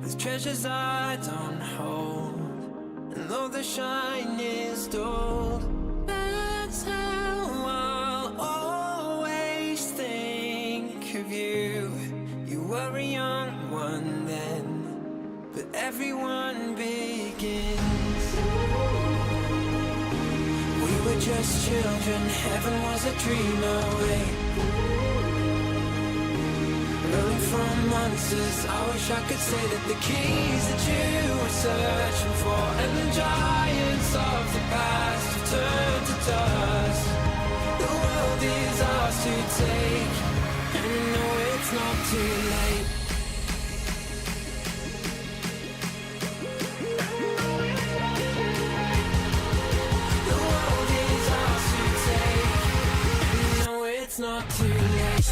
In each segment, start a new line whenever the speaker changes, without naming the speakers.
with treasures I don't hold, and though the shine is dulled, that's how I'll always think of you. You were a young one then, but everyone begins. We were just children, heaven was a dream away. Running from monsters, I wish I could say that the keys that you were searching for, and the giants of the past have turned to dust. The world is ours to take, and you know it's not too late. The world is ours to take, and you know it's not too late.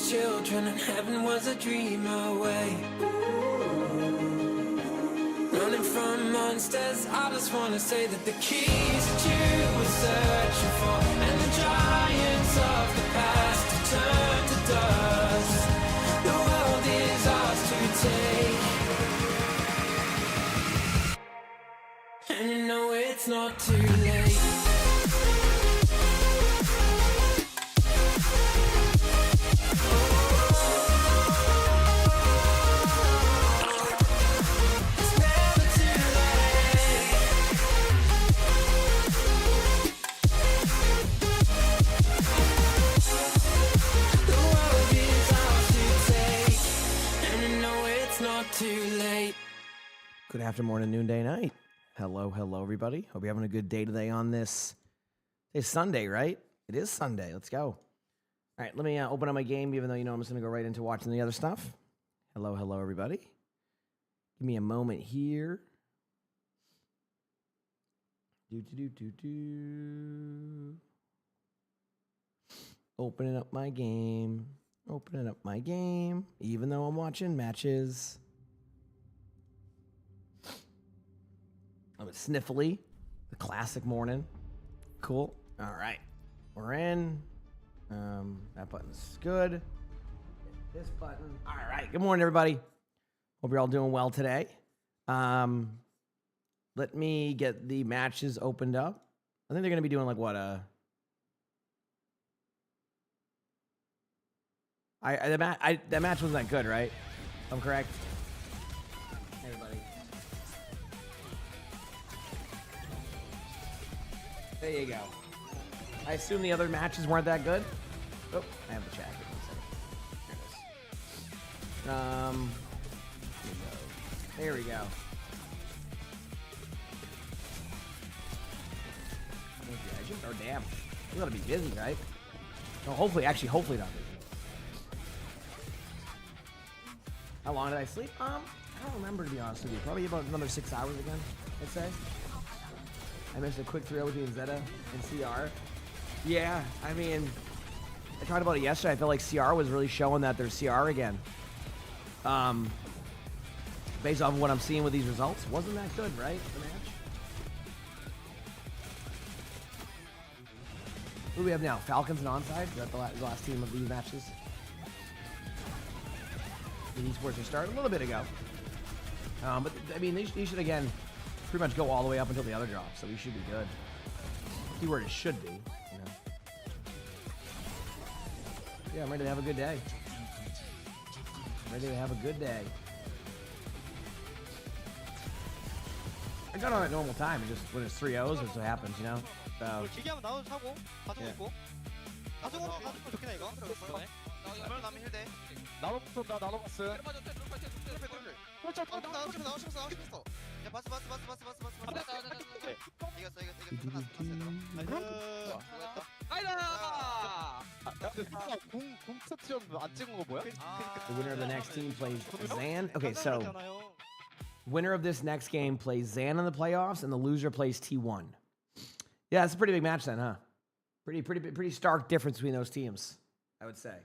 Children and heaven was a dream away. Running from monsters, I just wanna say that the keys that you were searching for, and the giants of the past have turned to dust. The world is ours to take, and you know it's not too late.
Good afternoon, morning, noonday, night. Hello, everybody. Hope you're having a good day today on this. It's Sunday, right? It is Sunday. Let's go. All right, let me open up my game, even though you know I'm just going to go right into watching the other stuff. Hello, everybody. Give me a moment here. Opening up my game. Even though I'm watching matches. I'm a sniffly, the classic morning. Cool. All right, we're in. That button's good. This button. All right. Good morning, everybody. Hope you're all doing well today. Let me get the matches opened up. I think they're going to be doing like what that match wasn't that good, right? If I'm correct. Hey, buddy. There you go. I assume the other matches weren't that good. Oh, I have the chat. Here, 1 second. Here we go. There we go. Or damn, you gotta be busy, right? No, hopefully not busy. How long did I sleep? I don't remember, to be honest with you. Probably about another 6 hours again, I'd say. I missed a quick 3-0 between Zeta and CR. Yeah, I mean, I talked about it yesterday. I felt like CR was really showing that they're CR again. Based off of what I'm seeing with these results, wasn't that good, right? The match. Who do we have now? Falcons and Onside? Is that the last team of these matches? The esports are started a little bit ago. But, I mean, they should, again, pretty much go all the way up until the other drop, so we should be good. Keyword is should be, you know. Yeah, I'm ready to have a good day. Ready to have a good day. I got on at normal time. It just when it's 3-0s, that's what happens, you know. So.
기기하면 나도 사고 가지고 있고 가지고 좋긴 해 이거 그러네 그러면 남이 힐대
나도 붙었다 나도 봤어
야 봤어 이겼어
공 스티전 안 찍은 거 뭐야?
The winner of the next team plays Zan. Okay, so winner of this next game plays Zan in the playoffs, and the loser plays T1. Yeah, it's a pretty big match then, huh? Pretty stark difference between those teams, I would say.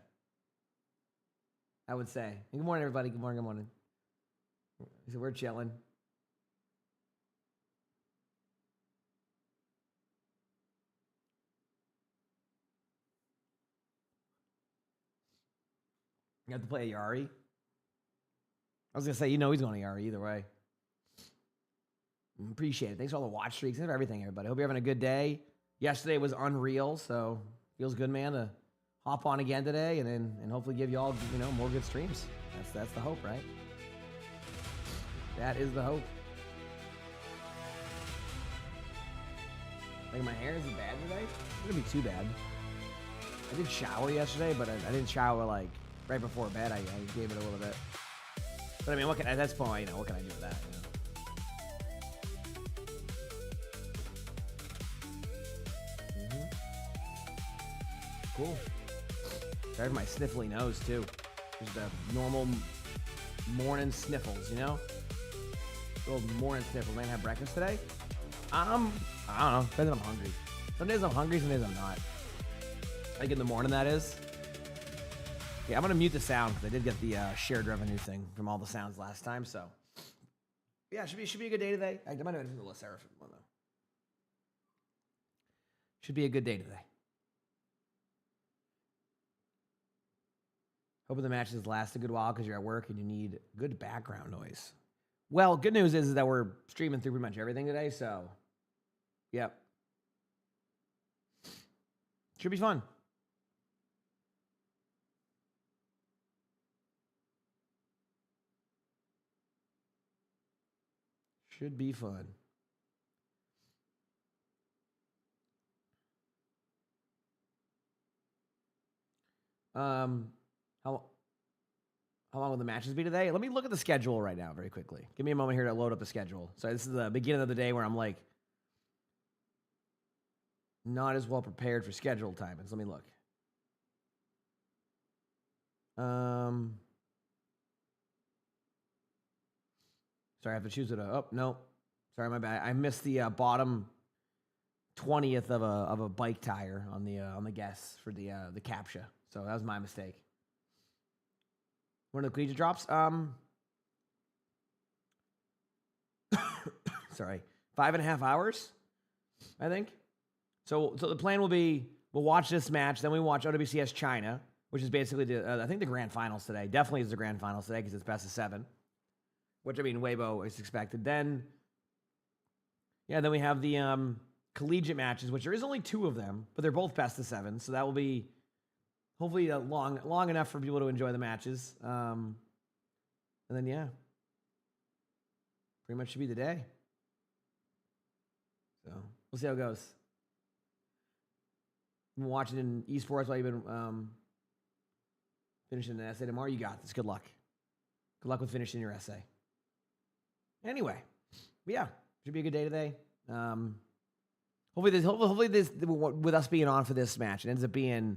And good morning, everybody. Good morning. So we're chilling. You have to play a Yari. I was gonna say, you know, he's going to Yari either way. Appreciate it. Thanks for all the watch streaks and everything, everybody. Hope you're having a good day. Yesterday was unreal, so feels good, man, to hop on again today and hopefully give you all, you know, more good streams. That's the hope, right? That is the hope. Like, my hair isn't bad today. It's gonna be too bad. I did shower yesterday, but I didn't shower like right before bed. I gave it a little bit. But I mean, what can at this point, you know, what can I do with that? You know? Cool. Sorry for my sniffly nose too. Just a normal morning sniffles, you know? Little morning sniffles. I didn't have breakfast today. I don't know. Depends if I'm hungry. Some days I'm hungry, some days I'm not. Like in the morning, that is. Yeah, I'm gonna mute the sound because I did get the shared revenue thing from all the sounds last time. So yeah, should be a good day today. I might have to do the Seraphim one though. Should be a good day today. Hoping the matches last a good while because you're at work and you need good background noise. Well, good news is that we're streaming through pretty much everything today, so yep. Should be fun. Should be fun. How long will the matches be today? Let me look at the schedule right now very quickly. Give me a moment here to load up the schedule. So this is the beginning of the day where I'm like not as well prepared for scheduled timings. Let me look. Sorry, I have to choose it. Oh, no. Sorry, my bad. I missed the bottom 20th of a bike tire on the guess for the CAPTCHA. So that was my mistake. One of the Collegiate drops. Sorry, 5.5 hours, I think. So the plan will be we'll watch this match, then we watch OWCS China, which is basically I think the grand finals today. Definitely is the grand finals today because it's best of 7, which I mean Weibo is expected. Then we have the collegiate matches, which there is only 2 of them, but they're both best of 7, so that will be hopefully long enough for people to enjoy the matches. And then, yeah, pretty much should be the day. So we'll see how it goes. been watching in esports while you've been finishing an essay tomorrow. You got this. Good luck. Good luck with finishing your essay. Anyway, but yeah, should be a good day today. Hopefully this, with us being on for this match, it ends up being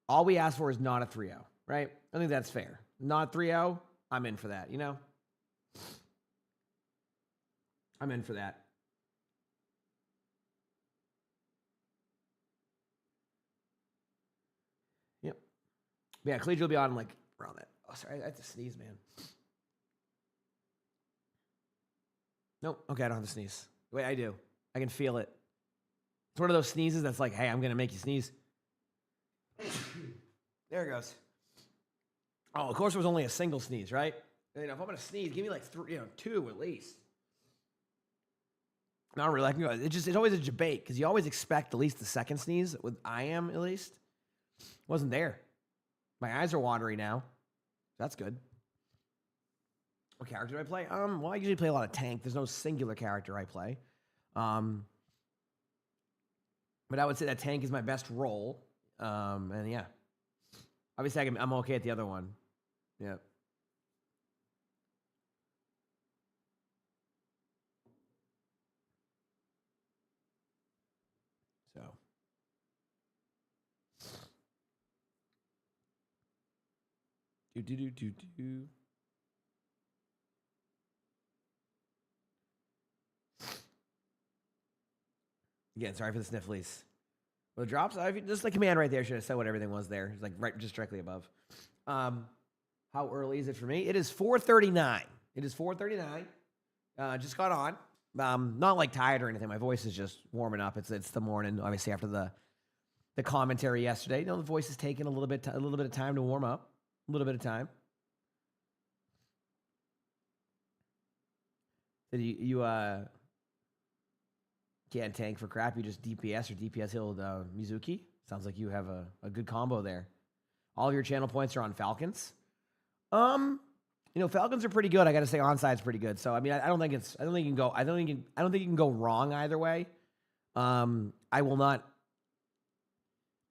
all we ask for is not a 3-0, right? I think that's fair. Not 3-0, I'm in for that, you know? I'm in for that. Yep. But yeah, Collegiate will be on like around that. Oh, sorry, I have to sneeze, man. Nope. Okay, I don't have to sneeze. Wait, I do. I can feel it. It's one of those sneezes that's like, hey, I'm going to make you sneeze. There it goes. Oh, of course it was only a single sneeze, right? You know, if I'm going to sneeze, give me like 2 at least. Not really. I can go. It's always a debate because you always expect at least the second sneeze. With I am at least wasn't there. My eyes are watery now. That's good. What character do I play? Well, I usually play a lot of tank. There's no singular character I play. But I would say that tank is my best role. And yeah, obviously I'm okay at the other one. Yeah. So. Do. Again, sorry for the snifflies. Well, the drops, just the command right there should have said what everything was there. It's like right, just directly above. How early is it for me? It is 4:39. It is 4:39. Just got on. Not like tired or anything. My voice is just warming up. It's the morning, obviously after the commentary yesterday. You know, the voice is taking a little bit of time to warm up. A little bit of time. So you can't tank for crap. You just DPS or DPS healed Mizuki. Sounds like you have a good combo there. All of your channel points are on Falcons. You know, Falcons are pretty good. I got to say, onside's pretty good. So I mean, I don't think you can go wrong either way. I will not.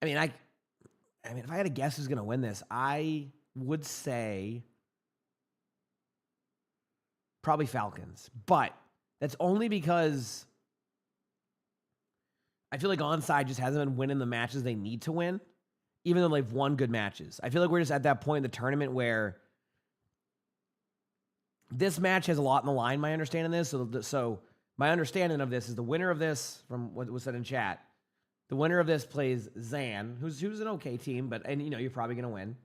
I mean, if I had to guess who's going to win this, I would say probably Falcons. But that's only because I feel like onside just hasn't been winning the matches they need to win, even though they've won good matches. I feel like we're just at that point in the tournament where this match has a lot in the line, my understanding is. So my understanding of this is the winner of this, from what was said in chat, the winner of this plays Zan, who's an okay team, and you know, you're probably going to win,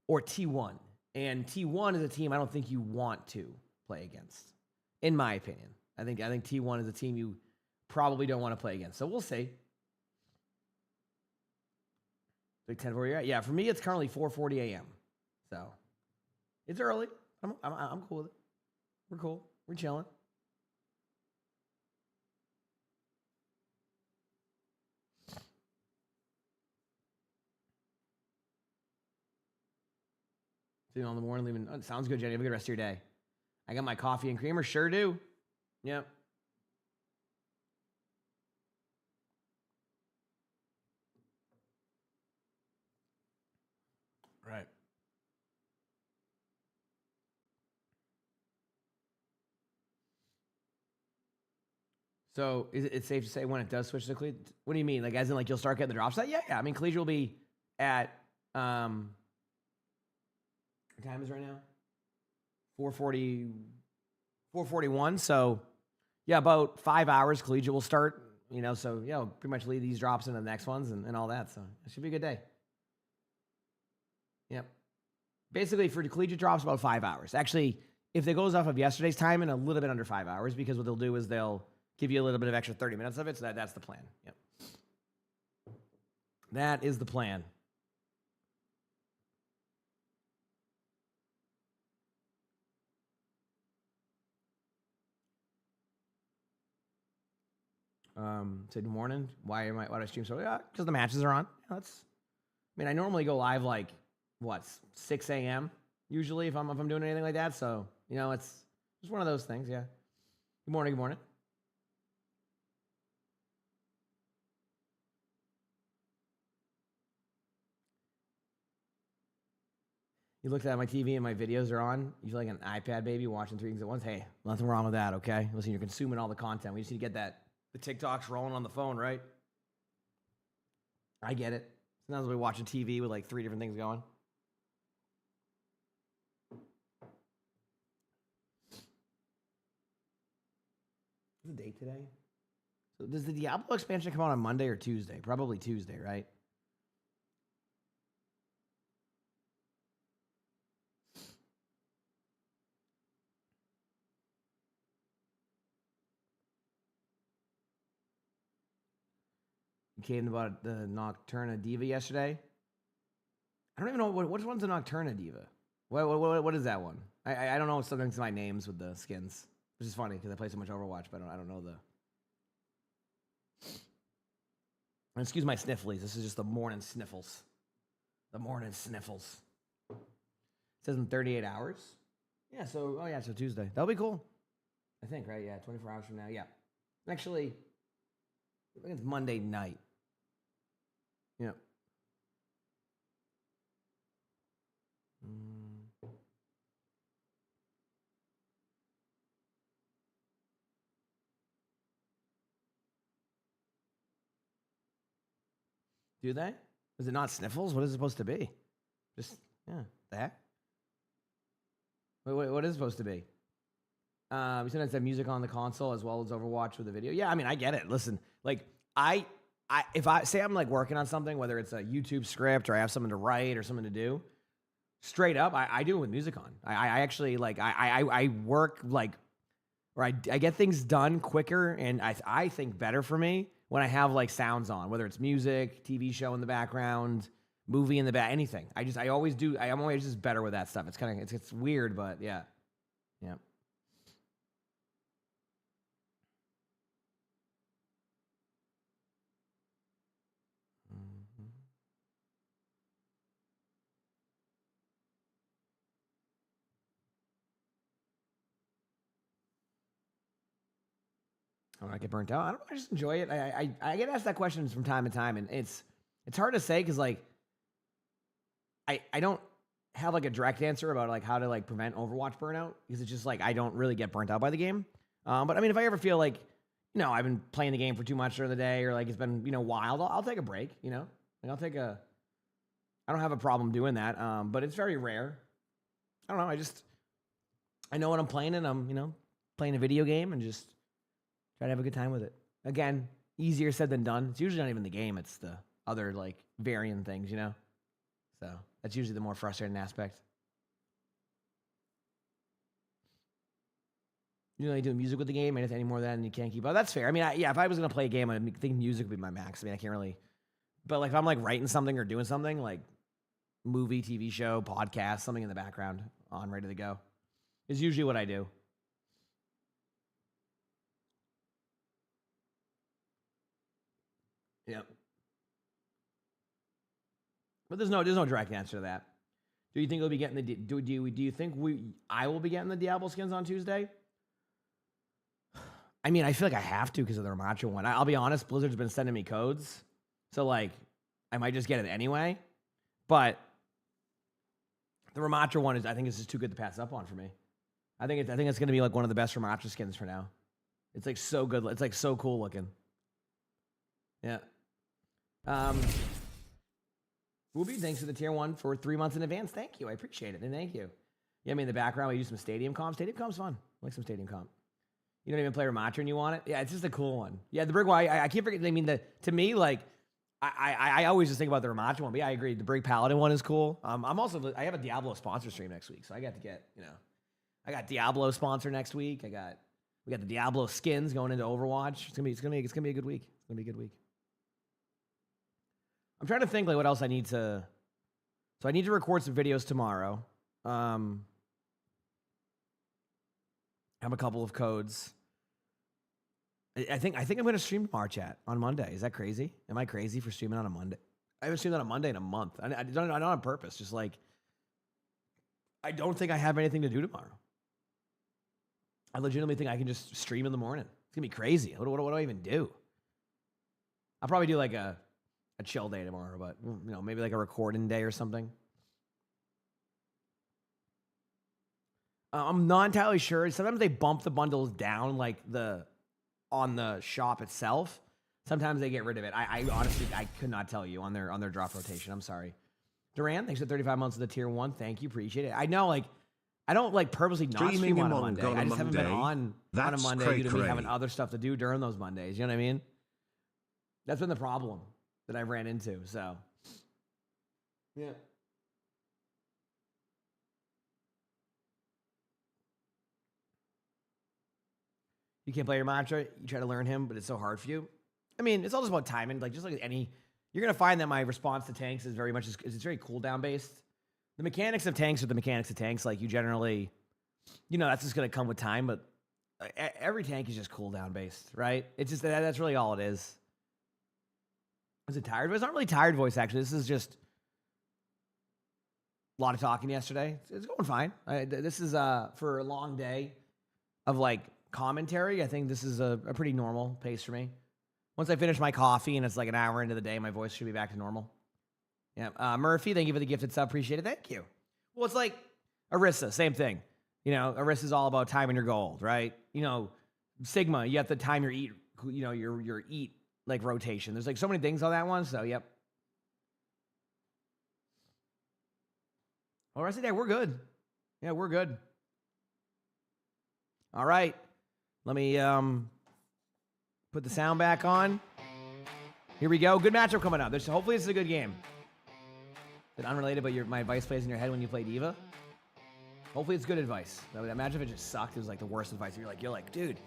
or T1. And T1 is a team I don't think you want to play against, in my opinion. I think T1 is a team you probably don't want to play against. So we'll see. Big 10 where you're at. Yeah, for me, it's currently 4:40 a.m. So it's early. I'm cool with it. We're cool. We're chilling. Sitting on the morning, leaving. Oh, sounds good, Jenny. Have a good rest of your day. I got my coffee and creamer. Sure do. Yep. Right. So is it safe to say when it does switch to Collegiate? What do you mean? Like, as in, like, you'll start getting the drop set? Yeah. I mean, Collegiate will be at, what time is it right now? 4:41. So, yeah, about 5 hours, Collegiate will start, you know, so, you know, pretty much lead these drops into the next ones and all that. So it should be a good day. Yep. Basically, for the Collegiate drops, about 5 hours. Actually, if it goes off of yesterday's time, in a little bit under 5 hours, because what they'll do is they'll give you a little bit of extra 30 minutes of it. So that's the plan. Yep. That is the plan. Say good morning. Why do I stream so? Yeah, because the matches are on. Yeah, I normally go live like 6 a.m. usually if I'm doing anything like that. So you know, it's just one of those things. Yeah. Good morning. Good morning. You looked at my TV and my videos are on. You feel like an iPad baby watching 3 things at once. Hey, nothing wrong with that, okay? Listen, you're consuming all the content. We just need to get the TikToks rolling on the phone, right? I get it. Sometimes we're watching TV with like 3 different things going. What's the date today? So does the Diablo expansion come out on Monday or Tuesday? Probably Tuesday, right? You came about the Nocturna Diva yesterday. I don't even know which one's a Nocturna Diva. What is that one? I don't know something's my names with the skins, which is funny because I play so much Overwatch, but I don't know the. And excuse my snifflies. This is just the morning sniffles. The morning sniffles. It says in 38 hours. Yeah. So so Tuesday. That'll be cool. I think, right? Yeah, 24 hours from now. Yeah. Actually, I think it's Monday night. Yeah. Do they? Is it not sniffles? What is it supposed to be? Just, yeah, the heck? Wait, what is it supposed to be? You sometimes have music on the console as well as Overwatch with the video. Yeah, I mean, I get it. Listen, like, if I say I'm like working on something, whether it's a YouTube script or I have something to write or something to do, straight up, I do it with music on. I actually, like, I work, like, or I get things done quicker and I think better for me when I have like sounds on, whether it's music, TV show in the background, movie in the back, anything. I always do. I'm always just better with that stuff. It's kind of it's weird, but yeah. I don't get burnt out. I don't know. I just enjoy it. I get asked that question from time to time, and it's hard to say because like I don't have like a direct answer about like how to like prevent Overwatch burnout because it's just like I don't really get burnt out by the game. But I mean, if I ever feel like I've been playing the game for too much during the day or like it's been wild, I'll take a break. Like I don't have a problem doing that. But it's very rare. I don't know. I know what I'm playing and I'm playing a video game and just try to have a good time with it. Again, easier said than done. It's usually not even the game. It's the other like varying things, So that's usually the more frustrating aspect. You do music with the game, anything any more than you can't keep up. That's fair. I mean, if I was gonna play a game, I think music would be my max. I mean, I can't really. But like, if I'm like writing something or doing something, like movie, TV show, podcast, something in the background, on ready to go, is usually what I do. Yep. But there's no direct answer to that. Do you think we'll be getting the do you think I will be getting the Diablo skins on Tuesday? I mean, I feel like I have to because of the Ramacho one. I'll be honest, Blizzard's been sending me codes, so like I might just get it anyway. But the Ramacho one I think is just too good to pass up on for me. I think it's going to be like one of the best Ramacho skins for now. It's like so good. It's like so cool looking. Yeah. Ruby, thanks for the tier 1 for 3 months in advance. Thank you. I appreciate it. And thank you. Yeah, I mean, in the background, we do some stadium comp. Stadium comp's fun. I like some stadium comp. You don't even play Ramatra and you want it? Yeah, it's just a cool one. Yeah, the Brig one, I can't forget. I mean, to me, like, I always just think about the Ramatra one. But yeah, I agree. The Brig Paladin one is cool. I have a Diablo sponsor stream next week. So I got to get, I got Diablo sponsor next week. We got the Diablo skins going into Overwatch. It's gonna be a good week. It's gonna be a good week. I'm trying to think like what else I need to. So I need to record some videos tomorrow. I have a couple of codes. I think I'm going to stream tomorrow, chat, on Monday. Is that crazy? Am I crazy for streaming on a Monday? I haven't streamed on a Monday in a month. I don't on purpose. Just like I don't think I have anything to do tomorrow. I legitimately think I can just stream in the morning. It's gonna be crazy. What do I even do? I'll probably do like a chill day tomorrow, but maybe like a recording day or something. I'm not entirely sure. Sometimes they bump the bundles down, like on the shop itself. Sometimes they get rid of it. I honestly I could not tell you on their drop rotation. I'm sorry. Duran, thanks for 35 months of the tier 1. Thank you, appreciate it. I know, like, I don't like purposely not stream on a Monday. I just haven't been on a Monday due to me having other stuff to do during those Mondays. You know what I mean? That's been the problem that I've ran into. So, yeah. You can't play your mantra. You try to learn him, but it's so hard for you. I mean, it's all just about timing. Like, just like any, you're gonna find that my response to tanks is very much it's very cooldown based. The mechanics of tanks are the mechanics of tanks. Like, you generally, that's just gonna come with time. But every tank is just cooldown based, right? It's just that's really all it is. Is it tired voice? It's not really tired voice actually. This is just a lot of talking yesterday. It's going fine. This is for a long day of like commentary. I think this is a pretty normal pace for me. Once I finish my coffee and it's like an hour into the day, my voice should be back to normal. Yeah. Murphy, thank you for the gifted sub. Appreciate it. Thank you. Well, it's like Arissa, same thing. Arissa's all about timing your gold, right? Sigma, you have to time your eat, your eat like rotation. There's like so many things on that one. So, yep. Well, rest of the day, we're good. Yeah, we're good. All right. Let me put the sound back on. Here we go. Good matchup coming up. Hopefully this is a good game. It's unrelated, but my advice plays in your head when you play Diva. Hopefully it's good advice. Imagine if it just sucked. It was like the worst advice. You're like, dude,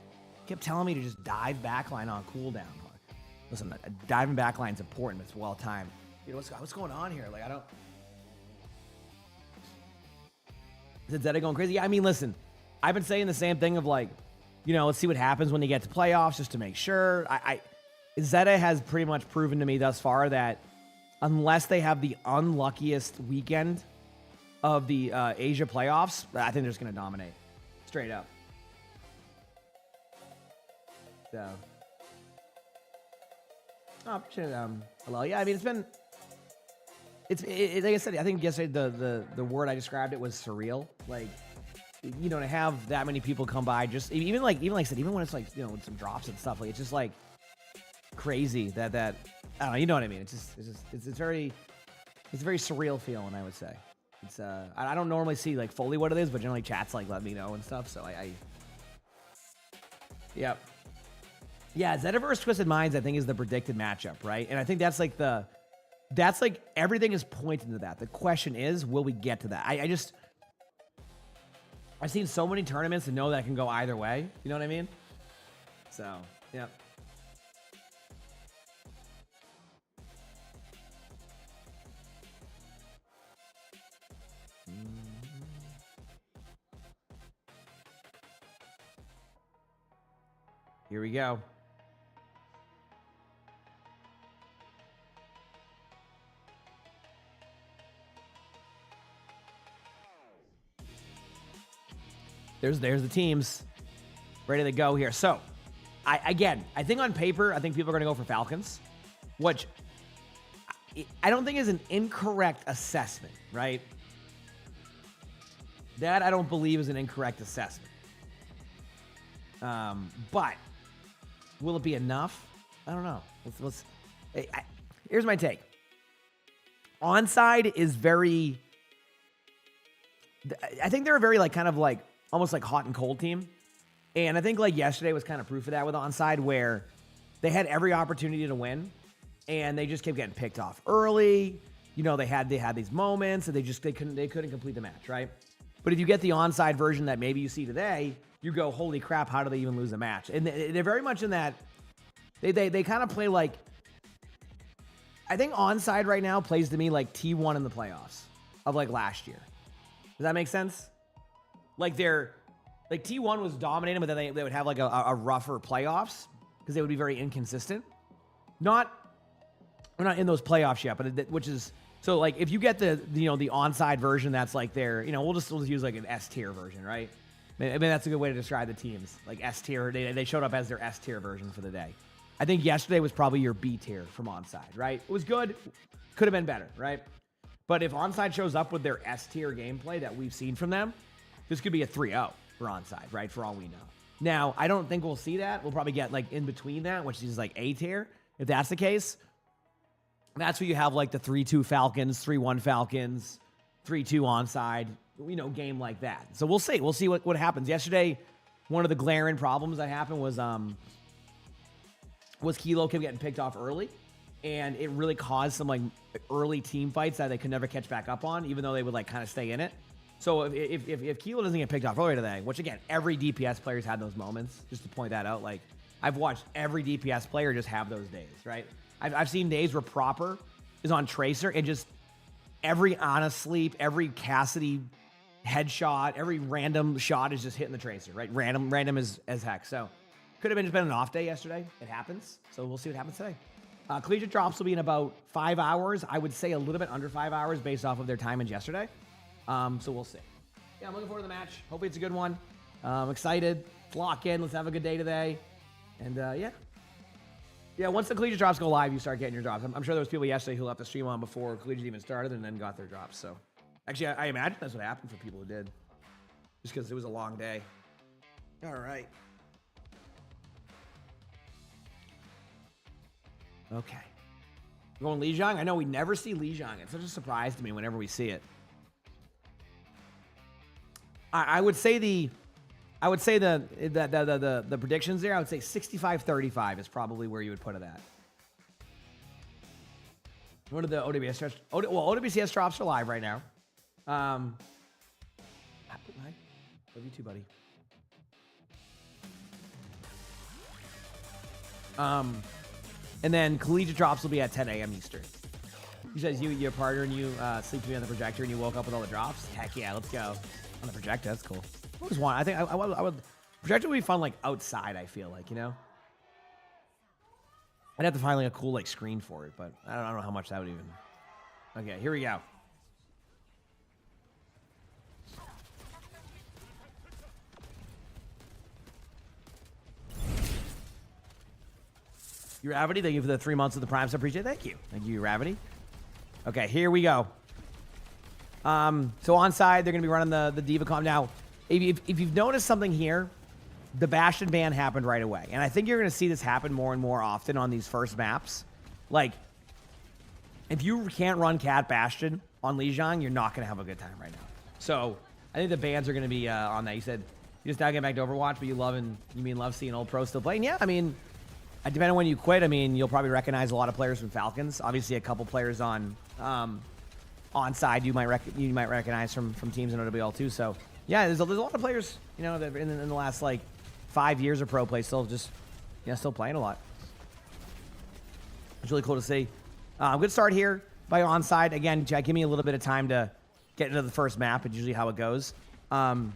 kept telling me to just dive backline on cooldown. Listen, diving backline is important. It's well timed. What's going on here? Like, I don't. Is Zeta going crazy? Yeah, I mean, listen, I've been saying the same thing of like, let's see what happens when you get to playoffs just to make sure. Zeta has pretty much proven to me thus far that unless they have the unluckiest weekend of the Asia playoffs, I think they're just going to dominate. Straight up. So. Oh, appreciate it. Hello. Yeah, I mean, it's like I said, I think yesterday the word I described it was surreal. Like, to have that many people come by, just even like I said, even when it's like, with some drops and stuff, like it's just like crazy that I don't know, you know what I mean? It's a very surreal feeling, I would say. It's I don't normally see like fully what it is, but generally chats like let me know and stuff. So yep. Yeah, Zetaverse Twisted Minds, I think, is the predicted matchup, right? And I think that's like everything is pointing to that. The question is, will we get to that? I've seen so many tournaments to know that can go either way. You know what I mean? So, yeah. Here we go. There's the teams ready to go here. So, I think on paper, I think people are going to go for Falcons, which I don't think is an incorrect assessment, right? That I don't believe is an incorrect assessment. But will it be enough? I don't know. Here's my take. Onside is very. I think they're a very kind of almost like hot and cold team. And I think yesterday was kind of proof of that with Onside, where they had every opportunity to win and they just kept getting picked off early. They had these moments and they couldn't complete the match, right? But if you get the Onside version that maybe you see today, you go, holy crap, how do they even lose a match? And they're very much in that they kind of play like, I think Onside right now plays to me like T1 in the playoffs of last year. Does that make sense? T1 was dominating, but then they would have a rougher playoffs because they would be very inconsistent. We're not in those playoffs yet, but which is so if you get the Onside version, that's their we'll just use an S tier version, right? I mean that's a good way to describe the teams. S tier, they showed up as their S tier version for the day. I think yesterday was probably your B tier from Onside, right? It was good, could have been better, right? But if Onside shows up with their S tier gameplay that we've seen from them, this could be a 3-0 for onside, right? For all we know. Now, I don't think we'll see that. We'll probably get like in between that, which is like A tier. If that's the case, that's where you have like the 3-2 Falcons, 3-1 Falcons, 3-2 onside, game like that. So we'll see. We'll see what happens. Yesterday, one of the glaring problems that happened was Kilo kept getting picked off early, and it really caused some like early team fights that they could never catch back up on, even though they would like kind of stay in it. So if Kilo doesn't get picked off earlier today, which again, every DPS player's had those moments, just to point that out, like I've watched every DPS player just have those days, right? I've seen days where Proper is on Tracer and just every honest sleep, every Cassidy headshot, every random shot is just hitting the Tracer, right? Random as heck. So could have been an off day yesterday. It happens. So we'll see what happens today. Collegiate drops will be in about 5 hours. I would say a little bit under 5 hours based off of their timings yesterday. So we'll see. Yeah, I'm looking forward to the match. Hopefully it's a good one. I'm excited. Let's lock in. Let's have a good day today. And yeah. Yeah, once the Collegiate drops go live, you start getting your drops. I'm sure there was people yesterday who left the stream on before Collegiate even started and then got their drops. So actually, I imagine that's what happened for people who did. Just because it was a long day. All right. Okay. We're going Lijiang. I know we never see Lijiang. It's such a surprise to me whenever we see it. I would say the predictions there, I would say 65-35 is probably where you would put it at. What are the OWBS drops? Well, OWBS drops are live right now. Hi. Love you too, buddy. And then Collegiate drops will be at 10 a.m. Eastern. You said your partner and you sleep to me on the projector and you woke up with all the drops? Heck yeah, let's go. On the projector, that's cool. I always want. I think I would. Projector would be fun, like outside. I feel like I'd have to find like a cool like screen for it, but I don't know how much that would even. Okay, here we go. You Ravity, thank you for the 3 months of the Prime. So appreciate it. Thank you, Ravity. Okay, here we go. So onside, they're going to be running the Diva comp. Now, if you've noticed something here, the Bastion ban happened right away. And I think you're going to see this happen more and more often on these first maps. Like, if you can't run Cat Bastion on Lijiang, you're not going to have a good time right now. So, I think the bans are going to be on that. You said you just now get back to Overwatch, but you love seeing old pros still playing? Yeah, I mean, depending on when you quit, I mean, you'll probably recognize a lot of players from Falcons. Obviously, a couple players on side you might recognize from teams in OWL too. So yeah, there's a lot of players that in the last like 5 years of pro play still playing a lot. It's really cool to see. Good start here by onside. Again, give me a little bit of time to get into the first map. It's usually how it goes. But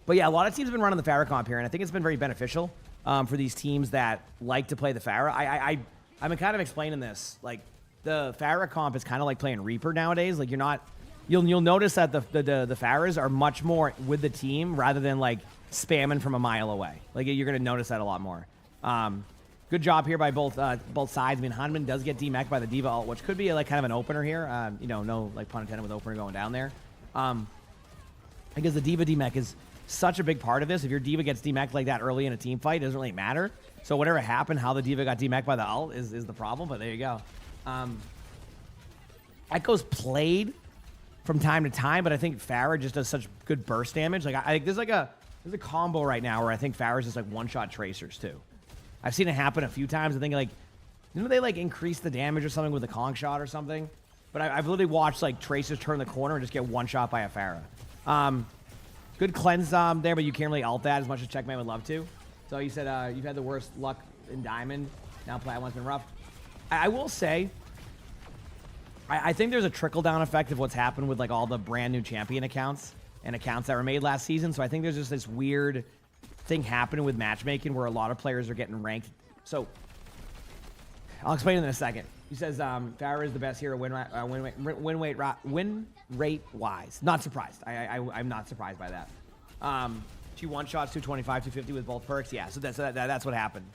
yeah, a lot of teams have been running the Pharah comp here, and I think it's been very beneficial for these teams that like to play the Pharah. I've been kind of explaining this like. The Pharah comp is kind of like playing Reaper nowadays. Like you'll notice that the Pharahs are much more with the team rather than like spamming from a mile away. Like you're gonna notice that a lot more. Good job here by both sides. I mean, Hanman does get demech by the Diva ult, which could be like kind of an opener here. No like pun intended with opener going down there. Because the Diva demech is such a big part of this. If your Diva gets demech like that early in a team fight, it doesn't really matter. So whatever happened, how the Diva got demech by the ult is the problem. But there you go. Echo's played from time to time, but I think Pharah just does such good burst damage. Like I think there's a combo right now where I think Pharah's just like one-shot tracers too. I've seen it happen a few times. I think like they like increase the damage or something with a Kong shot or something. But I've literally watched like tracers turn the corner and just get one shot by a Pharah. Good cleanse there, but you can't really ult that as much as Checkmate would love to. So you said you've had the worst luck in Diamond. Now Plat 1's been rough. I will say, I think there's a trickle-down effect of what's happened with like all the brand new champion accounts and accounts that were made last season. So I think there's just this weird thing happening with matchmaking where a lot of players are getting ranked. So I'll explain it in a second. He says Pharah is the best hero win rate wise. Not surprised. I'm not surprised by that. She one shots 225, 250 with both perks. Yeah, so that's what happened.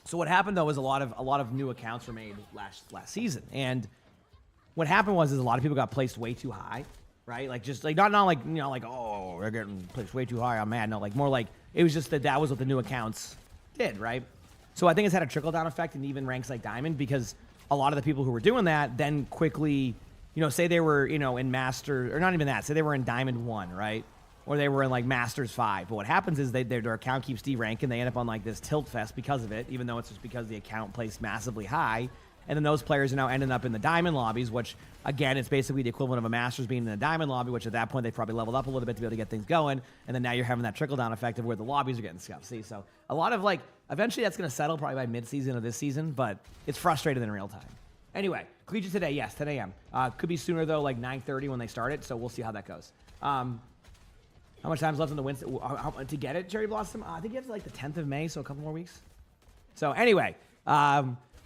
So what happened though was a lot of new accounts were made last season, and what happened was a lot of people got placed way too high, right? Like just like not like you know like oh they're getting placed way too high, I'm mad. No, like more like it was just that was what the new accounts did, right? So I think it's had a trickle down effect in even ranks like Diamond because a lot of the people who were doing that then quickly, you know, say they were in Master or not even that, say they were in Diamond 1, right? Or they were in like Masters 5. But what happens is their account keeps deranking. They end up on like this tilt fest because of it, even though it's just because the account placed massively high. And then those players are now ending up in the Diamond lobbies, which, again, it's basically the equivalent of a Masters being in the Diamond lobby, which at that point they probably leveled up a little bit to be able to get things going. And then now you're having that trickle-down effect of where the lobbies are getting scuffed. See, so a lot of, like, eventually that's going to settle probably by mid-season of this season, but it's frustrated in real time. Anyway, Collegiate today, yes, 10 a.m. Could be sooner, though, like 9:30 when they start it, so we'll see how that goes. How much time's left in the win to get it, Cherry Blossom? I think you have to, like, the 10th of May, so a couple more weeks. So, anyway,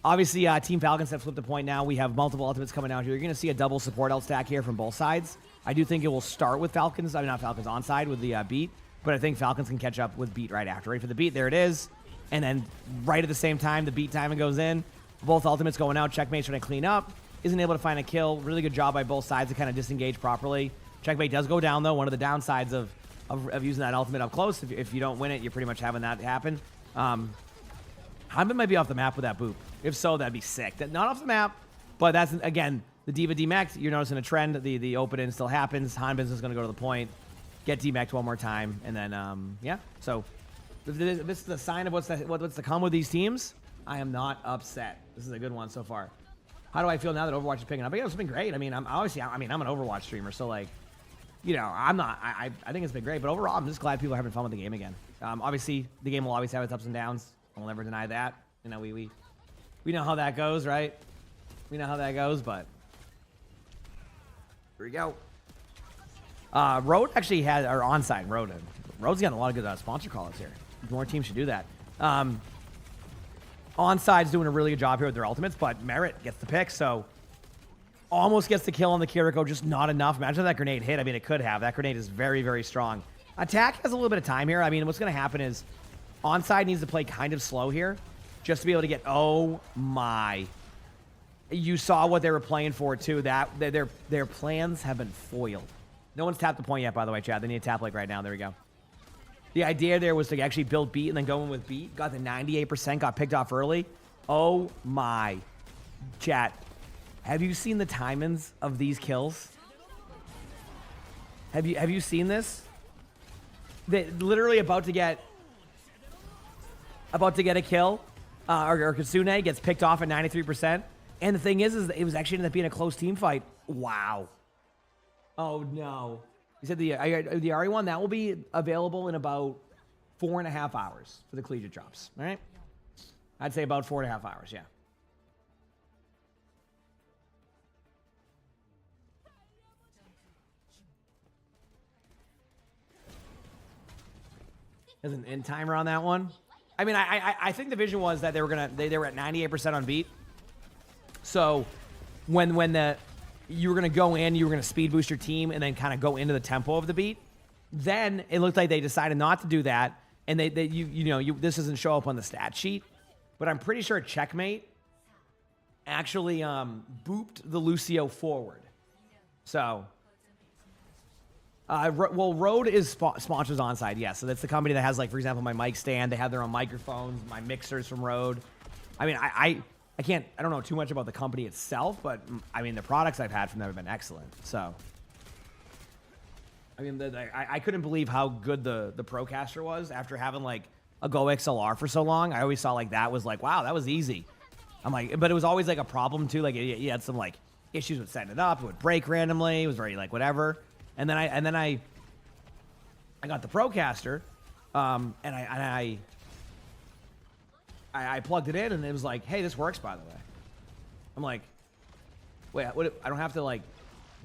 obviously, Team Falcons have flipped a point now. We have multiple ultimates coming out here. You're going to see a double support ult stack here from both sides. I do think it will start with Falcons. I mean, not Falcons onside with the beat, but I think Falcons can catch up with beat right after. Ready for the beat? There it is. And then right at the same time, the beat timing goes in. Both ultimates going out. Checkmate's trying to clean up. Isn't able to find a kill. Really good job by both sides to kind of disengage properly. Checkmate does go down, though. One of the downsides of using that ultimate up close. If you don't win it, you're pretty much having that happen. Hanbin might be off the map with that boop. If so, that'd be sick. Not off the map, but that's, again, the Diva DMAC. You're noticing a trend. The open-in still happens. Hanbin's is going to go to the point, get DMAC'd one more time, and then, yeah. So if this is the sign of what's to come with these teams, I am not upset. This is a good one so far. How do I feel now that Overwatch is picking up? It's been great. I mean, I'm an Overwatch streamer, so, like, you know, I think it's been great, but overall, I'm just glad people are having fun with the game again. Obviously, the game will always have its ups and downs. I'll never deny that. You know, we know how that goes, right? We know how that goes, but here we go. Road actually had our onside. Road's getting a lot of good sponsor calls here. More teams should do that. Onside's doing a really good job here with their ultimates, but Merit gets the pick, so almost gets the kill on the Kiriko, just not enough. Imagine if that grenade hit. I mean, it could have. That grenade is very, very strong. Attack has a little bit of time here. I mean, what's going to happen is Onside needs to play kind of slow here just to be able to get... Oh, my. You saw what they were playing for, too. Their plans have been foiled. No one's tapped the point yet, by the way, Chad. They need to tap, like, right now. There we go. The idea there was to actually build beat and then go in with beat. Got the 98%, got picked off early. Oh, my. Chat. Have you seen the timings of these kills? Have you seen this? They're literally about to get a kill. Or Kitsune gets picked off at 93%. And the thing is it was actually ended up being a close team fight. Wow. Oh, no. He said the Ari one, that will be available in about 4.5 hours for the Collegiate drops. All right? I'd say about 4.5 hours, yeah. There's an end timer on that one. I mean, I think the vision was that they were at 98% on beat. So when you were gonna go in, you were gonna speed boost your team and then kind of go into the tempo of the beat. Then it looked like they decided not to do that, and this doesn't show up on the stat sheet, but I'm pretty sure Checkmate actually booped the Lucio forward. So. Well, Rode is sponsors Onside, yes. So that's the company that has, like, for example, my mic stand. They have their own microphones, my mixers from Rode. I mean, I don't know too much about the company itself, but I mean, the products I've had from them have been excellent. So, I mean, I couldn't believe how good the Procaster was after having, like, a Go XLR for so long. I always saw, like, that was like, wow, that was easy. I'm like, but it was always like a problem too. Like, you had some, like, issues with setting it up. It would break randomly. It was very, like, whatever. And then I got the Procaster, and I plugged it in, and it was like, hey, this works, by the way. I'm like, wait, I don't have to, like,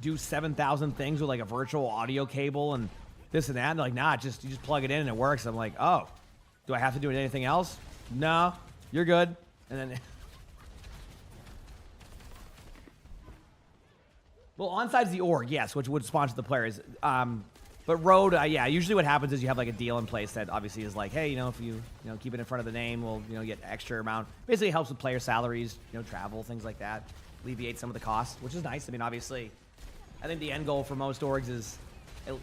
do 7,000 things with, like, a virtual audio cable and this and that. And they're like, nah, you just plug it in and it works. I'm like, oh, do I have to do anything else? No, you're good. And then well, Onside's the org, yes, which would sponsor the players. But Rode, yeah, usually what happens is you have, like, a deal in place that obviously is like, hey, if you keep it in front of the name, we'll, get extra amount. Basically, it helps with player salaries, travel, things like that. Alleviate some of the costs, which is nice. I mean, obviously, I think the end goal for most orgs is,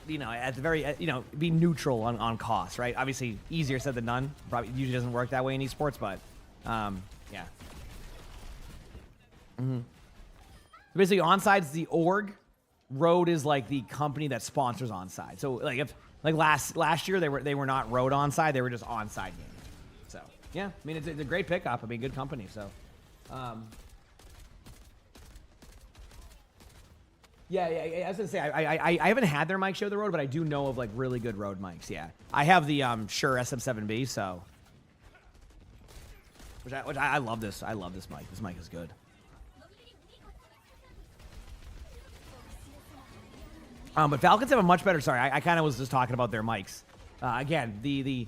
you know, at the very, you know, be neutral on cost, right? Obviously, easier said than done. Probably usually doesn't work that way in esports, but yeah. So basically, Onside's the org. Road is like the company that sponsors Onside. So like if like last year they were not Road Onside, they were just Onside Gaming. So yeah, I mean it's a great pickup. I mean good company. So yeah, I was gonna say I haven't had their mic show the Road, but I do know of like really good Road mics. Yeah, I have the Shure SM7B. So which I love this. I love this mic. This mic is good. But Falcons have a much better. Sorry, I kind of was just talking about their mics. Again, the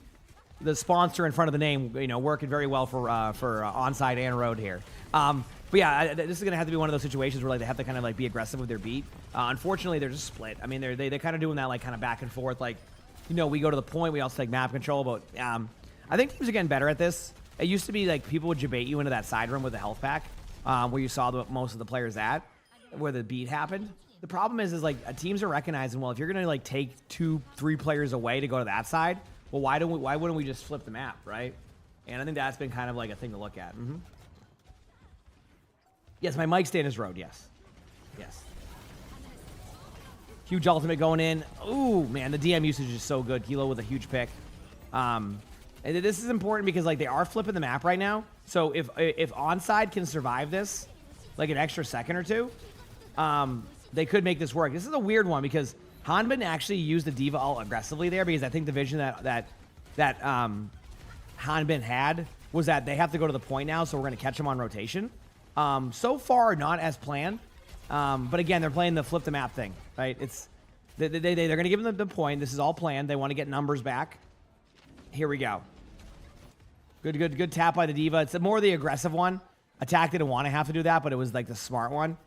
sponsor in front of the name, you know, working very well for Onside and Road here. But yeah, this is gonna have to be one of those situations where like they have to kind of like be aggressive with their beat. Unfortunately, they're just split. I mean, they're kind of doing that like kind of back and forth. Like, you know, we go to the point, we also take map control. But I think teams are getting better at this. It used to be like people would debate you into that side room with the health pack, where you saw most of the players at, where the beat happened. The problem is like teams are recognizing, well, if you're gonna like take 2-3 players away to go to that side, well, why wouldn't we just flip the map, right? And I think that's been kind of like a thing to look at. Yes, my mic stand is Road. Yes. Huge ultimate going in. Ooh, man, the DM usage is so good. Kilo with a huge pick. And this is important because like they are flipping the map right now. So if Onside can survive this, like an extra second or two, they could make this work. This is a weird one because Hanbin actually used the D.Va ult aggressively there because I think the vision that Hanbin had was that they have to go to the point now, so we're going to catch them on rotation. So far, not as planned. But again, they're playing the flip the map thing, right? They're going to give them the point. This is all planned. They want to get numbers back. Here we go. Good tap by the D.Va. It's more the aggressive one. Attack didn't want to have to do that, but it was like the smart one.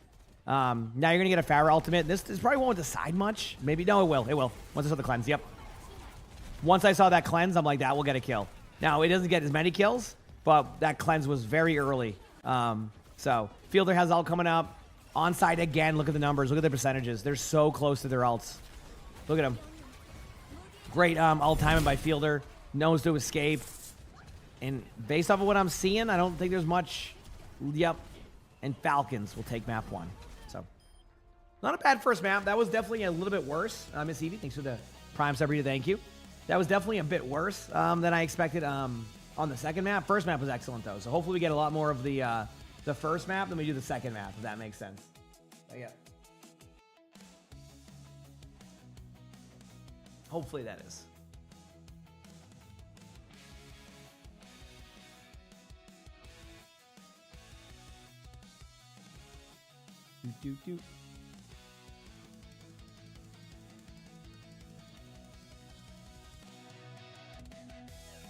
Now you're going to get a Pharah ultimate. This probably won't decide much. Maybe. No, it will. It will. Once I saw the cleanse. Yep. Once I saw that cleanse, I'm like, that will get a kill. Now, it doesn't get as many kills, but that cleanse was very early. So, Fielder has ult coming up. Onside again. Look at the numbers. Look at the percentages. They're so close to their ults. Look at them. Great ult timing by Fielder. Knows to escape. And based off of what I'm seeing, I don't think there's much. Yep. And Falcons will take map 1. So, not a bad first map. That was definitely a little bit worse. Miss Evie, thanks for the Prime Sabrina. Thank you. That was definitely a bit worse than I expected on the second map. First map was excellent, though. So, hopefully we get a lot more of the first map than we do the second map, if that makes sense. So, yeah. Hopefully that is. Do. All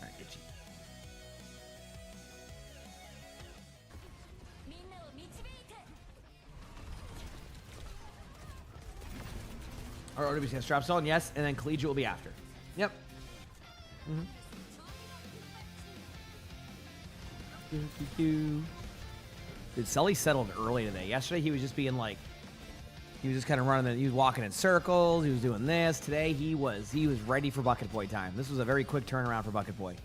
right, get you. Our OWC has drop zone, yes, and then Collegiate will be after. Yep. Dude, Sully settled early today. Yesterday, he was just being like, he was just kind of running, he was walking in circles, he was doing this. Today, he was ready for Bucket Boy time. This was a very quick turnaround for Bucket Boy.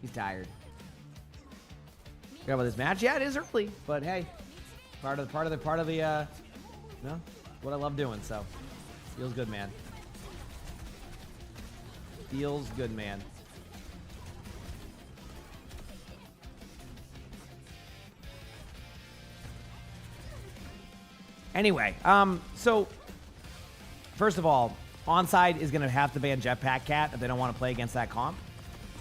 He's tired. Forgot about this match? Yeah, it is early, but hey, part of the, you know, what I love doing, so feels good, man. Feels good, man. Anyway, so first of all, Onside is going to have to ban Jetpack Cat if they don't want to play against that comp.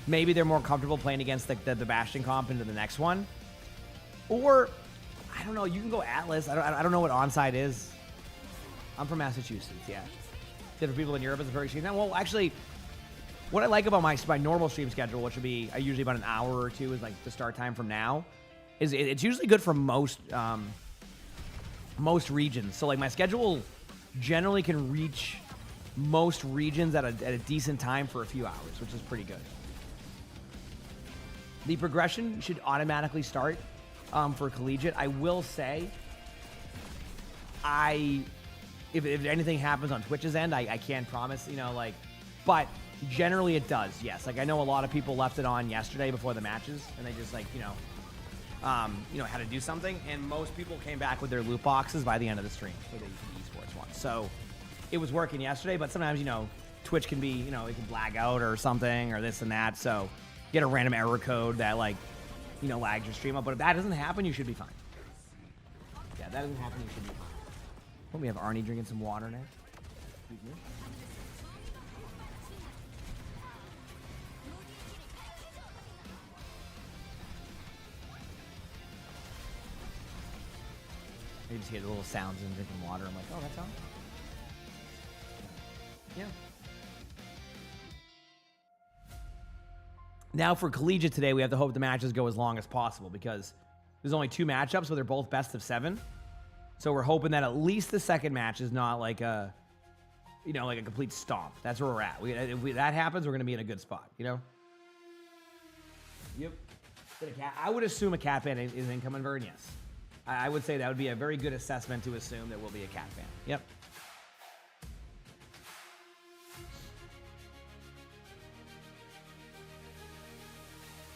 Maybe they're more comfortable playing against the Bastion comp into the next one. Or, I don't know, you can go Atlas. I don't know what Onside is. I'm from Massachusetts, yeah. Different people in Europe is a very extreme. Well, actually, what I like about my normal stream schedule, which would be usually about an hour or two is like the start time from now, is it's usually good for most regions. So like my schedule generally can reach most regions at a decent time for a few hours, which is pretty good. The progression should automatically start for Collegiate. I will say if anything happens on Twitch's end, I can't promise, you know, like, but generally it does, yes. Like, I know a lot of people left it on yesterday before the matches, and they just, like, you know, had to do something, and most people came back with their loot boxes by the end of the stream for the esports one. So it was working yesterday, but sometimes, you know, Twitch can be, you know, it can lag out or something or this and that, so you get a random error code that, like, you know, lags your stream up. But if that doesn't happen, you should be fine. Yeah, if that doesn't happen, you should be fine. Oh, we have Arnie drinking some water now. You just hear the little sounds and drinking water. I'm like, oh, that's on. Yeah. Now for Collegiate today, we have to hope the matches go as long as possible because there's only 2 matchups, but they're both best of 7. So we're hoping that at least the second match is not like a, you know, like a complete stomp. That's where we're at. If that happens, we're going to be in a good spot, you know? Yep. I would assume a cat ban is incoming, Vern, yes. I would say that would be a very good assessment to assume there will be a cat ban. Yep.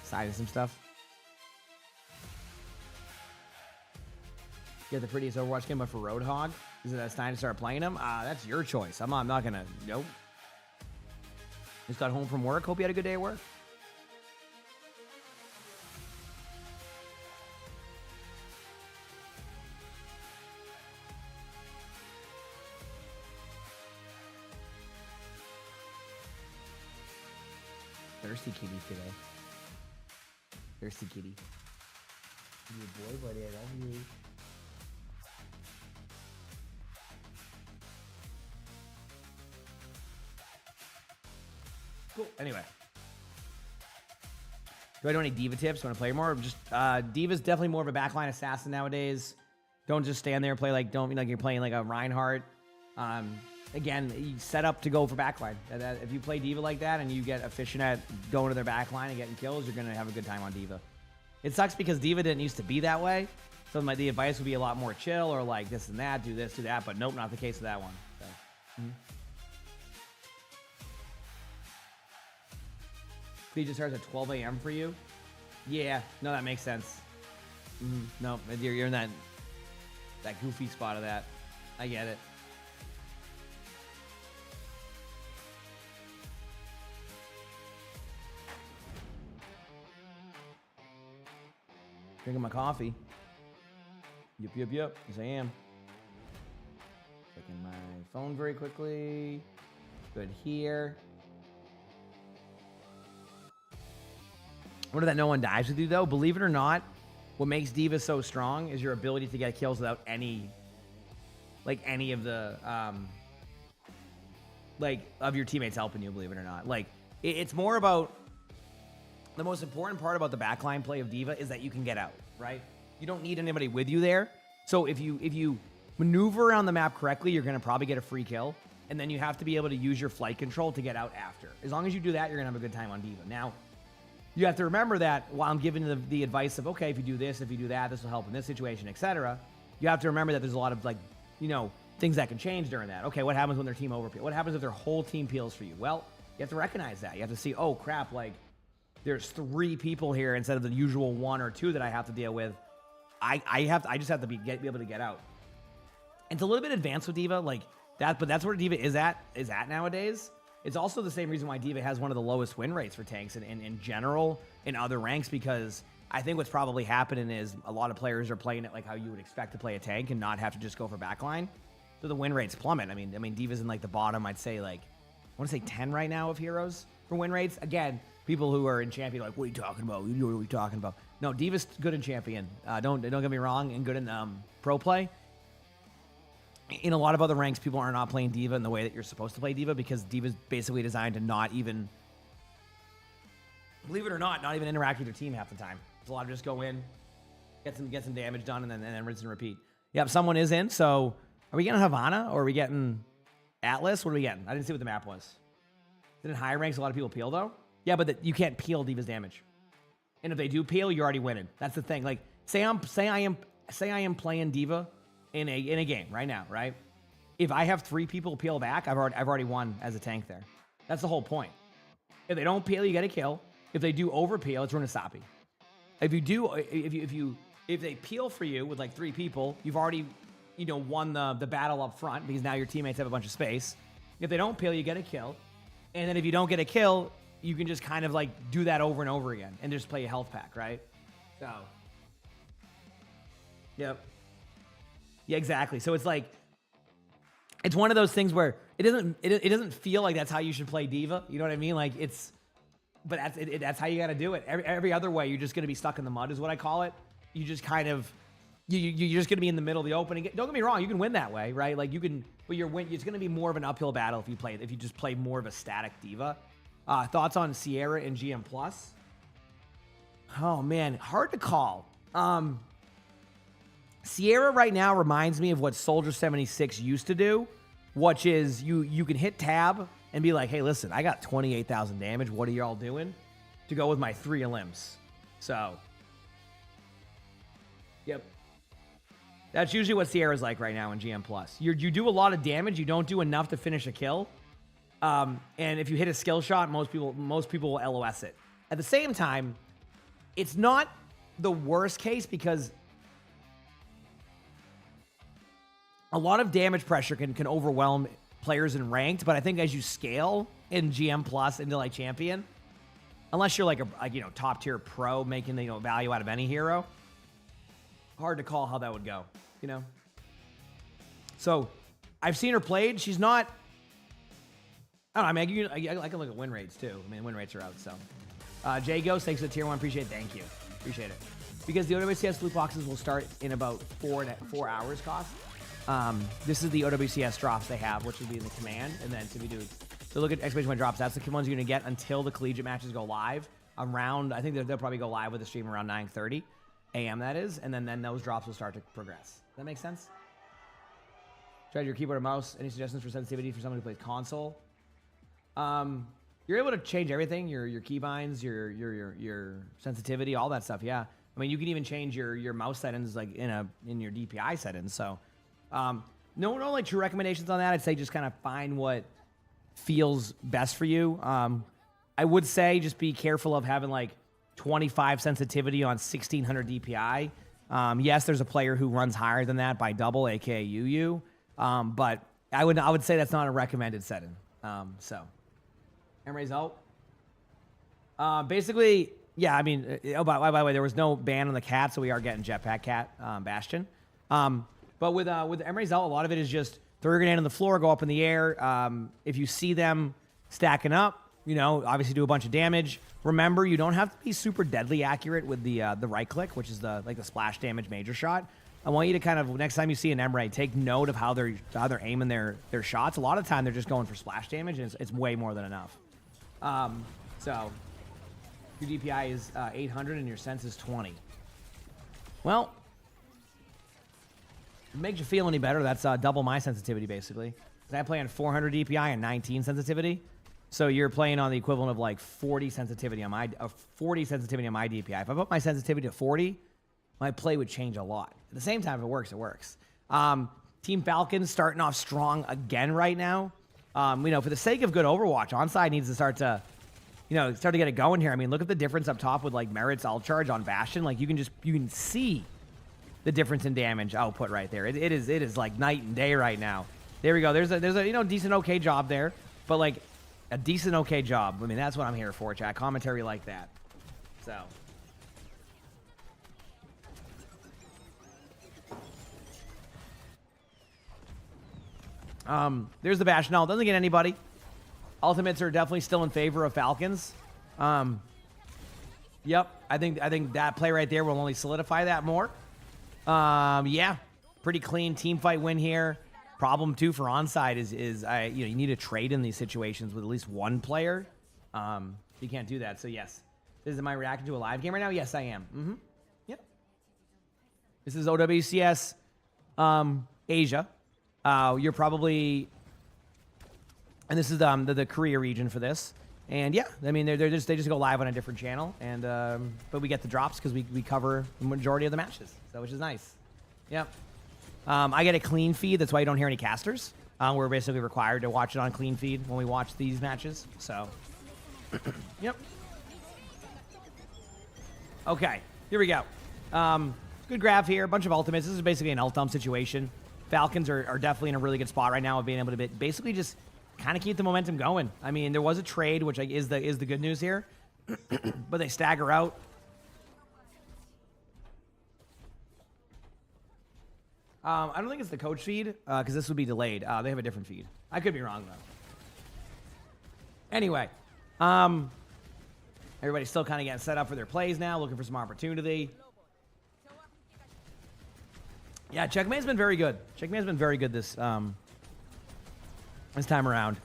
Side of some stuff. Get the prettiest Overwatch game, but for Roadhog? Is it time to start playing them? That's your choice. I'm not gonna. Nope. Just got home from work. Hope you had a good day at work. Thirsty kitty today. Thirsty kitty. You boy, buddy. I love you. Cool. Anyway. Do I know any D.Va tips? Want to play more? Just D.Va's definitely more of a backline assassin nowadays. Don't just stand there and play like, don't like you're playing like a Reinhardt. Again, you set up to go for backline. If you play D.Va like that and you get efficient at going to their backline and getting kills, you're going to have a good time on D.Va. It sucks because D.Va didn't used to be that way. So the advice would be a lot more chill or like this and that, do this, do that. But nope, not the case with that one. So. Collegiate starts at 12 a.m. for you? Yeah, no, that makes sense. No, you're in that goofy spot of that. I get it. Drinking my coffee. Yep. Yes, I am. Checking my phone very quickly. Good here. What that no one dies with you though? Believe it or not, what makes D.Va so strong is your ability to get kills without any of the of your teammates helping you. Believe it or not, it's more about the most important part about the backline play of D.Va is that you can get out. Right? You don't need anybody with you there. So if you maneuver around the map correctly, you're gonna probably get a free kill, and then you have to be able to use your flight control to get out after. As long as you do that, you're gonna have a good time on D.Va. Now, you have to remember that while I'm giving the advice of, okay, if you do this, if you do that, this will help in this situation, etc. You have to remember that there's a lot of things that can change during that. Okay, what happens when their team overpeels? What happens if their whole team peels for you? Well, you have to recognize that. You have to see, oh crap, there's 3 people here instead of the usual 1 or 2 that I have to deal with. I just have to be able to get out. It's a little bit advanced with D.Va, but that's where D.Va is at nowadays. It's also the same reason why D.Va has one of the lowest win rates for tanks in general in other ranks, because I think what's probably happening is a lot of players are playing it like how you would expect to play a tank and not have to just go for backline. So the win rates plummet. I mean D.Va's in the bottom, I'd say I want to say 10 right now of heroes for win rates. Again, people who are in champion are like, what are you talking about? What are we talking about? No, D.Va's good in champion. Don't get me wrong, and good in pro play. In a lot of other ranks, people are not playing D.Va in the way that you're supposed to play D.Va, because D.Va's basically designed to not even, believe it or not even interact with your team half the time. There's a lot of just go in, get some damage done, and then rinse and repeat. Yep, someone is in. So are we getting Havana or are we getting Atlas? What are we getting? I didn't see what the map was. Is it in high ranks? A lot of people peel though. Yeah, but you can't peel D.Va's damage. And if they do peel, you're already winning. That's the thing. Say I am playing D.Va in a game right now, right? If I have 3 people peel back, I've already won as a tank there. That's the whole point. If they don't peel, you get a kill. If they do over peel, it's Runasapi. If they peel for you with like 3 people, you've already, won the battle up front because now your teammates have a bunch of space. If they don't peel, you get a kill. And then if you don't get a kill, you can just kind of like do that over and over again and just play a health pack, right? So, yep. Yeah, exactly. So it's like, it's one of those things where it doesn't feel like that's how you should play Diva. You know what I mean? Like but that's how you got to do it. Every other way, you're just going to be stuck in the mud is what I call it. You just kind of, you're just going to be in the middle of the opening. Don't get me wrong, you can win that way, right? Like you can, but it's going to be more of an uphill battle if you just play more of a static Diva. Thoughts on Sierra and GM Plus? Oh man, hard to call. Sierra right now reminds me of what Soldier 76 used to do, which is you can hit tab and be like, hey, listen, I got 28,000 damage. What are y'all doing? To go with my 3 Olymps. So, yep. That's usually what Sierra's like right now in GM Plus. You do a lot of damage. You don't do enough to finish a kill. And if you hit a skill shot, most people will LOS it. At the same time, it's not the worst case because a lot of damage pressure can overwhelm players in ranked, but I think as you scale in GM Plus into like champion, unless you're like a top tier pro making the value out of any hero, hard to call how that would go, So I've seen her played. She's not. I don't know. I mean, I can look at win rates too. I mean, win rates are out. So, Jay Ghost, thanks for the tier 1. Appreciate it. Thank you. Appreciate it. Because the OWCS loot boxes will start in about 4 hours cost. This is the OWCS drops they have, which will be in the command, and then so look at exclamation point drops. That's the ones you're gonna get until the collegiate matches go live around. I think they'll probably go live with the stream around 9:30 a.m. That is, and then those drops will start to progress. Does that make sense? Try your keyboard or mouse. Any suggestions for sensitivity for someone who plays console? You're able to change everything. Your keybinds, your sensitivity, all that stuff. Yeah, I mean you can even change your mouse settings like in your DPI settings. So. No like true recommendations on that. I'd say just kind of find what feels best for you. I would say just be careful of having like 25 sensitivity on 1600 DPI. Yes, there's a player who runs higher than that by double, aka UU. But I would say that's not a recommended setting. So, Emre's out. Basically, yeah. I mean, by the way, there was no ban on the cat, so we are getting Jetpack Cat Bastion. But with Emery's out, a lot of it is just throw your grenade on the floor, go up in the air. If you see them stacking up, obviously do a bunch of damage. Remember, you don't have to be super deadly accurate with the right click, which is the splash damage major shot. I want you to kind of next time you see an Emery, take note of how they're aiming their shots. A lot of the time they're just going for splash damage, and it's way more than enough. So your DPI is 800 and your sense is 20. Well. It makes you feel any better. That's double my sensitivity, basically. I play on 400 DPI and 19 sensitivity. So you're playing on the equivalent of like 40 sensitivity on my DPI. If I put my sensitivity to 40, my play would change a lot. At the same time, if it works, it works. Team Falcons starting off strong again right now. For the sake of good Overwatch, Onside needs to start to get it going here. I mean, look at the difference up top with like Merit's alt charge on Bastion. Like you can see the difference in damage output right there. It is like night and day right now. There we go. There's a decent okay job there, but like a decent okay job. I mean, that's what I'm here for, chat. Commentary like that. So. There's the Bash. No, it doesn't get anybody. Ultimates are definitely still in favor of Falcons. Yep. I think that play right there will only solidify that more. Yeah, pretty clean team fight win here. Problem too for Onside is you need to trade in these situations with at least one player. You can't do that. So yes, am I reacting to a live game right now? Yes, I am. Yep. This is OWCS Asia. You're probably, and this is the Korea region for this. And yeah, I mean they just go live on a different channel, and but we get the drops because we cover the majority of the matches, so which is nice. Yep. I get a clean feed. That's why you don't hear any casters. We're basically required to watch it on clean feed when we watch these matches. So, yep. Okay, here we go. Good grab here. A bunch of ultimates. This is basically an ult dump situation. Falcons are definitely in a really good spot right now of being able to basically just kind of keep the momentum going. I mean, there was a trade, which is the good news here, but they stagger out. I don't think it's the coach feed because this would be delayed. They have a different feed. I could be wrong though. Anyway, everybody's still kind of getting set up for their plays now, looking for some opportunity. Yeah, Checkmate's been very good. Checkmate's been very good this time around.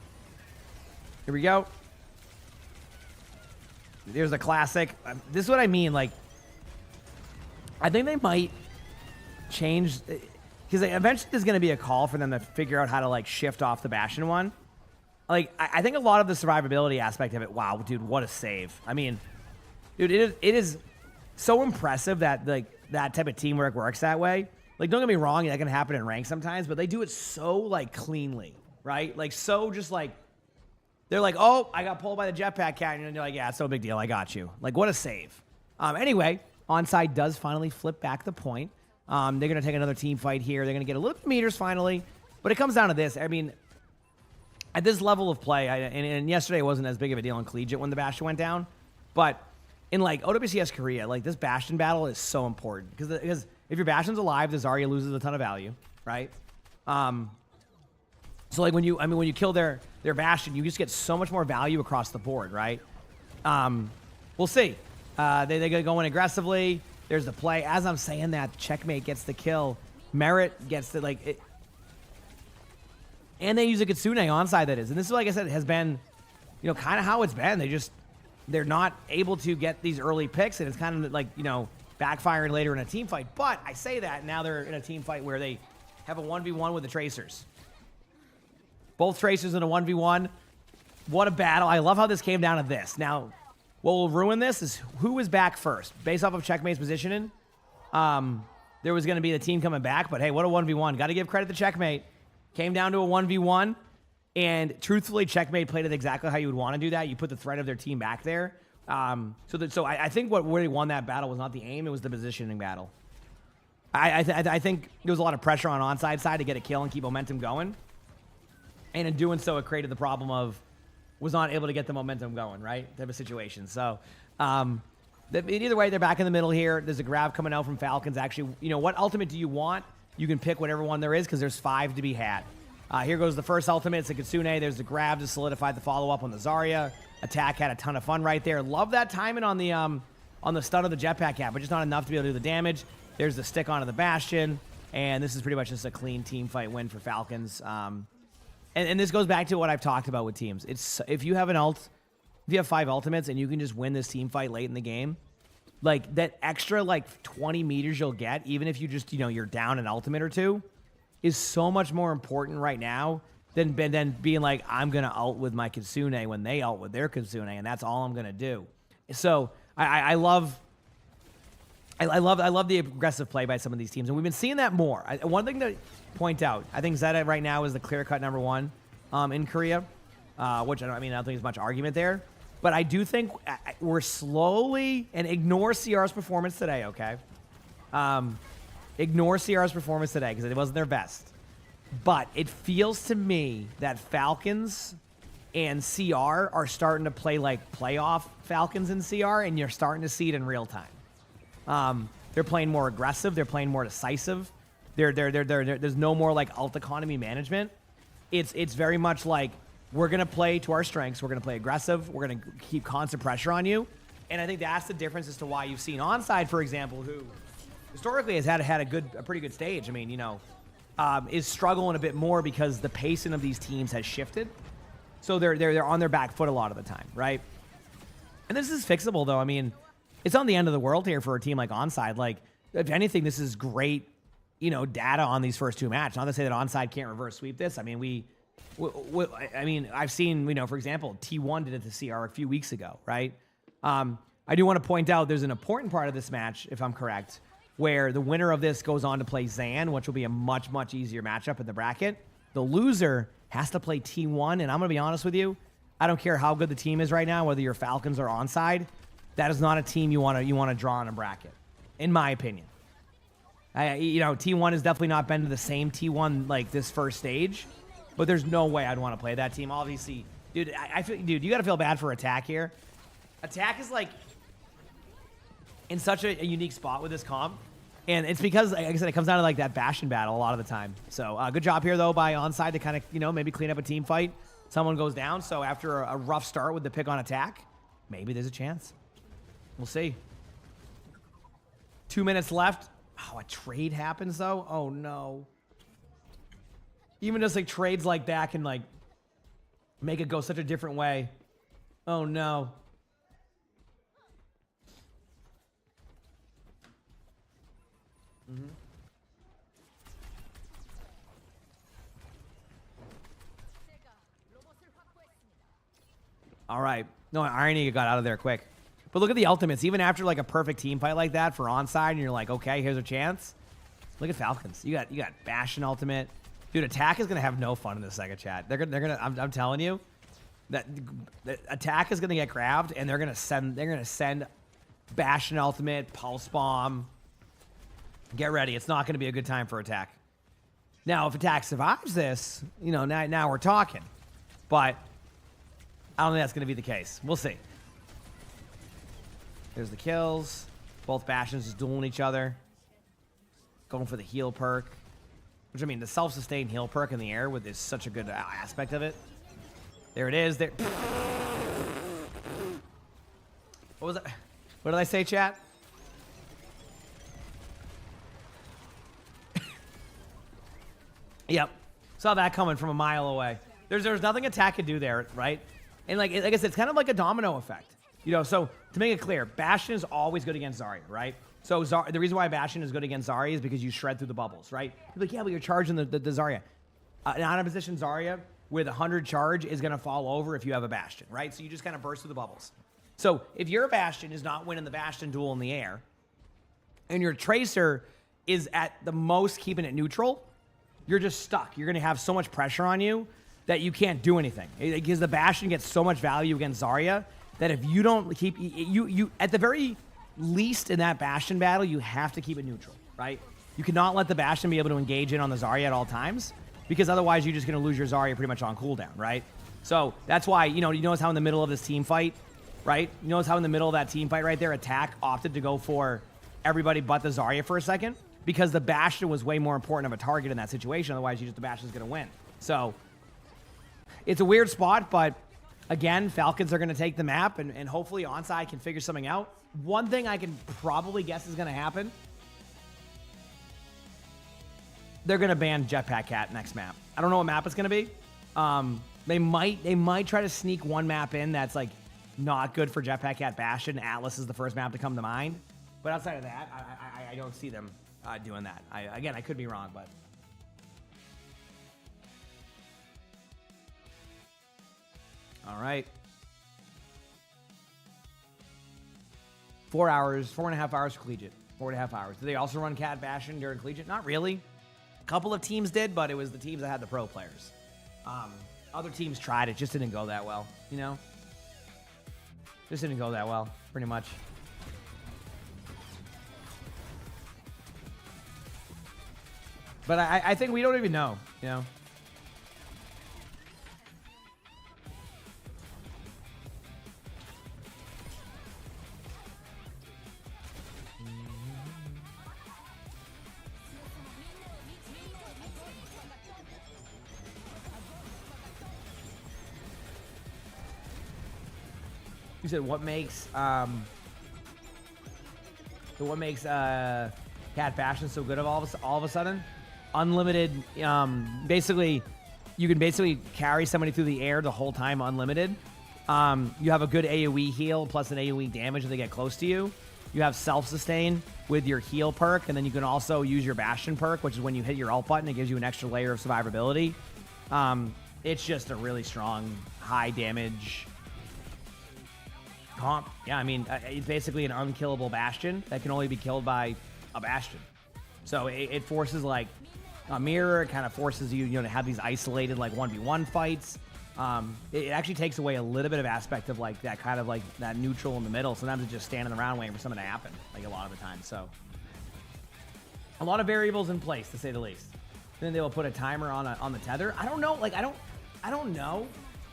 Here we go. There's a classic. This is what I mean. Like, I think they might change because eventually there's going to be a call for them to figure out how to like shift off the Bastion one. Like, I think a lot of the survivability aspect of it. Wow, dude, what a save! I mean, dude, it is so impressive that like that type of teamwork works that way. Like, don't get me wrong, that can happen in rank sometimes, but they do it so, like, cleanly, right? Like, so just, like, they're like, oh, I got pulled by the jetpack cat, and you're like, yeah, it's no big deal, I got you. Like, what a save. Anyway, onside does finally flip back the point. They're going to take another team fight here. They're going to get a little bit of meters finally, but it comes down to this. I mean, at this level of play, and yesterday it wasn't as big of a deal in Collegiate when the Bastion went down, but in, like, OWCS Korea, like, this Bastion battle is so important because if your Bastion's alive, the Zarya loses a ton of value, right? So like when you kill their Bastion, you just get so much more value across the board, right? We'll see. They go in aggressively. There's the play. As I'm saying that, Checkmate gets the kill. Merit gets the and they use a Kitsune onside that is. And this is, like I said, it has been, kind of how it's been. They're not able to get these early picks, and it's kind of like, backfiring later in a team fight. But I say that, now they're in a team fight where they have a 1v1 with the Tracers. Both Tracers in a 1v1. What a battle. I love how this came down to this. Now, what will ruin this is who is back first. Based off of Checkmate's positioning, there was going to be the team coming back, but hey, what a 1v1. Got to give credit to Checkmate. Came down to a 1v1, and truthfully, Checkmate played it exactly how you would want to do that. You put the threat of their team back there. So I think what really won that battle was not the aim, it was the positioning battle. I think there was a lot of pressure on onside side to get a kill and keep momentum going. And in doing so, it created the problem of was not able to get the momentum going, right? Type of situation. So either way, they're back in the middle here. There's a grab coming out from Falcons. Actually, what ultimate do you want? You can pick whatever one there is because there's 5 to be had. Here goes the first ultimate. It's a Kitsune. There's the grab to solidify the follow-up on the Zarya. Attack had a ton of fun right there. Love that timing on the stun of the jetpack cap, but just not enough to be able to do the damage. There's the stick onto the Bastion, and this is pretty much just a clean team fight win for Falcons. And this goes back to what I've talked about with teams. It's if you have if you have 5 ultimates and you can just win this team fight late in the game, like that extra 20 meters you'll get, even if you just you're down an ultimate or two, is so much more important right now than being like, I'm going to ult with my Kitsune when they ult with their Kitsune, and that's all I'm going to do. So I love the aggressive play by some of these teams, and we've been seeing that more. One thing to point out, I think Zeta right now is the clear-cut #1 in Korea, which I don't think there's much argument there. But I do think we're slowly, and ignore CR's performance today, okay? Ignore CR's performance today because it wasn't their best. But it feels to me that Falcons and CR are starting to play like playoff Falcons and CR, and you're starting to see it in real time. They're playing more aggressive. They're playing more decisive. There's no more like ult economy management. It's very much like we're going to play to our strengths. We're going to play aggressive. We're going to keep constant pressure on you. And I think that's the difference as to why you've seen Onside, for example, who historically has had a pretty good stage. I mean, is struggling a bit more because the pacing of these teams has shifted. So they're on their back foot a lot of the time, right? And this is fixable, though. I mean, it's on the end of the world here for a team like Onside. Like, if anything, this is great, data on these first 2 matches. Not to say that Onside can't reverse sweep this. I mean, I've seen, for example, T1 did it to CR a few weeks ago, right? I do want to point out there's an important part of this match, if I'm correct, where the winner of this goes on to play Zan, which will be a much, much easier matchup in the bracket. The loser has to play T1, and I'm going to be honest with you, I don't care how good the team is right now, whether you're Falcons or Onside, that is not a team you want to draw in a bracket, in my opinion. T1 has definitely not been to the same T1 like this first stage, but there's no way I'd want to play that team. Obviously, dude, dude, you got to feel bad for Attack here. Attack is like in such a unique spot with this comp. And it's because, like I said, it comes down to like that Bastion battle a lot of the time. So good job here, though, by Onside to kind of, maybe clean up a team fight. Someone goes down. So after a rough start with the pick on Attack, maybe there's a chance. We'll see. 2 minutes left. Oh, a trade happens, though? Oh, no. Even just like trades like that can like make it go such a different way. Oh, no. All right. No, Irony got out of there quick. But look at the ultimates. Even after like a perfect team fight like that for Onside, and you're like, okay, here's a chance. Look at Falcons. You got Bastion ultimate. Dude, Attack is gonna have no fun in this second chat. They're gonna. I'm telling you, that Attack is gonna get grabbed, and they're gonna send Bastion ultimate, Pulse Bomb. Get ready. It's not gonna be a good time for Attack. Now, if Attack survives this, now we're talking. But I don't think that's gonna be the case. We'll see. There's the kills. Both Bastions just dueling each other. Going for the heal perk. Which, I mean, the self-sustained heal perk in the air is such a good aspect of it. There it is. There. What was that? What did I say, chat? Yep. Saw that coming from a mile away. There's nothing Attack could do there, right? And like I said, it's kind of like a domino effect. So to make it clear, Bastion is always good against Zarya, right? So the reason why Bastion is good against Zarya is because you shred through the bubbles, right? You're like, yeah, but you're charging the Zarya. An out-of-position Zarya with 100 charge is going to fall over if you have a Bastion, right? So you just kind of burst through the bubbles. So if your Bastion is not winning the Bastion duel in the air, and your Tracer is at the most keeping it neutral, you're just stuck. You're going to have so much pressure on you that you can't do anything. Because the Bastion gets so much value against Zarya that if you don't keep... You at the very least in that Bastion battle, you have to keep it neutral, right? You cannot let the Bastion be able to engage in on the Zarya at all times, because otherwise you're just going to lose your Zarya pretty much on cooldown, right? So that's why, you notice how in the middle of this team fight, right? You notice how in the middle of that team fight right there, Attack opted to go for everybody but the Zarya for a second, because the Bastion was way more important of a target in that situation. Otherwise, the Bastion's going to win. So it's a weird spot, but again, Falcons are going to take the map, and hopefully Onside can figure something out. One thing I can probably guess is going to happen. They're going to ban Jetpack Cat next map. I don't know what map it's going to be. They might try to sneak one map in that's like not good for Jetpack Cat Bastion. Atlas is the first map to come to mind. But outside of that, I don't see them doing that. Again, I could be wrong, but... All right. 4 hours, 4.5 hours for Collegiate. 4.5 hours. Do they also run Cat Bastion during Collegiate? Not really. A couple of teams did, but it was the teams that had the pro players. Other teams tried it, just didn't go that well, Just didn't go that well, pretty much. But I think we don't even know, You said what makes Cat Bastion so good all of a sudden? Unlimited. Basically, you can basically carry somebody through the air the whole time unlimited. You have a good AoE heal plus an AoE damage if they get close to you. You have self-sustain with your heal perk, and then you can also use your Bastion perk, which is when you hit your alt button, it gives you an extra layer of survivability. It's just a really strong, high damage comp. Yeah, I mean, it's basically an unkillable Bastion that can only be killed by a Bastion. So it forces like a mirror. It kind of forces you, to have these isolated like 1v1 fights. It actually takes away a little bit of aspect of like that kind of like that neutral in the middle. Sometimes it's just standing around waiting for something to happen, like a lot of the time. So a lot of variables in place, to say the least. And then they will put a timer on the tether. I don't know. Like I don't know.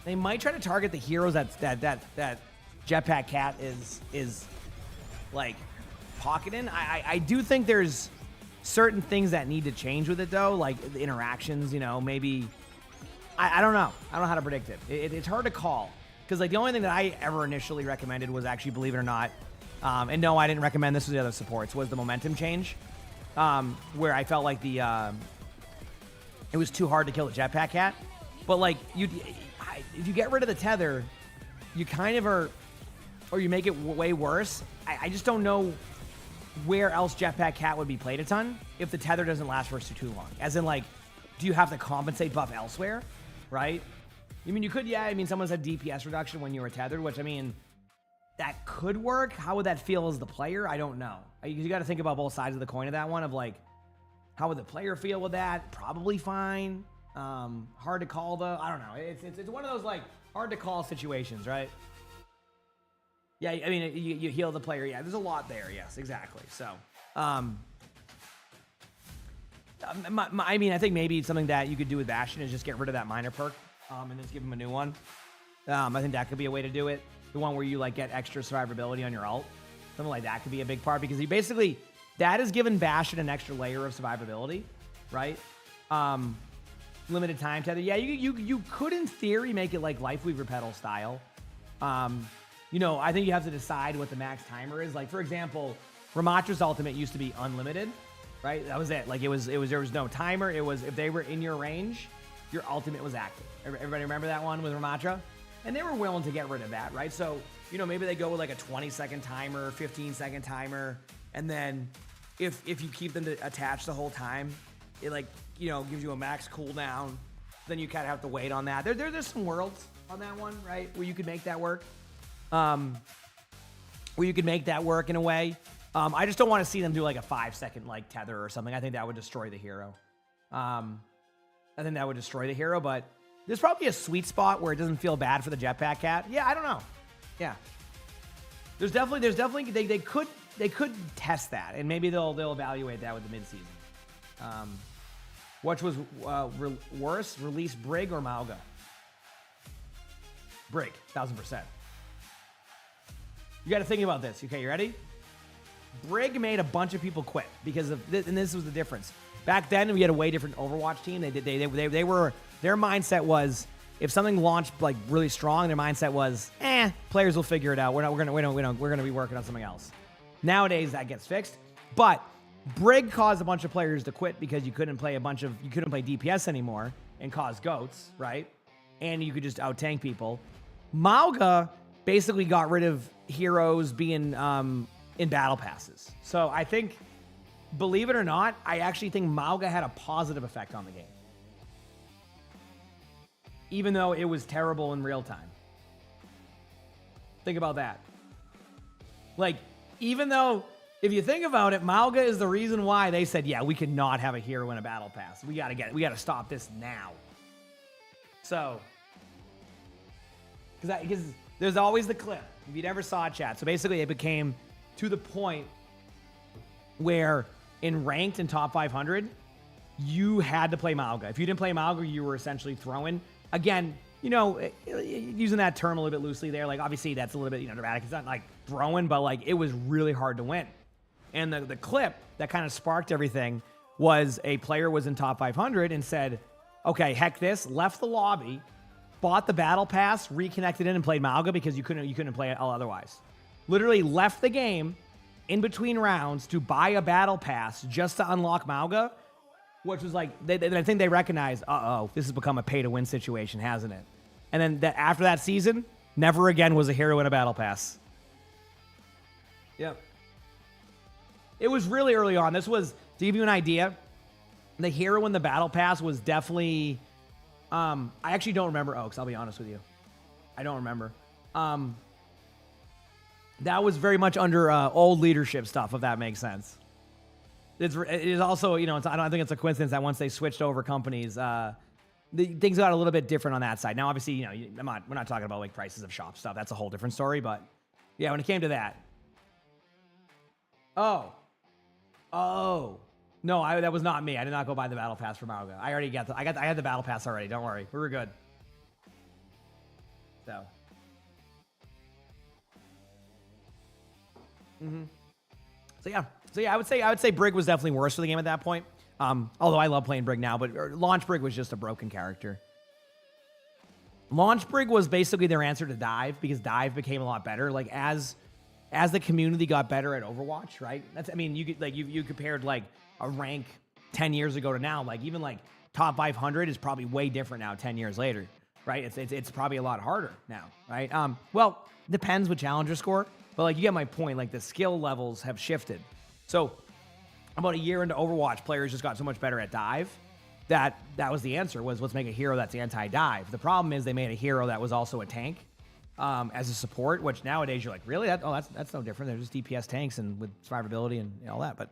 They might try to target the heroes that Jetpack Cat is like pocketing. I do think there's certain things that need to change with it though, like the interactions. Maybe I don't know. I don't know how to predict it. It's hard to call because like the only thing that I ever initially recommended was actually, believe it or not, and no, I didn't recommend this with the other supports, was the momentum change, where I felt like it was too hard to kill the Jetpack Cat. But like if you get rid of the tether, you kind of are, or you make it way worse. I just don't know where else Jetpack Cat would be played a ton if the tether doesn't last for too long. As in, like, do you have to compensate buff elsewhere, right? I mean, you could, yeah. I mean, someone said DPS reduction when you were tethered, which, I mean, that could work. How would that feel as the player? I don't know. You got to think about both sides of the coin of that one, of like, how would the player feel with that? Probably fine. Hard to call though. I don't know. It's one of those like hard to call situations, right? Yeah, I mean, you heal the player. Yeah, there's a lot there. Yes, exactly. So, I mean, I think maybe something that you could do with Bastion is just get rid of that minor perk, and just give him a new one. I think that could be a way to do it. The one where you like get extra survivability on your ult. Something like that could be a big part because that has given Bastion an extra layer of survivability, right? Limited time tether. Yeah, you could in theory make it like Life Weaver Pedal style. I think you have to decide what the max timer is. Like, for example, Ramatra's ultimate used to be unlimited, right? That was it. Like, there was no timer. It was, if they were in your range, your ultimate was active. Everybody remember that one with Ramatra? And they were willing to get rid of that, right? So, maybe they go with like a 20-second timer, 15-second timer, and then if you keep them attached the whole time, it like, gives you a max cooldown. Then you kind of have to wait on that. There's some worlds on that one, right? Where you could make that work. In a way. I just don't want to see them do like a 5-second like tether or something. I think that would destroy the hero. But there's probably a sweet spot where it doesn't feel bad for the Jetpack Cat. Yeah, I don't know. Yeah. There's definitely they could test that, and maybe they'll evaluate that with the mid-season. Which was worse, release Brig or Mauga? Brig, 1000%. You got to think about this. Okay, you ready? Brig made a bunch of people quit because of this, and this was the difference. Back then, we had a way different Overwatch team. Their mindset was, if something launched like really strong, their mindset was, players will figure it out. We're gonna be working on something else. Nowadays, that gets fixed, but Brig caused a bunch of players to quit because you couldn't play DPS anymore and cause goats, right? And you could just out tank people. Mauga basically got rid of heroes being in battle passes. So I think, believe it or not, I actually think Mauga had a positive effect on the game, even though it was terrible in real time. Think about that. Like, even though, if you think about it, Mauga is the reason why they said, yeah, we could not have a hero in a battle pass. We gotta stop this now. So, because there's always the clip. If you never saw it, chat. So basically, it became to the point where in ranked and top 500, you had to play Mauga. If you didn't play Mauga, you were essentially throwing. Again, using that term a little bit loosely there, like obviously that's a little bit dramatic. It's not like throwing, but like it was really hard to win. And the clip that kind of sparked everything was a player was in top 500 and said, okay, heck this, left the lobby, bought the battle pass, reconnected in and played Mauga because you couldn't play it all otherwise. Literally left the game in between rounds to buy a battle pass just to unlock Mauga, which was like, I think they recognized, this has become a pay-to-win situation, hasn't it? And then after that season, never again was a hero in a battle pass. Yep. It was really early on. This was, to give you an idea, the hero in the battle pass was definitely, I actually don't remember Oaks, I'll be honest with you. I don't remember. That was very much under old leadership stuff, if that makes sense. it is also, you know, I don't think it's a coincidence that once they switched over companies, things got a little bit different on that side. Now, obviously, you know, we're not talking about like prices of shop stuff. That's a whole different story. But yeah, when it came to that, oh, no, that was not me. I did not go buy the battle pass for Mauga. I already got I had the battle pass already. Don't worry, we were good. So. So yeah, I would say Brig was definitely worse for the game at that point. Although I love playing Brig now, but Launch Brig was just a broken character. Launch Brig was basically their answer to Dive because Dive became a lot better. Like as the community got better at Overwatch, right? You compared like a rank 10 years ago to now. Like even like top 500 is probably way different now 10 years later, right? It's probably a lot harder now, right? Well, depends with challenger score, but like you get my point. Like the skill levels have shifted. So about a year into Overwatch, players just got so much better at Dive that was the answer, was let's make a hero that's anti-dive. The problem is they made a hero that was also a tank as a support, which nowadays you're like, really? That's no different. They're just DPS tanks and with survivability and all that. But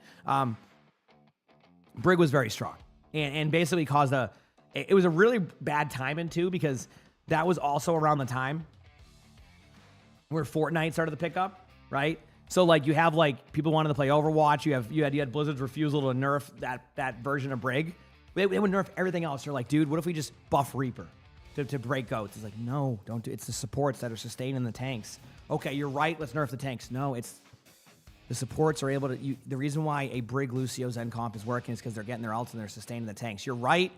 Brig was very strong and basically caused it was a really bad timing too, because that was also around the time where Fortnite started to pick up, right? So like you have like people wanted to play Overwatch. You had Blizzard's refusal to nerf that version of Brig. They would nerf everything else. They're like, dude, what if we just buff Reaper to break goats? It's like, no, don't do. It's the supports that are sustaining the tanks. Okay, you're right. Let's nerf the tanks. No, it's the supports are able to. The reason why a Brig Lucio Zen comp is working is because they're getting their ults and they're sustaining the tanks. You're right.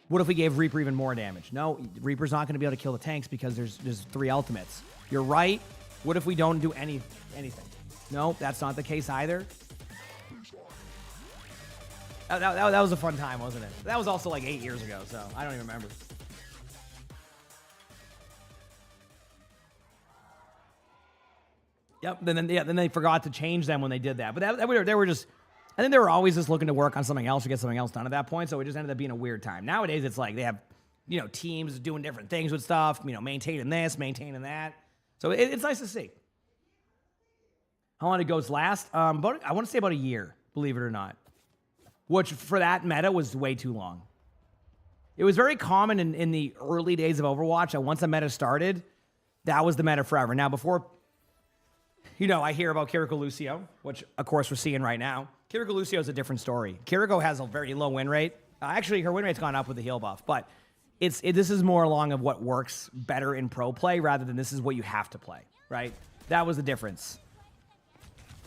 What if we gave Reaper even more damage? No, Reaper's not going to be able to kill the tanks because there's 3 ultimates. You're right. What if we don't do anything? No, that's not the case either. That was a fun time, wasn't it? That was also like 8 years ago, so I don't even remember. Yep. Then they forgot to change them when they did that. But they were just. I think they were always just looking to work on something else or get something else done at that point. So it just ended up being a weird time. Nowadays, it's like they have, you know, teams doing different things with stuff. You know, maintaining this, maintaining that. So it's nice to see. How long did Ghost last? I want to say about a year, believe it or not. Which, for that meta, was way too long. It was very common in the early days of Overwatch that once the meta started, that was the meta forever. Now, before, you know, I hear about Kiriko Lucio, which, of course, we're seeing right now. Kiriko Lucio is a different story. Kiriko has a very low win rate. Actually, her win rate's gone up with the heal buff, but this is more along of what works better in pro play rather than this is what you have to play, right? That was the difference.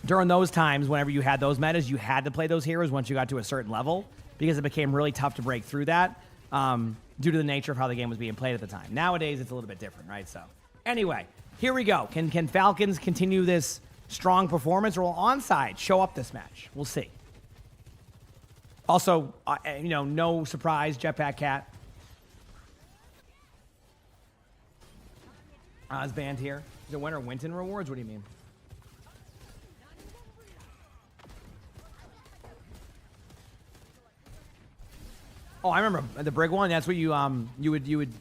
During those times, whenever you had those metas, you had to play those heroes once you got to a certain level because it became really tough to break through that due to the nature of how the game was being played at the time. Nowadays, it's a little bit different, right? So anyway, here we go. Can Falcons continue this strong performance, or will Onside show up this match? We'll see. Also, you know, no surprise, Jetpack Cat is banned here. Is it winner Winton rewards? What do you mean? Oh, I remember the Brig one. That's where you would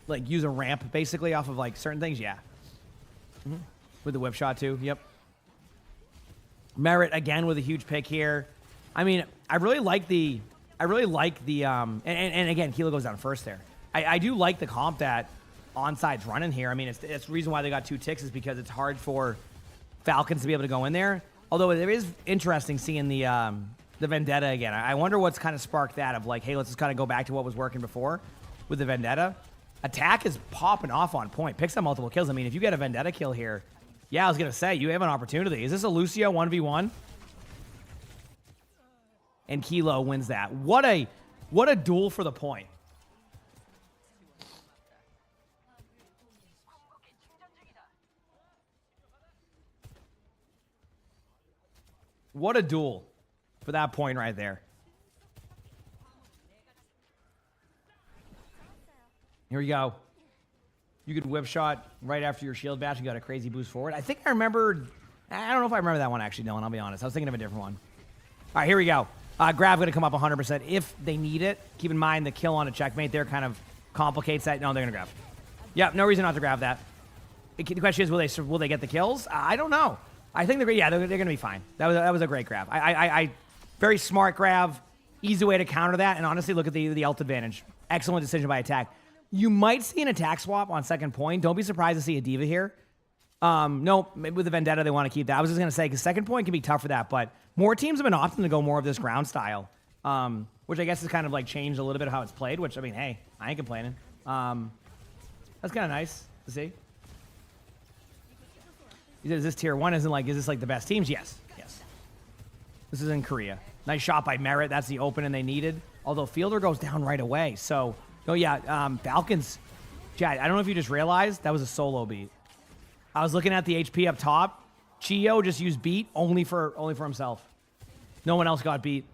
like use a ramp basically off of like certain things. Yeah. With the whip shot too. Yep. Merit again with a huge pick here. I mean, I really like the and again, Kilo goes down first there. I do like the comp that Onside's running here. I mean, it's the reason why they got 2 ticks is because it's hard for Falcons to be able to go in there. Although it is interesting seeing the Vendetta again. I wonder what's kind of sparked that of like, hey, let's just kind of go back to what was working before with the Vendetta. Attack is popping off on point. Picks up multiple kills. I mean, if you get a Vendetta kill here, yeah, I was going to say, you have an opportunity. Is this a Lucio 1v1? And Kilo wins that. What a duel for the point. What a duel for that point right there. Here we go. You could whip shot right after your shield bash and got a crazy boost forward. I think I remembered. I don't know if I remember that one actually, Dylan. I'll be honest. I was thinking of a different one. All right, here we go. Grab going to come up 100% if they need it. Keep in mind the kill on a checkmate there kind of complicates that. No, they're going to grab. Yeah, no reason not to grab that. The question is, will they get the kills? I don't know. I think they're going to be fine. That was a great grab. Very smart grab, easy way to counter that, and honestly, look at the ult advantage. Excellent decision by attack. You might see an attack swap on second point. Don't be surprised to see a D.Va here. No, maybe with the Vendetta, they want to keep that. I was just going to say, because second point can be tough for that, but more teams have been opting to go more of this ground style, which I guess has kind of like changed a little bit of how it's played, which, I mean, hey, I ain't complaining. That's kind of nice to see. Is this tier 1? Is this like the best teams? Yes. Yes. This is in Korea. Nice shot by Merit. That's the opening they needed. Although Fielder goes down right away. So, oh yeah, Falcons. Chad, I don't know if you just realized that was a solo beat. I was looking at the HP up top. Chio just used beat only for himself. No one else got beat.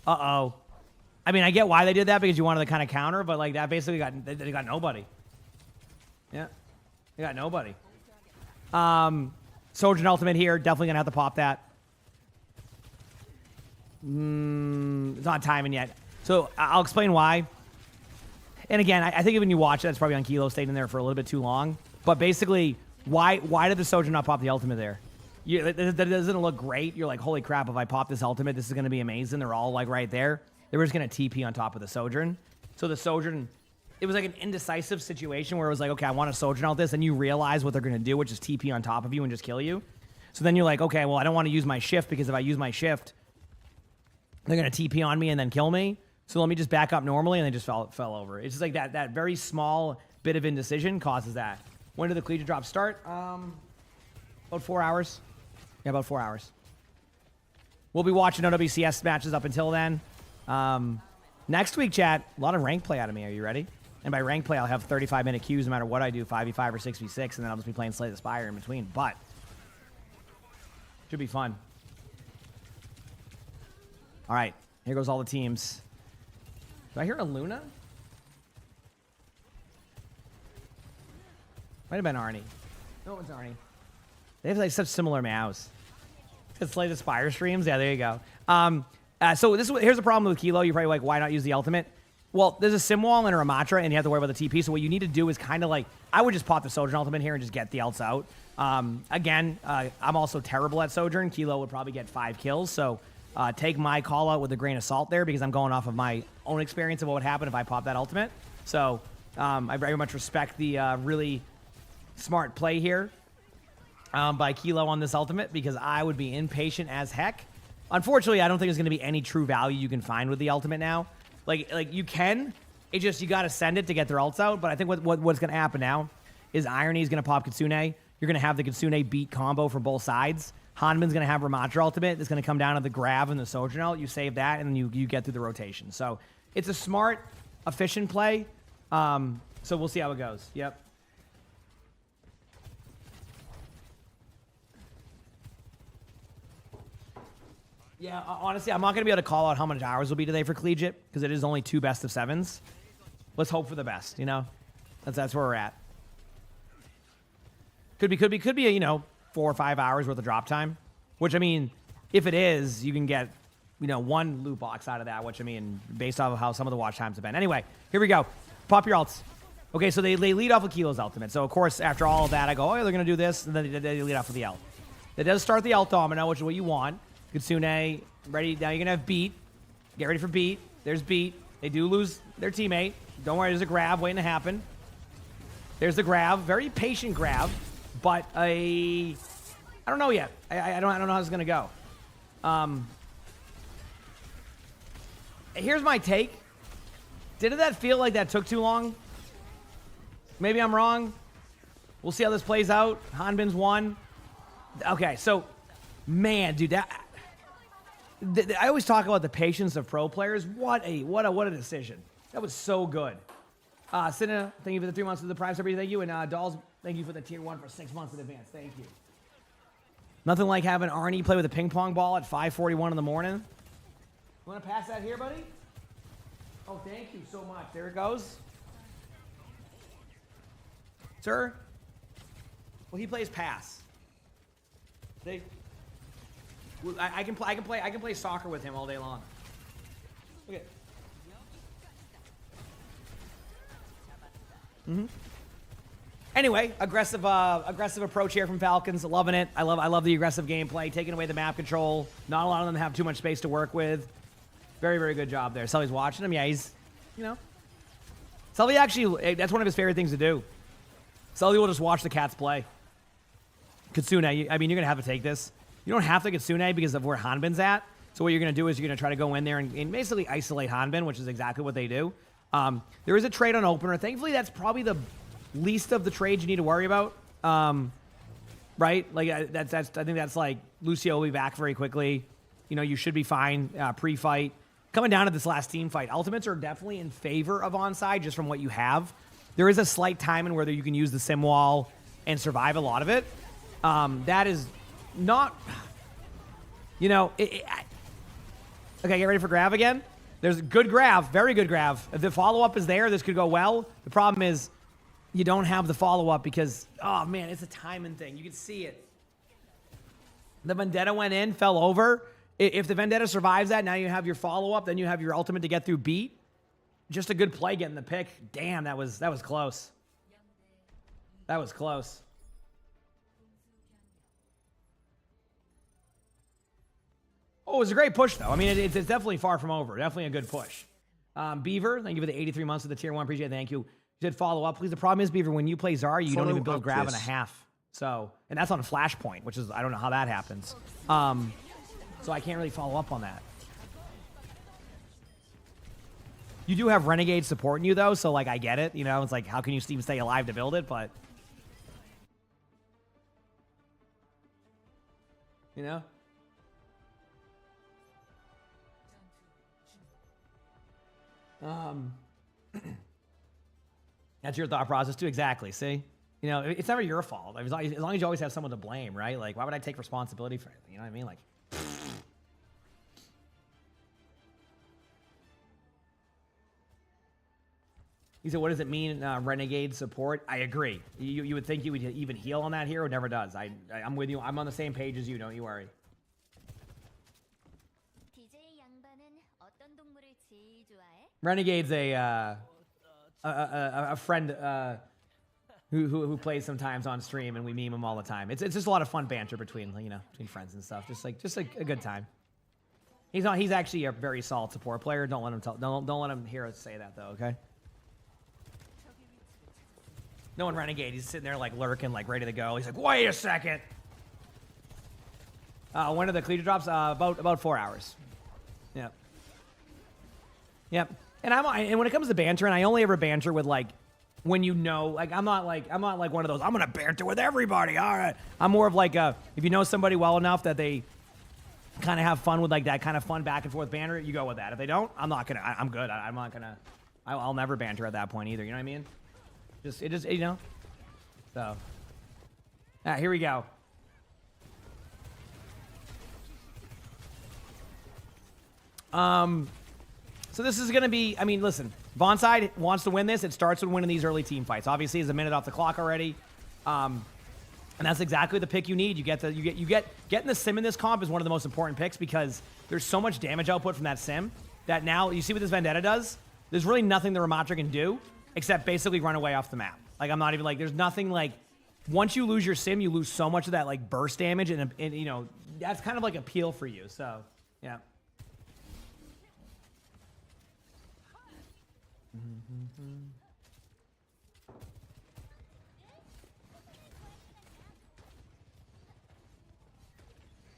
Uh-oh. I mean, I get why they did that because you wanted to kind of counter, but like that basically they got nobody. Yeah. They got nobody. Sojourn ultimate here. Definitely going to have to pop that. It's not timing yet. So I'll explain why. And again, I think when you watch it, it's probably on Kilo staying in there for a little bit too long. But basically, why did the Sojourn not pop the ultimate there? That doesn't look great. You're like, holy crap, if I pop this ultimate, this is going to be amazing. They're all like right there. They were just going to TP on top of the Sojourn. So the Sojourn, it was like an indecisive situation where it was like, okay, I want to Sojourn out this. And you realize what they're going to do, which is TP on top of you and just kill you. So then you're like, okay, well, I don't want to use my shift because if I use my shift, they're going to TP on me and then kill me. So let me just back up normally, and they just fell over. It's just like that very small bit of indecision causes that. When did the Collegiate drop start? About 4 hours. Yeah, about 4 hours. We'll be watching OWCS matches up until then. Next week, chat, a lot of rank play out of me. Are you ready? And by rank play, I'll have 35-minute queues no matter what I do, 5v5 or 6v6, and then I'll just be playing Slay the Spire in between. But should be fun. All right, here goes all the teams. Do I hear a Luna? Might have been Arnie. No, it's Arnie. They have like such similar meows. It's like the Spire streams. Yeah, there you go. So here's the problem with Kilo. You're probably like, why not use the ultimate? Well, there's a sim wall and a Ramatra, and you have to worry about the TP. So what you need to do is kind of like, I would just pop the Sojourn ultimate here and just get the ults out. Again, I'm also terrible at Sojourn. Kilo would probably get 5 kills. So take my call out with a grain of salt there because I'm going off of my own experience of what would happen if I pop that ultimate. So I very much respect the really smart play here by Kilo on this ultimate because I would be impatient as heck. Unfortunately, I don't think there's going to be any true value you can find with the ultimate now. Like you can, it's just you got to send it to get their ults out. But I think what's going to happen now is Irony is going to pop Kitsune. You're going to have the Kitsune beat combo for both sides. Hanman's going to have Ramatra ultimate. It's going to come down to the grab and the Sojourn ult. You save that, and then you get through the rotation. So it's a smart, efficient play. So we'll see how it goes. Yep. Yeah, honestly, I'm not going to be able to call out how much hours will be today for Collegiate because it is only 2 best of 7s. Let's hope for the best, you know? That's where we're at. Could be a, 4 or 5 hours worth of drop time, which, I mean, if it is, you can get, 1 loot box out of that, which, I mean, based off of how some of the watch times have been. Anyway, here we go. Pop your ults. Okay, so they lead off with Kilo's ultimate. So, of course, after all of that, I go, oh, they're going to do this, and then they lead off with the ult. It does start the ult domino, which is what you want. Kitsune, ready. Now you're going to have beat. Get ready for beat. There's beat. They do lose their teammate. Don't worry, there's a grab waiting to happen. There's the grab. Very patient grab. But I don't know yet. I don't know how it's going to go. Here's my take. Didn't that feel like that took too long? Maybe I'm wrong. We'll see how this plays out. Hanbin's won. Okay, so, man, dude, I always talk about the patience of pro players. What a decision. That was so good. Cinna, thank you for the 3 months of the Prime Sub. Thank you. And Dolls, thank you for the tier 1 for 6 months in advance. Thank you. Nothing like having Arnie play with a ping pong ball at 5:41 in the morning. You want to pass that here, buddy? Oh, thank you so much. There it goes. Sir? Well, he plays pass. See? I can play soccer with him all day long. Look at. Anyway, aggressive approach here from Falcons. Loving it. I love the aggressive gameplay, taking away the map control. Not a lot of them have too much space to work with. Very, very good job there. Sully's watching him. Yeah, he's, you know. Sully actually, that's one of his favorite things to do. Sully will just watch the cats play. Kitsune, I mean, you're going to have to take this. You don't have to Kitsune because of where Hanbin's at. So what you're going to do is you're going to try to go in there and basically isolate Hanbin, which is exactly what they do. There is a trade on opener. Thankfully, that's probably the least of the trades you need to worry about. Right? Like, I think that's like Lucio will be back very quickly. You know, you should be fine pre-fight. Coming down to this last team fight, ultimates are definitely in favor of onside just from what you have. There is a slight time in whether you can use the sim wall and survive a lot of it. That is not, you know, okay, get ready for Grav again. There's good Grav, very good Grav. If the follow-up is there, this could go well. The problem is you don't have the follow-up because, oh man, it's a timing thing. You can see it. The Vendetta went in, fell over. If the Vendetta survives that, now you have your follow-up, then you have your ultimate to get through beat. Just a good play getting the pick. Damn, that was close. That was close. Oh, it was a great push, though. I mean, it's definitely far from over. Definitely a good push. Beaver, thank you for the 83 months of the tier 1. Appreciate it. Thank you. You said follow up, please. The problem is, Beaver, when you play Zarya, you don't even build Grav in a half. So, and that's on a Flashpoint, which is, I don't know how that happens. So I can't really follow up on that. You do have Renegade supporting you, though, so, like, I get it. You know, it's like, how can you even stay alive to build it? But, you know? That's your thought process, too. Exactly, see? You know, it's never your fault. As long as you always have someone to blame, right? Like, why would I take responsibility for anything? You know what I mean? Like, he said, what does it mean, Renegade support? I agree. You would think you would even heal on that hero. It never does. I'm with you. I'm on the same page as you. Don't you worry. Renegade's a friend who plays sometimes on stream, and we meme him all the time. It's just a lot of fun banter between friends and stuff. Just like a good time. He's actually a very solid support player. Don't let him hear us say that though. Okay. No one Renegade. He's sitting there like lurking, like ready to go. He's like, wait a second. When are the Collegiate drops? About 4 hours. Yep. Yep. And when it comes to banter, and I only ever banter with like when you know, like I'm not like one of those. I'm gonna banter with everybody. All right. I'm more of like if you know somebody well enough that they kind of have fun with like that kind of fun back and forth banter, you go with that. If they don't, I'm not gonna. I'm good. I'm not gonna. I'll never banter at that point either. You know what I mean? It just you know. So. Here we go. So this is going to be, I mean, listen, Bonside wants to win this. It starts with winning these early team fights. Obviously, there's a minute off the clock already. And that's exactly the pick you need. Getting the sim in this comp is one of the most important picks because there's so much damage output from that sim that now, you see what this Vendetta does? There's really nothing the Ramatra can do except basically run away off the map. Like, I'm not even like, there's nothing like, once you lose your sim, you lose so much of that like burst damage and you know, that's kind of like appeal for you. So, yeah.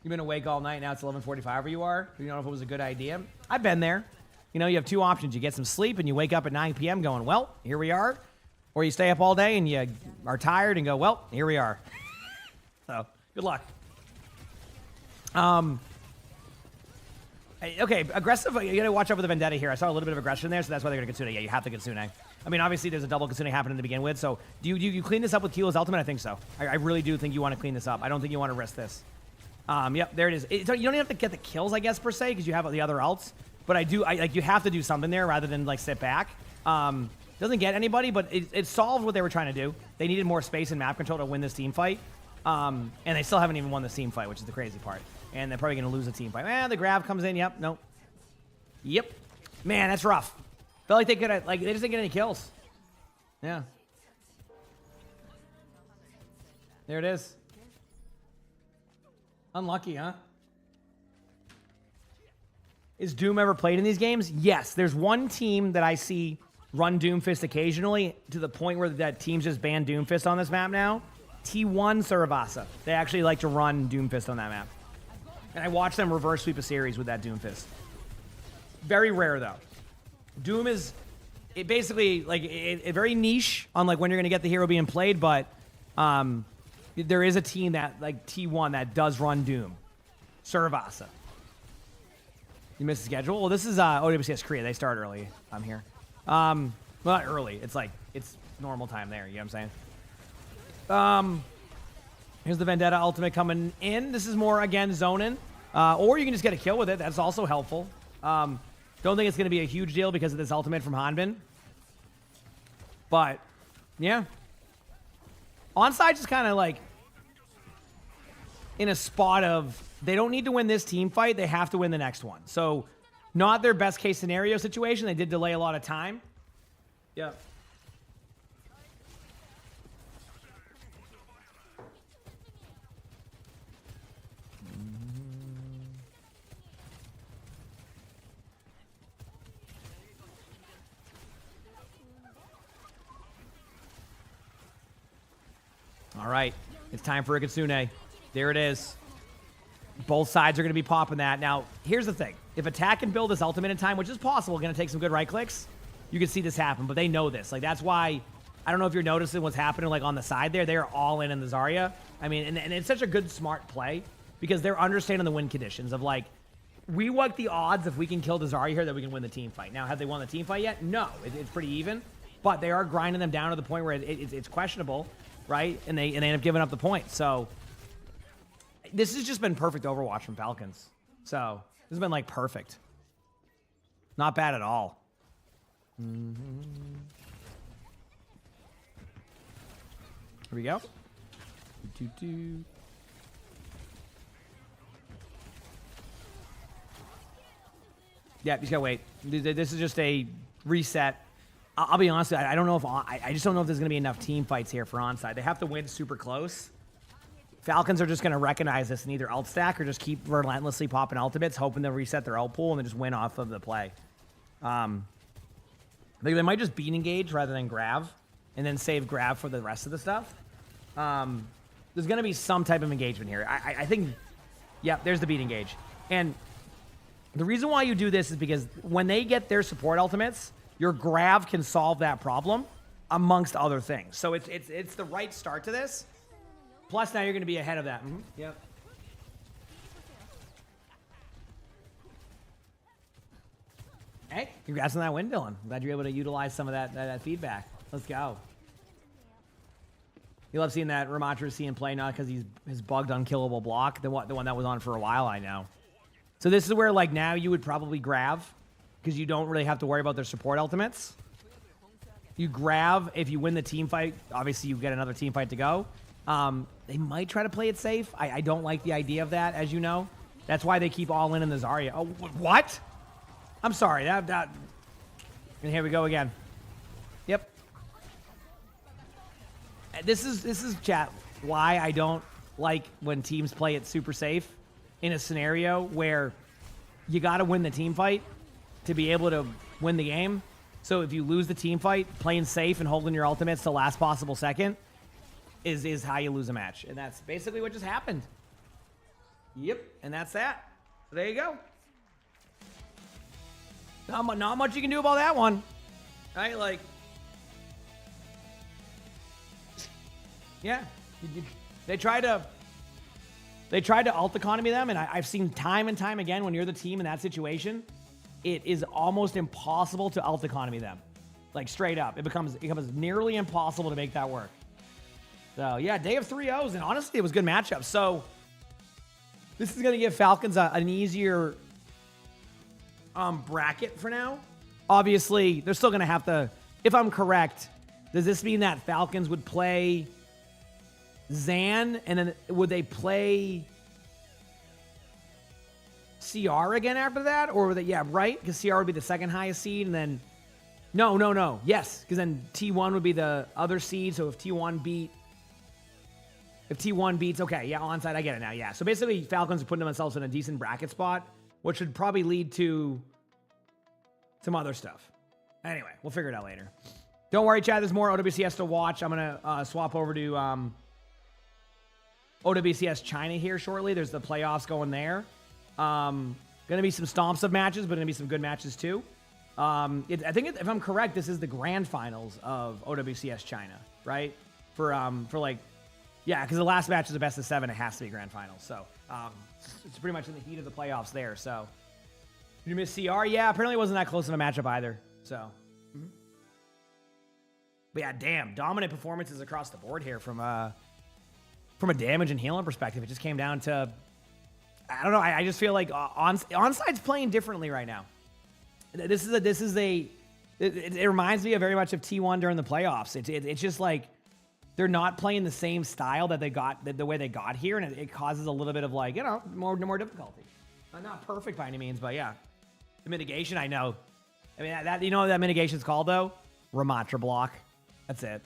You've been awake all night. Now it's 11:45 where you are. You don't know if it was a good idea. I've been there. You know, you have two options. You get some sleep and you wake up at 9 p.m. going, well, here we are. Or you stay up all day and you are tired and go, well, here we are. So, good luck. Okay, aggressive. You gotta watch out for the Vendetta here. I saw a little bit of aggression there, so that's why they're gonna Kitsune. Yeah, you have to Kitsune. I mean, obviously, there's a double Kitsune happening to begin with, so do you clean this up with Kilo's ultimate? I think so. I really do think you want to clean this up. I don't think you want to risk this. Yep, there it is. You don't even have to get the kills, I guess, per se, because you have the other ults. But you have to do something there rather than, like, sit back. Doesn't get anybody, but it solved what they were trying to do. They needed more space and map control to win this team fight. And they still haven't even won this team fight, which is the crazy part. And they're probably going to lose the team fight. The grab comes in. Yep, nope. Yep. Man, that's rough. Felt like they could have, like, they just didn't get any kills. Yeah. There it is. Unlucky, huh? Is Doom ever played in these games? Yes. There's one team that I see run Doomfist occasionally to the point where that team's just banned Doomfist on this map now. T1 Saravasa. They actually like to run Doomfist on that map. And I watch them reverse sweep a series with that Doomfist. Very rare, though. Doom is it basically like it very niche on like when you're going to get the hero being played, but there is a team that, like T1, that does run Doom. Saravasa. You missed the schedule? Well, this is OWCS Korea. They start early. I'm here. Well, not early. It's like, it's normal time there. You know what I'm saying? Here's the Vendetta ultimate coming in. This is more, again, zoning. Or you can just get a kill with it. That's also helpful. Don't think it's going to be a huge deal because of this ultimate from Hanbin. But, yeah. Onside just kind of like in a spot of they don't need to win this team fight. They have to win the next one. So, not their best case scenario situation. They did delay a lot of time. Yeah. All right, it's time for a Kitsune. There it is. Both sides are going to be popping that. Now, here's the thing. If attack can build this ultimate in time, which is possible, going to take some good right clicks, you can see this happen, but they know this. Like, that's why, I don't know if you're noticing what's happening, like, on the side there. They're all in the Zarya. I mean, and it's such a good, smart play because they're understanding the win conditions of, like, we want the odds if we can kill the Zarya here that we can win the team fight. Now, have they won the team fight yet? No. It's pretty even, but they are grinding them down to the point where it's questionable, right? And they end up giving up the point. So this has just been perfect Overwatch from Falcons. So this has been like perfect. Not bad at all. Here we go. Yeah, you just gotta wait. This is just a reset. I'll be honest, I don't know if I just don't know if there's gonna be enough team fights here for onside. They have to win super close. Falcons are just gonna recognize this and either ult stack or just keep relentlessly popping ultimates, hoping they'll reset their ult pool and then just win off of the play. They might just beat engage rather than grab, and then save grab for the rest of the stuff. There's gonna be some type of engagement here. I think, yeah, there's the beat engage. And the reason why you do this is because when they get their support ultimates, your grab can solve that problem, amongst other things. So it's the right start to this. Plus, now you're going to be ahead of that. Yep. Hey, congrats on that win, Dylan. I'm glad you're able to utilize some of that feedback. Let's go. You love seeing that Ramatra seeing play, not because he's his bugged unkillable block, the one that was on for a while, I know. So this is where, like, now you would probably grab, because you don't really have to worry about their support ultimates. You grab, if you win the team fight, obviously you get another team fight to go. They might try to play it safe. I don't like the idea of that, as you know. That's why they keep all in the Zarya. Oh, what? I'm sorry. That. And here we go again. Yep. This is chat. Why I don't like when teams play it super safe in a scenario where you got to win the team fight to be able to win the game. So if you lose the team fight, playing safe and holding your ultimates to last possible second is how you lose a match. And that's basically what just happened. Yep, and that's that. So there you go. Not much you can do about that one. Right, like... Yeah. They tried to ult economy them, and I've seen time and time again when you're the team in that situation, it is almost impossible to ult economy them. Like, straight up. It becomes nearly impossible to make that work. So, yeah, day of 3-0s, and honestly, it was a good matchup. So, this is going to give Falcons an easier bracket for now. Obviously, they're still going to have to, if I'm correct, does this mean that Falcons would play Zan, and then would they play CR again after that? Or would they, yeah, right? Because CR would be the second highest seed, and then, no. Yes, because then T1 would be the other seed, so if T1 beat If T1 beats, okay, yeah, onside, I get it now, yeah. So basically, Falcons are putting themselves in a decent bracket spot, which should probably lead to some other stuff. Anyway, we'll figure it out later. Don't worry, Chad, there's more OWCS to watch. I'm going to swap over to OWCS China here shortly. There's the playoffs going there. Going to be some stomps of matches, but going to be some good matches too. I think if I'm correct, this is the grand finals of OWCS China, right? For like, yeah, because the last match is the best of 7. It has to be grand finals. So it's pretty much in the heat of the playoffs there. So you miss CR? Yeah, apparently it wasn't that close of a matchup either. So, but yeah, damn, dominant performances across the board here from a damage and healing perspective. It just came down to, I don't know. I just feel like Onside's playing differently right now. It reminds me very much of T1 during the playoffs. It's just like they're not playing the same style that they got the way they got here, and it causes a little bit of like, you know, more difficulty. Not perfect by any means, but yeah, the mitigation. I know. I mean that you know what that mitigation's called though? Ramatra block. That's it.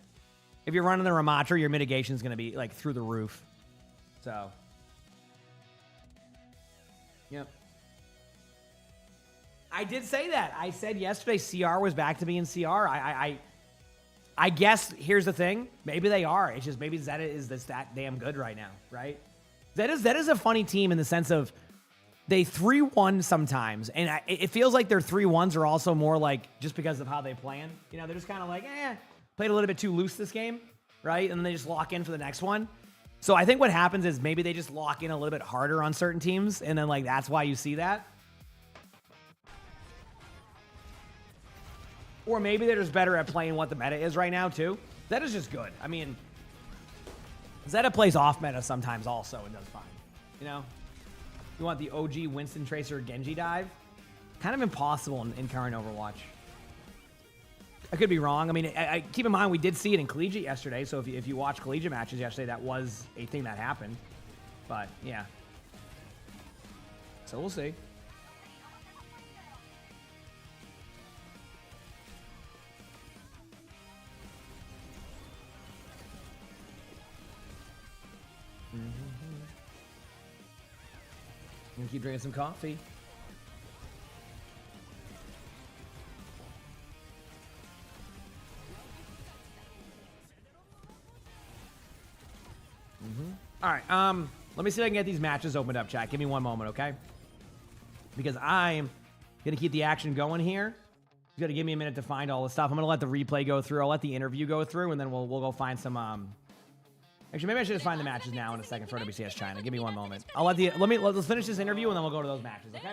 If you're running the Ramatra, your mitigation's gonna be like through the roof. So, yep. I did say that. I said yesterday CR was back to being CR. I guess here's the thing. Maybe they are. It's just maybe Zeta is that damn good right now, right? Zeta's a funny team in the sense of they 3-1 sometimes, and it feels like their 3-1s are also more like just because of how they plan. You know, they're just kind of like, played a little bit too loose this game, right? And then they just lock in for the next one. So I think what happens is maybe they just lock in a little bit harder on certain teams, and then like that's why you see that. Or maybe they're just better at playing what the meta is right now, too. Zeta's just good. I mean, Zeta plays off meta sometimes also and does fine. You know? You want the OG Winston Tracer Genji dive? Kind of impossible in current Overwatch. I could be wrong. I mean, I keep in mind we did see it in Collegiate yesterday, so if you watch Collegiate matches yesterday, that was a thing that happened. But, yeah. So we'll see. I'm gonna keep drinking some coffee. All right, let me see if I can get these matches opened up, chat. Give me one moment, okay? Because I'm gonna keep the action going here. You gotta give me a minute to find all the stuff. I'm gonna let the replay go through. I'll let the interview go through, and then we'll go find some Actually, maybe I should just find the matches now in a second for WCS China. Give me one moment. Let's finish this interview and then we'll go to those matches, okay?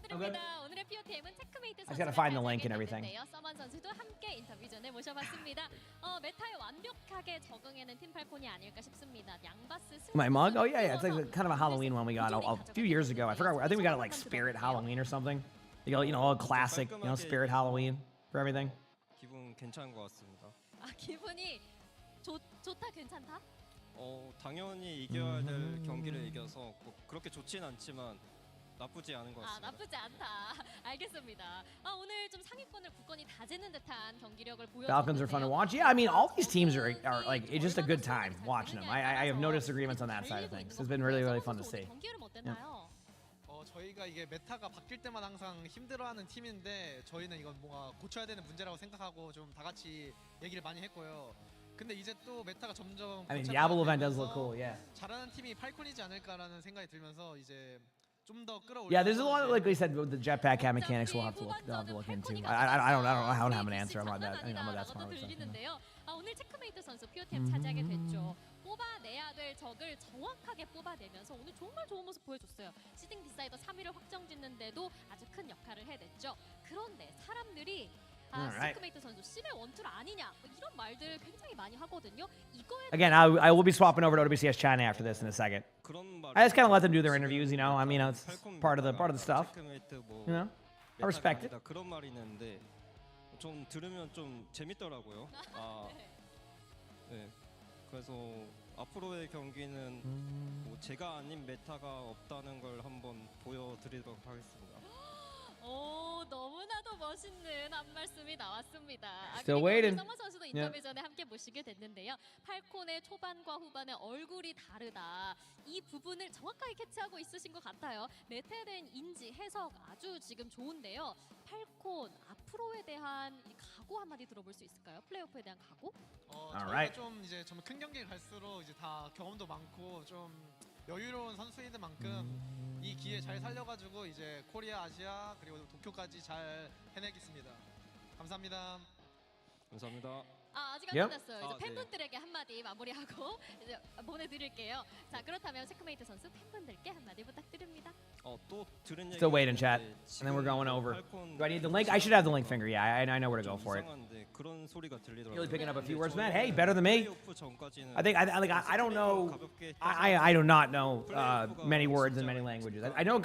I'm good. I just gotta find the link and everything. My mug? Oh yeah, it's like kind of a Halloween one we got a few years ago. I forgot. I think we got it like Spirit Halloween or something. You know, a classic, Spirit Halloween for everything.
기분 괜찮은 것 같습니다.
기분이 좋다 괜찮다?
당연히 이겨야 될 경기를 이겨서 그렇게 좋진 않지만 나쁘지 않은 것 같습니다.
나쁘지 않다. 알겠습니다. 오늘 좀 상위권을 굳건히 다지는 듯한 경기력을 보여줬는데요.
Falcons are fun to watch. Yeah, I mean, all these teams are like, it's just a good time watching them. I have no disagreements on that side of things. It's been really, really fun to see.
경기력은 어땠나요?
저희가 이게 메타가 바뀔 때만 항상 힘들어하는 팀인데 저희는 이건 뭔가 고쳐야 되는 문제라고 생각하고 좀 다 같이 얘기를 많이 했고요. 근데 이제 또 메타가 점점
I mean, Diablo event does look cool, yeah.
잘하는 팀이 팔콘이지 않을까라는 생각이 들면서 이제 좀 더 끌어올려.
Yeah, there's a lot of, like we said, with the jetpack hat mechanics we'll have to look into. I don't have an answer about that. I'm not that smart with stuff.
오늘 체크메이트 선수 POTM 차지하게 됐죠. 뽑아내야 될 적을 정확하게 뽑아내면서 오늘 정말 좋은 모습 보여줬어요. 시딩 디사이더 3위를 확정짓는데도 아주 큰 역할을 해냈죠. 그런데 사람들이 체크메이트 선수 심해 원툴 아니냐 이런 말들 굉장히 많이 하거든요.
Again, I will be swapping over to WCS China after this in a second. I just kind of let them do their interviews, I mean, it's part of the stuff. I respect it.
그런 말이 있는데 좀 들으면 좀 재밌더라고요. 네. 그래서 앞으로의 경기는 뭐 제가 아닌 메타가 없다는 걸 한번 보여드리도록 하겠습니다.
오, 너무나도 멋있는 한 말씀이 나왔습니다.
Still
그리고
waiting.
성화 선수도 인터뷰 전에 함께 모시게 됐는데요. 팔콘의 초반과 후반의 얼굴이 다르다. 이 부분을 정확하게 캐치하고 있으신 것 같아요. 메타에 대한 인지, 해석 아주 지금 좋은데요. 팔콘 앞으로에 대한 이 각오 한마디 들어볼 수 있을까요? 플레이오프에 대한 각오?
저희가
Alright.
좀 이제 좀 큰 경기 갈수록 이제 다 경험도 많고 좀 여유로운 선수인 만큼 이 기회 잘 살려가지고 이제 코리아, 아시아 그리고 도쿄까지 잘 해내겠습니다. 감사합니다.
감사합니다.
아직 안
Yep.
끝났어요. 이제
아, 네.
팬분들에게 한마디 마무리하고 이제 보내드릴게요. 자, 그렇다면 체크메이트 선수 팬분들께 한마디 부탁드립니다.
또 들은
Still waiting,
얘기가
chat.
있는데
And then we're going over.
팔콘
Do I need the link? I should have the link finger. Yeah, I know where to go
좀
for it.
이상한데 그런 소리가 들리더라고요.
Really picking up a few
근데
words, man.
저는
Hey, better than me.
플레이오프 전까지는
I think I don't know.
가볍게
I do not know many words in many languages. I know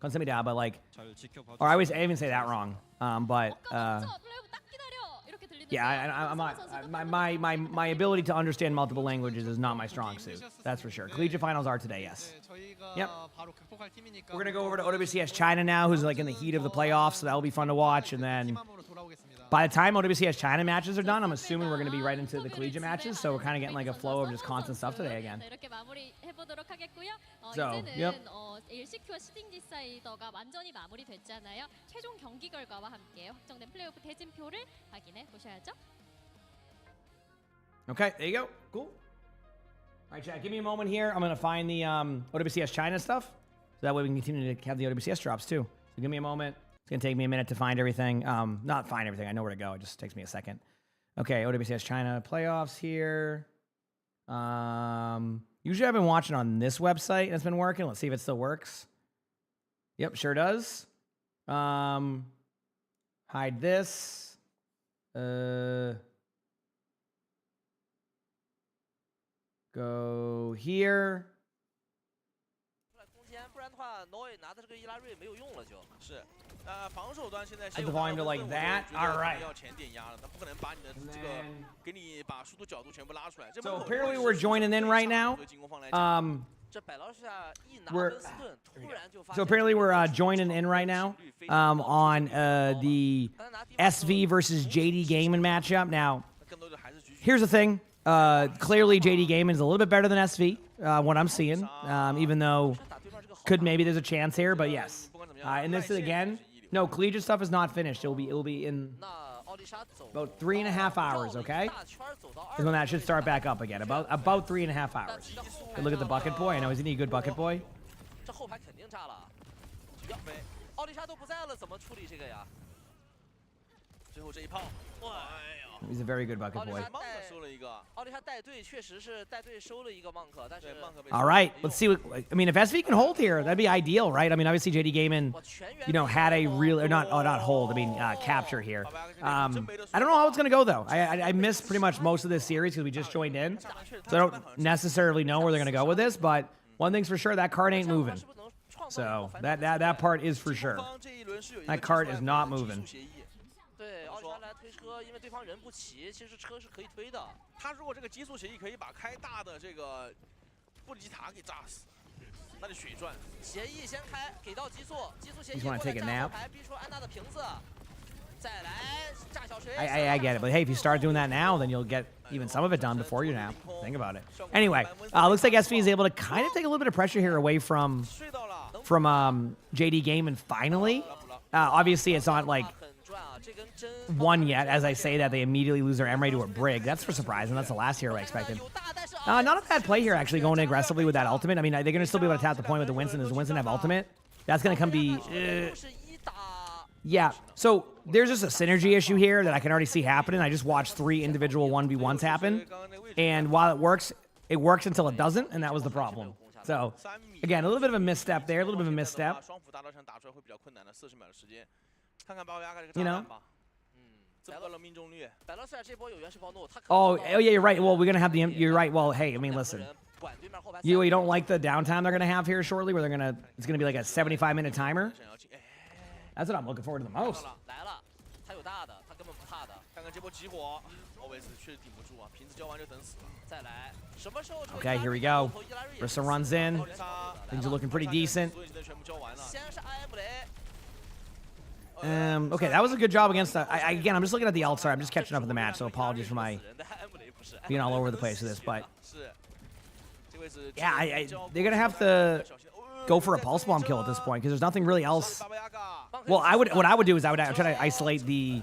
konsamida, but like,
잘 지켜봐
or I even say that wrong. But
멈춰! 플레이오프 딱 기다려! 이렇게 들리는데
yeah, I'm not. My ability to understand multiple languages is not my strong suit. That's for sure. Collegiate finals are today, yes.
네, 저희가
Yep.
바로 극복할 팀이니까
We're gonna go over to OWCS China now, who's like in the heat of the playoffs, so that'll be fun to watch. And then
팀함으로 돌아오겠습니다.
by the time OWCS China matches are done, I'm assuming we're gonna be right into the collegiate matches. So we're kind of getting like a flow of just constant stuff today again.
자, 이렇게 마무리해 보도록 하겠고요.
So,
이제는
yep.
LCQ와 시딩 디사이더가 완전히 마무리됐잖아요. 최종 경기 결과와 함께 확정된 플레이오프 대진표를 확인해 보셔야죠.
Okay, there you go. Cool. All right, chat. Give me a moment here. I'm gonna find the OWCS China stuff, so that way we can continue to have the OWCS drops too. So give me a moment. It's gonna take me a minute to find everything. Not find everything. I know where to go. It just takes me a second. Okay, OWCS China playoffs here. Usually I've been watching on this website and it's been working. Let's see if it still works. Yep, sure does. Hide this. Go here.
空间，不然的话，Noi 拿的这个伊拉瑞没有用了就。
是，防守端现在
Set the volume to like that. All right.
要前点压了，他不可能把你的这个给你把速度角度全部拉出来。
So apparently we're joining in right now.
对进攻方来讲，
这百劳下一拿
We're-
温斯顿，突然就发
So
现
apparently we're joining in right now on the SV versus JD Gaming matchup. Now,
更多的还是局
here's the thing. Clearly JD Gaming is a little bit better than SV, what I'm seeing. Even though
打对面这个好
could maybe there's a chance here, but yes.
不管怎么样，
And this is again. No, collegiate stuff is not finished. It'll be in
那奥利莎走
about 3.5 hours.
绕了一
Okay,
大圈走到
is when that should start back up again. About 3.5 hours. Good look at the bucket boy. I know isn't he a good bucket boy?
这后排肯定炸了。奥利莎都不在了，怎么处理这个呀？
最后这一炮，哎呀，
He's a very good bucket boy.
曼克收了一个，
奥利莎带队确实是带队收了一个 Monk，但是
对曼克被
All right, let's see. I mean, if SV can hold here, that'd be ideal, right? I mean, obviously JD Gaming,
我全员
you know, had a real or not hold. I mean, capture here. I don't know how it's gonna go though. I missed pretty much most of this series because we just joined in, so I don't necessarily know where they're gonna go with this. But one thing's for sure, that card ain't moving.
是不是能创造
So
一个反转
that part is for
敌
sure.
方这一轮是有一个
That card
技术
is not
技术
moving.
协议
对，奥利莎来推车，因为对方人不齐，其实车是可以推的。
他如果这个激素协议可以把开大的这个布里吉塔给炸死，那就血赚。
协议先开，给到极速，极速协议
You
过
wanna
来
take a
站
nap?
后排，逼出安娜的瓶子，再来炸小锤。
I get it, but hey, if you start doing that now, then you'll get even some of it done before you nap. Think about it. Anyway, looks like SV is able to kind of take a little bit of pressure here away from
睡到了，
JD Gaming finally. Obviously, it's not like
很赚啊，这根针
one yet. As I say that, they immediately lose their Emery to a Brig. That's for surprising. That's the last hero I expected.
有大，但是
Not a bad play here, actually, going aggressively with that ultimate. I mean, they're going to still be able to tap the point with the Winston. Does Winston have ultimate? That's going to come be...
就是一打
Yeah, so there's just a synergy issue here that I can already see happening. I just watched 3 individual 1v1s happen. And while it works until it doesn't, and that was the problem. So, again, a little bit of a misstep there, a little bit of a misstep.
双斧大刀枪打出来会比较困难的，40秒的时间，看看巴维亚这个
You
炸
know
弹吧，这么高的命中率，
百乐塞这波有原始暴怒，他可能
Oh,
找到
yeah, you're right. Well, we're going to have the... You're right. Well, hey, I mean,
两个
listen.
人管对面后排
You
3
don't like the downtime they're going to have here shortly, where it's going to be like a 75-minute timer?
想要进，哎，
That's what I'm looking forward to the
到
most.
了，
来了，他有大的，他根本不怕的。
看看这波集火，always 确实顶不住啊，瓶子交完就等死了。
再来，什么时候这个
Okay,
伊拉
here we
瑞
go.
投伊拉瑞也
Rissa runs in.
他
Things are looking pretty decent.
所有技能全部交完了，
先是 IM 雷，
Okay, that was a good job against. Again, I'm just looking at the alt. Sorry, I'm just catching up with the match, so apologies for my being all over the place with this. But yeah, they're gonna have to go for a pulse bomb kill at this point because there's nothing really else. Well, what I would do is I would try to isolate the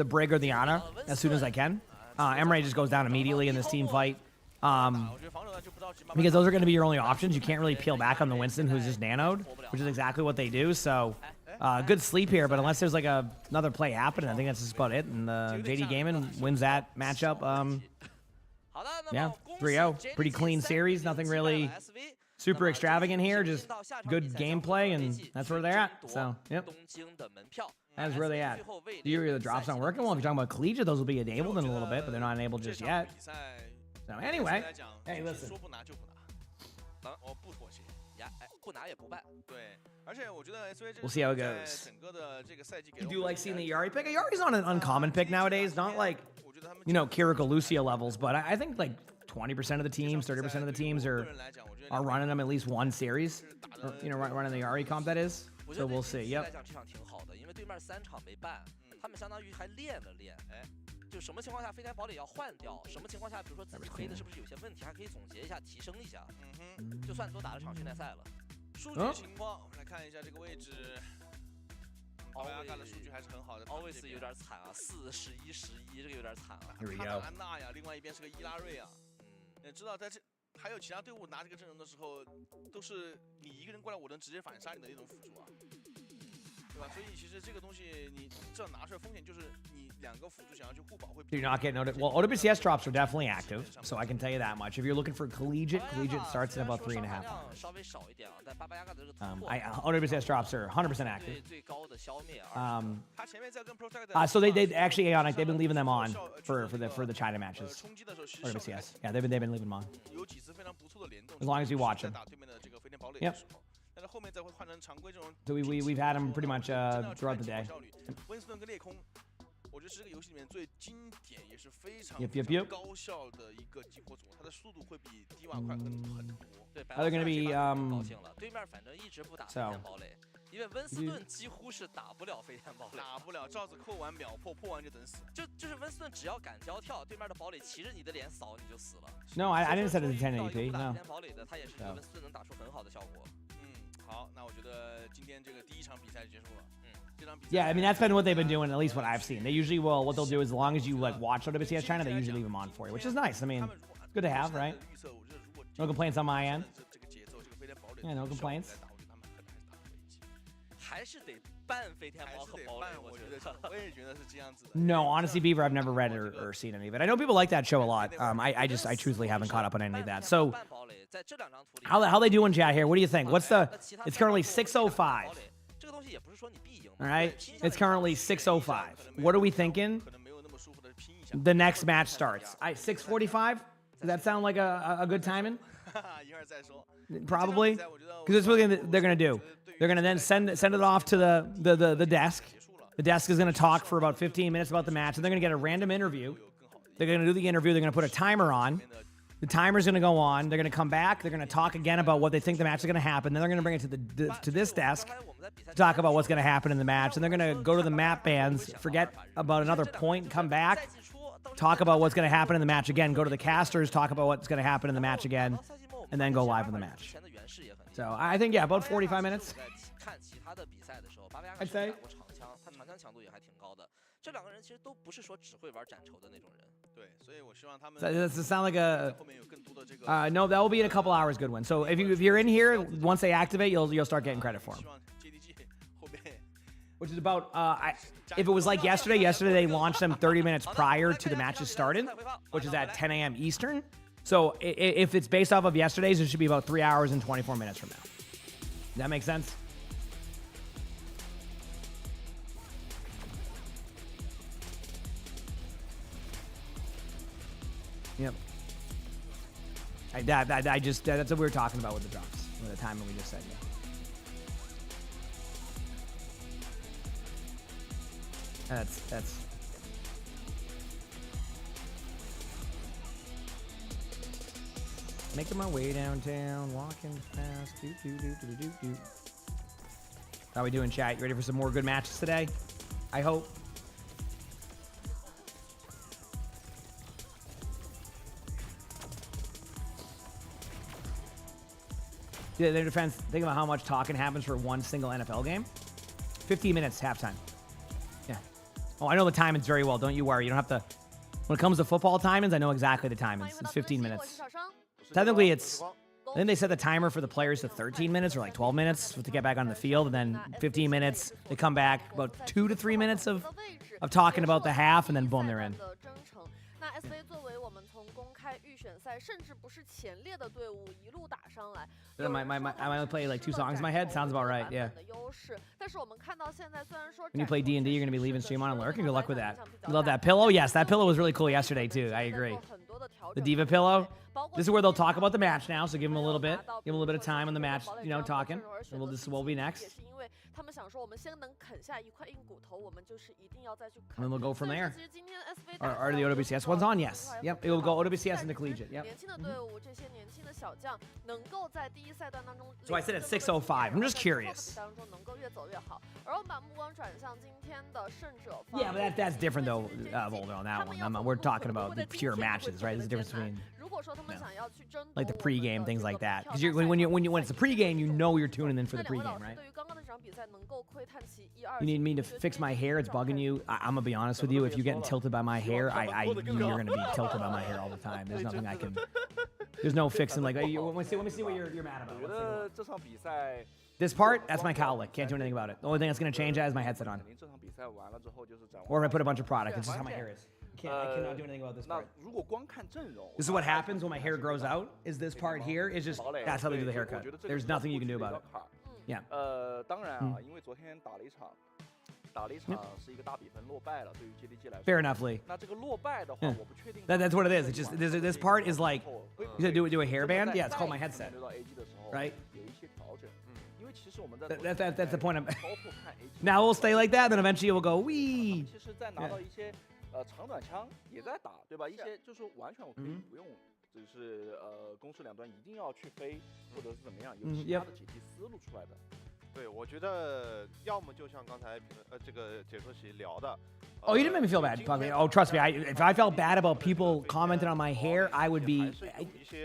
Brig or the Ana as soon as I can. Emre just goes down immediately in this team fight. Because those are going to be your only options. You can't really peel back on the Winston, who's just nanoed, which is exactly what they do. So, good sleep here, but unless there's like another play happening, I think that's just about it. And JD Gaming wins that matchup. Yeah, 3-0. Pretty clean series. Nothing really super extravagant here. Just good gameplay, and that's where they're at. So, yep. That's where they at. The drops aren't working. Well, if you're talking about Collegiate, those will be enabled in a little bit, but they're not enabled just yet. So anyway, hey, listen. We'll see how it goes. You do like seeing the Yari pick? Yari's not an uncommon pick nowadays. Not like, you know, Kiriko Lucia levels, but I think like 20% of the teams, 30% of the teams are running them at least one series. Or, you know, running the Yari comp, that is. So we'll see. Yep.
就什么情况下飞天堡垒要换掉，什么情况下，比如说自己飞的是不是有些问题，还可以总结一下，提升一下。就算都打了场训练赛了。
数据情况，我们来看一下这个位置。巴巴亚嘎的数据还是很好的。
Always 有点惨啊，4、11、11，这个有点惨啊。
他打安娜呀，另外一边是个伊拉瑞啊。知道在这还有其他队伍拿这个阵容的时候，都是你一个人过来，我能直接反杀你的那种辅助啊。 对吧？所以其实这个东西你这样拿出来风险就是你两个辅助想要去互保会。
You're not getting noted. Well, OWCS drops are definitely active, so I can tell you that much. If you're looking for Collegiate, Collegiate starts in about 3.5 hours. OWCS drops are 100% active. So they actually Aonic, they've been leaving them on for the China matches. OWCS, yeah, they've been leaving them on. As long as you watch them. Yep. So we've had them pretty much throughout the day. Yep. They're gonna be so.
因为温斯顿几乎是打不了飞天堡垒，
打不了，罩子扣完秒破，破完就等死。
就是温斯顿只要敢交跳，对面的堡垒骑着你的脸扫你就死了。
No, I didn't set it to 1080p. No.
飞天堡垒的他也是对温斯顿能打出很好的效果。
好，那我觉得今天这个第一场比赛就结束了。
Yeah, I mean that's been what they've been doing, at least what I've seen. They usually will. What they'll do is, as long as you like watch WCS China, they usually leave them on for you, which is nice. I mean, good to have, right? No complaints on my end. Yeah, no complaints.
还是得办飞天堡和堡垒，我也觉得是这样子的。
No, honestly, Beaver, I've never read or seen any of it. I know people like that show a lot. I truthfully haven't caught up on any of that. So, how they doing, chat here? What do you think? It's currently 6:05. All right, it's currently 6:05. What are we thinking? The next match starts. 6:45. Does that sound like a good timing? Probably, because that's what they're gonna do. They're gonna then send it off to the desk. The desk is gonna talk for about 15 minutes about the match, and they're gonna get a random interview. They're gonna do the interview. They're gonna put a timer on. The timer's gonna go on. They're gonna come back. They're gonna talk again about what they think the match is gonna happen. Then they're gonna bring it to this desk to talk about what's gonna happen in the match. And they're gonna go to the map bands, forget about another point, come back, talk about what's gonna happen in the match again. Go to the casters, talk about what's gonna happen in the match again, and then go live in the match. So I think, yeah, about 45 minutes. I'd say. Does it sound like a... no, that will be in a couple hours, good one. So if you're in here, once they activate, you'll start getting credit for them. Which is about... if it was like yesterday they launched them 30 minutes prior to the matches starting, which is at 10 a.m. Eastern. So if it's based off of yesterday's, it should be about 3 hours and 24 minutes from now. Does that make sense? Yep. That's what we were talking about with the drops, with the timing we just said. Yeah. That's. Making my way downtown, walking fast. How we doing, chat? You ready for some more good matches today? I hope. Yeah, their defense, think about how much talking happens for one single NFL game. 15 minutes halftime. Yeah. Oh, I know the timings very well. Don't you worry. You don't have to. When it comes to football timings, I know exactly the timings. It's 15 minutes. Technically, it's. I think they set the timer for the players to 13 minutes or like 12 minutes to get back on the field, and then 15 minutes. They come back about 2 to 3 minutes of talking about the half, and then boom, they're in.
那 SV 作为我们从公开预选赛，甚至不是前列的队伍一路打上来。
I only play like 2 songs in my head. Sounds about right. Yeah.
但是我们看到现在虽然说
When you play D&D, you're gonna be leaving stream on and lurking. Good luck with that. You love that pillow? Yes, that pillow was really cool yesterday too. I agree. The Diva pillow. This is where they'll talk about the match now. So give them a little bit. Give them a little bit of time on the match. You know, talking. And this will be next.
也是因为他们想说，我们先能啃下一块硬骨头，我们就是一定要再去
And then we'll go from there.
其实今天 SV
Are the OWCS ones on? Yes. Yep. It will go OWCS into Collegiate. Yep.
年轻的队伍，这些年轻的小将能够在第一赛段当中。
So I said at 6:05. I'm just curious.
当中能够越走越好。而我们把目光转向今天的胜者方。
Yeah, but that's different though, Volder, on that one. We're talking about the pure matches, right? There's a difference between like the pregame, things like that. Because when it's a pregame, you know you're tuning in for the pregame, right? You need me to fix my hair? It's bugging you. I'm gonna be honest with you. If you're getting tilted by my hair, you're gonna be tilted by my hair all the time. There's nothing I can. There's no fixing. Like, let me see what you're mad about. This part, that's my cowlick. Can't do anything about it. The only thing that's gonna change that is my headset on. Or if I put a bunch of product. It's just how my hair is. I cannot do anything about this part. This is what happens when my hair grows out. Is this part here? Is just that's how they do the haircut. There's nothing you can do about it. Yeah.
当然啊，因为昨天打了一场是一个大比分落败了，对于 JDG 来说。
Fair enough, Lee.
那这个落败的话，我不确定。
That's what it is. It's just this part is like you said do a hairband. Yeah, it's called my headset. Right.
有一些调整，因为其实我们在
That's the point. Now we'll stay like that, then eventually we'll go wee.
其实在拿到一些长短枪也在打，对吧？一些就是完全我可以不用。 就是攻势两端一定要去飞，或者是怎么样，有其他的解题思路出来的。
对，我觉得要么就像刚才这个解说席聊的。
Oh, you didn't make me feel bad. Oh, trust me. If I felt bad about people commenting on my hair, I would be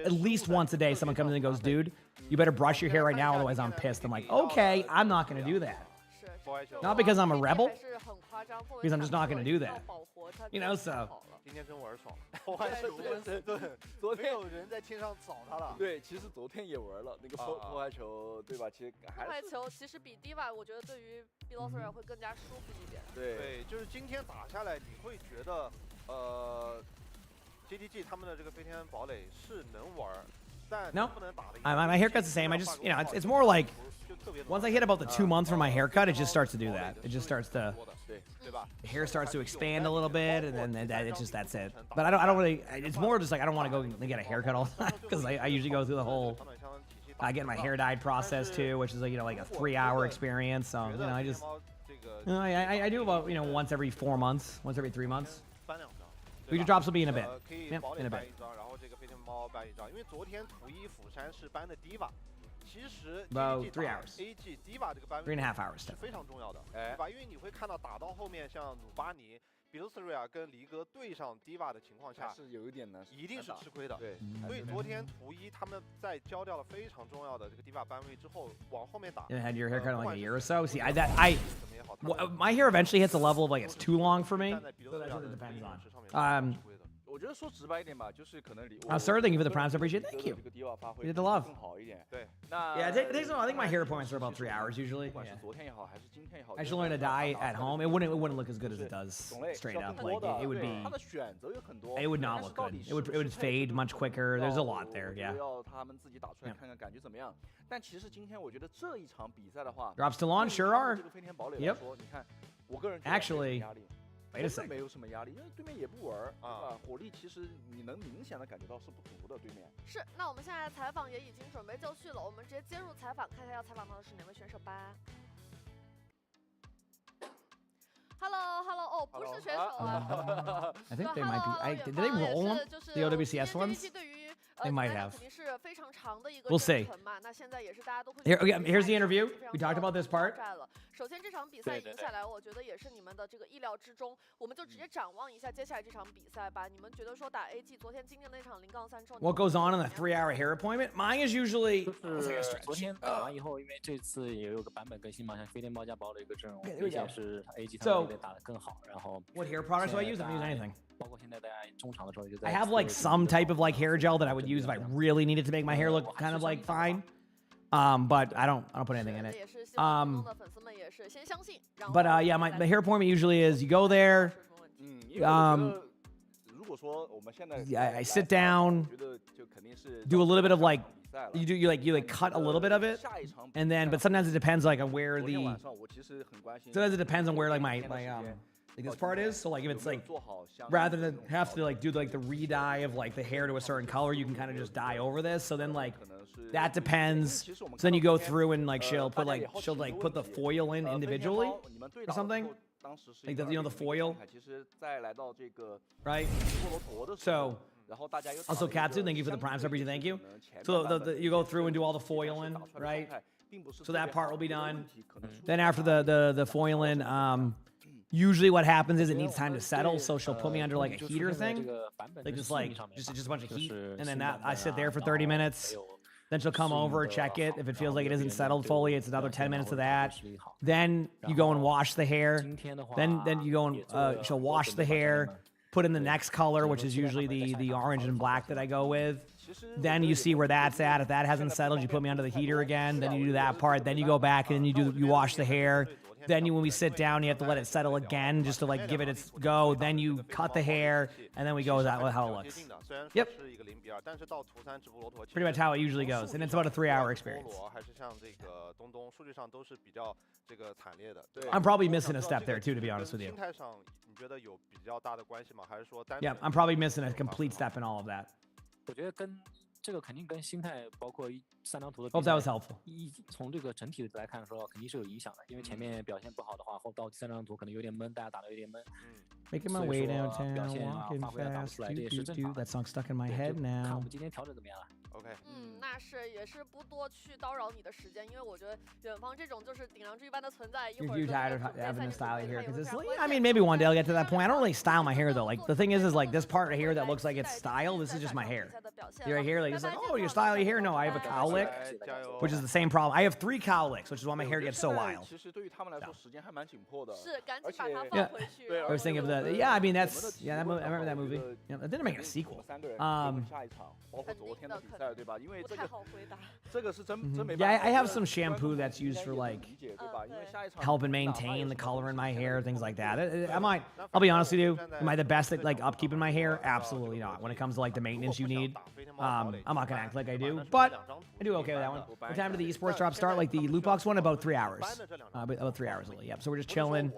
at least once a day. Someone comes in and goes, "Dude, you better brush your hair right now, otherwise I'm pissed." I'm like, "Okay, I'm not gonna do that." Not because I'm a rebel, because I'm just not gonna do that. You know, so.
今天真玩爽了，破坏球对，
昨天
没有人在天上找他了。
对，其实昨天也玩了那个破坏球，对吧？其实
破坏球其实比 Diva 我觉得对于 Below 会更加舒服一点。
对，就是今天打下来，你会觉得JDG 他们的这个飞天堡垒是能玩，但
No,
不能打的。
my haircut's the same. I just, you know, it's more like once I hit about the 2 months for my haircut, it just starts to do that. It just starts to. The hair starts to expand a little bit, and then it's just that's it. But I don't really. It's more just like I don't want to go and get a haircut all the time because I usually go through the whole. I get my hair dyed process too, which is like like a 3-hour experience. So I just. I do about once every 4 months, once every 3 months. We just drops will be in a bit. Yep, in a bit.
然后这个飞天猫搬一张，因为昨天土一釜山是搬的 Diva。 其实
About 3 hours.
AG Diva 这个班
3.5 hours
是非常重要的，对吧？因为你会看到打到后面，像努巴尼、比鲁斯瑞亚跟离哥对上 Diva 的情况下，
是有一点难，
一定是吃亏的。
对，
所以昨天图一他们在交掉了非常重要的这个 Diva 班位之后，往后面打。
You had your haircut in like a year or so. See, my hair eventually hits a level of like it's too long for me. So that's what it depends on.
我觉得说直白一点吧，就是可能
Sir, thank you for the prompts. I appreciate it. Thank you. You did the love.
更好一点。
对，
那
Yeah, it takes. I think my hair appointments are about 3 hours usually.
不管是昨天也好，还是今天也好，
I should learn to dye at home. It wouldn't look as good as it does straight up. Like it would be.
它的选择有很多。
It would not look good. It would fade much quicker. There's a lot there. Yeah.
要他们自己打出来看看感觉怎么样。但其实今天我觉得这一场比赛的话
Drops still on, sure are.
这个飞天堡垒
Yep.
来说，你看，我个人
Actually,
压力。
Wait a second.
没有什么压力，因为对面也不玩啊，火力其实你能明显的感觉到是不足的，对面。
是，那我们现在采访也已经准备就绪了，我们直接接入采访，看看要采访到的是哪位选手吧。Hello， 哦，不是选手啊。
I think they might be. Did they roll them? The OWCS ones? They might have.
肯定是非非常长的一个
We'll
征
see.
程嘛，那现在也是大家都会
Here,
觉得
okay, here's the
下一场
interview.
是非常
We talked
重要
about
的
this part.
挑战了。首先这场比赛赢下来，我觉得也是你们的这个意料之中。我们就直接展望一下接下来这场比赛吧。你们觉得说打 AG 昨天经历了那场0-3之后
What goes on in the 3-hour hair appointment? Mine is usually
就是昨天打完以后，因为这次也有个版本更新嘛，像飞天包夹包的一个阵容，
Okay, there we
并且
go.
是 AG 他
So-
们那边打得更好。然后
What hair products do I use? I don't use anything.
包括现在大家中场的时候就在
I have like some type of like hair gel that I would use if I really needed to make my hair look kind of like fine. But I don't put anything in it.
也是希望普通的粉丝们也是先相信。然后
But yeah, my hair appointment usually is you go there.
因为我觉得如果说我们现在
I sit down,
我觉得就肯定是
do a little bit of like
比赛了
you like cut a little bit of it,
下一场
and then but sometimes it depends like on where
昨天
the
晚上我其实很关心
sometimes it depends on where like my like this part is. So like if it's like rather than have to like do like the re-dye of like the hair to a certain color, you can kind of just dye over this. So then like that depends. So then you go through and like she'll put the foil in individually or something.
当时是
Like the, you know the foil,
其实再来到这个
right?
菠萝陀的时候
So
然后大家又
also Katsu, thank you for the prime sub, thank you. So you go through and do all the foiling, right? So that part will be done. Then after the foiling, usually what happens is it needs time to settle, so she'll put me under like a heater thing, like just a bunch of heat, and then I sit there for 30 minutes. Then she'll come over, check it. If it feels like it isn't settled fully, it's another 10 minutes of that. Then you go and wash the hair. Then you go and she'll wash the hair, put in the next color, which is usually the orange and black that I go with. Then you see where that's at. If that hasn't settled, you put me under the heater again. Then you do that part. Then you go back and you wash the hair. Then when we sit down, you have to let it settle again just to like give it its go. Then you cut the hair, and then we go with that with how it looks. Yep. Pretty much how it usually goes, and it's about a 3-hour experience. I'm probably missing a step there too, to be honest with you. Yeah, I'm probably missing a complete step in all of that.
我觉得跟这个肯定跟心态，包括3张图的
Hope that was helpful.
从这个整体来看说，肯定是有影响的。因为前面表现不好的话，后到第3张图可能有点闷，大家打得有点闷。
Making my way downtown, walking fast. That song stuck in my head
看
now.
我们今天调整怎么样了？
OK，
那是也是不多去叨扰你的时间，因为我觉得远方这种就是顶梁柱一般的存在，一会儿
You're
就
tired of
准备
having
赛
to
事
style
准
your
备
hair
它也
because
会
it's.
非常
I
关
mean,
键
maybe one day I'll get to that point. I don't really style my hair though. Like the thing is like this part of hair that looks like it's style. This is just my hair. You're right here, like it's like, oh, you style your hair? No, I have a cowlick, which is the same problem. I have 3 cowlicks, which is why my hair gets so wild.
其实对于他们来说时间还蛮紧迫的，
是赶紧把它
Yeah.
放回去。
对，
I was thinking of that. Yeah, I mean that's that movie, I remember that movie. Yeah, I didn't make a sequel.
3个人 下一场，包括昨天的比赛，对吧？因为
不太好回答。
这个是真没
Yeah,
办法。
I have some shampoo that's used for like
理解，对吧？因为下一场
helping maintain the color in my hair, things like that. I'll be honest with you. Am I the best at like upkeeping my hair? Absolutely not. When it comes to like the maintenance you need, I'm not gonna act like I do, but I do okay with that one. What time did the esports drop start? Like the loot box one, about 3 hours. About 3 hours only. Yep. So we're just chilling,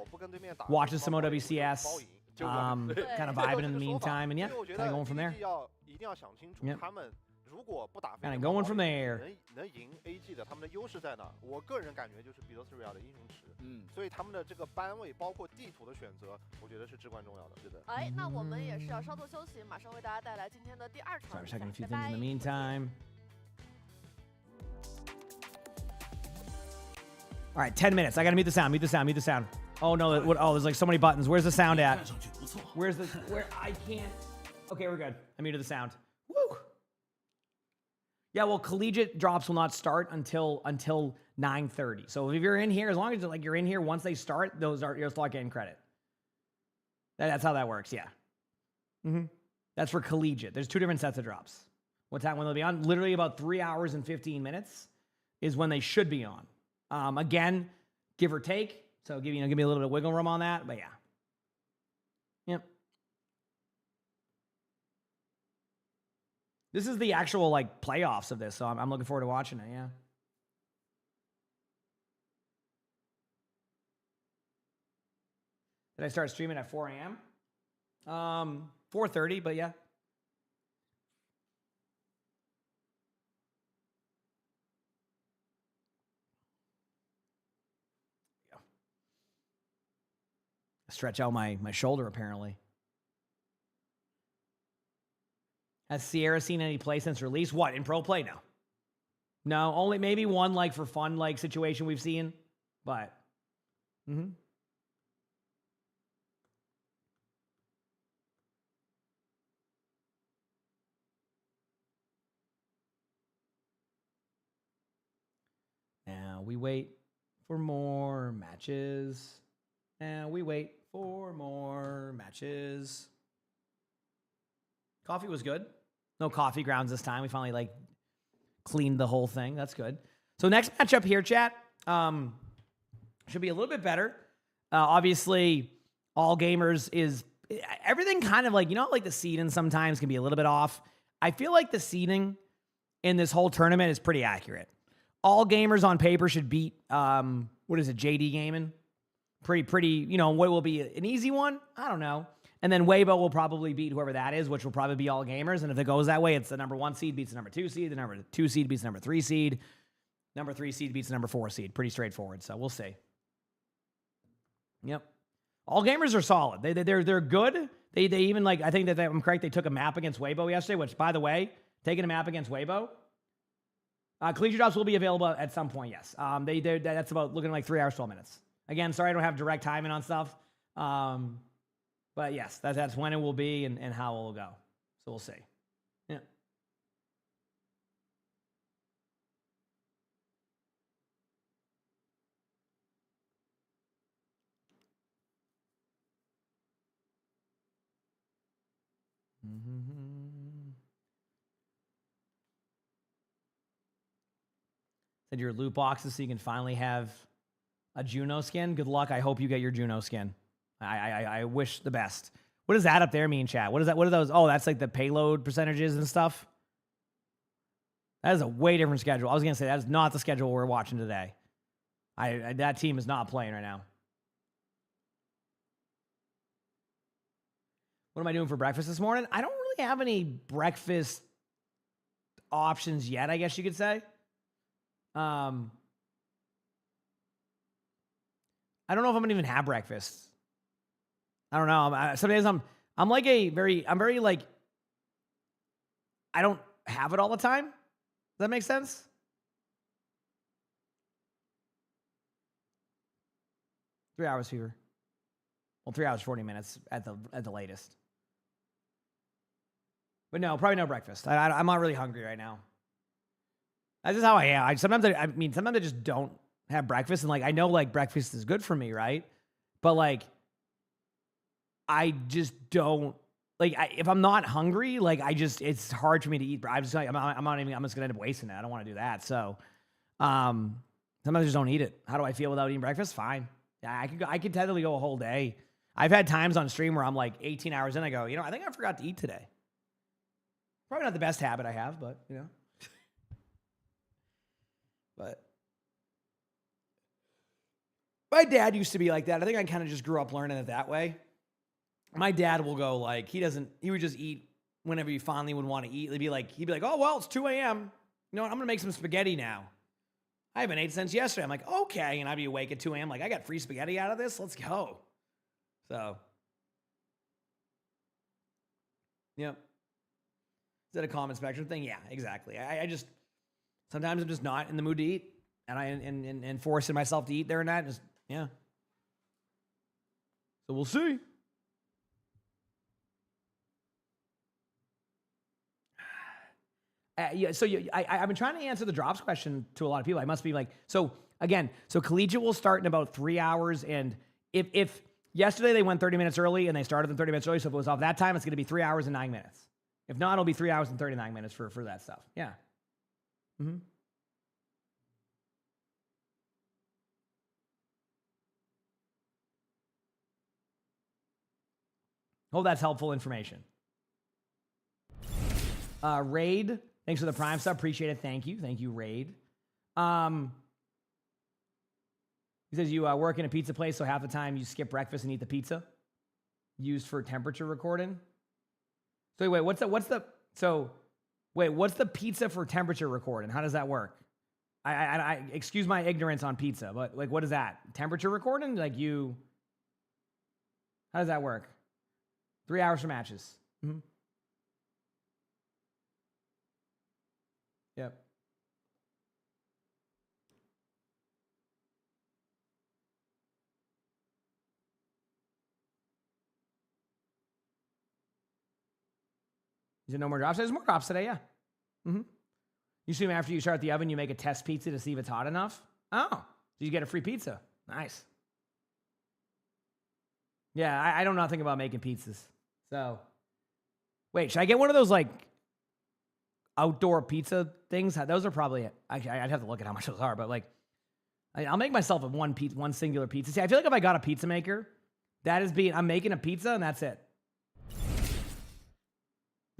watching some OWCS, kind of vibing in the meantime, and yeah, kind of going from there.
一定要想清楚
Yep.
他们如果不打
Kind of going from there.
能赢 AG 的，他们的优势在哪？我个人感觉就是比德斯瑞亚的英雄池，所以他们的这个班位包括地图的选择，我觉得是至关重要的。是的。
哎，那我们也是要稍作休息，马上为大家带来今天的第2
Sorry,
场
I'm
比赛
checking a few
拜
things
拜
in the meantime. All right, 10 minutes. I gotta mute the sound. Mute the sound. Mute the sound. Oh no! Oh, there's like so many buttons. Where's the sound at? Where's the? Where I can't. Okay, we're good. I muted the sound. Woo. Yeah, well, collegiate drops will not start until 9:30. So if you're in here, as long as like you're in here, once they start, you'll start getting credit. That's how that works. Yeah. That's for collegiate. There's 2 different sets of drops. What time will they be on? Literally about 3 hours and 15 minutes is when they should be on. Again, give or take. So give me a little bit of wiggle room on that. But yeah. Yep. This is the actual like playoffs of this, so I'm looking forward to watching it. Yeah. Did I start streaming at 4 a.m.? 4:30, but yeah. Stretch out my shoulder apparently. Has Sierra seen any play since release? What, in pro play? No. No, only maybe one like for fun like situation we've seen, but Now we wait for more matches. And we wait for more matches. Coffee was good. No coffee grounds this time. We finally like cleaned the whole thing. That's good. So next matchup here, chat, should be a little bit better. Obviously, all gamers is everything kind of like, you know, like the seeding sometimes can be a little bit off. I feel like the seeding in this whole tournament is pretty accurate. All gamers on paper should beat, what is it, JD Gaming? Pretty, you know, what will be an easy one? I don't know. And then Weibo will probably beat whoever that is, which will probably be all gamers. And if it goes that way, it's the number 1 seed beats the number 2 seed. The number 2 seed beats the number 3 seed. Number 3 seed beats the number 4 seed. Pretty straightforward. So we'll see. Yep. All gamers are solid. They're good. They even like, I think that I'm correct. They took a map against Weibo yesterday, which by the way, taking a map against Weibo, Collegiate drops will be available at some point. Yes. That's about looking like 3 hours, 12 minutes. Again, sorry I don't have direct timing on stuff. But yes, that's when it will be and how it will go. So we'll see. Yeah. Said your loot boxes so you can finally have a Juno skin. Good luck. I hope you get your Juno skin. I wish the best. What does that up there mean, chat? What is that? What are those? Oh, that's like the payload percentages and stuff. That is a way different schedule. I was gonna say that is not the schedule we're watching today. That team is not playing right now. What am I doing for breakfast this morning? I don't really have any breakfast options yet, I guess you could say. I don't know if I'm gonna even have breakfast. I don't know. Some days I'm like I'm very like, I don't have it all the time. Does that make sense? Three hours fever. Well, 3 hours, 40 minutes at the latest. But no, probably no breakfast. I'm not really hungry right now. That's just how I am. Sometimes I just don't have breakfast, and like I know like breakfast is good for me, right? But like I just don't like if I'm not hungry, like it's hard for me to eat. I'm just gonna end up wasting it. I don't want to do that. So sometimes I just don't eat it. How do I feel without eating breakfast? Fine. Yeah, I could technically go a whole day. I've had times on stream where I'm like 18 hours in, I go, you know, I think I forgot to eat today. Probably not the best habit I have, but you know. But my dad used to be like that. I think I kind of just grew up learning it that way. My dad will go like, he would just eat whenever he finally would want to eat. He'd be like, oh, well, it's 2 a.m. You know what? I'm going to make some spaghetti now. I haven't ate since yesterday. I'm like, okay. And I'd be awake at 2 a.m. Like, I got free spaghetti out of this. Let's go. So, yep. Is that a common spectrum thing? Yeah, exactly. I just, sometimes I'm just not in the mood to eat. And forcing myself to eat there and that. Just, yeah. So we'll see. I've been trying to answer the drops question to a lot of people. I must be like, so Collegiate will start in about 3 hours. And if yesterday they went 30 minutes early and they started them 30 minutes early, so if it was off that time, it's going to be 3 hours and 9 minutes. If not, it'll be 3 hours and 39 minutes for that stuff. Yeah. Mm-hmm. Hope that's helpful information. Raid, thanks for the Prime sub. Appreciate it. Thank you, Raid. He says you work in a pizza place, so half the time you skip breakfast and eat the pizza used for temperature recording. So wait, what's the pizza for temperature recording? How does that work? I excuse my ignorance on pizza, but like, what is that? Temperature recording? Like how does that work? 3 hours for matches. Mm-hmm. Yep. Is it no more drops? There's more drops today, yeah. Mm-hmm. You assume after you start the oven, you make a test pizza to see if it's hot enough? Oh, so you get a free pizza. Nice. Yeah, I don't know nothing about making pizzas. So, wait, should I get one of those, like, outdoor pizza things? Those are probably, actually, I'd have to look at how much those are, but, like, I'll make myself a one singular pizza. See, I feel like if I got a pizza maker, I'm making a pizza and that's it.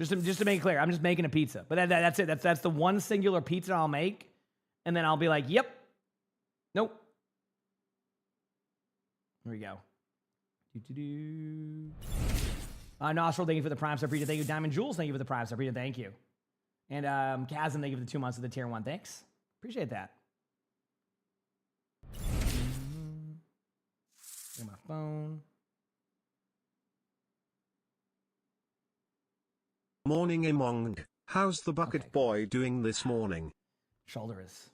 Just to make it clear, I'm just making a pizza. But that's it. That's the one singular pizza I'll make. And then I'll be like, yep. Nope. Here we go. Nostril, thank you for the Prime Sub Reader. Thank you. Diamond Jules, thank you for the Prime Sub Reader. Thank you. And Chasm, thank you for the 2 months of the tier 1. Thanks. Appreciate that. Get my phone.
Morning, emongg. How's the bucket boy doing this morning?
Shoulder is.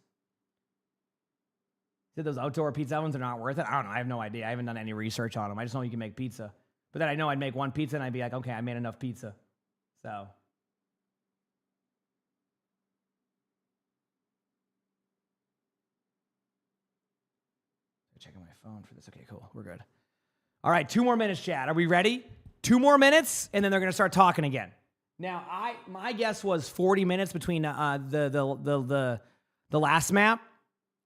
Said those outdoor pizza ovens are not worth it. I don't know. I have no idea. I haven't done any research on them. I just know you can make pizza. But then I know I'd make one pizza and I'd be like, okay, I made enough pizza. So. Checking my phone for this. Okay, cool. We're good. All right, 2 more minutes, chat. Are we ready? 2 more minutes, and then they're going to start talking again. Now, my guess was 40 minutes between the last map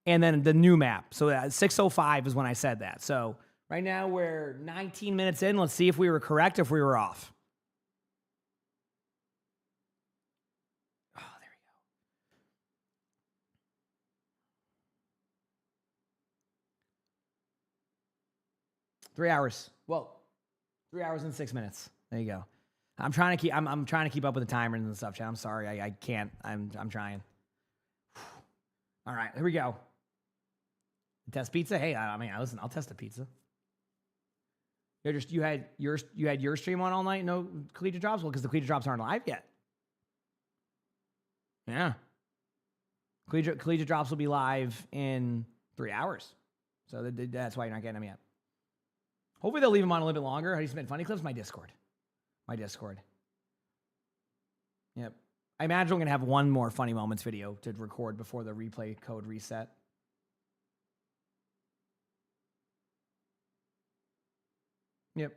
and then the new map. So 6:05 is when I said that. So right now we're 19 minutes in. Let's see if we were correct, if we were off. Oh, there we go. 3 hours. Well, 3 hours and 6 minutes. There you go. I'm trying to keep up with the timers and stuff, chat. I'm sorry, I can't. I'm trying. All right, here we go. Test pizza. Hey, I mean, listen, I'll test a pizza. You had your stream on all night. No Collegiate drops. Well, because the Collegiate drops aren't live yet. Yeah. Collegiate drops will be live in 3 hours. So that's why you're not getting them yet. Hopefully they'll leave them on a little bit longer. How do you submit funny clips? My Discord. Yep. I imagine we're going to have one more funny moments video to record before the replay code reset. Yep.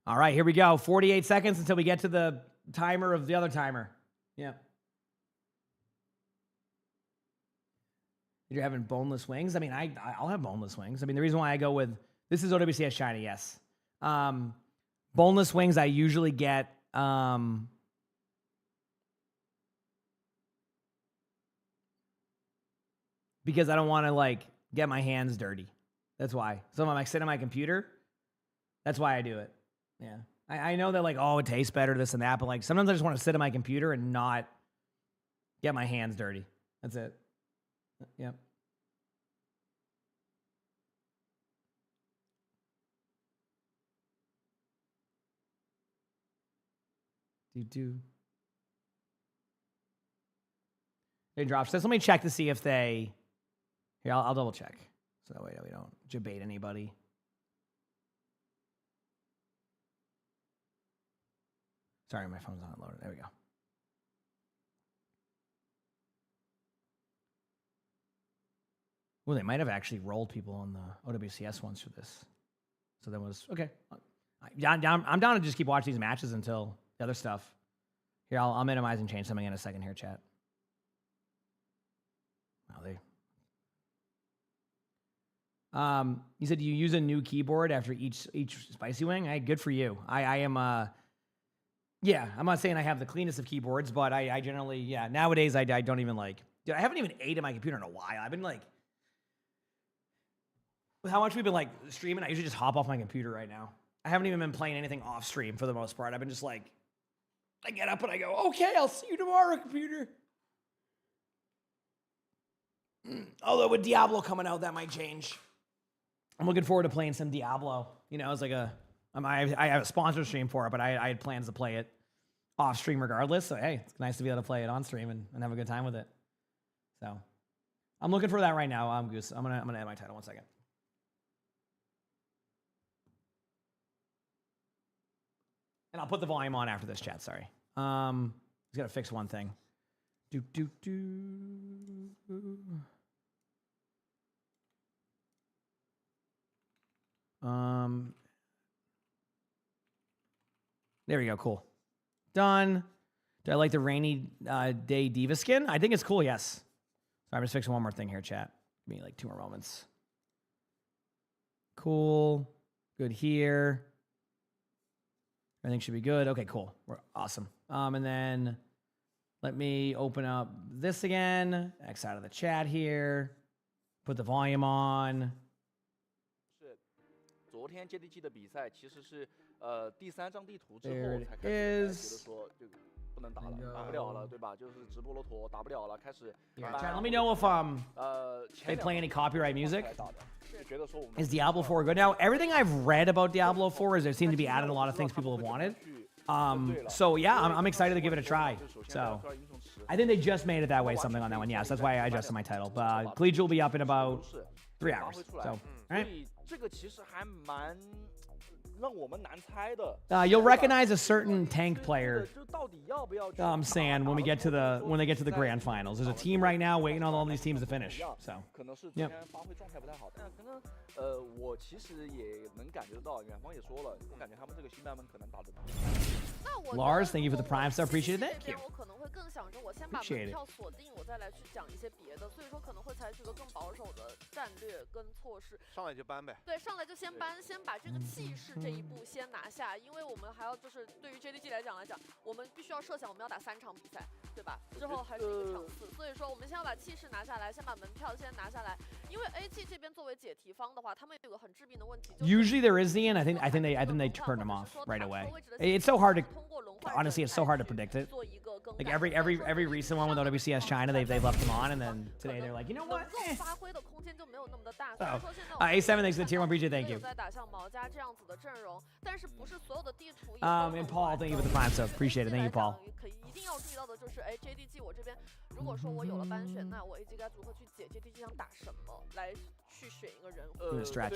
All right, here we go. 48 seconds until we get to the timer of the other timer. Yep. You're having boneless wings? I mean, I'll have boneless wings. I mean, the reason why I go with... This is OWCS Shiny, yes. Boneless wings I usually get... because I don't want to, like, get my hands dirty. That's why. So if I'm, like, sitting on my computer, that's why I do it. Yeah. I know that, like, oh, it tastes better, this and that, but, like, sometimes I just want to sit on my computer and not get my hands dirty. That's it. Yep. They dropped this. Let me check to see if they... Here, I'll double check. So that way we don't debate anybody. Sorry, my phone's not loaded. There we go. Well, they might have actually rolled people on the OWCS ones for this. So that was... Okay. I'm down to just keep watching these matches until the other stuff. Here, I'll minimize and change something in a second here, chat. Oh, you said you use a new keyboard after each spicy wing? Hey, good for you. I am... Yeah, I'm not saying I have the cleanest of keyboards, but I generally... Yeah, nowadays I don't even like... Dude, I haven't even ate on my computer in a while. I've been like... With how much we've been like streaming, I usually just hop off my computer right now. I haven't even been playing anything off stream for the most part. I've been just like, I get up and I go, okay, I'll see you tomorrow, computer. Although with Diablo coming out, that might change. I'm looking forward to playing some Diablo. You know, it's like I have a sponsor stream for it, but I had plans to play it. off stream regardless. So hey, it's nice to be able to play it on stream and have a good time with it. So I'm looking for that right now. Goose. I'm gonna add my title 1 second. And I'll put the volume on after this chat. Sorry. Just gotta fix one thing. There we go. Cool. Done. Do I like the rainy day diva skin? I think it's cool. Yes. So I'm just fixing one more thing here, chat. Give me like 2 more moments. Cool. Good here. Everything should be good. Okay, cool. We're awesome. And then let me open up this again. X out of the chat here. Put the volume on.
昨天 JDG 的比赛其实是第3张地图之
There
后
it
才开始觉得
is.
说就不能打了，打不了了，对吧？就是直播骆驼打不了了，开始
Yeah, chat, let me know if they play any copyright music.
就觉得说我们
Is Diablo 4 good? Now, everything I've read about Diablo 4 is there seem to be added a lot of things people have wanted. So yeah, I'm excited to give it a try. So I think they just made it that way, something on that one. Yes, that's why I adjusted my title. But Collegiate will be up in about 3 hours. So, all right.
这个其实还蛮让我们难猜的。
You'll recognize a certain tank player.
就到底要不要去
Saying when they get to the grand finals. There's a team right now waiting on all these teams to finish. So,
可能是昨
yep.
天发挥状态不太好，但可能我其实也能感觉得到，远方也说了，我感觉他们这个新版本可能打得到。
Lars, thank you for the Prime star. Appreciate it. Thank you.
我可能会更想着我先把门
Appreciate it.
票锁定，我再来去讲一些别的，所以说可能会采取一个更保守的战略跟措施。
上来就搬呗。
对，上来就先搬，先把这个气势这一步先拿下，因为我们还要就是对于 JDG 来讲，我们必须要设想我们要打3场比赛，对吧？之后还是一个场次，所以说我们先要把气势拿下来，先把门票先拿下来。因为 AG 这边作为解题方的话，他们有个很致命的问题。
Usually there is Ian. I think they turn him off right away. It's so hard to honestly. It's so hard to predict it. Like every recent one with OWCS China, they've left him on, and then today they're like, you know what? A7 thanks for the tier 1 BJ. Thank you. And Paul, thank you for the Prime sub. Appreciate it. Thank you, Paul.
一定要注意到的就是，哎 ，JDG 我这边如果说我有了班选，那我 AG 该如何去解 JDG 想打什么，来去选一个人。
stretch.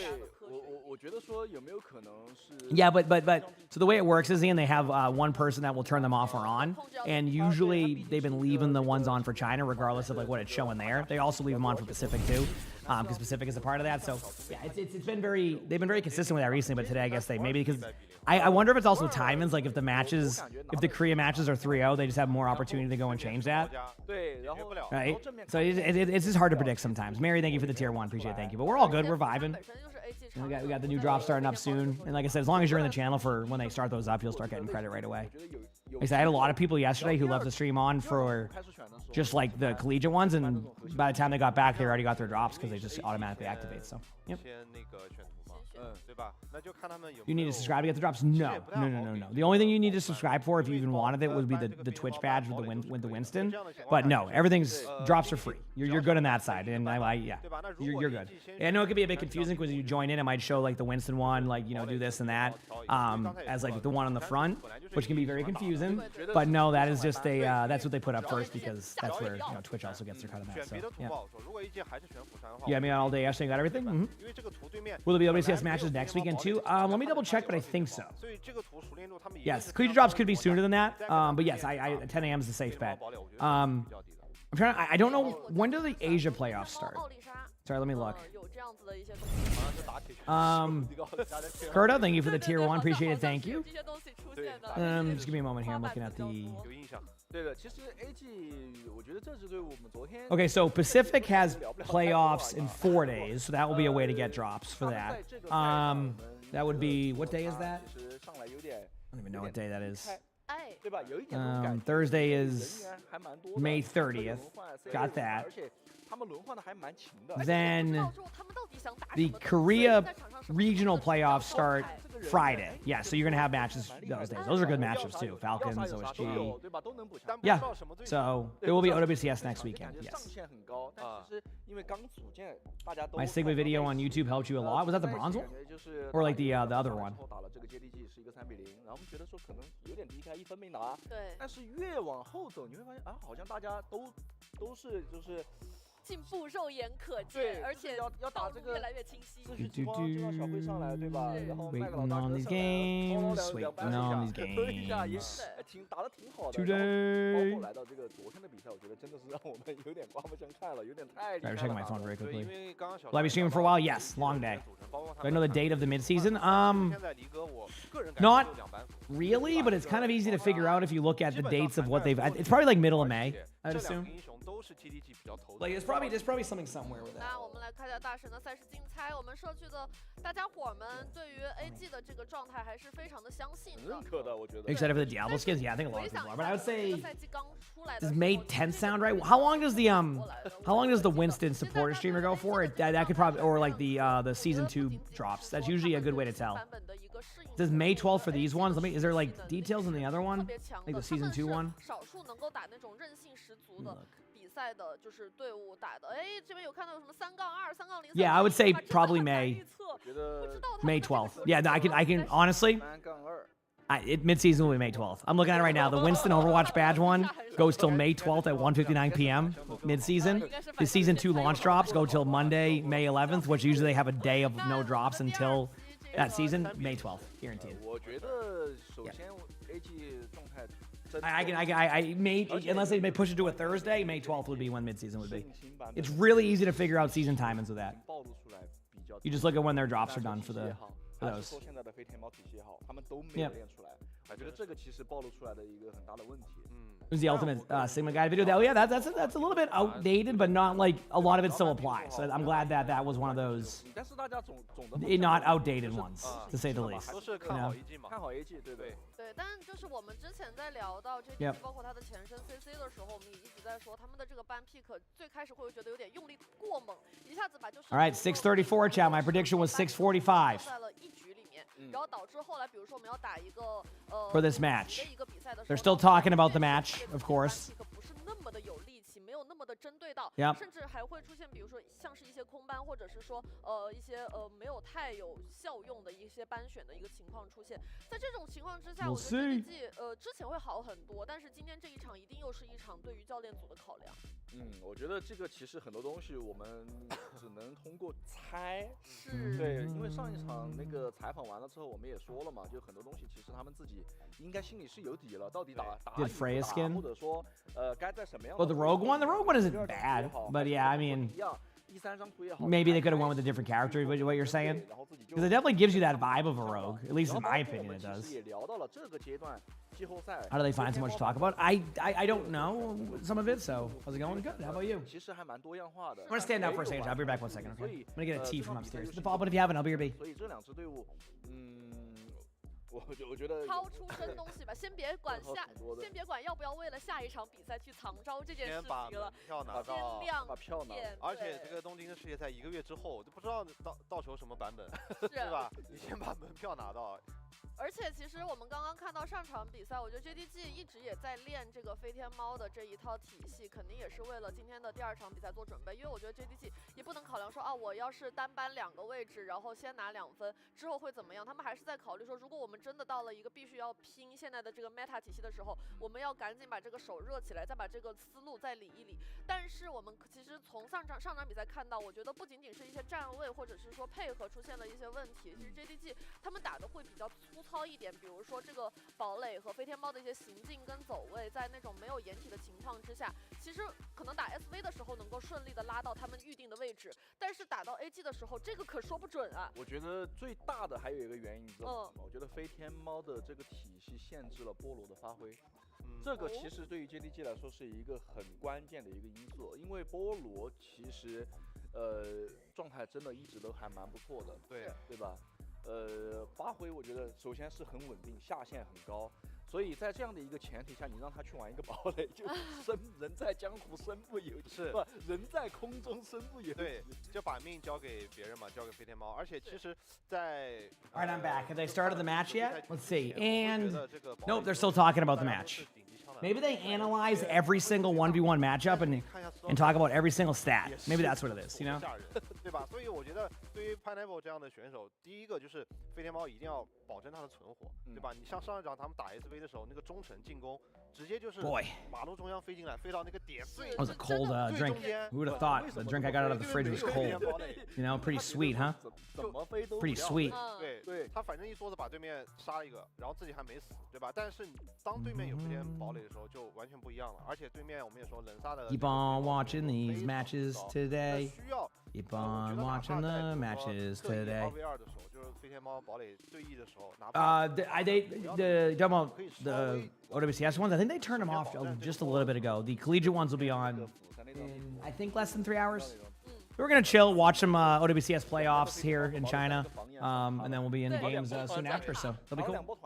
我觉得说有没有可能是
Yeah, but so the way it works is, Ian, they have one person that will turn them off or on, and usually they've been leaving the ones on for China, regardless of like what it's showing there. They also leave them on for Pacific too, because Pacific is a part of that. So yeah, they've been very consistent with that recently. But today, I guess they maybe because I wonder if it's also timings. Like if the Korea matches are 3-0, they just have more opportunity to go and change that. Right. So it's just hard to predict sometimes. Mary, thank you for the tier 1. Appreciate it. Thank you. But we're all good. We're vibing. And we got the new drop starting up soon. And like I said, as long as you're in the channel for when they start those up, you'll start getting credit right away. Like I said, I had a lot of people yesterday who left the stream on for just like the collegiate ones, and by the time they got back, they already got their drops because they just automatically activate. So, yep. You need to subscribe to get the drops? No. The only thing you need to subscribe for, if you even wanted it, would be the Twitch badge with the Winston. But no, everything's drops are free. You're good on that side, and yeah, you're good. And I know it could be a bit confusing because you join in, it might show like the Winston one, like do this and that, as like the one on the front, which can be very confusing. But no, that is just that's what they put up first because that's where Twitch also gets their cut of that. So yeah. Yeah, I mean all day yesterday, got everything. Mm-hmm. Will there be WCS matches next weekend too? Let me double check, but I think so. Yes, Collegiate drops could be sooner than that. But yes, 10 a.m. is the safe bet. I'm trying. I don't know when do the Asia playoffs start. Sorry, let me look. Kurta, thank you for the tier 1. Appreciate it. Thank you. Just give me a moment here. I'm looking at the. Okay, so Pacific has playoffs in 4 days, so that will be a way to get drops for that. That would be, what day is that? I don't even know what day that is. Thursday is May 30th. Got that. Then the Korea regional playoffs start Friday. Yeah, so you're gonna have matches those days. Those are good matchups too. Falcons, OSG. Yeah. So it will be OWCS next weekend. Yes. My Sigma video on YouTube helped you a lot. Was that the bronze one? Or like the other one?
然后我们觉得说可能有点低开，1分没拿。对。但是越往后走，你会发现啊，好像大家都是就是
进步肉眼可见，而且
要打这个
越来越清晰。
秩序激光就让小辉上来，对吧？然后麦克老大
on
哥
these
上来
games,
抽了
waiting on these
200下，也
games.
打得挺好的。
Today.
包括来到这个昨天的比赛，我觉得真的是让我们有点刮目相看了，有点太厉害
Sorry,
了。
checking my phone very quickly. Will I be streaming for a while? Yes, long day. Do I know the date of the midseason? Not really, but it's kind of easy to figure out if you look at the dates of what they've. It's probably like middle of May, I'd assume. Like there's probably something somewhere with that.
那我们来看一下大神的赛事竞猜，我们社区的大家伙们对于 AG 的这个状态还是非常的相信的。
认可的，我觉得。
Excited for the Diablo skins? Yeah, I think a lot of people are. But I would say,
这个赛季刚出来的
does May 10th sound right? How long does the Winston supporter streamer go for? That could probably, or like the season 2 drops. That's usually a good way to tell. Does May 12th for these ones? Is there like details in the other one? Like the season 2 one?
少数能够打那种韧性十足的比赛的，就是队伍打的。哎，这边有看到有什么3-2、3-0。
Yeah, I would say probably May. May 12th. Yeah, I can honestly. Mid-season will be May 12th. I'm looking at it right now. The Winston Overwatch badge one goes till May 12th at 1:59 p.m. mid-season. The season 2 launch drops go till Monday, May 11th, which usually they have a day of no drops until that season. May 12th, guaranteed.
我觉得首先 AG 状态。
I may, unless they may push it to a Thursday, May 12th would be when mid-season would be. It's really easy to figure out season timings with that. You just look at when their drops are done for those.
现在的飞天猫体系也好，他们都没有练出来。我觉得这个其实暴露出来的一个很大的问题。
It was the ultimate Sigma guide video. Yeah, that's a little bit outdated, but not like a lot of it still applies. So I'm glad that was one of those not outdated ones, to say the least.
都是看好 AG 嘛，看好 AG， 对不对？
对，但就是我们之前在聊到这个，包括它的前身 CC 的时候，我们也一直在说他们的这个ban pick 最开始会觉得有点用力过猛，一下子把就是。
All right, 6:34, chat. My prediction was 6:45.
在了一局里面，然后导致后来，比如说我们要打一个
for this match. They're still talking about the match, of course.
不是那么的有力气，没有那么的针对到，甚至还会出现，比如说像是一些空班，或者是说一些没有太有效用的一些班选的一个情况出现。在这种情况之下，我觉得这季之前会好很多，但是今天这一场一定又是一场对于教练组的考量。
我觉得这个其实很多东西我们只能通过猜，
是，
对，因为上一场那个采访完了之后，我们也说了嘛，就很多东西其实他们自己应该心里是有底了，到底打或者说该在什么样的。
Well, the Rogue one isn't bad, but yeah, I mean. Maybe they could have went with a different character, what you're saying? Because it definitely gives you that vibe of a rogue. At least in my opinion, it does. How do they find so much to talk about? I don't know some of it, so how's it going? Good. How about you? I'm gonna stand out for a second. I'll be back 1 second, okay? I'm gonna get a tea from upstairs. But if you haven't, I'll be your B.
我觉得
掏出真东西吧，先别管要不要为了下一场比赛去藏招这件事情了，先亮点。
而且这个东京的世界赛1个月之后，都不知道到球什么版本，对吧？你先把门票拿到。
而且其实我们刚刚看到上场比赛，我觉得 JDG 一直也在练这个飞天猫的这一套体系，肯定也是为了今天的第2场比赛做准备。因为我觉得 JDG 也不能考量说啊，我要是单搬2个位置，然后先拿2分，之后会怎么样？他们还是在考虑说，如果我们真的到了一个必须要拼现在的这个 meta 体系的时候，我们要赶紧把这个手热起来，再把这个思路再理一理。但是我们其实从上场比赛看到，我觉得不仅仅是一些站位或者是说配合出现了一些问题，其实 JDG 他们打的会比较粗糙一点，比如说这个堡垒和飞天猫的一些行进跟走位，在那种没有掩体的情况之下，其实可能打 SV 的时候能够顺利的拉到他们预定的位置，但是打到 AG 的时候，这个可说不准啊。
我觉得最大的还有一个原因，你知道吗？我觉得飞天猫的这个体系限制了菠萝的发挥。这个其实对于 JDG 来说是一个很关键的一个因素，因为菠萝其实状态真的一直都还蛮不错的，对吧？发挥我觉得首先是很稳定，下限很高，所以在这样的一个前提下，你让他去玩一个堡垒，就人在江湖身不由己，
是
吧？人在空中身不由己。
对，就把命交给别人嘛，交给飞天猫。而且其实在
All right, I'm back. Have they started the match yet? Let's see. And nope, they're still talking about the match. Maybe they analyze every single 1v1 matchup and talk about every single stat. Maybe that's what it is, you know?
对吧？所以我觉得对于 Pineapple 这样的选手，第一个就是飞天猫一定要保证他的存活，对吧？你像上一场他们打 SV 的时候，那个中程进攻直接就是马路中央飞进来，飞到那个点最
That was a cold drink. Who would have thought the drink I got out of the fridge was cold? You know, pretty sweet, huh? Pretty sweet.
对，他反正一梭子把对面杀一个，然后自己还没死，对吧？但是当对面有飞天堡垒的时候，就完全不一样了。而且对面我们也说冷杀的。
Keep on watching these matches today. Keep on watching the matches today.
2v2 的时候，就是飞天猫堡垒对弈的时候，哪
怕the OWCS ones, I think they turned them off just a little bit ago. The collegiate ones will be on in, I think, less than 3 hours. We're gonna chill, watch some OWCS playoffs here in China, and then we'll be in the games soon after. So it'll be cool.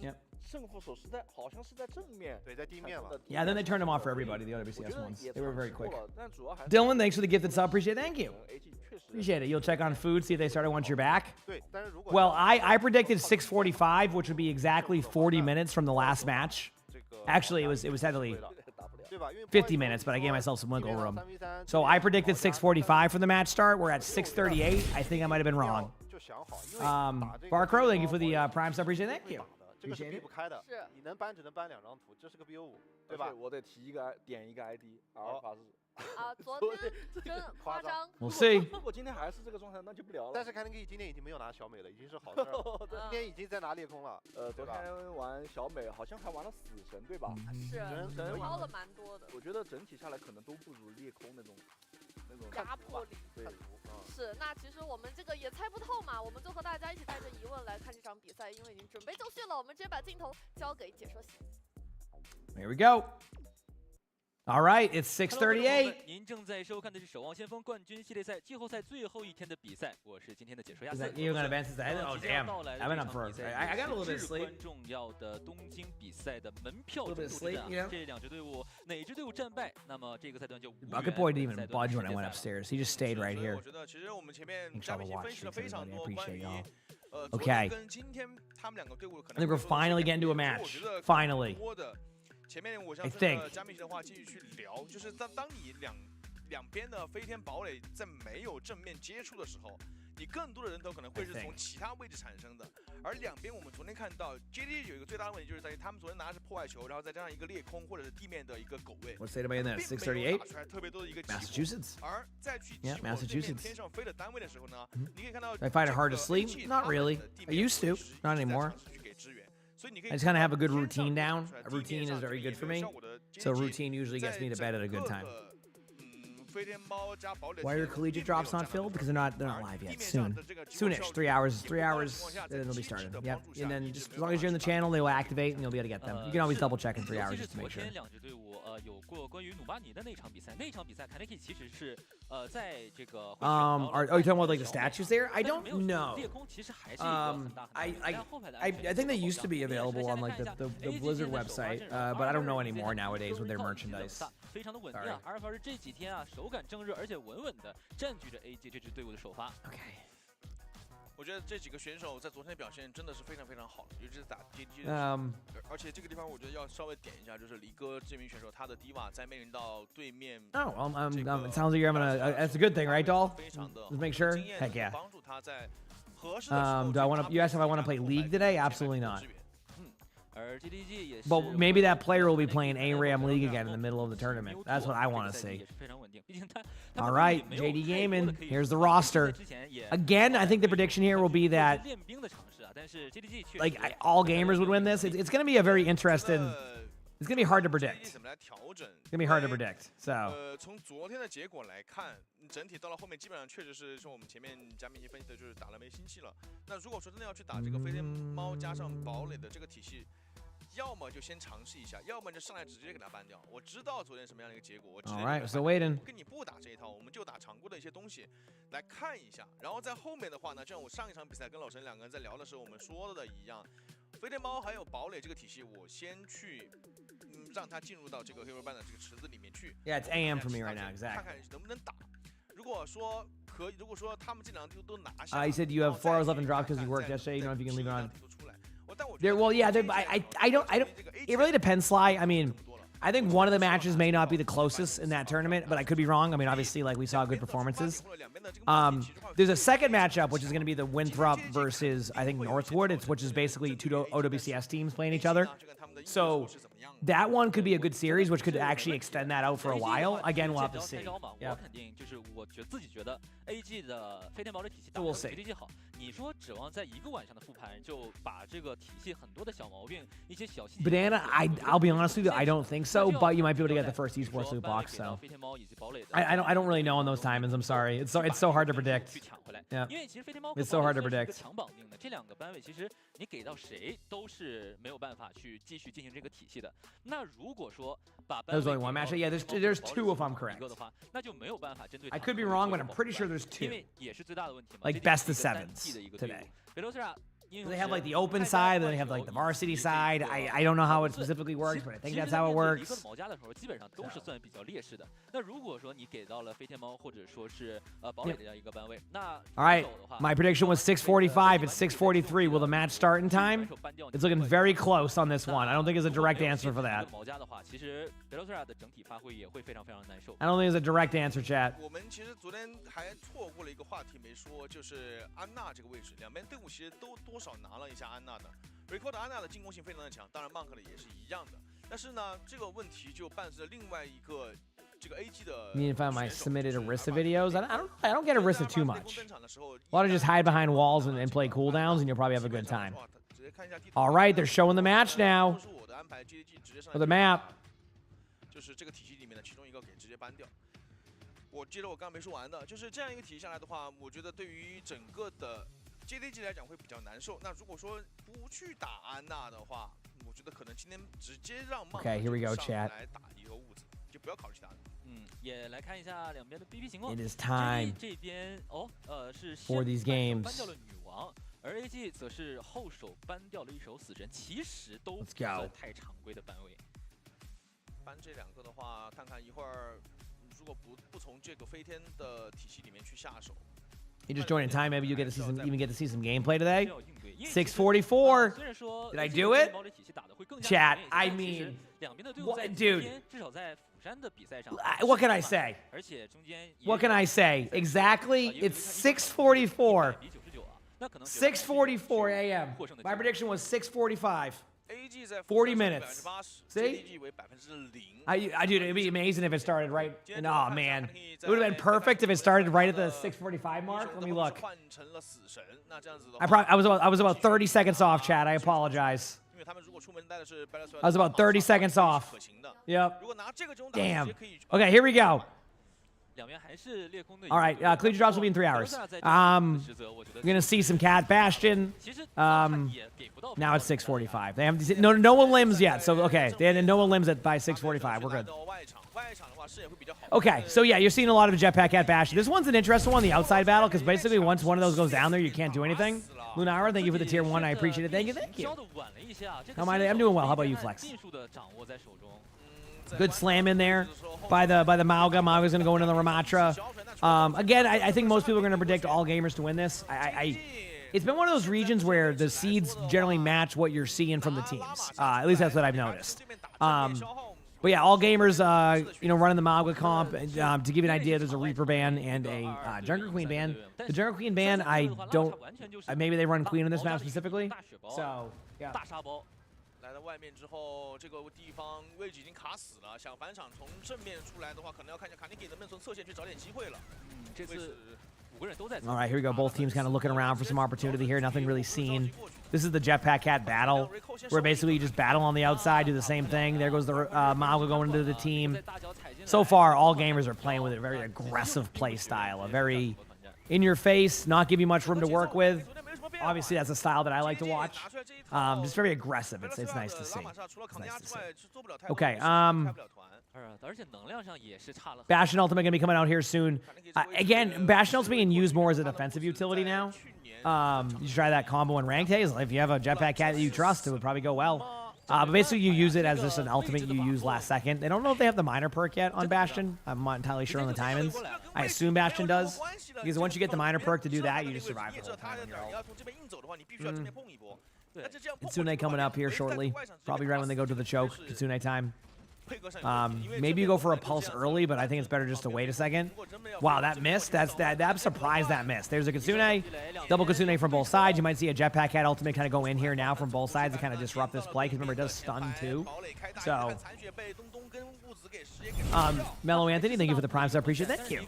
Yep.
胜负手是在好像是在正面，
对，在地面嘛。
Yeah, then they turned them off for everybody, the OWCS ones. They were very quick. Dylan, thanks for the gifted sub. Appreciate it. Thank you. Appreciate it. You'll check on food, see if they started once you're back. Well, I predicted 6:45, which would be exactly 40 minutes from the last match. Actually, it was actually 50 minutes, but I gave myself some wiggle room. So I predicted 6:45 for the match start. We're at 6:38. I think I might have been wrong. Barcrow, thank you for the prime sub. Appreciate it. Thank you.
这个是避不开的，你能搬只能搬2张图，这是个 BO5，对吧？
我得点一个 ID， 阿尔法是。
昨天真夸张。
We'll see.
如果今天还是这个状态，那就不聊了。
但是凯能基今天已经没有拿小美了，已经是好事了。今天已经在拿裂空了。
昨天玩小美好像还玩了死神，对吧？
是，
神
抛了蛮多的。
我觉得整体下来可能都不如裂空那种
压迫力。
对，
是。那其实我们这个也猜不透嘛，我们就和大家一起带着疑问来看这场比赛，因为已经准备就绪了。我们直接把镜头交给解说席。
Here we go. All right, it's 6:38.
您正在收看的是《守望先锋》冠军系列赛季后赛最后一天的比赛，我是今天的解说亚瑟。
You're gonna advance the head? Oh damn! I went up for. I got a little bit of sleep.
至关重要的东京比赛的门票争夺战，这两支队伍哪支队伍战败，那么这个赛段就无缘。
Bucket Boy didn't even budge when I went upstairs. He just stayed right here.
我觉得其实我们前面
Thanks for the watch. Thanks everybody. I appreciate y'all.
昨
Okay.
天跟今天他们两个队伍可
I think we're finally getting to a match. Finally.
前面我想跟加密的话继续去聊，就是当你两边的飞天堡垒在没有正面接触的时候，你更多的人头可能会是从其他位置产生的。而两边我们昨天看到 JD 有一个最大的问题就是在于他们昨天拿的是破坏球，然后再加上一个裂空或者是地面的一个狗位。
What's the debate in that? 6:38.
打出来特别多的一个
Massachusetts.
而再去
Massachusetts.
天上飞的单位的时候呢，你可以看到
I find it hard to sleep. Not really. I used to. Not anymore. I just kind of have a good routine down. A routine is very good for me. So routine usually gets me to bed at a good time. Why are collegiate drops not filled? Because they're not live yet. Soonish. 3 hours. 3 hours. Then they'll be started. Yep. And then just as long as you're in the channel, they will activate and you'll be able to get them. You can always double check in 3 hours just to make sure.
有过关于努巴尼的那场比赛，那场比赛凯内基其实是在这个
are you talking about like the statues there? I don't know. I think they used to be available on like the Blizzard website, but I don't know anymore nowadays with their merchandise.
非常的稳定，阿尔法是这几天啊手感正热，而且稳稳的占据着 AG 这支队伍的首发。
我觉得这几个选手在昨天的表现真的是非常非常好，尤其是打 DD 而且这个地方我觉得要稍微点一下，就是离哥这名选手他的低瓦在面临到对面。
Oh, it sounds like you're having that's a good thing, right, Doll? Let's make sure. Heck yeah.
帮助他在合适的时候。
Do I want to? You asked if I want to play League today? Absolutely not.
而 GDG 也是。
But maybe that player will be playing ARAM League again in the middle of the tournament. That's what I want to see. All right, JD Gaming. Here's the roster. Again, I think the prediction here will be that like all gamers would win this. It's going to be a very interesting. It's going to be hard to predict. It's going to be hard to predict. So.
从昨天的结果来看，整体到了后面基本上确实是说我们前面加密分析的就是打了没心气了。那如果说真的要去打这个飞天猫加上堡垒的这个体系。 要么就先尝试一下，要么就上来直接给他搬掉。我知道昨天什么样的一个结果，我直接跟你不打这一套，我们就打常规的一些东西来看一下。然后在后面的话呢，就像我上一场比赛跟老陈两个人在聊的时候，我们说的一样，飞天猫还有堡垒这个体系，我先去让他进入到这个黑肉班的这个池子里面去。
Yeah, it's AM for me right now,
看
exactly.
看能不能打。如果说可以，如果说他们这两个地图都拿下，
You said you have 4 hours left in drop because you worked yesterday. You don't know if you can leave it on.
我
There, well, yeah, I don't. It really depends, Sly. I mean, I think one of the matches may not be the closest in that tournament, but I could be wrong. I mean, obviously, like we saw good performances. There's a second matchup, which is going to be the Winthrop versus I think Northwood. Which is basically 2 OWCS teams playing each other. So that one could be a good series, which could actually extend that out for a while. Again, we'll have to see. Yeah. So we'll see.
你说指望在一个晚上的复盘就把这个体系很多的小毛病、一些小细节
Banana, I'll be honest with you, I don't think so. But you might be able to get the first esports loot box. So I don't really know on those timings. I'm sorry. It's so hard to predict. Yeah. It's so hard to predict.
强绑定的这两个班位，其实你给到谁都是没有办法去继续进行这个体系的。那如果说把班位
There's only one match. Yeah, there's 2 if I'm correct.
的话，那就没有办法针对
I could be wrong, but I'm pretty sure there's 2.
因为也是最大的问题嘛。
Like best of 7s today. They have like the open side, then they have like the varsity side. I don't know how it specifically works, but I think that's how it works.
毛家的时候基本上都是算比较劣势的。那如果说你给到了飞天猫或者说是堡垒的这样一个班位，那
All right, my prediction was 6:45. It's 6:43. Will the match start in time? It's looking very close on this one. I don't think there's a direct answer for that.
毛家的话，其实贝洛斯拉的整体发挥也会非常非常难受。
I don't think there's a direct answer, chat.
我们其实昨天还错过了一个话题没说，就是安娜这个位置，两边队伍其实都多少拿了一下安娜的。Record 安娜的进攻性非常的强，当然 Monk 的也是一样的。但是呢，这个问题就伴随着另外一个这个 AG 的。
You mean if I might submitted Arista videos? I don't get Arista too much. A lot of just hide behind walls and play cooldowns, and you'll probably have a good time. All right, they're showing the match now. For the map.
就是这个体系里面的其中一个给直接搬掉。我接着我刚刚没说完的，就是这样一个体系下来的话，我觉得对于整个的 JDG 来讲会比较难受。那如果说不去打安娜的话，我觉得可能今天直接让曼
Okay, here we go, chat.
来打一个物子，就不要考虑其他的。
也来看一下两边的 BP 情况。
It is time
这边是
for these games.
搬掉了女王，而 AG 则是后手搬掉了一手死神，其实都不算太常规的班位。
搬这两个的话，看看一会儿，如果不从这个飞天的体系里面去下手。
You just joined in time. Maybe you get to see some gameplay today. 6:44. Did I do it? Chat. I mean, what, dude? What can I say? What can I say? Exactly. It's 6:44. 6:44 a.m. My prediction was 6:45. 40 minutes. See? Dude, it'd be amazing if it started right. And, oh man, it would have been perfect if it started right at the 6:45 mark. Let me look. I was about 30 seconds off, chat. I apologize. I was about 30 seconds off. Yep. Damn. Okay, here we go. All right, Collegiate drops will be in 3 hours. We're gonna see some Cat Bastion. Now it's 6:45. They haven't no one limbs yet, so okay. They had no one limbs by 6:45. We're good. Okay, so yeah, you're seeing a lot of Jetpack Cat Bastion. This one's an interesting one, the outside battle, because basically once one of those goes down there, you can't do anything. Lunara, thank you for the tier 1. I appreciate it. Thank you, thank you. I'm doing well. How about you, Flex? Good slam in there by the Mauga. Mauga's going to go into the Ramatra. Again, I think most people are going to predict all gamers to win this. It's been one of those regions where the seeds generally match what you're seeing from the teams. At least that's what I've noticed. But yeah, all gamers, running the Mauga comp. To give you an idea, there's a Reaper ban and a Junker Queen ban. The Junker Queen ban, maybe they run Queen on this map specifically. So, yeah.
来到外面之后，这个地方位置已经卡死了，想反场从正面出来的话，可能要看一下卡尼给能不能从侧线去找点机会了。
这次5个人都在。
All right, here we go. Both teams kind of looking around for some opportunity here. Nothing really seen. This is the Jetpack Cat battle, where basically you just battle on the outside, do the same thing. There goes the Mauga going into the team. So far, all gamers are playing with a very aggressive play style, a very in your face, not give you much room to work with. Obviously, that's a style that I like to watch. Just very aggressive. It's nice to see. It's nice to see. Okay. Bastion ultimate gonna be coming out here soon. Again, Bastion ultimate being used more as a defensive utility now. You should try that combo in ranked. Hey, if you have a jetpack cat that you trust, it would probably go well. But basically, you use it as just an ultimate you use last second. I don't know if they have the minor perk yet on Bastion. I'm not entirely sure on the timings. I assume Bastion does, because once you get the minor perk to do that, you just survive the whole time on your ult. Kitsune coming up here shortly. Probably right when they go to the choke. Kitsune time. Maybe you go for a pulse early, but I think it's better just to wait a second. Wow, that missed. I'm surprised that missed. There's a Kitsune, double Kitsune from both sides. You might see a jetpack cat ultimate kind of go in here now from both sides to kind of disrupt this play, because remember, it does stun too. So, Mellow Anthony, thank you for the prime sub. Appreciate it. Thank you.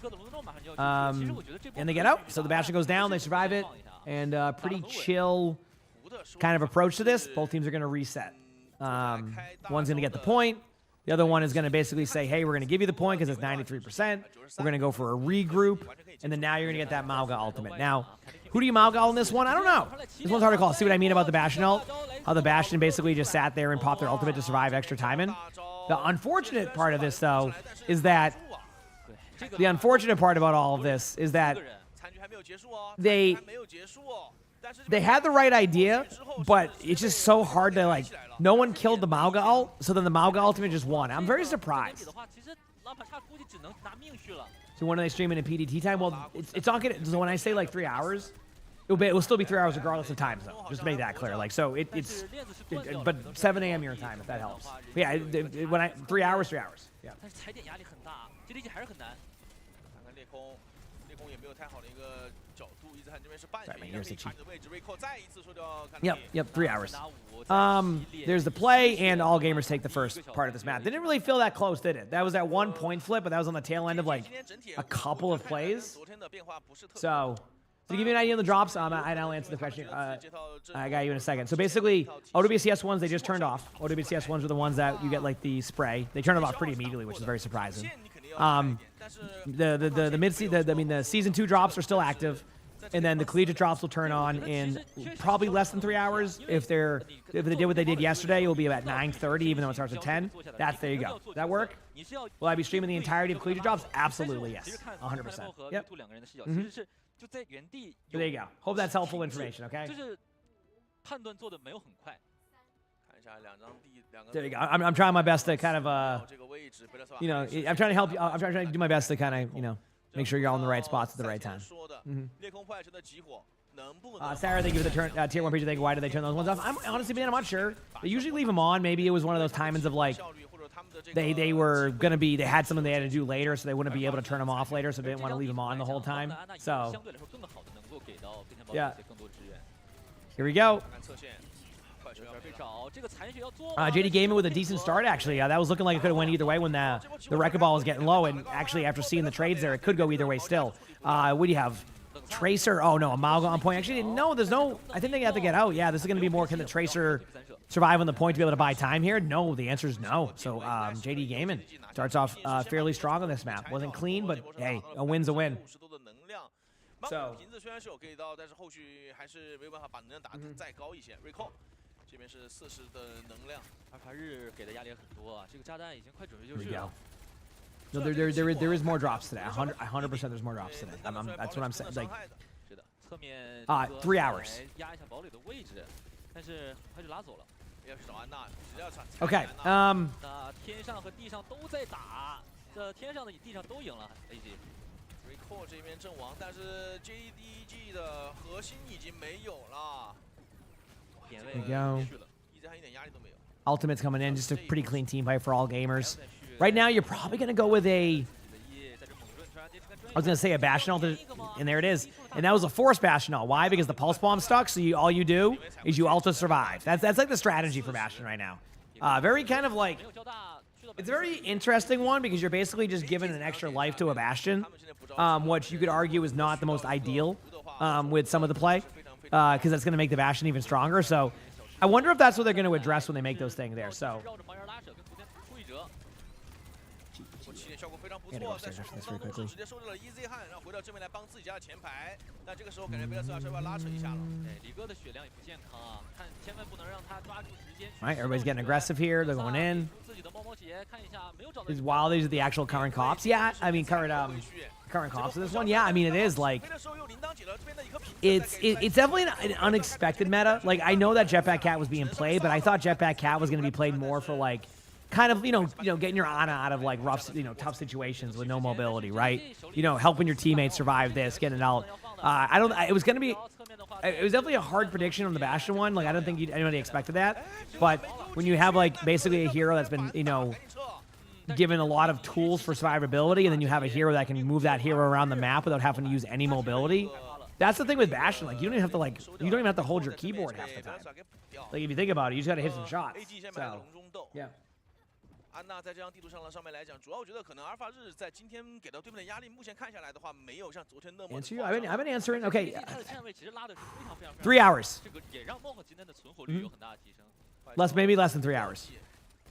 And they get out. So the Bastion goes down. They survive it. And pretty chill kind of approach to this. Both teams are going to reset. One's going to get the point. The other one is going to basically say, hey, we're going to give you the point because it's 93%. We're going to go for a regroup. And then now you're going to get that Mauga ultimate. Now, who do you Mauga in this one? I don't know. This one's hard to call. See what I mean about the Bastion ult? How the Bastion basically just sat there and popped their ultimate to survive extra timing. The unfortunate part of this, though, is that the unfortunate part about all of this is that they had the right idea, but it's just so hard to, like, no one killed the Mauga ult, so then the Mauga ultimate just won. I'm very surprised. So when are they streaming in PDT time? Well, it's not gonna, so when I say like 3 hours, it will still be 3 hours regardless of time zone. Just to make that clear. Like, so but 7 a.m. your time, if that helps. But yeah, when 3 hours. Yeah. Yep, 3 hours. There's the play, and all gamers take the first part of this map. They didn't really feel that close, did it? That was that 1 point flip, but that was on the tail end of like a couple of plays. So, to give you an idea on the drops, I'll answer the question. I got you in a second. So basically, OWCS ones, they just turned off. OWCS ones are the ones that you get like the spray. They turned it off pretty immediately, which is very surprising. The season 2 drops are still active, and then the collegiate drops will turn on in probably less than 3 hours. If they did what they did yesterday, it will be about 9:30, even though it starts at 10. There you go. Does that work? Will I be streaming the entirety of collegiate drops? Absolutely, yes. 100%. Yep. There you go. Hope that's helpful information, okay? There you go. I'm trying my best to kind of, I'm trying to help you. I'm trying to do my best to kind of, make sure you're all in the right spots at the right time. Sarah, thank you for the tier 1 page. Why did they turn those ones off? I'm honestly, I'm not sure. They usually leave them on. Maybe it was one of those timings of like, they were going to be, they had something they had to do later, so they wouldn't be able to turn them off later, so they didn't want to leave them on the whole time. So, yeah. Here we go. JD Gaming with a decent start, actually. That was looking like it could have went either way when the record ball was getting low, and actually after seeing the trades there, it could go either way still. What do you have? Tracer? Oh no, a Mauga on point. Actually, no, there's no, I think they have to get out. Yeah, this is going to be more, can the Tracer survive on the point to be able to buy time here? No, the answer is no. So JD Gaming starts off fairly strong on this map. Wasn't clean, but hey, a win's a win. So.
这边是40的能量，阿卡日给的压力很多啊，这个炸弹已经快准备就绪了。
No, there is more drops today. 100% there's more drops today. That's what I'm saying. Like,
是的，侧面
3 hours.
压一下堡垒的位置，但是他就拉走了。要去找安娜，只要传。
Okay.
那天上和地上都在打，这天上的地上都赢了 AG。Recall 这边阵亡，但是 JDG 的核心已经没有了。
There you go. Ultimate's coming in, just a pretty clean team fight for all gamers. Right now, you're probably going to go with a... I was going to say a Bastion ult, and there it is. And that was a forced Bastion ult. Why? Because the Pulse Bomb stuck, so all you do is you ult to survive. That's like the strategy for Bastion right now. Very kind of like... It's a very interesting one, because you're basically just giving an extra life to a Bastion, which you could argue is not the most ideal with some of the play. Because that's going to make the Bastion even stronger. So I wonder if that's what they're going to address when they make those things there. So
效果非常不
I gotta
错，
go
在
upstairs
手
after
控
this
当
very
中是
quickly.
直接收到了 easy 汉，然后回到正面来帮自己家的前排。但这个时候感觉贝勒斯要稍微要拉扯一下了。
李哥的血量也不健康啊，看千万不能让他抓住时间。
All right, everybody's getting aggressive here. They're going in.
自己的猫猫鞋看一下，没有找到。
These wild, these are the actual current cops. Yeah, I mean current cops of this one. Yeah, I mean it is like it's definitely an unexpected meta. Like I know that Jetpack Cat was being played, but I thought Jetpack Cat was going to be played more for like kind of you know getting your Ana out of like rough tough situations with no mobility, right? Helping your teammates survive this, getting it out. It was definitely a hard prediction on the Bastion one. Like I don't think anybody expected that. But when you have like basically a hero that's been given a lot of tools for survivability, and then you have a hero that can move that hero around the map without having to use any mobility. That's the thing with Bastion. Like you don't even have to hold your keyboard half the time. Like if you think about it, you just got to hit some shots. So yeah.
安娜在这张地图上面来讲，主要我觉得可能阿尔法日在今天给到对面的压力，目前看下来的话，没有像昨天那么。
Answer you. I've been answering. Okay.
他的站位其实拉的非常非常。
3 hours.
这个也让梦今天的存活率有很大的提升。
Maybe less than 3 hours.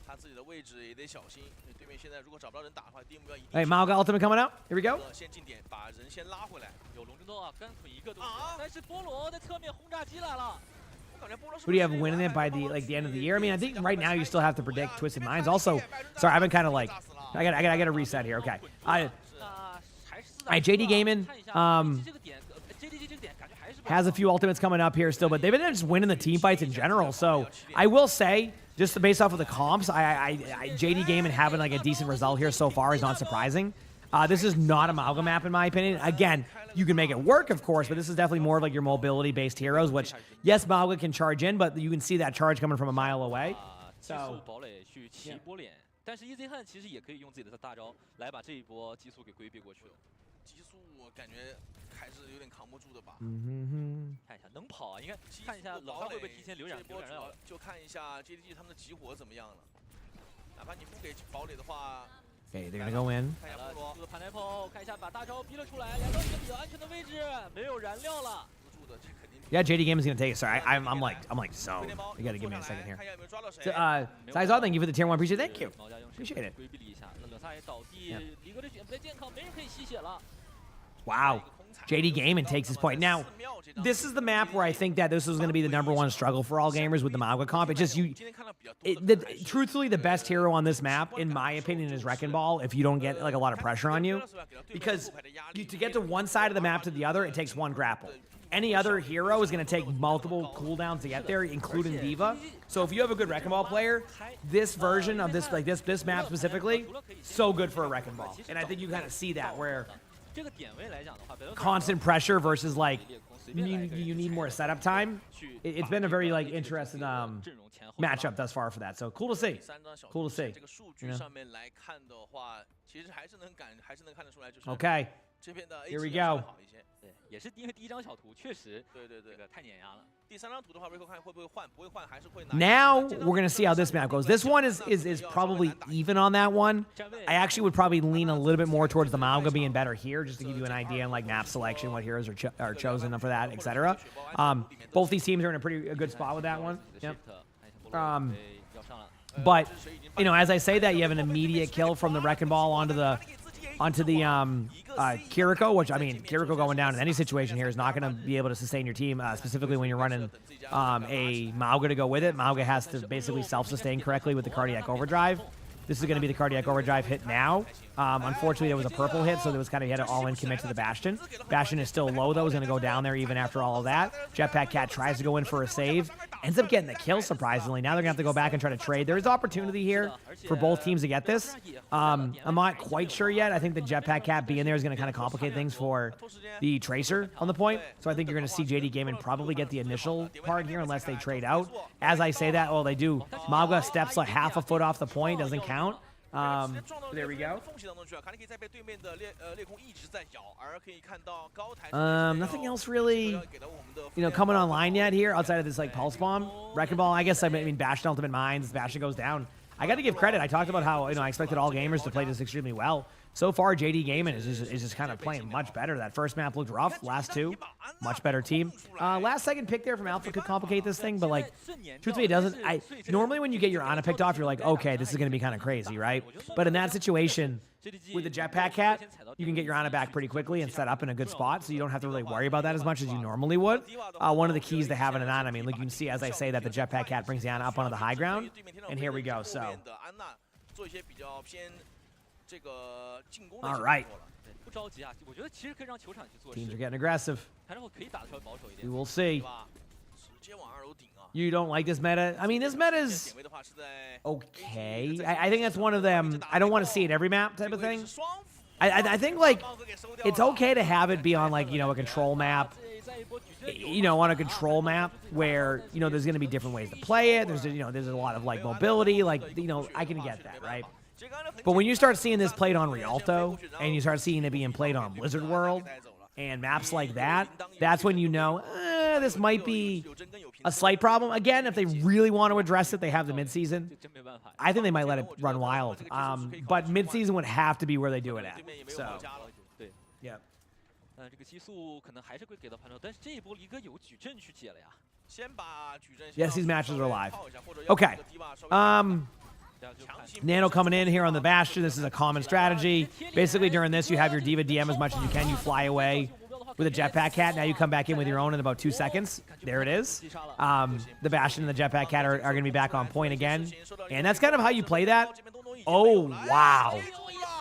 他自己的位置也得小心，对面现在如果找不到人打的话，第一目标一定。
Hey, Mauga ultimate coming out. Here we go.
先进点，把人先拉回来。
有龙争斗啊，干腿一个都行。但是波罗在侧面轰炸机来了。
Who do you have winning it by the end of the year? I mean, I think right now you still have to predict Twisted Minds. Also, sorry, I've been kind of like I got to reset here. Okay. All right, JD Gaming has a few ultimates coming up here still, but they've been just winning the team fights in general. So I will say, just based off of the comps, JD Gaming having like a decent result here so far is not surprising. This is not a Mauga map in my opinion. Again, you can make it work, of course, but this is definitely more of like your mobility-based heroes, which, yes, Mauga can charge in, but you can see that charge coming from a mile away. So,
但是 Easy 汉其实也可以用自己的大招来把这一波激速给规避过去了。
激速我感觉还是有点扛不住的吧。
看一下能跑啊，应该看一下冷汉会不会提前留两料。
就看一下 JDG 他们的集火怎么样了。哪怕你不给堡垒的话。
Okay, they're gonna go in.
看一下把大招逼了出来，两个一个比较安全的位置，没有燃料了。
Yeah, JD Gaming's gonna take it. Sorry, I'm like zoned. You gotta give me a second here. So, Saizal, thank you for the tier 1. Appreciate it. Thank you. Appreciate it. Wow. JD Gaming takes his point. Now, this is the map where I think that this was going to be the #1 struggle for all gamers with the Mauga comp. It just truthfully, the best hero on this map, in my opinion, is Wrecking Ball. If you don't get like a lot of pressure on you, because to get to one side of the map to the other, it takes 1 grapple. Any other hero is going to take multiple cooldowns to get there, including Diva. So if you have a good Wrecking Ball player, this version of this, like this map specifically, so good for a Wrecking Ball. And I think you kind of see that where constant pressure versus like you need more setup time. It's been a very like interesting matchup thus far for that. So cool to see. Cool to see. Okay. Here we go.
也是因为第一张小图确实这个太碾压了。
第三张图的话，Rico 看会不会换，不会换还是会拿。
Now we're gonna see how this map goes. This one is probably even on that one. I actually would probably lean a little bit more towards the Mauga being better here, just to give you an idea on like map selection, what heroes are chosen for that, etc. Both these teams are in a pretty good spot with that one. Yep. But as I say that, you have an immediate kill from the Wrecking Ball onto the Kiriko, which I mean, Kiriko going down in any situation here is not going to be able to sustain your team, specifically when you're running a Mauga to go with it. Mauga has to basically self-sustain correctly with the Cardiac Overdrive. This is going to be the Cardiac Overdrive hit now. Unfortunately, there was a purple hit, so there was kind of, he had to all-in commit to the Bastion. Bastion is still low, though. He's going to go down there even after all of that. Jetpack Cat tries to go in for a save. Ends up getting the kill, surprisingly. Now they're going to have to go back and try to trade. There is opportunity here for both teams to get this. I'm not quite sure yet. I think the Jetpack Cat being there is going to kind of complicate things for the Tracer on the point. So I think you're going to see JD Gaming probably get the initial part here unless they trade out. As I say that, well, they do. Mauga steps like half a foot off the point. Doesn't count. There we go. Nothing else really, coming online yet here outside of this like Pulse Bomb. Wrecking Ball, I guess, I mean, Bastion Ultimate Minds, Bastion goes down. I got to give credit. I talked about how, I expected all gamers to play this extremely well. So far, JD Gaming is just kind of playing much better. That first map looked rough. Last two, much better team. Last second pick there from Alpha could complicate this thing, but like, truthfully, it doesn't. Normally when you get your Ana picked off, you're like, okay, this is going to be kind of crazy, right? But in that situation, with the jetpack cat, you can get your Ana back pretty quickly and set up in a good spot, so you don't have to really worry about that as much as you normally would. One of the keys to having an Ana, I mean, like you can see as I say that the jetpack cat brings the Ana up onto the high ground, and here we go. So, all right. Teams are getting aggressive. We will see. You don't like this meta? I mean, this meta is okay. I think that's one of them. I don't want to see it every map type of thing. I think, like, it's okay to have it be on, like, you know, a control map. You know, on a control map where, you know, there's going to be different ways to play it. There's, you know, there's a lot of, like, mobility. Like, you know, I can get that, right? But when you start seeing this played on Rialto and you start seeing it being played on Blizzard World and maps like that, that's when you know, this might be a slight problem. Again, if they really want to address it, they have the midseason. I think they might let it run wild. But midseason would have to be where they do it at. So, yeah. Yes, these matches are live. Okay. Nano coming in here on the Bastion. This is a common strategy. Basically, during this, you have your Diva DM as much as you can. You fly away with a jetpack cat. Now you come back in with your own in about 2 seconds. There it is. The Bastion and the jetpack cat are going to be back on point again. And that's kind of how you play that. Oh, wow.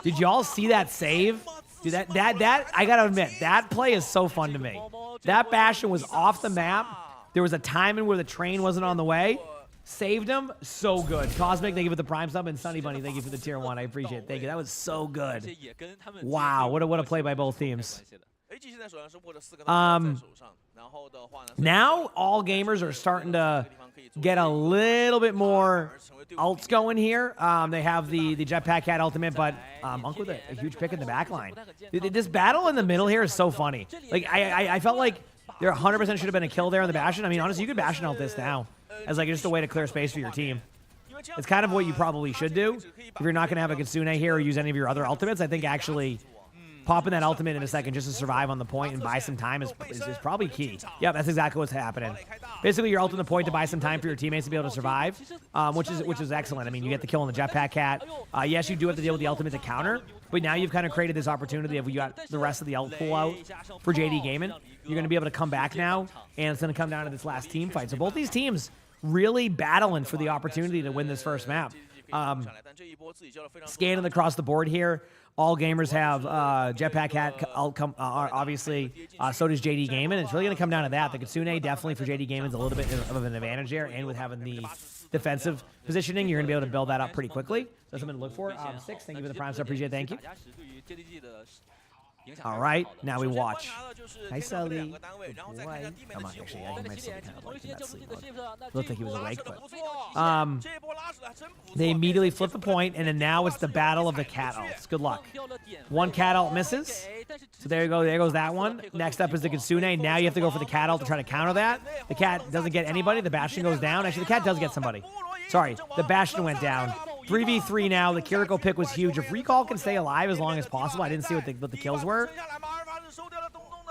Did y'all see that save? Dude, that I got to admit, that play is so fun to me. That Bastion was off the map. There was a timing where the train wasn't on the way. Saved him. So good. Cosmic, thank you for the Prime sub. And Sunny Bunny, thank you for the tier 1. I appreciate it. Thank you. That was so good. Wow. What a play by both teams. Now all gamers are starting to get a little bit more ults going here. They have the jetpack cat ultimate, but Monk with a huge pick in the back line. This battle in the middle here is so funny. Like I felt like there 100% should have been a kill there on the Bastion. I mean, honestly, you could Bastion out this now as like just a way to clear space for your team. It's kind of what you probably should do if you're not going to have a Kitsune here or use any of your other ultimates. I think actually popping that ultimate in a second just to survive on the point and buy some time is probably key. Yeah, that's exactly what's happening. Basically, you're ulting the point to buy some time for your teammates to be able to survive, which is excellent. I mean, you get the kill on the jetpack cat. Yes, you do have to deal with the ultimate to counter, but now you've kind of created this opportunity if we got the rest of the ult pool out for JD Gaming. You're going to be able to come back now, and it's going to come down to this last team fight. So both these teams really battling for the opportunity to win this first map. Scanning across the board here. All gamers have jetpack cat, obviously. So does JD Gaming. It's really going to come down to that. The Kitsune definitely for JD Gaming is a little bit of an advantage there, and with having the defensive positioning, you're going to be able to build that up pretty quickly. That's something to look for. 6, thank you for the Prime, so I appreciate it. Thank you. All right, now we watch. Hi, Sully. Boy. Come on, actually, I might still be kind of like in that sleep mode. I don't think he was awake, but they immediately flip the point, and then now it's the battle of the cat ults. Good luck. One cat ult misses, so there you go. There goes that one. Next up is the Kitsune. Now you have to go for the cat ult to try to counter that. The cat doesn't get anybody. The Bastion goes down. Actually, the cat does get somebody. Sorry, the Bastion went down. 3v3 now. The Kiriko pick was huge. If Recall can stay alive as long as possible, I didn't see what the kills were.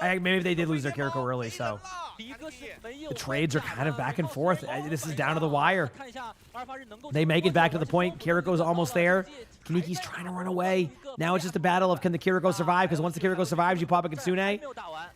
Maybe they did lose their Kiriko early, so the trades are kind of back and forth. This is down to the wire. They make it back to the point. Kiriko's almost there. Kaniki's trying to run away. Now it's just a battle of can the Kiriko survive, because once the Kiriko survives, you pop a Kitsune.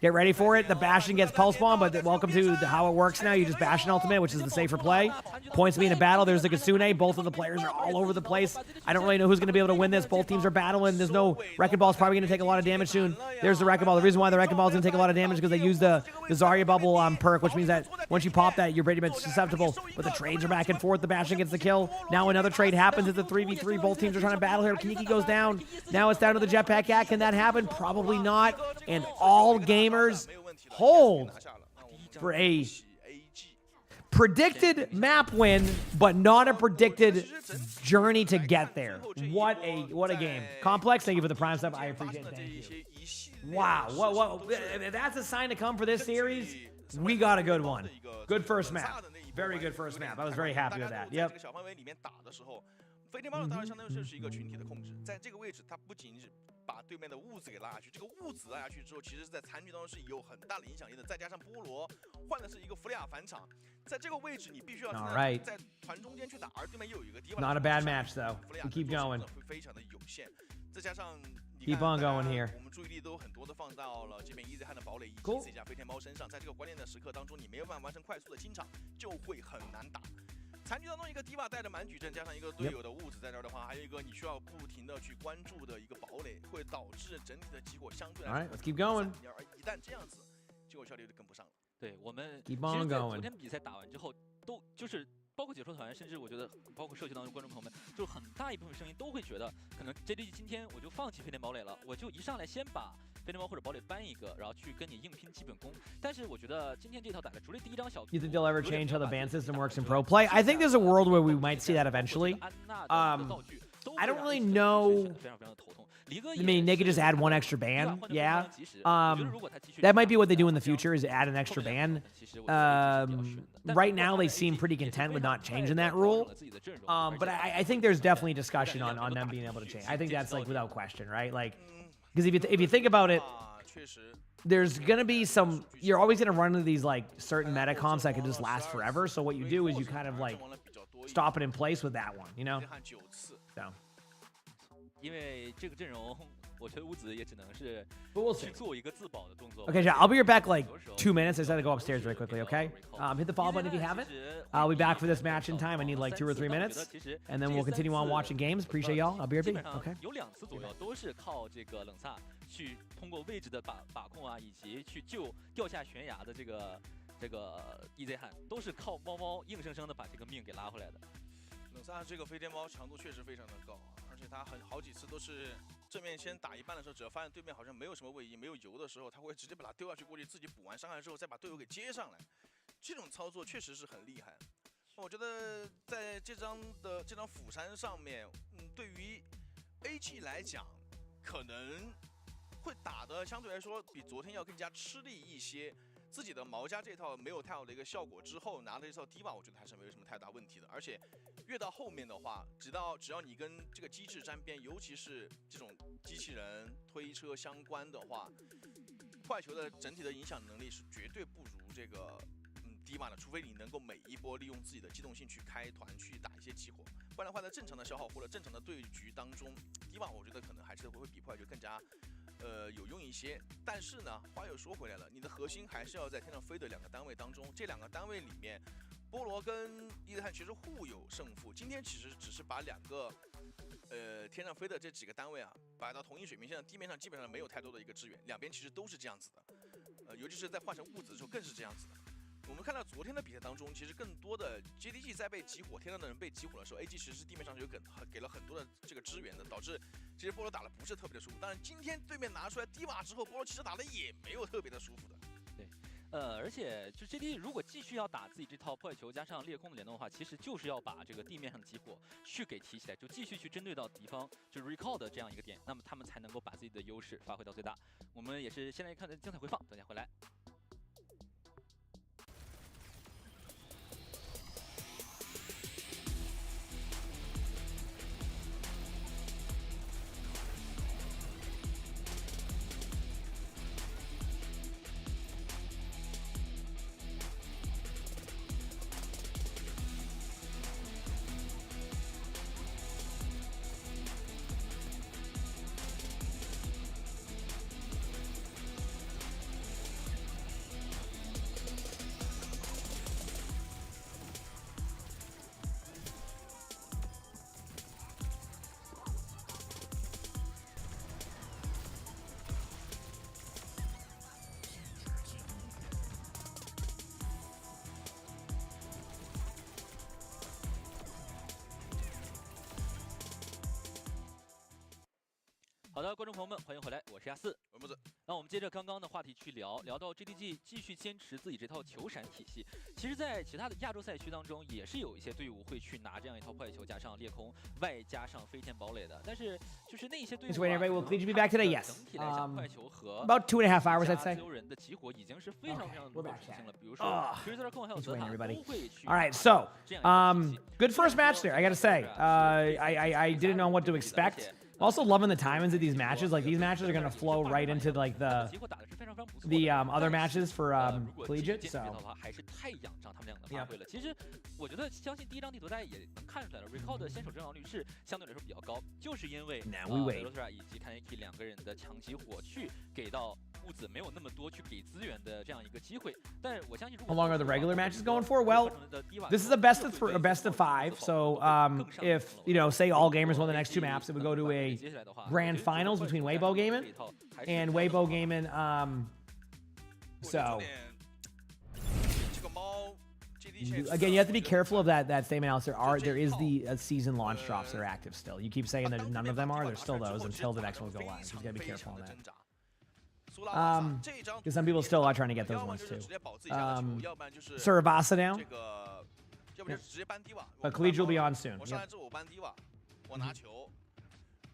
Get ready for it. The Bastion gets Pulse Bomb, but welcome to how it works now. You just Bastion Ultimate, which is the safer play. Points being a battle. There's the Kitsune. Both of the players are all over the place. I don't really know who's going to be able to win this. Both teams are battling. There's no Wrecking Ball's probably going to take a lot of damage soon. There's the Wrecking Ball. The reason why the Wrecking Ball is going to take a lot of damage is because they use the Zarya Bubble perk, which means that once you pop that, you're pretty much susceptible. But the trades are back and forth. The Bastion gets the kill. Now another trade happens. It's a 3v3. Both teams are trying to battle here. Kaniki goes down. Now it's down to the jetpack cat. Can that happen? Probably not. And all gamers hold for a predicted map win, but not a predicted journey to get there. What a game. Complex, thank you for the Prime stuff. I appreciate it. Thank you. Wow. If that's a sign to come for this series, we got a good one. Good first map. Very good first map. I was very happy with that. Yep.
飞天猫呢，当然相当于是一个群体的控制，在这个位置，它不仅是把对面的物子给拉下去，这个物子拉下去之后，其实是在残局当中是有很大的影响力的。再加上菠萝换的是一个弗利亚返场，在这个位置你必须要
All right.
在团中间去打，而对面又有一个迪瓦。
Not a bad match though. We keep going.
会非常的有限，再加上
Keep on going here.
我们注意力都很多的放到了这边伊泽汉的堡垒以及自己家飞天猫身上，在这个关键的时刻当中，你没有办法完成快速的清场，就会很难打。残局当中一个迪瓦带着满矩阵，加上一个队友的物质在这儿的话，还有一个你需要不停的去关注的一个堡垒，会导致整体的结果相对来说。
All right, let's keep going.
而一旦这样子，结果效率就跟不上了。
对我们
Keep
其
on
实在
going.
昨天比赛打完之后，都就是包括解说团，甚至我觉得包括社区当中观众朋友们，就很大一部分声音都会觉得，可能 JDG 今天我就放弃飞天堡垒了，我就一上来先把飞天猫或者堡垒搬一个，然后去跟你硬拼基本功。但是我觉得今天这套打的，除了第一张小图
You think they'll ever change how the ban system works in pro play? I think there's a world where we might see that eventually. I don't really know. I mean, they could just add one extra ban. Yeah. That might be what they do in the future is add an extra ban. Right now, they seem pretty content with not changing that rule. But I think there's definitely discussion on them being able to change. I think that's like without question, right? Like, because if you think about it, there's gonna be some. You're always gonna run into these like certain meta comps that can just last forever. So what you do is you kind of like stop it in place with that one, you know? So.
因为这个阵容，我觉得乌子也只能是
But we'll see.
去做一个自保的动作。
Okay, I'll be right back like 2 minutes. I just had to go upstairs very quickly, okay? Hit the follow button if you haven't. I'll be back for this match in time. I need like 2 or 3 minutes. And then we'll continue on watching games. Appreciate y'all. I'll be right back. Okay.
有2次左右都是靠这个冷萨去通过位置的把控啊，以及去救掉下悬崖的这个 EZ 汉，都是靠猫猫硬生生的把这个命给拉回来的。
冷萨这个飞天猫强度确实非常的高，而且他好几次都是正面先打一半的时候，只要发现对面好像没有什么位移、没有油的时候，他会直接把它丢下去过去，自己补完伤害之后再把队友给接上来。这种操作确实是很厉害。我觉得在这张釜山上面，对于 AG 来讲，可能会打的相对来说比昨天要更加吃力一些。 自己的毛家这套没有太好的一个效果之后，拿了这套迪瓦，我觉得还是没有什么太大问题的。而且越到后面的话，只要你跟这个机制沾边，尤其是这种机器人推车相关的话，破坏球的整体的影响能力是绝对不如这个迪瓦的，除非你能够每一波利用自己的机动性去开团去打一些激活，不然的话在正常的消耗或者正常的对局当中，迪瓦我觉得可能还是会比破坏球更加。 有用一些，但是呢，话又说回来了，你的核心还是要在天上飞的2个单位当中。这2个单位里面，菠萝跟伊泽汉其实互有胜负。今天其实只是把2个天上飞的这几个单位啊摆到同一水平线上，地面上基本上没有太多的一个支援，两边其实都是这样子的。尤其是在换成物资的时候更是这样子的。我们看到昨天的比赛当中，其实更多的 JDG 在被集火，天上的人被集火的时候 ，AG 其实是地面上是给了很多的这个支援的，导致其实菠萝打的不是特别的舒服。当然，今天对面拿出来迪瓦之后，菠萝其实打的也没有特别的舒服的。
对，而且就 JDG 如果继续要打自己这套破坏球加上裂空的联动的话，其实就是要把这个地面上的集火去给提起来，就继续去针对到敌方就是 recall 的这样一个点，那么他们才能够把自己的优势发挥到最大。我们也是先来看精彩回放，等下回来。 好的，观众朋友们，欢迎回来，我是亚四，
文木子。
那我们接着刚刚的话题去聊到 JDG 继续坚持自己这套球闪体系。其实，在其他的亚洲赛区当中，也是有一些队伍会去拿这样一套破坏球加上裂空，外加上飞天堡垒的。但是，就是那些队伍、啊，
Wait, everybody, will Collegiate be back today? Yes.
整体来讲，破坏球和
about 2.5 hours, I'd say.
自由人的集火已经是非常非常能够执行了。比如说 Cruiser 控还有泽塔都会去。
All right, so good first match there. I gotta say, I didn't know what to expect. I'm also loving the timings of these matches. Like these matches are gonna flow right into like the the other matches for
如果
Collegiate.
这
So
的话，还是太仰仗他们两个的发挥了。其实我觉得，相信第一张地图大家也能看出来了 ，Recall 的先手阵亡率是相对来说比较高，就是因为Velotra 以及 Kaneki 两个人的强起火去给到物资没有那么多去给资源的这样一个机会。但是我相信，如果
how long are the regular matches going for? Well, this is a best of 5. So if you know, say all gamers won the next 2 maps, it would go to a grand finals between Weibo Gaming and Weibo Gaming. So again, you have to be careful of that statement, Alice. There is the season launch drops that are active still. You keep saying that none of them are. There's still those until the next ones go live. So you gotta be careful on that. Because some people still are trying to get those ones too. Surabasa now. But Collegiate will be on soon. Yep.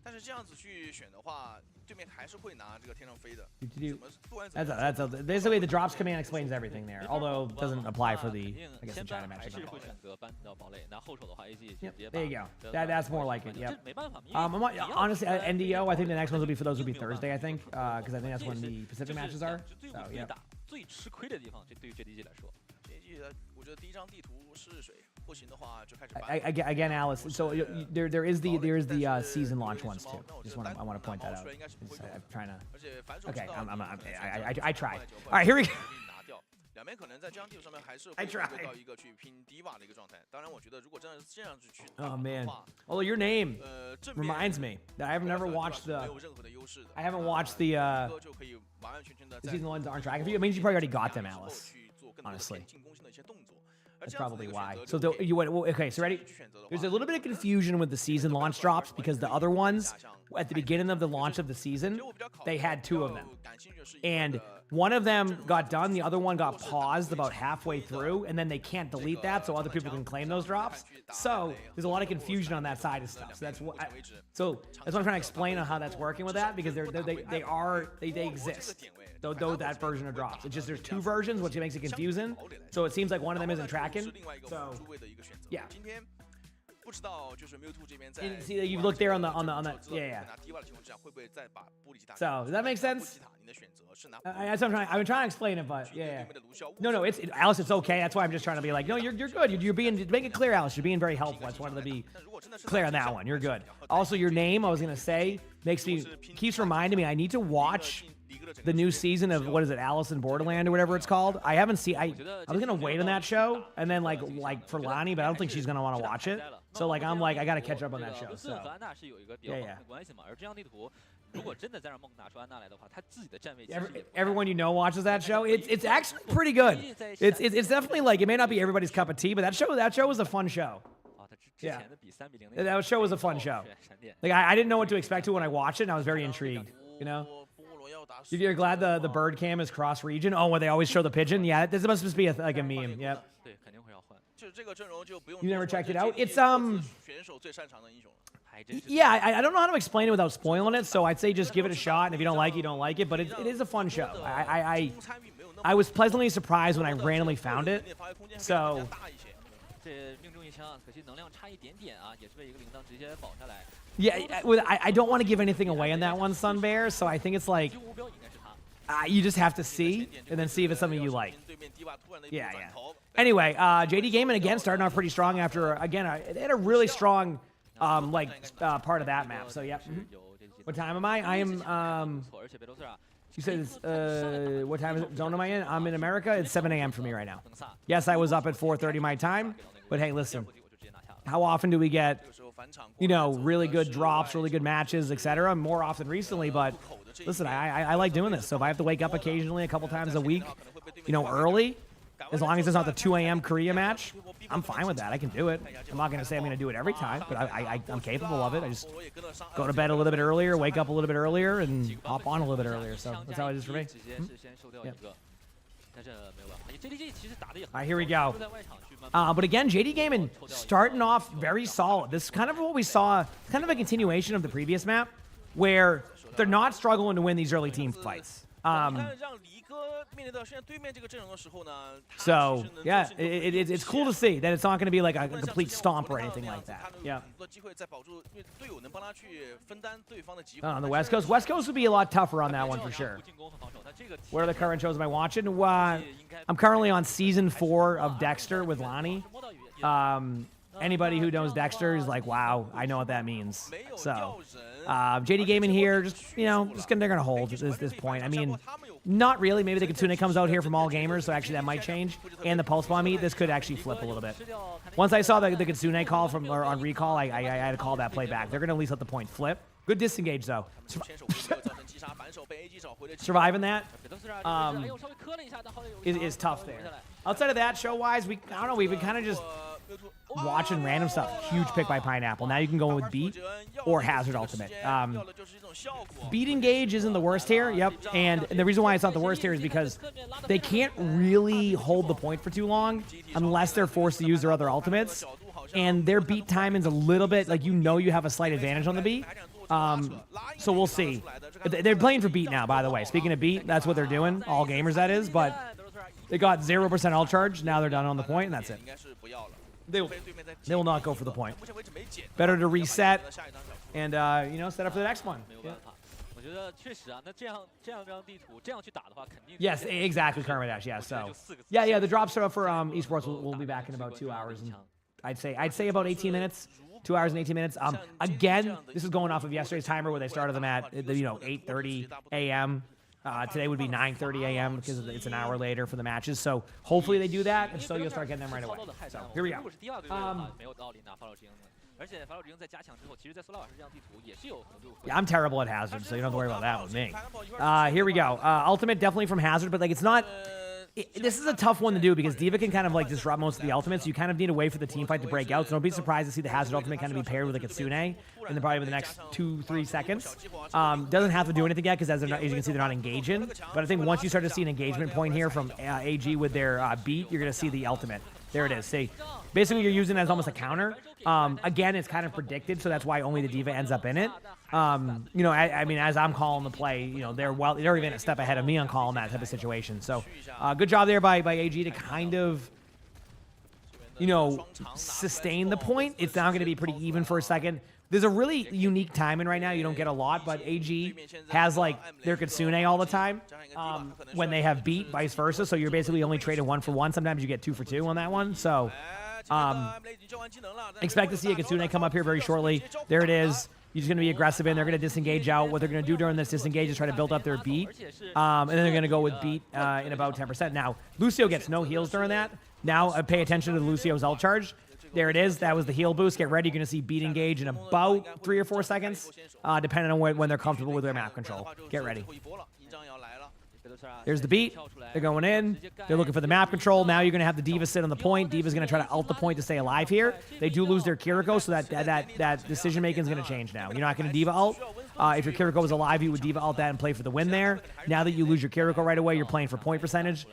但是这样子去选的话，对面还是会拿这个天上飞的。
Basically the drops command explains everything there, although it doesn't apply for the I guess the China matches. Yep, there you go. That's more like it. Yep. Honestly, NDO. I think the next ones will be for those will be Thursday. I think because I think that's when the Pacific matches are. So yeah.
最吃亏的地方，这对于 JDG 来说。
我觉得第一张地图试水，不行的话就开始。
Again, Alice. So there is the season launch ones too. I want to point that out. I'm trying to. Okay, I tried. All right, here we go.
两边可能在这张地图上面还是会回到一个去拼 Diva 的一个状态。当然，我觉得如果真的是这样子去打的话，
Although your name reminds me that I've never watched the. I haven't watched the season ones aren't tracking for you. It means you probably already got them, Alice. Honestly. That's probably why. So okay, so ready? There's a little bit of confusion with the season launch drops because the other ones at the beginning of the launch of the season, they had 2 of them. And one of them got done, the other one got paused about halfway through, and then they can't delete that so other people can claim those drops. So there's a lot of confusion on that side of stuff. So that's what I'm trying to explain on how that's working with that because they exist. Though that version of drops. It's just there's 2 versions, which makes it confusing. So it seems like one of them isn't tracking. So yeah. And see, you look there on the yeah. So does that make sense? That's what I'm trying to explain it, but yeah. No, Alice, it's okay. That's why I'm just trying to be like, no, you're good. You're being make it clear, Alice. You're being very helpful. I just wanted to be clear on that one. You're good. Also, your name, I was gonna say, keeps reminding me I need to watch the new season of what is it, Alice in Borderland or whatever it's called. I haven't seen. I was gonna wait on that show and then like for Lani, but I don't think she's gonna want to watch it. So I gotta catch up on that show. So yeah. Everyone you know watches that show. It's actually pretty good. It's definitely like it may not be everybody's cup of tea, but that show was a fun show. Yeah, that show was a fun show. Like I didn't know what to expect to when I watched it, and I was very intrigued. You know. You're glad the bird cam is cross region. Oh, where they always show the pigeon. Yeah, this must just be like a meme. Yep. You never checked it out? It's yeah, I don't know how to explain it without spoiling it, so I'd say just give it a shot, and if you don't like it, you don't like it, but it is a fun show. I was pleasantly surprised when I randomly found it, so... Yeah, I don't want to give anything away on that one, Sunbear, so I think it's like... you just have to see, and then see if it's something you like. Yeah. Anyway, JD Gaming, again, starting off pretty strong after, again, they had a really strong... part of that map. So yeah. What time am I? I am. You said it's, what time zone am I in? I'm in America. It's 7 a.m. for me right now. Yes, I was up at 4:30 my time. But hey, listen. How often do we get, really good drops, really good matches, etc.? More often recently, but listen, I like doing this. So if I have to wake up occasionally, a couple times a week, early, as long as it's not the 2 a.m. Korea match, I'm fine with that. I can do it. I'm not going to say I'm going to do it every time, but I'm capable of it. I just go to bed a little bit earlier, wake up a little bit earlier, and hop on a little bit earlier. So that's how it is for me. Yeah. All right, here we go. But again, JD Gaming starting off very solid. This is kind of what we saw, kind of a continuation of the previous map, where they're not struggling to win these early team fights. So yeah, it's cool to see that it's not going to be like a complete stomp or anything like that. Yeah. On the West Coast, would be a lot tougher on that one for sure. What are the current shows am I watching? I'm currently on season 4 of Dexter with Lonnie. Anybody who knows Dexter is like, wow, I know what that means. So, JD Gaming here, they're gonna hold at this point. I mean, not really. Maybe the Kitsune comes out here from All Gamers, so actually that might change. And the Pulse Bomb meet, this could actually flip a little bit. Once I saw the Kitsune call on recall, I had to call that play back. They're gonna at least let the point flip. Good disengage though. Surviving that is tough there. Outside of that, show-wise, I don't know. We've been kind of just watching random stuff. Huge pick by Pineapple. Now you can go with Beat or Hazard Ultimate. Beat Engage isn't the worst here. Yep. And the reason why it's not the worst here is because they can't really hold the point for too long unless they're forced to use their other ultimates. And their beat timing's a little bit like you have a slight advantage on the beat. So we'll see. They're playing for beat now, by the way. Speaking of beat, that's what they're doing. All Gamers, that is. But they got 0% all charge. Now they're done on the point, and that's it. They will not go for the point. Better to reset and set up for the next one. Yeah. Yes, exactly, Karmadash. Yeah, so yeah, the drops for esports will be back in about 2 hours, and I'd say about 18 minutes. 2 hours and 18 minutes. Again, this is going off of yesterday's timer where they started them at 8:30 a.m. Today would be 9:30 a.m. because it's an hour later for the matches. So hopefully they do that, and so you'll start getting them right away. So here we go. Yeah, I'm terrible at Hazard, so you don't have to worry about that with me. Here we go. Ultimate definitely from Hazard, but it's not. This is a tough one to do because D.Va can kind of disrupt most of the ultimates. You kind of need to wait for the team fight to break out. So don't be surprised to see the Hazard ultimate kind of be paired with a Kitsune in probably the next 2-3 seconds. Doesn't have to do anything yet because as you can see, they're not engaging. But I think once you start to see an engagement point here from AG with their beat, you're going to see the ultimate. There it is. See, basically you're using it as almost a counter. Again, it's kind of predicted, so that's why only the D.Va ends up in it. I mean, as I'm calling the play, they're even a step ahead of me on calling that type of situation. So, good job there by AG to kind of, sustain the point. It's now going to be pretty even for a second. There's a really unique timing right now. You don't get a lot, but AG has their Kitsune all the time when they have beat, vice versa. So you're basically only trading 1 for 1. Sometimes you get 2 for 2 on that one. So expect to see a Kitsune come up here very shortly. There it is. You're just going to be aggressive in. They're going to disengage out. What they're going to do during this disengage is try to build up their beat. And then they're going to go with beat in about 10%. Now, Lucio gets no heals during that. Now, pay attention to Lucio's ult charge. There it is. That was the heal boost. Get ready. You're going to see beat engage in about 3 or 4 seconds, depending on when they're comfortable with their map control. Get ready. There's the beat. They're going in. They're looking for the map control. Now you're going to have the D.Va sit on the point. D.Va's going to try to ult the point to stay alive here. They do lose their Kiriko, so that decision-making is going to change now. You're not going to D.Va ult. If your Kiriko was alive, you would D.Va ult that and play for the win there. Now that you lose your Kiriko right away, you're playing for point percentage.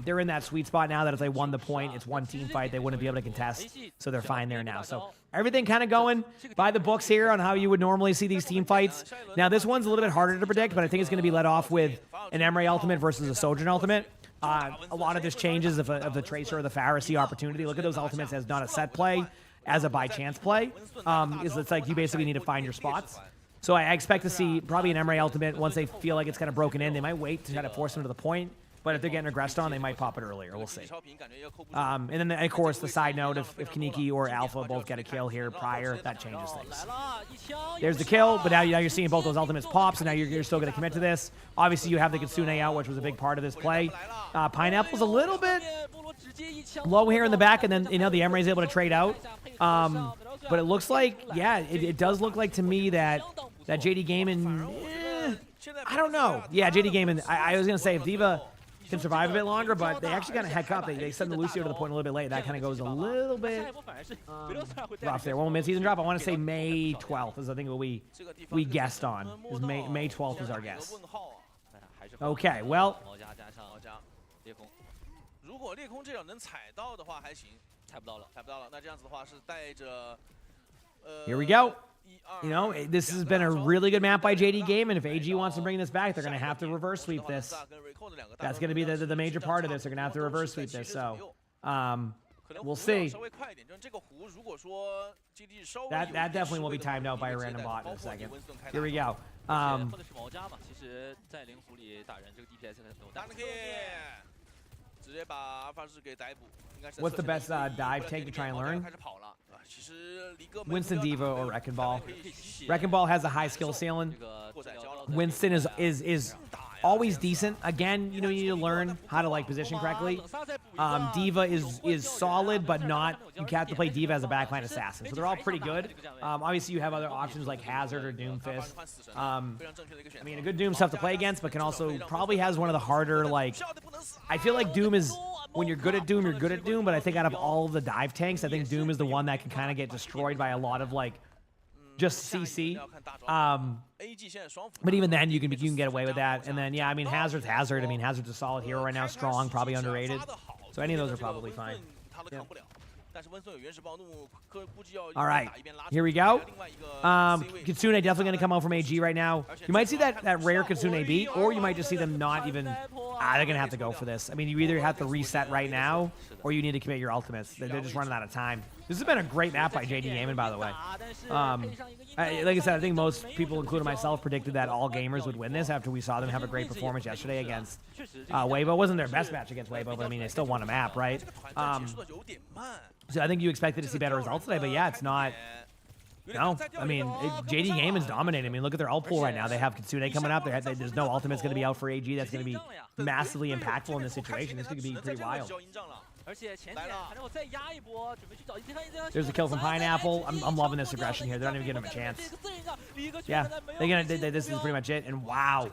They're in that sweet spot now that if they won the point, it's one team fight. They wouldn't be able to contest, so they're fine there now. So everything kind of going by the books here on how you would normally see these team fights. Now, this one's a little bit harder to predict, but I think it's going to be led off with an Emre ultimate versus a Sojourn ultimate. A lot of this changes of the Tracer or the Pharisee opportunity. Look at those ultimates as not a set play, as a by chance play. It's like you basically need to find your spots. So I expect to see probably an Emre ultimate once they feel like it's kind of broken in. They might wait to try to force them to the point. But if they're getting aggressed on, they might pop it earlier. We'll see. And then, of course, the side note, if Kaneki or Alpha both get a kill here prior, that changes things. There's the kill, but now you're seeing both those ultimates pop, so now you're still going to commit to this. Obviously, you have the Kitsune out, which was a big part of this play. Pineapple's a little bit low here in the back, and then, the Emre's able to trade out. But it looks like, yeah, it does look like to me that JD Gaming, I don't know. Yeah, JD Gaming, I was going to say if D.Va can survive a bit longer, but they actually got to heck up. They send the Lucio to the point a little bit late. That kind of goes a little bit rough there. One mid-season drop. I want to say May 12th is I think what we guessed on. Is May 12th is our guess. Okay, well. Here we go. you know, this has been a really good map by JD Game, and if AG wants to bring this back, they're going to have to reverse sweep this. That's going to be the major part of this. They're going to have to reverse sweep this. So, we'll see. That definitely will be timed out by a random bot in a second. Here we go. What's the best dive take to try and learn? Winston, Diva, or Wrecking Ball. Wrecking Ball has a high skill ceiling. Winston is always decent. Again, you know, you need to learn how to like position correctly. Diva is solid, but not. You have to play Diva as a backline assassin, so they're all pretty good. Obviously, you have other options like Hazard or Doomfist. I mean, a good Doom's tough to play against, but can also probably has one of the harder like. I feel like Doom is. When you're good at Doom, you're good at Doom, but I think out of all of the dive tanks, I think Doom is the one that can kind of get destroyed by a lot of, like, just CC. But even then, you can get away with that. And then, yeah, I mean, Hazard's Hazard. I mean, Hazard's a solid hero right now, strong, probably underrated. So any of those are probably fine. Yeah. All right, here we go. Kitsune definitely going to come out from AG right now. You might see that rare Kitsune beat, or you might just see them not even... they're going to have to go for this. I mean, you either have to reset right now, or you need to commit your ultimates. They're just running out of time. This has been a great map by JD Gaming, by the way. Like I said, I think most people, including myself, predicted that all gamers would win this after we saw them have a great performance yesterday against Weibo. It wasn't their best match against Weibo, but I mean, they still won a map, right? So I think you expected to see better results today, but yeah, it's not. No, I mean, JD Gaming's dominating. I mean, look at their ult pool right now. They have Kitsune coming up. There's no ultimate's going to be out for AG. That's going to be massively impactful in this situation. This could be pretty wild. There's a kill from Pineapple. I'm loving this aggression here. They're not even giving him a chance. Yeah, this is pretty much it. And wow,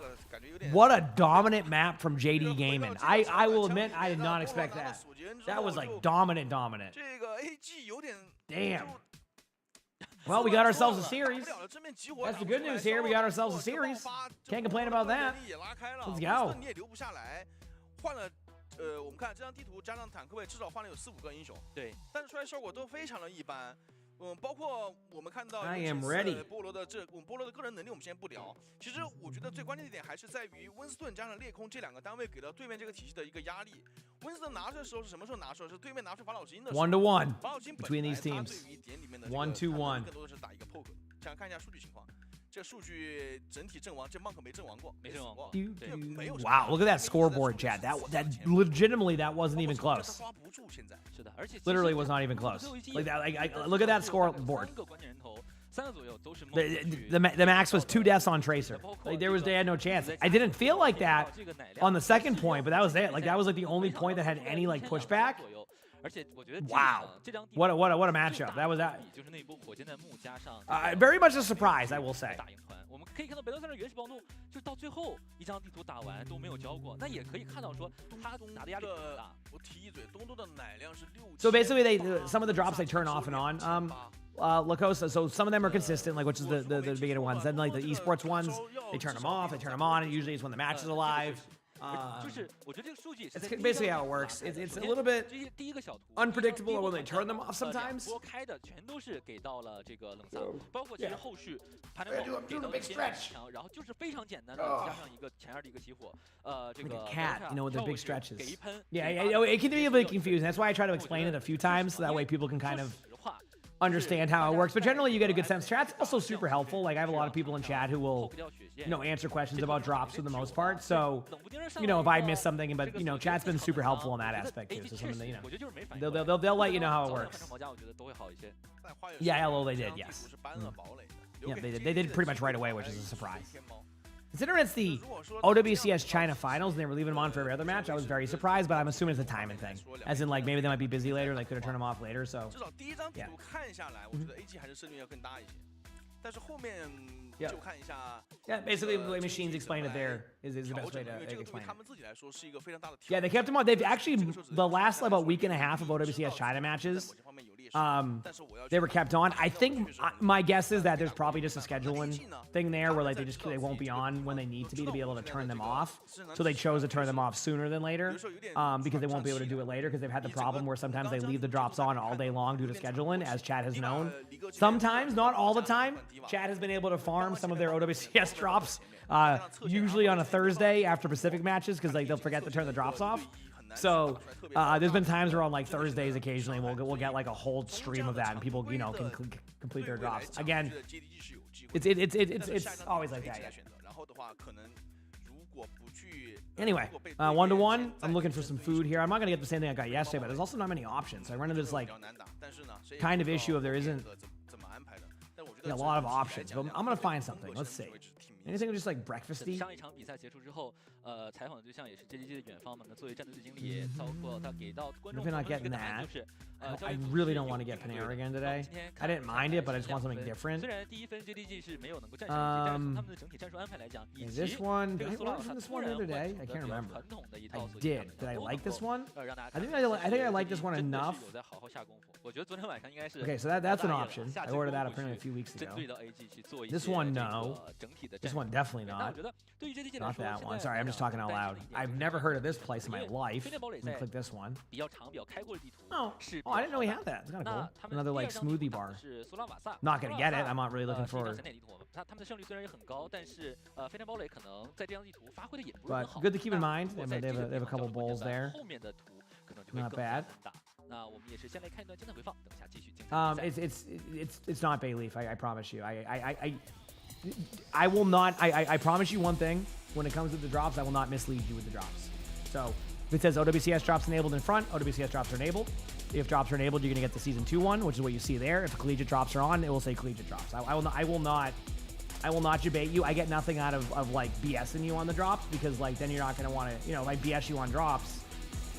what a dominant map from JD Gaming. I will admit, I did not expect that. That was like dominant. Damn. Well, we got ourselves a series. That's the good news here. We got ourselves a series. Can't complain about that. Let's go.
我们看这张地图加上坦克位，至少换了有4、5个英雄。对，但是出来效果都非常的一般。包括我们看到菠萝的菠萝的个人能力，我们先不聊。其实我觉得最关键的一点还是在于温斯顿加上裂空这2个单位给了对面这个体系的一个压力。温斯顿拿出的时候是什么时候拿出？是对面拿出法老之鹰的时候。
1-1
法老之鹰
between these teams. 1-1.
更多的是打一个 poke。想看一下数据情况。 这数据整体阵亡，这 Monk 没阵亡过，没阵亡过。
Wow, look at that scoreboard, Chad. That legitimately that wasn't even close. Literally was not even close. Like that. Like look at that scoreboard. The max was 2 deaths on Tracer. Like they had no chance. I didn't feel like that on the second point, but that was it. Like that was like the only point that had any like pushback. Wow, what a matchup. That was that. Very much a surprise, I will say.
我们可以看到北斗三的原始暴怒，就到最后一张地图打完都没有交过，那也可以看到说他打的压力很大。
我提一嘴，东东的奶量是6。
So basically, some of the drops they turn off and on. Lacosta. So some of them are consistent, like which is the beginner ones. Then like the esports ones, they turn them off, they turn them on, and usually it's when the match is alive. It's basically how it works. It's a little bit unpredictable when they turn them off sometimes. Doing a big stretch. Like a cat, you know, with the big stretches. Yeah, it can be a bit confusing. That's why I try to explain it a few times, so that way people can kind of understand how it works, but generally you get a good sense. Chat's also super helpful. Like I have a lot of people in chat who will, you know, answer questions about drops for the most part. So, you know, if I miss something, but you know, chat's been super helpful in that aspect too. So something that, you know, they'll let you know how it works. Yeah, hello, they did, yes. Yeah, they did pretty much right away, which is a surprise. Considering it's the OWCS China Finals and they were leaving them on for every other match, I was very surprised, but I'm assuming it's a timing thing. As in, like, maybe they might be busy later, they could have turned them off later, so... Yeah. Yeah, basically the way Machines explained it there is the best way to explain it. Yeah, they kept them on. They've actually, the last about week and a half of OWCS China matches, they were kept on. I think my guess is that there's probably just a scheduling thing there where like they won't be on when they need to be able to turn them off. So they chose to turn them off sooner than later because they won't be able to do it later because they've had the problem where sometimes they leave the drops on all day long due to scheduling, as Chad has known. Sometimes, not all the time, Chad has been able to farm some of their OWCS drops, usually on a Thursday after Pacific matches because like they'll forget to turn the drops off. So there's been times where on like Thursdays occasionally we'll get like a whole stream of that and people can complete their drops. Again, it's always like that. Yeah. Anyway, 1-1. I'm looking for some food here. I'm not gonna get the same thing I got yesterday, but there's also not many options. So I run into this like kind of issue of there isn't a lot of options. But I'm gonna find something. Let's see. Anything just like breakfasty?
上一场比赛结束之后，采访的对象也是 JDG 的远方嘛。那作为战队的经理，也包括他给到观众朋友的一个答案就是，I
really don't want to get Panera again today. I didn't mind it, but I just want something different.
虽然第一分 JDG 是没有能够战胜，但是从他们的整体战术安排来讲，以及
this one,
这
did
个
I
苏拉
order
瓦
from
他
this
突
one the
然
other
会
day?
取
I
得
can't
比较
remember.
传统的一套
I
所谓
did. Did I like this one?
让大家
I think I like this one
真的
enough.
是有在好好下功夫。我觉得昨天晚上应该是
Okay, so that's an option. I ordered that apparently a few weeks
针
ago.
对到 AG 去做一些
This one, no.
整体的
This
战
one definitely
那
not.
我觉得对于 JDG 来
Not
说，
that
现
one.
在
Sorry, I'm just talking out
担
loud.
心的一点
I've
就是
never heard of this place in my
因为
life.
Fitness Ball
Let me click this one.
比较长、比较开阔的地图
Oh,
是
oh, I didn't know we had that. It's kind of
那
cool.
他们
Another
第
like
二张地
smoothie
图打
bar.
的是苏拉瓦萨
Not gonna get it. I'm not really looking
是一张
for
闪点地图，他们的胜率虽然也很高，但是飞天堡垒可能在这张地图发挥的也不是很
But
好。
good to keep in
那
mind.
如果
They
在
have
这个
a, they have a
地方
couple
交手
bowls
在
there.
后面的图可能就会
Not
更加
bad.
难打。那我们也是先来看一段精彩回放，等一下继续精彩比赛。
It's not Bayleaf. I promise you. I will not. I promise you one thing. When it comes to the drops, I will not mislead you with the drops. So if it says OWCS drops enabled in front, OWCS drops are enabled. If drops are enabled, you're gonna get the season 2 one, which is what you see there. If collegiate drops are on, it will say collegiate drops. I will not debate you. I get nothing out of like BSing you on the drops because like then you're not gonna want to, you know, if I BS you on drops,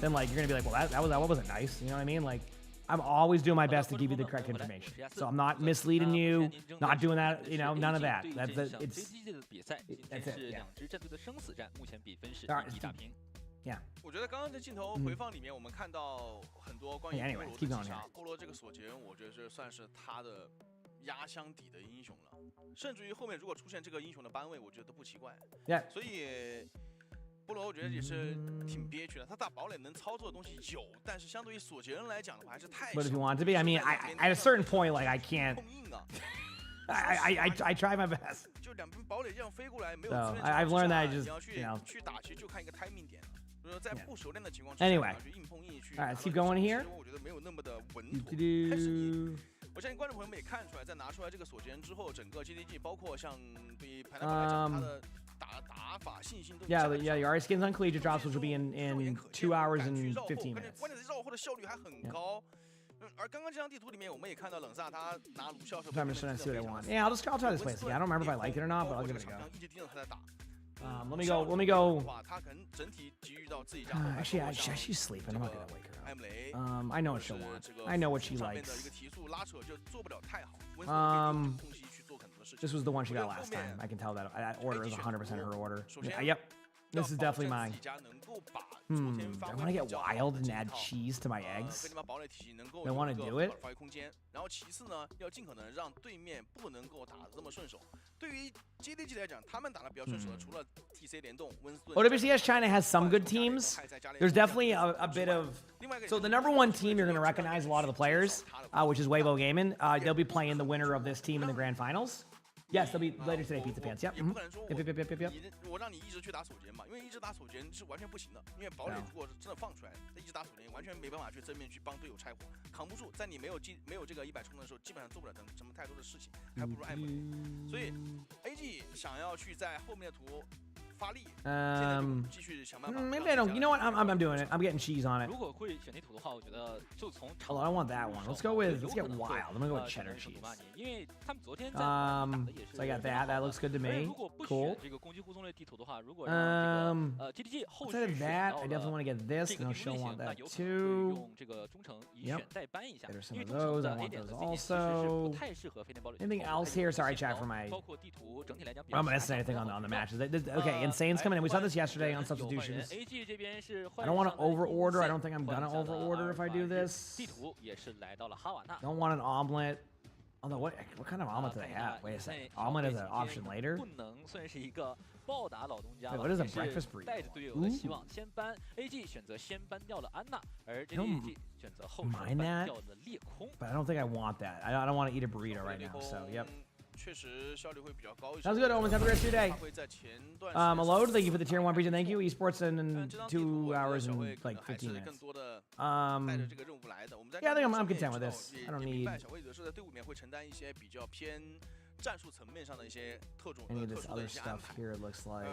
then like you're gonna be like, well that wasn't nice. You know what I mean? Like I'm always doing my best to give you the correct information. So I'm not misleading you, not doing that, you know, none of that. That's it. That's it. Yeah.
两支战队的生死战，目前比分是
All right,
1比打平。
Yeah.
我觉得刚刚在镜头回放里面，我们看到很多关于
Anyway,
波罗的
keep
击
going
杀
here.。
波罗这个锁节，我觉得这算是他的压箱底的英雄了，甚至于后面如果出现这个英雄的班位，我觉得都不奇怪。
Yeah.
所以波罗我觉得也是挺憋屈的。他打堡垒能操作的东西有，但是相对于锁节人来讲的话，还是太
But if
少
you want to be, I mean, at a certain point, like I can't.
碰硬啊。
I try my best.
就两边堡垒这样飞过来，没有
So
资源
I've
情况
learned
之
that
下
just
你要
you know.
去打，其实就看一个 timing 点。就是在不熟练的情况之
Anyway.
下，你要去硬碰硬去。
All right, let's keep going here.
我觉得没有那么的稳妥。但是你，我相信观众朋友们也看出来，在拿出来这个锁节人之后，整个 JDG 包括像对于排来讲，他的打法信心都
Yeah, your RS skins on collegiate drops, which will be in 2 hours and 15 minutes.
关键是绕后的效率还很高。而刚刚这张地图里面，我们也看到冷萨他拿卢笑的时候，
I'm just trying to see what I want. Yeah, I'll try this place again. I don't remember if I liked it or not, but I'll give it a go.
一直盯着他在打。
Let me go.
他可能整体给予到自己家。
Actually, she's sleeping. I'm not gonna wake her up. I know what she'll want. I know what she likes. This was the one she got last time. I can tell that order is 100% her order. Yep. This is definitely mine. Do I want to get wild and add cheese to my eggs? Do I want to do it?
然后其次呢，要尽可能让对面不能够打得这么顺手。对于 JDG 来讲，他们打得比较顺手的，除了 TC 联动、温斯顿。
OWCS China has some good teams. There's definitely a bit of. So the #1 team you're going to recognize a lot of the players, which is Overwatch Gaming. They'll be playing the winner of this team in the grand finals. Yes, they'll be later today. Pizza Pants. Yep. Yep.
我让你一直去打手节嘛，因为一直打手节是完全不行的。因为堡垒如果是真的放出来，一直打手节完全没办法去正面去帮队友拆火，扛不住。在你没有这个100冲的时候，基本上做不了什么太多的事情，还不如艾姆。所以 AG 想要去在后面的图。
Maybe I don't. You know what? I'm doing it. I'm getting cheese on it.
如果会选地图的话，我觉得就从
Oh, I want that one. Let's get wild. I'm gonna go with cheddar cheese.
因为他们昨天在
So I got that. That looks good to me.
如果不
Cool.
选这个攻击互动类地图的话，如果让这个GDG 后续
Instead of that, I definitely want to get this. No, she'll want that too.
用这个忠诚以选代搬一下，
There's some
因
of
为忠
those.
诚
I
的 A
want
点
those
的 C 点其实是
also.
不太适合飞天堡垒。
Anything else here? Sorry, chat for my.
包括地图整体来讲，
I'm not missing anything on the matches. Okay, in Insane's coming in. We saw this yesterday on substitutions.
AG 这边是
I don't want to over order. I don't think I'm gonna over order if I do this.
地图也是来到了哈瓦那。
Don't want an omelet. Although what kind of omelet do they have? Wait a second. Omelet is an option later.
不能算是一个暴打老东家
Wait,
了，
what is a
也是
breakfast burrito?
带着队友的希望先搬 AG 选择先搬掉了安娜，而 JDG 选择后手搬掉了裂空。
But I don't think I want that. I don't want to eat a burrito right now. So yep.
确实效率会比较高一些。
Sounds good, Omens. Have a great day.
他会在前段
Alode, thank you for the tier 1 preacher. Thank you. Esports in 2 hours and like 15 minutes.
更多的
Yeah,
带着这个任务来的。我们在
I think I'm content with this. I don't
也明
need
白小魏则是在队伍里面会承担一些比较偏战术层面上的一些特
any of
殊
this
的
other
一些安
stuff
排。
here. It looks like.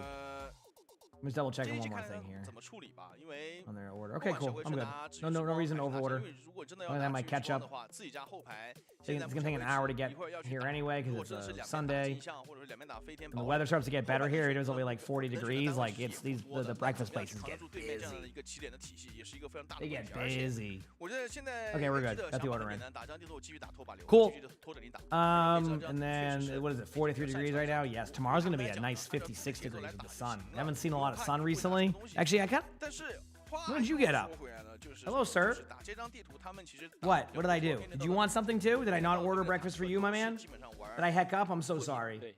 Let's double check one more thing here.
怎么处理吧？因为
On their order. Okay, cool. I'm good. No reason to over order.
如果真的要
I
拿
might
去
catch
装
up.
的话，自己家后排
It's gonna take an hour to get here anyway because it's a Sunday.
或者是两边打飞天
And the weather starts to get better here. It was only like 40 degrees. Like it's the breakfast places get
对面这样
busy.
的一个起点的体系，也是一个非常大的
They
问
get
题。而且
busy.
我觉得现在
Okay, we're good.
的
That's the
想法
order
很
in.
简单，打这样地图我继续打拖把流，
Cool.
继续拖着你打。
And then what is it? 43 degrees right now. Yes, tomorrow's gonna be a nice 56 degrees with the sun. I haven't seen a lot of sun recently. Actually, I kind.
但是
When did you get up? Hello, sir.
打这张地图，他们其实
What? What did I do? Did you want something too? Did I not order breakfast for you, my man? Did I heck up? I'm so sorry.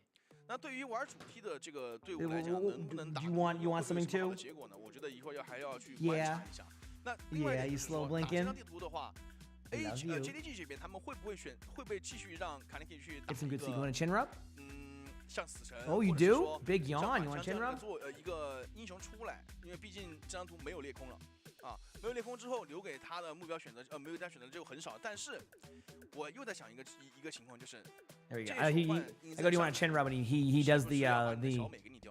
那对于玩主题的这个队伍来讲，能不能打
You want something too?
结果呢？我觉得一会儿还要去观察一下。那另外
Yeah,
一
you
点
slow
就是说，打这
blinking.
张地图的话
I love you.
JDG 这边他们会不会继续让卡尼基去打
Get some
一
good
个
seat. You want a chin rub?
像死神
Oh, you
或者是
do?
说
Big
像
yawn. You want a
像
chin
这样
rub?
做一个英雄出来，因为毕竟这张图没有裂空了啊，没有裂空之后留给他的目标选择没有他选择就很少。但是我又在想一个情况就是，
There you go. I go, do you want a chin rub? And he does the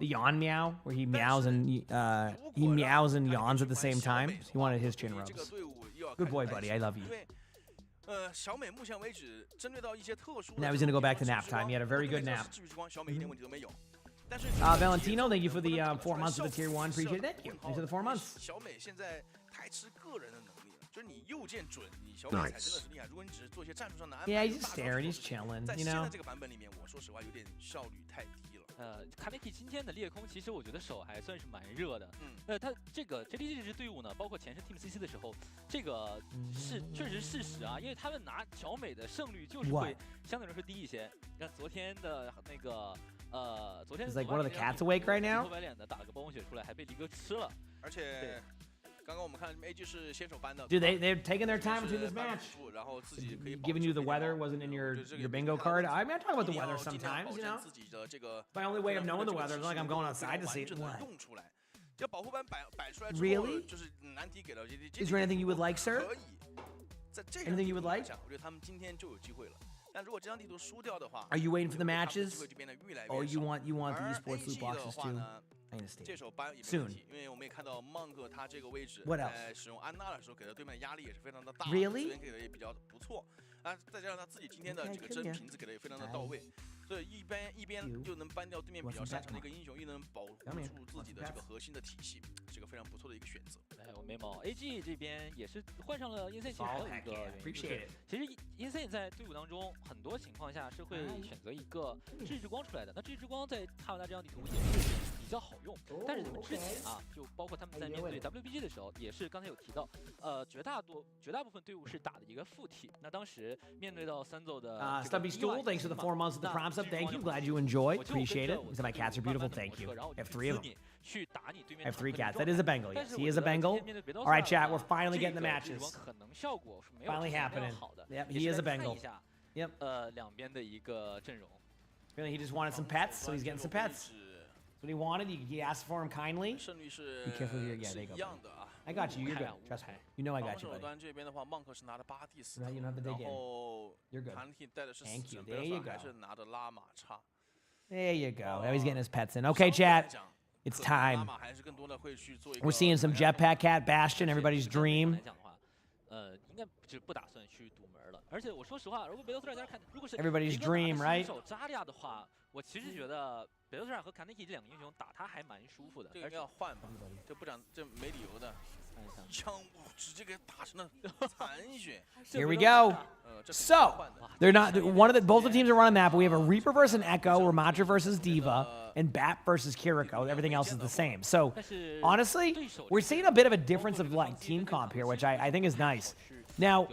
yawn meow where he meows and yawns at the same time. He wanted his chin rubs. Good boy, buddy. I love you.
小美目前为止针对到一些特殊的
Now he's gonna go back to nap time. He had a very good nap.
治愈之光小美一点问题都没有。但是
Valentino, thank you for the 4 months of the tier 1. Appreciate it. Thank you. Thanks for the 4 months.
小美现在太吃个人的能力了，就是你右键准，你小美才真的是厉害。如果你只是做一些战术上的安排，
Yeah, he's just staring. He's chilling.
在
You
现
know.
在这个版本里面，我说实话有点效率太低了。
卡内基今天的裂空，其实我觉得手还算是蛮热的。他这个 JDG 这支队伍呢，包括前身 Team CC 的时候，这个是确实事实啊，因为他们拿小美的胜率就是会相对来说低一些。你看昨天的那个昨天
Is like one of the cats awake right now?
头白脸的打了个暴风雪出来，还被离哥吃了。
而且刚刚我们看 AG 是先手搬的。
Dude, they're taking their time between this match.
然后自己可以
Giving you the weather wasn't in your bingo card. I mean, I talk about the weather sometimes, you know.
自己的这个
My only way of knowing the weather is like I'm going outside to see it.
用出来，要保护板摆出来之后，
Really?
就是难题给了 JDG。
Is there anything you would like, sir?
可以，在这
Anything you would like?
我觉得他们今天就有机会了。但如果这张地图输掉的话
Are you waiting for the matches?
机会就变得越来越
Oh,
少。
you want the
而
esports loot
AG
boxes
的话
too?
呢
I'm gonna stay.
这手搬也没
Soon.
问题，因为我们也看到 Monk 他这个位置
What else?
在使用安娜的时候，给了对面的压力也是非常的大，
Really?
资源给的也比较不错。啊，再加上他自己今天的这个真瓶子给的也非常的到位，所以一边又能搬掉对面比较擅长的一个英雄，又能保护住自己的这个核心的体系，是个非常不错的一个选择。
哎，我眉毛 AG 这边也是换上了 Insane， 还有一个原因就是，其实 Insane 在队伍当中很多情况下是会选择一个治之光出来的。那治之光在哈瓦那这张地图也是比较好用，但是他们之前啊，就包括他们在面对 WBG 的时候，也是刚才有提到，绝大部分队伍是打的一个附体。那当时面对到Sanzo 的
Stubby Stool, thanks for the 4 months of the prompts up. Thank you. Glad you enjoyed. Appreciate it. He said my cats are beautiful. Thank you. I have 3 of them. I have 3 cats. That is a Bengal. Yes, he is a Bengal. All right, chat. We're finally getting the matches. Finally happening. Yep, he is a Bengal. Yep.
两边的一个阵容。
Really, he just wanted some pets, so he's getting some pets. That's what he wanted. He asked for him kindly.
胜率是
Be careful here. Yeah, there you
一
go.
样的啊。
I got you. You're good. Trust me. You know I got you,
防守
buddy.
端这边的话，Monk 是拿的8第4，
Right, you don't have to
然
dig in.
后
You're good.
团体带的是死
Thank you.
神，
There
贝
you
尔萨还
go.
是拿的拉玛叉。
There you go. Now he's getting his pets in. Okay, chat. It's time. We're seeing some Jetpack Cat Bastion, everybody's dream.
应该就不打算去堵门了。而且我说实话，如果北斗斯坦在这看，如果是
Everybody's dream, right?
手扎利亚的话，我其实觉得北斗斯坦和卡内基这两个英雄打他还蛮舒服的。
这个要换吧，这不长这没理由的。
Here we go. So, they're not both the teams are running that, but we have a Reaper versus an Echo, Ramatra versus Diva, and Bat versus Kiriko. Everything else is the same. So, honestly, we're seeing a bit of a difference of like team comp here, which I think is nice. Now,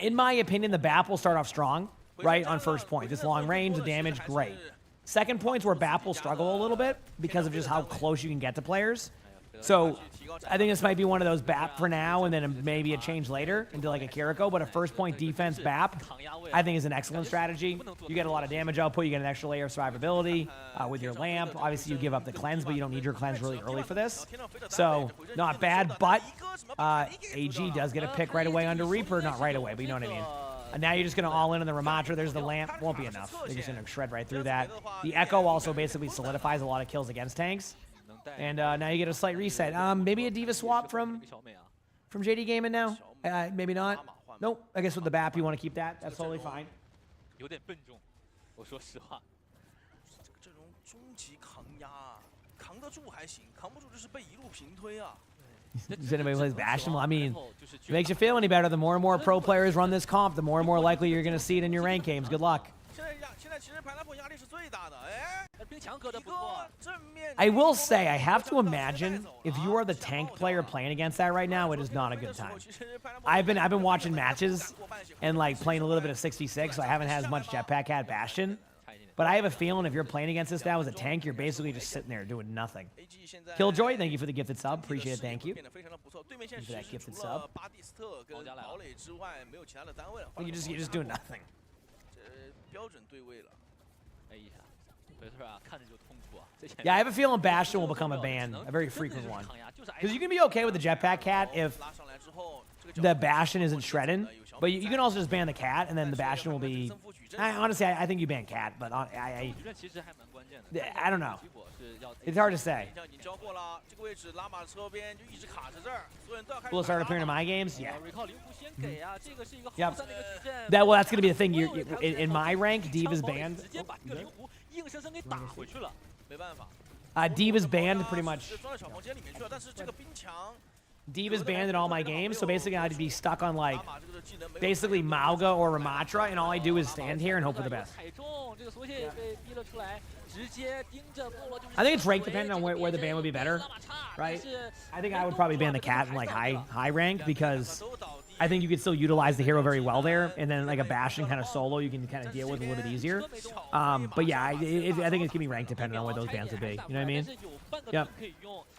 in my opinion, the BAP will start off strong, right, on first point. This long range, the damage, great. Second point's where BAP will struggle a little bit because of just how close you can get to players. So I think this might be one of those BAP for now and then maybe a change later into like a Kiriko, but a first point defense BAP I think is an excellent strategy. You get a lot of damage output, you get an extra layer of survivability with your lamp. Obviously you give up the cleanse, but you don't need your cleanse really early for this. So not bad, but AG does get a pick right away under Reaper. Not right away, but you know what I mean. And now you're just going to all in on the Ramatra. There's the lamp. Won't be enough. They're just going to shred right through that. The Echo also basically solidifies a lot of kills against tanks. And now you get a slight reset. Maybe a Diva swap from JD Gaming now? Maybe not. Nope. I guess with the BAP, you want to keep that. That's totally fine. Does anybody plays Bastion? Well, I mean, it makes you feel any better. The more and more pro players run this comp, the more and more likely you're going to see it in your rank games. Good luck. I will say, I have to imagine if you are the tank player playing against that right now, it is not a good time. I've been watching matches and like playing a little bit of 66, so I haven't had as much jetpack at Bastion. But I have a feeling if you're playing against this now as a tank, you're basically just sitting there doing nothing. Killjoy, thank you for the gifted sub. Appreciate it. Thank you. Thank you for that gifted sub. You're just doing nothing. Yeah, I have a feeling Bastion will become a ban, a very frequent one. Because you can be okay with the jetpack cat if the Bastion isn't shredding, but you can also just ban the cat, and then the Bastion will be... honestly, I think you ban cat, but I don't know. It's hard to say. Will it start appearing in my games? Yeah. Yep. That's going to be the thing. In my rank, Diva's banned. Diva's banned pretty much. Diva's banned in all my games, so basically I'd be stuck on like basically Mauga or Ramatra, and all I do is stand here and hope for the best. I think it's rank dependent on where the ban would be better, right? I think I would probably ban the cat in like high rank because I think you could still utilize the hero very well there, and then like a Bastion kind of solo you can kind of deal with a little bit easier. But yeah, I think it's gonna be rank dependent on where those bans would be. You know what I mean? Yep.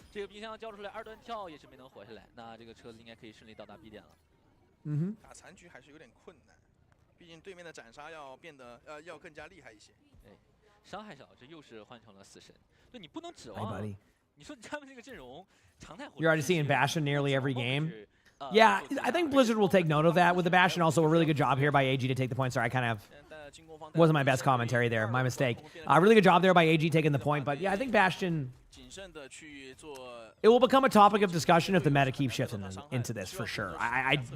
这个冰箱交出来2段跳也是没能活下来，那这个车子应该可以顺利到达 B 点了。
打残局还是有点困难，毕竟对面的斩杀要变得要更加厉害一些。
对，伤害少，这又是换成了死神。对，你不能指望。你说他们这个阵容常态。
You're already seeing Bastion nearly every game. Yeah, I think Blizzard will take note of that with the Bastion. Also, a really good job here by AG to take the point. Sorry, I kind of wasn't my best commentary there. My mistake. Really good job there by AG taking the point. But yeah, I think Bastion... It will become a topic of discussion if the meta keeps shifting into this, for sure.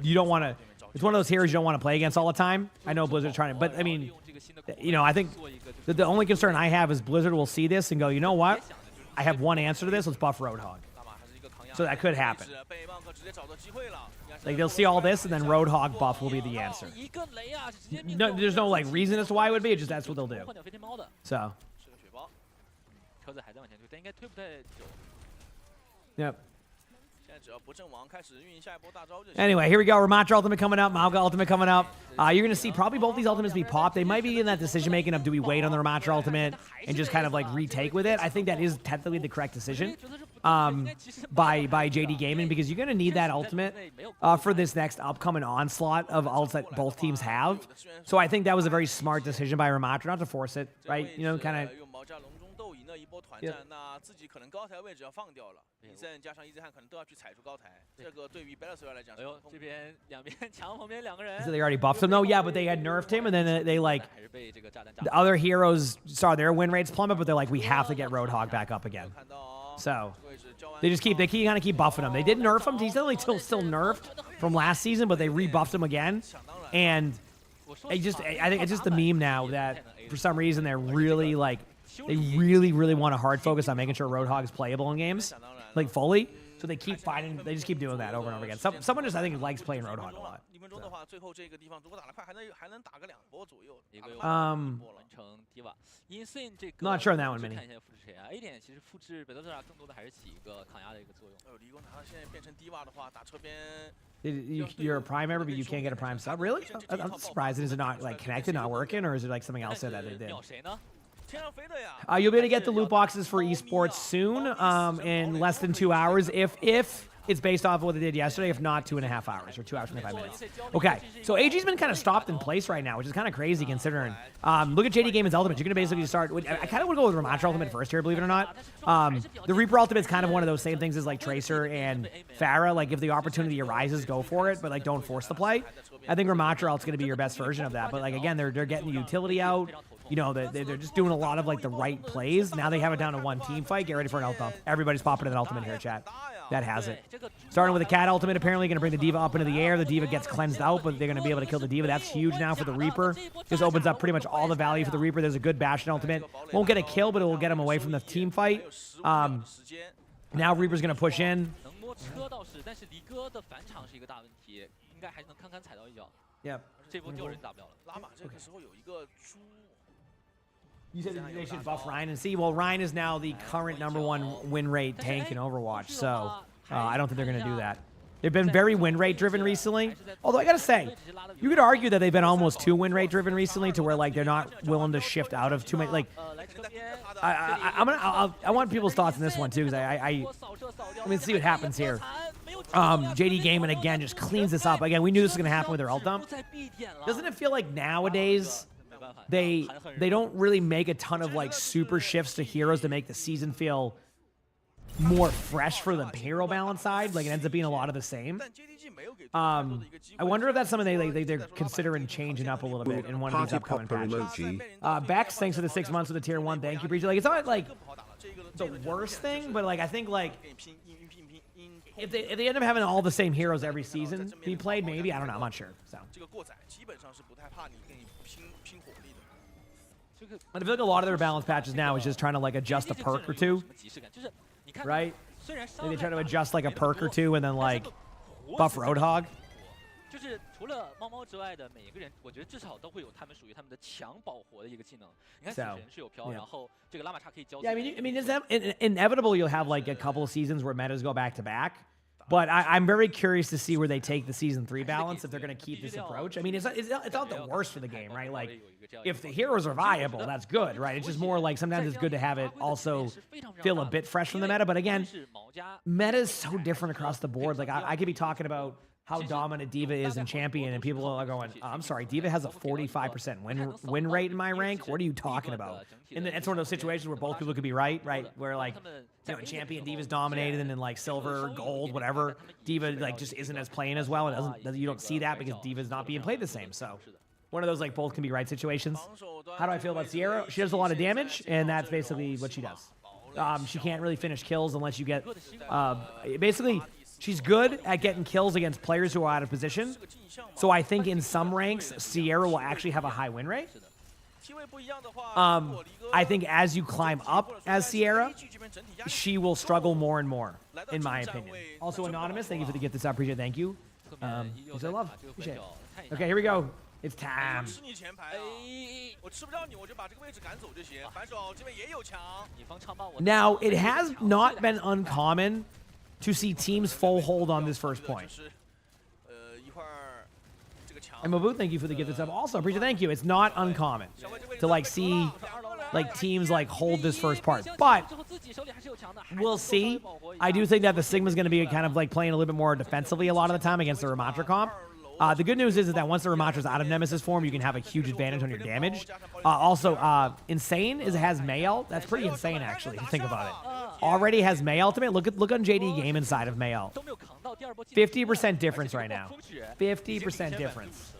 You don't want to... It's one of those heroes you don't want to play against all the time. I know Blizzard's trying to... But, I mean, you know, I think the only concern I have is Blizzard will see this and go, you know what? I have one answer to this. Let's buff Roadhog. So that could happen. Like, they'll see all this, and then Roadhog buff will be the answer. No, there's no, like, reason as to why it would be. It's just that's what they'll do. So... Yep. Anyway, here we go. Ramatra ultimate coming up. Mauga ultimate coming up. You're going to see probably both these ultimates be popped. They might be in that decision-making of do we wait on the Ramatra ultimate and just kind of like retake with it. I think that is technically the correct decision by JD Gaming, because you're going to need that ultimate for this next upcoming onslaught of ults that both teams have. So I think that was a very smart decision by Ramatra not to force it, right? You know, kind of...
一波团战，那自己可能高台位置要放掉了，李胜加上伊兹汉可能都要去踩出高台，这个对于 Bellator 来讲，哎呦，这边两边墙旁边2个人。
So they already buffed him though, yeah, but they had nerfed him, and then they like the other heroes saw their win rates plummet, but they're like, we have to get Roadhog back up again. So they kind of keep buffing him. They did nerf him. He's still nerfed from last season, but they rebuffed him again, and I think it's just the meme now that for some reason they're really like. They really want to hard focus on making sure Roadhog is playable in games, like fully. So they keep finding, they just keep doing that over and over again. Someone just, I think, likes playing Roadhog a lot. Not sure on that one, Minnie.
看一下复制谁啊 ？A 点其实复制北德特拉更多的还是起一个抗压的一个作用。
离宫塔现在变成 Diva 的话，打车边。
You're a Prime member, but you can't get a Prime sub. Really? I'm surprised. Is it not like connected, not working, or is it like something else that they did? You'll be able to get the loot boxes for esports soon, in less than 2 hours, if it's based off of what they did yesterday. If not, 2.5 hours or 2 hours 25 minutes. Okay, so AG's been kind of stopped in place right now, which is kind of crazy considering. Look at JD Gaming's ultimate. You're gonna basically start. I kind of want to go with Ramatra ultimate first here, believe it or not. The Reaper ultimate is kind of one of those same things as like Tracer and Pharah. Like if the opportunity arises, go for it, but like don't force the play. I think Ramatra ult's gonna be your best version of that. But like again, they're getting the utility out. You know, they're just doing a lot of like the right plays. Now they have it down to one team fight. Get ready for an ult dump. Everybody's popping an ultimate here, chat. That has it. Starting with a cat ultimate, apparently going to bring the D.Va up into the air. The D.Va gets cleansed out, but they're going to be able to kill the D.Va. That's huge now for the Reaper. This opens up pretty much all the value for the Reaper. There's a good Bastion ultimate. Won't get a kill, but it will get him away from the team fight. Now Reaper's going to push in. Yep. You said they should buff Ryan and see. Well, Ryan is now the current #1 win rate tank in Overwatch, so I don't think they're going to do that. They've been very win rate driven recently. Although I got to say, you could argue that they've been almost too win rate driven recently, to where like they're not willing to shift out of too many. Like, I want people's thoughts on this one too, because let me see what happens here. JD Gaming again just cleans this up. Again, we knew this was going to happen with their ult dump. Doesn't it feel like nowadays they don't really make a ton of like super shifts to heroes to make the season feel more fresh for the hero balance side? Like it ends up being a lot of the same. I wonder if that's something they're considering changing up a little bit in one of these upcoming patches. Bex, thanks for the 6 months with the tier 1. Thank you, Breacher. Like it's not like the worst thing, but like I think like if they end up having all the same heroes every season be played, maybe, I don't know, I'm not sure. So I feel like a lot of their balance patches now is just trying to like adjust a perk or two, right? Like they try to adjust like a perk or two and then like buff Roadhog.
就是除了猫猫之外的每一个人，我觉得至少都会有他们属于他们的强保活的一个技能。你看死神是有飘，然后这个拉玛叉可以交。
Yeah, I mean, it's inevitable you'll have like a couple of seasons where metas go back to back. But I'm very curious to see where they take the Season 3 balance, if they're going to keep this approach. I mean, it's not the worst for the game, right? Like, if the heroes are viable, that's good, right? It's just more like sometimes it's good to have it also feel a bit fresh from the meta. But again, meta is so different across the board. Like, I could be talking about how dominant D.Va is in Champion, and people are going, I'm sorry, D.Va has a 45% win rate in my rank? What are you talking about? And it's one of those situations where both people could be right? Where, like, you know, in Champion, D.Va's dominated, and in, like, Silver, Gold, whatever, D.Va, like, just isn't as playing as well, and you don't see that because D.Va's not being played the same, so one of those, like, both can be right situations. How do I feel about Sierra? She does a lot of damage, and that's basically what she does. She can't really finish kills unless you get, basically, she's good at getting kills against players who are out of position. So I think in some ranks, Sierra will actually have a high win rate. I think as you climb up as Sierra, she will struggle more and more, in my opinion. Also, Anonymous, thank you for the gift this up. Appreciate it. Thank you. Thanks, I love. Appreciate it. Okay, here we go. It's time. Now, it has not been uncommon to see teams full hold on this first point. And Mabu, thank you for the gift. Up. Also, appreciate. Thank you. It's not uncommon to like see like teams like hold this first part, but we'll see. I do think that the Sigma's going to be kind of like playing a little bit more defensively a lot of the time against the Ramatra comp. The good news is that once the Ramatra's out of Nemesis form, you can have a huge advantage on your damage. Also, Insane has Mayel. That's pretty insane, actually, if you think about it. Already has May ultimate. Look on JD Game inside of Mayel. 50% difference right now. 50% difference.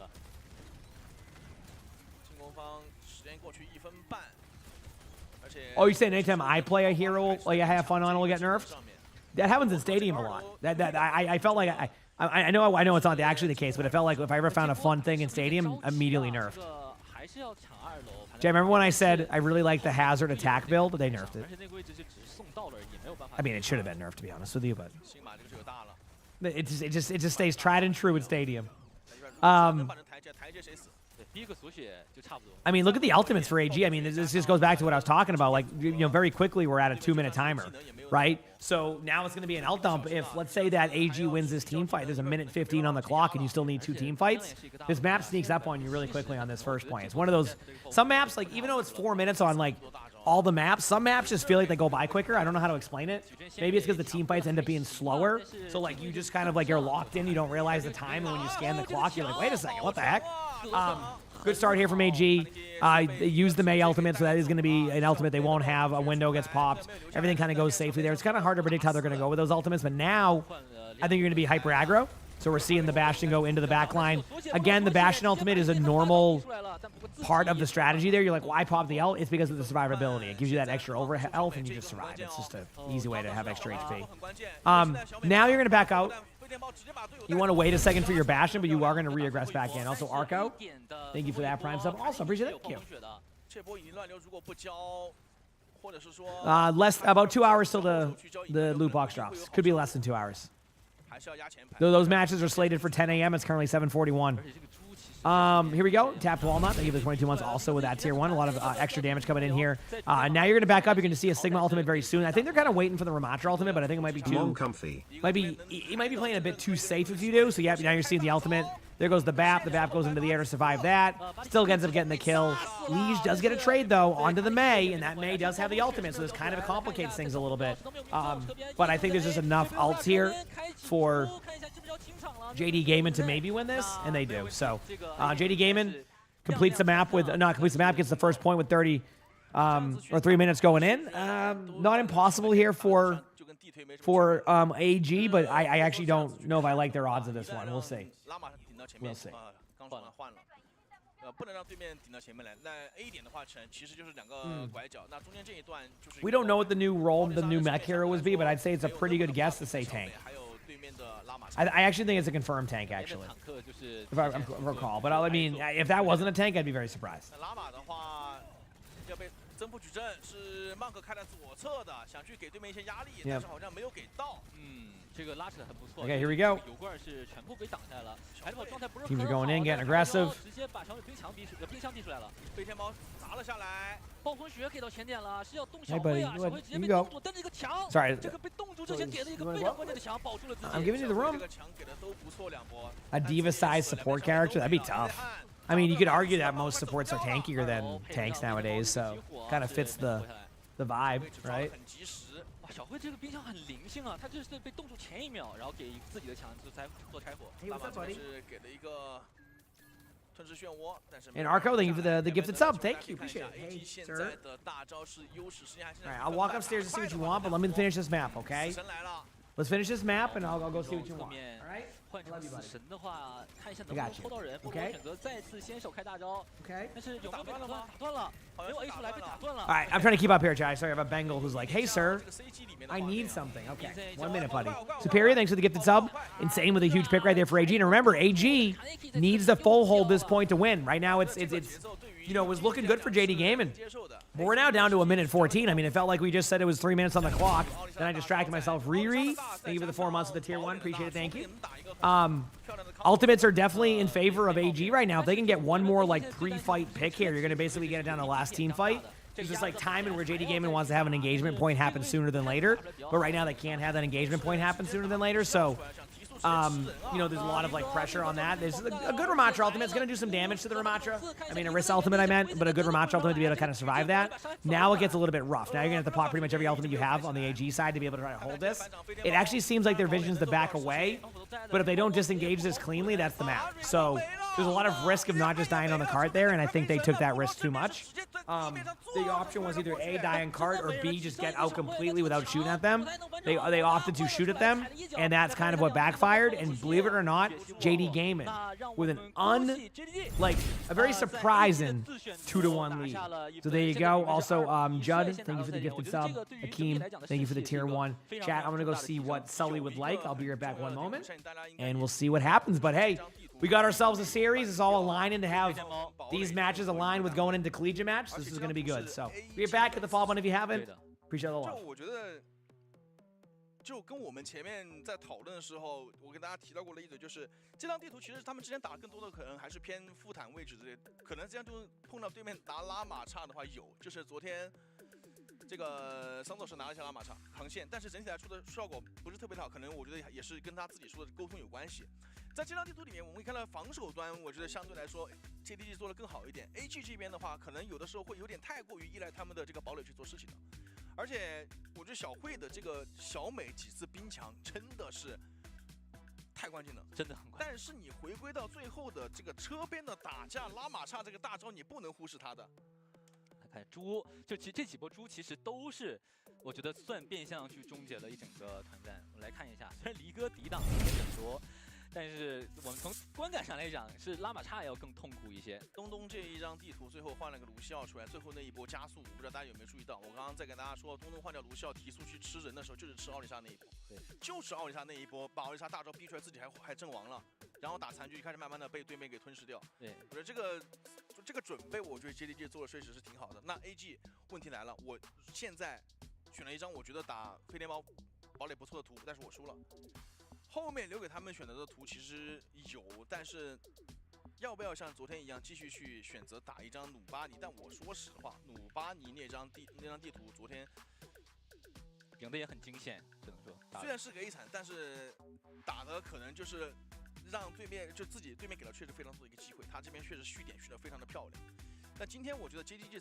Oh, you saying anytime I play a hero, like I have fun on, will get nerfed? That happens in Stadium a lot. I felt like I know it's not actually the case, but it felt like if I ever found a fun thing in Stadium, immediately nerfed. Jay, remember when I said I really like the Hazard attack build? They nerfed it. I mean, it should have been nerfed, to be honest with you, but it just stays tried and true in Stadium. I mean, look at the ultimates for AG. I mean, this just goes back to what I was talking about. Like, you know, very quickly we're at a 2-minute timer, right? So now it's going to be an ult dump. If, let's say that AG wins this team fight, there's a minute 15 on the clock and you still need 2 team fights. This map sneaks up on you really quickly on this first point. It's one of those, some maps, like, even though it's 4 minutes on, like, all the maps, some maps just feel like they go by quicker. I don't know how to explain it. Maybe it's because the team fights end up being slower. So, like, you just kind of, like, you're locked in. You don't realize the time. And when you scan the clock, you're like, wait a second, what the heck? Good start here from AG. They use the Mei ultimate, so that is going to be an ultimate they won't have. A window gets popped. Everything kind of goes safely there. It's kind of hard to predict how they're going to go with those ultimates, but now I think you're going to be hyper aggro. So we're seeing the Bastion go into the back line. Again, the Bastion ultimate is a normal part of the strategy there. You're like, why pop the ult? It's because of the survivability. It gives you that extra over health, and you just survive. It's just an easy way to have extra HP. Now you're going to back out. You want to wait a second for your Bastion, but you are going to re-aggress back in. Also, Arco, thank you for that Prime sub. Also, appreciate it. Thank you. About 2 hours till the loot box drops. Could be less than 2 hours. Though those matches are slated for 10 a.m., it's currently 7:41. Here we go. Tapped Walnut. They give the 22 months also with that tier 1. A lot of extra damage coming in here. Now you're going to back up. You're going to see a Sigma ultimate very soon. I think they're kind of waiting for the Ramatra ultimate, but I think it might be too
comfy.
You might be playing a bit too safe if you do. So yeah, now you're seeing the ultimate. There goes the BAP. The BAP goes into the air to survive that. Still ends up getting the kill. Liege does get a trade, though, onto the Mei, and that Mei does have the ultimate, so this kind of complicates things a little bit. But I think there's just enough ults here for JD Gaming to maybe win this, and they do. So JD Gaming completes the map with gets the first point with 30 or 3 minutes going in. Not impossible here for AG, but I actually don't know if I like their odds of this one. We'll see. We'll see. We don't know what the new role, the new mech hero would be, but I'd say it's a pretty good guess to say tank. I actually think it's a confirmed tank, actually, if I recall. But I mean, if that wasn't a tank, I'd be very surprised. Yep. Okay, here we go. Teams are going in, getting aggressive. Hey, buddy, you can go. Sorry. I'm giving you the room. A diva-sized support character? That'd be tough. I mean, you could argue that most supports are tankier than tanks nowadays, so kind of fits the vibe, right?
小辉这个冰箱很灵性啊，他就是被冻住前1秒，然后给自己的墙才做开火。
拉玛这是给了一个吞噬漩涡，但是
And Arco, thank you for the gifted sub. Thank you, appreciate it. Hey, sir. All right, I'll walk upstairs to see what you want, but let me finish this map, okay? Let's finish this map, and I'll go see what you want. All right?
换成死神的话，看一下能不能抽到人，或者选择再次先手开大招。
Okay.
但是有没有被打断了？没有 A 出来被打断了。
All right, I'm trying to keep up here, Chai. Sorry, I have a Bengal who's like, hey, sir, I need something. Okay, 1 minute, buddy. Superior, thanks for the gifted sub. Insane with a huge pick right there for AG. And remember, AG needs to full hold this point to win. Right now, it's you know, it was looking good for JD Gaming. But we're now down to 1:14. I mean, it felt like we just said it was 3 minutes on the clock. Then I distracted myself. Riri, thank you for the 4 months of the tier 1. Appreciate it. Thank you. Ultimates are definitely in favor of AG right now. If they can get one more like pre-fight pick here, you're going to basically get it down to last team fight. It's just like timing where JD Gaming wants to have an engagement point happen sooner than later. But right now they can't have that engagement point happen sooner than later. So you know, there's a lot of like pressure on that. There's a good Ramatra ultimate. It's going to do some damage to the Ramatra. I mean, a Riss ultimate I meant, but a good Ramatra ultimate to be able to kind of survive that. Now it gets a little bit rough. Now you're going to have to pop pretty much every ultimate you have on the AG side to be able to try to hold this. It actually seems like their vision's to back away, but if they don't disengage this cleanly, that's the map. So there's a lot of risk of not just dying on the cart there, and I think they took that risk too much. The option was either A, die on cart, or B, just get out completely without shooting at them. They opted to shoot at them, and that's kind of what backfired. And believe it or not, JD Gaming with a very surprising 2-1 lead. So there you go. Also, Judd, thank you for the gifted sub. Hakeem, thank you for the tier 1. Chat, I'm going to go see what Sully would like. I'll be right back 1 moment, and we'll see what happens. But hey, we got ourselves a series. It's all aligning to have these matches aligned with going into Collegiate match. This is going to be good. So be back at the follow button if you haven't. Appreciate the
就
love。
我觉得，就跟我们前面在讨论的时候，我跟大家提到过的一嘴，就是这张地图其实他们之前打更多的可能还是偏副坦位置之类的，可能这样就碰到对面拿拉玛刹的话有，就是昨天这个桑佐是拿了一下拉玛刹扛线，但是整体来说的效果不是特别的好，可能我觉得也是跟他自己说的沟通有关系。在这张地图里面，我们可以看到防守端，我觉得相对来说 JDG 做的更好一点。AG 这边的话，可能有的时候会有点太过于依赖他们的这个堡垒去做事情了。而且我觉得小慧的这个小美几次冰墙真的是太关键了，
真的很关键。
但是你回归到最后的这个车边的打架拉玛刹这个大招，你不能忽视它的。
来看猪，就其实这几波猪其实都是，我觉得算变相去终结了一整个团战。我们来看一下，虽然离哥抵挡也很多。但是我们从观感上来讲，是拉玛刹要更痛苦一些。
东东这一张地图最后换了个卢锡奥出来，最后那一波加速，我不知道大家有没有注意到。我刚刚在跟大家说，东东换掉卢锡奥提速去吃人的时候，就是吃奥利莎那一波，
对，
就是奥利莎那一波，把奥利莎大招逼出来，自己还阵亡了，然后打残局就开始慢慢的被对面给吞噬掉。
对，
我觉得这个准备，我觉得 JDG 做的确实是挺好的。那 AG 问题来了，我现在选了一张我觉得打飞天猫堡垒不错的图，但是我输了。后面留给他们选择的图其实有，但是要不要像昨天一样继续去选择打一张努巴尼？但我说实话，努巴尼那张地图昨天
赢的也很惊险，只能说
虽然是个 A 惨，但是打的可能就是让对面就自己对面给了确实非常多的一个机会，他这边确实续点续的非常的漂亮。但今天我觉得 JDG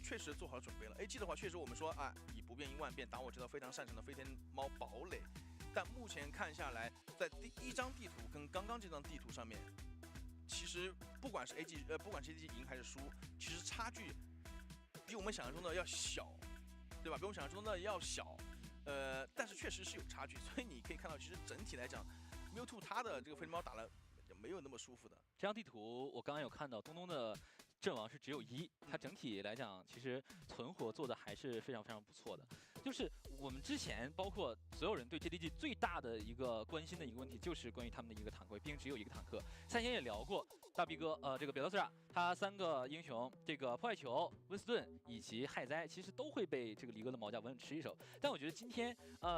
确实做好了准备了。AG 的话，确实我们说啊，以不变应万变，打我这套非常擅长的飞天猫堡垒。但目前看下来，在第一张地图跟刚刚这张地图上面，其实不管是 不管 JDG 赢还是输，其实差距比我们想象中的要小，对吧？比我们想象中的要小，但是确实是有差距。所以你可以看到，其实整体来讲 ，Mewtwo 他的这个飞天猫打了也没有那么舒服的。
这张地图我刚刚有看到东东的阵亡是只有1，它整体来讲其实存活做的还是非常非常不错的。就是我们之前包括所有人对 JDG 最大的一个关心的一个问题，就是关于他们的一个坦克，毕竟只有一个坦克。赛前也聊过，大 B 哥这个表特斯拉他3个英雄，这个破坏球、温斯顿以及害灾，其实都会被这个离哥的毛家稳稳吃一手。但我觉得今天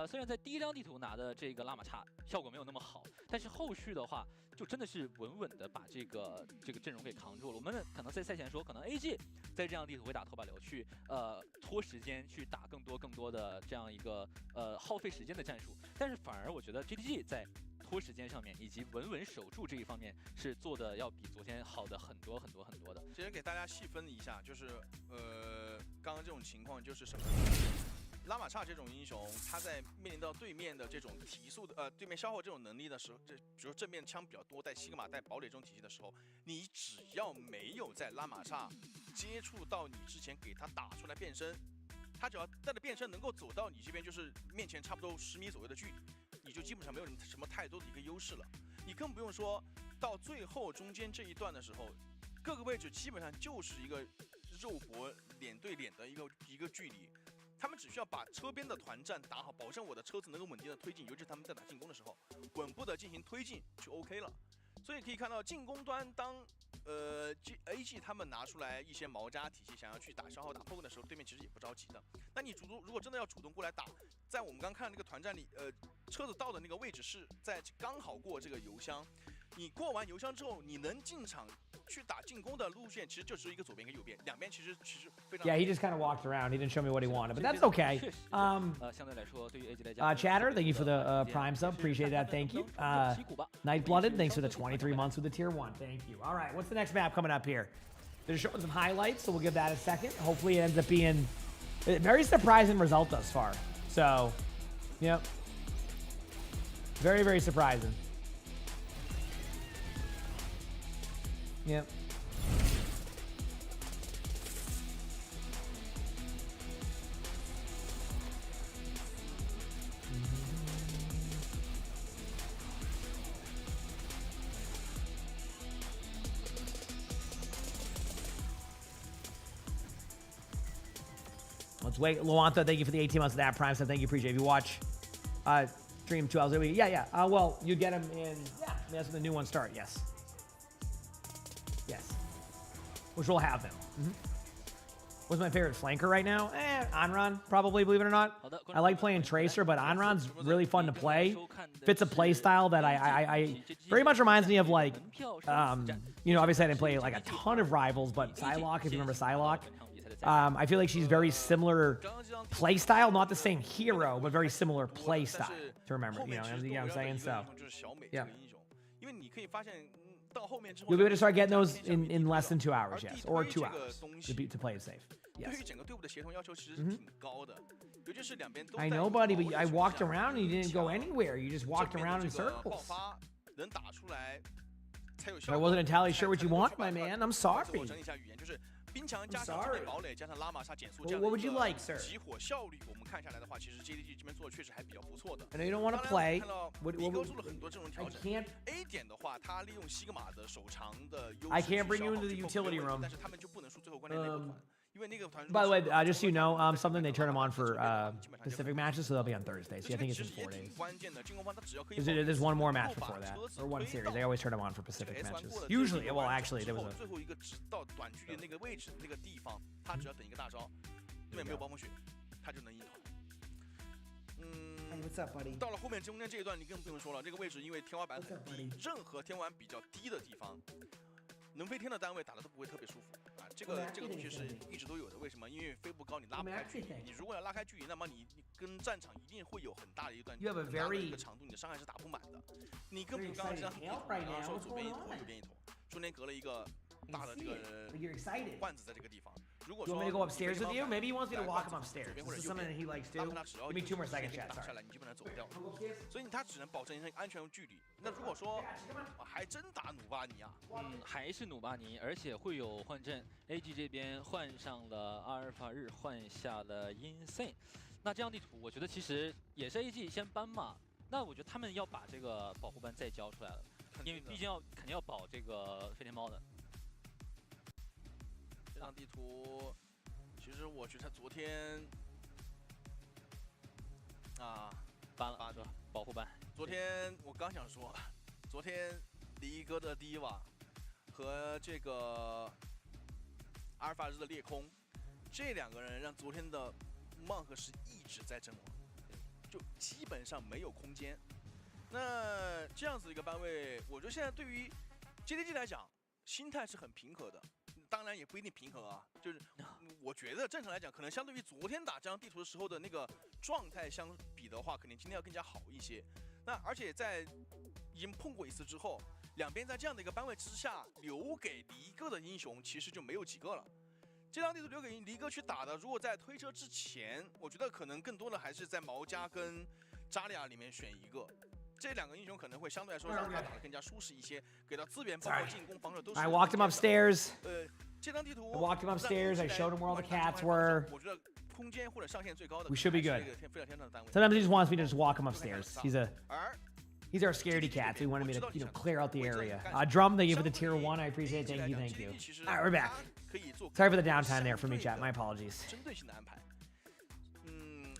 虽然在第一张地图拿的这个拉玛刹效果没有那么好，但是后续的话就真的是稳稳的把这个阵容给扛住了。我们可能在赛前说，可能 AG 在这张地图会打头把流去拖时间去打更多的这样一个耗费时间的战术，但是反而我觉得 GTG 在拖时间上面以及稳稳守住这一方面是做的要比昨天好的很多的。
其实给大家细分一下，就是刚刚这种情况就是什么？拉玛刹这种英雄，他在面临到对面的这种提速的对面消耗这种能力的时候，比如正面枪比较多，带西格玛、带堡垒这种体系的时候，你只要没有在拉玛刹接触到你之前给他打出来变身，他只要带着变身能够走到你这边，就是面前差不多10米左右的距离，你就基本上没有什么太多的一个优势了。你更不用说到最后中间这一段的时候，各个位置基本上就是一个肉搏脸对脸的一个距离。他们只需要把车边的团战打好，保证我的车子能够稳定的推进，尤其是他们在打进攻的时候，稳步的进行推进就 OK 了。所以可以看到进攻端当AG 他们拿出来一些毛家体系，想要去打消耗打 poke 的时候，对面其实也不着急的。那你如果真的要主动过来打，在我们刚看那个团战里，车子到的那个位置是在刚好过这个油箱，你过完油箱之后，你能进场去打进攻的路线，其实就是一个左边一个右边，两边其实非常。
Yeah, he just kind of walked around. He didn't show me what he wanted, but that's okay.
相对来说，对于 AG 来讲
Chatter, thank you for the Prime sub. Appreciate that. Thank you. Nightblooded, thanks for the 23 months with the tier 1. Thank you. All right, what's the next map coming up here? They're showing some highlights, so we'll give that a second. Hopefully, it ends up being a very surprising result thus far. So, yep. Very, very surprising. Yep. Let's wait. Luanta, thank you for the 18 months of that Prime. So thank you, appreciate it. If you watch stream 2 hours a week. Yeah. Well, you get them in. Yeah, that's when the new ones start. Yes. Yes. Which will have them. What's my favorite flanker right now? Anran, probably, believe it or not. I like playing Tracer, but Anran's really fun to play. Fits a play style that I very much reminds me of like, you know, obviously I didn't play like a ton of Rivals, but Psylocke, if you remember Psylocke. I feel like she's very similar play style, not the same hero, but very similar play style to remember, you know what I'm saying? So, yeah. You'll be able to start getting those in less than 2 hours, yes, or 2 hours to play it safe. Yes. I know, buddy, but I walked around and you didn't go anywhere. You just walked around in circles. I wasn't entirely sure what you want, my man. I'm sorry.
冰墙加上这边堡垒加上拉玛莎减速，
What would you like, sir?
集火效率我们看下来的话，其实 JDG 这边做的确实还比较不错的。
I know you don't want to play.
看到离哥做了很多这种调整。A 点的话，他利用西格玛的手长的优势。
I can't bring you into the utility room.
但是他们就不能输最后关键那个团。
By the way, just so you know, something they turn them on for Pacific matches, so they'll be on Thursday. So I think it's in 4 days. There's one more match before that, or one series. They always turn them on for Pacific matches. Usually, well, actually, there was a.
最后一个直到短距离那个位置那个地方，他只要等一个大招，对面没有暴风雪，他就能赢团。
What's up, buddy?
到了后面中间这一段，你更不用说了，这个位置因为天花板很低，任何天花板比较低的地方。 能飞天的单位打的都不会特别舒服啊，这个东西是一直都有的。为什么？因为飞不高，你拉不开距离。你如果要拉开距离，那么你跟战场一定会有很大的一段一个长度，你的伤害是打不满的。你更不刚刚这样，刚刚说左边一坨，右边一坨，中间隔了一个大的这个罐子在这个地方。如果说
You want me to go upstairs with you? Maybe he wants me to walk him upstairs. This is something that he likes to do. Give me 2 more seconds, chat.
下来你基本上走不掉，所以他只能保证一个安全距离。那如果说还真打努巴尼啊，
还是努巴尼，而且会有换阵。AG 这边换上了阿尔法日，换下了 Insane。那这样地图，我觉得其实也是 AG 先搬嘛。那我觉得他们要把这个保护班再交出来了，因为毕竟肯定要保这个飞天猫的。
这张地图，其实我觉得昨天
搬了是吧？保护班。
昨天我刚想说，昨天离哥的迪瓦和这个阿尔法日的裂空，这2个人让昨天的梦和是一直在阵亡，就基本上没有空间。那这样子一个班位，我觉得现在对于 JDG 来讲，心态是很平和的。 当然也不一定平衡啊，就是我觉得正常来讲，可能相对于昨天打这张地图的时候的那个状态相比的话，肯定今天要更加好一些。那而且在已经碰过一次之后，两边在这样的一个班位之下，留给离哥的英雄其实就没有几个了。这张地图留给离哥去打的，如果在推车之前，我觉得可能更多的还是在毛加跟扎利亚里面选一个。 这2个英雄可能会相对来说让他打得更加舒适一些，给到资源包括进攻、防守都是。
I walked him upstairs.
这张地图
I walked him upstairs. I showed him where all the cats were.
我觉得空间或者上限最高的
We should be good.
非常天上的单位。
Sometimes he just wants me to just walk him upstairs. He's our scaredy cat, so he wanted me to clear out the area. Drum, thank you for the tier 1. I appreciate it. Thank you, thank you. All right, we're back. Sorry for the downtime there for me, chat. My apologies.
针对性的安排。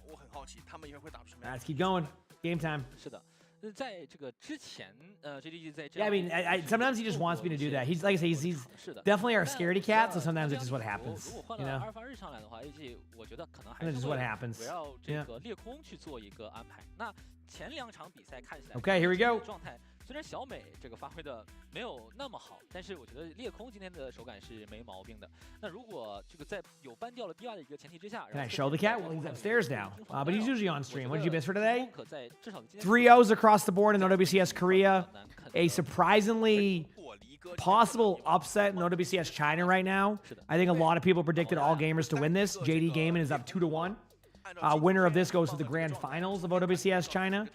我很好奇他们一会儿会打出什么。
Let's keep going. Game time.
是的。 在这个之前，JDG 在
Yeah, I mean, sometimes he just wants me to do that. He's like I say, he's definitely our scaredy cat. So sometimes it's just what happens, you know.
阿尔法日上来的话，AG 我觉得可能还
是
会围绕这个裂空去做一个安排。那前2场比赛看起来
，Okay, here we go.
状态虽然小美这个发挥的没有那么好，但是我觉得裂空今天的手感是没毛病的。那如果这个在有ban掉了第2的一个前提之下
，Can I show the cat? Well, he's upstairs now. But he's usually on stream. What did you miss for today? 3 O's across the board in OWCS Korea. A surprisingly possible upset in OWCS China right now. I think a lot of people predicted all gamers to win this. JD Gaming is up 2-1. Winner of this goes to the grand finals of OWCS China.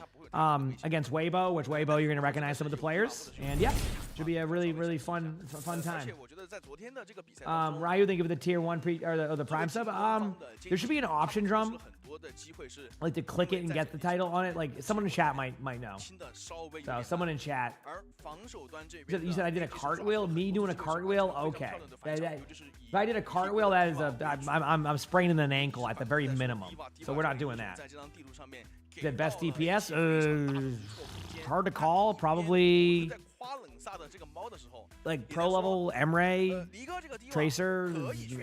Against Weibo, which Weibo you're going to recognize some of the players, and yeah, should be a really fun time. Ryu, thank you for the tier 1 or the prime sub. There should be an option drum, like to click it and get the title on it. Like someone in chat might know. So someone in chat. You said I did a cartwheel. Me doing a cartwheel? Okay. If I did a cartwheel, that is I'm spraining an ankle at the very minimum. So we're not doing that. The best DPS? Hard to call. Probably like pro level, Emre, Tracer,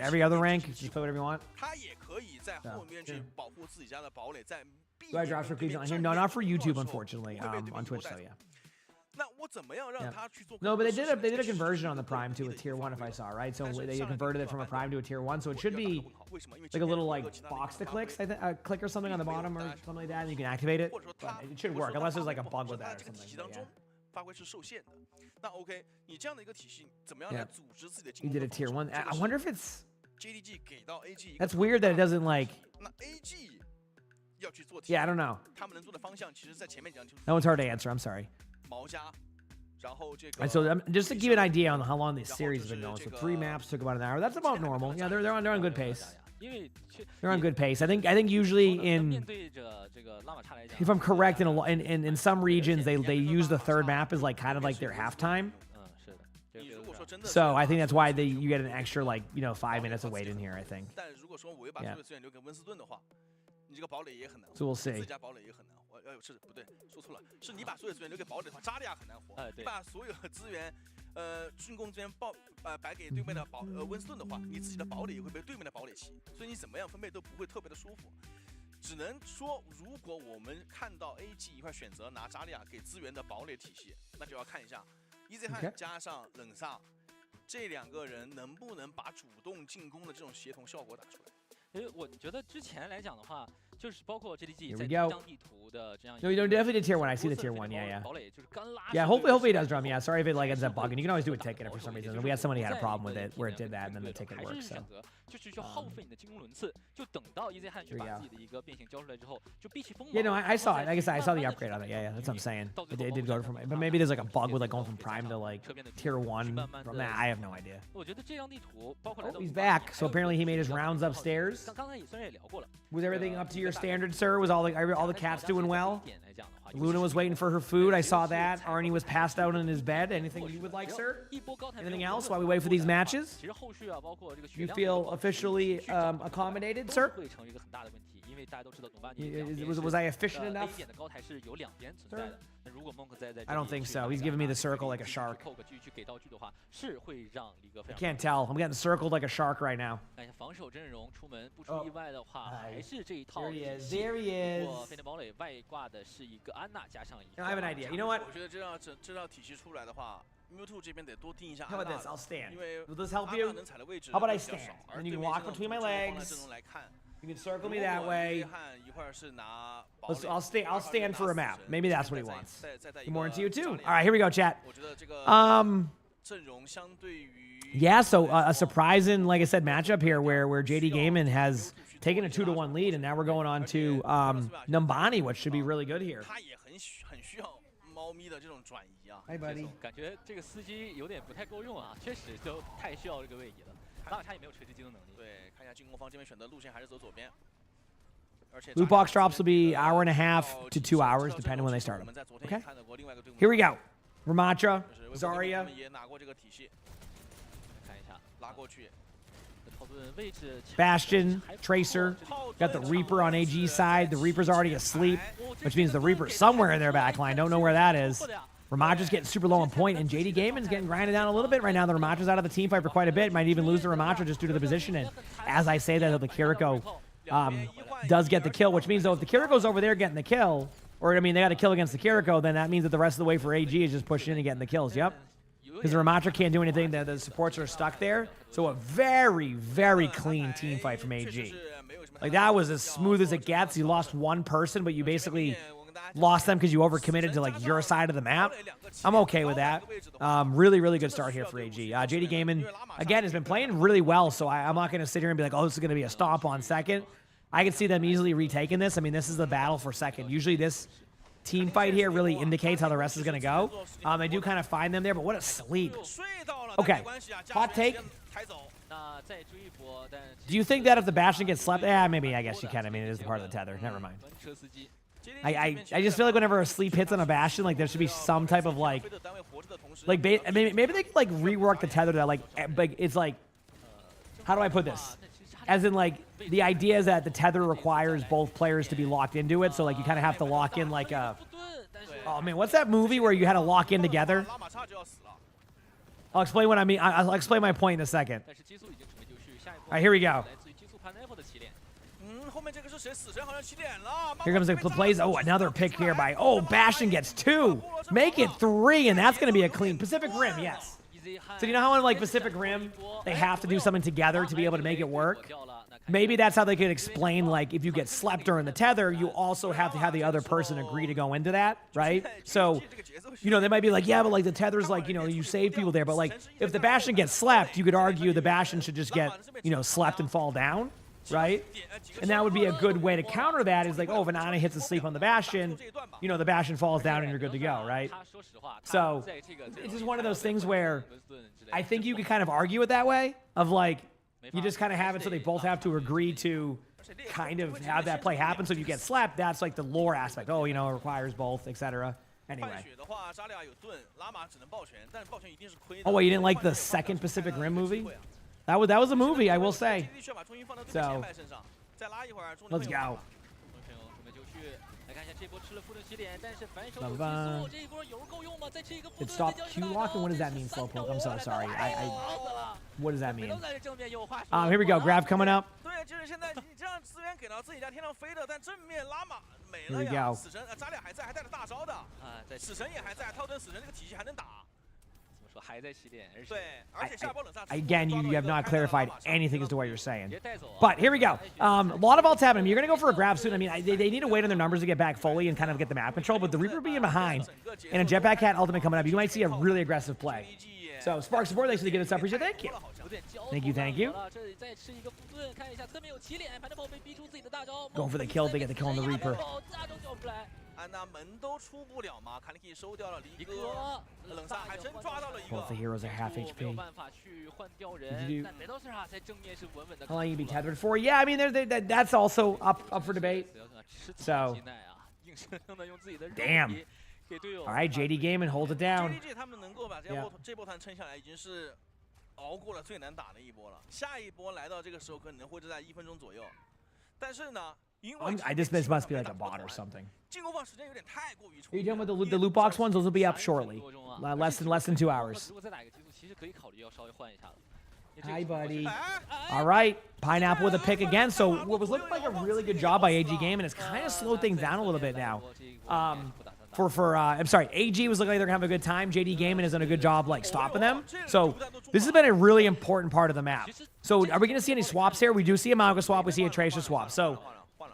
every other rank, just play whatever you want. Do I drop for on here? No, not for YouTube, unfortunately. On Twitch, though, yeah. No, but they did a conversion on the Prime to a tier 1, if I saw, right? So they converted it from a Prime to a tier 1, so it should be like a little like box to clicks, click or something on the bottom or something like that, and you can activate it. But it should work unless there's like a bug with that or something. Yeah. He did a tier 1. I wonder if it's. That's weird that it doesn't like. Yeah, I don't know. That one's hard to answer. I'm sorry. And so just to give you an idea on how long this series has been going, so 3 maps took about an hour. That's about normal. Yeah, they're on good pace. They're on good pace. I think usually if I'm correct, in some regions they use the 3rd map as like kind of like their halftime. So I think that's why you get an extra 5 minutes of wait in here. I think. Yeah. So we'll see.
是不对，说错了，是你把所有资源留给堡垒的话，扎利亚很难活。你把所有资源，进攻资源摆给对面的温斯顿的话，你自己的堡垒也会被对面的堡垒骑，所以你怎么样分配都不会特别的舒服。只能说，如果我们看到 AG 一块选择拿扎利亚给资源的堡垒体系，那就要看一下 EZ 汉加上冷萨这2个人能不能把主动进攻的这种协同效果打出来。
我觉得之前来讲的话，就是包括 JDG 在
Here we
第
go.
一张地图的这样。
No, you definitely did tier 1. I see the tier 1. Yeah. Yeah, hopefully it does drum. Yeah, sorry if it ends up bugging. You can always do a ticket for some reason. We had somebody had a problem with it where it did that and then the ticket worked. So.
就是去耗费你的进攻轮次，就等到 EZ 汉去把自己的一个变形交出来之后，就必须疯。
Yeah, no, I saw it. Like I said, I saw the upgrade on it. Yeah, that's what I'm saying. It did go from, but maybe there's like a bug with like going from Prime to like tier 1. From that, I have no idea.
我觉得这张地图包括来到
he's back. So apparently he made his rounds upstairs.
刚才也虽然也聊过了。
Was everything up to your standard, sir? Was all the cats doing well? Luna was waiting for her food. I saw that. Arnie was passed out in his bed. Anything you would like, sir? Anything else while we wait for these matches? You feel officially accommodated, sir? Was I efficient enough? I don't think so. He's giving me the circle like a shark. I can't tell. I'm getting circled like a shark right now.
Oh.
There he is. There he is. I have an idea. You know what?
我觉得这套体系出来的话 ，Mewtwo 这边得多盯一下
How about this? I'll stand.
因为
Will this help you? How about I stand? And you can walk between my legs. You can circle me that way. I'll stand for a map. Maybe that's what he wants. Good morning to you too. All right, here we go, chat. Yeah, so a surprising, like I said, matchup here where JD Gaming has taken a 2-1 lead, and now we're going on to Numbani, which should be really good here. Hi, buddy.
感觉这个司机有点不太够用啊，确实就太需要这个位移了。拉卡他也没有垂直机动能力。
对，看一下进攻方这边选择路线还是走左边。
Loot box drops will be hour and a half to 2 hours, depending when they start them. Okay. Here we go. Ramatra, Zarya. Bastion, Tracer. Got the Reaper on AG side. The Reaper's already asleep, which means the Reaper's somewhere in their backline. Don't know where that is. Ramatra's getting super low on point, and JD Gaming's getting grinded down a little bit right now. The Ramatra's out of the team fight for quite a bit. Might even lose the Ramatra just due to the position. And as I say that, the Kiriko does get the kill, which means, though, if the Kiriko's over there getting the kill, or, I mean, they got a kill against the Kiriko, then that means that the rest of the way for AG is just pushing in and getting the kills. Yep. Because the Ramatra can't do anything. The supports are stuck there. So a very, very clean team fight from AG. Like, that was as smooth as it gets. You lost one person, but you basically lost them because you overcommitted to, like, your side of the map. I'm okay with that. Really, really good start here for AG. JD Gaming, again, has been playing really well, so I'm not going to sit here and be like, oh, this is going to be a stomp on second. I can see them easily retaking this. I mean, this is the battle for second. Usually this team fight here really indicates how the rest is going to go. I do kind of find them there, but what a sleep. Okay, hot take. Do you think that if the Bastion gets slept? Yeah, maybe, I guess you can. I mean, it is part of the tether. Never mind. I just feel like whenever a sleep hits on a Bastion, like, there should be some type of, like maybe they could, like, rework the tether that, like, it's like, how do I put this? As in, like, the idea is that the tether requires both players to be locked into it, so, like, you kind of have to lock in, like, a... Oh, man, what's that movie where you had to lock in together? I'll explain what I mean. I'll explain my point in a second.
但是激素已经准备就绪，下一波
All right, here we go.
来自于激素 Pineapple 的起点。
后面这个是谁？死神好像起点了。
Here comes the plays. Oh, another pick here by. Oh, Bastion gets 2. Make it 3, and that's going to be a clean. Pacific Rim, yes. So you know how in like Pacific Rim, they have to do something together to be able to make it work? Maybe that's how they could explain, like, if you get slept during the tether, you also have to have the other person agree to go into that, right? So, you know, they might be like, yeah, but like the tether's like, you know, you save people there. But like, if the Bastion gets slept, you could argue the Bastion should just get, you know, slept and fall down, right? And that would be a good way to counter that is like, oh, if an Ana hits a sleep on the Bastion, you know, the Bastion falls down and you're good to go, right? So, it's just one of those things where I think you could kind of argue it that way of like, you just kind of have it so they both have to agree to kind of have that play happen. So if you get slapped, that's like the lore aspect. Oh, you know, it requires both, etc. Anyway. Oh, wait, you didn't like the second Pacific Rim movie? That was a movie, I will say. So, let's go.
看一下这波吃了负的起点，但是反手有激素，这一波油够用吗？在这个部
It stopped Q lock, and what does that mean, Slowpoke? I'm so sorry. What does that mean? Here we go. Grab coming up.
对，就是现在你这样资源给到自己家天上飞的，但正面拉玛没
Here
了
we
呀。
go.
死神扎里还在，还带着大招的啊，死神也还在，套顿死神这个体系还能打。
Again, you have not clarified anything as to what you're saying. But here we go. A lot of ults happening. You're going to go for a grab soon. I mean, they need to wait on their numbers to get back fully and kind of get the map control. But the Reaper being behind and a Jetpack Cat ultimate coming up, you might see a really aggressive play. So, Spark Support, thanks for giving us up. Appreciate it. Thank you. Thank you, thank you. Going for the kill. They get the kill on the Reaper.
安娜门都出不了嘛，卡利克收掉了离哥，冷萨还真抓到了一个。
Both the heroes are half HP. How long you be tethered for? Yeah, I mean, that's also up for debate. So, damn. All right, JD Gaming holds it down.
JD 他们能够把这波团撑下来，已经是熬过了最难打的一波了。下一波来到这个时候，可能会是在1分钟左右。但是呢，因为
this must be like a bot or something.
进攻方时间有点太过于长。
Are you done with the loot box ones? Those will be up shortly. Less than 2 hours. Hi, buddy. All right, Pineapple with a pick again. So what was looking like a really good job by AG Gaming has kind of slowed things down a little bit now. I'm sorry, AG was looking like they're gonna have a good time. JD Gaming has done a good job like stopping them. So this has been a really important part of the map. So are we gonna see any swaps here? We do see a Manga swap, we see a Tracer swap. So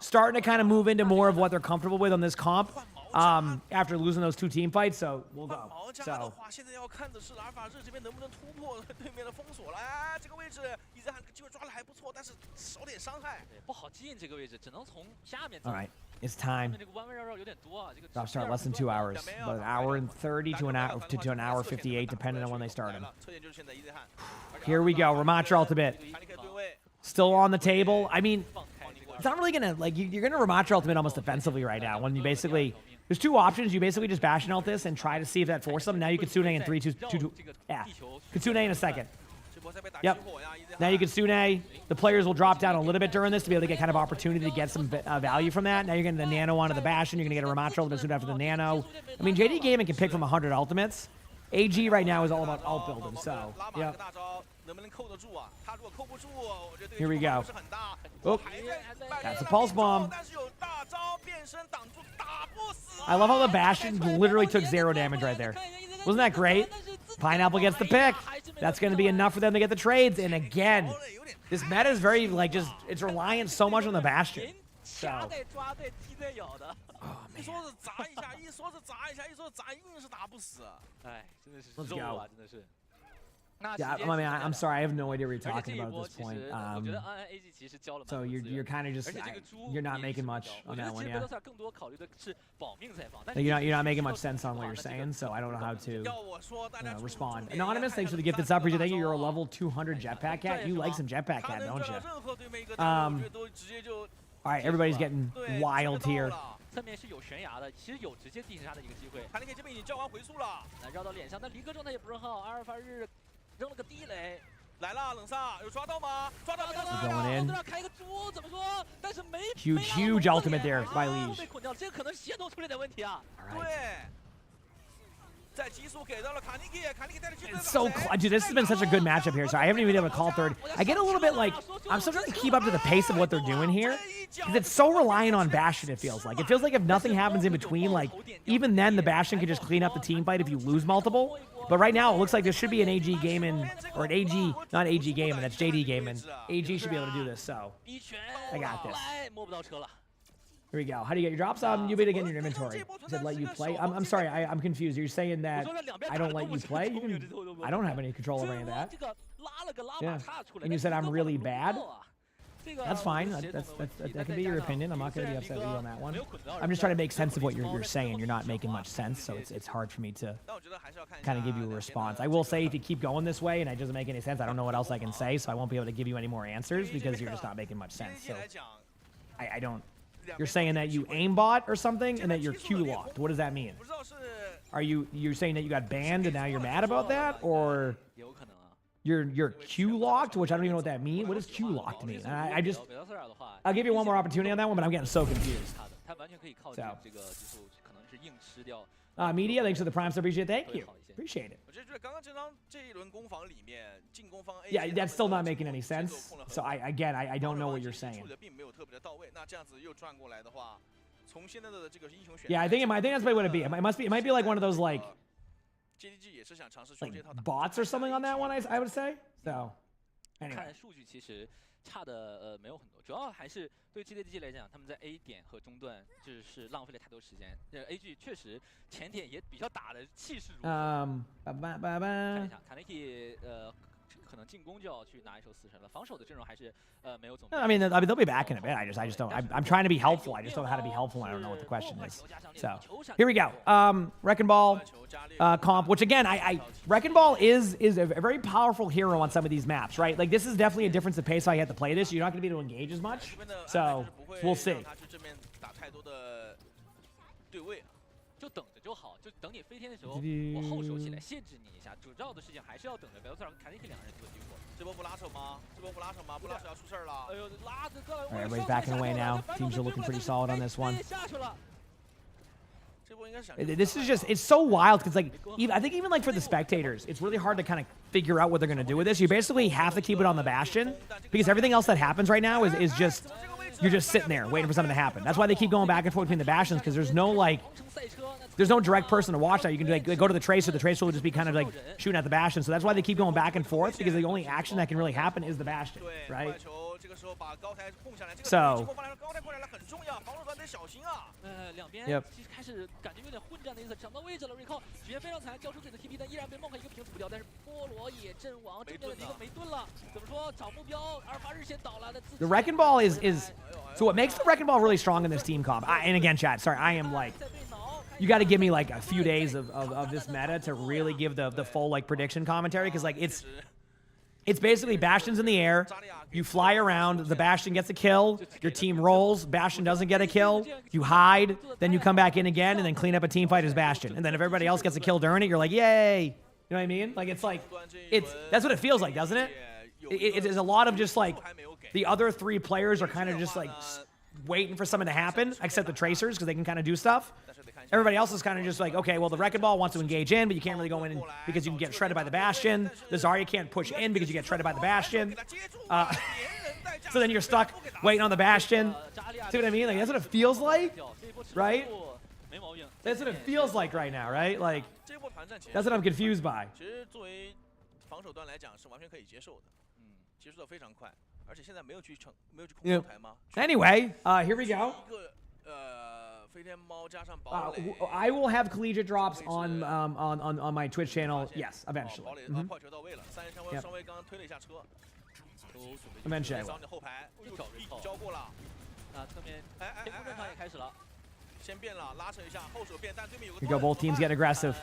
starting to kind of move into more of what they're comfortable with on this comp after losing those 2 team fights. So we'll go. So
现在要看的是阿尔法日这边能不能突破对面的封锁了。哎，这个位置伊泽汉机会抓的还不错，但是少点伤害。
不好进这个位置，只能从下面走。
all right, it's time.
这个弯弯绕绕有点多啊。这个
Drop start less than 2 hours, about an hour and 30 to an hour 58, depending on when they start them. Here we go, Ramatra ultimate. Still on the table. I mean, it's not really gonna like you're gonna Ramatra ultimate almost defensively right now. When you basically there's 2 options. You basically just bash and ult this and try to see if that forces them. Now you can Tsune in 3, 2, 2. Yeah, Kitsune in a second. Yep. Now you can Tsune. The players will drop down a little bit during this to be able to get kind of opportunity to get some value from that. Now you're getting the Nano onto the Bastion. You're gonna get a Ramatra ultimate soon after the Nano. I mean, JD Gaming can pick from 100 ultimates. AG right now is all about ult building. So, yep. Here we go. Oh, that's a pulse bomb. I love how the Bastion literally took 0 damage right there. Wasn't that great? Pineapple gets the pick. That's going to be enough for them to get the trades. And again, this meta is very, like, just, it's reliant so much on the Bastion. So. Oh, man. Let's go. Yeah, I mean, I'm sorry, I have no idea what you're talking about at this point. So you're kind of just, you're not making much on that one, yeah. You're not making much sense on what you're saying, so I don't know how to respond. Anonymous, thanks for the gifted sub. Thank you. You're a level 200 Jetpack Cat. You like some Jetpack Cat, don't you? All right, everybody's getting wild here.
侧面是有悬崖的，其实有直接地形杀的一个机会。卡利克这边已经交完回速了，来绕到脸上，但离哥状态也不是很好。阿尔法日扔了个地雷，来了冷萨有抓到吗？抓到了，都要开一个猪，怎么说？但是没
huge ultimate there by Liege.
被捆掉，这个可能是协同处理的问题啊。
对。
It's so dude, this has been such a good matchup here. So I haven't even been able to call third. I get a little bit like I'm still trying to keep up to the pace of what they're doing here because it's so reliant on Bastion. It feels like if nothing happens in between, like even then the Bastion can just clean up the team fight if you lose multiple. But right now it looks like this should be an AG gaming or an AG, not AG gaming. That's JD gaming. AG should be able to do this. So I got this. Here we go. How do you get your drops? You beat again your inventory. You said let you play. I'm sorry. I'm confused. You're saying that I don't let you play? I don't have any control over any of that. Yeah. And you said I'm really bad? That's fine. That can be your opinion. I'm not going to be upset with you on that one. I'm just trying to make sense of what you're saying. You're not making much sense, so it's hard for me to kind of give you a response. I will say if you keep going this way and it doesn't make any sense, I don't know what else I can say, so I won't be able to give you any more answers because you're just not making much sense. So I don't... You're saying that you aimbot or something and that you're Q locked. What does that mean? You're saying that you got banned and now you're mad about that, or you're Q locked, which I don't even know what that means. What does Q locked mean? I'll give you one more opportunity on that one, but I'm getting so confused. So. Media, thanks for the prime sub. Thank you. Appreciate it. Yeah, that's still not making any sense. So I don't know what you're saying. Yeah, I think that's what it would be. It might be like one of those like bots or something on that one. I would say. So anyway.
差的没有很多，主要还是对 GDG 来讲，他们在 A 点和中段就是浪费了太多时间。AG 确实前点也比较打的气势如虹。看一下，卡内基可能进攻就要去拿一手死神了，防守的阵容还是没有总。
I mean they'll be back in a bit. I just don't. I'm trying to be helpful. I just don't know how to be helpful. I don't know what the question is. So here we go. Wrecking Ball comp, which again Wrecking Ball is a very powerful hero on some of these maps, right? Like this is definitely a difference of pace. So I have to play this. You're not going to be able to engage as much. So we'll see.
就等着就好，就等你飞天的时候，我后手起来限制你一下。主要的事情还是要等着贝洛特尔和凯内基两个人做结果。这波不拉扯吗？不拉扯要出事儿了。哎呦，拉着过来。
All right, everybody's backing away now. Teams are looking pretty solid on this one. This is just, it's so wild because like, I think even like for the spectators, it's really hard to kind of figure out what they're going to do with this. You basically have to keep it on the Bastion because everything else that happens right now is just, you're just sitting there waiting for something to happen. That's why they keep going back and forth between the Bastions because there's no like, there's no direct person to watch that. You can like go to the Tracer. The Tracer will just be kind of like shooting at the Bastion. So that's why they keep going back and forth because the only action that can really happen is the Bastion, right? So. Yep. The Wrecking Ball is so what makes the Wrecking Ball really strong in this team comp. And again, chat, sorry, I am like, you got to give me like a few days of this meta to really give the full like prediction commentary because like it's basically Bastion's in the air, you fly around, the Bastion gets a kill, your team rolls, Bastion doesn't get a kill, you hide, then you come back in again and then clean up a team fight as Bastion. And then if everybody else gets a kill during it, you're like, yay! You know what I mean? Like that's what it feels like, doesn't it? It is a lot of just like, the other three players are kind of just like waiting for something to happen, except the Tracers, because they can kind of do stuff. Everybody else is kind of just like, okay, well, the Wrecking Ball wants to engage in, but you can't really go in because you can get shredded by the Bastion. The Zarya can't push in because you get shredded by the Bastion. So then you're stuck waiting on the Bastion. See what I mean? Like, that's what it feels like, right? That's what it feels like right now, right? Like, that's what I'm confused by. Yep. Anyway, here we go. I will have Collegiate drops on my Twitch channel. Yes, eventually. Yep. Eventually I will. Here we go, both teams getting aggressive.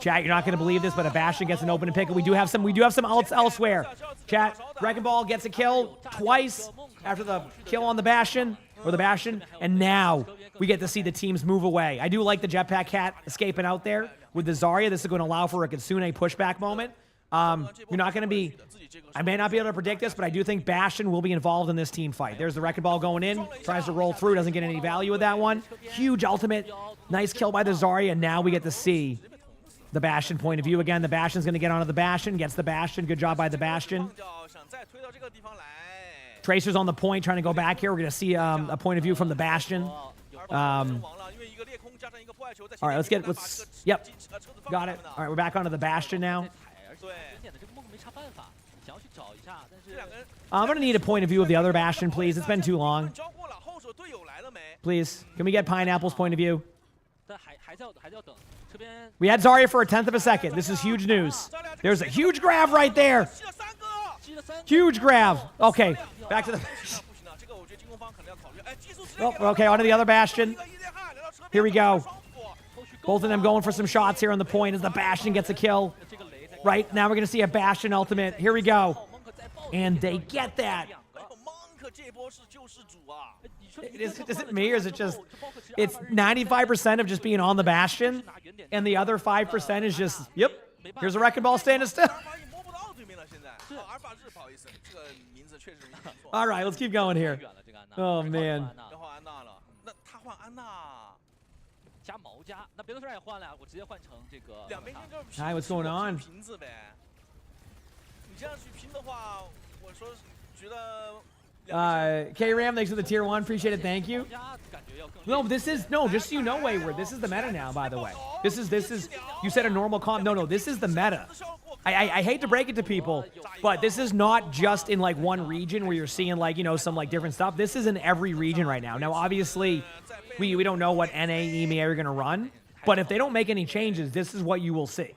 Chat, you're not going to believe this, but a Bastion gets an open pick. We do have some ults elsewhere. Chat, Wrecking Ball gets a kill twice after the kill on the Bastion, and now we get to see the teams move away. I do like the Jetpack Cat escaping out there with the Zarya. This is going to allow for a Kitsune pushback moment. You're not going to be... I may not be able to predict this, but I do think Bastion will be involved in this team fight. There's the Wrecking Ball going in, tries to roll through, doesn't get any value with that one. Huge ultimate, nice kill by the Zarya, and now we get to see the Bastion point of view again. The Bastion's going to get onto the Bastion. Gets the Bastion. Good job by the Bastion. Tracer's on the point, trying to go back here. We're going to see a point of view from the Bastion. All right, yep, got it. All right, we're back onto the Bastion now. I'm going to need a point of view of the other Bastion, please. It's been too long. Please, can we get Pineapple's point of view? We had Zarya for a 10th of a second. This is huge news. There's a huge grab right there. Huge grab. Okay, back to the... Oh, okay, onto the other Bastion. Here we go. Both of them going for some shots here on the point as the Bastion gets a kill. Right, now we're going to see a Bastion ultimate. Here we go. And they get that. Is it me, or is it just... It's 95% of just being on the Bastion, and the other 5% is just, yep, here's a wrecking ball standing still. All right, let's keep going here. Oh, man. Hi, what's going on? K-Ram, thanks for the tier 1. Appreciate it. Thank you. No, this is, no, just so you know, Wayward, this is the meta now, by the way. This is, you said a normal comp. No, this is the meta. I hate to break it to people, but this is not just in like one region where you're seeing like, you know, some like different stuff. This is in every region right now. Now, obviously, we don't know what NA, EMEA are going to run, but if they don't make any changes, this is what you will see.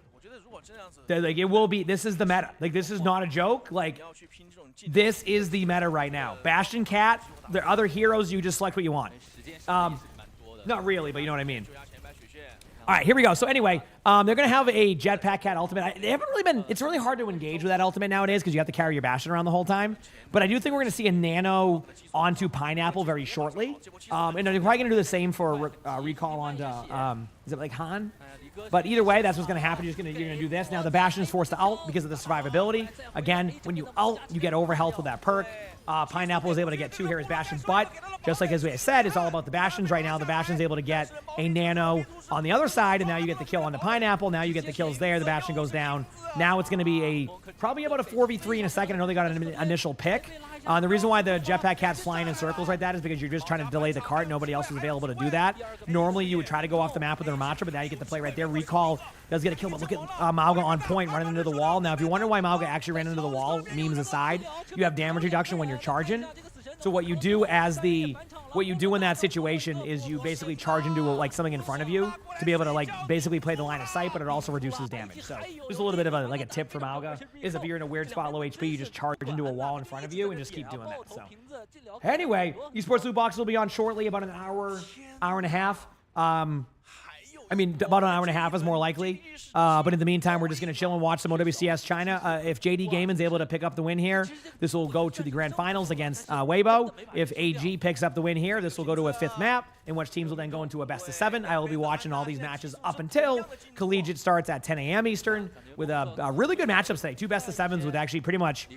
Like, it will be, this is the meta. Like, this is not a joke. Like, this is the meta right now. Bastion, Cat, the other heroes, you just select what you want. Not really, but you know what I mean. All right, here we go. So anyway, they're going to have a Jetpack Cat ultimate. They haven't really been, it's really hard to engage with that ultimate nowadays because you have to carry your Bastion around the whole time. But I do think we're going to see a Nano onto Pineapple very shortly. And they're probably going to do the same for Recall onto, is it like Han? But either way, that's what's going to happen. You're going to do this. Now, the Bastion is forced to ult because of the survivability. Again, when you ult, you get overhealth with that perk. Pineapple is able to get 2 here as Bastion, but just like as we said, it's all about the Bastions right now. The Bastion's able to get a Nano on the other side, and now you get the kill on the Pineapple. Now you get the kills there. The Bastion goes down. Now it's going to be probably about a 4v3 in a second. I know they got an initial pick. The reason why the Jetpack Cat's flying in circles like that is because you're just trying to delay the cart. Nobody else is available to do that. Normally, you would try to go off the map with the Ramatra, but now you get the play right there. Recall does get a kill, but look at Mauga on point, running into the wall. Now, if you wonder why Mauga actually ran into the wall, memes aside, you have damage reduction when you're charging. So what you do in that situation is you basically charge into like something in front of you to be able to like basically play the line of sight, but it also reduces damage. So just a little bit of a tip from Mauga is if you're in a weird spot, low HP, you just charge into a wall in front of you and just keep doing that. So anyway, esports loot box will be on shortly, about an hour and a half. I mean, about an hour and a half is more likely. But in the meantime, we're just going to chill and watch some OWCS China. If JD Gaming's able to pick up the win here, this will go to the grand finals against Weibo. If AG picks up the win here, this will go to a 5th map, in which teams will then go into a best of 7. I will be watching all these matches up until Collegiate starts at 10 a.m. Eastern with a really good matchups today. 2 best of 7s with actually pretty much,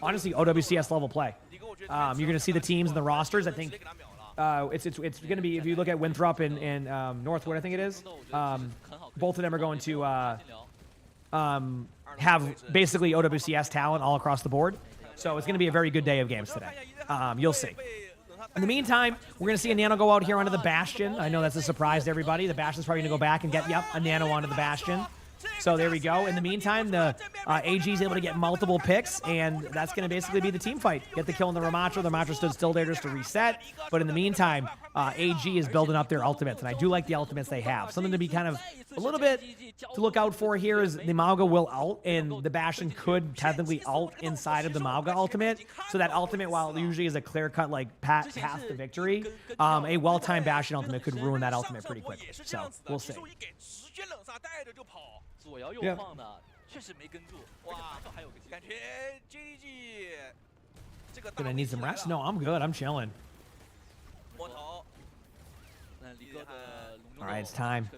honestly, OWCS level play. You're going to see the teams and the rosters. I think it's going to be, if you look at Winthrop and Northwood, I think it is, both of them are going to have basically OWCS talent all across the board. So it's going to be a very good day of games today. You'll see. In the meantime, we're going to see a Nano go out here onto the Bastion. I know that's a surprise to everybody. The Bastion's probably going to go back and get, a Nano onto the Bastion. So there we go. In the meantime, the AG is able to get multiple picks, and that's going to basically be the team fight. Get the kill on the Ramatra. The Ramatra stood still there just to reset. But in the meantime, AG is building up their ultimates, and I do like the ultimates they have. Something to be kind of a little bit to look out for here is the Mauga will ult, and the Bastion could technically ult inside of the Mauga ultimate. So that ultimate, while it usually is a clear-cut like path to victory, a well-timed Bastion ultimate could ruin that ultimate pretty quickly. So we'll see. Yeah. Gonna need some rest? No, I'm good. I'm chilling. All right, it's time.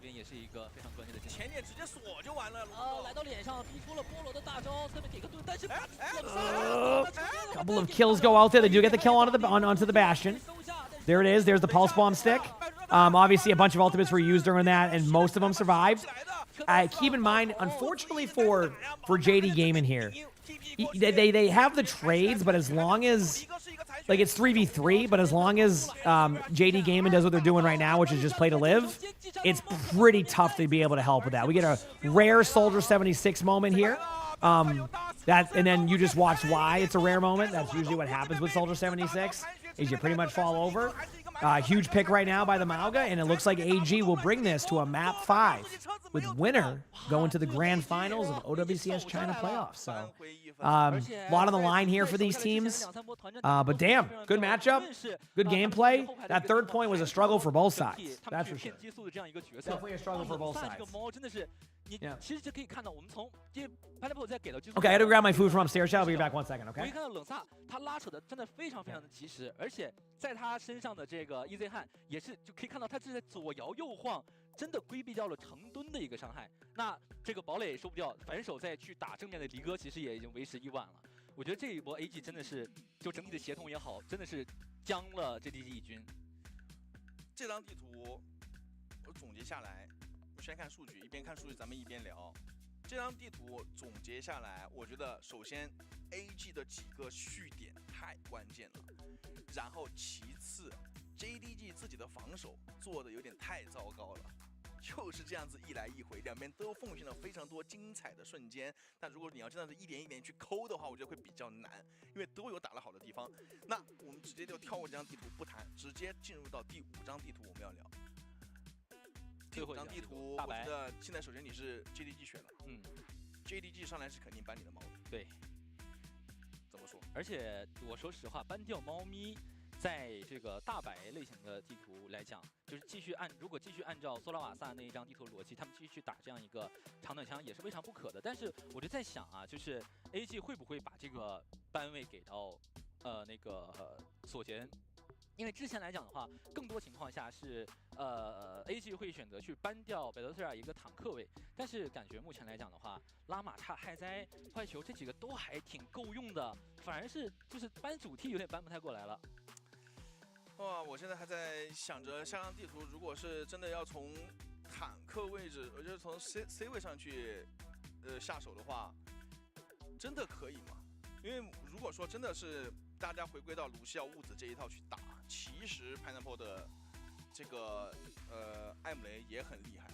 Couple of kills go out there. They do get the kill onto the Bastion. There it is. There's the pulse bomb stick. Obviously, a bunch of ultimates were used during that, and most of them survived. keep in mind, unfortunately for JD Gaming here, they have the trades, but as long as like it's 3v3, but as long as JD Gaming does what they're doing right now, which is just play to live, it's pretty tough to be able to help with that. We get a rare Soldier 76 moment here. And then you just watch why it's a rare moment. That's usually what happens with Soldier 76, is you pretty much fall over. Huge pick right now by the Mauga, and it looks like AG will bring this to a map 5 with winner going to the grand finals of OWCS China playoffs. So a lot on the line here for these teams. But damn, good matchup, good gameplay. That third point was a struggle for both sides. That's for sure. Definitely a struggle for both sides. Yeah. Okay, I had to grab my food from upstairs. I'll be back 1 second, okay?
我一看到冷萨，他拉扯的真的非常的及时，而且在他身上的这个 EZ 汉也是就可以看到他是在左摇右晃，真的规避掉了成吨的一个伤害。那这个堡垒收不掉，反手再去打正面的离哥，其实也已经为时已晚了。我觉得这一波 AG 真的是就整体的协同也好，真的是将了 JDG 一军。
这张地图我总结下来。 先看数据，一边看数据咱们一边聊。这张地图总结下来，我觉得首先 AG 的几个续点太关键了，然后其次 JDG 自己的防守做的有点太糟糕了，就是这样子一来一回，两边都奉献了非常多精彩的瞬间。但如果你要真的是一点一点去抠的话，我觉得会比较难，因为都有打得好的地方。那我们直接就跳过这张地图不谈，直接进入到第5张地图我们要聊。 第5张地图，我觉得现在首先你是 JDG 选了，JDG 上来是肯定搬你的猫咪，
对，
怎么说？
而且我说实话，搬掉猫咪，在这个大白类型的地图来讲，就是如果继续按照索拉瓦萨那一张地图逻辑，他们继续去打这样一个长短枪也是未尝不可的。但是我就在想啊，就是 AG 会不会把这个班位给到那个索杰恩？ 因为之前来讲的话，更多情况下是AG 会选择去搬掉贝德特尔一个坦克位，但是感觉目前来讲的话，拉玛差、害灾、坏球这几个都还挺够用的，反而是就是搬主题有点搬不太过来了。
哇，我现在还在想着下张地图，如果是真的要从坦克位置，就是从 C 位上去下手的话，真的可以吗？因为如果说真的是大家回归到卢西奥、物子这一套去打。 其实 Pineapple 的这个艾姆雷也很厉害。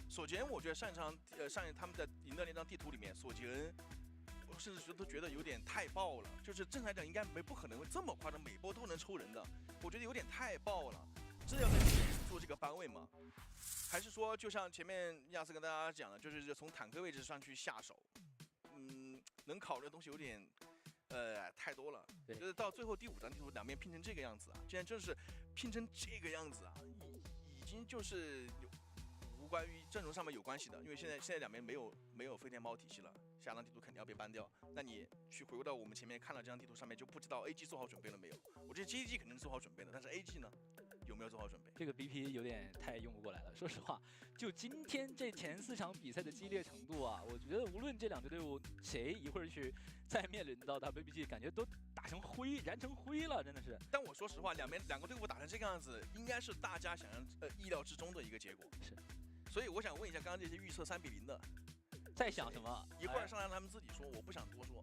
索杰恩我觉得上一他们在赢的那张地图里面，索杰恩我甚至都觉得有点太爆了。就是正常来讲应该不可能会这么夸张，每波都能抽人的，我觉得有点太爆了。真的要在做这个班位吗？还是说就像前面亚瑟跟大家讲的，就是从坦克位置上去下手？能考虑的东西有点。 太多了，就是到最后第5张地图两边拼成这个样子啊，竟然真是拼成这个样子啊，已经就是无关于阵容上面有关系的，因为现在两边没有飞天猫体系了，下张地图肯定要被搬掉。那你去回归到我们前面看了这张地图上面，就不知道 AG 做好准备了没有？我觉得 JDG 肯定是做好准备的，但是 AG 呢，有没有做好准备？
这个 BP 有点太用不过来了，说实话，就今天这前4场比赛的激烈程度啊，我觉得无论这2支队伍谁一会儿去。 再面临到 WBG， 感觉都打成灰，燃成灰了，真的是。
但我说实话，两个队伍打成这个样子，应该是大家意料之中的一个结果。
是。
所以我想问一下，刚刚这些预测3比0的，
在想什么？
一会儿上来他们自己说，我不想多说，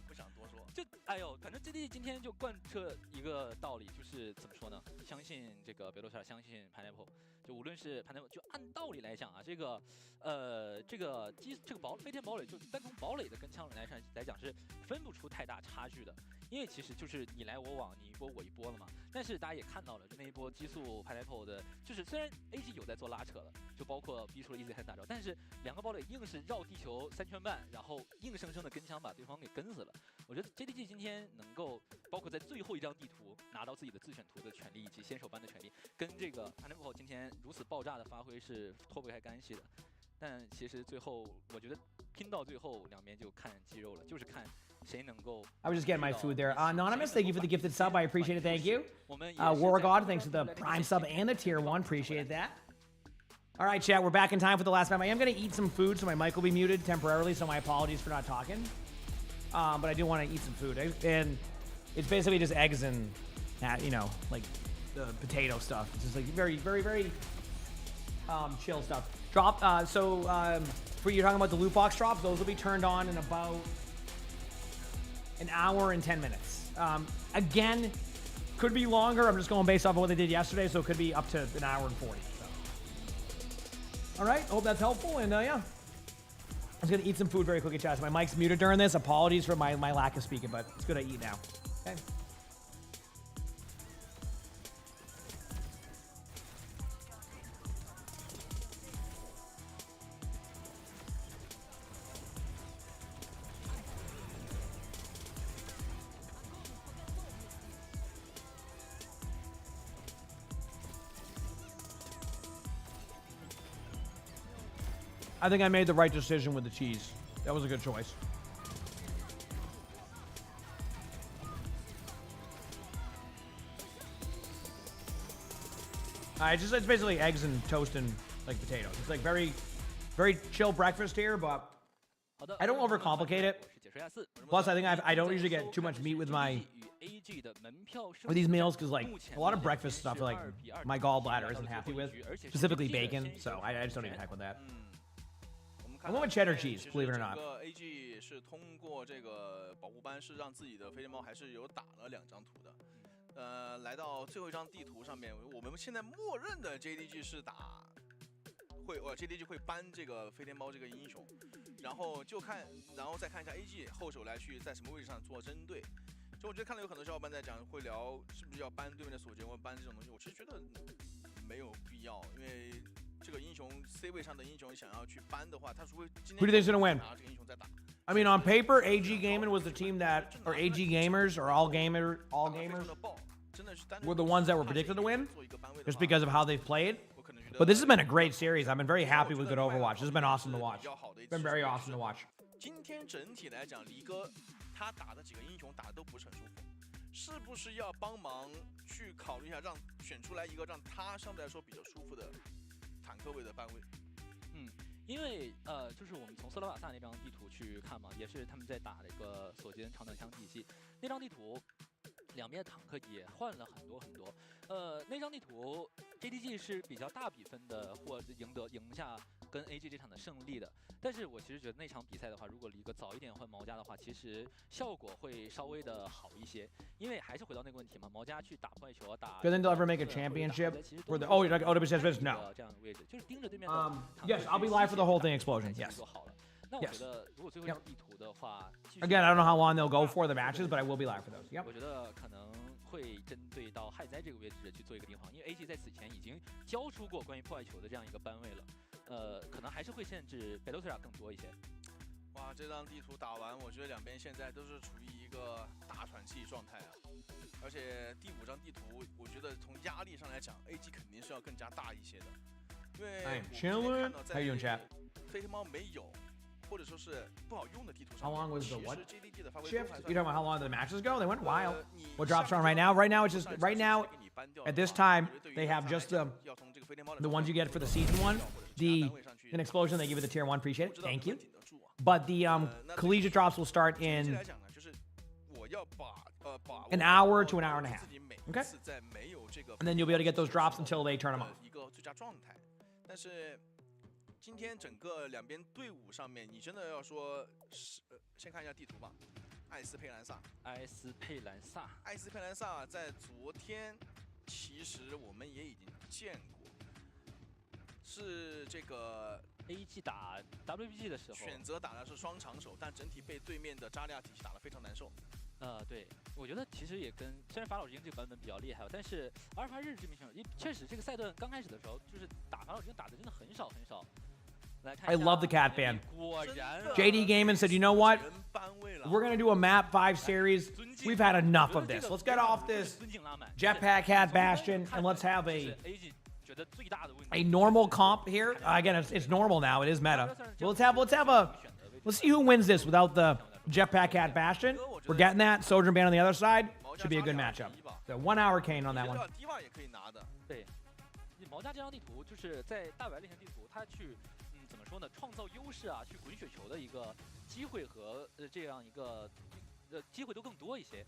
不想多说。
就哎呦，反正 JD 今天就贯彻一个道理，就是怎么说呢？相信这个贝洛莎，相信 Pineapple。 就无论是 Pineapple， 就按道理来讲啊，这个飞天堡垒，就单从堡垒的跟枪来讲是分不出太大差距的，因为其实就是你来我往，你一波我一波了嘛。但是大家也看到了，就那一波激速 Pineapple 的，就是虽然 AG 有在做拉扯了，就包括逼出了 EZ 汉大招，但是2个堡垒硬是绕地球3圈半，然后硬生生的跟枪把对方给跟死了。我觉得 JDG 今天能够包括在最后一张地图拿到自己的自选图的权利以及先手班的权利，跟这个 Pineapple 今天如此爆炸的发挥是脱不开干系的。但其实最后我觉得拼到最后两边就看肌肉了，就是看。
I was just getting my food there. Anonymous, thank you for the gifted sub. I appreciate it. Thank you. War God, thanks for the prime sub and the tier 1. Appreciate that. All right, chat. We're back in time for the last map. I am going to eat some food, so my mic will be muted temporarily. So my apologies for not talking. But I do want to eat some food, and it's basically just eggs and, you know, like the potato stuff. It's just like very, very, very chill stuff. Drop. For you talking about the loot box drops, those will be turned on in about an hour and 10 minutes. Again, could be longer. I'm just going based off of what they did yesterday, so it could be up to an hour and 40. So. All right, hope that's helpful, and yeah. I was gonna eat some food very quickly, Chaz. My mic's muted during this. Apologies for my lack of speaking, but it's good I eat now. Okay. I think I made the right decision with the cheese. That was a good choice. It's basically eggs and toast and like potatoes. It's like very chill breakfast here, but I don't overcomplicate it. Plus, I think I don't usually get too much meat with these meals because like a lot of breakfast stuff like my gallbladder isn't happy with, specifically bacon. So I just don't even heck with that. I'm going with cheddar cheese, believe it or not.
AG 是通过这个保护班是让自己的飞天猫还是有打了2张图的。来到最后一张地图上面，我们现在默认的 JDG 是打JDG 会搬这个飞天猫这个英雄，然后再看一下 AG 后手来去在什么位置上做针对。所以我觉得看到有很多小伙伴在讲会聊是不是要搬对面的锁结或搬这种东西，我其实觉得没有必要，因为。这个英雄 C 位上的英雄想要去搬的话，他除非今天
Who do you think's gonna win?
拿这个英雄再打。
I mean, on paper, AG Gaming was the team that, or AG Gamers, or all gamers, were the ones that were predicted to win, just because of how they've played. But this has been a great series. I've been very happy with good Overwatch. This has been awesome to watch. It's been very awesome to watch.
今天整体来讲，离哥他打的几个英雄打的都不是很舒服，是不是要帮忙去考虑一下，让选出来一个让他相对来说比较舒服的？坦克位的班位，
因为就是我们从斯拉瓦萨那张地图去看嘛，也是他们在打这个索金长短枪体系。那张地图两边坦克也换了很多。那张地图 JDG 是比较大比分的，或赢下跟 AG 这场的胜利的。但是我其实觉得那场比赛的话，如果离哥早一点换毛家的话，其实效果会稍微的好一些。因为还是回到那个问题嘛，毛家去打破坏球打。
Do you think they'll ever make a championship? For the like OWC says no.
这样的位置，就是盯着对面的。
Yes, I'll be live for the whole thing explosion. Yes.
那我觉得如果最后一张地图的话
，Again, I don't know how long they'll go for the matches, but I will be live for those. Yep.
我觉得可能会针对到害灾这个位置去做一个定防，因为 AG 在此前已经交出过关于破坏球的这样一个班位了。可能还是会限制贝洛特亚更多一些。
哇，这张地图打完，我觉得两边现在都是处于一个大喘气状态啊。而且第5张地图，我觉得从压力上来讲 ，AG 肯定是要更加大一些的，因为我们看到在飞天猫没有，或者说是不好用的地图上，
How long was the what
其实 JDG 的发挥
shift? You talking about how long the matches go? They went wild. What drops are on right now? Right now, it's just right now. At this time, they have just the ones you get for the season 1. An explosion, they give you the tier 1. Appreciate it. Thank you. But the collegiate drops will start in an hour to an hour and a half. Okay. And then you'll be able to get those drops until they turn them off.
但是今天整个两边队伍上面，你真的要说，先看一下地图吧。艾斯佩兰萨在昨天其实我们也已经见过，是这个
AG 打 WBG 的时候
选择打的是双长手，但整体被对面的扎利亚体系打得非常难受。
对，我觉得其实也跟虽然法老之鹰这个版本比较厉害，但是阿尔法日这名选手，确实这个赛段刚开始的时候，就是打法老之鹰打的真的很少。
I love the cat ban. JD Gaming said, you know what? We're going to do a map 5 series. We've had enough of this. Let's get off this jetpack cat bastion and let's have a normal comp here. Again, it's normal now. It is meta. Well, let's see who wins this without the jetpack cat bastion. We're getting that. Sojourn Band on the other side. Should be a good matchup. So 1 hour Kane on that one.
对，毛家这张地图就是在大白类型地图，他去怎么说呢？创造优势啊，去滚雪球的一个机会和这样一个机会都更多一些，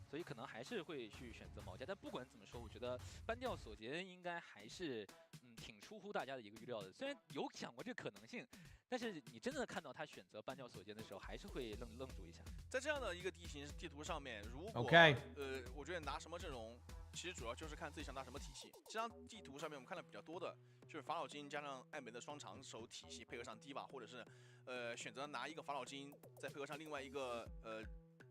所以可能还是会去选择毛家。但不管怎么说，我觉得搬掉索杰应该还是挺出出乎大家的一个预料的。虽然有想过这个可能性，但是你真的看到他选择搬掉锁肩的时候，还是会愣住一下。
在这样的一个地图上面，如果我觉得拿什么阵容，其实主要就是看自己想打什么体系。这张地图上面我们看的比较多的就是法老金加上艾美的双长手体系，配合上迪瓦，或者是选择拿一个法老金，再配合上另外一个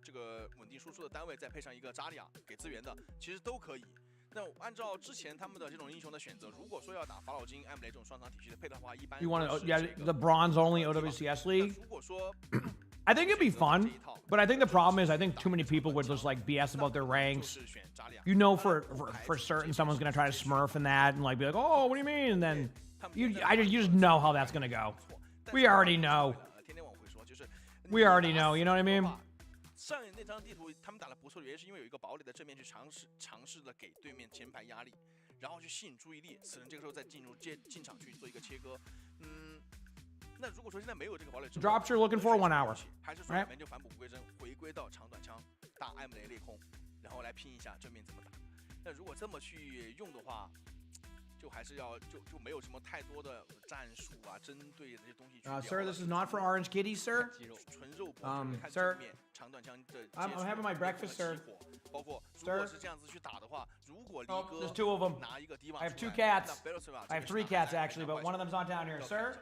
这个稳定输出的单位，再配上一个扎利亚给资源的，其实都可以。那按照之前他们的这种英雄的选择，如果说要打法老金、艾美雷这种双长体系的配的话，一般
You want to the bronze only OWCS League?
如果说
I think it'd be fun, but I think the problem is I think too many people would just like BS about their ranks. You know, for certain, someone's gonna try to smurf in that and like be like, oh, what do you mean? And then you just know how that's gonna go. We already know. We already know. You know what I mean?
上那张地图他们打得不错的原因是因为有一个堡垒在正面去尝试的给对面前排压力，然后去吸引注意力，此人这个时候再进场去做一个切割。那如果说现在没有这个堡垒之后
，Drops you're looking for 1 hour，
还是说里面就返璞归真，回归到长短枪打艾姆雷裂空，然后来拼一下正面怎么打。那如果这么去用的话，就还是要就没有什么太多的战术啊，针对这些东西去。
Sir, this is not for Orange Kitty, sir.
纯肉搏，看
Sir,
正面长短枪的。
I'm having my breakfast, sir.
包括如果是这样子去打的话，如果离哥
there's 2 of them.
拿一个迪瓦
I have 2 cats. I have 3 cats actually, but one of them's not down here, sir.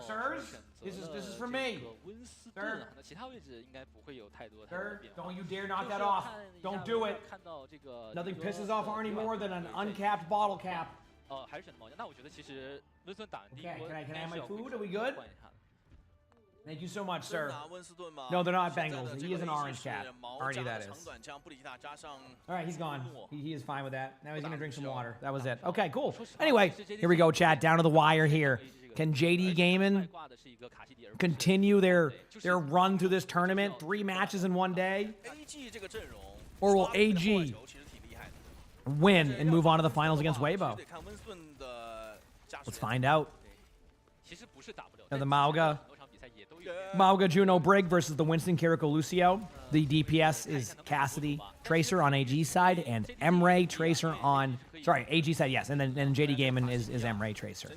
Sirs, this is for me. Sir,
那其他位置应该不会有太多
Sir, don't you dare knock that off. Don't do it.
看到这个
Nothing pisses off Arnie more than an uncapped bottle cap.
还是选择毛将。那我觉得其实温斯顿打完第一波
Can I have my food? Are we good? Thank you so much, sir.
拿温斯顿吗
No, they're not Bengals. He is an orange cat.
毛
Arnie,
将
that
的
is.
长短枪布里塔加上
All right, he's gone. He is fine with that. Now he's gonna drink some water. That was it. Okay, cool. Anyway, here we go, chat. Down to the wire here. Can JD Gaming continue their run through this tournament? 3 matches in 1 day?
AG 这个阵容，
Or will AG win and move on to the finals against Weibo?
得看温斯顿的加速
Let's find out.
其实不是打不了。
Now the Mauga.
很多场比赛也都有。
Mauga Juno Brig versus the Winston Kiriko Lucio. The DPS is Cassidy Tracer on AG's side and Emray Tracer on, sorry, AG side, yes, and then JD Gaming is Emray Tracer.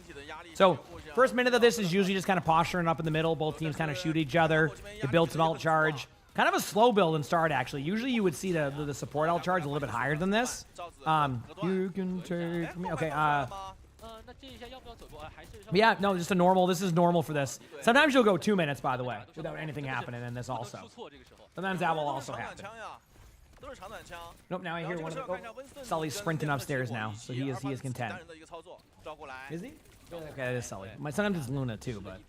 So first minute of this is usually just kind of posturing up in the middle. Both teams kind of shoot each other. They build some alt charge. Kind of a slow build and start actually. Usually you would see the support alt charge a little bit higher than this. You can take me. Okay. Yeah, no, just a normal. This is normal for this. Sometimes you'll go 2 minutes, by the way, without anything happening in this also. Sometimes that will also happen. Nope, now I hear one of the... Oh, Sully's sprinting upstairs now, so he is content. Is he? Okay, that is Sully. Sometimes it's Luna too, but...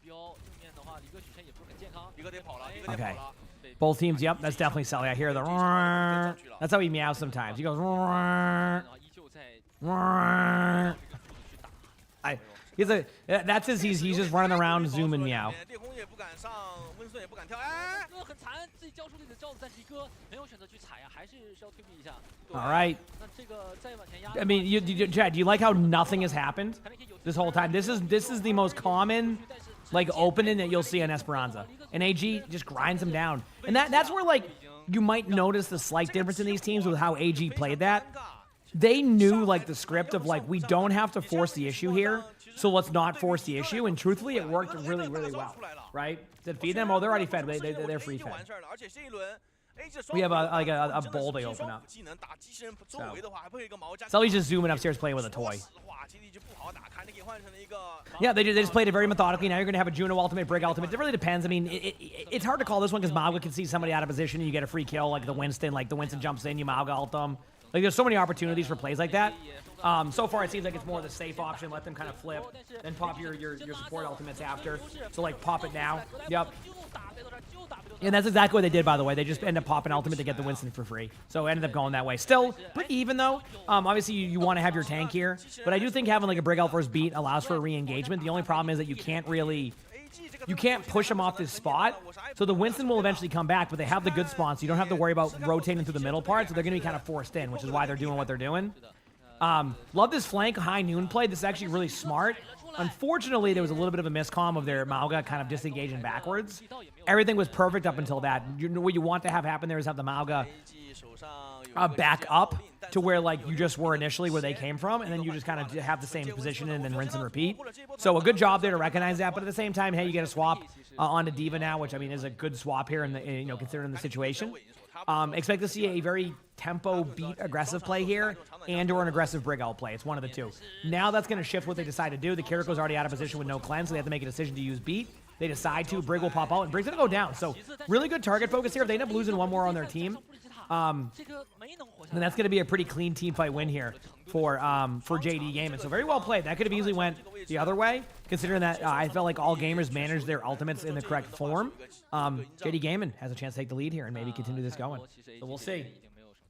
Okay. Both teams, yep, that's definitely Sully. I hear the... That's how he meows sometimes. He goes... That's his, he's just running around, zooming meow. All right. I mean, Chad, do you like how nothing has happened this whole time? This is the most common, like, opening that you'll see on Esperanza. And AG just grinds him down. And that's where, like, you might notice the slight difference in these teams with how AG played that. They knew, like, the script of, like, we don't have to force the issue here, so let's not force the issue. And truthfully, it worked really, really well, right? Did feed them? Oh, they're already fed. They're free fed. We have a bowl they open up. So Sully's just zooming upstairs playing with a toy. Yeah, they just played it very methodically. Now you're going to have a Juno ultimate, Brig ultimate. It really depends. I mean, it's hard to call this one because Mauga can see somebody out of position and you get a free kill like the Winston. Like the Winston jumps in, you Mauga ult them. Like there's so many opportunities for plays like that. So far it seems like it's more the safe option. Let them kind of flip, then pop your support ultimates after. So like pop it now. Yep. And that's exactly what they did, by the way. They just end up popping ultimate to get the Winston for free. So it ended up going that way. Still, pretty even though. Obviously you want to have your tank here, but I do think having like a Brig ult first beat allows for a re-engagement. The only problem is that you can't push them off this spot. So the Winston will eventually come back, but they have the good spawn, so you don't have to worry about rotating through the middle part, so they're going to be kind of forced in, which is why they're doing what they're doing. Love this flank high noon play. This is actually really smart. Unfortunately, there was a little bit of a miscomm of their Mauga kind of disengaging backwards. Everything was perfect up until that. What you want to have happen there is have the Mauga back up to where like you just were initially where they came from, and then you just kind of have the same position and then rinse and repeat. So a good job there to recognize that, but at the same time, hey, you get a swap onto D.Va now, which I mean is a good swap here in the considering the situation. Expect to see a very tempo beat aggressive play here or an aggressive Brig out play. It's one of the two. Now that's going to shift what they decide to do. The Kiriko's already out of position with no cleanse, so they have to make a decision to use beat. They decide to. Brig will pop out, and Brig's going to go down. So really good target focus here. If they end up losing one more on their team, then that's going to be a pretty clean team fight win here for JD Gaming. So very well played. That could have easily went the other way, considering that I felt like all gamers managed their ultimates in the correct form. JD Gaming has a chance to take the lead here and maybe continue this going. So we'll see.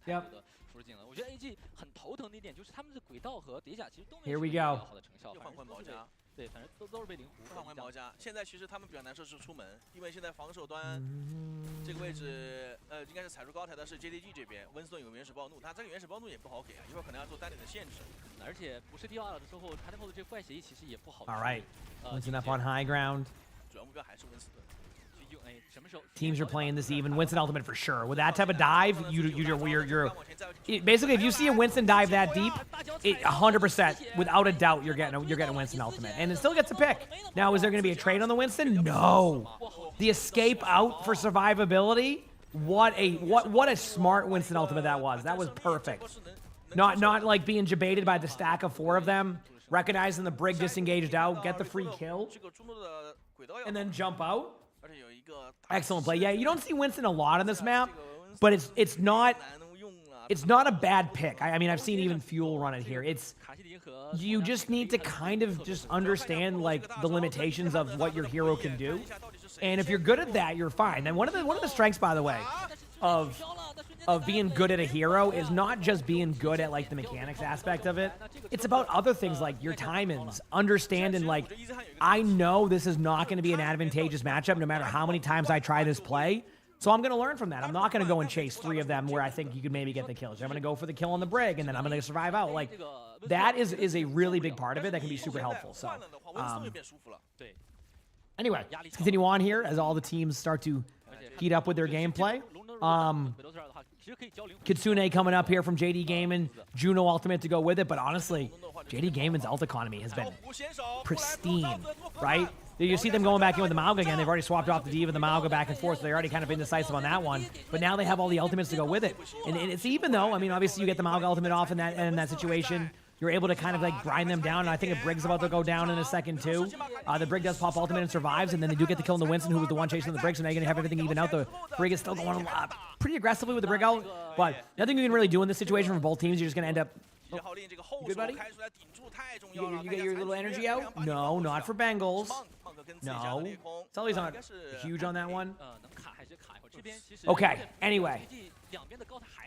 Yep. Here we go.
对，反正都是被灵狐换回毛家。现在其实他们比较难受是出门，因为现在防守端这个位置，应该是踩入高台的是 JDG 这边，温斯顿有原始暴怒，他这个原始暴怒也不好给啊，一会儿可能要做单点的限制。
而且不是第二了之后，他那后的这个怪协议其实也不好。
All right, Winston up on high ground.
主要目标还是温斯顿。
Teams are playing this even. Winston ultimate for sure. With that type of dive, basically if you see a Winston dive that deep, 100% without a doubt you're getting Winston ultimate, and it still gets a pick. Now, is there going to be a trade on the Winston? No. The escape out for survivability. What a smart Winston ultimate that was. That was perfect. Not like being debated by the stack of 4 of them. Recognizing the Brig disengaged out, get the free kill, and then jump out. Excellent play. Yeah, you don't see Winston a lot on this map, but it's not a bad pick. I mean, I've seen even Fuel run it here. You just need to kind of just understand like the limitations of what your hero can do, and if you're good at that, you're fine. And one of the strengths, by the way, of being good at a hero is not just being good at like the mechanics aspect of it. It's about other things like your timings, understanding like, I know this is not going to be an advantageous matchup no matter how many times I try this play. So I'm going to learn from that. I'm not going to go and chase 3 of them where I think you could maybe get the kills. I'm going to go for the kill on the Brig, and then I'm going to survive out. Like, that is a really big part of it that can be super helpful. So, anyway, let's continue on here as all the teams start to heat up with their gameplay. Kitsune coming up here from JD Gaming, Juno ultimate to go with it, but honestly, JD Gaming's ult economy has been pristine, right? You see them going back in with the Mauga again. They've already swapped off the D.Va, the Mauga back and forth, so they're already kind of indecisive on that one. But now they have all the ultimates to go with it. And it's even though, I mean, obviously you get the Mauga ultimate off in that situation. You're able to kind of like grind them down, and I think a Brig's about to go down in a second too. The Brig does pop ultimate and survives, and then they do get the kill on the Winston, who was the one chasing the Brig, so now you're going to have everything even out. The Brig is still going pretty aggressively with the Brig out, but nothing you can really do in this situation for both teams. You're just going to end up... Oh, good, buddy? You get your little energy out? No, not for Bengals. No. Sully's not huge on that one. Okay, anyway.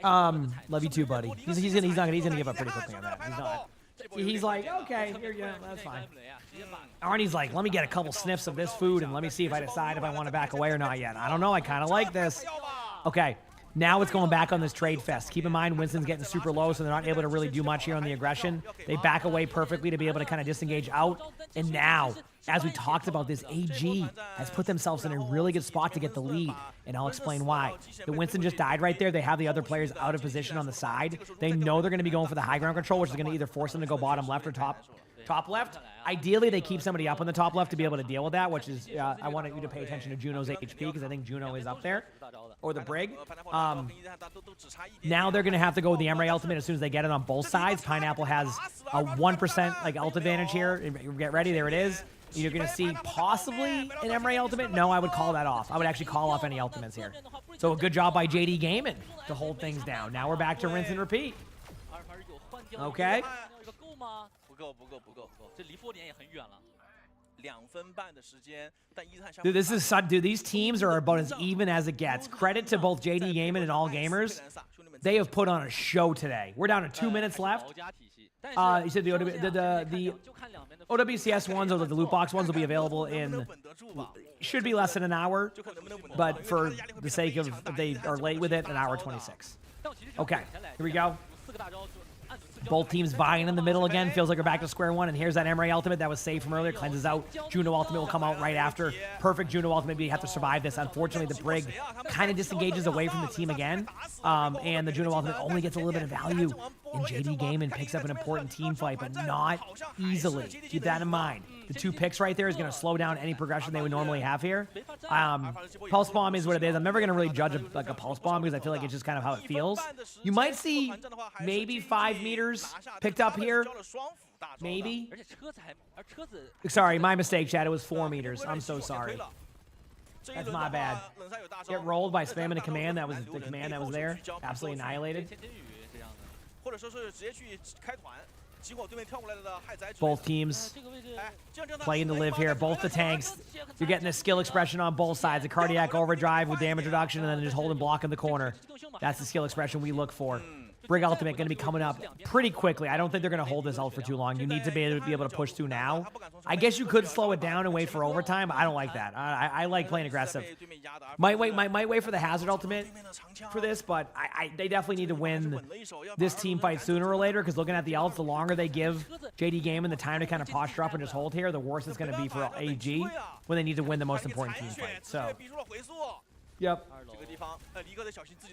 Love you too, buddy. He's gonna give up pretty quickly on that. He's not. He's like, okay, that's fine. Arnie's like, let me get a couple sniffs of this food and let me see if I decide if I want to back away or not yet. I don't know. I kind of like this. Okay. Now it's going back on this trade fest. Keep in mind, Winston's getting super low, so they're not able to really do much here on the aggression. They back away perfectly to be able to kind of disengage out. And now, as we talked about, this AG has put themselves in a really good spot to get the lead, and I'll explain why. The Winston just died right there. They have the other players out of position on the side. They know they're going to be going for the high ground control, which is going to either force them to go bottom left or top left. Ideally, they keep somebody up on the top left to be able to deal with that, which is, I want you to pay attention to Juno's HP, because I think Juno is up there, or the Brig. Now they're going to have to go with the Emray ultimate as soon as they get it on both sides. Pineapple has a 1% like ult advantage here. Get ready, there it is. You're going to see possibly an Emray ultimate. No, I would call that off. I would actually call off any ultimates here. So a good job by JD Gaming to hold things down. Now we're back to rinse and repeat. Okay. Dude, these teams are about as even as it gets. Credit to both JD Gaming and all gamers. They have put on a show today. We're down to 2 minutes left. You said the OWCS ones or the loot box ones will be available in, should be less than an hour, but for the sake of if they are late with it, an hour 26. Okay, here we go. Both teams vying in the middle again. Feels like we're back to square one. And here's that Emray ultimate that was saved from earlier. Cleanses out. Juno ultimate will come out right after. Perfect Juno ultimate. We have to survive this. Unfortunately, the Brig kind of disengages away from the team again. And the Juno ultimate only gets a little bit of value in JD Gaming. Picks up an important team fight, but not easily. Keep that in mind. The 2 picks right there is going to slow down any progression they would normally have here. Pulse bomb is what it is. I'm never going to really judge a pulse bomb because I feel like it's just kind of how it feels. You might see maybe 5 meters picked up here. Maybe. Sorry, my mistake, Chad. It was 4 meters. I'm so sorry. That's my bad. Get rolled by spamming a command. That was the command that was there. Absolutely annihilated. Both teams playing to live here. Both the tanks. You're getting a skill expression on both sides. A cardiac overdrive with damage reduction and then just hold and block in the corner. That's the skill expression we look for. Brig ultimate going to be coming up pretty quickly. I don't think they're going to hold this ult for too long. You need to be able to push through now. I guess you could slow it down and wait for overtime. I don't like that. I like playing aggressive. Might wait for the hazard ultimate for this, but they definitely need to win this team fight sooner or later because looking at the ults, the longer they give JD Gaming the time to kind of posture up and just hold here, the worse it's going to be for AG when they need to win the most important team fight. So, yep.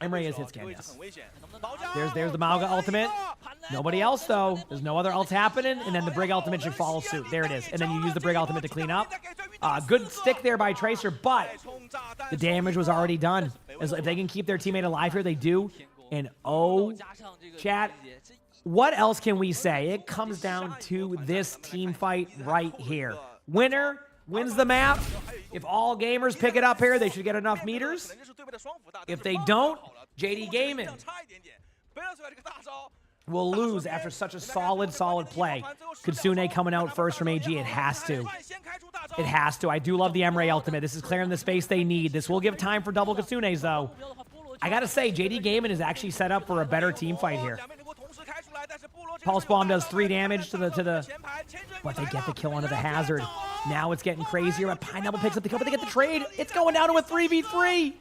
Emray is hit scan, yes. There's the Mauga ultimate. Nobody else, though. There's no other ults happening, and then the Brig ultimate should follow suit. There it is. And then you use the Brig ultimate to clean up. Good stick there by Tracer, but the damage was already done. If they can keep their teammate alive here, they do. And oh, chat, what else can we say? It comes down to this team fight right here. Winner wins the map. If all gamers pick it up here, they should get enough meters. If they don't, JD Gaming will lose after such a solid play. Kitsune coming out first from AG. It has to. It has to. I do love the Emray ultimate. This is clearing the space they need. This will give time for double Kitsunes, though. I gotta say, JD Gaming is actually set up for a better team fight here. Pulse bomb does 3 damage to the, but they get the kill onto the hazard. Now it's getting crazier, but Pineapple picks up the kill, but they get the trade. It's going down to a 3v3.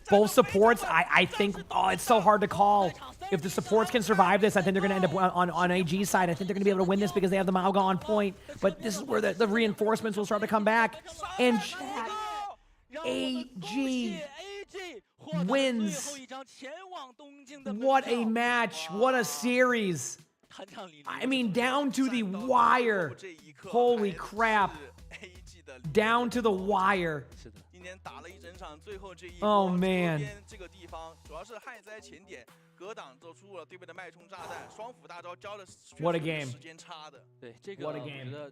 Both supports, I think, it's so hard to call. If the supports can survive this, I think they're going to end up on AG's side. I think they're going to be able to win this because they have the Mauga on point. But this is where the reinforcements will start to come back. And chat, AG wins. What a match. What a series. I mean, down to the wire. Holy crap. Down to the wire. Oh, man. What a game. What a game. All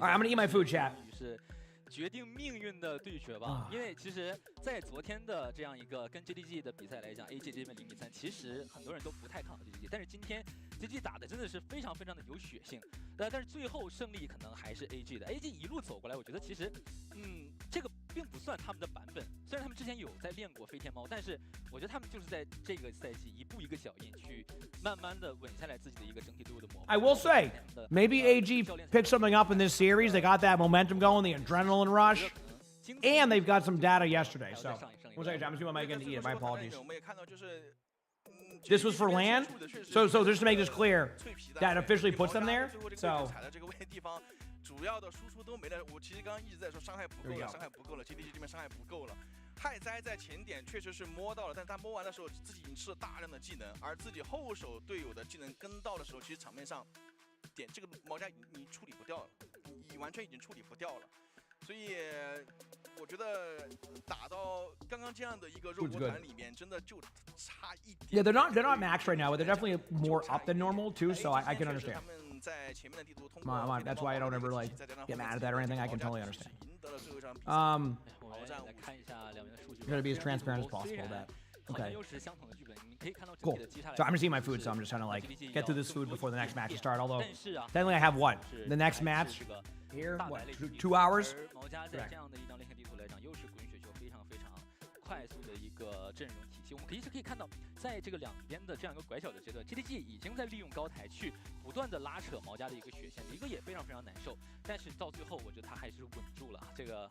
right, I'm going to eat my food, chat.
决定命运的对决吧，因为其实，在昨天的这样一个跟 JDG 的比赛来讲 ，AG 这边0比3，其实很多人都不太看好 JDG， 但是今天 JDG 打的真的是非常的有血性，但是最后胜利可能还是 AG 的 ，AG 一路走过来，我觉得其实，这个并不算他们的版本，虽然他们之前有在练过飞天猫，但是我觉得他们就是在这个赛季一步一个脚印去慢慢的稳下来自己的一个整体队伍的模。
I will say, maybe AG picked something up in this series. They got that momentum going, the adrenaline rush, and they've got some data yesterday. So, one second, I'm assuming I might get to eat it. My apologies. This was for LAN, so just to make this clear, that officially puts them there. So.
主要的输出都没了，我其实刚刚一直在说伤害不够了，伤害不够了 ，JDG 这边伤害不够了。害哉在前点确实是摸到了，但是他摸完的时候自己已经吃了大量的技能，而自己后手队友的技能跟到的时候，其实场面上点这个毛家你处理不掉了，你完全已经处理不掉了。所以我觉得打到刚刚这样的一个肉锅团里面，真的就差一点。
Yeah, they're not maxed right now, but they're definitely more up than normal too. So I can understand. That's why I don't ever like get mad at that or anything. I can totally understand. I'm gonna be as transparent as possible with that. Okay. Cool. So I'm just eating my food, so I'm just trying to like get through this food before the next match start. Although technically I have what? The next match here? What? 2 hours?
我们其实可以看到，在这个两边的这样一个拐角的阶段 ，JDG 已经在利用高台去不断的拉扯毛家的一个血线，一个也非常难受。但是到最后，我觉得他还是稳住了。这个，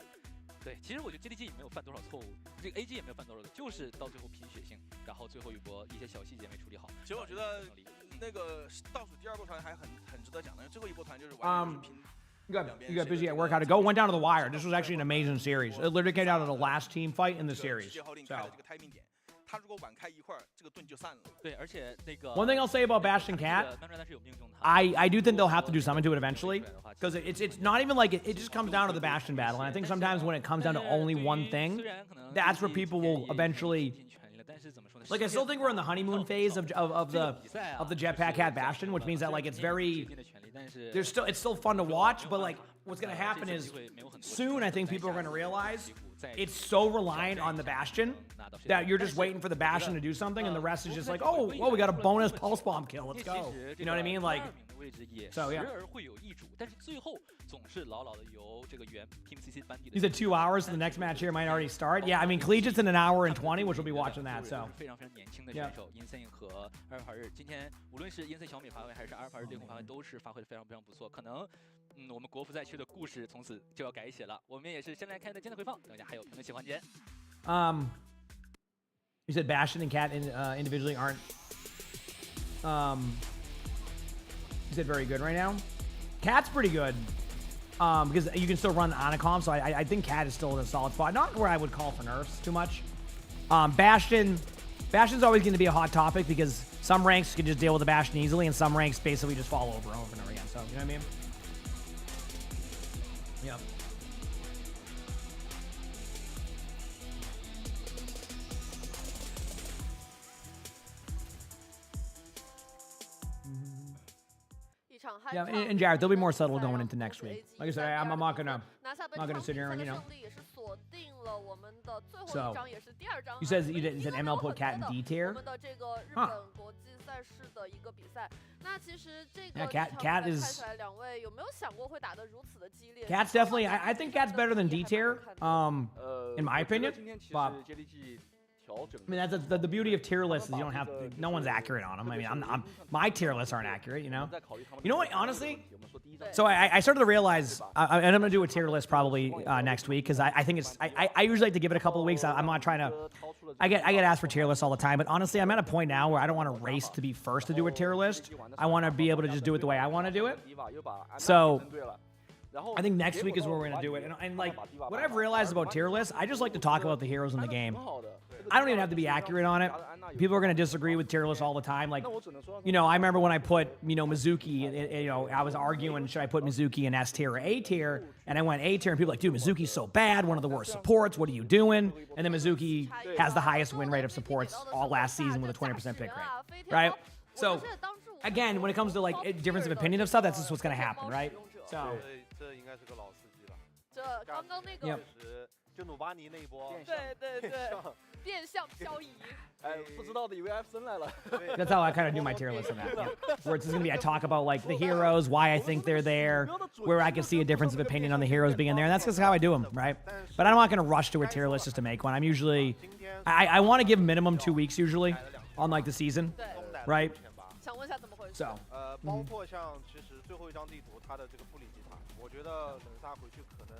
对，其实我觉得 JDG 也没有犯多少错误，这个 AG 也没有犯多少错误，就是到最后拼血性，然后最后一波一些小细节没处理好。
其实我觉得，那个倒数第2波团还很值得讲的，最后一波团就是完全就是拼。
You got busy at work. How'd it go? Went down to the wire. This was actually an amazing series. It literally came down to the last team fight in the series. So. One thing I'll say about Bastion Cat, I do think they'll have to do something to it eventually, because it's not even like it just comes down to the Bastion battle. And I think sometimes when it comes down to only one thing, that's where people will eventually. Like I still think we're in the honeymoon phase of the Jetpack Cat Bastion, which means that like it's still fun to watch, but like what's gonna happen is soon I think people are gonna realize it's so reliant on the Bastion that you're just waiting for the Bastion to do something, and the rest is just like, oh, well, we got a bonus pulse bomb kill, let's go. You know what I mean? Like, so yeah. You said 2 hours, so the next match here might already start. Yeah, I mean, Collegiate's in an hour and 20, which we'll be watching that. So. Yeah.
和阿尔法日今天无论是insane小米发挥还是阿尔法日烈红发挥都是发挥的非常非常不错，可能我们国服赛区的故事从此就要改写了。我们也是先来看一下今天的回放，等一下还有评论区环节。
You said Bastion and Cat individually aren't. You said very good right now. Cat's pretty good. Because you can still run Anacom, so I think Cat is still in a solid spot. Not where I would call for nerfs too much. Bastion's always going to be a hot topic because some ranks can just deal with the Bastion easily, and some ranks basically just fall over and over and over again. So, you know what I mean? Yep. Yeah, and Jared, they'll be more subtle going into next week. Like I said, I'm not gonna sit here and So, you said ML put Cat in D tier. Huh. Yeah, Cat is. Cat's definitely. I think Cat's better than D tier. In my opinion, but. I mean, that's the beauty of tier lists is you don't have no one's accurate on them. I mean, my tier lists aren't accurate, you know. You know what? Honestly, so I started to realize, and I'm gonna do a tier list probably next week because I think it's I usually like to give it a couple of weeks. I'm not trying to. I get asked for tier lists all the time, but honestly, I'm at a point now where I don't want to race to be first to do a tier list. I want to be able to just do it the way I want to do it. So. I think next week is where we're going to do it. And like, what I've realized about tier lists, I just like to talk about the heroes in the game. I don't even have to be accurate on it. People are going to disagree with tier lists all the time. Like, you know, I remember when I put, you know, Mizuki, you know, I was arguing, should I put Mizuki in S tier or A tier? And I went A tier, and people were like, dude, Mizuki's so bad, one of the worst supports. What are you doing? And then Mizuki has the highest win rate of supports all last season with a 20% pick rate, right? So, again, when it comes to like difference of opinion of stuff, that's just what's going to happen, right? So.
这应该是个老司机了。
这刚刚那个
确实，就努巴尼那一波，
对，变相漂移。
哎，不知道的以为 F 森来了。
That's how I kind of do my tier list in that. Yeah. Where it's just gonna be I talk about like the heroes, why I think they're there, where I can see a difference of opinion on the heroes being there, and that's just how I do them, right? But I'm not gonna rush to a tier list just to make one. I'm usually, I want to give minimum 2 weeks usually on like the season, right?
想问一下怎么回事？
So.
包括像其实最后一张地图它的这个布里吉塔，我觉得冷萨回去可能，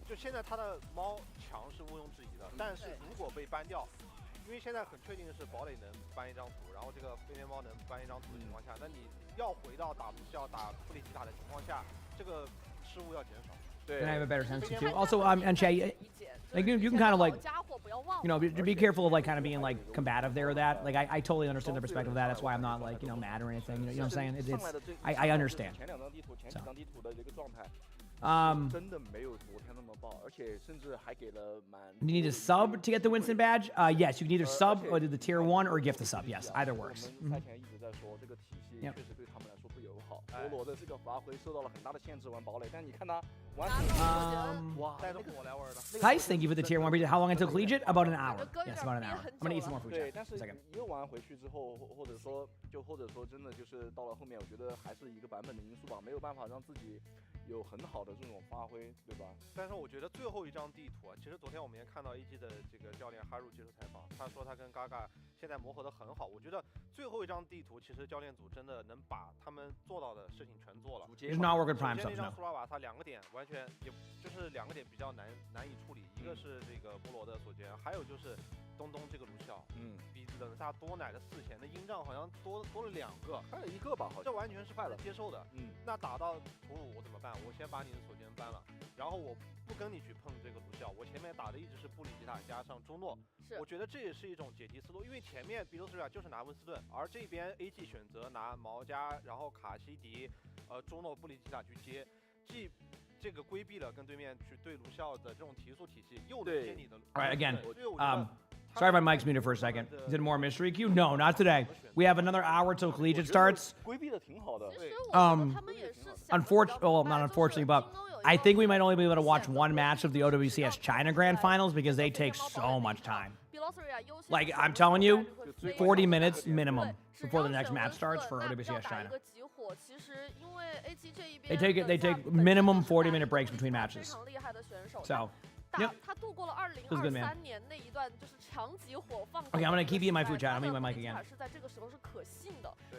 就现在他的猫强是毋庸置疑的，但是如果被 ban 掉，因为现在很确定的是堡垒能搬一张图，然后这个飞天猫能搬一张图的情况下，那你要回到打布里吉塔的情况下，这个失误要减少。
Then I have a better sense too. Also, and Shay, like you can kind of like, you know, be careful of like kind of being like combative there with that. Like I totally understand the perspective of that. That's why I'm not like, you know, mad or anything. You know what I'm saying? It's I understand. So.
真的没有昨天那么爆，而且甚至还给了蛮。
You need a sub to get the Winston badge? Yes, you can either sub or do the tier 1 or gift a sub. Yes, either works.
赛前一直在说这个体系确实对他们来说不友好，罗罗的这个发挥受到了很大的限制玩堡垒，但你看他完全哇带着火来玩的。
Heist, thank you for the tier 1. How long until Collegiate? About an hour. Yes, about an hour. I'm gonna eat some more food.
对，但是一个玩回去之后，或者说真的就是到了后面，我觉得还是一个版本的因素吧，没有办法让自己。有很好的这种发挥，对吧？
但是我觉得最后一张地图啊，其实昨天我们也看到 AG 的这个教练哈入接受采访，他说他跟 Gaga 现在磨合得很好。我觉得最后一张地图，其实教练组真的能把他们做到的事情全做了。
It's not working prime stuff.
那张苏拉瓦他2个点完全也就是2个点比较难以处理，一个是这个波罗的所见，还有就是东这个卢笑，比等萨多奶的4000，那鹰杖好像多了2个，
还有1个吧，好像
这完全是不能接受的。那打到普鲁我怎么办？我先把你的锁剑搬了，然后我不跟你去碰这个卢肖，我前面打的一直是布里吉塔加上中诺，我觉得这也是一种解题思路，因为前面比罗斯瑞亚就是拿温斯顿，而这边 AG 选择拿毛加，然后卡西迪，中诺布里吉塔去接，既这个规避了跟对面去对卢肖的这种提速体系，又能接你的。
All right, again. Sorry if my mic's muted for a second. Is it more mystery queue? No, not today. We have another hour till Collegiate starts.
规避的挺好的。
Unfortunately, well, not unfortunately, but I think we might only be able to watch one match of the OWCS China Grand Finals because they take so much time. Like, I'm telling you, 40 minutes minimum before the next match starts for OWCS China. They take minimum 40-minute breaks between matches. So, yep. This is good, man. Okay, I'm gonna keep you in my food chat. I'm gonna mute my mic again.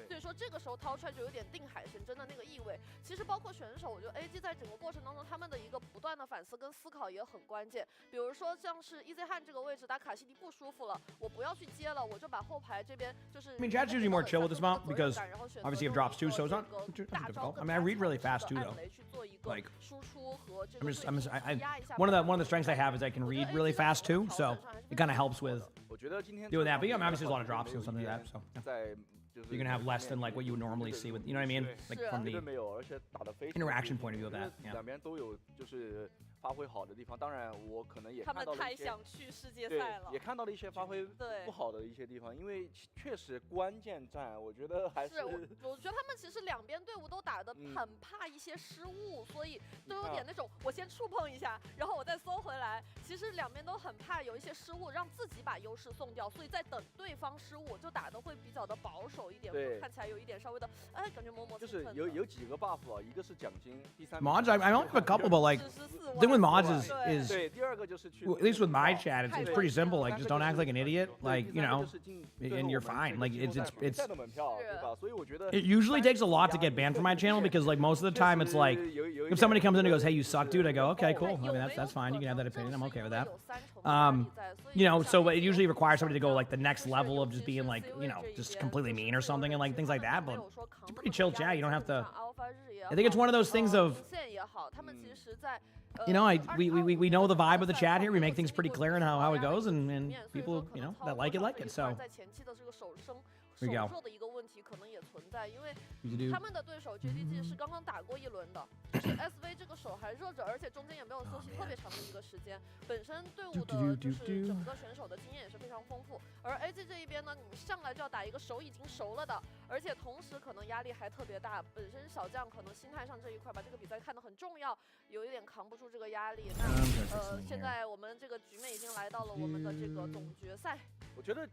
所以说这个时候掏出来就有点定海神针的那个意味。其实包括选手，我觉得 AG 在整个过程当中，他们的一个不断的反思跟思考也很关键。比如说像是 EZ 汉这个位置打卡西迪不舒服了，我不要去接了，我就把后排这边就是。
I mean, chat's usually more chill with this mount because obviously it drops too, so it's not difficult. I mean, I read really fast too, though. Like, one of the strengths I have is I can read really fast too, so it kind of helps with doing that. But yeah, obviously there's a lot of drops and something like that, so. Yeah. You're gonna have less than like what you would normally see with, you know what I mean? Like from the interaction point of view of that. Yeah.
发挥好的地方，当然我可能也看到了一些，他们太想去世界赛了，也看到了一些发挥不好的一些地方，因为确实关键战，我觉得还是
我觉得他们其实两边队伍都打得很怕一些失误，所以都有点那种我先触碰一下，然后我再搜回来，其实两边都很怕有一些失误，让自己把优势送掉，所以在等对方失误就打得会比较的保守一点，看起来有一点稍微的感觉磨磨蹭蹭。
就是有几个 buff 啊，一个是奖金，第三
mods I only have a couple, but like the thing with mods is
对，第二个就是去
at least with my chat it's pretty simple. Like just don't act like an idiot. Like you know, and you're fine. Like it's. It usually takes a lot to get banned from my channel because like most of the time it's like if somebody comes in and goes, "Hey, you suck, dude," I go, "Okay, cool. I mean that's fine. You can have that opinion. I'm okay with that." You know, so it usually requires somebody to go like the next level of just being like, you know, just completely mean or something and like things like that. But it's a pretty chill chat. You don't have to. I think it's one of those things of. You know, we know the vibe of the chat here. We make things pretty clear on how it goes, and people, you know, that like it. So. Here we go.
的一个问题可能也存在，因为他们的对手 JDG 是刚刚打过一轮的，就是 SV 这个手还热着，而且中间也没有休息特别长的一个时间，本身队伍的就是整个选手的经验也是非常丰富。而 AG 这一边呢，你上来就要打一个手已经熟了的，而且同时可能压力还特别大，本身小将可能心态上这一块把这个比赛看得很重要，有一点扛不住这个压力。那现在我们这个局面已经来到了我们的这个总决赛。
我觉得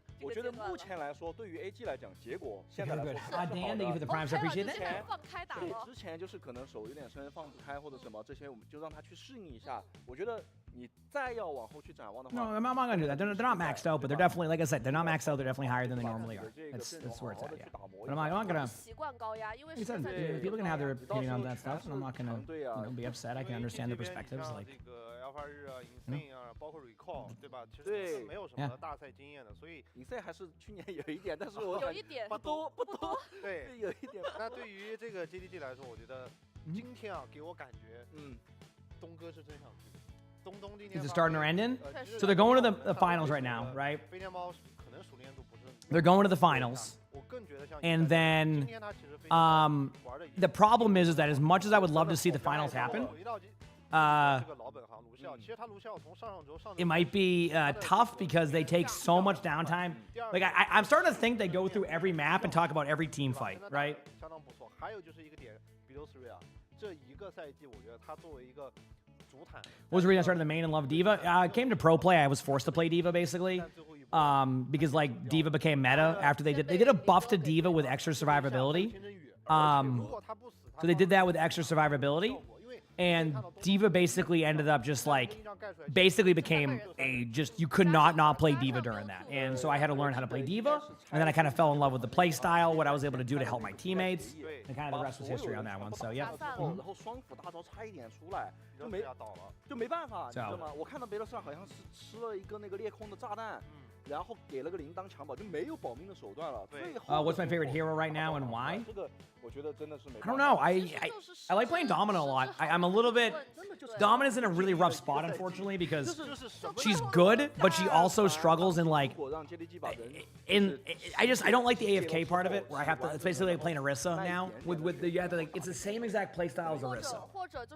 目前来说，对于 AG 来讲，结果现在来说是好的。
Dan, thank you for the prime, I appreciate that.
放开打了。
之前就是可能手有点深，放不开或者什么，这些我们就让他去适应一下。我觉得你再要往后去展望的话
，No, I'm not gonna do that. They're not maxed out, but they're definitely, like I said, they're not maxed out. They're definitely higher than they normally are. That's where it's at. Yeah. But I'm not gonna.
习惯高压，因为
people can have their opinion on that stuff, and I'm not gonna, be upset. I can understand their perspectives. Like.
这个 Alpha 日啊 ，Insane 啊，包括 Recall， 对吧？其实没有什么大赛经验的，所以
Insane 还是去年有一点，但是我
有一点
不多。
对，
有一点。
那对于这个 JDG 来说，我觉得今天啊，给我感觉，东哥是真想去。东今天
Is it starting or ending? So they're going to the finals right now, right?
飞天猫可能熟练度不是。
They're going to the finals. And then, the problem is that as much as I would love to see the finals happen, it might be tough because they take so much downtime. Like I'm starting to think they go through every map and talk about every team fight, right?
相当不错。还有就是一个点，比如 Sri 啊，这一个赛季我觉得他作为一个主坦。What
was the reason I started the main and loved Diva? I came to pro play. I was forced to play Diva basically. Because like Diva became meta after they did a buff to Diva with extra survivability. So they did that with extra survivability. And Diva basically ended up just like, basically became you could not play Diva during that. And so I had to learn how to play Diva. And then I kind of fell in love with the play style, what I was able to do to help my teammates. And kind of the rest was history on that one. So yeah.
然后双斧大招差一点出来，就没办法，你知道吗？我看到别的上好像是吃了一个那个裂空的炸弹。然后给了个铃铛襁褓，就没有保命的手段了。最后
What's my favorite hero right now and why?
这个我觉得真的是没。
I don't know. I like playing Domino a lot. I'm a little bit. Domina's in a really rough spot, unfortunately, because she's good, but she also struggles in like. I don't like the AFK part of it, where I have to. It's basically like playing Orisa now. With the you have to like it's the same exact playstyle as Orisa,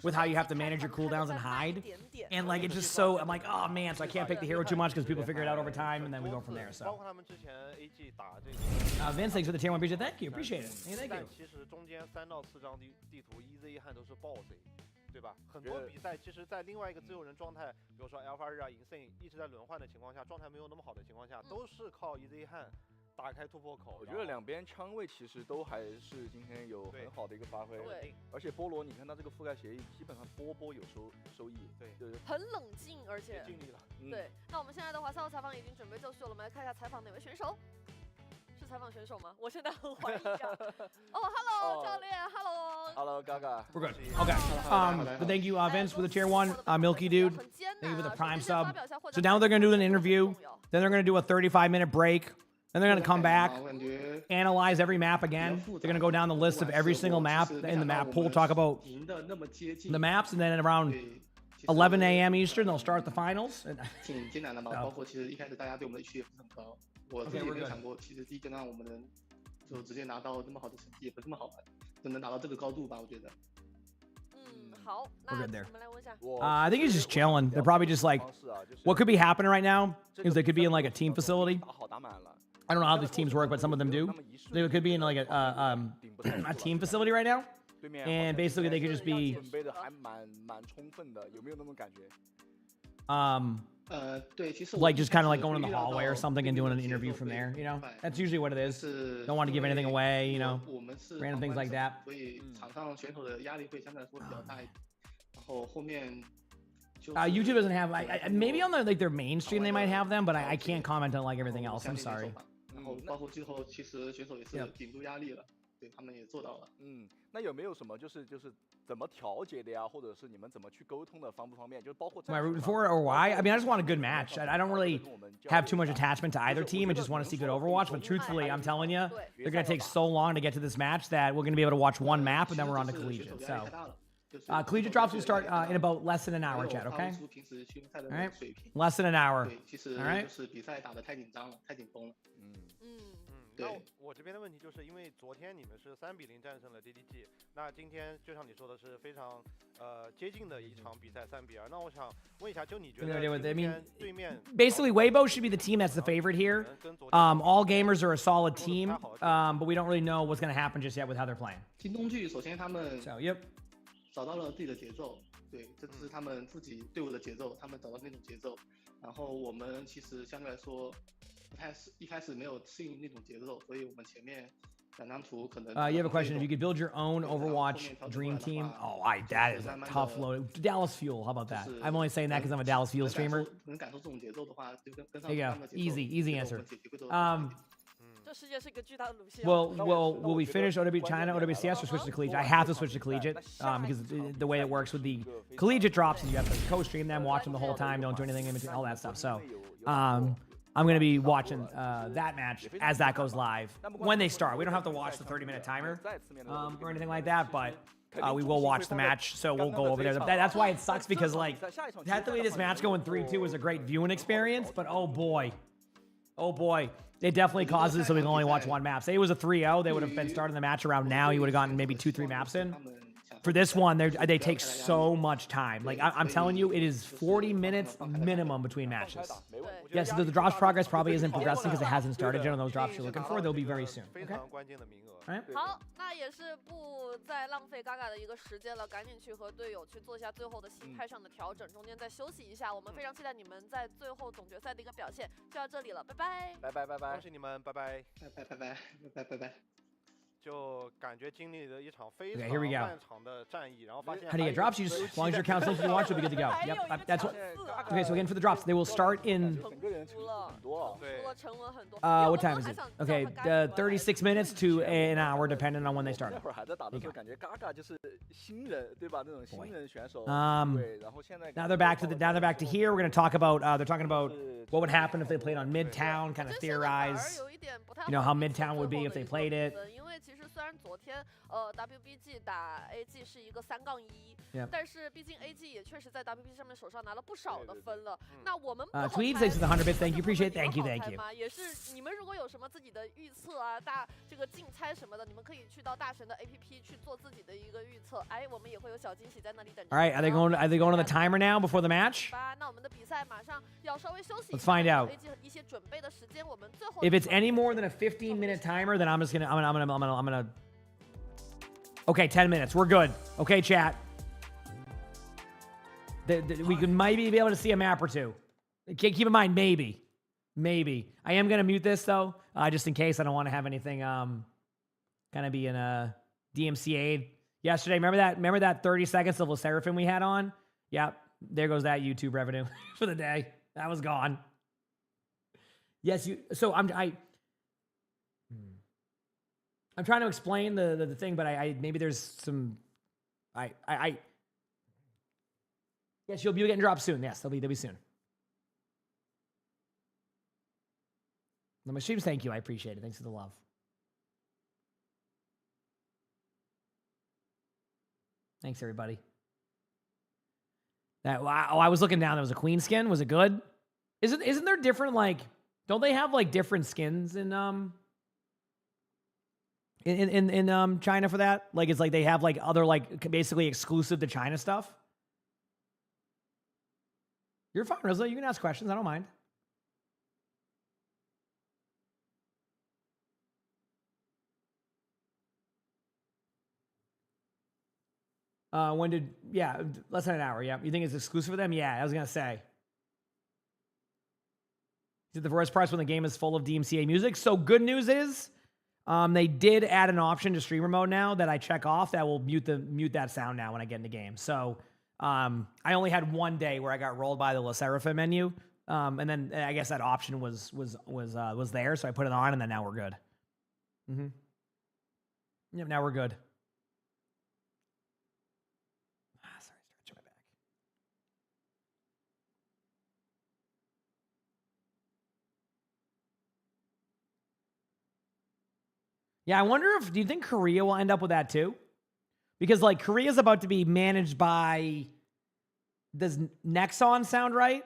with how you have to manage your cooldowns and hide, and like it's just so I'm like oh man, so I can't pick the hero too much because people figure it out over time, and then we go from there. So. Vince, thanks for the tier 1 BJ. Thank you, appreciate it. Hey, thank you.
其实中间3到4张地图 EZ 汉都是爆贼，对吧？很多比赛其实，在另外一个自由人状态，比如说 Alpha 日啊、Insane 一直在轮换的情况下，状态没有那么好的情况下，都是靠 EZ 汉打开突破口。
我觉得两边枪位其实都还是今天有很好的一个发挥。
对，
而且菠萝，你看他这个覆盖协议，基本上波有收益。对，
很冷静，而且
尽力了。
对，那我们现在的话，赛后采访已经准备就绪了，我们来看一下采访哪位选手。采访选手吗？我现在很怀疑啊。哦 ，Hello， 教练 ，Hello。Hello，
Gaga。We're
good. Okay. But thank you, Vince, for the tier 1. Milky Dude. Thank you for the prime sub. So now they're gonna do an interview. Then they're gonna do a 35-minute break. Then they're gonna come back, analyze every map again. They're gonna go down the list of every single map in the map pool, talk about the maps, and then at around 11 a.m. Eastern, they'll start the finals.
挺艰难的嘛，包括其实一开始大家对我们的预期也不是很高。我自己也没有想过，其实第一阶段我们能就直接拿到这么好的成绩也不是这么好玩，就能达到这个高度吧，我觉得。
好，那我们来问一下。
I think he's just chilling. They're probably just like, what could be happening right now is they could be in like a team facility. I don't know how these teams work, but some of them do. They could be in like a team facility right now, and basically they could just be. Like just kind of like going in the hallway or something and doing an interview from there, you know? That's usually what it is. Don't want to give anything away, you know? Random things like that. YouTube doesn't have, maybe on their mainstream they might have them, but I can't comment on like everything else. I'm sorry.
包括最后其实选手也是顶住压力了，对他们也做到了。
那有没有什么就是怎么调节的呀，或者是你们怎么去沟通的，方不方便？就是包括。
Am I rooting for it or why? I mean, I just want a good match. I don't really have too much attachment to either team. I just want to see good Overwatch. But truthfully, I'm telling you, they're gonna take so long to get to this match that we're gonna be able to watch one map and then we're on to Collegiate. So. Collegiate drops will start in about less than an hour, chat, okay? All right. Less than an hour. All right.
那我这边的问题就是因为昨天你们是3比0战胜了 DDG， 那今天就像你说的是非常接近的一场比赛3比2，那我想问一下，就你觉得对面
basically Weibo should be the team that's the favorite here. All gamers are a solid team, but we don't really know what's going to happen just yet with how they're playing.
京东剧首先他们找到了自己的节奏，对，这是他们自己队伍的节奏，他们找到那种节奏，然后我们其实相对来说。一开始没有适应那种节奏，所以我们前面2张图可能。
You have a question? If you could build your own Overwatch dream team, that is a tough load. Dallas Fuel, how about that? I'm only saying that because I'm a Dallas Fuel streamer.
能感受这种节奏的话，就跟上
There you go. Easy answer.
这世界是个巨大的鲁西。
Will we finish OW China, OWCS, or switch to Collegiate? I have to switch to Collegiate because the way it works with the Collegiate drops is you have to co-stream them, watch them the whole time, don't do anything in between, all that stuff. So. I'm going to be watching that match as that goes live when they start. We don't have to watch the 30-minute timer or anything like that, but we will watch the match, so we'll go over there. That's why it sucks because, like, had the way this match going 3-2 was a great viewing experience, but oh boy, it definitely causes so we can only watch one map. Say it was a 3-0, they would have been starting the match around now. You would have gotten maybe 2-3 maps in. For this one, they take so much time. Like, I'm telling you, it is 40 minutes minimum between matches. Yes, the drops progress probably isn't progressing because it hasn't started yet on those drops you're looking for. They'll be very soon. Okay?
好，那也是不再浪费Gaga的一个时间了，赶紧去和队友去做一下最后的心态上的调整，中间再休息一下。我们非常期待你们在最后总决赛的一个表现。就到这里了，拜拜。
拜拜拜拜，
恭喜你们，拜拜。
拜拜拜拜拜拜拜拜。
就感觉经历了一场非
Okay,
常
here we go.
漫长的战役，然后发现
How do you get drops? You just, as long as your account's linked to the launch, you'll be good to go. Yep, that's what. Okay, so again for the drops, they will start in.
整个人成熟很多啊。
除了沉稳很多。
What time is it? Okay, 36 minutes to an hour, depending on when they start.
那会儿还在打的时候，感觉嘎嘎就是新人，对吧？那种新人选手。对，然后现在
Now they're back to here. We're going to talk about. They're talking about what would happen if they played on Midtown. Kind of theorize. You know how Midtown would be if they played it.
因为其实虽然昨天WBG 打 AG 是一个3-1，但是毕竟 AG 也确实在 WBG 上面手上拿了不少的分了。那我们
Tweeds, thanks for the 100 bits. Thank you, appreciate. Thank you.
也是你们如果有什么自己的预测啊，这个竞猜什么的，你们可以去到大神的 APP 去做自己的一个预测。哎，我们也会有小惊喜在那里等着。
All right, are they going to the timer now before the match?
那我们的比赛马上要稍微休息。
Let's find out.
一些准备的时间，我们最后。
If it's any more than a 15-minute timer, then I'm gonna. Okay, 10 minutes. We're good. Okay, chat. We could maybe be able to see a map or two. Keep in mind, maybe. I am gonna mute this though, just in case. I don't want to have anything kind of be in a DMCA yesterday. Remember that 30 seconds of LeSeraphim we had on? Yep. There goes that YouTube revenue for the day. That was gone. Yes, so I'm trying to explain the thing, but I maybe there's some yes, you'll be getting dropped soon. Yes, they'll be soon. No, my streams, thank you. I appreciate it. Thanks for the love. Thanks, everybody. I was looking down. There was a queen skin. Was it good? Isn't there different, like, don't they have like different skins in China for that? Like, it's like they have like other like basically exclusive to China stuff. You're fine, Rizla. You can ask questions. I don't mind. Less than an hour. Yeah. You think it's exclusive for them? Yeah, I was going to say. Is it the worst price when the game is full of DMCA music? So good news is they did add an option to streamer mode now that I check off that will mute that sound now when I get in the game. So I only had one day where I got rolled by the LeSeraphim menu. And then I guess that option was there. So I put it on and then now we're good. Yep, now we're good. Yeah, I wonder do you think Korea will end up with that too? Because like Korea's about to be managed by, does Nexon sound right?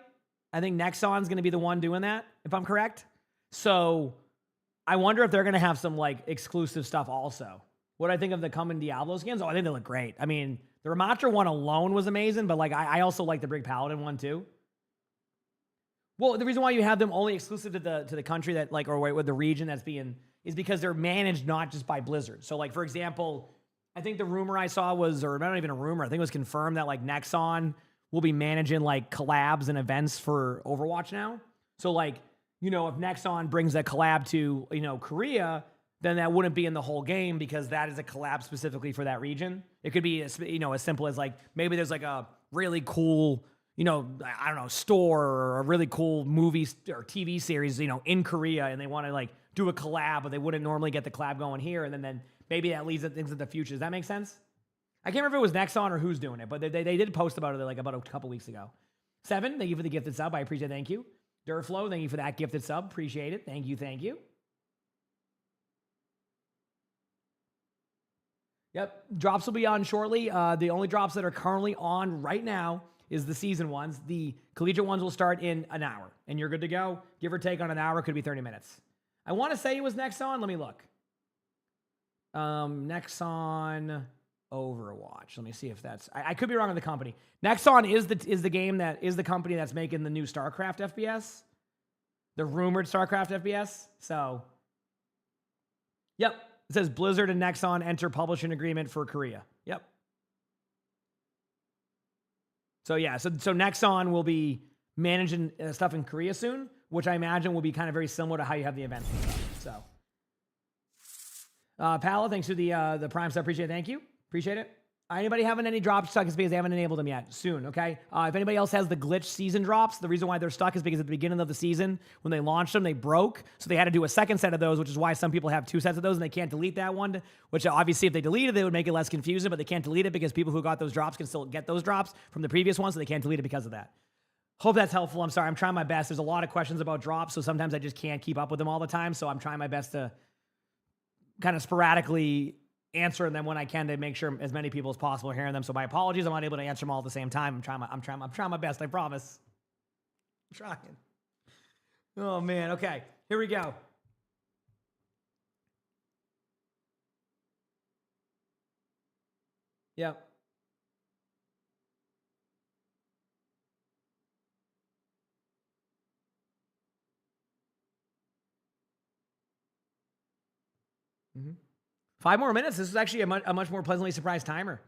I think Nexon's going to be the one doing that, if I'm correct. So I wonder if they're going to have some like exclusive stuff also. What do I think of the coming Diablo skins? Oh, I think they look great. I mean, the Ramatra one alone was amazing, but like I also like the Brig Paladin one too. Well, the reason why you have them only exclusive to the country that like, or with the region that's being, is because they're managed not just by Blizzard. So like, for example, I think the rumor I saw was, or not even a rumor, I think it was confirmed that like Nexon will be managing like collabs and events for Overwatch now. So like, you know, if Nexon brings a collab to, you know, Korea, then that wouldn't be in the whole game because that is a collab specifically for that region. It could be, you know, as simple as like, maybe there's like a really cool, you know, I don't know, store or a really cool movie or TV series, you know, in Korea, and they want to like do a collab, but they wouldn't normally get the collab going here, and then maybe that leads to things in the future. Does that make sense? I can't remember if it was Nexon or who's doing it, but they did post about it like about a couple weeks ago. 7, thank you for the gifted sub. I appreciate it. Thank you. Durflow, thank you for that gifted sub. Appreciate it. Thank you. Thank you. Yep, drops will be on shortly. The only drops that are currently on right now is the season ones. The collegiate ones will start in an hour, and you're good to go. Give or take on an hour, could be 30 minutes. I want to say it was Nexon. Let me look. Nexon Overwatch. Let me see if that's. I could be wrong on the company. Nexon is the game that is the company that's making the new StarCraft FPS, the rumored StarCraft FPS. So, yep, it says Blizzard and Nexon enter publishing agreement for Korea. Yep. So yeah, so Nexon will be managing stuff in Korea soon, which I imagine will be kind of very similar to how you have the events and stuff. So, Pala, thanks for the Prime sub. Appreciate it. Thank you. Appreciate it. Anybody having any drops stuck is because they haven't enabled them yet. Soon, okay? If anybody else has the glitch season drops, the reason why they're stuck is because at the beginning of the season, when they launched them, they broke. So they had to do a second set of those, which is why some people have 2 sets of those and they can't delete that one, which obviously if they deleted it, it would make it less confusing, but they can't delete it because people who got those drops can still get those drops from the previous one, so they can't delete it because of that. Hope that's helpful. I'm sorry. I'm trying my best. There's a lot of questions about drops, so sometimes I just can't keep up with them all the time, so I'm trying my best to kind of sporadically answer them when I can to make sure as many people as possible are hearing them. So my apologies, I'm not able to answer them all at the same time. I'm trying my best, I promise. I'm trying. Oh man, okay. Here we go. Yep. Mm-hmm. 5 more minutes. This is actually a much more pleasantly surprised timer.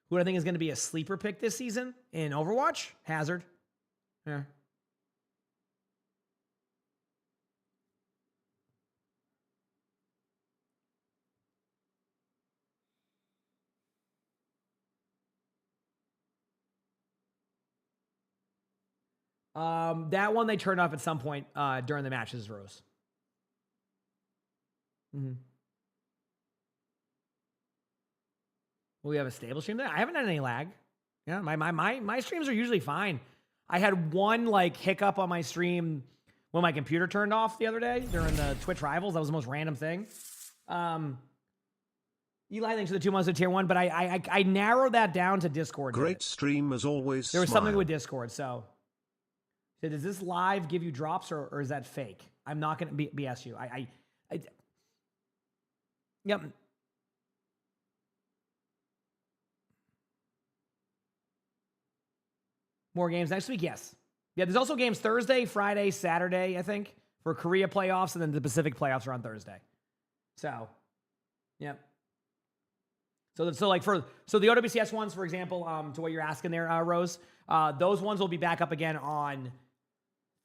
Who I think is going to be a sleeper pick this season in Overwatch? Hazard. Yeah. That one they turned off at some point during the matches, Rose. Mm-hmm. Will we have a stable stream there? I haven't had any lag. Yeah, my streams are usually fine. I had one like hiccup on my stream when my computer turned off the other day during the Twitch Rivals. That was the most random thing. Eli, thanks for the 2 months of tier 1, but I narrowed that down to Discord.
Great stream as always.
There was something with Discord, so does this live give you drops or is that fake? I'm not going to BS you. Yep. More games next week? Yes. Yeah, there's also games Thursday, Friday, Saturday, I think, for Korea playoffs, and then the Pacific playoffs are on Thursday. So, yep. So the OWCS ones, for example, to what you're asking there, Rose, those ones will be back up again on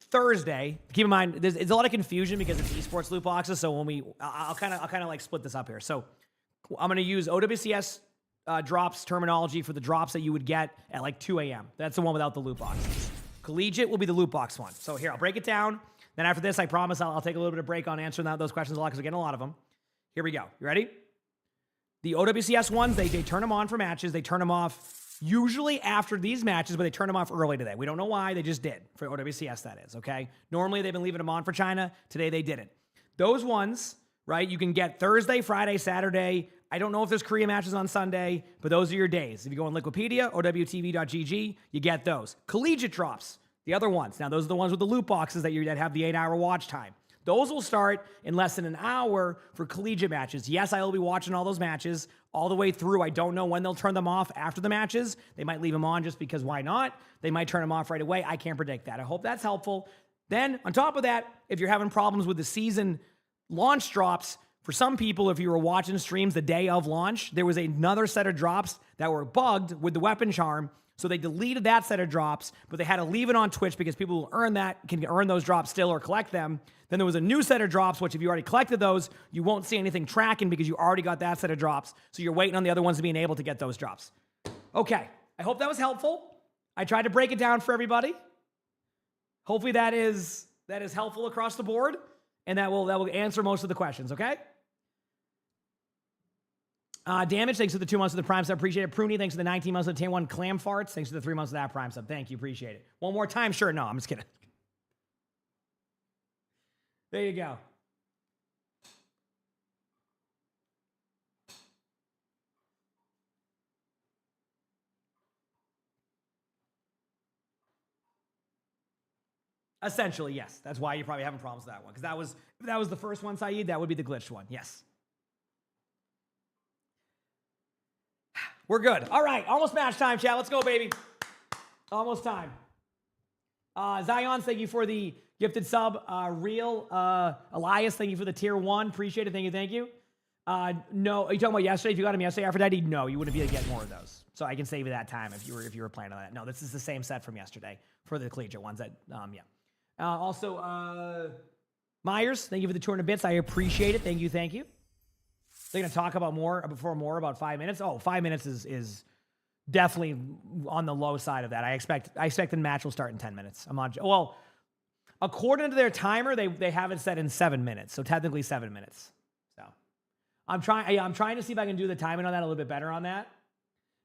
Thursday. Keep in mind, there's a lot of confusion because it's esports loot boxes. So when I'll kind of like split this up here. So I'm going to use OWCS drops terminology for the drops that you would get at like 2 a.m. That's the one without the loot boxes. Collegiate will be the loot box one. So here, I'll break it down. Then after this, I promise I'll take a little bit of break on answering those questions a lot because we're getting a lot of them. Here we go. You ready? The OWCS ones, they turn them on for matches. They turn them off usually after these matches, but they turn them off early today. We don't know why. They just did. For OWCS, that is, okay? Normally, they've been leaving them on for China. Today, they didn't. Those ones, right, you can get Thursday, Friday, Saturday. I don't know if there's Korea matches on Sunday, but those are your days. If you go on Liquipedia, OWTV.gg, you get those. Collegiate drops, the other ones. Now, those are the ones with the loot boxes that have the 8-hour watch time. Those will start in less than an hour for collegiate matches. Yes, I will be watching all those matches all the way through. I don't know when they'll turn them off after the matches. They might leave them on just because why not? They might turn them off right away. I can't predict that. I hope that's helpful. Then, on top of that, if you're having problems with the season launch drops, for some people, if you were watching streams the day of launch, there was another set of drops that were bugged with the weapon charm. So they deleted that set of drops, but they had to leave it on Twitch because people who earn that can earn those drops still or collect them. Then there was a new set of drops, which if you already collected those, you won't see anything tracking because you already got that set of drops. So you're waiting on the other ones to being able to get those drops. Okay, I hope that was helpful. I tried to break it down for everybody. Hopefully that is helpful across the board, and that will answer most of the questions, okay? Damage, thanks for the 2 months of the Prime sub. Appreciate it. Pruny, thanks for the 19 months of the Tan 1. Clam Farts, thanks for the 3 months of that Prime sub. Thank you. Appreciate it. One more time? Sure. No, I'm just kidding. There you go. Essentially, yes. That's why you're probably having problems with that one. Because if that was the first one, Saeed, that would be the glitched one. Yes. We're good. All right, almost match time, chat. Let's go, baby. Almost time. Zion, thank you for the gifted sub. Elias, thank you for the tier 1. Appreciate it. Thank you. No, are you talking about yesterday? If you got him yesterday, Aphrodite? No, you wouldn't be able to get more of those. So I can save you that time if you were planning on that. No, this is the same set from yesterday for the collegiate ones. Yeah. Also, Myers, thank you for the 200 bits. I appreciate it. Thank you. They're going to talk about more about 5 minutes. Oh, 5 minutes is definitely on the low side of that. I expect the match will start in 10 minutes. I'm on. Well, according to their timer, they have it set in 7 minutes. So technically 7 minutes. So I'm trying to see if I can do the timing on that a little bit better on that.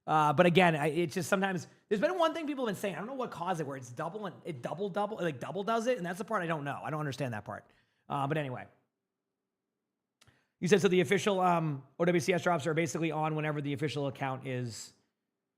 But again, it's just sometimes there's been one thing people have been saying. I don't know what caused it, where it's double and it double does it, and that's the part I don't know. I don't understand that part. But anyway, you said so. The official OWCS drops are basically on whenever the official account is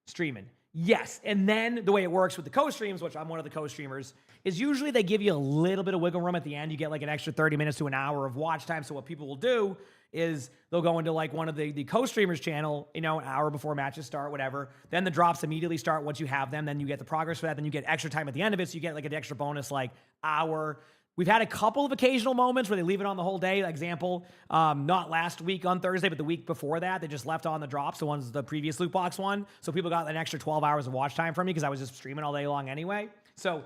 streaming. Yes, and then the way it works with the co-streams, which I'm one of the co-streamers, is usually they give you a little bit of wiggle room at the end. You get like an extra 30 minutes to an hour of watch time. So what people will do is they'll go into like one of the co-streamers channel, an hour before matches start, whatever. Then the drops immediately start once you have them. Then you get the progress for that. Then you get extra time at the end of it. So you get like an extra bonus like hour. We've had a couple of occasional moments where they leave it on the whole day. Example, not last week on Thursday, but the week before that, they just left on the drops. The one's the previous loot box one. So people got an extra 12 hours of watch time from me because I was just streaming all day long anyway. So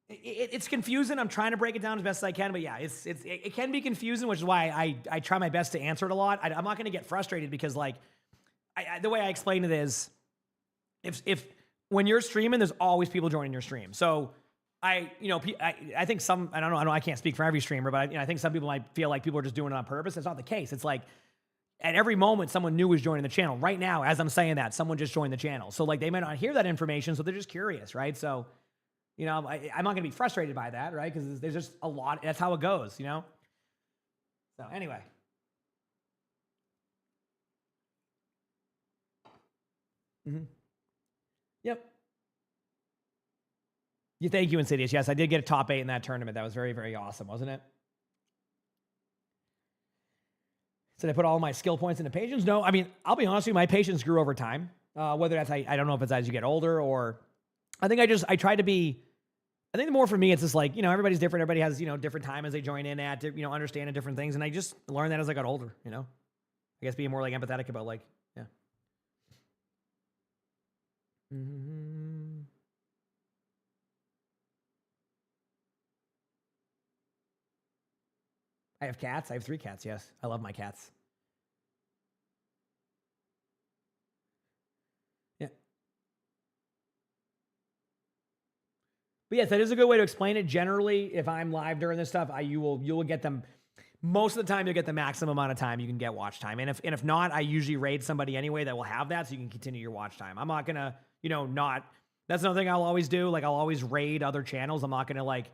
it's confusing. I'm trying to break it down as best as I can, but yeah, it can be confusing, which is why I try my best to answer it a lot. I'm not going to get frustrated because like the way I explain it is, if when you're streaming, there's always people joining your stream. So I think some, I don't know, I can't speak for every streamer, but I think some people might feel like people are just doing it on purpose. It's not the case. It's like at every moment someone new is joining the channel. Right now, as I'm saying that, someone just joined the channel. So like they might not hear that information, so they're just curious, right? So I'm not going to be frustrated by that, right? Because there's just a lot. That's how it goes, So anyway. Yep. Thank you, Insidious. Yes, I did get a top 8 in that tournament. That was very, very awesome, wasn't it? So did I put all my skill points into patience? No. I mean, I'll be honest with you, my patience grew over time. Whether that's, I don't know if it's as you get older or I think I try to be, I think the more for me, it's just like, everybody's different. Everybody has, different time as they join in at, understanding different things. And I just learned that as I got older, I guess being more like empathetic about like, yeah. I have cats. I have 3 cats. Yes. I love my cats. But yes, that is a good way to explain it. Generally, if I'm live during this stuff, you will get them. Most of the time, you'll get the maximum amount of time you can get watch time. And if not, I usually raid somebody anyway that will have that, so you can continue your watch time. I'm not gonna, not. That's another thing I'll always do. Like I'll always raid other channels. I'm not gonna like,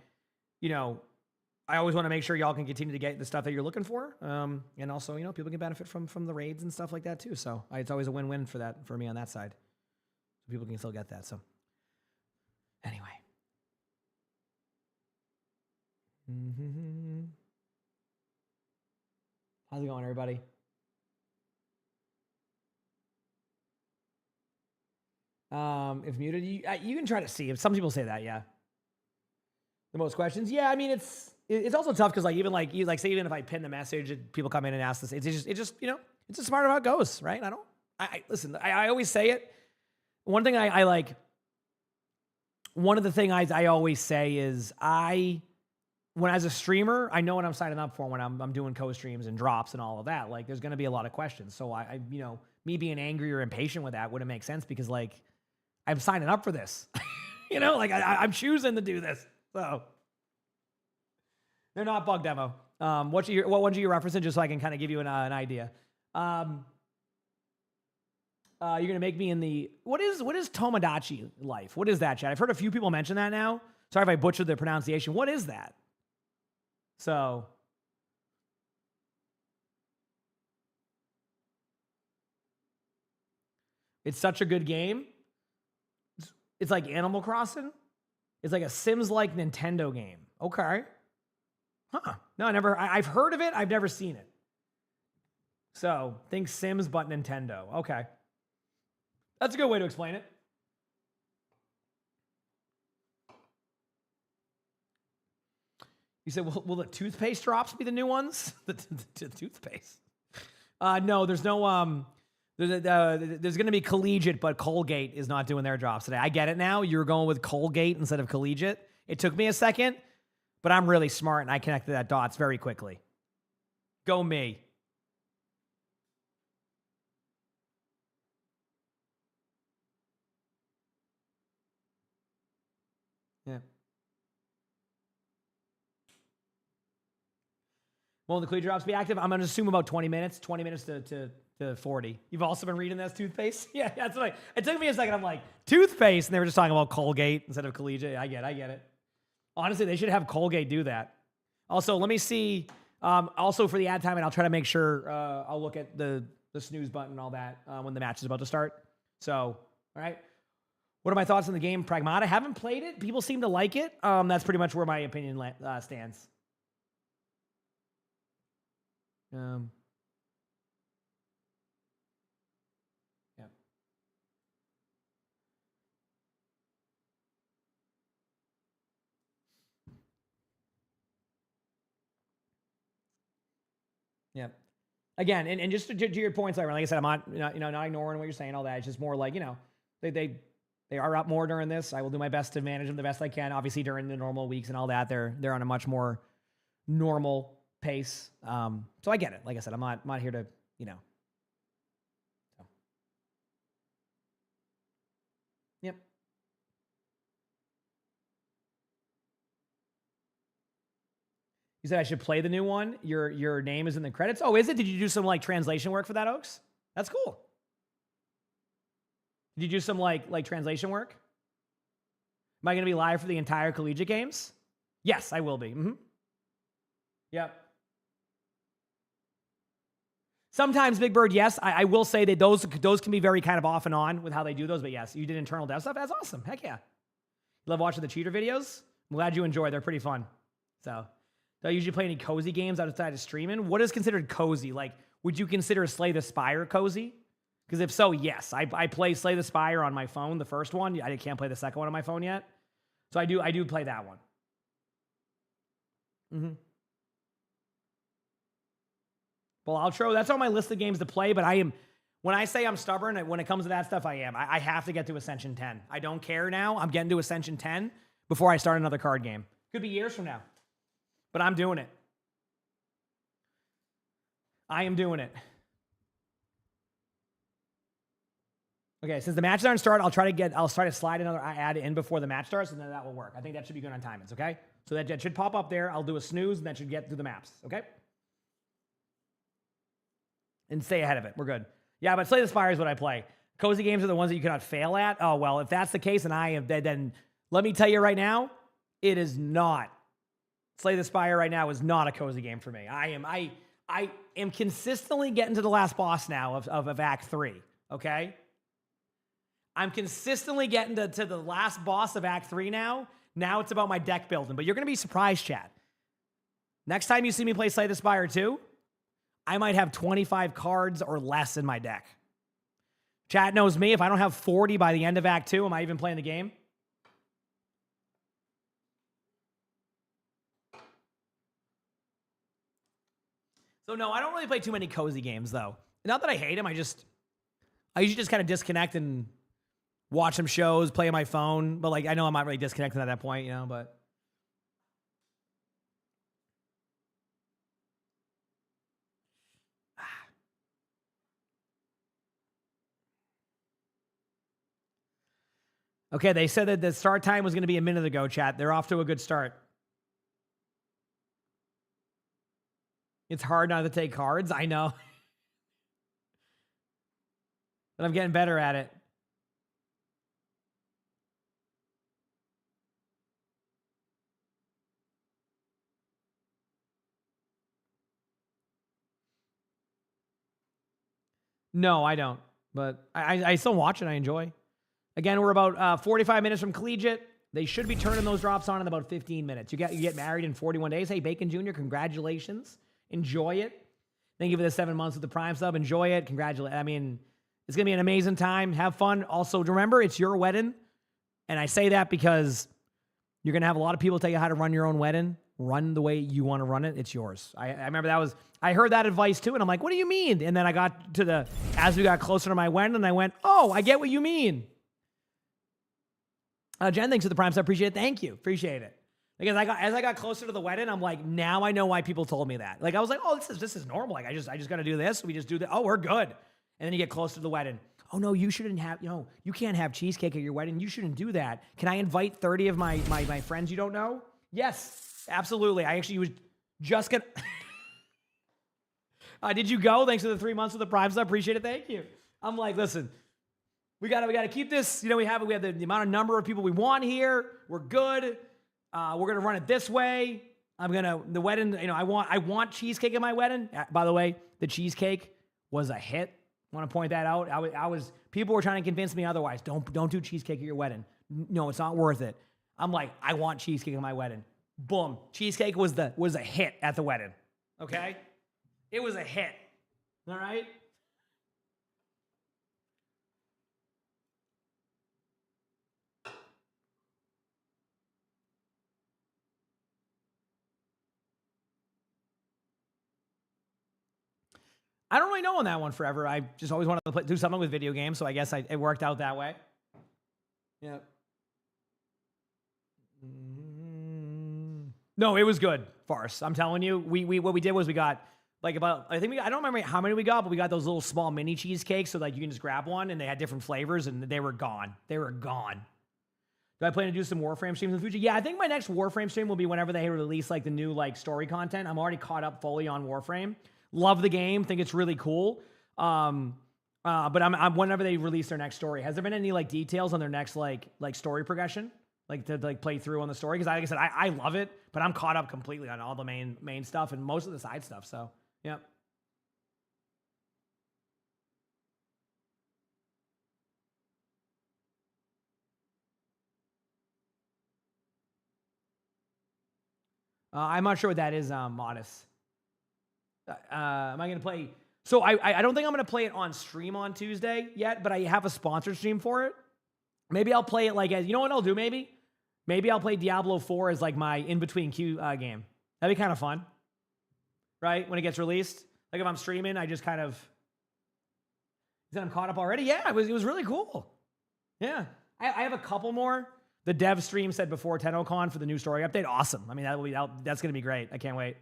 I always want to make sure y'all can continue to get the stuff that you're looking for. And also, people can benefit from the raids and stuff like that too. So it's always a win-win for me on that side. So people can still get that. So anyway. How's it going, everybody? If muted, you can try to see. Some people say that, yeah. The most questions, yeah. I mean, it's also tough because even if I pin the message, people come in and ask this. It's just it's just smart how it goes, right? Listen. I always say it. One thing I like. One of the things I always say is when as a streamer, I know what I'm signing up for when I'm doing co-streams and drops and all of that. Like, there's going to be a lot of questions. So me being angry or impatient with that wouldn't make sense because like I'm signing up for this. I'm choosing to do this. So they're not bug demo. What ones are you referencing, just so I can kind of give you an idea? You're gonna make me in the what is Tomodachi life? What is that, Chad? I've heard a few people mention that now. Sorry if I butchered the pronunciation. What is that? So it's such a good game. It's like Animal Crossing. It's like a Sims-like Nintendo game. Okay. Huh. No, I've heard of it. I've never seen it. So think Sims, but Nintendo. Okay. That's a good way to explain it. You said, will the toothpaste drops be the new ones? the toothpaste. No, there's no, there's going to be Collegiate, but Colgate is not doing their drops today. I get it now. You're going with Colgate instead of Collegiate. It took me a second, but I'm really smart and I connected that dots very quickly. Go me. Yeah. Will the Collegiate drops be active? I'm going to assume about 20 minutes to 40. You've also been reading this toothpaste? Yeah, that's right. It took me a second. I'm like, toothpaste? And they were just talking about Colgate instead of Collegiate. I get it. Honestly, they should have Colgate do that. Also, let me see. Also for the ad time, and I'll try to make sure I'll look at the snooze button and all that when the match is about to start. So, all right. What are my thoughts on the game? Pragmata. Haven't played it. People seem to like it. That's pretty much where my opinion stands. Yeah. Yeah. Again, and just to your points, like I said, I'm not not ignoring what you're saying, all that. It's just more like, they are up more during this. I will do my best to manage them the best I can. Obviously, during the normal weeks and all that, they're on a much more normal pace. So I get it. Like I said, I'm not here to, So. Yep. You said I should play the new one. Your name is in the credits. Oh, is it? Did you do some like translation work for that, Oaks? That's cool. Did you do some like translation work? Am I going to be live for the entire Collegiate games? Yes, I will be. Mm-hmm. Yep. Sometimes, Big Bird, yes. I will say that those can be very kind of off and on with how they do those. But yes, you did internal dev stuff. That's awesome. Heck yeah. Love watching the cheater videos. I'm glad you enjoy. They're pretty fun. So. Do I usually play any cozy games outside of streaming? What is considered cozy? Like, would you consider Slay the Spire cozy? Because if so, yes. I play Slay the Spire on my phone, the first one. I can't play the second one on my phone yet. So I do play that one. Mm-hmm. Well, outro, that's on my list of games to play, but when I say I'm stubborn, when it comes to that stuff, I am. I have to get to Ascension 10. I don't care now. I'm getting to Ascension 10 before I start another card game. Could be years from now. But I'm doing it. I am doing it. Okay, since the matches aren't started, I'll try to slide another ad in before the match starts, and then that will work. I think that should be good on timings, okay? So that should pop up there. I'll do a snooze, and that should get through the maps, okay? And stay ahead of it. We're good. Yeah, but Slay the Spire is what I play. Cozy games are the ones that you cannot fail at. Oh, well, if that's the case, then let me tell you right now, it is not. Slay the Spire right now is not a cozy game for me. I am consistently getting to the last boss now of Act 3, okay? I'm consistently getting to the last boss of Act 3 now. Now it's about my deck building. But you're going to be surprised, chat. Next time you see me play Slay the Spire 2, I might have 25 cards or less in my deck. Chat knows me. If I don't have 40 by the end of Act 2, am I even playing the game? So no, I don't really play too many cozy games though. Not that I hate them, I usually just kind of disconnect and watch some shows, play on my phone. But like, I know I'm not really disconnecting at that point, but. Okay, they said that the start time was going to be a minute ago, chat. They're off to a good start. It's hard not to take cards. I know. But I'm getting better at it. No, I don't. But I still watch it. I enjoy. Again, we're about 45 minutes from Collegiate. They should be turning those drops on in about 15 minutes. You get married in 41 days. Hey, Bacon Jr., congratulations. Enjoy it. Thank you for the 7 months with the Prime sub. Enjoy it. Congratulations. I mean, it's going to be an amazing time. Have fun. Also, remember, it's your wedding. And I say that because you're going to have a lot of people tell you how to run your own wedding. Run the way you want to run it. It's yours. I remember I heard that advice too. And I'm like, what do you mean? And then I got to as we got closer to my wedding, and I went, oh, I get what you mean. Jen, thanks for the Prime sub. Appreciate it. Thank you. Appreciate it. Like as I got closer to the wedding, I'm like, now I know why people told me that. Like I was like, oh, this is normal. Like I just got to do this. We just do that. Oh, we're good. And then you get closer to the wedding. oh no, you shouldn't have, you can't have cheesecake at your wedding. You shouldn't do that. Can I invite 30 of my friends you don't know? Yes, absolutely. I actually was just gonna. Did you go? Thanks for the 3 months of the Prime sub. Appreciate it. Thank you. I'm like, listen, we gotta keep this. We have the amount of number of people we want here. We're good. We're gonna run it this way. The wedding. I want cheesecake at my wedding. By the way, the cheesecake was a hit. I want to point that out. People were trying to convince me otherwise. Don't do cheesecake at your wedding. No, it's not worth it. I'm like, I want cheesecake at my wedding. Boom. Cheesecake was a hit at the wedding. Okay? It was a hit. All right? I don't really know on that one forever. I just always wanted to do something with video games, so I guess it worked out that way. Yeah. No, it was good. Farce. I'm telling you. What we did was we got I don't remember how many we got, but we got those little small mini cheesecakes, so you can just grab one, and they had different flavors, and they were gone. They were gone. Do I plan to do some Warframe streams in the future? Yeah, I think my next Warframe stream will be whenever they release the new story content. I'm already caught up fully on Warframe. Love the game. Think it's really cool. But I'm whenever they release their next story. Has there been any details on their next story progression? To play through on the story? Because like I said, I love it, but I'm caught up completely on all the main stuff and most of the side stuff. So yeah. I'm not sure what that is, Modest. Am I going to play? So I don't think I'm going to play it on stream on Tuesday yet, but I have a sponsored stream for it. Maybe I'll play it as, you know what I'll do maybe? Maybe I'll play Diablo 4 as my in-between queue game. That'd be kind of fun. Right? When it gets released. If I'm streaming, I just kind of... Then I'm caught up already? Yeah, it was really cool. Yeah. I have a couple more. The dev stream said before TennoCon for the new story update. Awesome. I mean, that's going to be great. I can't wait.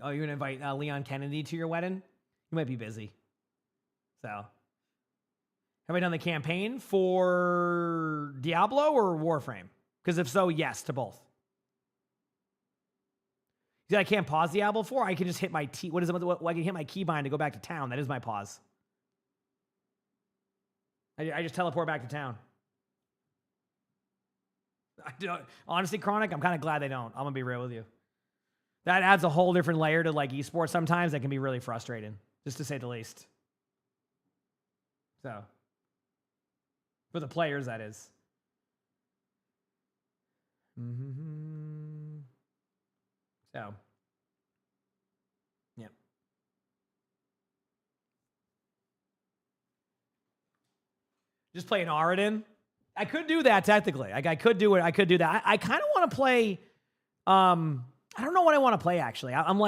Oh, you're going to invite Leon Kennedy to your wedding? You might be busy. So, have I done the campaign for Diablo or Warframe? Because if so, yes to both. See, I can't pause Diablo 4. I can just hit my I can hit my keybind to go back to town. That is my pause. I just teleport back to town. Honestly, Chronic, I'm kind of glad they don't. I'm gonna be real with you. That adds a whole different layer to esports sometimes that can be really frustrating, just to say the least. So, for the players, that is. So, yeah. Just play an Aradin. I could do that technically. I could do it. I could do that. I kind of want to play. I don't know what I want to play actually. I'm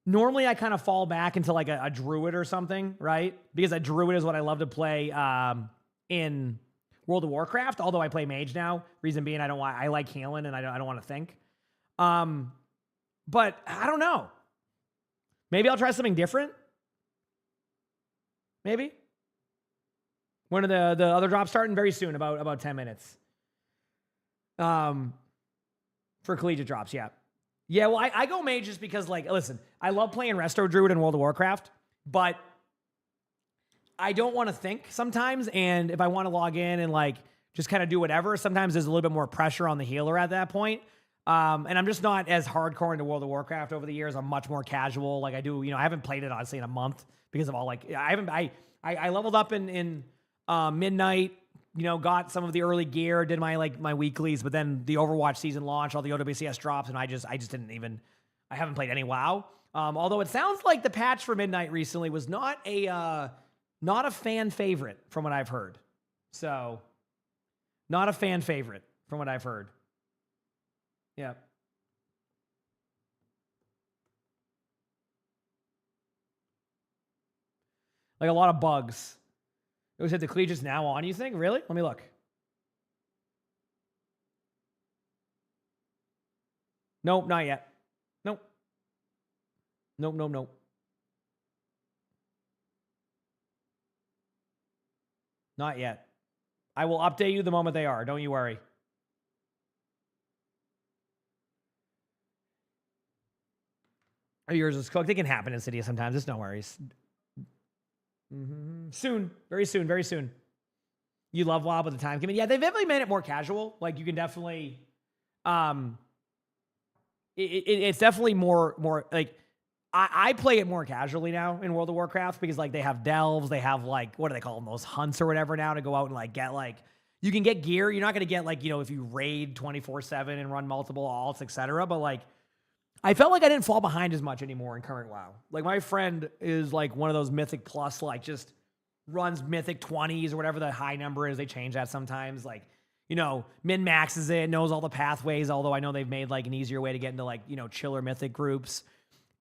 normally I kind of fall back into a druid or something, right? Because a druid is what I love to play in World of Warcraft. Although I play mage now. Reason being, I like healing and I don't want to think. But I don't know. Maybe I'll try something different. Maybe. When are the other drops starting? Very soon, about 10 minutes. For collegiate drops, yeah. Yeah, well, I go mage just because, listen, I love playing Resto Druid in World of Warcraft, but I don't want to think sometimes, and if I want to log in and, just kind of do whatever, sometimes there's a little bit more pressure on the healer at that point. And I'm just not as hardcore into World of Warcraft over the years. I'm much more casual. I do, I haven't played it, honestly, in a month because of all, I leveled up in Midnight, got some of the early gear, did my weeklies, but then the Overwatch season launched, all the OWCS drops, and I just I haven't played any WoW. Although it sounds like the patch for Midnight recently was not a fan favorite from what I've heard. So, not a fan favorite from what I've heard. Yeah. A lot of bugs. It was at the Collegiate's now on, you think? Really? Let me look. Nope, not yet. Nope. Nope, nope, nope. Not yet. I will update you the moment they are. Don't you worry. Yours is cooked. It can happen in Cydia sometimes. It's no worries. Soon. Very soon. Very soon. You love WoW with the time commitment. Yeah, they've definitely made it more casual. Like, you can definitely... It's definitely more like... I play it more casually now in World of Warcraft because, like, they have delves. They have, like, what do they call them? Those hunts or whatever now to go out and, like, get, like... You can get gear. You're not going to get, like, you know, if you raid 24/7 and run multiple alts, etc. But, like, I felt like I didn't fall behind as much anymore in current WoW. Like, my friend is, like, one of those Mythic Plus, like, just runs Mythic 20s or whatever the high number is. They change that sometimes. Like, you know, min-maxes it, knows all the pathways, although I know they've made, like, an easier way to get into, like, you know, chiller Mythic groups.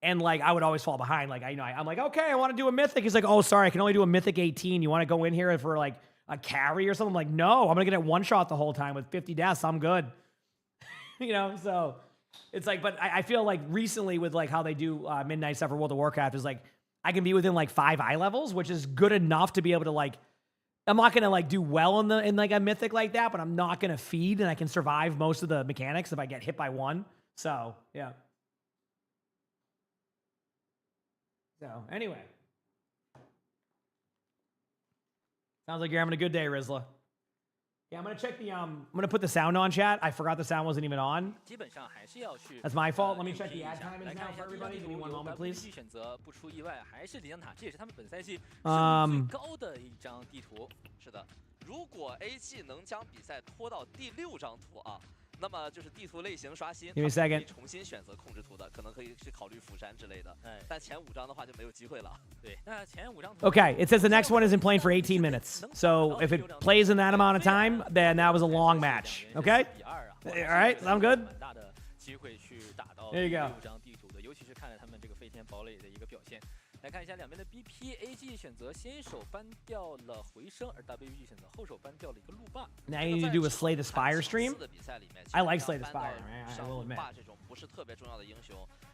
And, like, I would always fall behind. Like, I'm like, okay, I want to do a Mythic. He's like, oh, sorry, I can only do a Mythic 18. You want to go in here for, like, a carry or something? I'm like, no, I'm going to get it one-shot the whole time with 50 deaths. I'm good. You know, so it's like, but I feel like recently with, like, how they do midnight stuff for World of Warcraft is, like, I can be within, like, 5 eye levels, which is good enough to be able to, like, I'm not going to, like, do well in like, a Mythic like that, but I'm not going to feed, and I can survive most of the mechanics if I get hit by one. So, yeah. So, anyway. Sounds like you're having a good day, Rizla. Yeah, I'm going to check the, I'm going to put the sound on, chat. I forgot the sound wasn't even on. That's my fault. Let me check the ad timings now for everybody. Give me one moment, please. Give me a second. Okay, it says the next one isn't playing for 18 minutes. So if it plays in that amount of time, then that was a long match. Okay? All right, sound good? There you go.
来看一下两边的 BP，AG 选择先手搬掉了回声，而 WG 选择后手搬掉了一个路霸。
Now you need to do a Slay the Spire stream. I like Slay the Spire, man. I will admit.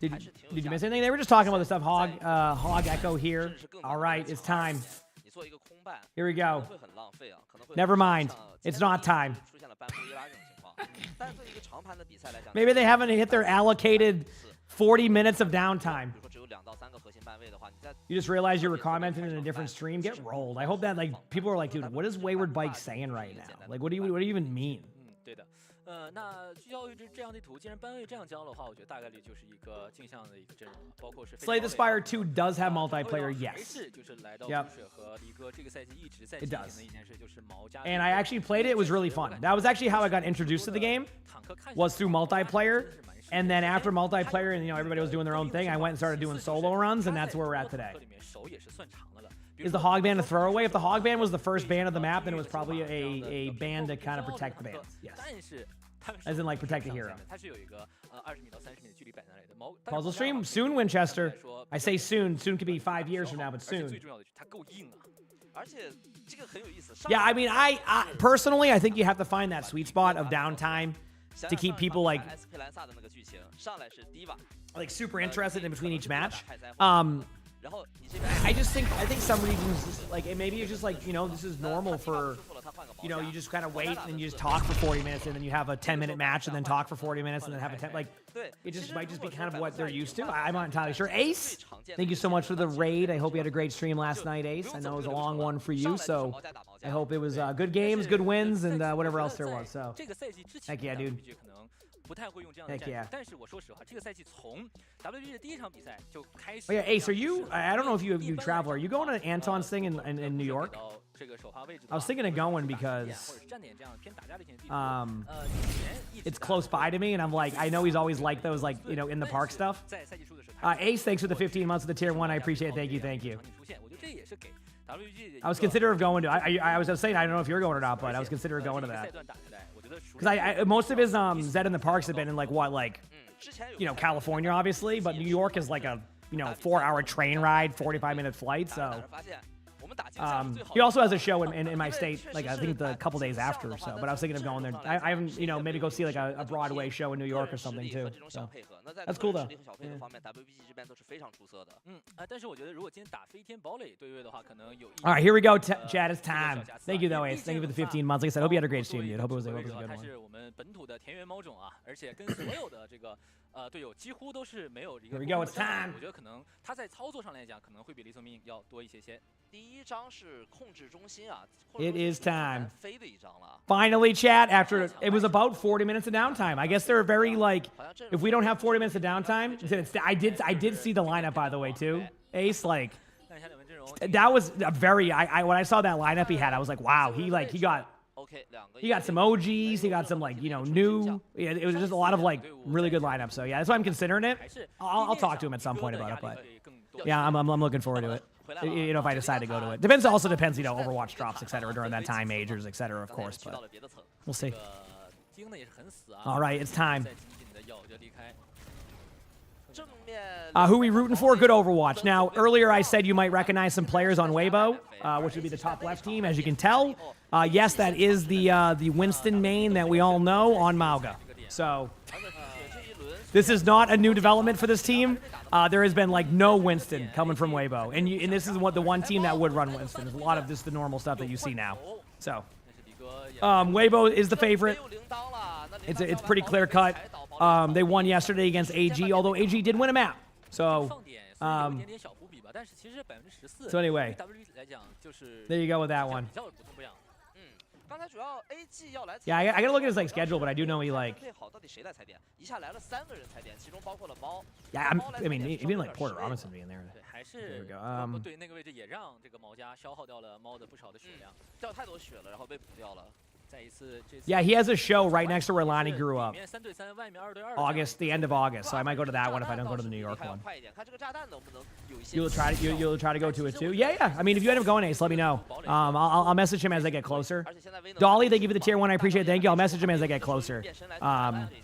Did you miss anything? They were just talking about the stuff. Hog Echo here. All right, it's time. Here we go. Never mind. It's not time. Maybe they haven't hit their allocated 40 minutes of downtime. You just realized you were commenting in a different stream. Get rolled. I hope that, like, people are like, dude, what is Wayward Bike saying right now? Like, what do you even mean?
对的。那聚焦位置这样地图，既然班位这样交的话，我觉得大概率就是一个镜像的一个阵容，包括是。
Slay the Spire 2 does have multiplayer, yes.
Yep.
It does. And I actually played it. It was really fun. That was actually how I got introduced to the game. Was through multiplayer. And then after multiplayer and, you know, everybody was doing their own thing, I went and started doing solo runs, and that's where we're at today. Is the hog ban a throwaway? If the hog ban was the first ban of the map, then it was probably a ban to kind of protect the bans. Yes. As in, like, protect the hero. Puzzle stream? Soon, Winchester. I say soon. Soon could be 5 years from now, but soon. Yeah, I mean, I personally, I think you have to find that sweet spot of downtime to keep people, like super interested in between each match. I think some regions just, like, maybe it's just like, you know, this is normal for, you know, you just kind of wait and you just talk for 40 minutes and then you have a 10-minute match and then talk for 40 minutes and then have a 10, like, it just might just be kind of what they're used to. I'm not entirely sure. Ace, thank you so much for the raid. I hope you had a great stream last night, Ace. I know it was a long one for you, so I hope it was good games, good wins, and whatever else there was. So, heck yeah, dude.
不太会用这样的战术，但是我说实话，这个赛季从 WG 的第一场比赛就开始。
Oh yeah, Ace, are you? I don't know if you travel. Are you going to Anton's thing in New York? I was thinking of going because it's close by to me, and I'm like, I know he's always like those, like, you know, in the park stuff. Ace, thanks for the 15 months of the tier 1. I appreciate it. Thank you. I was considering going to. I was saying I don't know if you're going or not, but I was considering going to that. Because most of his Zed in the Parks have been in, like, what, like, you know, California, obviously, but New York is like a, you know, 4-hour train ride, 45-minute flight, so He also has a show in my state, like I think the couple days after or so. But I was thinking of going there. I haven't, you know, maybe go see like a Broadway show in New York or something too. So that's cool though. All right, here we go, Chad. It's time. Thank you though, Ace. Thank you for the 15 months. Like I said, hope you had a great stream, dude. Hope it was a good one.
队友几乎都是没有一个。
Here we go, it's time.
我觉得可能他在操作上来讲，可能会比李宗明要多一些些。
第一张是控制中心啊。
It is time.
飞的一张了。
Finally, chat. After it was about 40 minutes of downtime. I guess they're very like, if we don't have 40 minutes of downtime, I did see the lineup by the way too. Ace like, that was a very. When I saw that lineup he had, I was like, wow. He got some OGs. He got some like, you know, new. It was just a lot of like really good lineups. So yeah, that's why I'm considering it. I'll talk to him at some point about it, but yeah, I'm looking forward to it. You know, if I decide to go to it. Also depends, you know, Overwatch drops, etc. during that time, majors, etc. Of course, but we'll see. All right, it's time. Who we rooting for? Good Overwatch. Now, earlier I said you might recognize some players on Weibo, which would be the top left team, as you can tell. Yes, that is the Winston main that we all know on Mauga. So this is not a new development for this team. There has been like no Winston coming from Weibo, and this is the one team that would run Winston. There's a lot of just the normal stuff that you see now. So Weibo is the favorite. It's pretty clear cut. They won yesterday against AG, although AG did win a map. So anyway, there you go with that one. Yeah, I gotta look at his like schedule, but I do know he like. Yeah, I mean, even like Porter Robinson being there. There we go. Yeah, he has a show right next to where Lonnie grew up. The end of August. So I might go to that one if I don't go to the New York one. You'll try to go to it too? Yeah. I mean, if you end up going, Ace, let me know. I'll message him as I get closer. Dolly, thank you for the tier 1. I appreciate it. Thank you. I'll message him as I get closer.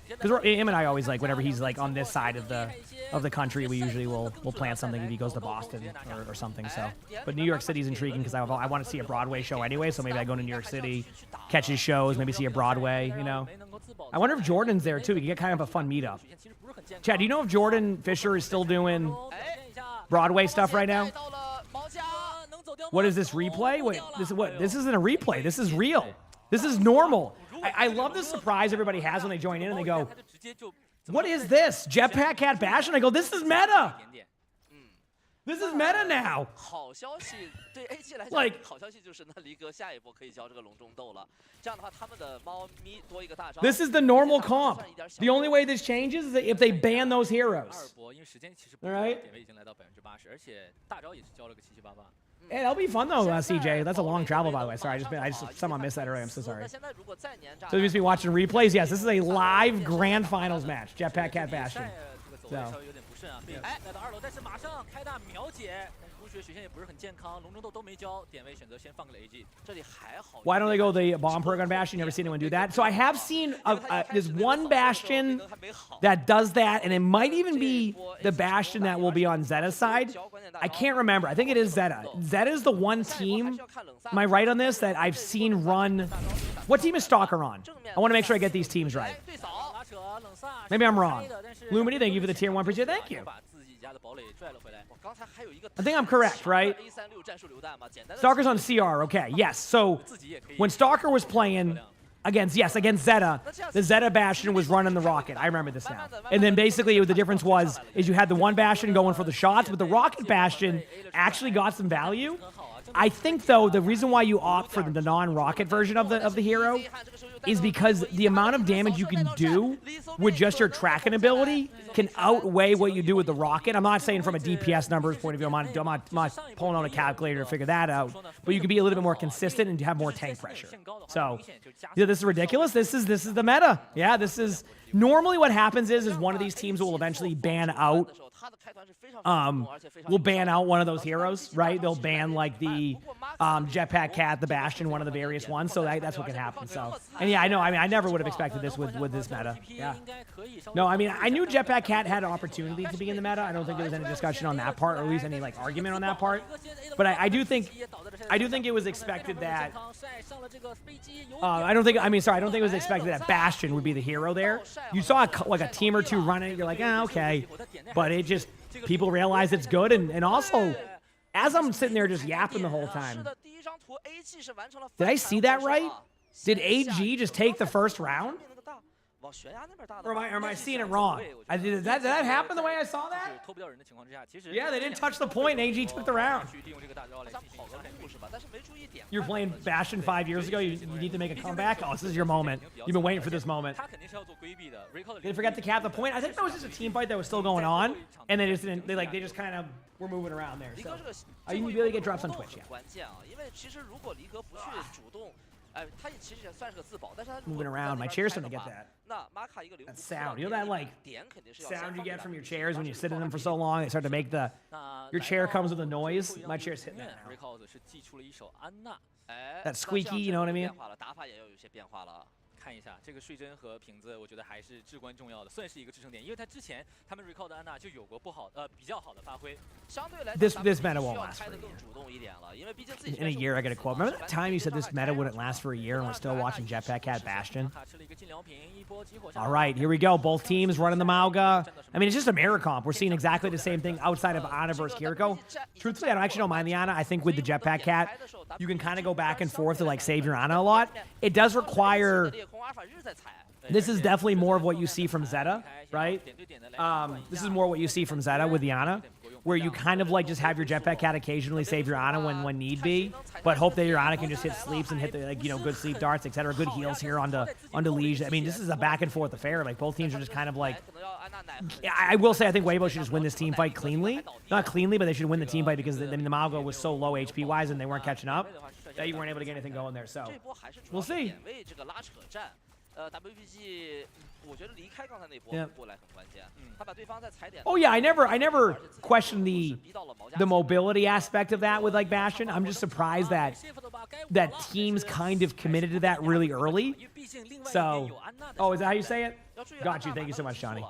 Because him and I always like whenever he's like on this side of the country, we usually will plan something if he goes to Boston or something. So, but New York City's intriguing because I want to see a Broadway show anyway. So maybe I go to New York City, catch his shows, maybe see a Broadway. You know, I wonder if Jordan's there too. We can get kind of a fun meetup. Chad, do you know if Jordan Fisher is still doing Broadway stuff right now? What is this replay? Wait, this isn't a replay. This is real. This is normal. I love the surprise everybody has when they join in and they go, "What is this? Jetpack Cat Bash?" And I go, "This is meta. This is meta now." Like, this is the normal comp. The only way this changes is if they ban those heroes. All right? Hey, that'll be fun though, CJ. That's a long travel, by the way. Sorry, I just somehow missed that earlier. I'm so sorry. So you must be watching replays. Yes, this is a live grand finals match. Jetpack Cat Bastion. So. Why don't they go the bomb perk on Bastion? Never seen anyone do that. So I have seen there's one Bastion that does that, and it might even be the Bastion that will be on Zeta's side. I can't remember. I think it is Zeta. Zeta is the one team, am I right on this, that I've seen run. What team is Stalker on? I want to make sure I get these teams right. Maybe I'm wrong. Lumini, thank you for the tier 1. Appreciate it. Thank you. I think I'm correct, right? Stalker's on CR. Okay, yes. So when Stalker was playing against Zeta, the Zeta Bastion was running the rocket. I remember this now. And then basically the difference is you had the one Bastion going for the shots, but the rocket Bastion actually got some value. I think though the reason why you opt for the non-rocket version of the hero is because the amount of damage you can do with just your tracking ability can outweigh what you do with the rocket. I'm not saying from a DPS numbers point of view. I'm not pulling out a calculator to figure that out. But you can be a little bit more consistent and have more tank pressure. So, yeah, this is ridiculous. This is the meta. Yeah, this is normally what happens is one of these teams will eventually ban out. Will ban out one of those heroes, right? They'll ban like the Jetpack Cat, the Bastion, one of the various ones. So that's what can happen. So, and yeah, I know. I mean, I never would have expected this with this meta. Yeah. No, I mean, I knew Jetpack Cat had an opportunity to be in the meta. I don't think there was any discussion on that part, or at least any like argument on that part. But I do think it was expected that. I don't think it was expected that Bastion would be the hero there. You saw like a team or two run it, you're like, okay. But it just people realize it's good, and also. As I'm sitting there just yapping the whole time, did I see that right? Did AG just take the first round? Or am I seeing it wrong? Did that happen the way I saw that? Yeah, they didn't touch the point, and AG took the round. You're playing Bastion 5 years ago, you need to make a comeback? Oh, this is your moment. You've been waiting for this moment. They forgot to cap the point? I think that was just a team fight that was still going on, and they just didn't, they just kind of were moving around there. So, you can really get drops on Twitch, yeah. Moving around, my chair's starting to get that. That sound, you know that like sound you get from your chairs when you sit in them for so long, they start to make your chair comes with a noise. My chair's hitting that now. That squeaky, you know what I mean?
看一下这个税针和瓶子，我觉得还是至关重要的，算是一个支撑点，因为他之前他们 recall 的安娜就有过比较好的发挥。相对来
This meta won't last for a year. In a year, I got a quote. Remember that time you said this meta wouldn't last for a year, and we're still watching Jetpack Cat Bastion? All right, here we go. Both teams running the Mauga. I mean, it's just a mirror comp. We're seeing exactly the same thing outside of Ana versus Kiriko. Truthfully, I don't mind the Ana. I think with the Jetpack Cat, you can kind of go back and forth to like save your Ana a lot. It does require. This is definitely more of what you see from Zeta, right? This is more what you see from Zeta with the Ana, where you kind of like just have your Jetpack Cat occasionally save your Ana when need be, but hope that your Ana can just hit sleeps and hit the good sleep darts, etc. Good heals here onto Liege. I mean, this is a back and forth affair. Like both teams are just kind of like. I will say I think Weibo should just win this team fight cleanly. Not cleanly, but they should win the team fight because the Malgo was so low HP wise and they weren't catching up that you weren't able to get anything going there. So we'll see. Yeah. Oh yeah, I never questioned the mobility aspect of that with like Bastion. I'm just surprised that teams kind of committed to that really early. So, oh, is that how you say it? Got you. Thank you so much, Johnny.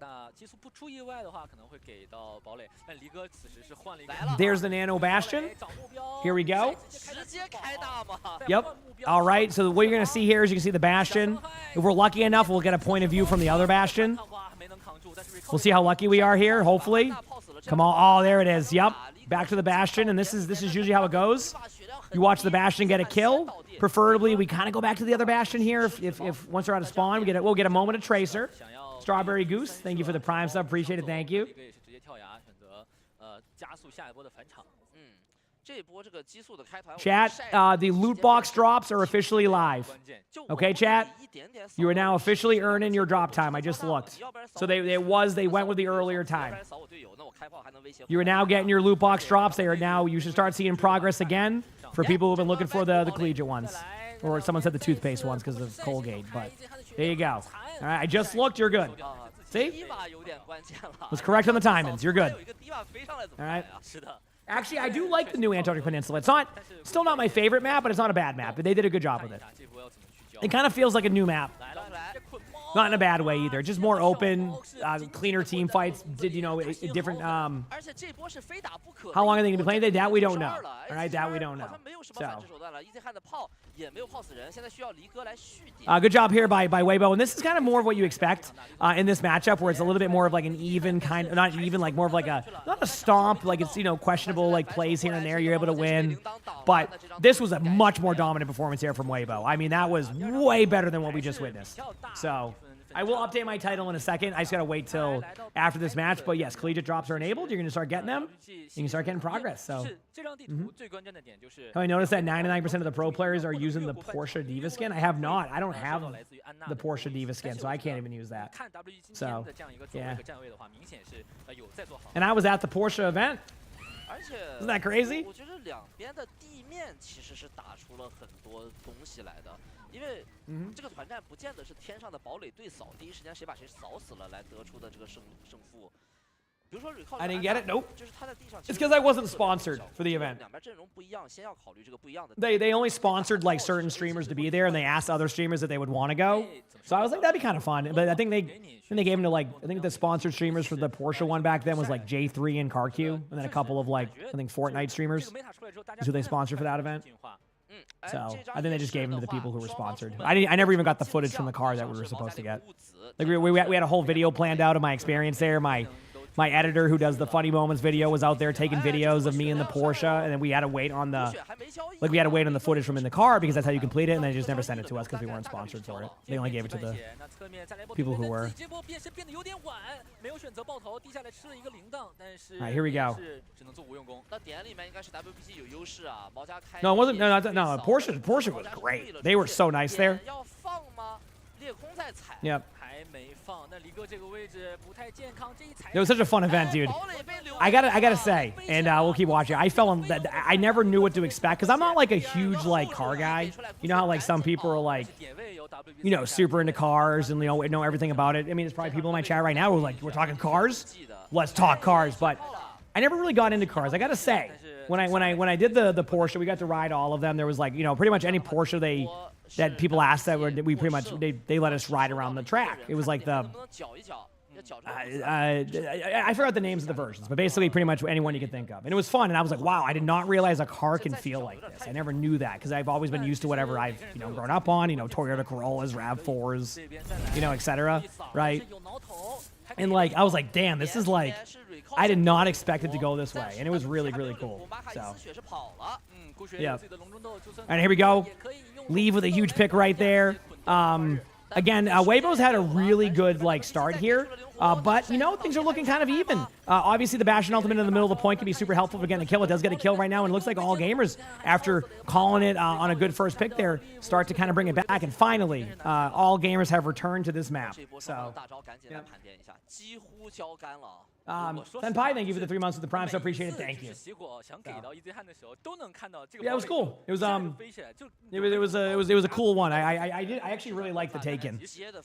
那激素不出意外的话，可能会给到堡垒。但离哥此时是换了一个。
There's the Nano Bastion. Here we go. Yep. All right. So what you're gonna see here is you can see the Bastion. If we're lucky enough, we'll get a point of view from the other Bastion. We'll see how lucky we are here. Hopefully. Come on. Oh, there it is. Yep. Back to the Bastion, and this is usually how it goes. You watch the Bastion get a kill. Preferably, we kind of go back to the other Bastion here. If once they're out of spawn, we'll get a moment of Tracer. Strawberry Goose, thank you for the Prime sub. Appreciate it. Thank you. Chat, the loot box drops are officially live. Okay, chat? You are now officially earning your drop time. I just looked. So they went with the earlier time. You are now getting your loot box drops. You should start seeing progress again for people who've been looking for the Collegiate ones. Or someone said the toothpaste ones because of Colgate, but there you go. All right, I just looked. You're good. See? Was correct on the timings. You're good. All right. Actually, I do like the new Antarctic Peninsula. It's still not my favorite map, but it's not a bad map. But they did a good job with it. It kind of feels like a new map. Not in a bad way either. Just more open, cleaner team fights. Different. How long are they going to be playing? That we don't know. All right, that we don't know. So. Good job here by Weibo, and this is kind of more of what you expect in this matchup, where it's a little bit more of like an even kind, not even like more of like not a stomp, like it's questionable like plays here and there. You're able to win, but this was a much more dominant performance here from Weibo. I mean, that was way better than what we just witnessed. So. I will update my title in a second. I just got to wait till after this match. But yes, Collegiate drops are enabled. You're going to start getting them. You can start getting progress. So, Have I noticed that 99% of the pro players are using the Porsche Diva skin? I have not. I don't have the Porsche Diva skin, so I can't even use that. So, yeah. And I was at the Porsche event. Isn't that crazy?
因为这个团战不见得是天上的堡垒对扫，第一时间谁把谁扫死了来得出的这个胜负。
I didn't get it. Nope. It's because I wasn't sponsored for the event. They only sponsored like certain streamers to be there, and they asked other streamers if they would want to go. So I was like, that'd be kind of fun. But I think they gave them to like, I think the sponsored streamers for the Porsche one back then was like J3 and CarQ, and then a couple of like, I think Fortnite streamers is who they sponsored for that event. So I think they just gave them to the people who were sponsored. I never even got the footage from the car that we were supposed to get. Like we had a whole video planned out of my experience there. My editor who does the funny moments video was out there taking videos of me in the Porsche, and then we had to wait on the footage from in the car because that's how you complete it, and they just never sent it to us because we weren't sponsored for it. They only gave it to the people who were. All right, here we go. No, it wasn't. No. Porsche was great. They were so nice there. Yep. It was such a fun event, dude. I gotta say, and we'll keep watching. I fell in that. I never knew what to expect because I'm not like a huge like car guy. You know how like some people are like, you know, super into cars and know everything about it. I mean, there's probably people in my chat right now who are like, we're talking cars. Let's talk cars. But I never really got into cars. I gotta say, when I did the Porsche, we got to ride all of them. There was like, you know, pretty much any Porsche that people asked that we pretty much they let us ride around the track. It was like the I forgot the names of the versions, but basically pretty much anyone you could think of. And it was fun, and I was like, wow, I did not realize a car can feel like this. I never knew that because I've always been used to whatever I've grown up on, Toyota Corollas, RAV4s, etc. Right? And like I was like, damn, this is like I did not expect it to go this way, and it was really, really cool. So yeah. And here we go. Leave with a huge pick right there. Again, Weibo's had a really good start here, but things are looking kind of even. Obviously, the Bastion ultimate in the middle of the point can be super helpful for getting a kill. It does get a kill right now, and it looks like all gamers, after calling it on a good first pick there, start to kind of bring it back. And finally, all gamers have returned to this map. So, yeah. Senpai, thank you for the 3 months with the Prime, so appreciate it. Thank you. Yeah, it was cool. It was a cool one. I actually really liked the Taken,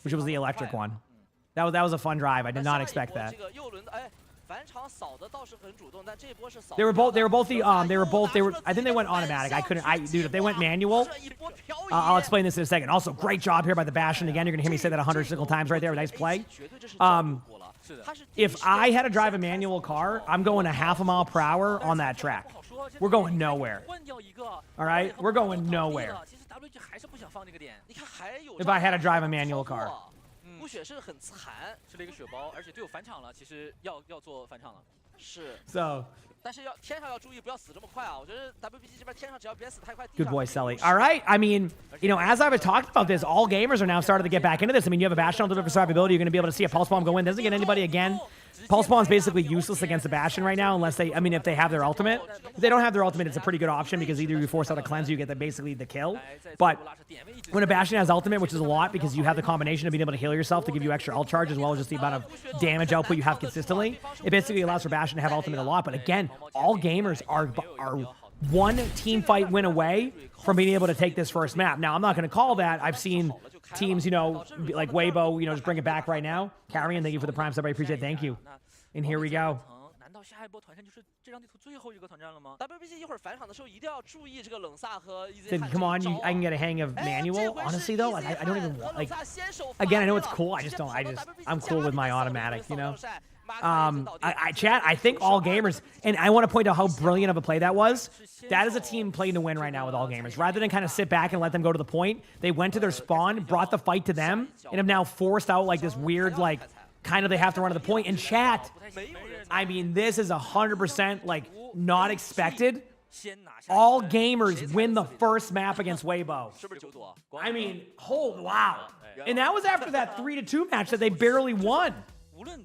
which was the electric one. That was a fun drive. I did not expect that. They were both I think they went automatic. Dude, if they went manual, I'll explain this in a second. Also, great job here by the Bastion. Again, you're gonna hear me say that 100 single times right there. Nice play. If I had to drive a manual car, I'm going a half a mile per hour on that track. We're going nowhere. All right? We're going nowhere. If I had to drive a manual car. So. Good boy, Sully. All right. I mean, as I've talked about this, all gamers are now starting to get back into this. I mean, you have a Bastion ultimate for survivability. You're going to be able to see a Pulse Bomb go in. Doesn't get anybody again. Pulse Bomb's basically useless against the Bastion right now, unless if they have their ultimate. If they don't have their ultimate, it's a pretty good option because either you force out a cleanse or you get basically the kill. But when a Bastion has ultimate, which is a lot because you have the combination of being able to heal yourself to give you extra ult charge as well as just the amount of damage output you have consistently, it basically allows for Bastion to have ultimate a lot. But again, all gamers are one team fight win away from being able to take this first map. Now, I'm not going to call that. I've seen teams, like Weibo, just bring it back right now. Carrion, thank you for the Prime sub. I appreciate it. Thank you. And here we go. Come on, I can get a hang of manual. Honestly, though, I don't even again, I know it's cool. I'm cool with my automatic, Chat, I think all gamers, and I want to point out how brilliant of a play that was. That is a team playing to win right now with all gamers. Rather than kind of sit back and let them go to the point, they went to their spawn, brought the fight to them, and have now forced out this weird, kind of they have to run to the point. And chat, I mean, this is 100% not expected. All gamers win the first map against Weibo. I mean, wow. And that was after that 3-2 match that they barely won.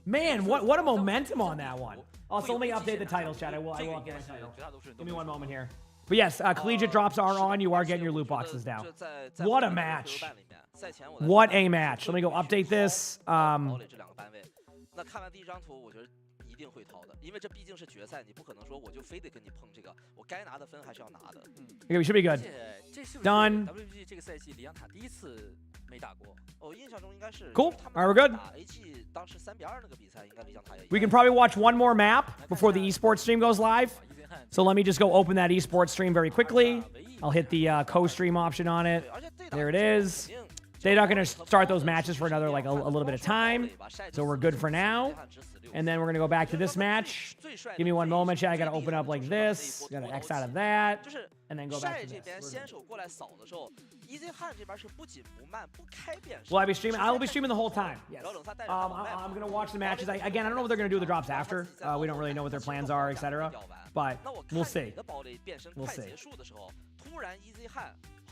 Man, what a momentum on that one. Also, let me update the title, chat. I will update the title. Give me one moment here. But yes, Collegiate drops are on. You are getting your loot boxes now. What a match. What a match. Let me go update this. Okay, we should be good. Done.
没打过。
我印象中应该是
Cool. All right, we're good.
打 AG 当时3-2那个比赛，应该理想他也。
We can probably watch one more map before the esports stream goes live. So let me just go open that esports stream very quickly. I'll hit the co-stream option on it. There it is. They're not going to start those matches for another like a little bit of time. So we're good for now. And then we're going to go back to this match. Give me one moment, chat. I got to open up like this. Got to X out of that. And then go back to this. Will I be streaming? I will be streaming the whole time. Yes. I'm going to watch the matches. Again, I don't know what they're going to do with the drops after. We don't really know what their plans are, etc. But we'll see. We'll see.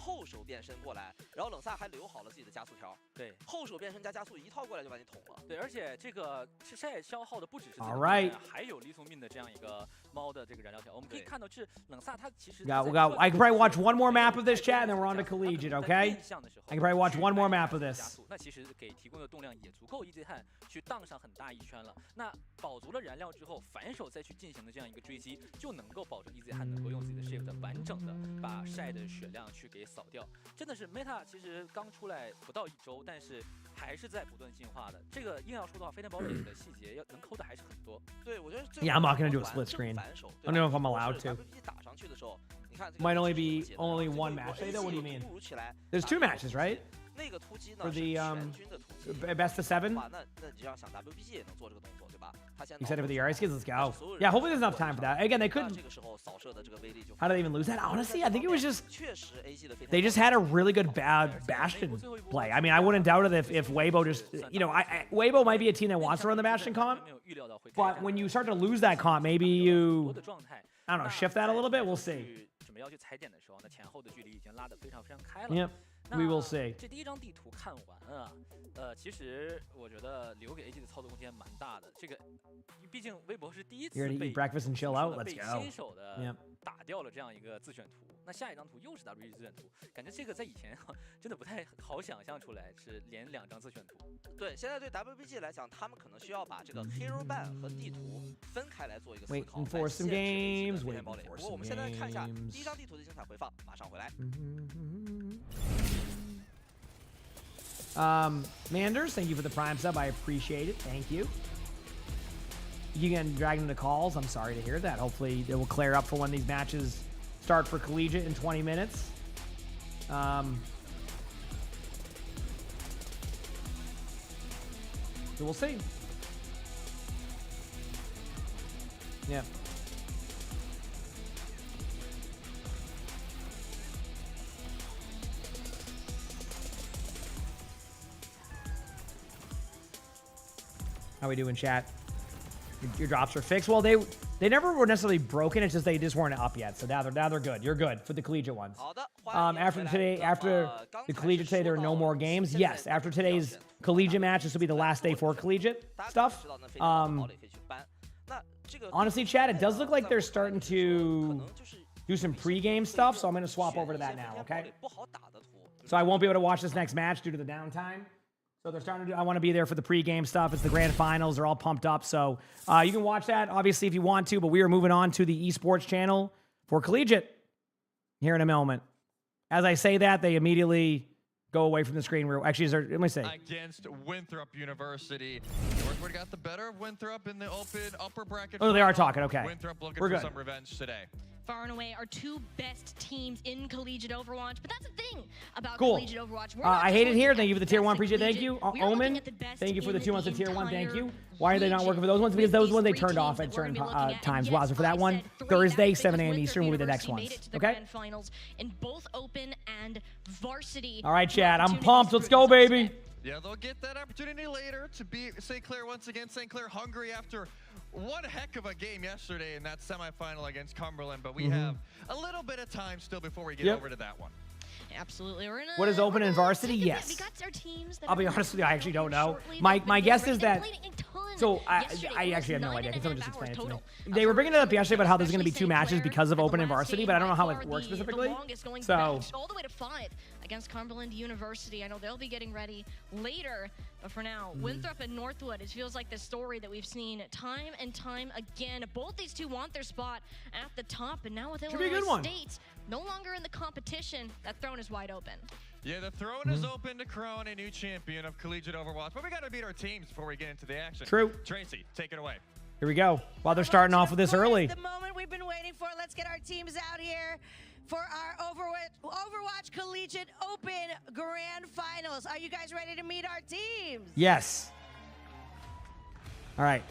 后手变身过来，然后冷萨还留好了自己的加速条。对，后手变身加加速一套过来就把你捅了。
对，而且这个晒消耗的不只是自己的
right.
还有离聪命的这样一个猫的这个燃料条。我们可以看到，就是冷萨它其实
we got. I can probably watch one more map of this chat, and then we're on to Collegiate. Okay. I can probably watch one more map of this.
那其实给提供的动量也足够 EZ 汉去荡上很大一圈了。那保足了燃料之后，反手再去进行的这样一个追击，就能够保证 EZ 汉能够用自己的 shift 完整的把晒的血量去给扫掉。真的是 Meta 其实刚出来不到1周，但是还是在不断进化的。这个硬要说的话，飞天堡垒的细节要能抠的还是很多。
对，我觉得
Yeah, I'm not gonna do a split screen. I don't know if I'm allowed to.
打上去的时候，你看
Might only be one match. What do you mean? There's 2 matches, right?
那个突击呢
For the
全军的突击
best of 7.
那你就要想 WPG 也能做这个动作，对吧？他先
You said it for the Aries kids. Let's go. Yeah, hopefully there's enough time for that. Again, they couldn't.
这个时候扫射的这个威力就
How did they even lose that? Honestly, I think it was just
确实 AG 的
they just had a really good Bastion play. I mean, I wouldn't doubt it if Weibo just, Weibo might be a team that wants to run the Bastion comp, but when you start to lose that comp, maybe you, I don't know, shift that a little bit. We'll see.
准备要去踩点的时候呢，前后的距离已经拉得非常非常开了。
Yep. We will see.
这第一张地图看完啊，其实我觉得留给 AG 的操作空间蛮大的。这个，毕竟微博是第一次
You're gonna
被
eat breakfast and chill out. Let's
被
go.
新手的打掉了这样一个自选图。那下一张图又是 WG 自选图，感觉这个在以前真的不太好想象出来是连2张自选图。
对，现在对 WPG 来讲，他们可能需要把这个 Hero Ban 和地图分开来做一个思考。
Waiting for some games.
不过我们现在看一下第一张地图的精彩回放，马上回来。
Manders, thank you for the Prime sub. I appreciate it. Thank you. You can drag into calls. I'm sorry to hear that. Hopefully it will clear up for when these matches start for Collegiate in 20 minutes. So we'll see. Yeah. How we doing, chat? Your drops are fixed. Well, they never were necessarily broken. It's just they just weren't up yet. So now they're good. You're good for the Collegiate ones. After the Collegiate today, there are no more games. Yes, after today's Collegiate match, this will be the last day for Collegiate stuff. Honestly, chat, it does look like they're starting to do some pre-game stuff. So I'm going to swap over to that now. Okay. So I won't be able to watch this next match due to the downtime. So they're starting to do, I want to be there for the pregame stuff. It's the grand finals. They're all pumped up. So you can watch that, obviously, if you want to. But we are moving on to the esports channel for Collegiate here in a moment. As I say that, they immediately go away from the screen. Actually, let me say.
Against Winthrop University. Northwood got the better of Winthrop in the open upper bracket.
Oh, they are talking. Okay.
Winthrop looking
We're
for
good.
some revenge today.
Far and away our 2 best teams in Collegiate Overwatch, but that's the thing about
Cool.
Collegiate Overwatch.
I hate it here. Thank you for the tier 1. Appreciate it. Thank you. Omen, thank you for the 2 months of tier 1. Thank you. Why are they not working for those ones? Because those ones they turned off at certain times. Wow. So for that one, Thursday, 7 a.m. Eastern will be the next ones. Okay?
Finals in both open and varsity.
All right, Chad. I'm pumped. Let's go, baby.
Yeah, they'll get that opportunity later to beat St. Clair once again. St. Clair hungry after one heck of a game yesterday in that semifinal against Cumberland, but we have a little bit of time still before we get over to that one.
Absolutely.
What is open in varsity? Yes. I'll be honest with you, I actually don't know. My guess is that. So I actually have no idea. Can someone just explain it to me? They were bringing it up yesterday about how there's going to be 2 matches because of open and varsity, but I don't know how it works specifically. So
all the way to 5 against Cumberland University. I know they'll be getting ready later, but for now, Winthrop and Northwood. It feels like the story that we've seen time and time again. Both these 2 want their spot at the top, and now with Illinois State no longer in the competition, that throne is wide open.
Yeah, the throne is open to crown a new champion of Collegiate Overwatch, but we got to beat our teams before we get into the action.
True.
Tracy, take it away.
Here we go. While they're starting off with this early.
The moment we've been waiting for. Let's get our teams out here for our Overwatch Collegiate Open Grand Finals. Are you guys ready to meet our teams?
Yes. All right.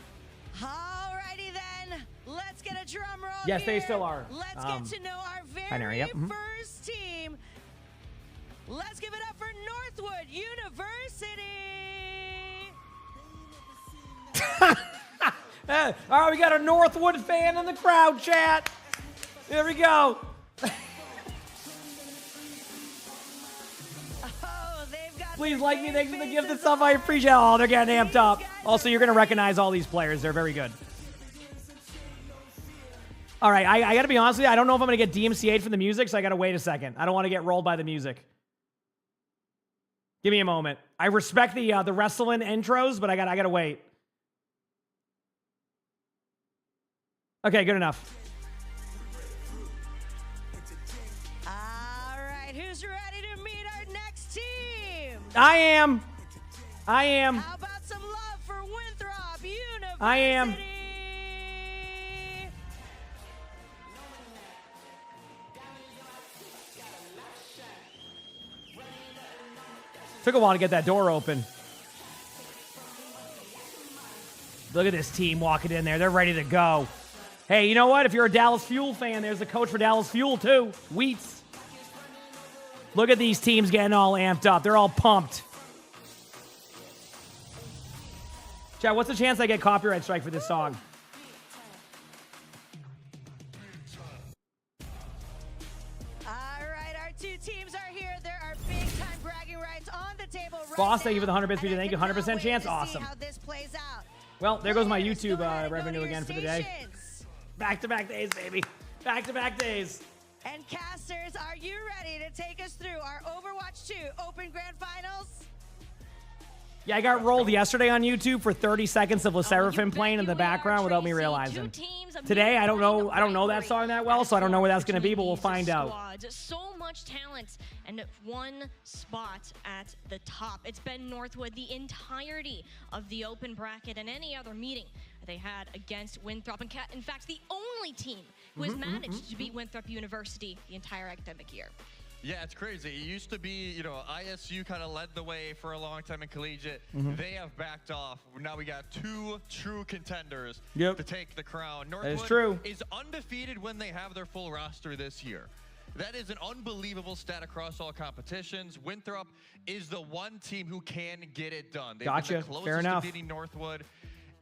Alrighty then. Let's get a drum roll.
Yes,
here.
they still are.
Let's get to know our very
binary, yep.
first team. Let's give it up for Northwood University.
All right, we got a Northwood fan in the crowd chat. Here we go. Please like me. Thanks for the gift and stuff. I appreciate it. Oh, they're getting amped up. Also, you're going to recognize all these players. They're very good. All right, I got to be honest with you. I don't know if I'm going to get DMCA'd for the music, so I got to wait a second. I don't want to get rolled by the music. Give me a moment. I respect the wrestling intros, but I got to wait. Okay, good enough.
All right, who's ready to meet our next team?
I am.
How about some love for Winthrop University?
I am. Took a while to get that door open. Look at this team walking in there. They're ready to go. Hey, you know what? If you're a Dallas Fuel fan, there's the coach for Dallas Fuel too, Wheats. Look at these teams getting all amped up. They're all pumped. Chad, what's the chance I get copyright strike for this song?
All right, our two teams are here. There are big-time bragging rights on the table.
Boss, thank you for the 100 bits. Thank you. 100% chance. Awesome.
How this plays out.
Well, there goes my YouTube revenue again for the day. Back-to-back days, baby. Back-to-back days.
And casters, are you ready to take us through our Overwatch 2 Open Grand Finals?
Yeah, I got rolled yesterday on YouTube for 30 seconds of LeSeraphim playing in the background without me realizing. Today, I don't know that song that well, so I don't know where that's going to be, but we'll find out.
So much talent and one spot at the top. It's been Northwood the entirety of the open bracket and any other meeting they had against Winthrop. And in fact, the only team who has managed to beat Winthrop University the entire academic year.
Yeah, it's crazy. It used to be, you know, ISU kind of led the way for a long time in Collegiate. They have backed off. Now we got two true contenders to take the crown. Northwood is undefeated when they have their full roster this year. That is an unbelievable stat across all competitions. Winthrop is the one team who can get it done. They've been the closest
Fair enough.
to beating Northwood,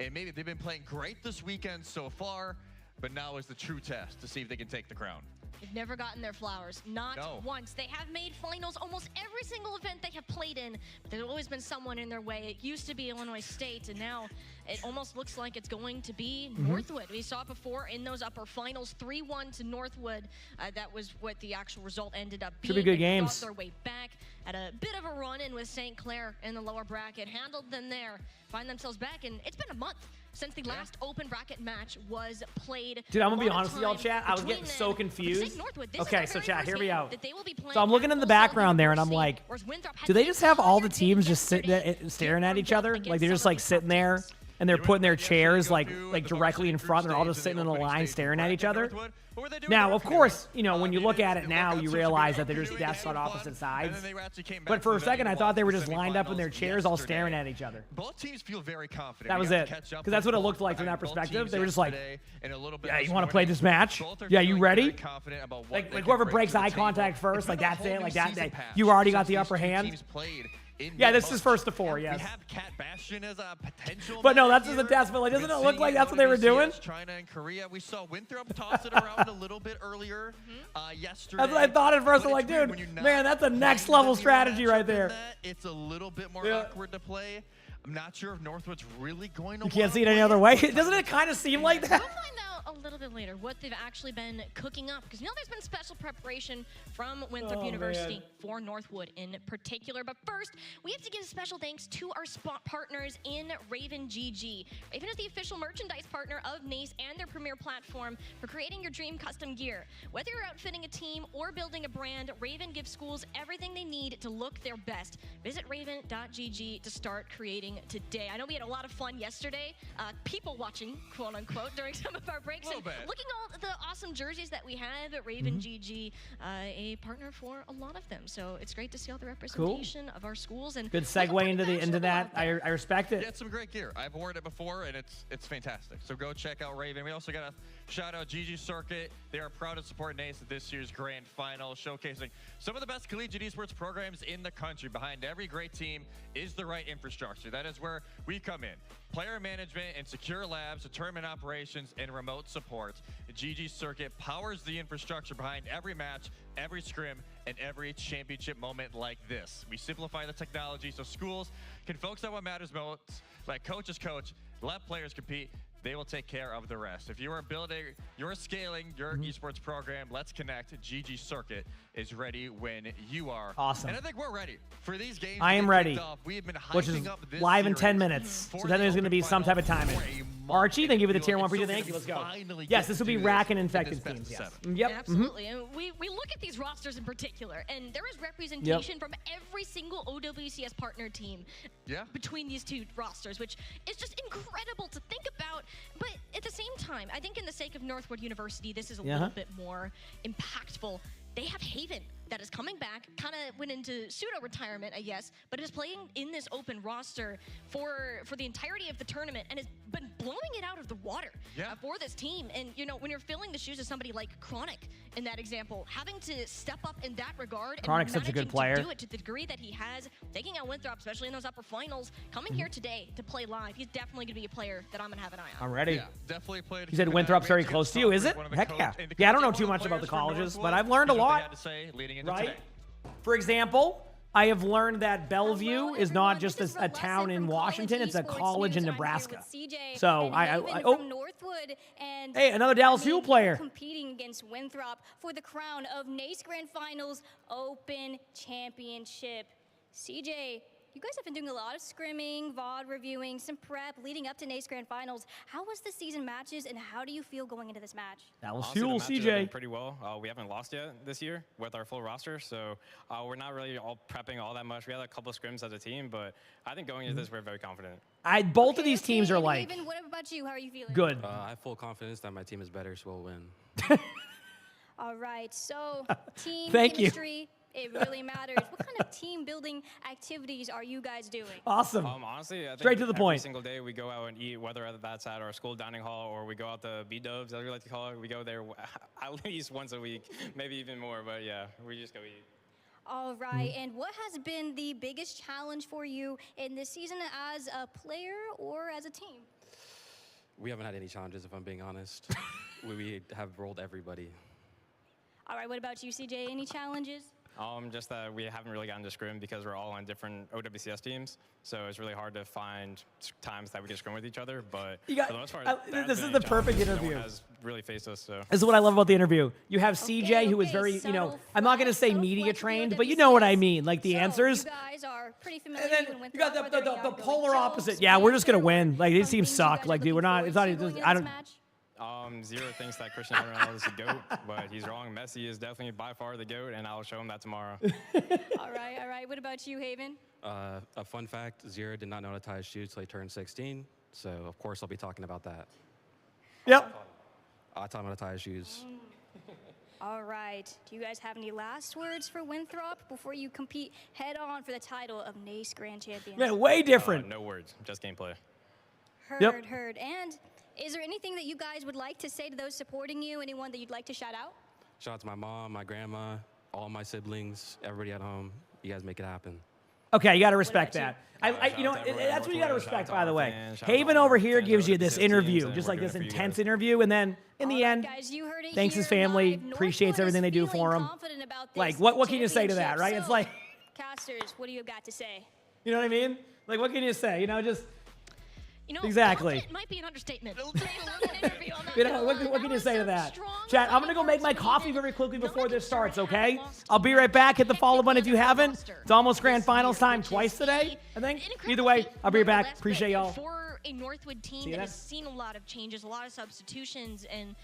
and maybe they've been playing great this weekend so far, but now is the true test to see if they can take the crown.
They've never gotten their flowers, not once. They have made finals almost every single event they have played in, but there's always been someone in their way. It used to be Illinois State, and now it almost looks like it's going to be Northwood. We saw it before in those upper finals, 3-1 to Northwood. That was what the actual result ended up being.
Should be good
They
games.
fought their way back, had a bit of a run-in with St. Clair in the lower bracket, handled them there, find themselves back, and it's been a month since the last open bracket match was played.
Dude, I'm gonna be honest with y'all, chat. I was getting so confused. Okay, so chat, hear me out. So I'm looking in the background there, and I'm like, do they just have all the teams just staring at each other? Like they're just like sitting there, and they're putting their chairs like directly in front. They're all just sitting in a line staring at each other. Now, of course, you know, when you look at it now, you realize that they're just desks on opposite sides. But for a second, I thought they were just lined up in their chairs, all staring at each other.
Both teams feel very confident.
That was it. Because that's what it looked like from that perspective. They were just like, yeah, you want to play this match? Yeah, you ready? Like whoever breaks eye contact first, like that's it. Like that, you already got the upper hand. Yeah, this is first to 4, yes.
We have Cat Bastion as a potential.
But no, that's just a test. But like, doesn't it look like that's what they were doing?
China and Korea. We saw Winthrop toss it around a little bit earlier yesterday.
That's what I thought at first. I'm like, dude, man, that's a next level strategy right there.
It's a little bit more awkward to play. I'm not sure if Northwood's really going to.
You can't see it any other way. Doesn't it kind of seem like that?
We'll find out a little bit later what they've actually been cooking up, because you know there's been special preparation from Winthrop University for Northwood in particular. But first, we have to give special thanks to our spot partners in Raven GG. Raven is the official merchandise partner of NACE and their premier platform for creating your dream custom gear. Whether you're outfitting a team or building a brand, Raven gives schools everything they need to look their best. Visit raven.gg to start creating today. I know we had a lot of fun yesterday, people watching, quote unquote, during some of our breaks, and looking at all the awesome jerseys that we have at Raven GG, a partner for a lot of them. So it's great to see all the representation of our schools. And
good segue into that. I respect it.
Yeah, it's some great gear. I've worn it before, and it's fantastic. So go check out Raven. We also got to shout out GG Circuit. They are proud to support NACE at this year's grand final, showcasing some of the best collegiate esports programs in the country. Behind every great team is the right infrastructure. That is where we come in. Player management and secure labs, tournament operations, and remote support. GG Circuit powers the infrastructure behind every match, every scrim, and every championship moment like this. We simplify the technology so schools can focus on what matters most, let coaches coach, let players compete. They will take care of the rest. If you are building, you're scaling your esports program, let's connect. GG Circuit is ready when you are.
Awesome.
And I think we're ready for these games.
I am ready.
We have been
Which is
hyping up this
live in
series
10 minutes. So then there's going to be some type of timing. Archie, thank you for the tier 1 preview. Thank you. Let's go. Yes, this will be rack and infected teams. Yes. Yep.
Absolutely. And we look at these rosters in particular, and there is representation from every single OWCS partner team between these two rosters, which is just incredible to think about. But at the same time, I think in the sake of Northwood University, this is a little bit more impactful. They have Haven that is coming back, kind of went into pseudo-retirement, I guess, but is playing in this open roster for the entirety of the tournament and has been blowing it out of the water for this team. And, you know, when you're filling the shoes of somebody like Chronic in that example, having to step up in that regard
Chronic's
and
such a good
managing
player.
to do it to the degree that he has, taking out Winthrop, especially in those upper finals, coming here today to play live, he's definitely going to be a player that I'm going to have an eye on.
I'm ready.
Yeah, definitely played.
You said Winthrop's very close to you, is it? Heck yeah. Yeah, I don't know too much about the colleges, but I've learned a lot. Right? For example, I have learned that Bellevue is not just a town in Washington; it's a college in Nebraska. So
from Northwood, and
hey, another Dallas Fuel player
competing against Winthrop for the crown of NACE Grand Finals Open Championship. CJ, you guys have been doing a lot of scrimming, VOD reviewing, some prep leading up to NACE Grand Finals. How was the season matches, and how do you feel going into this match?
Dallas
Honestly,
Fuel,
the matches have been
CJ.
pretty well. We haven't lost yet this year with our full roster, so we're not really all prepping all that much. We had a couple of scrims as a team, but I think going into this, we're very confident.
Both of these teams are like
Raven, what about you? How are you feeling?
good.
I have full confidence that my team is better, so we'll win.
All right, so team
Thank you.
chemistry. It really matters. What kind of team building activities are you guys doing?
Awesome.
Honestly, I think
Straight to the point.
Every single day we go out and eat, whether that's at our school dining hall or we go out to B-dubs, as we like to call it. We go there at least once a week, maybe even more. But yeah, we just go eat.
All right, and what has been the biggest challenge for you in this season as a player or as a team?
We haven't had any challenges, if I'm being honest. we have rolled everybody.
All right, what about you, CJ? Any challenges?
Just that we haven't really gotten to scrim because we're all on different OWCS teams, so it's really hard to find times that we can scrim with each other. But for the most part,
this is the perfect interview.
No one has really faced us. So
This is what I love about the interview. You have CJ, who is very, you know, I'm not going to say media trained, but you know what I mean, like the answers.
You guys are pretty familiar
And then
with
you got the polar opposite. Yeah, we're just gonna win. Like these teams suck. Like dude, we're not. It's not. I don't.
Zero thinks that Cristiano Ronaldo is the GOAT, but he's wrong. Messi is definitely by far the GOAT, and I'll show him that tomorrow.
All right. What about you, Haven?
A fun fact, Zero did not know how to tie his shoes until he turned 16, so of course I'll be talking about that.
Yep.
I taught him how to tie his shoes.
All right. Do you guys have any last words for Winthrop before you compete head-on for the title of NACE Grand Champion?
Yeah, way different.
No words, just gameplay.
Heard. And is there anything that you guys would like to say to those supporting you? Anyone that you'd like to shout out?
Shout out to my mom, my grandma, all my siblings, everybody at home. You guys make it happen.
Okay, you got to respect that. You know, that's what you got to respect, by the way. Haven over here gives you this interview, just like this intense interview, and then in the end, thanks his family, appreciates everything they do for him. Like, what can you say to that, right? It's like,
Casters, what do you got to say?
You know what I mean? Like, what can you say? You know, just
You know,
exactly.
Confident might be an understatement. Interview, I'm not
You
gonna
know,
lie.
what can you say to that?
Strong
Chat, I'm going to go make my coffee very quickly before this starts, okay? I'll be right back. Hit the follow button if you haven't. It's almost grand finals time twice today, I think. Either way, I'll be right back. Appreciate y'all.
For a Northwood team that has seen a lot of changes, a lot of substitutions, and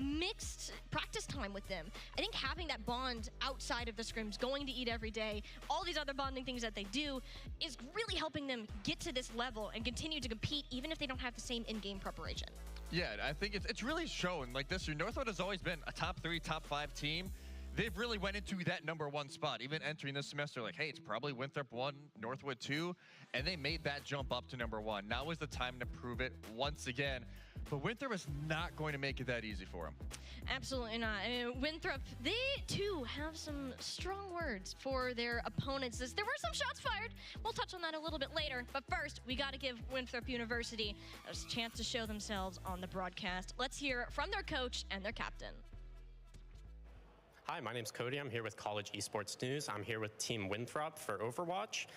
mixed practice time with them, I think having that bond outside of the scrims, going to eat every day, all these other bonding things that they do, is really helping them get to this level and continue to compete even if they don't have the same in-game preparation.
Yeah, I think it's really shown. Like this year, Northwood has always been a top 3, top 5 team. They've really went into that #1 spot, even entering this semester, like, hey, it's probably Winthrop 1, Northwood 2, and they made that jump up to #1. Now is the time to prove it once again. But Winthrop is not going to make it that easy for them.
Absolutely not. I mean, Winthrop, they too have some strong words for their opponents. There were some shots fired. We'll touch on that a little bit later. But first, we got to give Winthrop University a chance to show themselves on the broadcast. Let's hear from their coach and their captain.
Hi, my name's Cody. I'm here with College Esports News. I'm here with Team Winthrop for Overwatch.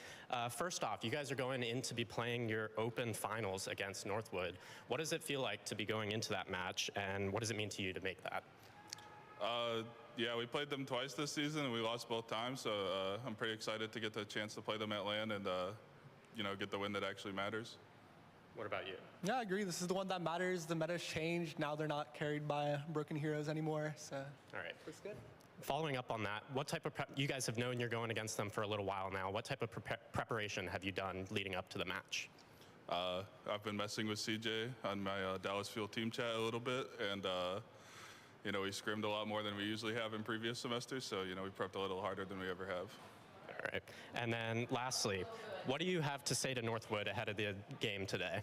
First off, you guys are going in to be playing your open finals against Northwood. What does it feel like to be going into that match, and what does it mean to you to make that?
Yeah, we played them twice this season, and we lost both times, so I'm pretty excited to get the chance to play them at LAN and, you know, get the win that actually matters.
What about you?
Yeah, I agree. This is the one that matters. The meta's changed. Now they're not carried by broken heroes anymore, so.
All right.
That's good.
Following up on that, what type of you guys have known you're going against them for a little while now. What type of preparation have you done leading up to the match?
I've been messing with CJ on my Dallas Fuel team chat a little bit, and you know, we scrimmed a lot more than we usually have in previous semesters, so you know, we prepped a little harder than we ever have.
All right. And then lastly, what do you have to say to Northwood ahead of the game today?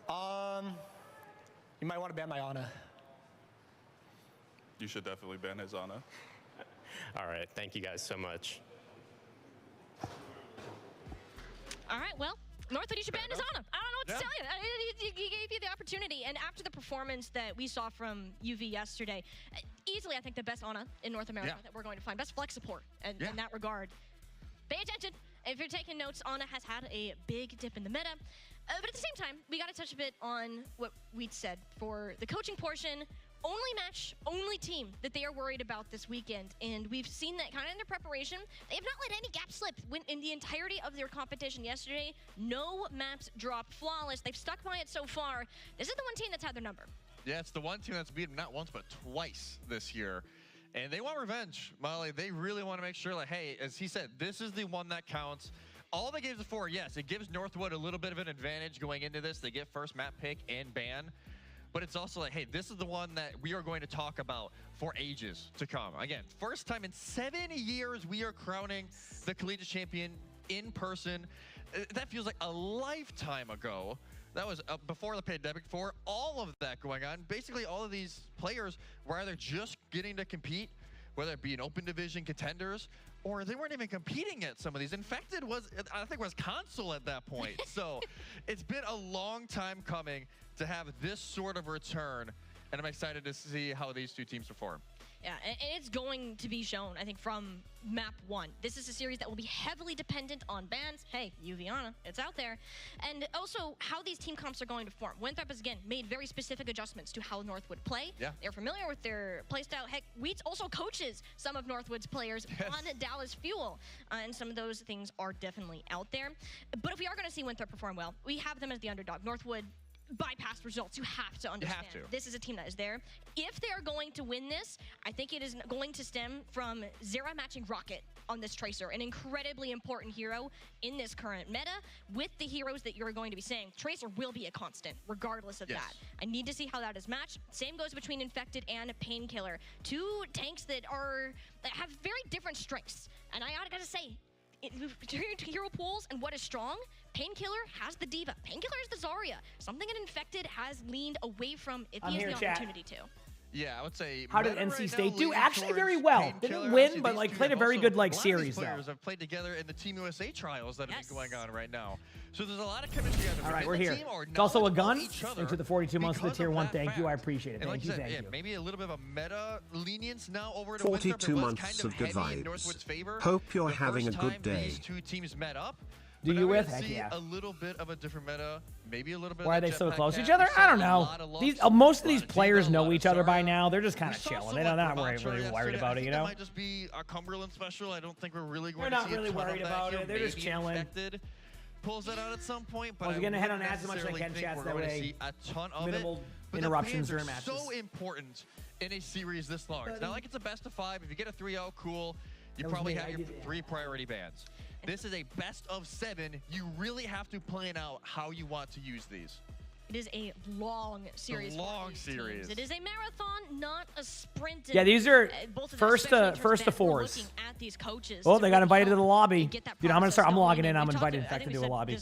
You might want to ban my Ana.
You should definitely ban his Ana.
All right. Thank you guys so much.
All right, well, Northwood, you should ban his Ana. I don't know what to tell you. He gave you the opportunity, and after the performance that we saw from UV yesterday, easily, I think, the best Ana in North America that we're going to find. Best flex support in that regard. Pay attention. If you're taking notes, Ana has had a big dip in the meta. But at the same time, we got to touch a bit on what we said for the coaching portion. Only match, only team that they are worried about this weekend. And we've seen that kind of in their preparation. They have not let any gap slip in the entirety of their competition yesterday. No maps dropped flawless. They've stuck by it so far. This is the one team that's had their number.
Yeah, it's the one team that's beaten not once but twice this year. And they want revenge, Molly. They really want to make sure, like, hey, as he said, this is the one that counts. All they gave before, yes, it gives Northwood a little bit of an advantage going into this. They get first map pick and ban. But it's also like, hey, this is the one that we are going to talk about for ages to come. Again, first time in 7 years we are crowning the Collegiate champion in person. That feels like a lifetime ago. That was before the pandemic, before all of that going on. Basically, all of these players were either just getting to compete, whether it be in open division contenders, or they weren't even competing at some of these. Infected was, I think, was console at that point. So it's been a long time coming to have this sort of return, and I'm excited to see how these two teams perform.
Yeah, and it's going to be shown, I think, from map 1. This is a series that will be heavily dependent on bans. Hey, Uviana, it's out there. And also how these team comps are going to form. Winthrop has, again, made very specific adjustments to how Northwood play. Yeah. They're familiar with their playstyle. Heck, Wheats also coaches some of Northwood's players on Dallas Fuel. And some of those things are definitely out there. But if we are going to see Winthrop perform well, we have them as the underdog. Northwood bypassed results. You have to understand.
You have to.
This is a team that is there. If they are going to win this, I think it is going to stem from Zera matching Rocket on this Tracer, an incredibly important hero in this current meta. With the heroes that you're going to be saying, Tracer will be a constant, regardless of that. I need to see how that is matched. Same goes between Infected and Painkiller. Two tanks that have very different strengths. And I gotta say, hero pools and what is strong, Painkiller has the Diva. Painkiller is the Zarya. Something an Infected has leaned away from if he has the opportunity to.
Yeah, I would say.
How did NC State do? Actually, very well. Didn't win, but like played a very good like series though.
Players have played together in the Team USA trials that have been going on right now. So there's a lot of chemistry.
All right, we're here. It's also a gun into the 42 months of the tier 1. Thank you, I appreciate it. Thank you, thank you.
Maybe a little bit of a meta lenience now over to
42 months of good vibes. Hope you're having a good day.
These two teams met up.
Do you with? Heck yeah.
A little bit of a different meta, maybe a little bit.
Why are they so close to each other? I don't know. Most of these players know each other by now. They're just kind of chilling. They're not really worried about it, you know?
That might just be our Cumberland special. I don't think we're really going
to
see
They're not really worried about it. They're just chilling.
Pulls that out at some point, but
I was going to head on ads as much as I can, chats, that way. Minimal interruptions during matches.
So important in a series this large. It's not like it's a best of 5. If you get a 3-0, cool. You probably have your 3 priority bans. This is a best of 7. You really have to plan out how you want to use these.
It is a long series. It is a marathon, not a sprint.
Yeah, these are first to 4s.
At these coaches.
Oh, they got invited to the lobby. Dude, I'm logging in. I'm invited back to the lobby.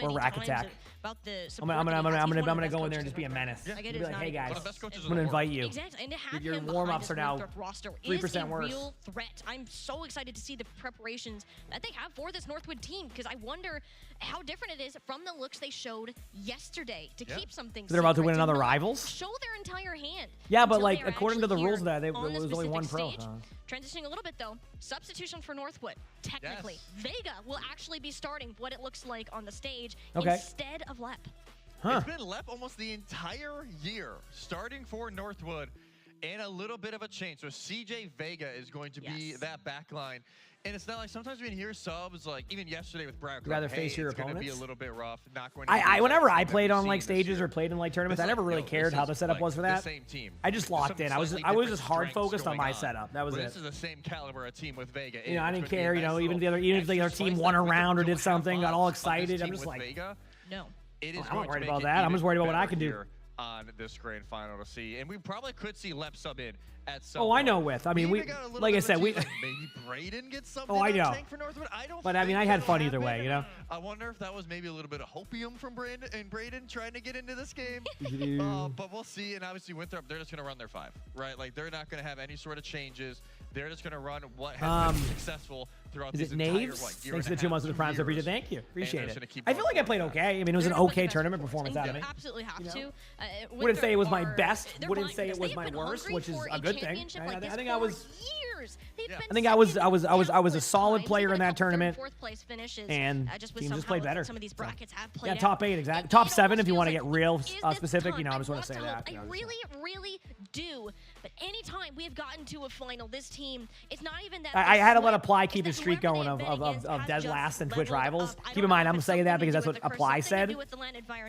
Or Rack Attack. I'm gonna go in there and just be a menace. Be like, hey guys, I'm gonna invite you.
Exactly. And to have
your warm-ups are now 3% worse.
Real threat. I'm so excited to see the preparations that they have for this Northwood team, because I wonder how different it is from the looks they showed yesterday to keep something.
They're about to win another Rivals.
Show their entire hand.
Yeah, but like according to the rules, that there was only one pro.
Transitioning a little bit though, substitution for Northwood. Technically, Vega will actually be starting what it looks like on the stage instead of Lep.
It's been Lep almost the entire year, starting for Northwood, and a little bit of a change. So CJ Vega is going to be that back line. And it's not like sometimes we can hear subs, like even yesterday with Brad.
Rather face your opponents.
It's going to be a little bit rough. Not going
to whenever I played on like stages or played in like tournaments, I never really cared how the setup was for that. I just locked in. I was just hard focused on my setup. That was it.
This is the same caliber of team with Vega.
You know, I didn't care. You know, even if the other team won a round or did something, got all excited. I'm just like,
no.
I'm not worried about that. I'm just worried about what I can do
on this grand final to see, and we probably could see Lep sub in at some.
Oh, I know. I mean, we like I said, we
maybe Brayden gets something.
Oh, I know.
For Northwood. I don't.
But I mean, I had fun either way, you know.
I wonder if that was maybe a little bit of hopium from Brayden trying to get into this game. But we'll see. And obviously, Winthrop, they're just gonna run their 5, right? Like they're not gonna have any sort of changes. They're just gonna run what has been successful throughout this entire
year. Thanks to the 2 months of the Prime Service. Thank you. Appreciate it. I feel like I played okay. I mean, it was an okay tournament performance out of me.
Absolutely have to.
Wouldn't say it was my best. Wouldn't say it was my worst, which is a good thing. I think I was. I think I was a solid player in that tournament. And teams just played better.
Some of these brackets have played.
Yeah, top 8 exactly. Top 7 if you want to get real specific. You know, I just want to say that.
I really do. But anytime we have gotten to a final, this team, it's not even that.
I had to let Apply keep his streak going of dead last and Twitch Rivals. Keep in mind, I'm saying that because that's what Apply said.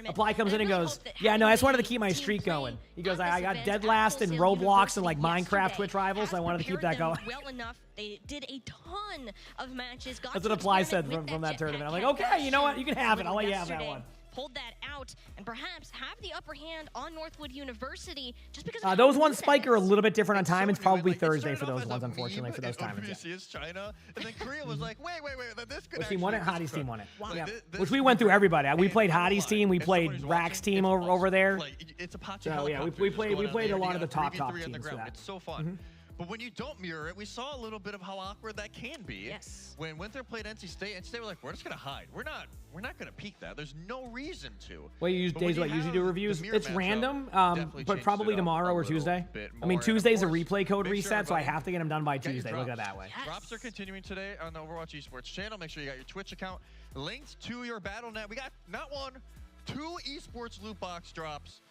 Apply comes in and goes, yeah, no, I just wanted to keep my streak going. He goes, I got dead last in Roblox and like Minecraft Twitch Rivals, so I wanted to keep that going.
Well enough, they did a ton of matches.
That's what Apply said from that tournament. I'm like, okay, you know what? You can have it. I'll let you have that one.
Pulled that out and perhaps have the upper hand on Northwood University just because
those ones spike are a little bit different on time. It's probably Thursday for those ones, unfortunately, for those timings.
Yeah. China, and then Korea was like, wait, this could.
Which team won it? Hottie's team won it. Wow. Yeah. Which we went through everybody. We played Hottie's team. We played Rack's team over there. So yeah, we played a lot of the top teams for that.
It's so fun. But when you don't mirror it, we saw a little bit of how awkward that can be.
Yes.
When Winthrop played NC State were like, we're just gonna hide. We're not gonna peek that. There's no reason to.
Well, you use days what usually do reviews. It's random, but probably tomorrow or Tuesday. I mean, Tuesday's a replay code reset, so I have to get them done by Tuesday. Look at it that way.
Yes. Drops are continuing today on the Overwatch Esports channel. Make sure you got your Twitch account linked to your BattleNet. We got not 1, 2 esports loot box drops.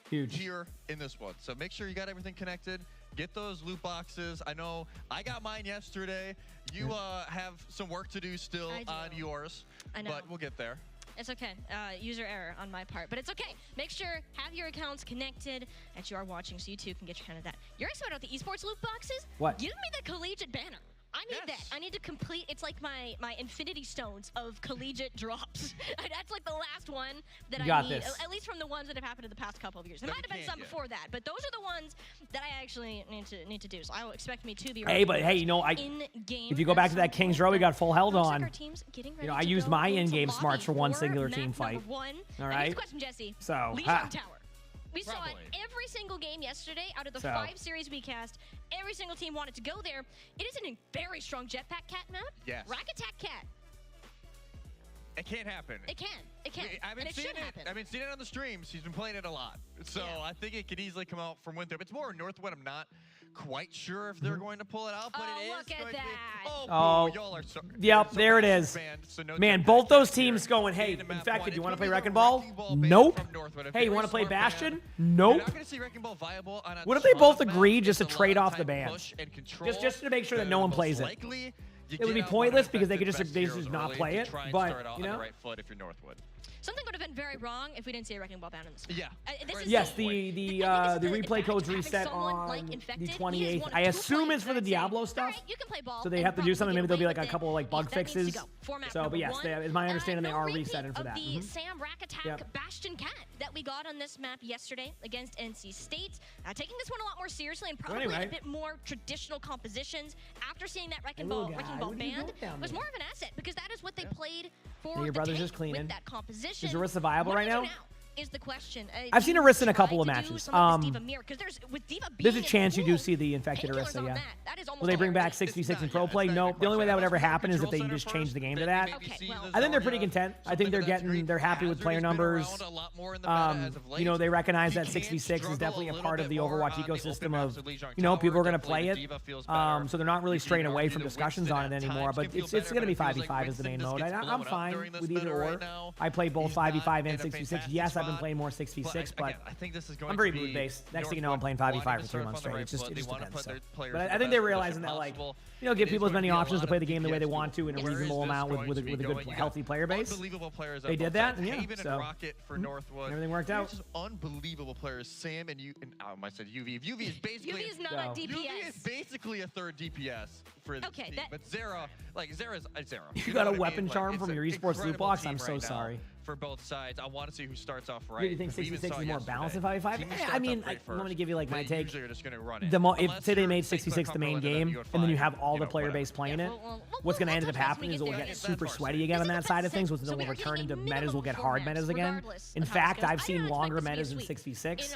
Huge.
Here in this one. So make sure you got everything connected. Get those loot boxes. I know I got mine yesterday. You have some work to do still on yours.
I know.
But we'll get there.
It's okay. User error on my part. But it's okay. Make sure, have your accounts connected that you are watching so you too can get your kind of that. You're excited about the esports loot boxes?
What?
Give me the Collegiate banner. I need that. I need to complete. It's like my infinity stones of Collegiate drops. That's like the last one that I need. At least from the ones that have happened in the past couple of years. There might have been some before that, but those are the ones that I actually need to do. So I will expect me to be.
Hey, you know, if you go back to that Kings Row, we got full held on. You know, I used my in-game smarts for one singular team fight.
All
right.
Question, Jesse.
So.
Legion Tower. We saw it every single game yesterday out of the 5 series we cast. Every single team wanted to go there. It is a very strong jetpack cat map.
Yes.
Rack attack cat.
It can't happen.
It can. It can.
I've been seeing it. I've been seeing it on the streams. He's been playing it a lot. So I think it could easily come out from Winthrop. It's more Northwood. I'm not quite sure if they're going to pull it out, but it is
look at
going
that.
to be.
Oh,
y'all are so,
yep,
so
there it is. Man, both those teams going, hey, Infected, you want to play Wrecking Ball? Nope. Hey, you want to play Bastion? Nope. What if they both agree just to trade off the bans? Just to make sure that no one plays it. It would be pointless because they could just not play it, but, you know?
Something would have been very wrong if we didn't see a Wrecking Ball ban in this.
Yeah.
Yes, the replay codes reset on the 28th. I assume it's for the Diablo stuff.
You can play ball.
So they have to do something. Maybe there'll be like a couple of like bug fixes. So, but yes, it's my understanding they are resetting for that.
The Sam Rack Attack Bastion Cat that we got on this map yesterday against NC State. Taking this one a lot more seriously and probably a bit more traditional compositions. After seeing that Wrecking Ball band was more of an asset because that is what they played for
your brother's just cleaning.
with that composition.
Is Orisa viable right now?
Is the question.
I've seen Orisa in a couple of matches. There's a chance you do see the Infected Orisa, yeah. Will they bring back 6v6 in pro play? No. The only way that would ever happen is if they just change the game to that. I think they're pretty content. I think they're happy with player numbers. You know, they recognize that 6v6 is definitely a part of the Overwatch ecosystem of, you know, people are going to play it. So they're not really straying away from discussions on it anymore. But it's going to be 5v5 as the main mode. I'm fine with either or. I play both 5v5 and 6v6. Yes, I've been playing more 6v6, but I'm very mood based. Next thing you know, I'm playing 5v5 for 3 months straight. It just depends. So. But I think they're realizing that, like, you know, give people as many options to play the game the way they want to in a reasonable amount with a good, healthy player base. They did that, and yeah, so everything worked out.
Unbelievable players, Sam and I said UV. UV is basically
UV is not a DPS.
UV is basically a third DPS for this team. But Zera, Zera's Zera.
You got a weapon charm from your esports loot box? I'm so sorry.
For both sides, I want to see who starts off right.
Do you think 66 is more balanced than 5v5? I mean, I'm going to give you like my take. Say they made 66 the main game, and then you have all the player base playing it. What's going to end up happening is it will get super sweaty again on that side of things, which then will return into metas will get hard metas again. In fact, I've seen longer metas in 6v6.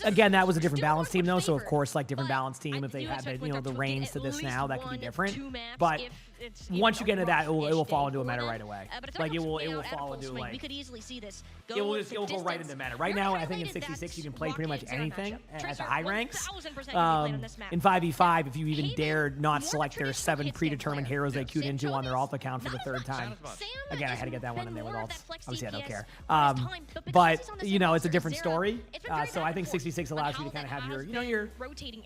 Again, that was a different balance team though, so of course, like different balance team, if they had the range to this now, that could be different. But once you get into that, it will fall into a meta right away. Like it will fall into like
we could easily see this.
It will go right into meta. Right now, I think in 66 you can play pretty much anything at the high ranks. In 5v5, if you even dare not select their 7 predetermined heroes they queued into on their alt account for the 3rd time. Again, I had to get that one in there with alts. Obviously, I don't care. But you know, it's a different story. So I think 66 allows you to kind of have your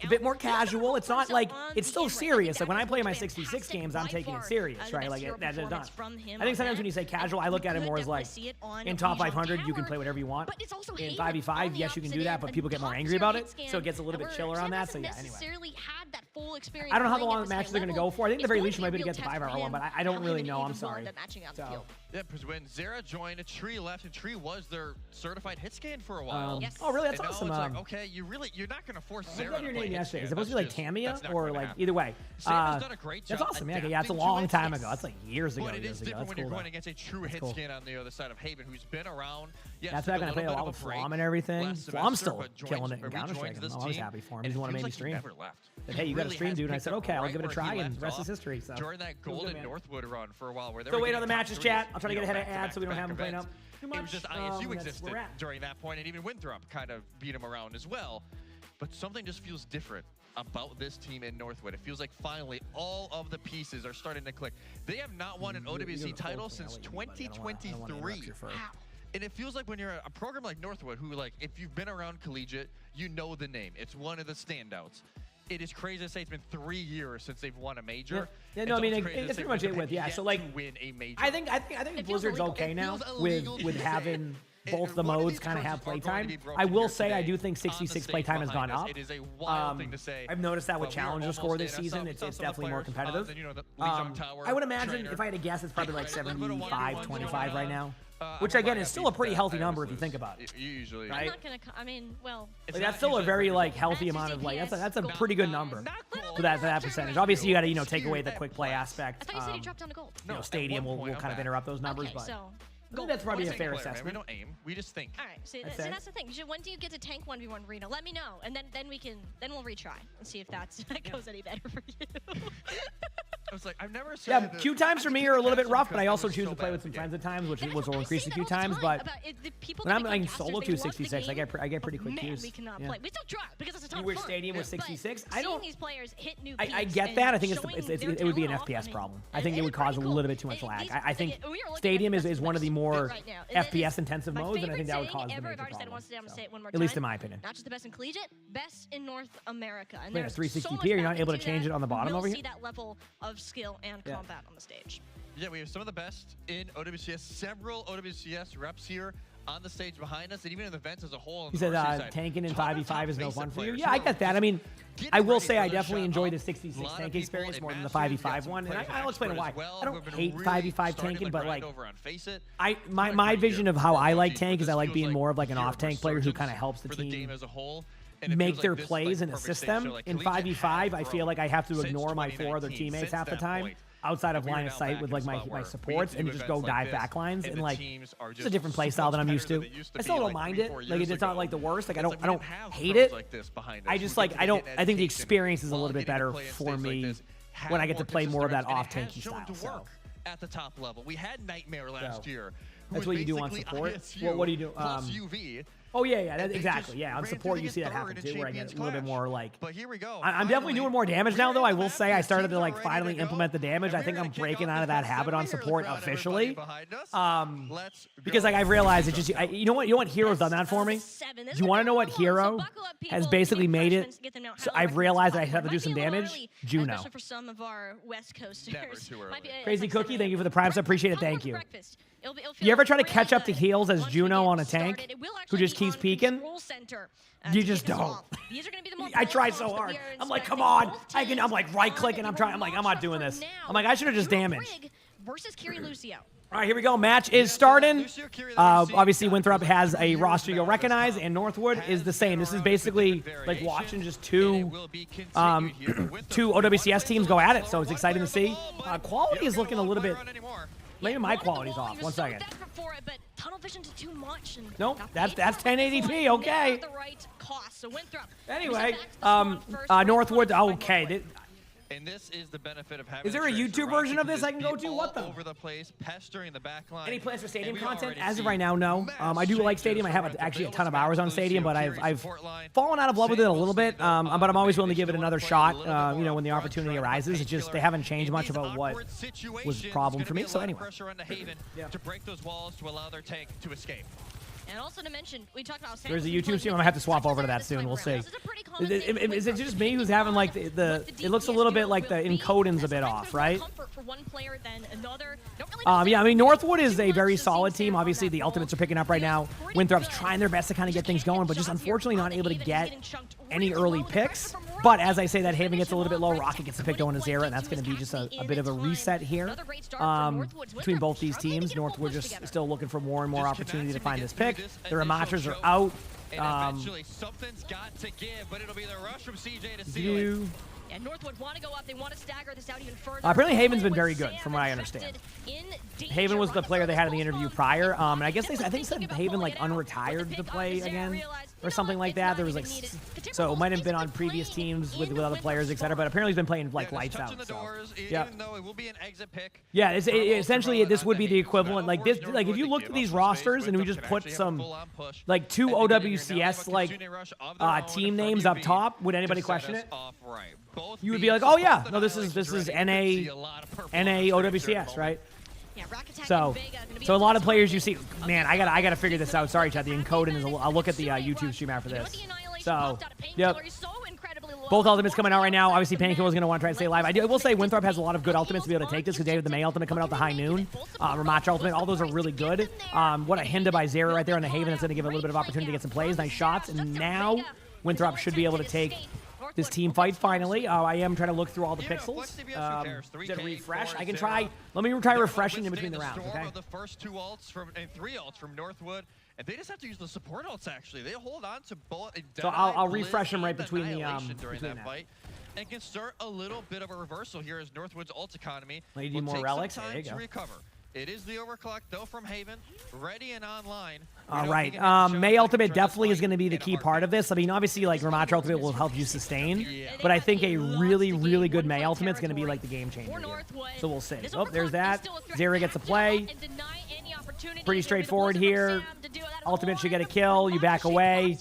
a bit more casual. It's not like it's still serious. Like when I play my 66 games, I'm taking it serious, right? Like that's done. I think sometimes when you say casual, I look at it more as like in top 500 you can play whatever you want. In 5v5, yes, you can do that, but people get more angry about it, so it gets a little bit chiller on that. So yeah, anyway. I don't know how long the matches are going to go for. I think the very least you might be able to get the 5-hour one, but I don't really know. I'm sorry. So.
Yeah, because when Zera joined, Tree left, and Tree was their certified hit scan for a while.
Oh, really? That's awesome.
It's like, okay, you're not going to force Zera to
your
play
name yesterday. Is it supposed to be like Tamia or like
happen.
either way?
Zera's done a great job.
That's awesome. Yeah, it's a long time ago. That's like years ago.
But it is different when you're going against a true hit scan on the other side of Haven, who's been around. Yes,
that's why I'm going to play a lot with Flom and everything. Flom's still killing it in Counter-Strike. I was happy for him. He just wanted to make me stream. Said, hey, you got to stream, dude. And I said, okay, I'll give it a try, and the rest is history. So.
During that Golden Northwood run for a while, where they
wait on the matches, chat. I'll try to get ahead of ads so we don't have them playing up too much.
It was just ISU existed during that point, and even Winthrop kind of beat him around as well. But something just feels different about this team in Northwood. It feels like finally all of the pieces are starting to click. They have not won an OWC title since 2023. And it feels like when you're a program like Northwood, who like, if you've been around Collegiate, you know the name. It's one of the standouts. It is crazy to say it's been 3 years since they've won a major.
Yeah, no, I mean, it's pretty much it with, so like,
win a major.
I think Blizzard's okay now with having both the modes kind of have playtime. I will say I do think 66 playtime has gone up.
It is a wild thing to say.
I've noticed that with Challenger score this season, it's definitely more competitive. I would imagine, if I had to guess, it's probably like 75-25 right now. Which again is still a pretty healthy number if you think about it.
Usually,
right?
I'm not gonna. I mean, well,
like, that's still a very like healthy amount of like that's a pretty good number for that percentage. Obviously, you got to take away the quick play aspect.
I thought you said he dropped down to gold.
Stadium will kind of interrupt those numbers, but
goal.
That's probably a fair
Man.
assessment.
We don't aim. We just think.
All right, so that's the thing. When do you get to tank 1v1 Reno? Let me know, and then we'll retry and see if that goes any better for you.
I was like, I've never said.
Yeah, queue times for me are a little bit rough, but I also choose to play with some friends at times, which will increase the queue times. But when I'm playing solo queue 66, I get pretty quick queues.
We cannot play. We still try because it's a ton
You
of
wish
fun.
Stadium was 66. I
Seeing
don't.
these players hit new
I
peaks
get that. I think
and
it would be an FPS problem. I think it would cause a little bit too much lag. I think Stadium is one of the more FPS intensive modes, and I think that would cause the major problem. At least in my opinion.
Not just the best in Collegiate, best in North America. And
Wait, a
there's
360p? You're not able to change it on the bottom over here?
You'll see that level of skill and combat on the stage.
Yeah, we have some of the best in OWCS. Several OWCS reps here on the stage behind us, and even in the events as a whole.
He said tanking in 5v5 is no fun for you. Yeah, I get that. I mean, I will say I definitely enjoy the 66 tank experience more than the 5v5 one, and I'll explain why. I don't hate 5v5 tanking, but like, my vision of how I like tank is I like being more of like an off-tank player who kind of helps the team make their plays in a system. In 5v5, I feel like I have to ignore my 4 other teammates half the time outside of line of sight with like my supports and just go dive backlines, and like it's a different play style than I'm used to. I still don't mind it. Like it's not like the worst. Like I don't hate it. I just like I think the experience is a little bit better for me when I get to play more of that off-tanky style. So.
At the top level, we had Nightmare last year.
That's what you do on support. What do you do?
UV.
Oh yeah, exactly. Yeah, on support you see that happen too, where I get a little bit more like.
But here we go.
I'm definitely doing more damage now, though. I will say I started to like finally implement the damage. I think I'm breaking out of that habit on support officially. Because like I've realized it just. You know what Hero's done that for me? Do you want to know what Hero has basically made it? So I've realized that I have to do some damage. Juno.
For some of our West Coasters.
Crazy Cookie, thank you for the prime sub. Appreciate it. Thank you. You ever try to catch up to heals as Juno on a tank who just keeps peeking? You just don't. I try so hard. I'm like, come on. I'm like right clicking. I'm like, I'm not doing this. I'm like, I should have just damaged.
Versus Kiri Lucio.
All right, here we go. Match is starting. Obviously, Winthrop has a roster you'll recognize, and Northwood is the same. This is basically like watching just two OWCS teams go at it, so it's exciting to see. Quality is looking a little bit. Maybe my quality's off. 1 second. Nope, that's 1080p. Okay. Anyway, Northwood. Okay.
And this is the benefit of having.
Is there a YouTube version of this I can go to? What the?
Over the place, pestering the back line.
Any plans for Stadium content? As of right now, no. I do like Stadium. I have actually a ton of hours on Stadium, but I've fallen out of love with it a little bit. But I'm always willing to give it another shot. When the opportunity arises. It's just they haven't changed much about what was the problem for me. So anyway.
To break those walls to allow their tank to escape.
And also to mention, we talked about
there's a YouTube stream. I'm gonna have to swap over to that soon. We'll see. Is it just me who's having like the it looks a little bit like the encoding's a bit off, right? Yeah, I mean Northwood is a very solid team. Obviously the ultimates are picking up right now. Winthrop's trying their best to kind of get things going, but just unfortunately not able to get any early picks. But as I say that, Haven gets a little bit low, Rocket gets the pick going to Zera, and that's going to be just a bit of a reset here between both these teams. Northwood just still looking for more and more opportunity to find this pick. The Ramatras are out.
Eventually, something's got to give, but it'll be the rush from CJ to seal it.
And Northwood want to go up. They want to stagger this out even further.
Apparently, Haven's been very good, from what I understand. Haven was the player they had in the interview prior, and I guess I think said Haven like unretired to play again or something like that. There was like so it might have been on previous teams with other players, etc. But apparently, he's been playing like lights out. So yeah, yeah. Essentially, this would be the equivalent. Like this, like if you looked at these rosters and we just put some like 2 OWCS like team names up top, would anybody question it? You would be like, oh yeah, no, this is NA OWCS, right? So a lot of players you see, man, I gotta figure this out. Sorry, chat. The encoding is. I'll look at the YouTube stream after this. So, yep. Both ultimates coming out right now. Obviously, Painkiller is going to want to try and stay alive. I will say Winthrop has a lot of good ultimates to be able to take this because they have the May ultimate coming out the high noon. Ramach ultimate, all those are really good. What a Hinda by Zera right there on the Haven. That's going to give it a little bit of opportunity to get some plays. Nice shots. And now Winthrop should be able to take this team fight finally. I am trying to look through all the pixels. To refresh. I can try. Let me try refreshing in between the rounds, okay?
The first 2 ults and 3 ults from Northwood. And they just have to use the support ults, actually. They hold on to both.
So I'll refresh them right between the
during that fight. And can start a little bit of a reversal here as Northwood's ult economy.
Will you do more relics? There you go.
To recover. It is the overclock though from Haven, ready and online.
All right, Mei ultimate definitely is going to be the key part of this. I mean, obviously, like Ramatra ultimate will help you sustain, but I think a really, really good Mei ultimate is going to be like the game changer here. So we'll see. Oh, there's that. Zera gets a play. Pretty straightforward here. Ultimate should get a kill. You back away.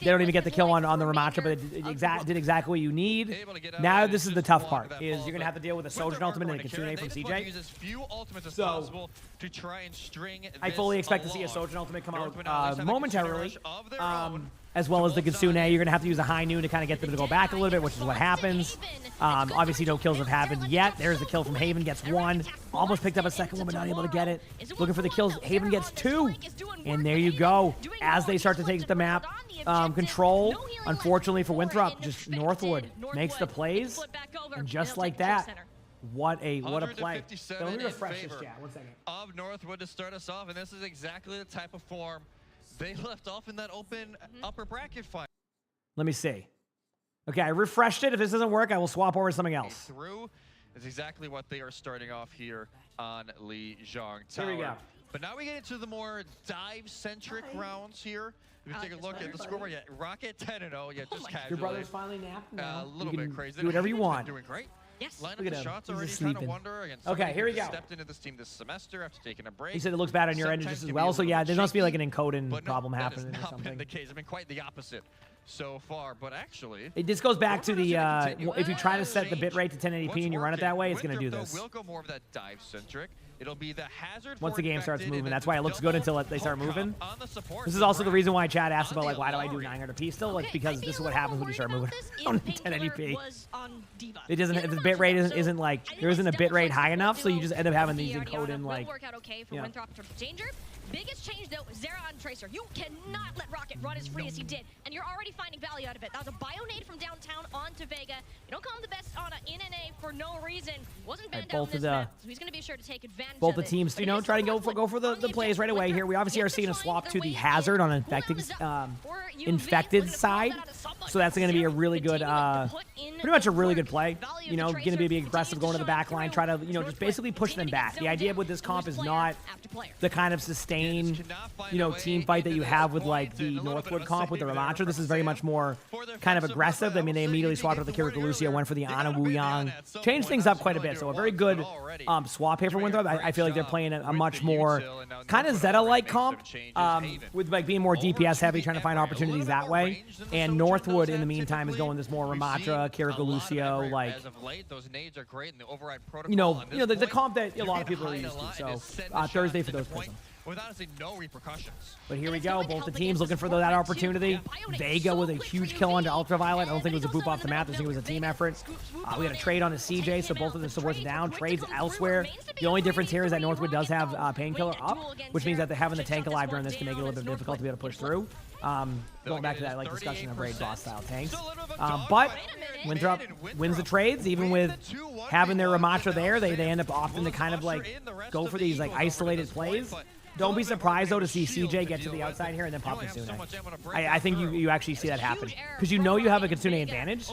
They don't even get the kill on the Ramatra, but it did exactly what you need. Now this is the tough part, is you're going to have to deal with a Sojourn ultimate and a Kitsune from CJ. So I fully expect to see a Sojourn ultimate come out momentarily, as well as the Kitsune. You're going to have to use a high noon to kind of get them to go back a little bit, which is what happens. Obviously, no kills have happened yet. There's the kill from Haven, gets one. Almost picked up a second one, but not able to get it. Looking for the kills. Haven gets two. And there you go. As they start to take the map control, unfortunately for Winthrop, just Northwood makes the plays. And just like that, what a play. So let me refresh this chat. 1 second.
Of Northwood to start us off, and this is exactly the type of form they left off in that open upper bracket fight.
Let me see. Okay, I refreshed it. If this doesn't work, I will swap over to something else.
Through is exactly what they are starting off here on Lijiang Tower.
Here we go.
But now we get into the more dive-centric rounds here. If you take a look at the scoreboard, yeah, Rocket 10-0, yeah, just casually.
Your brother's finally napped now.
A little bit crazy.
Do whatever you want.
Doing great.
Yes.
Line up
Look at
the
him.
shots
He's
already,
just
trying to
sleeping.
wonder against
Okay, here we go.
Stepped into this team this semester after taking a break.
He said it looks bad on your end just as well. So yeah, there must be like an encoding problem
that
happening
has
or
not
something.
been the case. I mean, quite the opposite so far. But actually,
This goes back to the if you try to set the bitrate to 1080p and you run it that way, it's going to do this.
Will go more of that dive centric. It'll be the hazard
Once the game starts moving, that's why it looks good until they start moving. This is also the reason why Chad asked about like why do I do 900p still? Like because this is what happens when you start moving on 1080p. It doesn't. If the bitrate isn't like there isn't a bitrate high enough, so you just end up having these encoding like. Yeah.
Biggest change though, Zera on Tracer. You cannot let Rocket run as free as he did, and you're already finding value out of it. That was a bio-nade from downtown onto Vega. You don't call him the best on in NA for no reason. Wasn't banned down this map, so he's going to be sure to take advantage
Both
of
the teams, you know, try to go for the plays right away here. We obviously are seeing a swap to the hazard on infected side, so that's going to be a really good, pretty much a really good play. You know, going to be aggressive, going to the back line, try to, you know, just basically push them back. The idea with this comp is not the kind of sustained, you know, team fight that you have with like the Northwood comp with the Ramatra. This is very much more kind of aggressive. I mean, they immediately swapped with the Kiriko Lucio, went for the Ana Wu Yang, changed things up quite a bit. So a very good swap here for Winthrop. I feel like they're playing a much more kind of Zeta-like comp with like being more DPS heavy, trying to find opportunities that way. And Northwood in the meantime is going this more Ramatra, Kiriko Lucio, like you know the comp that a lot of people are used to. So Thursday for those Prism.
With honestly no repercussions.
But here we go. Both the teams looking for that opportunity. Vega with a huge kill onto Ultraviolet. I don't think it was a boop off the map. I think it was a team effort. We had a trade on a CJ, so both of the supports down. Trades elsewhere. The only difference here is that Northwood does have Painkiller up, which means that they're having the tank alive during this can make it a little bit difficult to be able to push through. Going back to that like discussion of raid boss style tanks. But Winthrop wins the trades, even with having their Ramatra there. They end up often to kind of like go for these like isolated plays. Don't be surprised, though, to see CJ get to the outside here and then pop Kitsune. I think you actually see that happen. Because you know you have a Kitsune advantage.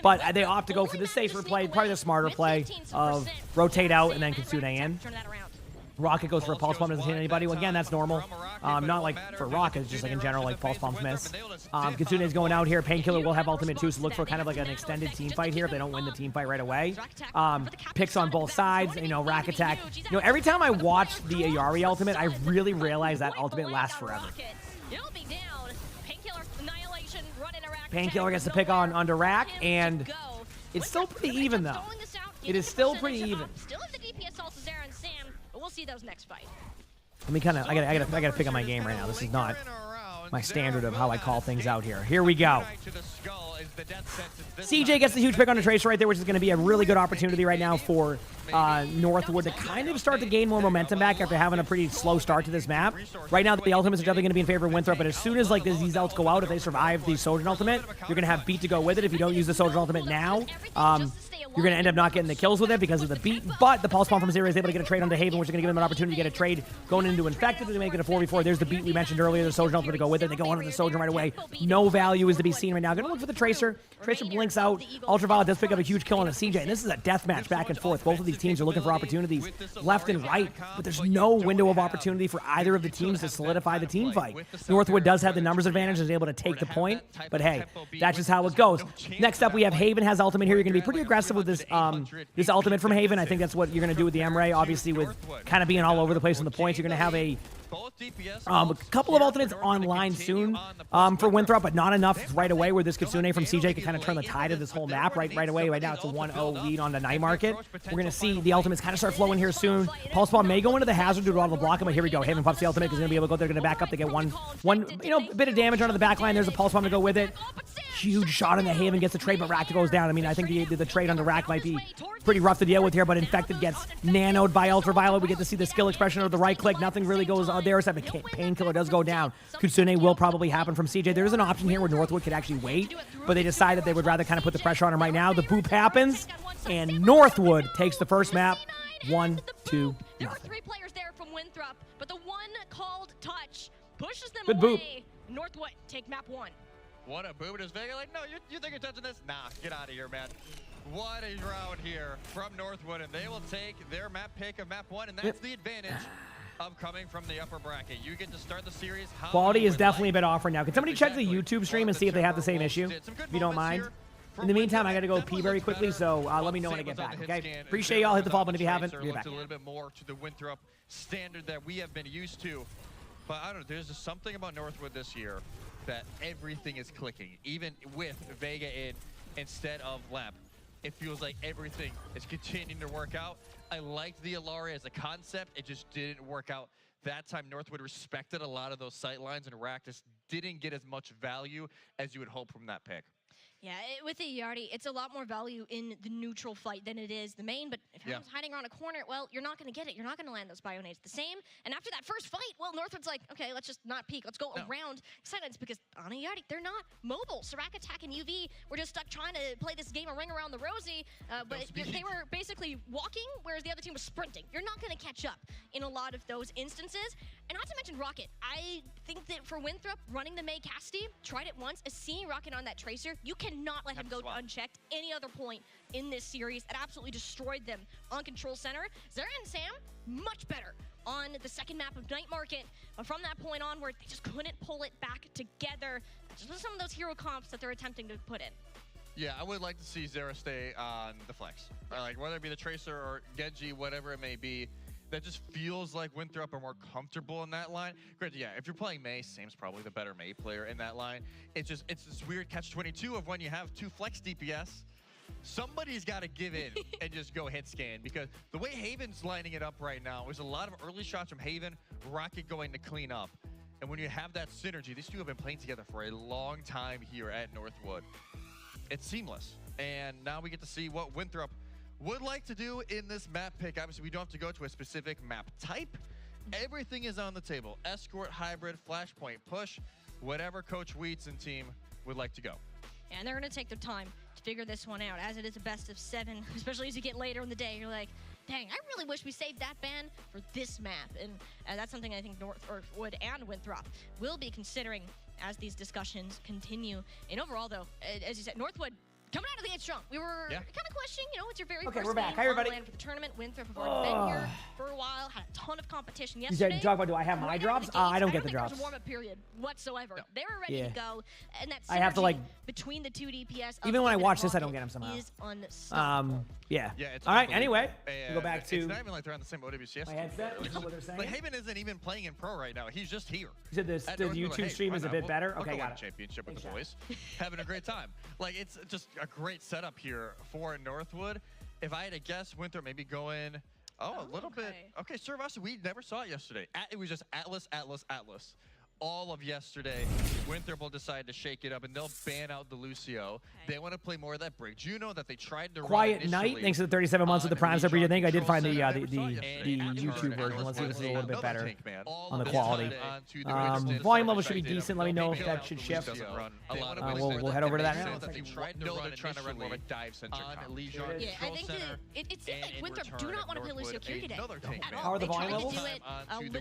But they opt to go for the safer play, probably the smarter play of rotate out and then Kitsune in. Rocket goes for a pulse bomb, doesn't hit anybody. Well, again, that's normal. Not like for Rocket, just like in general, like pulse bombs miss. Kitsune is going out here. Painkiller will have ultimate too, so look for kind of like an extended team fight here if they don't win the team fight right away. Picks on both sides, you know, rack attack. You know, every time I watch the Ayari ultimate, I really realize that ultimate lasts forever. Painkiller gets to pick on onto rack, and it's still pretty even though. It is still pretty even.
We'll see those next fight.
Let me kind of, I gotta pick up my game right now. This is not my standard of how I call things out here. Here we go. CJ gets the huge pick on the Tracer right there, which is going to be a really good opportunity right now for Northwood to kind of start to gain more momentum back after having a pretty slow start to this map. Right now, the ultimates are definitely going to be in favor of Winthrop, but as soon as like these ults go out, if they survive the Sojourn ultimate, you're going to have beat to go with it. If you don't use the Sojourn ultimate now, you're going to end up not getting the kills with it because of the beat, but the Pulse Bomb from Zero is able to get a trade onto Haven, which is going to give them an opportunity to get a trade going into Infected to make it a 4v4. There's the beat we mentioned earlier, the Sojourn ultimate to go with it. They go onto the Sojourn right away. No value is to be seen right now. Going to look for the Tracer. Tracer blinks out. Ultraviolet does pick up a huge kill on a CJ, and this is a deathmatch back and forth. Both of these these teams are looking for opportunities left and right, but there's no window of opportunity for either of the teams to solidify the team fight. Northwood does have the numbers advantage and is able to take the point, but hey, that's just how it goes. Next up, we have Haven has ultimate here. You're going to be pretty aggressive with this this ultimate from Haven. I think that's what you're going to do with the Emray, obviously with kind of being all over the place on the points. You're going to have a couple of ultimates online soon for Winthrop, but not enough right away where this Kitsune from CJ could kind of turn the tide of this whole map right away. Right now it's a 1-0 lead on the night market. We're going to see the ultimates kind of start flowing here soon. Pulse Bomb may go into the hazard to auto block him, but here we go. Haven pops the ultimate because he's going to be able to go there, going to back up to get one bit of damage onto the back line. There's a Pulse Bomb to go with it. Huge shot in the Haven, gets the trade, but Rack goes down. I mean, I think the trade on the Rack might be pretty rough to deal with here, but Infected gets nanoed by Ultraviolet. We get to see the skill expression of the right click. Nothing really goes on there except the Painkiller does go down. Kitsune will probably happen from CJ. There is an option here where Northwood could actually wait, but they decide that they would rather kind of put the pressure on him right now. The boop happens, and Northwood takes the first map, 1-2.
There were 3 players there from Winthrop, but the one called touch pushes them
Good
away.
Boop.
Northwood take map 1.
What a boom. Is Vega like, no, you think you're touching this? Nah, get out of here, man. What a round here from Northwood, and they will take their map pick of map 1, and that's the advantage of coming from the upper bracket. You get to start the series.
Quality is definitely a bit off right now. Can somebody check the YouTube stream and see if they have the same issue, if you don't mind? In the meantime, I got to go pee very quickly, so let me know when I get back, okay? Appreciate y'all. Hit the follow button if you haven't. Be back.
A little bit more to the Winthrop standard that we have been used to. But I don't know, there's just something about Northwood this year that everything is clicking. Even with Vega in instead of Lamp, it feels like everything is continuing to work out. I liked the Alaria as a concept. It just didn't work out. That time, Northwood respected a lot of those sight lines, and Raktus didn't get as much value as you would hope from that pick.
Yeah, with the Yardi, it's a lot more value in the neutral fight than it is the main, but if everyone's hiding around a corner, well, you're not going to get it. You're not going to land those Bionades the same. And after that first fight, well, Northwood's like, okay, let's just not peek. Let's go around silence because on a Yardi, they're not mobile. Serac Attack and UV were just stuck trying to play this game of Ring Around the Rosie, but they were basically walking, whereas the other team was sprinting. You're not going to catch up in a lot of those instances. And not to mention Rocket. I think that for Winthrop, running the May Casti, tried it once, seeing Rocket on that Tracer, you cannot let him go unchecked any other point in this series. It absolutely destroyed them on Control Center. Zara and Sam, much better on the second map of Night Market. But from that point onward, they just couldn't pull it back together. Just some of those hero comps that they're attempting to put in.
Yeah, I would like to see Zara stay on the flex. Like, whether it be the Tracer or Genji, whatever it may be, that just feels like Winthrop are more comfortable in that line. Granted, yeah, if you're playing May, Sam's probably the better May player in that line. It's this weird catch-22 of when you have 2 flex DPS, somebody's got to give in and just go hit scan, because the way Haven's lining it up right now is a lot of early shots from Haven, Rocket going to clean up. And when you have that synergy, these two have been playing together for a long time here at Northwood. It's seamless. And now we get to see what Winthrop would like to do in this map pick. Obviously, we don't have to go to a specific map type. Everything is on the table. Escort, hybrid, flashpoint, push, whatever Coach Wheats and team would like to go.
And they're going to take their time to figure this one out, as it is a best of 7, especially as you get later in the day. You're like, dang, I really wish we saved that ban for this map. And that's something I think Northwood and Winthrop will be considering as these discussions continue. And overall, though, as you said, Northwood coming out of the gate strong. We were kind of questioning, it's your very first
we're back.
game
Hi, everybody.
on land for the tournament. Winthrop have already been here for a while, had a ton of competition yesterday.
You talk about, do I have my drops? I don't get the drops.
There was a warm-up period whatsoever. No. They were ready to go, and that
I have to, like,
between the 2 DPS.
Even when I watch this, I don't get them somehow.
Is unstoppable.
Yeah.
It's
all right. Anyway, we'll go back to.
It's not even like they're on the same OWCS.
My headset. Is what they're saying.
Like, Haven isn't even playing in pro right now. He's just here.
You said the YouTube stream is a bit better. Okay, got it.
Championship with the boys, having a great time. Like, it's just a great setup here for Northwood. If I had to guess, Winthrop maybe going a little bit. Okay, Servus, we never saw it yesterday. It was just Atlas. All of yesterday, Winthrop will decide to shake it up, and they'll ban out the Lucio. They want to play more of that break. Juno that they tried to
Quiet Night, thanks to the 37 months of the Prime sub. I think I did find the YouTube version. Let's see if this is a little bit better on the quality. Volume level should be decent. Let me know if that should shift. We'll head over to that now.
They're trying to run more like dive centric.
Yeah, I think it seems like Winthrop do not want to play Lucio Curie today.
How are the volume levels?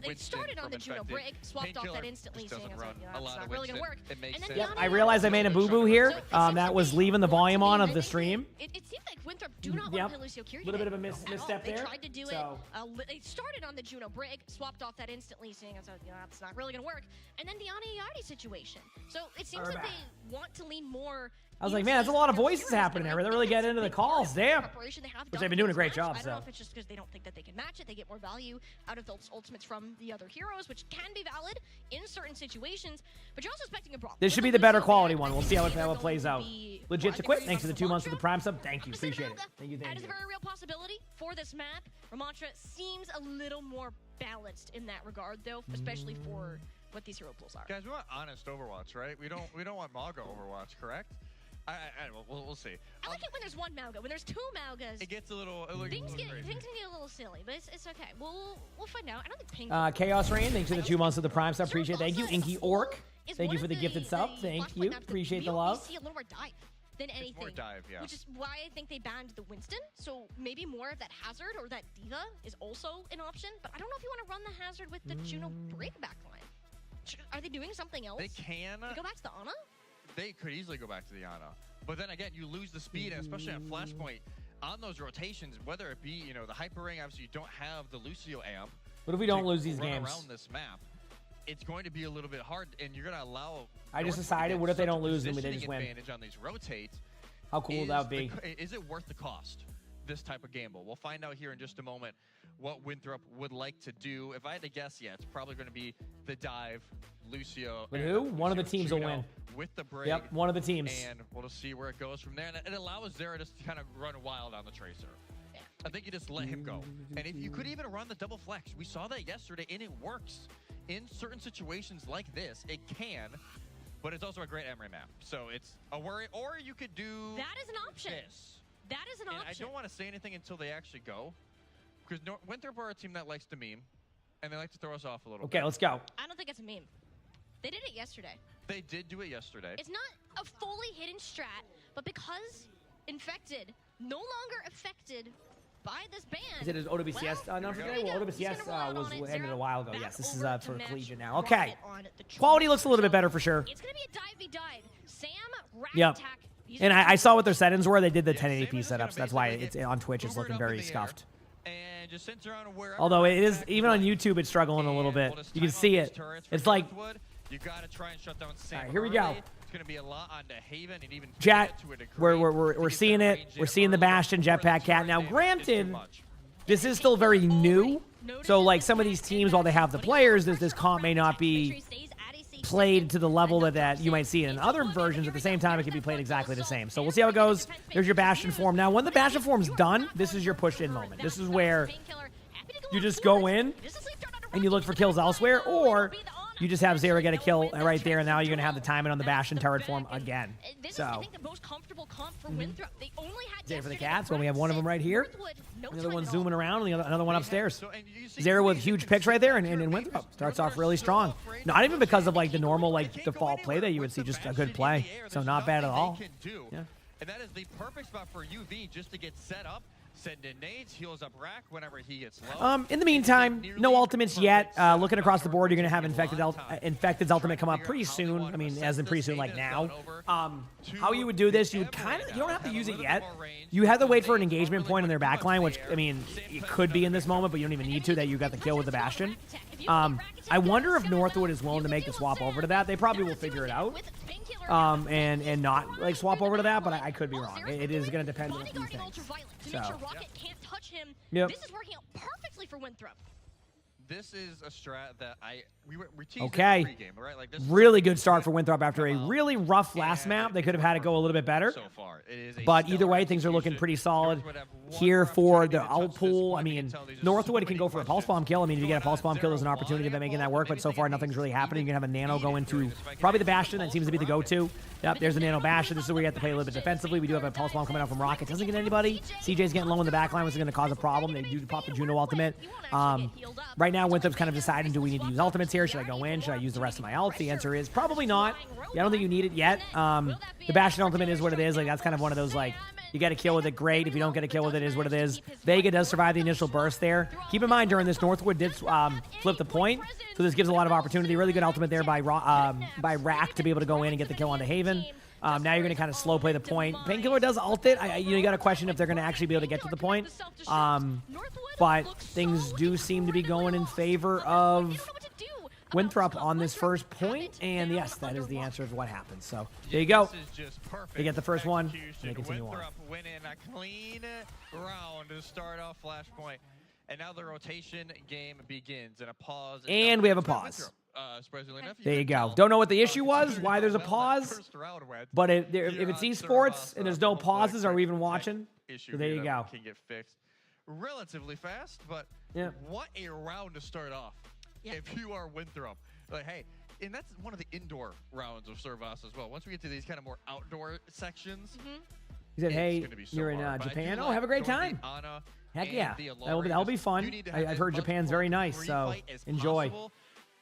They started on the Juno Brig, swapped off that instantly, saying that's not really going to work. And then
Yep, I realized I made a boo-boo here. That was leaving the volume on of the stream.
It seems like Winthrop do not want to play Lucio Curie.
A little bit of a misstep there.
They tried to do it. They started on the Juno Brig, swapped off that instantly, saying that's not really going to work. And then the Ana Yadi situation. So it seems like they want to lean more.
I was like, man, that's a lot of voices happening there. They're really getting into the calls, damn. Which they've been doing a great job.
I don't know if it's just because they don't think that they can match it. They get more value out of those ultimates from the other heroes, which can be valid in certain situations. But you're also expecting a brawl.
This should be the better quality one. We'll see how it plays out. Legit to quit. Thanks for the 2 months for the Prime sub. Thank you. Appreciate it. Thank you.
That is a very real possibility for this map. Ramantra seems a little more balanced in that regard, though, especially for what these hero pools are.
Guys, we want honest Overwatch, right? We don't want Maga Overwatch, correct? We'll see.
I like it when there's one Mauga. When there's two Maugas,
it gets a little
things can get a little silly, but it's okay. We'll find out. I don't think Ping.
Chaos Rain, thanks for the 2 months of the Prime sub. Appreciate it. Thank you. Inky Orc, thank you for the gifted sub. Thank you. Appreciate the love.
We see a little more dive than anything.
More dive, yeah.
Which is why I think they banned the Winston. So maybe more of that Hazard or that Diva is also an option. But I don't know if you want to run the Hazard with the Juno Brig backline. Are they doing something else?
They can.
They go back to the Ana?
They could easily go back to the Ana. But then again, you lose the speed, and especially on Flashpoint, on those rotations, whether it be, the Hyper Ring, obviously you don't have the Lucio amp.
What if we don't lose these games?
Around this map, it's going to be a little bit hard, and you're going to allow...
I just decided, what if they don't lose and they just win?
Advantage on these rotates.
How cool would that be?
Is it worth the cost, this type of gamble? We'll find out here in just a moment what Winthrop would like to do. If I had to guess, it's probably going to be the dive, Lucio.
But who? One of the teams will win.
With the Brig.
Yep, one of the teams.
And we'll just see where it goes from there. And it allows Zera just to kind of run wild on the Tracer. I think you just let him go. And if you could even run the double flex, we saw that yesterday, and it works. In certain situations like this, it can, but it's also a great Emery map. So it's a worry. Or you could do
that is an option.
This.
That is an option.
I don't want to say anything until they actually go. Because Winthrop are a team that likes to meme, and they like to throw us off a little bit.
Okay, let's go.
I don't think it's a meme. They did it yesterday.
They did do it yesterday.
It's not a fully hidden strat, but because Infected no longer affected by this ban.
Is it his OWCS number today? Well, OWCS was ended a while ago. Yes, this is for Collegiate now. Okay. Quality looks a little bit better for sure.
It's going to be a dive. Sam,
yep. And I saw what their settings were. They did the 1080p setups. That's why it's on Twitch. It's looking very scuffed. Although it is, even on YouTube, it's struggling a little bit. You can see it. It's like,
you gotta try and shut down Sam.
All right, here we go.
It's gonna be a lot on the Haven and even
Jet, we're seeing it. We're seeing the Bastion Jetpack Cat. Now, granted, this is still very new. So, like, some of these teams, while they have the players, this comp may not be played to the level that you might see in other versions. At the same time, it can be played exactly the same. So we'll see how it goes. There's your Bastion form. Now, when the Bastion form's done, this is your push-in moment. This is where you just go in and you look for kills elsewhere, or you just have Zera get a kill right there, and now you're going to have the timing on the Bastion turret form again. So,
I think the most comfortable comp for Winthrop. They only had
Zera for the Cats. Well, we have one of them right here. The other one zooming around, and another one upstairs. Zera with huge picks right there, and Winthrop starts off really strong. Not even because of, like, the normal, like, default play that you would see, just a good play. So not bad at all. Yeah.
And that is the perfect spot for UV just to get set up. Send in nades, heals up Rack whenever he gets low.
In the meantime, no ultimates yet. Looking across the board, you're going to have Infected's ultimate come up pretty soon. I mean, as in pretty soon, like now. How you would do this, you would you don't have to use it yet. You have to wait for an engagement point on their backline, which, I mean, it could be in this moment, but you don't even need to, that you got the kill with the Bastion. I wonder if Northwood is willing to make the swap over to that. They probably will figure it out. And not, like, swap over to that, but I could be wrong. It is going to depend on a few things.
To make sure Rocket can't touch him.
Yep.
This is working out perfectly for Winthrop.
This is a strat that we teased
okay.
in the pregame, right? Like this
really good start for Winthrop after a really rough last map. They could have had it go a little bit better.
So far, it is
but either way, things are looking pretty solid here for the ult pool. I mean, Northwood can go for a pulse bomb kill. I mean, if you get a pulse bomb kill, there's an opportunity of making that work, but so far nothing's really happening. You can have a nano go into probably the Bastion. That seems to be the go-to. Yep, there's a nano Bastion. This is where you have to play a little bit defensively. We do have a pulse bomb coming out from Rocket. Doesn't get anybody. CJ's getting low in the backline, which is going to cause a problem. They do pop the Juno ultimate. Right now, Winthrop's kind of deciding, do we need to use ultimates here? Should I go in? Should I use the rest of my ult? The answer is probably not. I don't think you need it yet. The Bastion ultimate is what it is. Like, that's kind of one of those, like, You get a kill with it, great. If you don't get a kill with it, it is what it is. Vega does survive the initial burst there. Keep in mind, during this, Northwood did flip the point, so this gives a lot of opportunity. Really good ultimate there by Rack to be able to go in and get the kill onto Haven. Now you're going to kind of slow play the point. Painkiller does ult it. You got to question if they're going to actually be able to get to the point. But things do seem to be going in favor of Winthrop on this first point, and yes, that is the answer of what happened. So there you go. They get the first one, and they continue on.
Winning a clean round to start off Flashpoint, and now the rotation game begins. And a pause.
And we have a pause. There you go. Don't know what the issue was, why there's a pause, but if it's esports and there's no pauses, are we even watching? So there you go.
Can get fixed relatively fast, but what a round to start off. If you are Winthrop, like, hey, and that's one of the indoor rounds of Servas as well. Once we get to these kind of more outdoor sections,
he said, hey, you're in Japan? Oh, have a great time. Heck yeah, that'll be fun. I've heard Japan's very nice, so enjoy.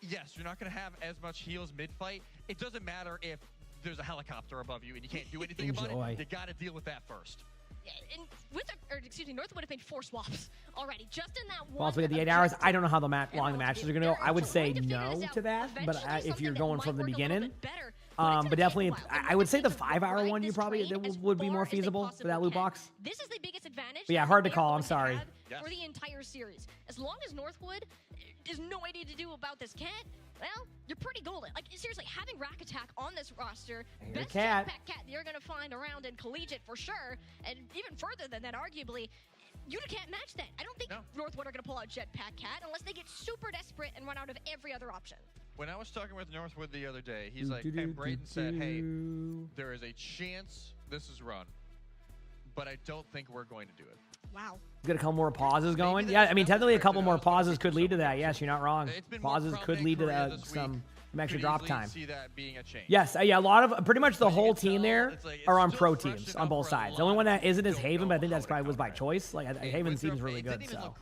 Yes, you're not going to have as much heals mid-fight. It doesn't matter if there's a helicopter above you and you can't do anything about it. You got to deal with that first.
And Northwood have made 4 swaps already, just in that one.
Once we get the 8 hours, I don't know how long the matches are going to go. I would say no to that, but if you're going from the beginning, but definitely, I would say the 5-hour one would be more feasible for that loot box.
This is the biggest advantage.
But yeah, hard to call. I'm sorry.
For the entire series, as long as Northwood there's no idea to do about this cat, well, you're pretty golden. Like, seriously, having Rack Attack on this roster, best jetpack cat you're going to find around in Collegiate for sure, and even further than that, arguably, you can't match that. I don't think Northwood are going to pull out Jetpack Cat unless they get super desperate and run out of every other option.
When I was talking with Northwood the other day, he's like, hey, Brayden said, hey, there is a chance this is run, but I don't think we're going to do it.
Wow.
Got a couple more pauses going. Yeah, I mean, technically a couple more pauses could lead to that. Yes, you're not wrong. Pauses could lead to some extra drop time. Yes, yeah, a lot of, pretty much the whole team there are on pro teams on both sides. The only one that isn't is Haven, but I think that's probably was by choice. Like, Haven seems really good, so.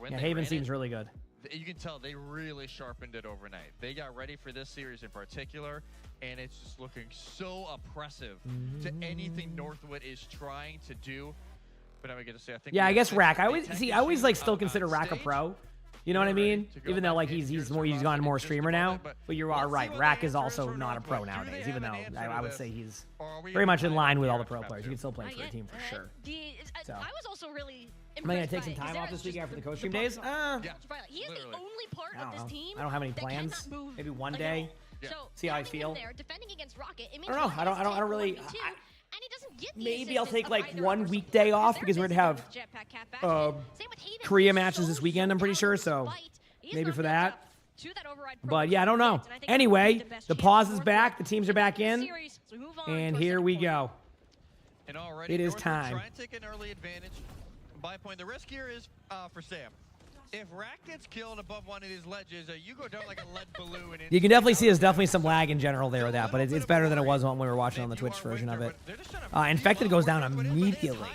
Yeah, Haven seems really good.
You can tell they really sharpened it overnight. They got ready for this series in particular, and it's just looking so oppressive to anything Northwood is trying to do. But I get to say, I think
I guess Rack. I always like still consider Rack a pro. You know what I mean? Even though like he's gone more streamer now. But you are right. Rack is also not a pro nowadays. Even though I would say he's very much in line with all the pro players. You can still play for the team for sure.
So. I was also really
am I gonna take some time off this week after the coach stream days?
He is the only part of this team.
I don't have any plans. Maybe one day. See how I feel.
Defending against Rocket,
I don't know. I don't really. Maybe I'll take like one weekday off because we're gonna have Korea matches this weekend. I'm pretty sure, so maybe for that. But yeah, I don't know. Anyway, the pause is back. The teams are back in, and here we go. It is time.
Try and take an early advantage. Buy point. The risk here is for Sam. If Rack gets killed above one of these ledges, you go down like a lead balloon.
You can definitely see there's definitely some lag in general there with that, but it's better than it was when we were watching on the Twitch version of it. Infected goes down immediately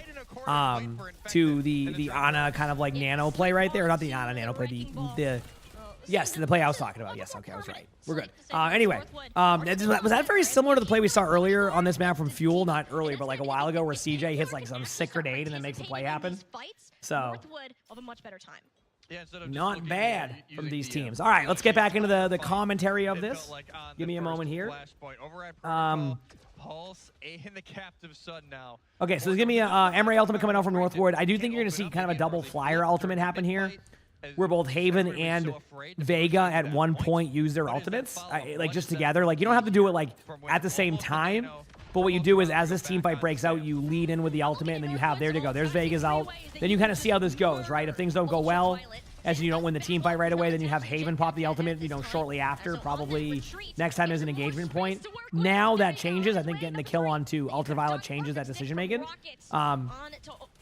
to the Ana kind of like nano play right there. Not the Ana nano play, the play I was talking about. Yes, okay, I was right. We're good. Anyway, was that very similar to the play we saw earlier on this map from Fuel? Not earlier, but like a while ago, where CJ hits like some sick grenade and then makes the play happen. So
Northwood of a much better time.
Yeah,
not bad from these teams. All right, let's get back into the commentary of this. Give me a moment here.
Pulse in the captive sun now.
Okay, so give me a Emery ultimate coming out from Northwood. I do think you're going to see kind of a double flyer ultimate happen here, where both Haven and Vega at one point use their ultimates, like just together. Like you don't have to do it like at the same time. But what you do is, as this team fight breaks out, you lead in with the ultimate, and then you have, there to go. There's Vega's ult. Then you kind of see how this goes, right? If things don't go well, as you don't win the team fight right away, then you have Haven pop the ultimate, shortly after. Probably next time there's an engagement point. Now that changes. I think getting the kill onto Ultraviolet changes that decision-making.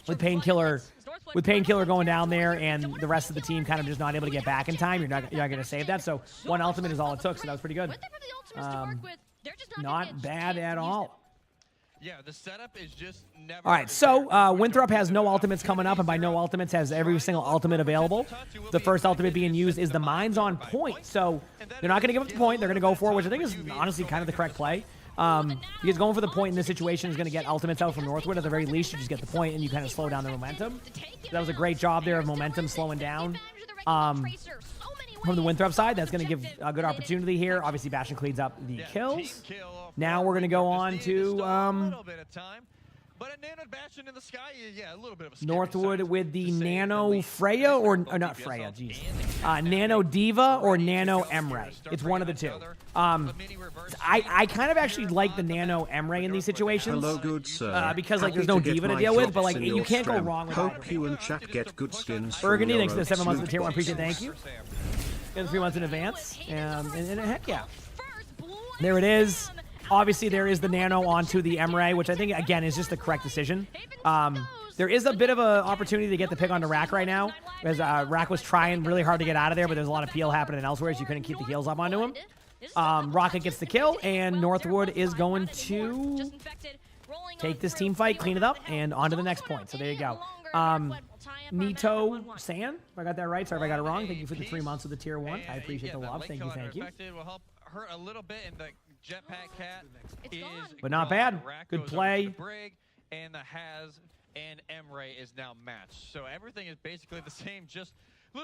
With Painkiller going down there and the rest of the team kind of just not able to get back in time, you're not going to save that. So one ultimate is all it took, so that was pretty good. Not bad at all.
Yeah, the setup is just never.
All right, so Winthrop has no ultimates coming up, and by no ultimates has every single ultimate available. The first ultimate being used is the Mine's on point, so they're not going to give up the point. They're going to go for it, which I think is honestly kind of the correct play. Because going for the point in this situation is going to get ultimates out from Northwood. At the very least, you just get the point and you kind of slow down the momentum. So that was a great job there of momentum slowing down. From the Winthrop side, that's going to give a good opportunity here. Obviously, Bastion cleans up the kills. Now we're going to go on to Northwood with the Nano Freya or not Freya, jeez. Nano Diva or Nano Emre. It's one of the two. I kind of actually like the Nano Emre in these situations.
Hello, good sir.
Because like there's no Diva to deal with, but like you can't go wrong with
Hope you and chat get good skins.
Burgundy, thanks for the 7 months of the tier 1. Appreciate it. Thank you. And 3 months in advance. And heck yeah. There it is. Obviously, there is the Nano onto the Emre, which I think, again, is just the correct decision. There is a bit of an opportunity to get the pick onto Rack right now, because Rack was trying really hard to get out of there, but there's a lot of peel happening elsewhere, so you couldn't keep the heals up onto him. Rocket gets the kill, and Northwood is going to take this team fight, clean it up, and on to the next point. So there you go. Nito San, if I got that right. Sorry if I got it wrong. Thank you for the 3 months of the tier 1. I appreciate the love. Thank you, thank you.
Will help hurt a little bit in the Jetpack Cat
but not bad. Good play.
Brig and the Has and Emre is now matched. So everything is basically the same, just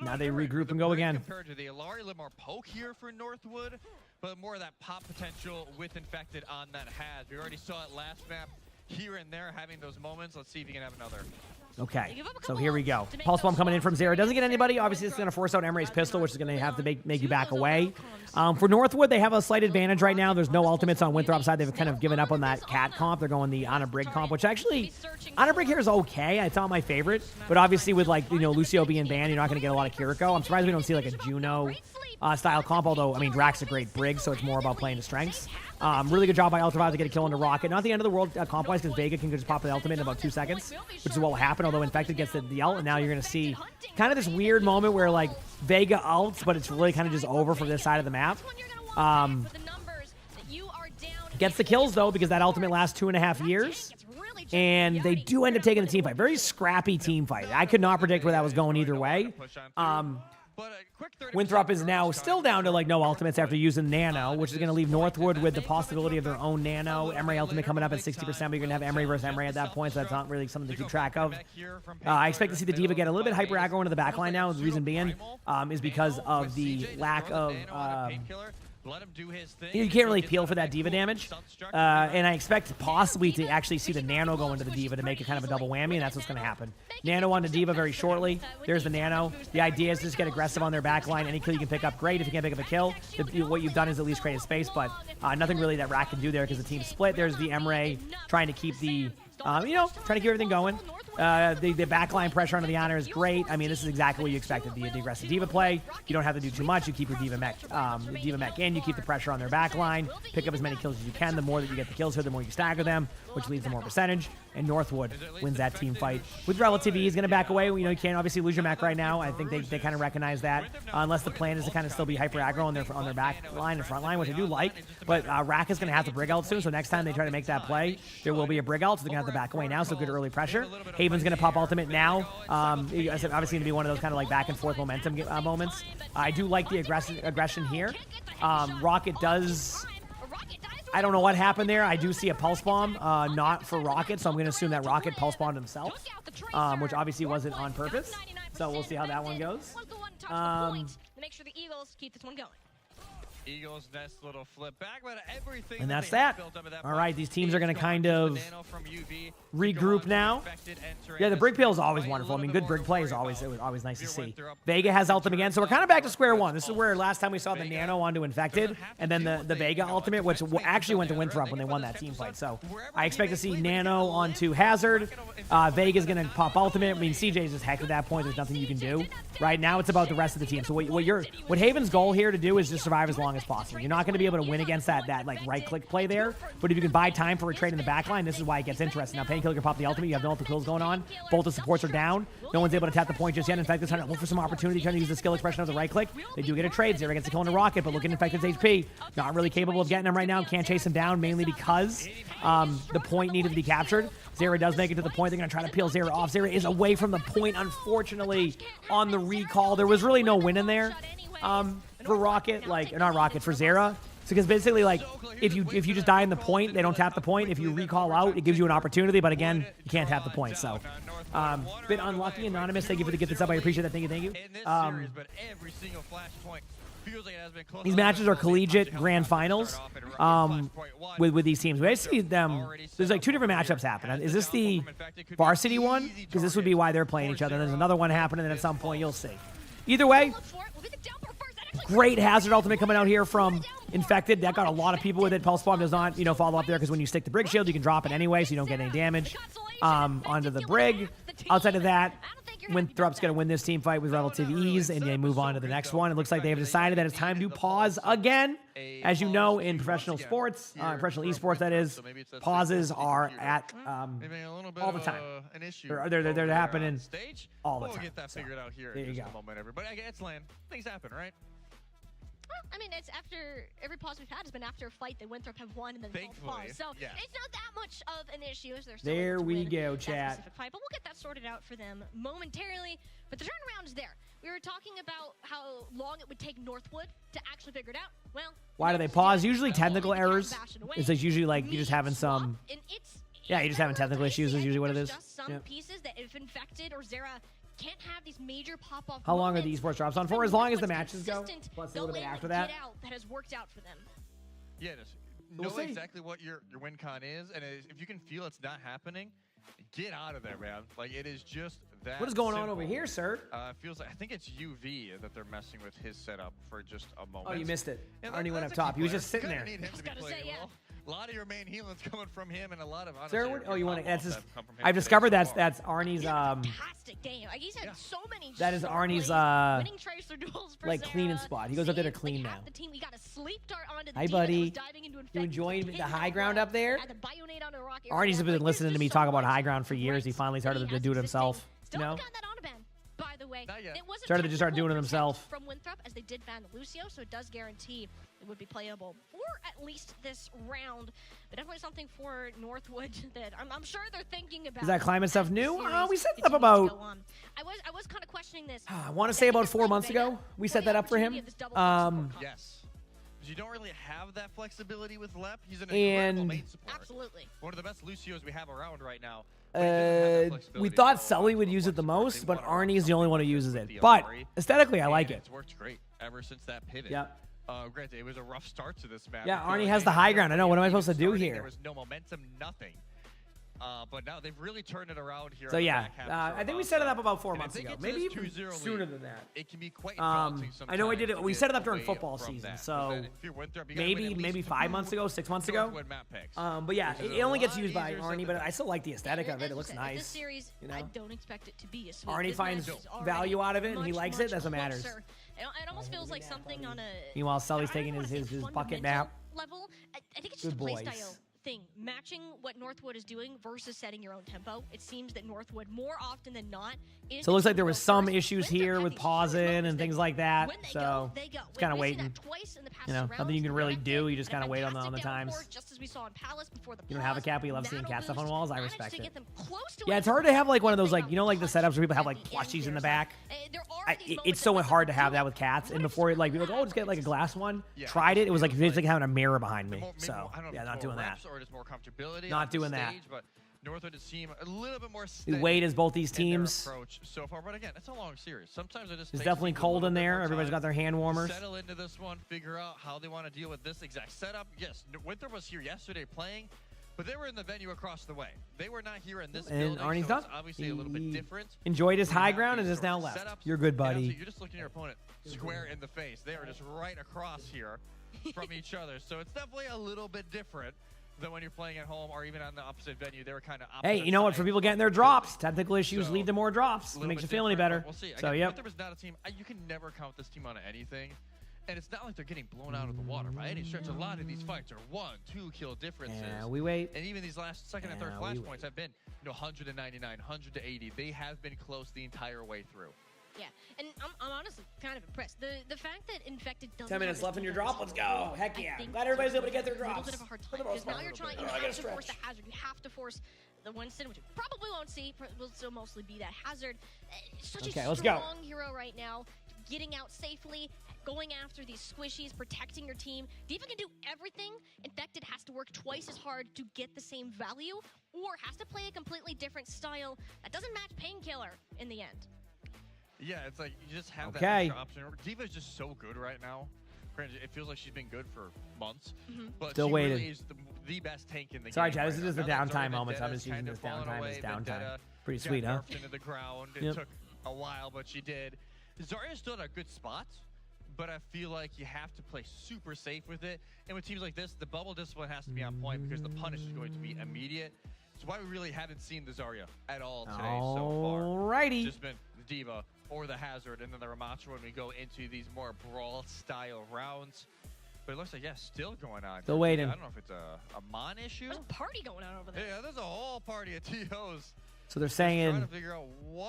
now they regroup and go again.
Compared to the Alari, a little more poke here for Northwood, but more of that pop potential with Infected on that Has. We already saw it last map, here and there having those moments. Let's see if he can have another.
Okay, so here we go. Pulse Bomb coming in from Zera. Doesn't get anybody. Obviously, it's going to force out Emre's pistol, which is going to have to make you back away. For Northwood, they have a slight advantage right now. There's no ultimates on Winthrop side. They've kind of given up on that Cat comp. They're going the Ana Brig comp, which actually, Ana Brig here is okay. It's not my favorite. But obviously, with like, you know, Lucio being banned, you're not going to get a lot of Kiriko. I'm surprised we don't see like a Juno style comp, although, I mean, Drax's a great Brig, so it's more about playing to strengths. Really good job by Ultraviolet to get a kill into Rocket. Not the end of the world comp-wise, because Vega can just pop the ultimate in about 2 seconds, which is what will happen, although Infected gets the ult, and now you're going to see kind of this weird moment where, like, Vega ults, but it's really kind of just over for this side of the map. Gets the kills, though, because that ultimate lasts 2.5 years, and they do end up taking the team fight. Very scrappy team fight. I could not predict where that was going either way. Winthrop is now still down to like no ultimates after using Nano, which is going to leave Northwood with the possibility of their own Nano. Emre ultimate coming up at 60%, but you're going to have Emre versus Emre at that point, so that's not really something to keep track of. I expect to see the Diva get a little bit hyper aggro into the backline now. The reason being is because of the lack of... you can't really peel for that Diva damage, and I expect possibly to actually see the Nano go into the Diva to make it kind of a double whammy, and that's what's going to happen. Nano onto Diva very shortly. There's the Nano. The idea is to just get aggressive on their backline. Any kill you can pick up, great. If you can't pick up a kill, what you've done is at least create a space, but nothing really that Rack can do there because the team's split. There's the Emre trying to keep the, trying to keep everything going. The backline pressure onto the Honor is great. I mean, this is exactly what you expected. The aggressive Diva play. You don't have to do too much. You keep your Diva mech in. You keep the pressure on their backline. Pick up as many kills as you can. The more that you get the kills here, the more you stagger them, which leads to more percentage. And Northwood wins that team fight with relative ease. Going to back away. You can't obviously lose your mech right now. I think they kind of recognize that. Unless the plan is to kind of still be hyper aggro on their back line and front line, which I do like. But Rack is going to have to brig out soon. So next time they try to make that play, there will be a brig out. So they're going to have to back away now. So good early pressure. Haven's going to pop ultimate now. Obviously going to be one of those kind of like back and forth momentum moments. I do like the aggression here. Rocket does... I don't know what happened there. I do see a pulse bomb, not for Rocket, so I'm going to assume that Rocket pulse bombed himself, which obviously wasn't on purpose. So we'll see how that one goes.
Make sure the Eagles keep this one going.
Eagles nice little flip back, but everything
and that's that. All right, these teams are going to kind of regroup now. Yeah, the brig peel is always wonderful. I mean, good brig play is always nice to see. Vega has ultimate again, so we're kind of back to square one. This is where last time we saw the Nano onto Infected, and then the Vega ultimate, which actually went to Winthrop when they won that team fight. So I expect to see Nano onto Hazard. Vega's going to pop ultimate. I mean, CJ's just heck at that point. There's nothing you can do. Right now, it's about the rest of the team. So what Haven's goal here to do is just survive as long as possible. You're not going to be able to win against that like right-click play there, but if you can buy time for a trade in the backline, this is why it gets interesting. Now, Painkiller can pop the ultimate. You have no ultimate kills going on. Both the supports are down. No one's able to tap the point just yet. In fact, they're trying to look for some opportunity, trying to use the skill expression of the right-click. They do get a trade. Zera gets a kill on the Rocket, but look at Infected's HP. Not really capable of getting him right now. Can't chase him down, mainly because the point needed to be captured. Zera does make it to the point. They're going to try to peel Zera off. Zera is away from the point, unfortunately, on the recall. There was really no win in there for Rocket, not Rocket, for Zera. because basically, like, if you just die in the point, they don't tap the point. If you recall out, it gives you an opportunity, but again, you can't tap the point. So, bit unlucky. Anonymous, thank you for the gift sub. I appreciate that. Thank you. These matches are collegiate grand finals with these teams. We see them. There's like 2 different matchups happening. Is this the varsity one? Because this would be why they're playing each other. There's another one happening, and at some point you'll see. Either way, great hazard ultimate coming out here from Infected. That got a lot of people with it. Pulse Bomb does not, follow up there because when you stick the Brig Shield, you can drop it anyway, so you don't get any damage onto the Brig. Outside of that, Winthrop's going to win this team fight with relative ease, and they move on to the next one. It looks like they have decided that it's time to pause again. As you know, in professional sports, professional esports, that is, pauses are at all the time. They're happening all the time.
We'll get that figured out here in just a moment, everybody. It's land. Things happen, right?
I mean, it's after every pause we've had has been after a fight that Winthrop have won and then paused. So it's not that much of an issue. As
there we go, chat.
Fight, but we'll get that sorted out for them momentarily. But the turnaround is there. We were talking about how long it would take Northwood to actually figure it out. Well,
why do they pause? Usually technical errors. It's like usually like you're just having some. Yeah, you're just having technical issues. Is usually what it is.
Just some pieces that if Infected or Zera can't have these major pop-off.
How long are the esports drops on for? As long as the matches go, plus a little bit after that.
That has worked out for them.
Yeah, just know exactly what your win con is, and if you can feel it's not happening, get out of there, man. Like, it is just that.
What is going on over here, sir?
Feels like I think it's UV that they're messing with his setup for just a moment.
Oh, you missed it. Arnie went up top. He was just sitting there.
Need him to be playing well. A lot of your main healing's coming from him, and a lot of
oh, you want to? That's I've discovered that's Arnie's
fantastic game. Like, he's had so many.
That is Arnie's
winning Tracer duels for
like cleaning spot. He goes up there to clean now.
The team, we got a sleep dart onto the
Hi, buddy. You enjoying the high ground up there? Arnie's been listening to me talk about high ground for years. He finally started to do it himself. You know?
By the way, it wasn't
started to just start doing it himself.
From Winthrop, as they did ban the Lucio, so it does guarantee it would be playable for at least this round. But definitely something for Northwood that I'm sure they're thinking about.
Is that climate stuff new? We set it up about.
I was kind of questioning this.
I want to say about 4 months ago. We set that up for him.
Yes. You don't really have that flexibility with Lep. He's an incredible main support.
Absolutely.
One of the best Lucios we have around right now.
We thought Sully would use it the most, but Arnie is the only one who uses it. But aesthetically, I like it.
It's worked great ever since that pivot.
Yep.
Granted, it was a rough start to this map.
Yeah, Arnie has the high ground. I know. What am I supposed to do here?
There was no momentum, nothing. But now they've really turned it around here.
So yeah, I think we set it up about 4 months ago, maybe even sooner than that.
It can be quite
I know I did it. We set it up during football season, so maybe 5 months ago, 6 months ago. But yeah, it only gets used by Arnie, but I still like the aesthetic of it. It looks nice.
This series, I don't expect it to be a sweep.
Arnie finds value out of it, and he likes it. That's what matters.
It almost feels like something on a.
Meanwhile, Sully's taking his bucket nap.
Level. I think it's just a playstyle thing, matching what Northwood is doing versus setting your own tempo. It seems that Northwood, more often than not, is.
So it looks like there was some issues here with pausing and things like that. So it's kind of waiting. Nothing you can really do. You just kind of wait on the times.
Just as we saw in Palace before the.
You don't have a cap. We love seeing cat stuff on walls. I respect it. Yeah, it's hard to have like one of those like the setups where people have like plushies in the back. It's so hard to have that with cats. And before like we're like, oh, just get like a glass one. Tried it. It was like basically having a mirror behind me. So yeah, not doing that.
Or just more comfortability.
Not doing that.
But Northwood has seemed a little bit more
steady. The weight is both these teams.
Approach so far, but again, it's a long series. Sometimes it just.
It's definitely cold in there. Everybody's got their hand warmers.
Settle into this one. Figure out how they want to deal with this exact setup. Yes, Winthrop was here yesterday playing, but they were in the venue across the way. They were not here in this building.
Arnie's
so
done.
Obviously a little bit different.
Enjoyed his high ground and is now left. You're good, buddy.
You're just looking at your opponent square in the face. They are just right across here from each other. So it's definitely a little bit different than when you're playing at home or even on the opposite venue. They were kind of opposite.
Hey, you know what? For people getting their drops, technical issues lead to more drops. It makes you feel any better.
We'll see.
So,
yep. Winthrop is not a team. You can never count this team on anything. And it's not like they're getting blown out of the water by any stretch. A lot of these fights are 1-2 kill differences.
Yeah, we wait.
And even these last second and third flashpoints have been 199, 100 to 80. They have been close the entire way through.
Yeah, and I'm honestly kind of impressed. The fact that Infected doesn't
10 minutes left in your drop. Let's go. Heck yeah. Glad everybody's able to get their drops.
A little bit of a hard time because now you're trying. You have to force the hazard. You have to force the Winston, which you probably won't see. Will still mostly be that hazard. Such a strong hero right now. getting out safely, going after these squishies, protecting your team. D.Va can do everything. Infected has to work twice as hard to get the same value, or has to play a completely different style that doesn't match Painkiller in the end.
Yeah, it's like you just have that extra option. D.Va is just so good right now. Granted, it feels like she's been good for months, but
Still
she
waiting.
really is the best tank in the
Sorry,
game.
Chad, this is just the
Now that
downtime
Zarya
moments. I'm
Vendetta's
just using
kind
this
of fallen
downtime
away,
as downtime.
Vendetta
Pretty
got
sweet, huh?
nerfed into the ground. It
Yep.
took a while, but she did. Zarya's still in a good spot, but I feel like you have to play super safe with it. And with teams like this, the bubble discipline has to be on point because the punish is going to be immediate. That's why we really haven't seen the Zarya at all today so far.
Alrighty.
Just been the D.Va or the Hazard, and then the Ramattra when we go into these more brawl-style rounds. But it looks like, yeah, still going on.
Still waiting.
I don't know if it's a Mon issue.
There's a party going on over there.
Yeah, there's a whole party of TOs.
So they're
Trying
saying
to figure out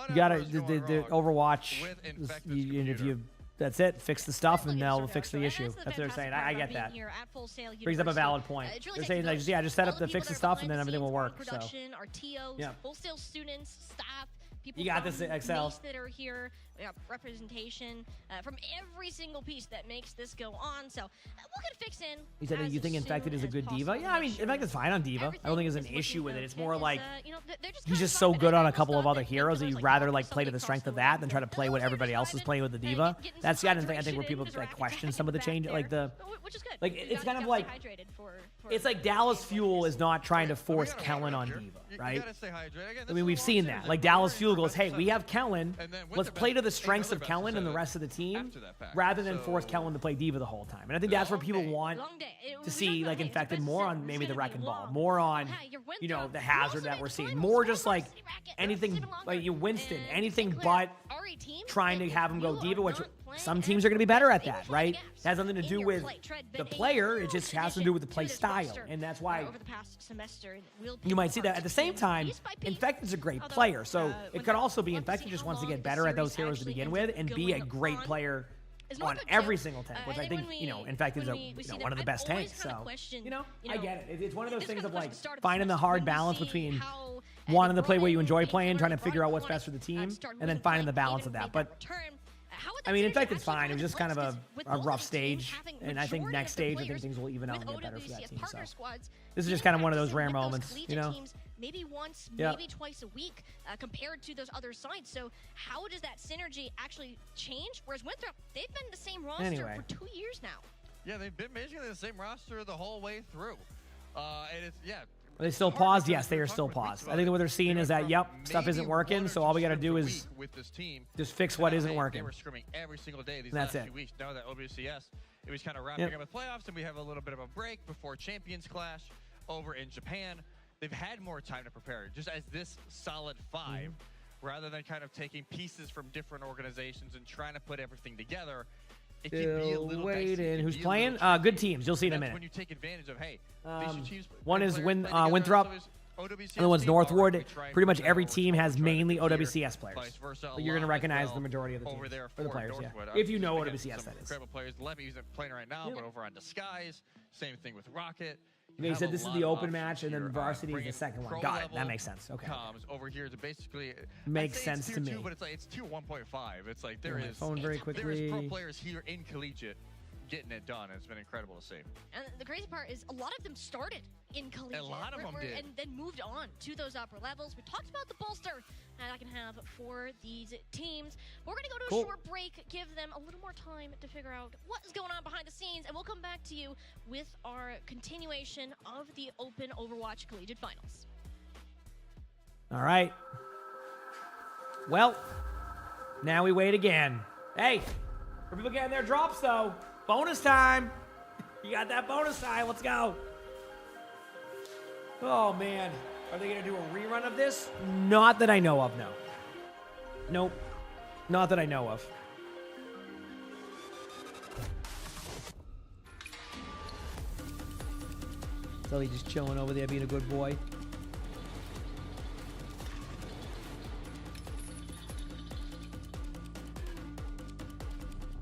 you gotta
whatever's going
the
wrong
Overwatch.
with Infected's
And if
computer.
you that's it, fix the stuff, and they'll fix the issue. That's what they're saying. I get that. Brings up a valid point. They're saying like, yeah, just set up the fix the stuff, and then everything will work. So
Production, our TOs,
yeah.
wholesale students, staff, people
You got
from
this, Excel.
Nice that are here. We got representation from every single piece that makes this go on. So we'll get fixed in.
you said that you think Infected is a good D.Va? Yeah, I mean, Infected's fine on D.Va. I don't think there's an issue with it. It's more like he's just so good on a couple of other heroes that you'd rather like play to the strength of that than try to play what everybody else is playing with the D.Va. That's I think where people like question some of the change, like the like it's kind of like it's like Dallas Fuel is not trying to force Kellen on D.Va, right? I mean, we've seen that. Like Dallas Fuel goes, hey, we have Kellen, let's play to the strengths of Kellen and the rest of the team, rather than force Kellen to play D.Va the whole time. And I think that's where people want to see like Infected more on maybe the Wrecking Ball, more on the Hazard that we're seeing, more just like anything like Winston, anything but trying to have him go D.Va, which some teams are going to be better at that, right? It has nothing to do with the player, it just has to do with the play style, and that's why you might see that. At the same time, Infected's a great player, so it could also be Infected just wants to get better at those heroes to begin with and be a great player on every single tank, which I think, Infected's one of the best tanks, so, I get it. It's one of those things of like finding the hard balance between wanting to play what you enjoy playing, trying to figure out what's best for the team, and then finding the balance of that. But I mean, Infected's fine. It was just kind of a rough stage, and I think next stage, I think things will even out and get better for that team. So this is just kind of one of those rare moments,
Maybe once, maybe twice a week, compared to those other sides. So how does that synergy actually change? Whereas Winthrop, they've been the same roster for 2 years now.
Yeah, they've been basically the same roster the whole way through. And it's,
Are they still paused? Yes, they are still paused. I think what they're seeing is that, stuff isn't working, so all we got to do is just fix what isn't working.
They were scrimming every single day these
last
last few weeks. Now that OWCS, it was kind of wrapping up with playoffs, and we have a little bit of a break before Champions Clash over in Japan. They've had more time to prepare, just as this solid five, rather than kind of taking pieces from different organizations and trying to put everything together. It can be a little
waiting. Who's playing? Good teams. You'll see in a minute.
When you take advantage of, hey,
one is Winthrop, other one's Northwood. Pretty much every team has mainly OWCS players. So you're going to recognize the majority of the teams, or the players, if you know OWCS, that is.
Incredible players. Levy isn't playing right now, but over on Disguise. Same thing with Rocket.
You said this is the open match, and then Varsity is the second one. Got it. That makes sense. Okay.
Comes over here to basically
makes sense to me.
But it's tier 1.5. It's like there is
very quickly.
There is pro players here in Collegiate getting it done. It's been incredible to see.
And the crazy part is a lot of them started in Collegiate.
A lot of them did.
And then moved on to those upper levels. We talked about the bolster that I can have for these teams. We're going to go to a short break, give them a little more time to figure out what is going on behind the scenes, and we'll come back to you with our continuation of the Open Overwatch Collegiate Finals.
All right. Well, now we wait again. Hey, for people getting their drops, though, bonus time. You got that bonus time. Let's go. Oh, man. Are they going to do a rerun of this? Not that I know of, no. Nope. Not that I know of. So he's just chilling over there being a good boy.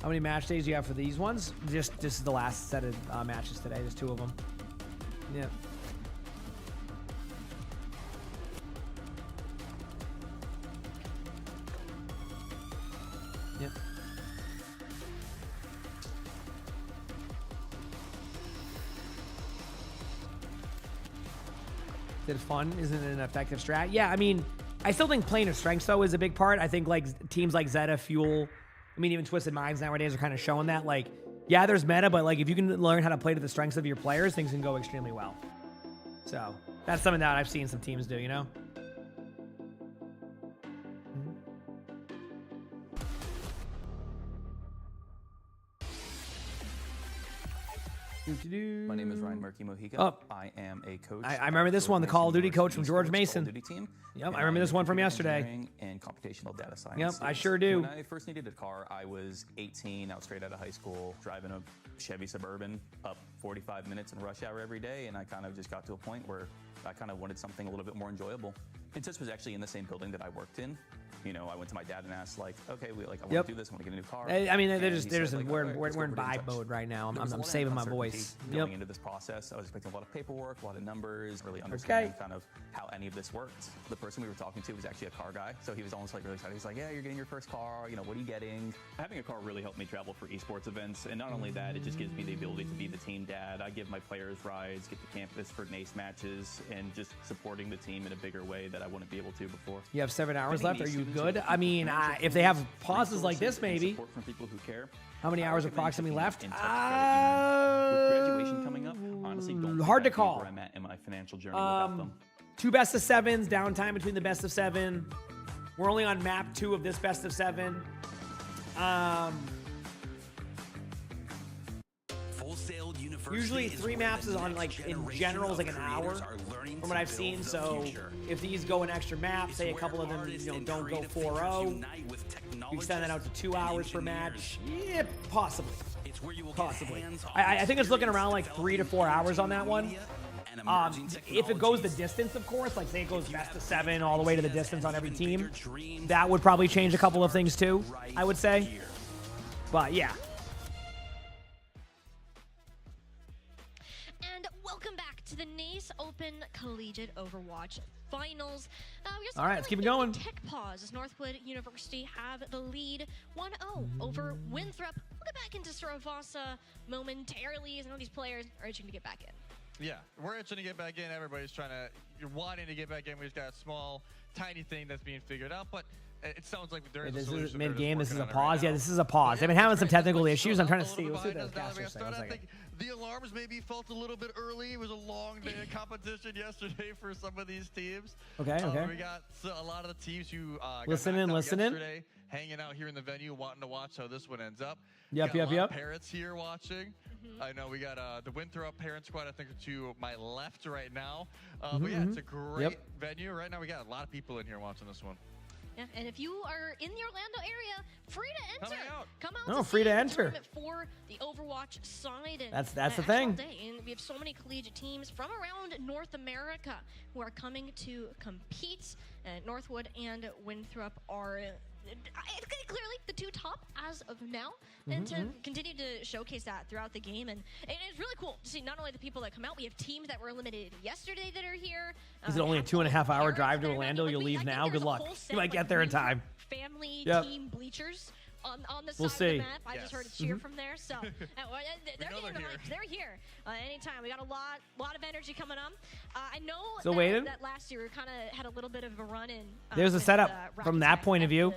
How many match days do you have for these ones? This is the last set of matches today. There's 2 of them. Yeah. Yep. that fun isn't an effective strat. Yeah, I mean, I still think playing to strengths, though, is a big part. I think, like, teams like Zeta, Fuel, I mean, even Twisted Minds nowadays are kind of showing that. Like, yeah, there's meta, but, like, if you can learn how to play to the strengths of your players, things can go extremely well. So, that's something that I've seen some teams do, you know?
My name is Ryan Murky Mojica.
Oh.
I am a coach.
I remember this one, the Call of Duty coach from George Mason.
Call of Duty team.
Yep, I remember this one from yesterday.
And computational data science.
Yep, I sure do.
When I first needed a car, I was 18, I was straight out of high school, driving a Chevy Suburban up 45 minutes in rush hour every day, and I kind of just got to a point where I kind of wanted something a little bit more enjoyable. Intis was actually in the same building that I worked in. You know, I went to my dad and asked, like, okay, I want to do this. I want to get a new car.
I mean,
And
they're
he
just
said, like,
we're
"All right,
in vibe mode right now.
There was a
I'm
lot of
saving my
uncertainty
voice.
Going into this process, I was expecting a lot of paperwork, a lot of numbers, really understanding kind of how any of this worked. The person we were talking to was actually a car guy, so he was almost like really excited. He's like, yeah, you're getting your first car. You know, what are you getting?
Having a car really helped me travel for esports events, and not only that, it just gives me the ability to be the team dad. I give my players rides, get to campus for NACE matches, and just supporting the team in a bigger way that I wouldn't be able to before.
You have 7 hours left. Are you good? I mean, if they have pauses like this, maybe.
From people who care.
How many hours approximately left?
With graduation coming up, honestly, don't
hard to
think I
call.
where I'm at in my financial journey without them.
2 best of 7s, downtime between the best of 7. We're only on map 2 of this best of 7. Usually 3 maps is on, like, in general is like an hour from what I've seen. So if these go an extra map, say a couple of them, you know, don't go 4-0, you extend that out to 2 hours per match. Yeah, possibly. Possibly. I think it's looking around like 3 to 4 hours on that one. If it goes the distance, of course, like say it goes best of 7 all the way to the distance on every team, that would probably change a couple of things too, I would say. But yeah.
And welcome back to the NACE Open Collegiate Overwatch Finals.
All right, let's keep it going.
Tech pause as Northwood University have the lead 1-0 over Winthrop. We'll get back into Saravasa momentarily as I know these players are itching to get back in.
Yeah, we're itching to get back in. Everybody's you're wanting to get back in. We've got a small, tiny thing that's being figured out, but it sounds like there is a solution.
This is mid-game. This is a pause. Yeah, this is a pause. They've been having some technical issues. I'm trying to see. Let's see what the caster's saying.
I think the alarms maybe felt a little bit early. It was a long day of competition yesterday for some of these teams.
Okay.
We got a lot of the teams who
listening,
yesterday, hanging out here in the venue, wanting to watch how this one ends up.
Yep.
Parrots here watching. I know we got the Winthrop Parent Squad, I think, to my left right now. But yeah, it's a great venue. Right now we got a lot of people in here watching this one.
Yeah, and if you are in the Orlando area, free to enter. Come out.
No, free to enter.
For the Overwatch side. And
that's the thing.
And we have so many collegiate teams from around North America who are coming to compete. Northwood and Winthrop are clearly the 2 top as of now, and to continue to showcase that throughout the game. And it's really cool to see not only the people that come out, we have teams that were eliminated yesterday that are here.
Is it only a 2.5 hour drive to Orlando? You'll leave now? Good luck. You might get there in time.
Family team bleachers on the side
we'll see.
of the map. I just heard a cheer from there, so they're here anytime. We got a lot of energy coming on. I know that last year we kind of had a little bit of a run in.
There's a setup from that point of view.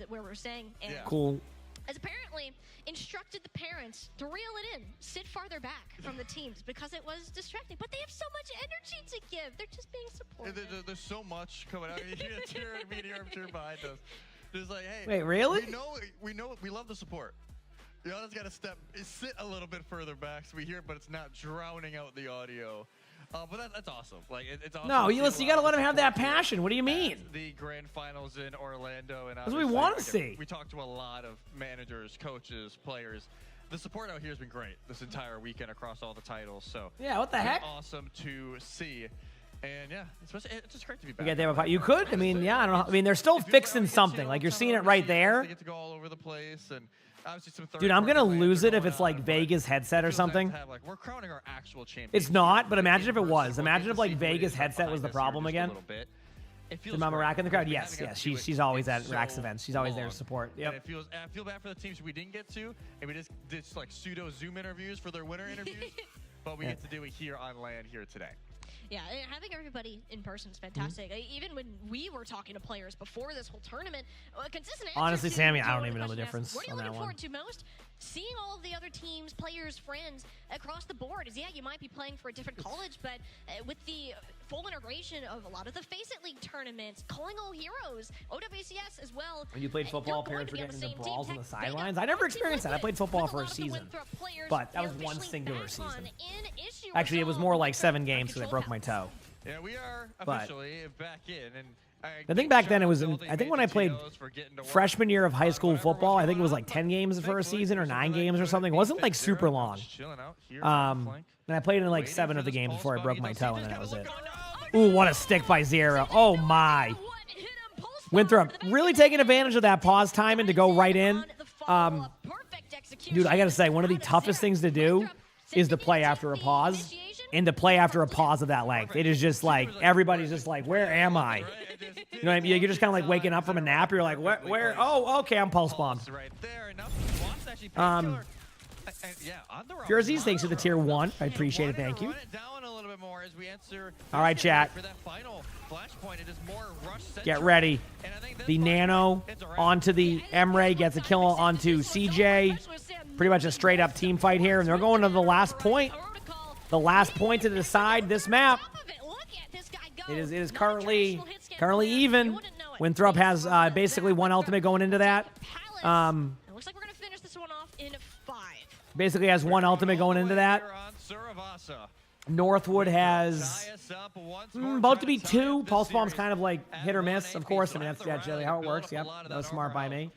Where we're saying, and
cool.
As apparently instructed the parents to reel it in, sit farther back from the teams because it was distracting. But they have so much energy to give. They're just being supportive.
There's so much coming out. You hear a cheer, a meteor behind us. Just like, hey,
wait, really?
We know, we love the support. You all just got to sit a little bit further back so we hear it, but it's not drowning out the audio. But that's awesome. Like it's awesome.
No, you got to let them have that passion. What do you mean?
The grand finals in Orlando, and
that's what we want to see.
We talked to a lot of managers, coaches, players. The support out here has been great this entire weekend across all the titles. So
yeah, what the heck?
Awesome to see. And yeah, it's just great to be back.
You could. I mean, yeah, I don't know. I mean, they're still fixing something. Like you're seeing it right there.
They get to go all over the place, and obviously some
dude, I'm gonna lose it if it's like Vegas headset or something.
We're crowning our actual champion.
It's not, but imagine if it was. Imagine if like Vegas headset was the problem again. Is Mama Rack in the crowd? Yes. She's always at Rack's events. She's always there to support. Yep.
I feel bad for the teams we didn't get to, and we just did like pseudo Zoom interviews for their winter interviews, but we get to do it here on land here today.
Yeah, having everybody in person is fantastic. Even when we were talking to players before this whole tournament, consistent answers.
Honestly,
to
Sammy,
the
I don't even know the
question
difference
asked, what are you
on that
looking
one.
forward to most? Seeing all of the other teams, players, friends across the board. Yeah, you might be playing for a different college, but with the full integration of a lot of the Face It League tournaments, calling all heroes, OWCS as well.
When you played football, parents were getting into brawls on the sidelines. I never experienced that. I played football for a season, but that was one singular season. Actually, it was more like 7 games because I broke my toe.
Yeah, we are officially back in, and
I think back then it was, I think when I played freshman year of high school football, I think it was like 10 games for a season or 9 games or something. It wasn't like super long. And I played in like 7 of the games before I broke my toe, and then that was it. Ooh, what a stick by Zera. Oh my. Winthrop really taking advantage of that pause timing to go right in. Dude, I gotta say, one of the toughest things to do is to play after a pause. And to play after a pause of that length. It is just like, everybody's just like, where am I? You know what I mean? You're just kind of like waking up from a nap. You're like, where? Oh, okay, I'm pulse bombed. Jerseys, thanks for the tier 1. I appreciate it. Thank you. All right, chat. Get ready. The Nano onto the Emre, gets a kill onto CJ. Pretty much a straight up team fight here. And they're going to the last point. The last point to decide this map. It is currently even. Winthrop has basically 1 ultimate going into that.
Looks like we're gonna finish this one off in 5.
Basically has 1 ultimate going into that. Northwood has about to be 2. Pulse bomb's kind of like hit or miss, of course. I mean, that's actually how it works. Yep, that was smart by me.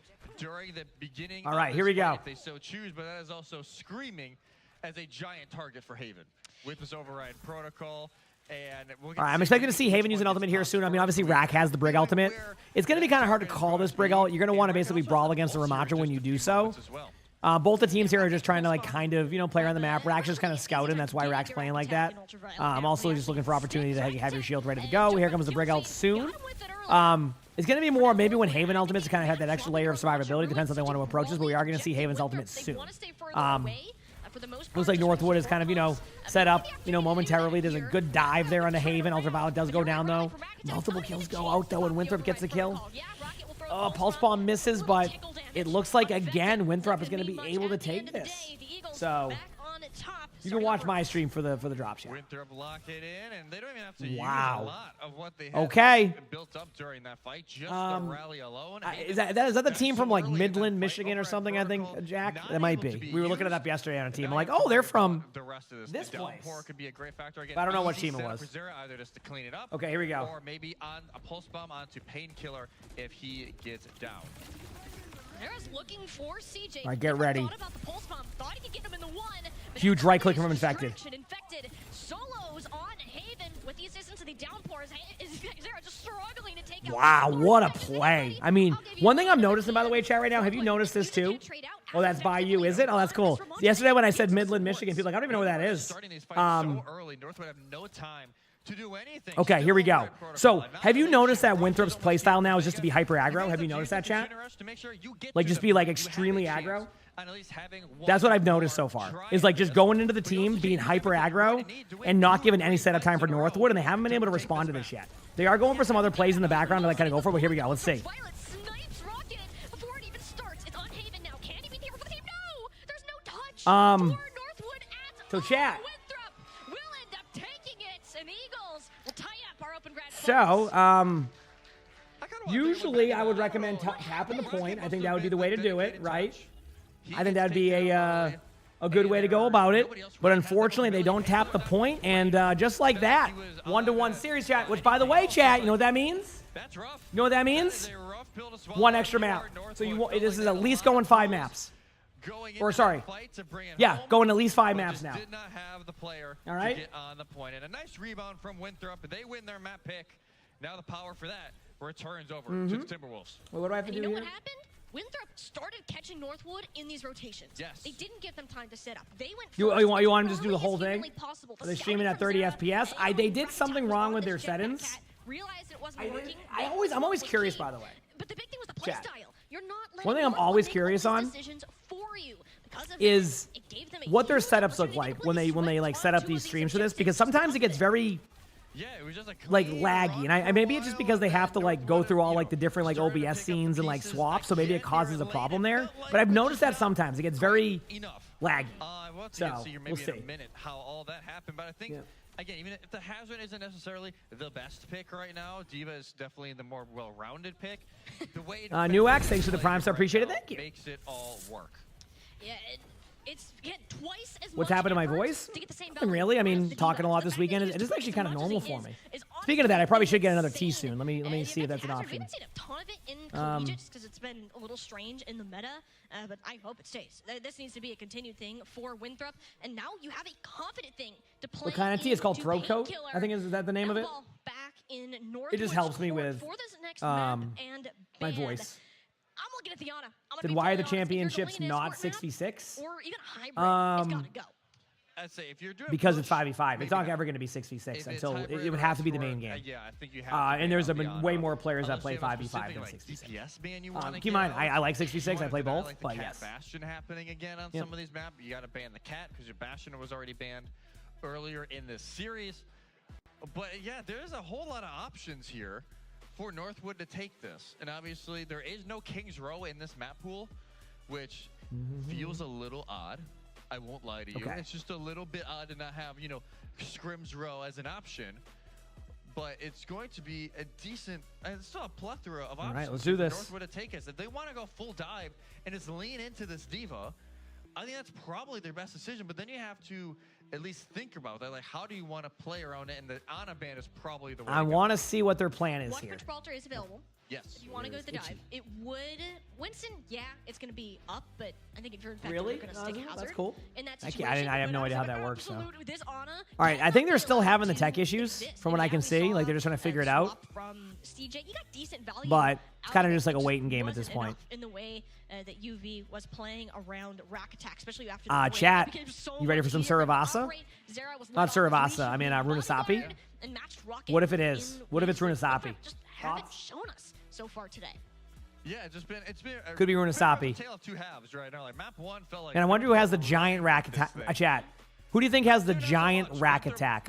All right, here we go.
They so choose, but that is also screaming as a giant target for Haven with this override protocol. And
all right, I'm expecting to see Haven use an ultimate here soon. I mean, obviously, Rack has the Brig ultimate. It's going to be kind of hard to call this Brig ult. You're going to want to basically brawl against the Ramacha when you do so. Both the teams here are just trying to, like, kind of, play around the map. Rack's just kind of scouting. That's why Rack's playing like that. I'm also just looking for opportunity to have your shield ready to go. Here comes the Brig ult soon. It's going to be more maybe when Haven ultimates to kind of have that extra layer of survivability. Depends how they want to approach this, but we are going to see Haven's ultimate soon. Looks like Northwood is kind of, set up, momentarily. There's a good dive there on the Haven. Ultraviolet does go down, though. Multiple kills go out, though, and Winthrop gets the kill. Pulse bomb misses, but it looks like, again, Winthrop is going to be able to take this. So you can watch my stream for the drop shot.
Winthrop lock it in, and they don't even have to use a lot of what they have built up during that fight. Just the rally alone.
Is that the team from like Midland, Michigan or something? I think, Jack. That might be. We were looking it up yesterday on a team. I'm like, oh, they're from this place.
Could be a great factor. Again,
but I don't know what team it was.
Either just to clean it up.
Okay, here we go.
Or maybe on a pulse bomb onto Painkiller if he gets down.
Looking for CJ.
All right, get ready.
Thought he could get him in the 1,
huge right click from Infected.
Solos on Haven with the assistance of the downpours. Zera just struggling to take out.
Wow, what a play. I mean, one thing I'm noticing, by the way, chat right now, have you noticed this too? Oh, that's by you, is it? Oh, that's cool. Yesterday when I said Midland, Michigan, people were like, I don't even know where that is.
So early, Northwood have no time to do anything.
Okay, here we go. So, have you noticed that Winthrop's playstyle now is just to be hyper aggro? Have you noticed that, chat? Like, just be, like, extremely aggro? That's what I've noticed so far. Is, like, just going into the team, being hyper aggro, and not giving any setup time for Northwood, and they haven't been able to respond to this yet. They are going for some other plays in the background to, like, kind of go for it, but here we go. Let's see. So, chat. So, usually I would recommend tapping the point. I think that would be the way to do it, right? I think that would be a good way to go about it. But unfortunately, they don't tap the point, and just like that, 1-to-1 series chat. Which, by the way, chat, you know what that means? You know what that means? 1 extra map. So this is at least going 5 maps. Or sorry, yeah, going at least 5 maps now.
Did not have the player
all right.
To get on the point. And a nice rebound from Winthrop. They win their map pick. Now the power for that returns over to the Timberwolves.
Well, what do I have to do here?
You know what happened? Winthrop started catching Northwood in these rotations.
Yes.
They didn't give them time to set up. They went
you want them to just do the whole thing? Are they streaming at 30 FPS? They did something wrong with their settings.
Realized it wasn't working.
I'm always curious, by the way.
But the big thing was the play style. You're not
one thing I'm always curious on is what their setups look like when they like set up these streams for this, because sometimes it gets very
Yeah, it was just
like laggy, and I maybe it's just because they have to like go through all like the different like OBS scenes and like swaps, so maybe it causes a problem there. But I've noticed that sometimes it gets very laggy. So we'll see.
In a minute how all that happened, but I think again, even if the Hazard isn't necessarily the best pick right now, D.Va is definitely the more well-rounded pick. The way
New X, thanks for the Prime Star, appreciate it. Thank you.
Makes it all work.
Yeah. It's twice as
What's
much
happened to my
effort
voice?
to get the same
Nothing really. I mean, talking a lot this weekend. It is actually kind of normal for me. Speaking of that, I probably should get another T soon. Let me see if that's an option.
We haven't seen a ton of it in Collegiate just because it's been a little strange in the meta, but I hope it stays. This needs to be a continued thing for Winthrop, and now you have a confident thing to play.
What kind of T? It's called Throat Coat, I think. Is that the name of it?
Back in
It just helps me with my voice.
I'm looking at the Ana.
Then why are the championships not 6v6?
Or even hybrid. It's gotta go.
I'd say if you're doing
because it's 5v5. It's not ever going to be 6v6 until it would have to be the main game.
Yeah, I think you have
and there's way more players that play 5v5 than 6v6. Keep in mind, I like 6v6. I play both,
like
but
the
yes.
Bastion happening again on some of these maps. You got to ban the cat because your Bastion was already banned earlier in this series. But yeah, there's a whole lot of options here for Northwood to take this. And obviously there is no King's Row in this map pool, which feels a little odd. I won't lie to you.
Okay.
It's just a little bit odd to not have, Scrim's Row as an option. But it's going to be a decent, it's still a plethora of options.
All right, let's do this.
Northwood to take us. If they want to go full dive and just lean into this D.Va, I think that's probably their best decision. But then you have to at least think about that. Like, how do you want to play around it? And the Ana ban is probably the way
I want to see what their plan is
One
here.
Gibraltar is available.
Yes.
If you want to go to the dive, it would. Winston, yeah, it's going to be up, but I think if you're in fact
Really?
going to stick Hazard.
That's cool.
In that
I
situation,
have no idea how that works. So.
With this Ana,
All right, I think they're still having the tech issues from what I can see. Like they're just trying to figure it out.
From CJ, you got decent value.
But it's kind of just like a waiting game at this point.
In the way that UV was playing around rack attack, especially after
chat, you ready for some Suravasa? Not Suravasa, I mean Runasapi. What if it is? What if it's Runasapi?
Just haven't shown us so far today.
Yeah, it's been
could be Runasapi.
Tale of two halves right now. Like map one felt like.
And I wonder who has the giant rack attack. Chat. Who do you think has the giant rack attack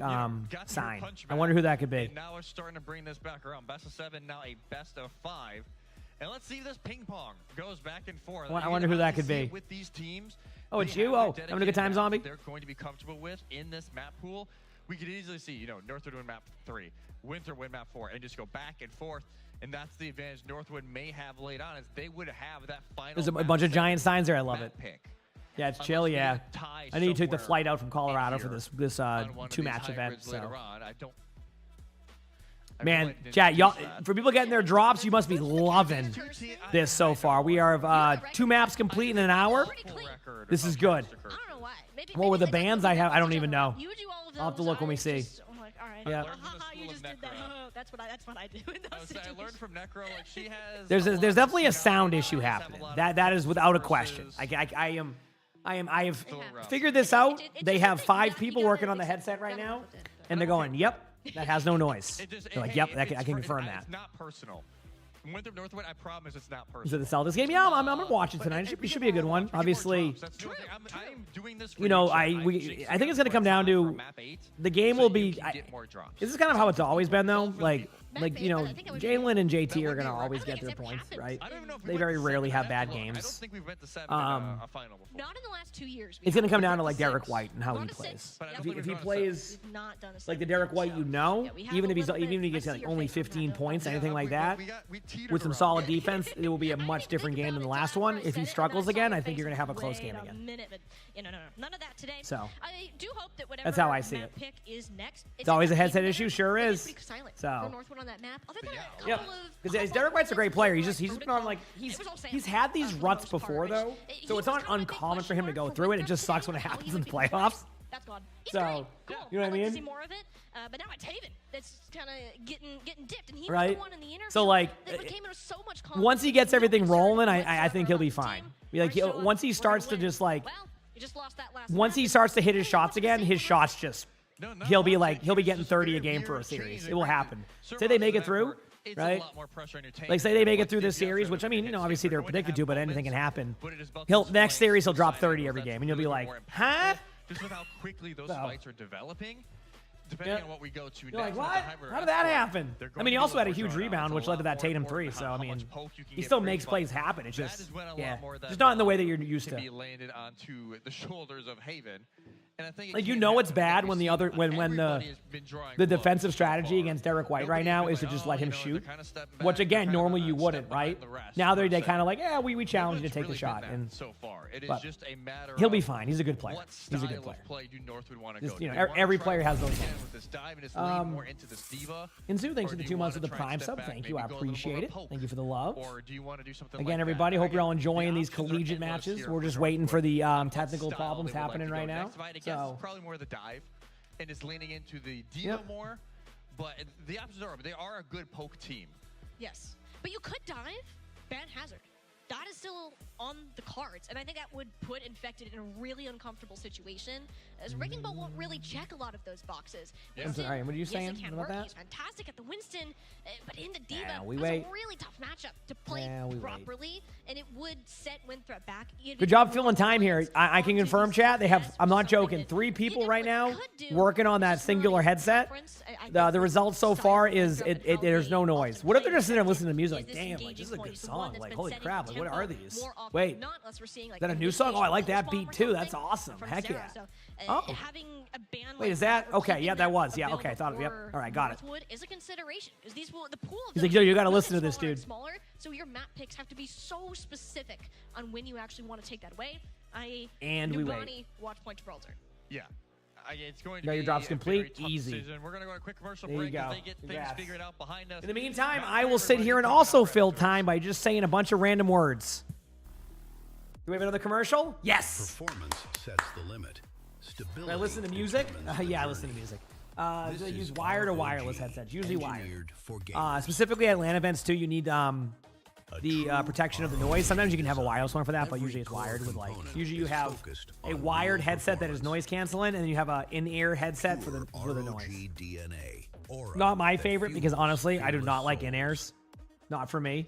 sign? I wonder who that could be.
And now we're starting to bring this back around. Best of 7, now a best of 5. And let's see if this ping pong goes back and forth.
I wonder who that could be.
With these teams,
oh, it's you? Oh, having a good time, Zombie?
They're going to be comfortable with in this map pool. We could easily see, Northwood win map 3, Winthrop win map 4, and just go back and forth. And that's the advantage Northwood may have laid on, is they would have that final.
There's a bunch of giant signs there. I love it.
Pick.
Yeah, it's chill. Yeah, I know you took the flight out from Colorado for this 2-match event. So, man, chat, y'all, for people getting their drops, you must be loving this so far. We are 2 maps complete in an hour. This is good.
I don't know why.
What were the bands I have? I don't even know. I'll have to look when we see. Yeah.
You just did that. That's what I do in those situations.
I learned from Necro. Like she has.
There's definitely a sound issue happening. That is without a question. I have figured this out. They have 5 people working on the headset right now, and they're going, "Yep, that has no noise." They're like, "Yep, I can confirm that."
It's not personal. Winthrop Northwood, I promise it's not personal.
Is it the Zelda's game? Yeah, I'm gonna watch it tonight. It should be a good one. Obviously, I think it's gonna come down to the game will be. This is kind of how it's always been though. Like Jalen and JT are gonna always get their points, right? They very rarely have bad games.
I don't think we've been to 7 in a final before.
Not in the last 2 years.
It's gonna come down to like Derek White and how he plays. If he plays like the Derek White even if he gets like only 15 points, anything like that, with some solid defense, it will be a much different game than the last one. If he struggles again, I think you're gonna have a close game again.
No, none of that today.
So
I do hope that whatever
that's how I see it.
Pick is next.
It's always a headset issue, sure is. So
on that map. Other than a couple
because Derek White's a great player. He's just been on like he's had these ruts before though, so it's not uncommon for him to go through it. It just sucks when it happens in the playoffs.
That's gone.
So you know what I mean?
I'd like to see more of it, but now it's Haven that's kind of getting dipped, and he was
right.
the one in the interview.
So like once he gets everything rolling, I think he'll be fine. Like once he starts to just like once he starts to hit his shots again, his shots just. He'll be getting 30 a game for a series. It will happen. Say they make it through, right? Like say they make it through this series, which I mean, obviously they're predicted to, but anything can happen. Next series he'll drop 30 every game, and you'll be like, huh?
Just with how quickly those fights are developing, depending on what we go to
You're like,
next with
what?
the hybrid
How did that
escort,
happen?
they're
I
going
mean, he
to
also
look
had a
for
huge
drawdowns
rebound,
a
which led to
lot
that
more
Tatum
important
3.
on
So, I
how
mean,
much poke you can
he
get
still
for
makes
each
plays
button.
happen. It's
That
just,
is when a
yeah,
lot more of that
just not in the way that you're used
can
to.
be landed onto the shoulders of Haven. And I think
Like, you know it's bad when the other when the defensive strategy against Derek White right now is to just let him shoot, which again normally you wouldn't, right? Now they kind of like, yeah, we challenge you to take the shot, and
so far it is
but
just a matter
he'll be
of
fine. He's a good player.
what
He's a
style
good
of
player.
play do Northwood want to
Just,
go
you
to?
know,
Do they
every
wanna
player
try
has those
again
moments.
with this dive and just lean more into this diva,
Inzu, thanks
or
for the
do
2
you
months
wanna
with the
try and
prime
step
sub.
back,
Thank you,
maybe
I
go a little more
appreciate
of a
it.
poke?
Thank you for the love.
Or do you want to do something
Again,
like
everybody,
that?
hope you're all
Again,
enjoying
the
these
options are
collegiate
endless
matches.
here
We're
for
just waiting for the
Northwood.
technical
Style
problems
they would like
happening
to go
right now.
next. If I had to guess,
So,
it's probably more the dive and just leaning into the diva
Yep.
more. But the options are, they are a good poke team.
Yes, but you could dive, ban hazard. That is still on the cards, and I think that would put Infected in a really uncomfortable situation, as Wrecking Ball won't really check a lot of those boxes.
I'm
Winston,
sorry, what are you
yes,
saying
it can
about
work.
that?
He's fantastic at the Winston, but in the Diva,
Yeah, we
it's
wait.
a really tough matchup to play
Yeah, we wait.
properly, and it would set Winthrop back.
good job filling time here. I can confirm, chat. They have, I'm not joking, 3 people right now working on that singular headset. The results so far is there's no noise. What if they're just sitting there listening to music? Like, damn, like this is a good song. Like, holy crap, like what are these? Wait, is that a new song? Oh, I like that beat too. That's awesome. Heck yeah. Oh. Wait, is that okay? Yeah, that was. Yeah, okay. I thought. Yep. All right, got it.
Is a consideration because the pool of
He's like, yo, you got to listen to this, dude.
Smaller, so your map picks have to be so specific on when you actually want to take that away.
And we wait.
Nubani, watch point to Brawlzer.
Yeah. It's going to
Got
be
your drops
a
complete.
very tough
Easy.
decision. We're going to go to a quick commercial
There you
break as
go.
they get things
Congrats.
figured out behind us.
In the meantime, I will sit here and also fill time by just saying a bunch of random words. Do we have another commercial? Yes.
Performance sets the limit. Stability.
Do I listen to music? Yeah, I listen to music. Do they use wired or wireless headsets? Usually wired. Specifically at LAN events too, you need the protection of the noise. Sometimes you can have a wireless one for that, but usually it's wired with like. Usually you have a wired headset that is noise canceling, and then you have a in-ear headset for the noise. Not my favorite because honestly, I do not like in-ears. Not for me.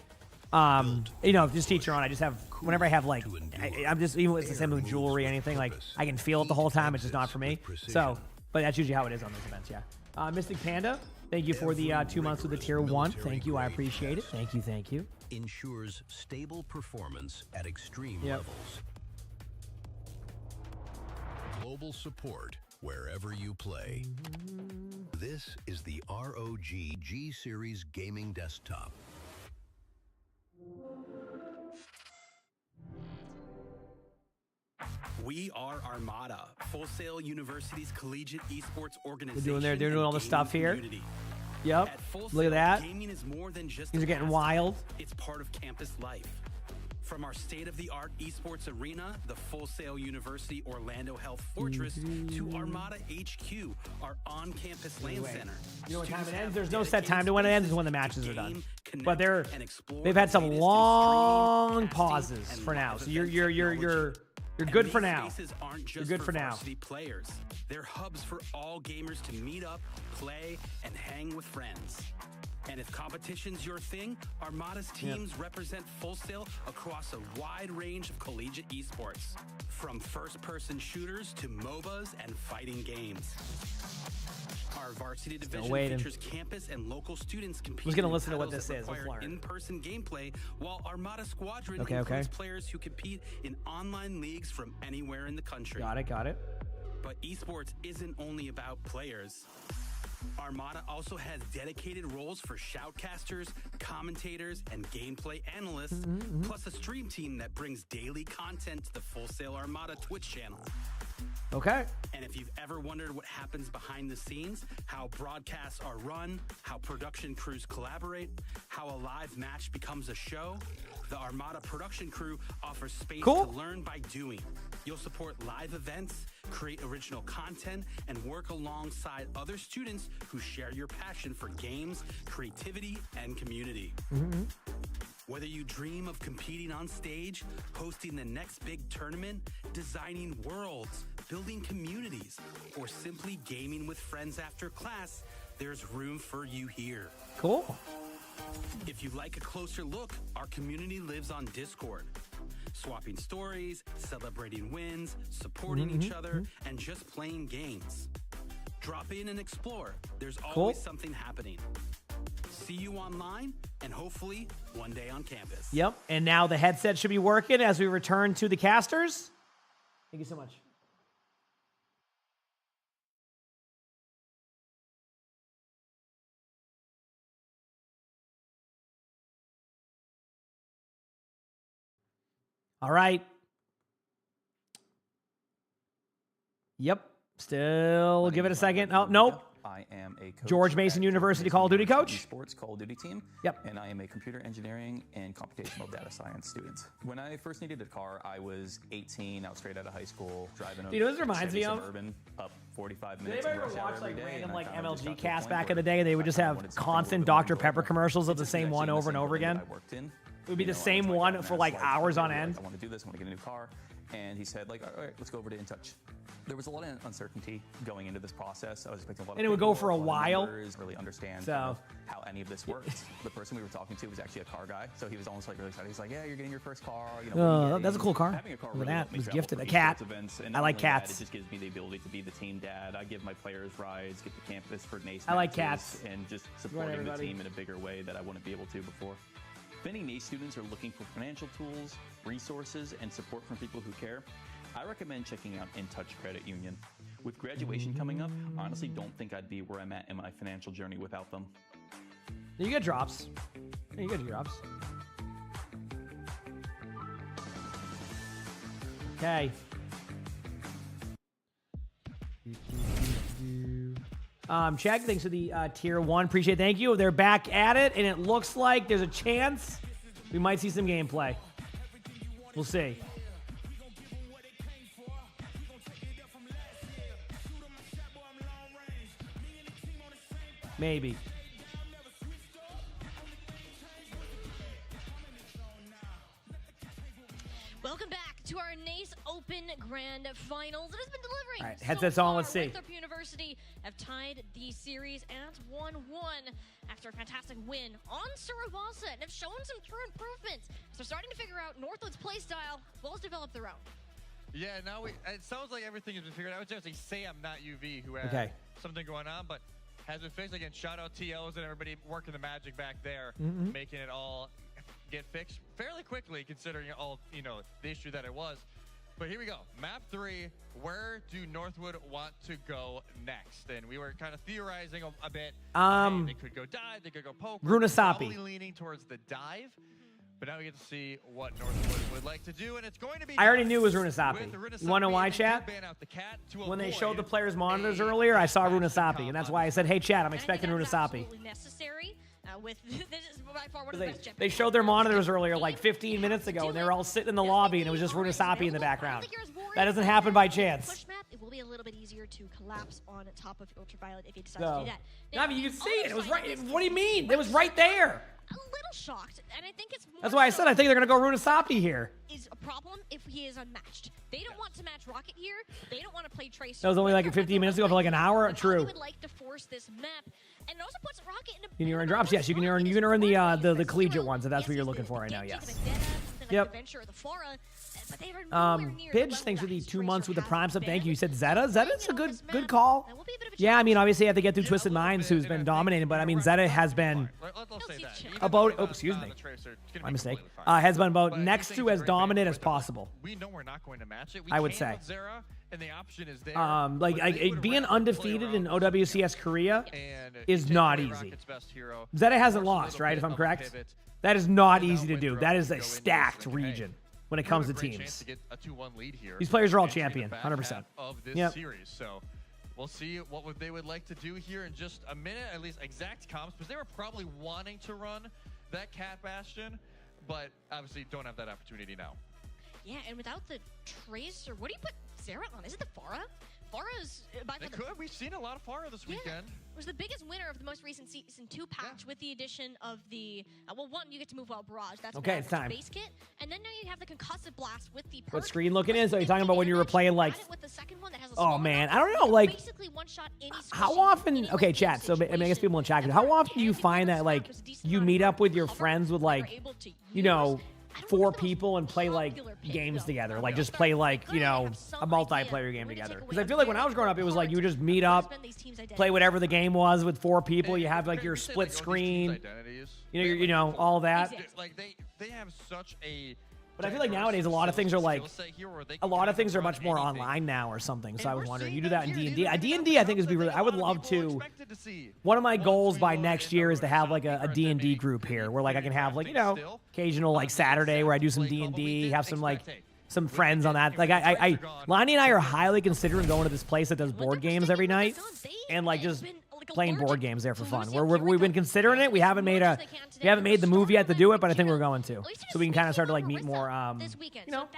You know, just teach your own. I just have whenever I have like, I'm just even with the same with jewelry, anything like I can feel it the whole time. It's just not for me. So, but that's usually how it is on those events. Yeah. Mystic Panda, thank you for the 2 months with the tier 1. Thank you, I appreciate it. Thank you, thank you.
Ensures stable performance at extreme levels. Global support wherever you play. This is the ROG G Series gaming desktop.
We are Armada, Full Sail University's collegiate esports organization.
They're doing all the stuff here.
Community.
Yep. Look at that.
Gaming is more than just
Things are getting
pastime.
wild.
It's part of campus life. From our state-of-the-art esports arena, the Full Sail University Orlando Health Fortress, to Armada HQ, our on-campus LAN center.
You know what time it ends? There's no set time to when it ends. Is when the matches are done. But they've had some long pauses for now. So you're good for now. You're good for now.
Players. They're hubs for all gamers to meet up, play, and hang with friends. And if competition's your thing, Armada's teams represent Full Sail across a wide range of collegiate esports. From first-person shooters to MOBAs and fighting games. Our varsity division features campus and local students competing.
Who's gonna listen to what this is? Let's learn.
In-person gameplay, while Armada Squadron
Okay.
includes players who compete in online leagues from anywhere in the country.
Got it.
But esports isn't only about players. Armada also has dedicated roles for shoutcasters, commentators, and gameplay analysts, plus a stream team that brings daily content to the Full Sail Armada Twitch channel.
Okay.
And if you've ever wondered what happens behind the scenes, how broadcasts are run, how production crews collaborate, how a live match becomes a show, the Armada production crew offers space to learn by doing. You'll support live events, create original content, and work alongside other students who share your passion for games, creativity, and community. Whether you dream of competing on stage, hosting the next big tournament, designing worlds, building communities, or simply gaming with friends after class, there's room for you here.
Cool.
If you'd like a closer look, our community lives on Discord. Swapping stories, celebrating wins, supporting each other, and just playing games. Drop in and explore. There's always something happening. See you online and hopefully one day on campus.
Yep. And now the headset should be working as we return to the casters. Thank you so much. All right. Yep. Still give it a second. Oh, nope.
I am a coach
George Mason University Call of Duty coach.
Sports Call of Duty team.
Yep.
And I am a computer engineering and computational data science student. When I first needed a car, I was 18. I was straight out of high school, driving a
this reminds
Chevy
me of
Suburban up 45
Did
minutes.
anybody ever watch
every
like
day,
random
and I
like
kinda just got
MLG
to a
casts
point
back
where
in the day? They would just have constant Dr. Pepper commercials of the same one over and over again. It would be the same one for like hours on end.
I want to do this. I want to get a new car. And he said, like, all right, let's go over to InTouch. There was a lot of uncertainty going into this process. I was expecting a lot of
And it would go for a while.
numbers, really understand kind of how any of this works. The person we were talking to was actually a car guy, so he was almost like really excited. He's like, yeah, you're getting your first car. You know,
That's a cool car.
Having a car
Look
really
at
helped
that.
me
It was
travel
gifted.
for
A cat.
esports events. And
I
not
like
only that,
cats.
it just gives me the ability to be the team dad. I give my players rides, get to campus for NACE
I like
matches,
cats.
and just
Right,
supporting the
everybody.
team in a bigger way that I wouldn't be able to before. If any NACE students are looking for financial tools, resources, and support from people who care, I recommend checking out InTouch Credit Union. With graduation coming up, I honestly don't think I'd be where I'm at in my financial journey without them.
You get drops. You get drops. Okay. Check. Thanks for the tier 1. Appreciate it. Thank you. They're back at it, and it looks like there's a chance we might see some gameplay. We'll see. Maybe.
Welcome back to our NACE Open Grand Finals. It has been delivering.
All right, headsets on. Let's see.
Winthrop University have tied the series at 1-1 after a fantastic win on Surabasa and have shown some true improvements. So starting to figure out Northwood's play style, as well as develop their own.
Yeah, now it sounds like everything has been figured out. I would just say Sam, not UV, who had something going on, but has been fixed. Again, shout out TOs and everybody working the magic back there, making it all get fixed fairly quickly, considering all, the issue that it was. But here we go. Map 3, where do Northwood want to go next? And we were kind of theorizing a bit. They could go dive, they could go poke.
Runasapi.
Probably leaning towards the dive. But now we get to see what Northwood would like to do, and it's going to be.
I already knew it was Runasapi. You want to know why, chat? When they showed the players' monitors earlier, I saw Runasapi, and that's why I said, "Hey, chat, I'm expecting Runasapi."
Necessary. This is by far one of the best
They showed their monitors earlier, like 15 minutes ago, and they were all sitting in the lobby, and it was just Runasapi in the background. That doesn't happen by chance.
Push map, it will be a little bit easier to collapse on top of ultraviolet if you decide to do that.
No, but you can see it. It was right. What do you mean? It was right there.
A little shocked, and I think it's more.
That's why I said I think they're gonna go Runasapi here.
Is a problem if he is unmatched. They don't want to match Rocket here. They don't want to play Tracer.
That was only like 15 minutes ago for like an hour. True.
They would like to force this map, and it also puts Rocket in a.
Can you earn drops? Yes, you can earn. You can earn the collegiate ones if that's what you're looking for right now. Yes. Yep. Pidge, thanks for the 2 months with the Prime sub. Thank you. You said Zeta. Zeta's a good call. Yeah, I mean, obviously, I have to get through Twisted Minds, who's been dominating, but I mean, Zeta has been about. Oh, excuse me. My mistake. Has been about next to as dominant as possible.
We know we're not going to match it.
I would say.
And the option is there.
Like being undefeated in OWCS Korea is not easy. Zeta hasn't lost, right? If I'm correct, that is not easy to do. That is a stacked region when it comes to teams. These players are all champion, 100%.
Yep. So we'll see what they would like to do here in just a minute, at least exact comps, because they were probably wanting to run that Cat Bastion, but obviously don't have that opportunity now.
Yeah, and without the Tracer, what do you put Zera on? Is it the Pharah? Pharah's by far
We've seen a lot of Pharah this weekend.
It was the biggest winner of the most recent Season 2 patch with the addition of the... well, one, you get to move while barrage. That's
okay, it's time.
Base kit. And then now you have the concussive blast with the perk.
What screen looking in? So you're talking about when you were playing like... Oh, man. I don't know. Like, how often... Okay, chat. So, I mean, I guess people in chat. How often do you find that, like, you meet up with your friends with, like, 4 people and play like games together. Like just play like, you know, a multiplayer game together. Because I feel like when I was growing up, it was like you would just meet up, play whatever the game was with 4 people. You have like your split screen, you know, all that.
Like they have such a.
But I feel like nowadays a lot of things are like, a lot of things are much more online now or something. So I was wondering, you do that in D&D. D&D I think is be really, I would love to, one of my goals by next year is to have like a D&D group here where like I can have like, you know, occasional like Saturday where I do some D&D, have some like, some friends on that. Like Lonnie and I are highly considering going to this place that does board games every night and like just playing board games there for fun. We've been considering it. We haven't made the move yet to do it, but I think we're going to. So we can kind of start to like meet more, you know,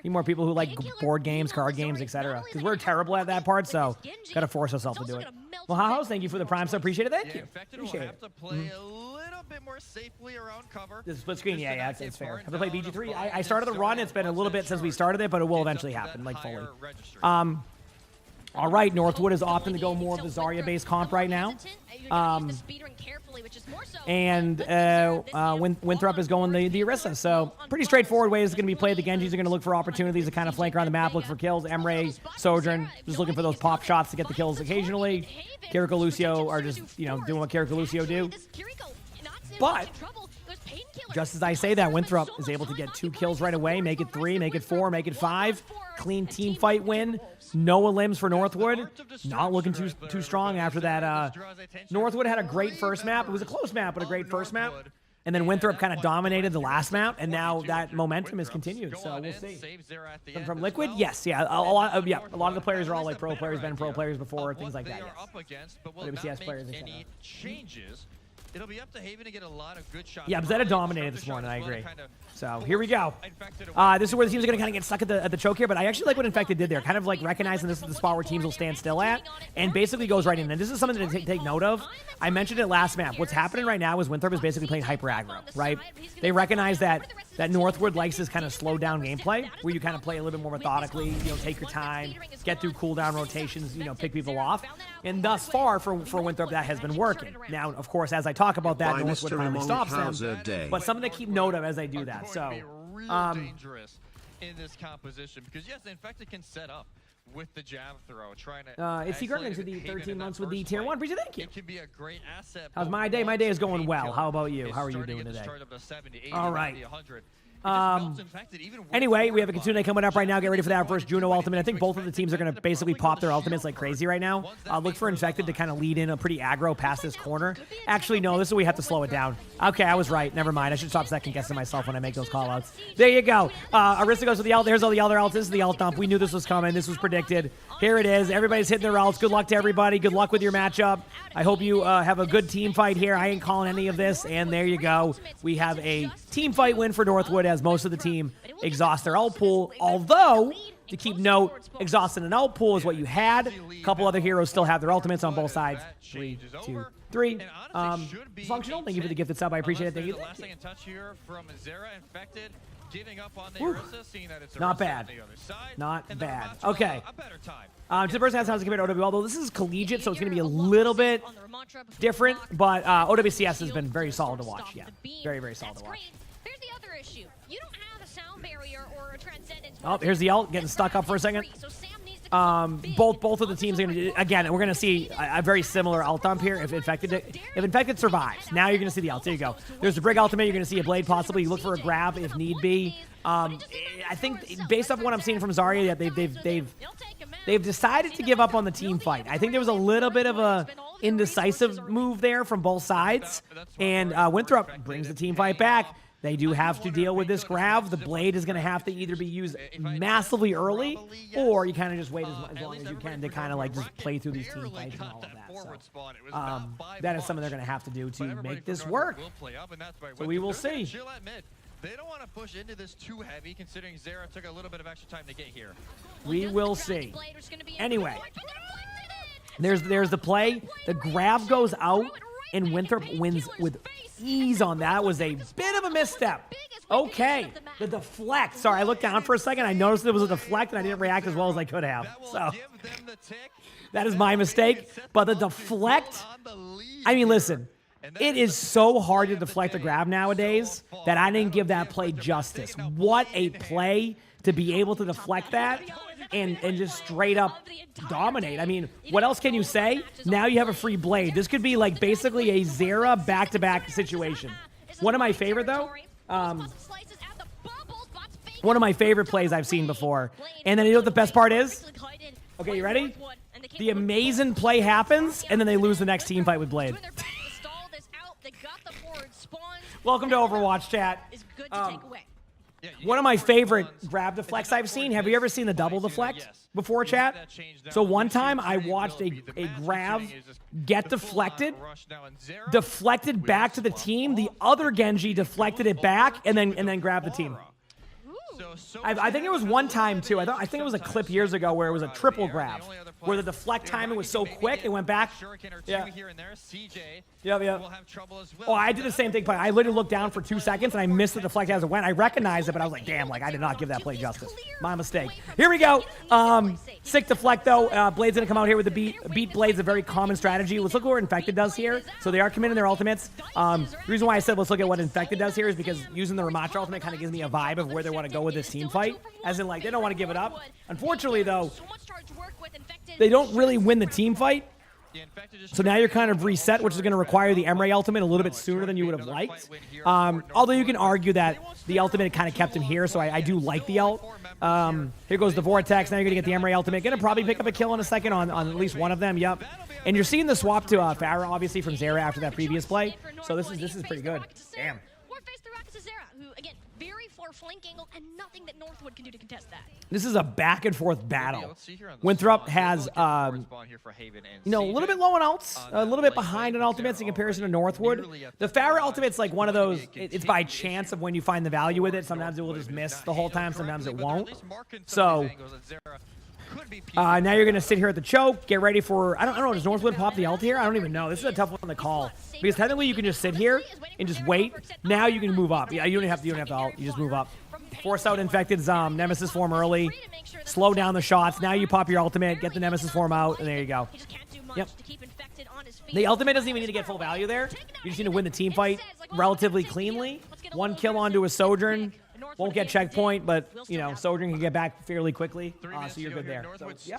meet more people who like board games, card games, etc. Because we're terrible at that part, so gotta force ourselves to do it. Well, Hahos, thank you for the prime, so appreciate it. Thank you. Appreciate it.
More safely around cover.
The split screen, yeah, it's fair. Have to play BG3. I started the run. It's been a little bit since we started it, but it will eventually happen, like fully. All right, Northwood is opting to go more of the Zarya-based comp right now. And Winthrop is going the Orisa. So pretty straightforward ways it's going to be played. The Genjis are going to look for opportunities to kind of flank around the map, look for kills. Emre, Sojourn, just looking for those pop shots to get the kills occasionally. Kiriko, Lucio are just, you know, doing what Kiriko, Lucio do. But just as I say that, Winthrop is able to get 2 kills right away, make it 3, make it 4, make it 5. Clean team fight win. No limbs for Northwood. Not looking too strong after that. Northwood had a great first map. It was a close map, but a great first map. And then Winthrop kind of dominated the last map, and now that momentum has continued. So we'll see. From Liquid, yes, yeah, a lot of the players are all like pro players, been pro players before, things like that. Yes. WCS players, etc.
It'll be up to Haven to get a lot of good shots.
Yeah, Zeta dominated this morning, I agree. So here we go. This is where the teams are going to kind of get stuck at the choke here, but I actually like what Infected did there, kind of like recognizing this is the spot where teams will stand still at, and basically goes right in. And this is something to take note of. I mentioned it last map. What's happening right now is Winthrop is basically playing hyper aggro, right? They recognize that Northwood likes this kind of slow down gameplay, where you kind of play a little bit more methodically, you know, take your time, get through cooldown rotations, you know, pick people off. And thus far, for Winthrop, that has been working. Now, of course, as I talk about that, Northwood finally stops them. But something to keep note of as they do that. So,
dangerous in this composition because yes, the Infected can set up with the jab throw, trying to.
It's Secret into the 13 months with the tier 1. Appreciate, thank you.
It can be a great asset.
How's my day? My day is going well. How about you? How are you doing today? All right. Anyway, we have a Kitsune coming up right now. Get ready for that first Juno ultimate. I think both of the teams are going to basically pop their ultimates like crazy right now. Look for Infected to kind of lead in a pretty aggro past this corner. Actually, no, this is where we have to slow it down. Okay, I was right. Never mind. I should stop second-guessing myself when I make those call-outs. There you go. Arista goes with the ult. There's all the other ults. This is the ult dump. We knew this was coming. This was predicted. Here it is. Everybody's hitting their ults. Good luck to everybody. Good luck with your matchup. I hope you have a good team fight here. I ain't calling any of this. And there you go. We have a team fight win for Northwood as most of the team exhaust their ult pool. Although, to keep note, exhausting an ult pool is what you had. A couple other heroes still have their ultimates on both sides. 3, 2, 3. Functional. Thank you for the gifted sub. I appreciate it. Thank you.
Last thing in touch here from Zera Infected. Giving up on the Orisa, seeing that it's
not bad. Not bad. Okay. To the person that sounds compared to OW, although this is collegiate, so it's going to be a little bit different, but OWCS has been very solid to watch. Yeah, very, very solid to watch.
There's the other issue. You don't have a sound barrier or a transcendence.
Oh, here's the ult, getting stuck up for a second. Both of the teams are going to, again, we're going to see a very similar ult dump here if Infected survives. Now you're going to see the ult. There you go. There's the Brig ultimate. You're going to see a blade possibly. You look for a grab if need be. I think based off what I'm seeing from Zarya, they've decided to give up on the team fight. I think there was a little bit of a indecisive move there from both sides, and Winthrop brings the team fight back. They do have to deal with this grab. The blade is going to have to either be used massively early, or you kind of just wait as long as you can to kind of like just play through these team fights and all of that. So, that is something they're going to have to do to make this work. So we will see.
They don't want to push into this too heavy, considering Zera took a little bit of extra time to get here.
We will see. Anyway, there's the play. The grab goes out, and Winthrop wins with ease on that. Was a bit of a misstep. Okay, the deflect. Sorry, I looked down for a second. I noticed it was a deflect, and I didn't react as well as I could have. So that is my mistake. But the deflect, I mean, listen, It is so hard to deflect a grab nowadays that I didn't give that play justice. What a play to be able to deflect that and just straight up dominate. I mean, what else can you say? Now you have a free blade. This could be like basically a Zera back-to-back situation. One of my favorite, though, one of my favorite plays I've seen before. And then you know what the best part is? Okay, you ready? The amazing play happens, and then they lose the next team fight with Blade. Welcome to Overwatch, chat. One of my favorite grab deflects I've seen. Have you ever seen the double deflect before, chat? So one time I watched a grab get deflected back to the team. The other Genji deflected it back and then grabbed the team. I think it was one time too. I think it was a clip years ago where it was a triple grab, where the deflect timing was so quick it went back. Yeah. Yep. Oh, I did the same thing. I literally looked down for 2 seconds and I missed the deflect as it went. I recognized it, but I was like, damn, like I did not give that play justice. My mistake. Here we go. Sick deflect though. Blade's gonna come out here with the beat. Beat Blade's a very common strategy. Let's look at what Infected does here. So they are committing their ultimates. The reason why I said let's look at what Infected does here is because using the Ramatra ultimate kind of gives me a vibe of where they want to go with this team fight. As in, like, they don't want to give it up. Unfortunately, though, they don't really win the team fight. So now you're kind of reset, which is going to require the Emray ultimate a little bit sooner than you would have liked. Although you can argue that the ultimate kind of kept him here, so I do like the ult. Here goes the Vortex. Now you're going to get the Emray ultimate. Going to probably pick up a kill in a second on at least one of them. Yep. And you're seeing the swap to Pharah, obviously, from Zera after that previous play. So this is pretty good. Damn.
Flank angle and nothing that Northwood can do to contest that.
This is a back and forth battle. Winthrop has, a little bit low on ults, a little bit behind on ultimates in comparison to Northwood. The Pharah ultimate's like one of those, it's by chance of when you find the value with it. Sometimes it will just miss the whole time, sometimes it won't. So, now you're going to sit here at the choke, get ready for, I don't know, does Northwood pop the ult here? I don't even know. This is a tough one to call. Because technically you can just sit here and just wait. Now you can move up. Yeah, you don't have to ult, you just move up. Force out Infected's Nemesis form early. Slow down the shots. Now you pop your ultimate, get the Nemesis form out, and there you go. Yep. The ultimate doesn't even need to get full value there. You just need to win the team fight relatively cleanly. One kill onto a Sojourn. Won't get checkpoint, but, Sojourn can get back fairly quickly, so you're good there. So, yeah.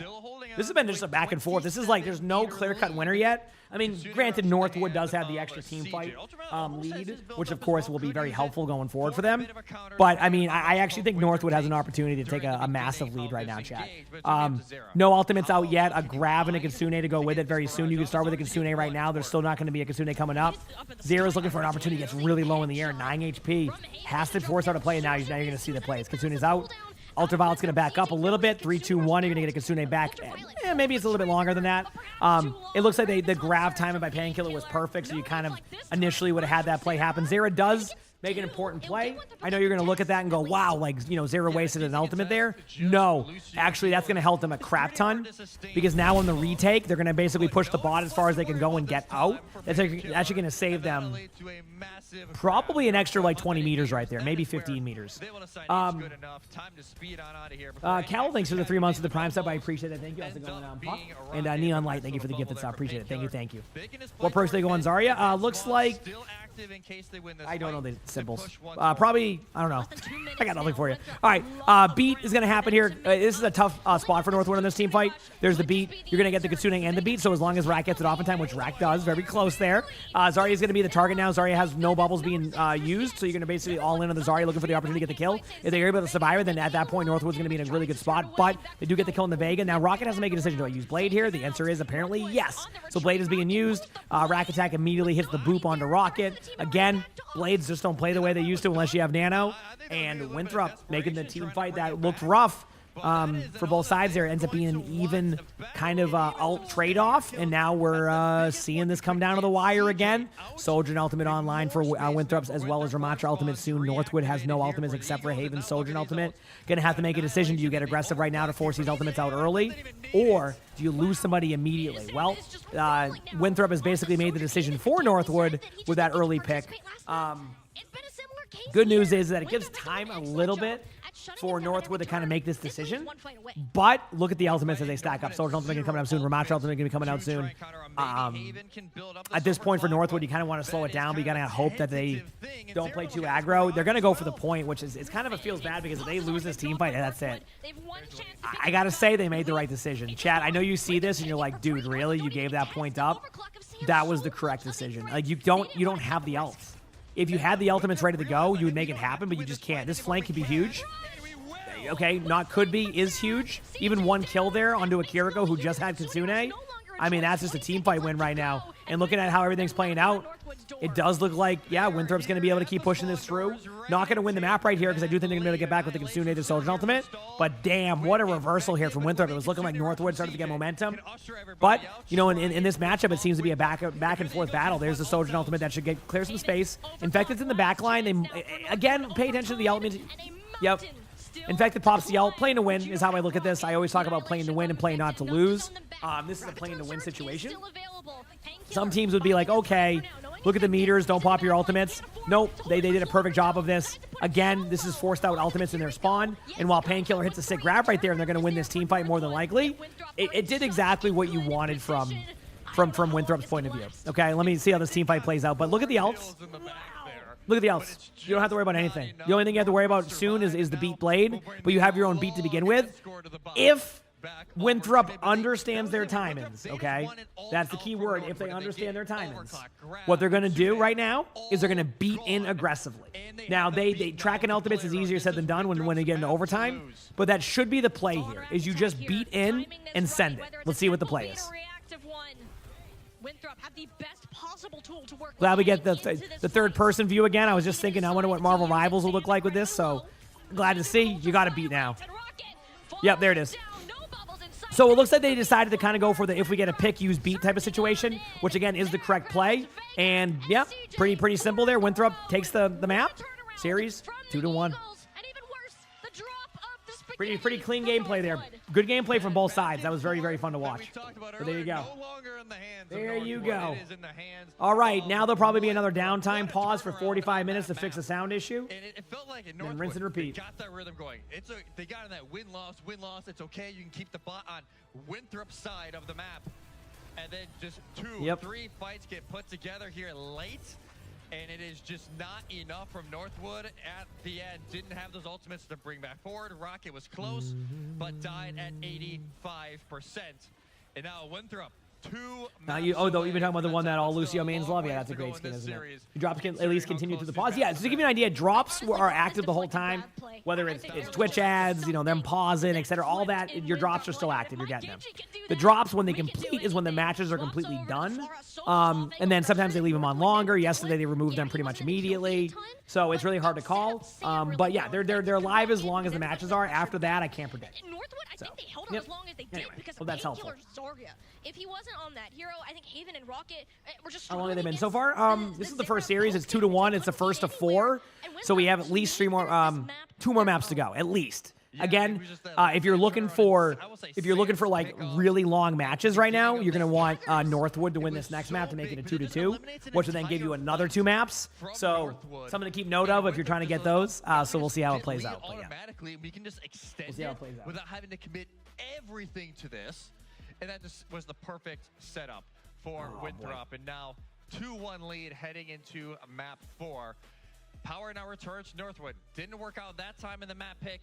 This has been just a back and forth. This is like, there's no clear-cut winner yet. I mean, granted, Northwood does have the extra team fight lead, which, of course, will be very helpful going forward for them. But, I mean, I actually think Northwood has an opportunity to take a massive lead right now, chat. No ultimates out yet. A grab and a Kitsune to go with it very soon. You can start with a Kitsune right now. There's still not going to be a Kitsune coming up. Zera's looking for an opportunity. Gets really low in the air. 9 HP. Has to force out a play, and now you're going to see the plays. Kitsune's out. Ultraviolet's going to back up a little bit. 3, 2, 1. You're going to get a Kitsune back. Maybe it's a little bit longer than that. It looks like the grab timing by Painkiller was perfect, so you kind of initially would have had that play happen. Zera does make an important play. I know you're going to look at that and go, wow, like, Zera wasted an ultimate there. No. Actually, that's going to help them a crap ton, because now on the retake, they're going to basically push the bot as far as they can go and get out. That's actually going to save them probably an extra, like, 20 meters right there, maybe 15 meters. Cal, thanks for the 3 months of the Prime sub. I appreciate it. Thank you. How's it going on, Puck? And Neon Light, thank you for the gifted sub. Appreciate it. Thank you. What perks they go on Zarya? Looks like... I don't know the symbols. Probably, I don't know. I got nothing for you. All right, beat is going to happen here. This is a tough spot for Northwood in this team fight. There's the beat. You're going to get the Kitsune and the beat, so as long as Rack gets it off in time, which Rack does, very close there. Zarya is going to be the target now. Zarya has no bubbles being used, so you're going to basically all in on the Zarya, looking for the opportunity to get the kill. If they're able to survive it, then at that point, Northwood's going to be in a really good spot, but they do get the kill in the Vega. Now, Rocket has to make a decision. Do I use Blade here? The answer is apparently yes. So Blade is being used. Rack attack immediately hits the boop onto Rocket. Again, Blades just don't play the way they used to unless you have Nano. And Winthrop making the team fight that looked rough for both sides there. It ends up being an even kind of ult trade-off. And now we're seeing this come down to the wire again. Sojourn ultimate online for Winthrops, as well as Ramatra ultimate soon. Northwood has no ultimates except for Haven's Sojourn ultimate. Going to have to make a decision. Do you get aggressive right now to force these ultimates out early? Or do you lose somebody immediately? Well, Winthrop has basically made the decision for Northwood with that early pick. Good news is that it gives time a little bit for Northwood to kind of make this decision. But look at the ultimates as they stack up. Soldier ultimate going to come out soon. Ramattra ultimate going to be coming out soon. At this point for Northwood, you kind of want to slow it down, but you got to hope that they don't play too aggro. They're going to go for the point, which is kind of it feels bad because if they lose this team fight, that's it. I got to say they made the right decision. Chat, I know you see this and you're like, dude, really? You gave that point up? That was the correct decision. Like you don't have the ults. If you had the ultimates ready to go, you would make it happen, but you just can't. This flank could be huge. Okay, not could be, is huge. Even one kill there onto a Kiriko who just had Kitsune. I mean, that's just a team fight win right now. And looking at how everything's playing out, it does look like, yeah, Winthrop's going to be able to keep pushing this through. Not going to win the map right here because I do think they're going to be able to get back with the Kitsune, the Soldier ultimate. But damn, what a reversal here from Winthrop. It was looking like Northwood started to get momentum. But, you know, in this matchup, it seems to be a back and forth battle. There's the Soldier ultimate that should clear some space. Infected's in the back line. They, again, pay attention to the ultimate. Yep. Infected pops the ult. Playing to win is how I look at this. I always talk about playing to win and playing not to lose. This is a playing to win situation. Some teams would be like, okay, look at the meters, don't pop your ultimates. Nope, they did a perfect job of this. Again, this is forced out ultimates in their spawn. And while Painkiller hits a sick grab right there and they're going to win this team fight more than likely, it did exactly what you wanted from Winthrop's point of view. Okay, let me see how this team fight plays out. But look at the ults. Look at the ults. You don't have to worry about anything. The only thing you have to worry about soon is the beat blade, but you have your own beat to begin with. If Winthrop understands their timings, okay? That's the key word, if they understand their timings. What they're going to do right now is they're going to beat in aggressively. Now, they tracking ultimates is easier said than done when they get into overtime, but that should be the play here, is you just beat in and send it. Let's see what the play is. Glad we get the third-person view again. I was just thinking, I wonder what Marvel Rivals will look like with this, so glad to see. You got to beat now. Yep, there it is. So it looks like they decided to kind of go for the if we get a pick, use beat type of situation, which again is the correct play. And yeah, pretty simple there. Winthrop takes the map. Series 2-1. Pretty clean gameplay there. Good gameplay from both sides. That was very fun to watch. So there you go. There you go. All right, now there'll probably be another downtime pause for 45 minutes to fix a sound issue.
And it felt like in
Then rinse and repeat.
Got that rhythm going. They got in that win-loss. It's okay. You can keep the bot on Winthrop's side of the map. And then just 3 fights get put together here late. And it is just not enough from Northwood at the end. Didn't have those ultimates to bring back forward. Rocket was close, but died at 85%. And now Winthrop, 2
now you've been talking about the one that all Lucio mains love. Yeah, that's a great skin, isn't it? Drops can at least continue through the pause. Yeah, so to give you an idea, drops are active the whole time. Whether it's Twitch ads, you know, them pausing, etc. All that, your drops are still active. You're getting them. The drops when they complete is when the matches are completely done. And then sometimes they leave them on longer. Yesterday they removed them pretty much immediately. So it's really hard to call. But yeah, they're live as long as the matches are. After that, I can't predict.
Northwood, I think they held him as long as they did because
that's helpful.
Zarya. If he wasn't on that hero, I think Haven and Rocket were just.
How long have they been so far? This is the first series. It's 2-1. It's the first of 4. So we have at least 2 more maps to go, at least. Again, if you're looking for like really long matches right now, you're gonna want Northwood to win this next map to make it a 2-2, which will then give you another 2 maps. So something to keep note of if you're trying to get those. So we'll see how it plays out.
Automatically, we can just extend it without having to commit everything to this, and that just was the perfect setup for Winthrop. And now 2-1 lead heading into map 4. Power now returns to Northwood. Didn't work out that time in the map pick.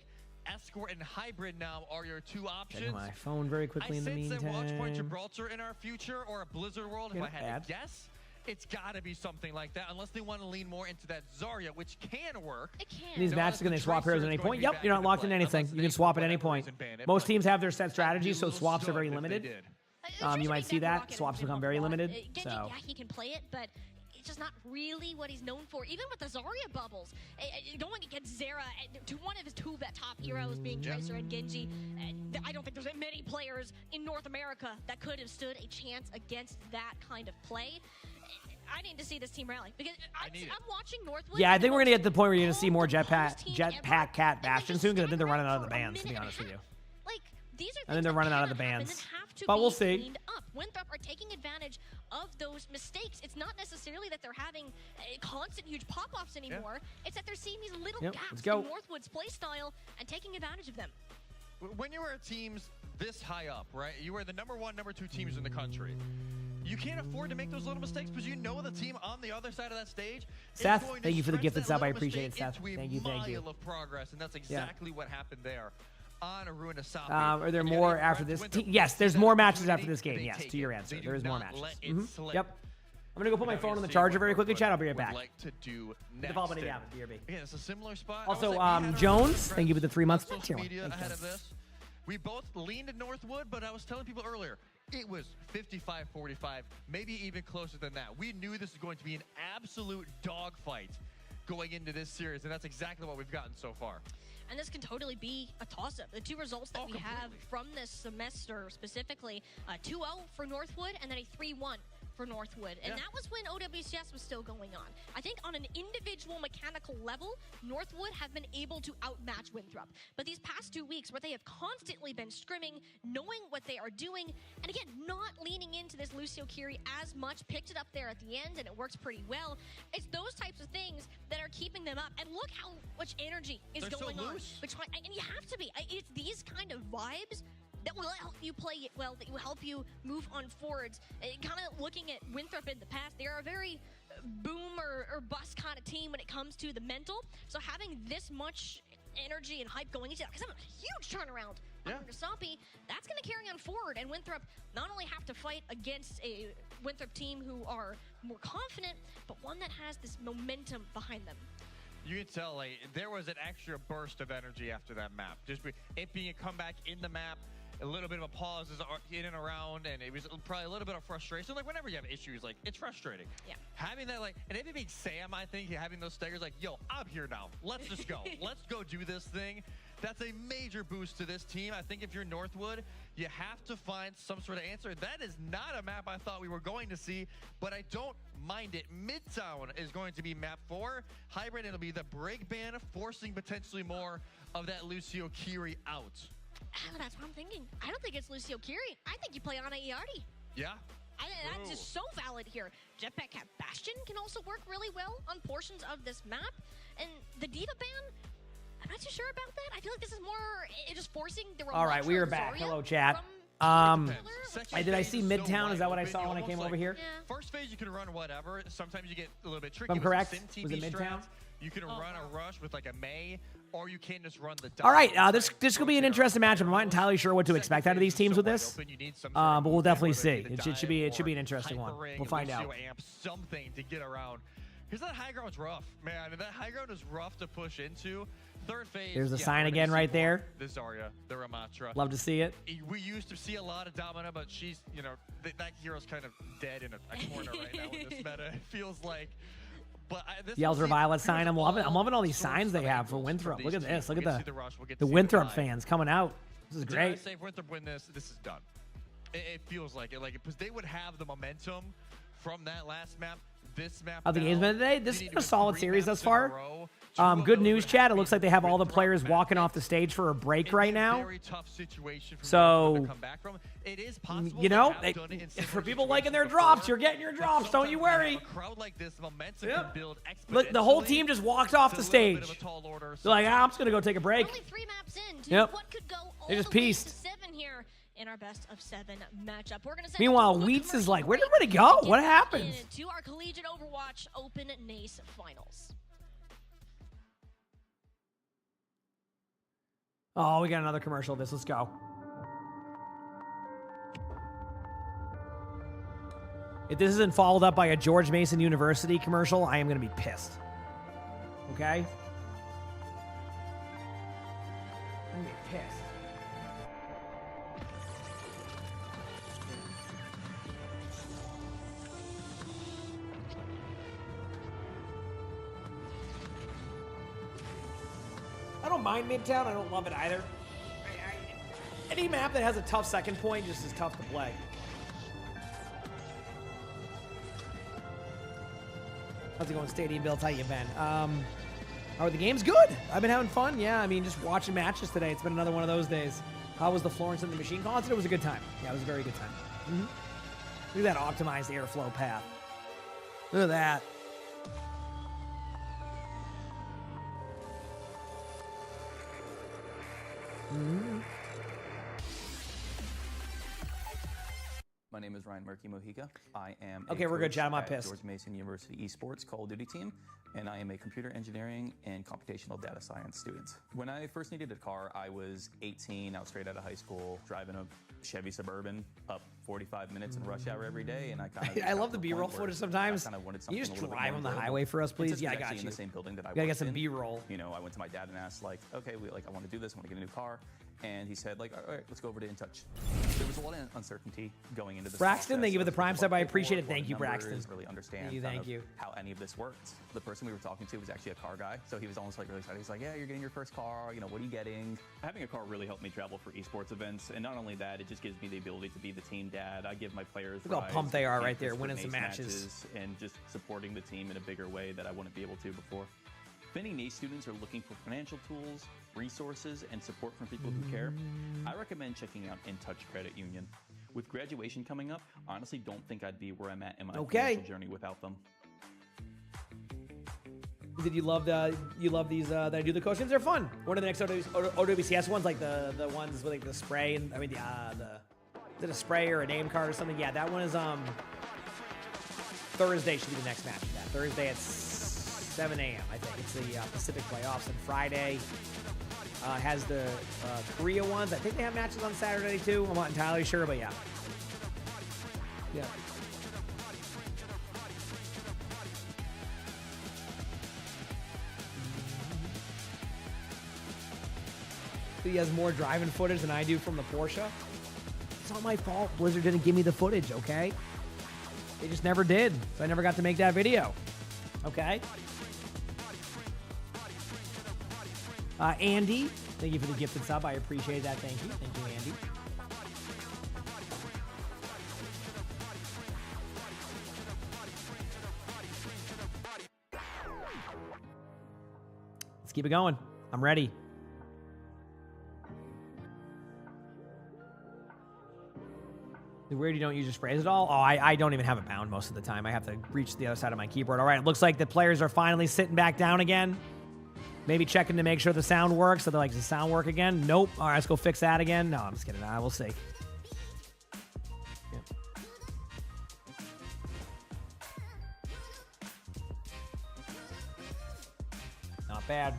Escort and Hybrid now are your 2 options.
Checking my phone very quickly in the meantime.
I sense that Watchpoint Gibraltar in our future or a Blizzard world, if I had to guess, it's got to be something like that, unless they want to lean more into that Zarya, which can work.
It can.
These matches, can they swap heroes at any point? Yep, you're not locked in anything. You can swap at any point. Most teams have their set strategies, so swaps are very limited. You might see that. Swaps become very limited. So.
Yeah, he can play it, but it's just not really what he's known for. Even with the Zarya bubbles, going against Zera, to one of his 2 top heroes being Tracer and Genji, I don't think there's many players in North America that could have stood a chance against that kind of play. I need to see this team rally because I'm watching Northwood.
Yeah, I think we're gonna get to the point where you're gonna see more Jetpack Cat Bastion soon because I think they're running out of the bans. To be honest with you,
like these are.
I think they're running out of the bans, but we'll see.
Winthrop are taking advantage of those mistakes. It's not necessarily that they're having constant huge pop-offs anymore. It's that they're seeing these little gaps in Northwood's playstyle and taking advantage of them.
When you are teams this high up, right? You are the number 1, number 2 teams in the country. You can't afford to make those little mistakes because you know the team on the other side of that stage.
Seth, thank you for the gifted sub. I appreciate it, Seth. Thank you.
Of progress, and that's exactly what happened there on Aruna Sapi.
Are there more after this? Yes, there's more matches after this game. Yes, to your answer. There is more matches. Yep. I'm going to go put my phone on the charger very quickly, chat. I'll be right back.
The follow BRB. Again, it's a similar spot.
Also, Jones, thank you for the 3 months.
We both leaned to Northwood, but I was telling people earlier, it was 55-45, maybe even closer than that. We knew this was going to be an absolute dogfight going into this series, and that's exactly what we've gotten so far.
And this can totally be a toss-up. The 2 results that we have from this semester specifically, 2-0 for Northwood and then a 3-1 for Northwood. And that was when OWCS was still going on. I think on an individual mechanical level, Northwood have been able to outmatch Winthrop. But these past 2 weeks where they have constantly been scrimming, knowing what they are doing, and again, not leaning into this Lucio Kiri as much, picked it up there at the end, and it works pretty well. It's those types of things that are keeping them up. And look how much energy is going on. And you have to be. It's these kind of vibes that will help you play it well, that will help you move on forwards. Kind of looking at Winthrop in the past, they are a very boom or bust kind of team when it comes to the mental. So having this much energy and hype going into that, because I'm a huge turnaround on Nasapi, that's going to carry on forward. And Winthrop not only have to fight against a Winthrop team who are more confident, but one that has this momentum behind them.
You can tell, like, there was an extra burst of energy after that map. Just it being a comeback in the map, a little bit of a pause in and around, and it was probably a little bit of frustration. Like, whenever you have issues, like, it's frustrating. Yeah. Having that, like, and even being Sam, I think, having those staggers, like, yo, I'm here now. Let's just go. Let's go do this thing. That's a major boost to this team. I think if you're Northwood, you have to find some sort of answer. That is not a map I thought we were going to see, but I don't mind it. Midtown is going to be map 4. Hybrid, it'll be the break ban, forcing potentially more of that Lucio Kiri out.
That's what I'm thinking. I don't think it's Lucio Kiri. I think you play Ana Iardi.
Yeah.
That's just so valid here. Jetpack Cat Bastion can also work really well on portions of this map. And the Diva ban, I'm not too sure about that. I feel like this is more just forcing the
All right, we are back. Hello, chat. Did I see Midtown? Is that what I saw when I came over here?
First phase, you can run whatever. Sometimes you get a little bit tricky.
If I'm correct, was it Midtown?
You can run a rush with like a May, or you can just run the.
All right, this could be an interesting matchup. I'm not entirely sure what to expect out of these teams with this, but we'll definitely see. It should be an interesting one. We'll find out.
Something to get around. Because that high ground's rough, man. That high ground is rough to push into. Third phase.
There's the sign again right there.
The Zarya, the Ramatra.
Love to see it.
We used to see a lot of Domina, but she's, you know, that hero's kind of dead in a corner right now in this meta. It feels like. But
the Elder Violet sign. I'm loving all these signs they have for Winthrop. Look at this. Look at the Winthrop fans coming out. This is great.
Say if Winthrop win this, this is done. It feels like it. Like, because they would have the momentum from that last map. This map.
Of the games of the day, this has been a solid series thus far. Good news, Chad. It looks like they have all the players walking off the stage for a break right now. So, you know, for people liking their drops, you're getting your drops. Don't you worry. Yep. Look, the whole team just walked off the stage. They're like, I'm just gonna go take a break.
Only 3 maps in.
Yep.
What could go all
They just
the way
pieced.
to 7 here in our best of 7 matchup. We're gonna send
Meanwhile, Wheats is like, where did everybody go? What happened?
to our Collegiate Overwatch Open NACE Finals.
Oh, we got another commercial of this. Let's go. If this isn't followed up by a George Mason University commercial, I am going to be pissed. Okay? I'm going to be pissed. I don't mind Midtown. I don't love it either. Any map that has a tough second point just is tough to play. How's it going, Stadium Built? How you been? Are the games good? I've been having fun. Yeah, I mean, just watching matches today. It's been another one of those days. How was the Florence and the Machine concert? It was a good time. Yeah, it was a very good time. Look at that optimized airflow path. Look at that.
My name is Ryan Murky Mojica. I am
Okay, we're good, Chad. I'm not
at
pissed.
George Mason University Esports Call of Duty team, and I am a computer engineering and computational data science student. When I first needed a car, I was 18. I was straight out of high school, driving a Chevy Suburban up 45 minutes in rush hour every day, and I kind of
I love the B-roll footage sometimes.
I kind of wanted
Can you
something
just
a little bit
drive
more
on the
enjoyable.
highway for us,
And
please?
since
Yeah,
we
I got
actually
you.
in the same building that I
Gotta get
worked
some
in,
B-roll.
You know, I went to my dad and asked, like, okay, I want to do this. I want to get a new car. And he said, like, all right, let's go over to In Touch. There was a lot of uncertainty going into this
Braxton,
process.
thank you for the prime sub. I appreciate it.
Paperwork,
Thank you,
numbers,
Braxton.
Really understand
Thank you.
how any of this worked. The person we were talking to was actually a car guy, so he was almost like really excited. He's like, yeah, you're getting your first car. You know, what are you getting?
Having a car really helped me travel for esports events, and not only that, it just gives me the ability to be the team dad. I give my players
Look how
rides,
pumped they are right
campus
there,
for
winning some
NACE
matches.
and just supporting the team in a bigger way that I wouldn't be able to before. If any NACE students are looking for financial tools, resources, and support from people who care, I recommend checking out In Touch Credit Union. With graduation coming up, I honestly don't think I'd be where I'm at in my financial journey without them.
Did you love these that I do the costumes? They're fun. One of the next OWCS ones, like the ones with like the spray and is it a spray or a name card or something? Yeah, that one is Thursday should be the next match of that. Thursday at 7 a.m. I think it's the Pacific playoffs, and Friday has the Korea ones. I think they have matches on Saturday too. I'm not entirely sure, but yeah. Yeah. He has more driving footage than I do from the Porsche. It's not my fault Blizzard didn't give me the footage, okay? They just never did, so I never got to make that video. Okay? Andy, thank you for the gifted sub. I appreciate that. Thank you. Thank you, Andy. Let's keep it going. I'm ready. Weird you don't use your sprays at all? Oh, I don't even have it bound most of the time. I have to reach the other side of my keyboard. All right, it looks like the players are finally sitting back down again. Maybe checking to make sure the sound works. So they're like, does the sound work again? Nope. All right, let's go fix that again. No, I'm just kidding. I will see. Yeah. Not bad.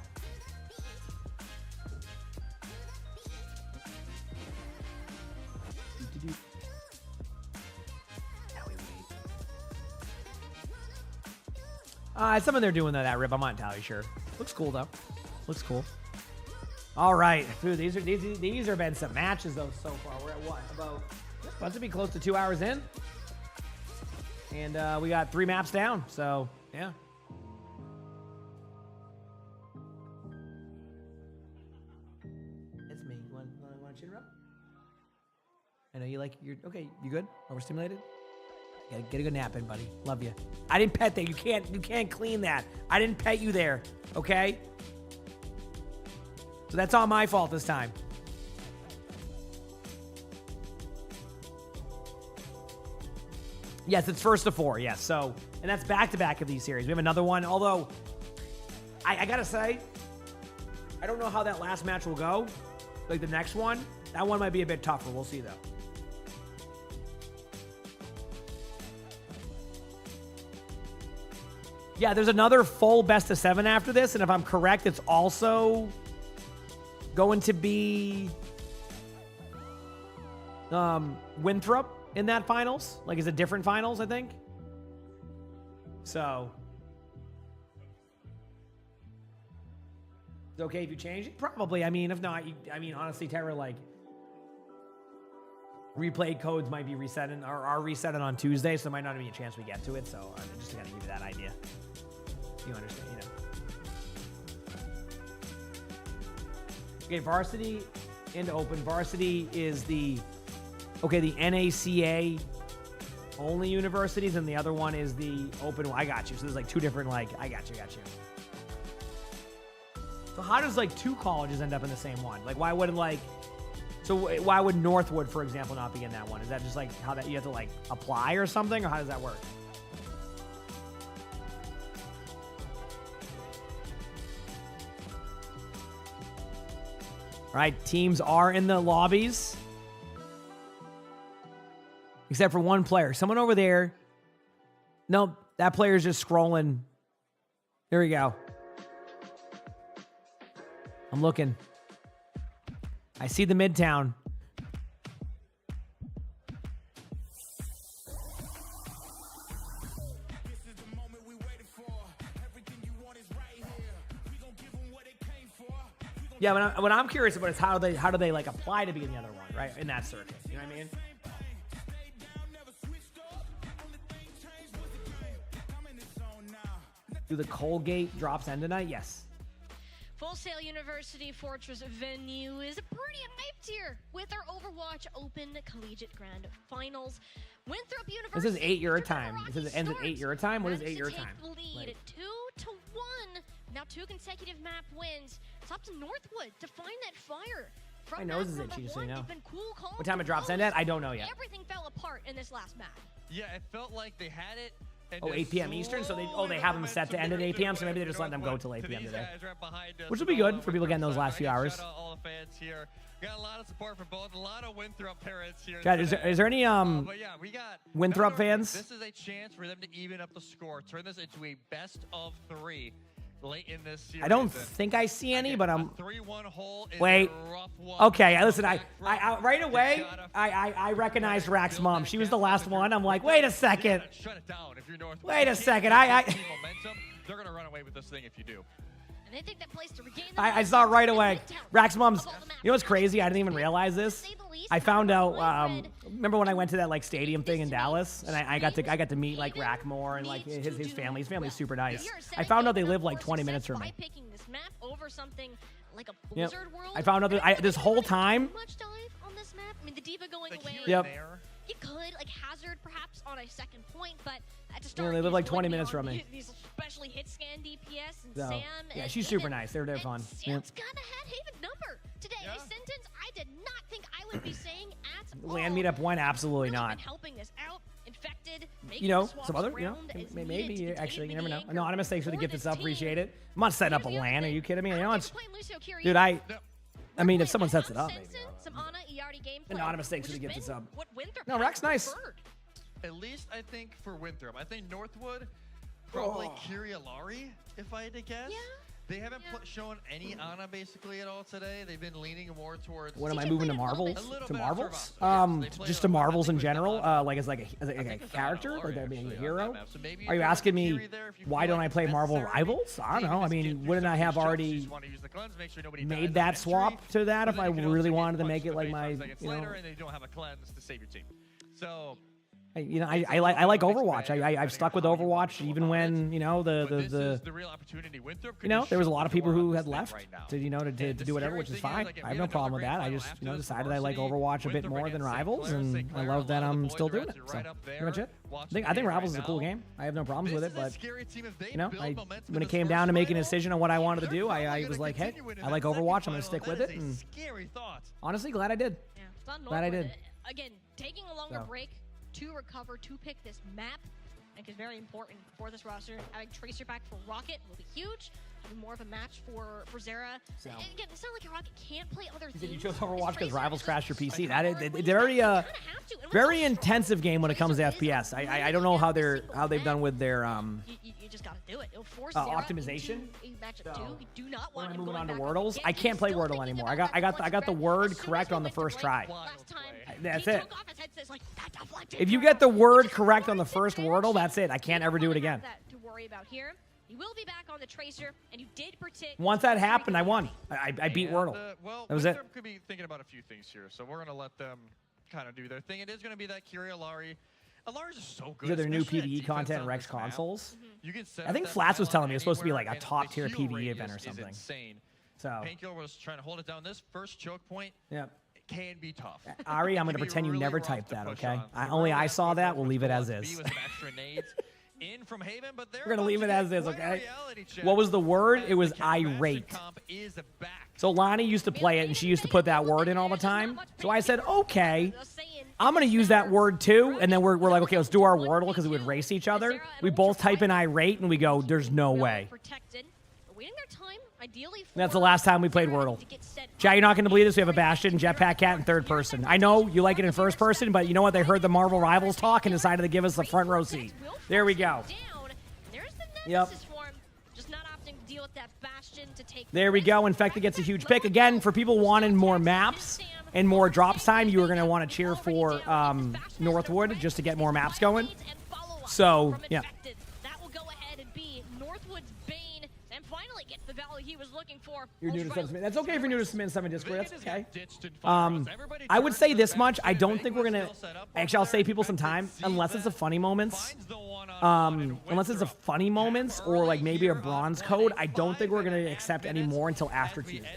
Something they're doing that rip. I'm not entirely sure. Looks cool though. Looks cool. All right, dude. These have been some matches though so far. We're at what? About to be close to 2 hours in, and we got 3 maps down. So yeah. It's me. Want to chin rub? I know you like your. Okay, you good? Overstimulated? Get a good nap in, buddy. Love you. I didn't pet that. You can't clean that. I didn't pet you there. Okay? So that's all my fault this time. Yes, it's first to 4. Yes. So, and that's back-to-back of these series. We have another one. Although, I gotta say, I don't know how that last match will go. Like the next one, that one might be a bit tougher. We'll see though. Yeah, there's another full best of 7 after this, and if I'm correct, it's also going to be Winthrop in that finals. Like, it's a different finals, I think. So, it's okay if you change it? Probably. I mean, if not, honestly, Terra, like, replay codes might be resetting or are resetting on Tuesday, so there might not be a chance we get to it. So I'm just gonna give you that idea. You understand, you know. Okay, varsity and open. Varsity is the NACA only universities, and the other one is the open. I got you. So there's like 2 different, like, I got you. So how does like 2 colleges end up in the same one? Like, why wouldn't like, so So why would Northwood, for example, not be in that one? Is that just like how that you have to like apply or something, or how does that work? All right, teams are in the lobbies. Except for one player. Someone over there. No, that player's just scrolling. There we go. I'm looking. I see the Midtown. Yeah, what I'm curious about is how do they like apply to be in the other one, right? In that circuit. You know what I mean? Do the Collegiate drops end tonight? Yes.
Full Sail University Fortress venue is pretty hyped here with our Overwatch Open Collegiate Grand Finals. Winthrop University.
This is 8 your time. This is ends at 8 your time. What is 8 your time?
Lead
Like,
2-1. Now 2 consecutive map wins. It's up to Northwood to find that fire.
my nose is itchy, just so you know.
Cool,
What time it drops end at? I don't know yet.
Everything fell apart in this last map.
Yeah, it felt like they had it.
Oh, 8 p.m. Eastern? So they have them set to end at 8 p.m., so maybe they're just letting them go till 8 p.m. today. Which will be good for people getting those last few hours.
Shout out all the fans here. Got a lot of support for both. A lot of Winthrop parents here.
Chad, is there any
but yeah, we got
Winthrop fans?
This is a chance for them to even up the score. Turn this into a best of 3 late in this series.
I don't think I see any, but I'm.
3-1 hole is
Wait.
a rough one.
Okay, listen. I right away. I recognized Rack's mom. She was the last one. I'm like, wait a second.
Shut it down if you're Northwood.
Wait a second.
Momentum. They're gonna run away with this thing if you do.
And they take that place to regain
I saw it right away. Rack's mom's. You know what's crazy? I didn't even realize this. I found out. Remember when I went to that like stadium thing in Dallas, and I got to meet like Rack more and like his family. His family's super nice. I found out they live like 20 minutes from me.
Picking this map over something like a
Yep.
Blizzard world.
I found out that this whole time.
Much dive on this map. I mean, the Diva going away.
Yep.
You could like Hazard perhaps on a second point, but at the
Yeah,
start
they live like 20 minutes from me.
These especially hit scan DPS and
So,
Sam.
yeah,
and
she's super nice. They're fun.
Sam's kind of had Haven number today. A sentence I did not think I would be saying at all.
Land meetup one, absolutely
Really
not.
been helping this out. Infected.
You know, some other, maybe actually, you never know. Anonymous, thanks for the gift. It's up, appreciate it. I'm not setting up a LAN. Are you kidding me? You know, it's, dude, I mean, if someone sets it up, maybe.
Some Ana ERD gameplay.
Anonymous, thanks for the gift. It's up.
What Winthrop
No, Rack's nice.
At least I think for Winthrop. I think Northwood, probably Kirialari, if I had to guess. Yeah. They haven't shown any Ana basically at all today. They've been leaning more towards.
What am I moving to Marvels? To Marvels? Just to Marvels in general, like as a character, like that being a hero. Are you asking me why don't I play Marvel Rivals? I don't know. I mean, wouldn't I have already made that swap to that if I really wanted to make it like my, you know?
And they don't have a cleanse to save your team. So.
You know, I like Overwatch. I've stuck with Overwatch even when, you know, the
real opportunity.
you know, there was a lot of people who had left to, you know, to do whatever, which is fine. I have no problem with that. I just, you know, decided I like Overwatch a bit more than Rivals, and I love that I'm still doing it. So pretty much it. I think Rivals is a cool game. I have no problems with it, but you know, when it came down to making a decision on what I wanted to do, I was like, hey, I like Overwatch. I'm gonna stick with it. And honestly, glad I did.
Yeah,
glad I did.
Again, taking a longer break to recover, to pick this map, I think is very important for this roster. Having Tracer back for Rocket will be huge. Having more of a match for Zera.
So.
And again, it's not like Rocket can't play other things.
You chose Overwatch because Rivals crashed your PC. That is it's very intensive game when it comes to FPS. I don't know how they've done with their
You just gotta do it. It'll force
optimization.
Matchup 2. You do not want him
moving on to
back
Wordles. I can't play Wordle anymore. I got the word correct on the first try. That's it. If you get the word correct on the first Wordle, that's it. I can't ever do it again.
To worry about here. You will be back on the Tracer, and you did predict.
Once that happened, I won. I beat Wordle. That was it.
Could be thinking about a few things here, so we're gonna let them kind of do their thing. It is gonna be that Kirialari. Alari's is so good.
Is there new PvE content in Rex consoles?
You can
I think Flats was telling me it's supposed to be like a top tier PvE event or something.
Insane.
So
Painkiller was trying to hold it down. This first choke point.
Yep.
Can be tough.
Ari, I'm going to pretend you never typed that, okay? Only I saw that. We'll leave it as is.
In from Haven, but
we're going to leave it as is, okay? What was the word? It was irate.
Is back.
So Lonnie used to play it, and she used to put that word in all the time. So I said, okay, I'm going to use that word too. And then we're like, okay, let's do our Wordle because we would race each other. We both type in irate, and we go, there's no way. That's the last time we played Wordle. Chat, you're not going to believe this. We have a Bastion Jetpack Cat in third person. I know you like it in first person, but you know what? They heard the Marvel Rivals talk and decided to give us the front row seat. There we go. Yep. There we go. Infected gets a huge pick. Again, for people wanting more maps and more drops time, you are going to want to cheer for Northwood just to get more maps going. So, yeah. You're new to Subsmith. That's okay if you're new to Submit 7 Discord. That's okay. I would say this much. I don't think we're going to... Actually, I'll save people some time. Unless it's a funny moments. Unless it's a funny moments or like maybe a bronze code, I don't think we're going to accept any more until after Tuesday.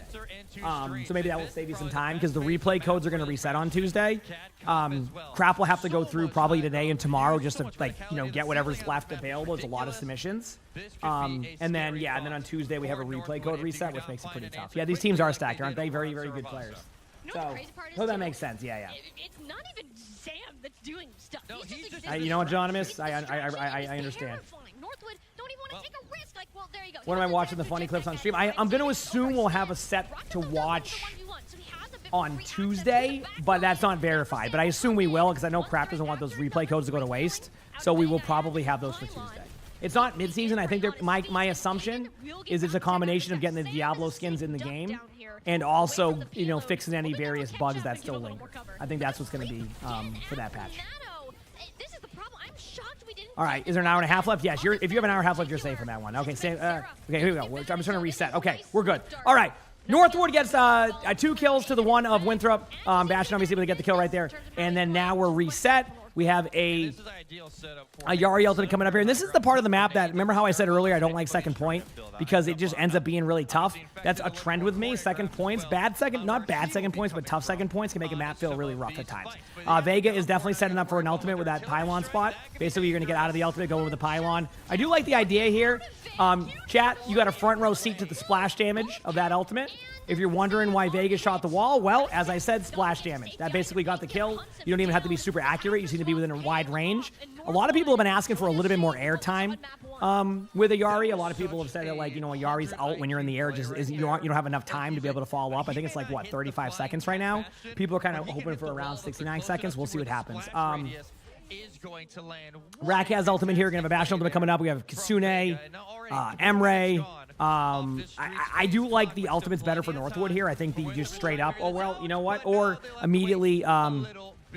So maybe that will save you some time because the replay codes are going to reset on Tuesday. Crap will have to go through probably today and tomorrow just to like, you know, get whatever's left available. There's a lot of submissions. And then on Tuesday we have a replay code reset, which makes it pretty tough. Yeah, these teams are stacked, aren't they? Very, very good players. So that makes sense. Yeah.
It's not even Sam that's doing stuff.
No, you know what, Johnimus? I understand.
Northwood don't even want to take a risk. Like, well, there you go.
When am I watching the funny clips on stream? I'm going to assume we'll have a set to watch on Tuesday, but that's not verified. But I assume we will because I know Crap doesn't want those replay codes to go to waste. So we will probably have those for Tuesday. It's not mid-season. I think my assumption is it's a combination of getting the Diablo skins in the game and also, you know, fixing any various bugs that still linger. I think that's what's going to be for that patch. All right, is there an hour and a half left? Yes, if you have an hour and a half left, you're safe from that one. Okay, okay, here we go. I'm just trying to reset. Okay, we're good. All right, Northwood gets 2 kills to the 1 of Winthrop. Bastion obviously able to get the kill right there. And then now we're reset. We have a Yari ultimate coming up here. And this is the part of the map that, remember how I said earlier I don't like second point? Because it just ends up being really tough. That's a trend with me. Second points, not bad second points, but tough second points can make a map feel really rough at times. Vega is definitely setting up for an ultimate with that pylon spot. Basically, you're going to get out of the ultimate, go with the pylon. I do like the idea here. Chat, you got a front row seat to the splash damage of that ultimate. If you're wondering why Vegas shot the wall, well, as I said, splash damage. That basically got the kill. You don't even have to be super accurate. You seem to be within a wide range. A lot of people have been asking for a little bit more air time with a Yari. A lot of people have said that, like, you know, a Yari's out when you're in the air. You don't have enough time to be able to follow up. I think it's like, what, 35 seconds right now? People are kind of hoping for around 69 seconds. We'll see what happens. Rack has ultimate here. We're going to have a Bastion ultimate coming up. We have Kitsune, Emre. I do like the ultimates better for Northwood here. I think the just straight up, oh, well, you know what? Or immediately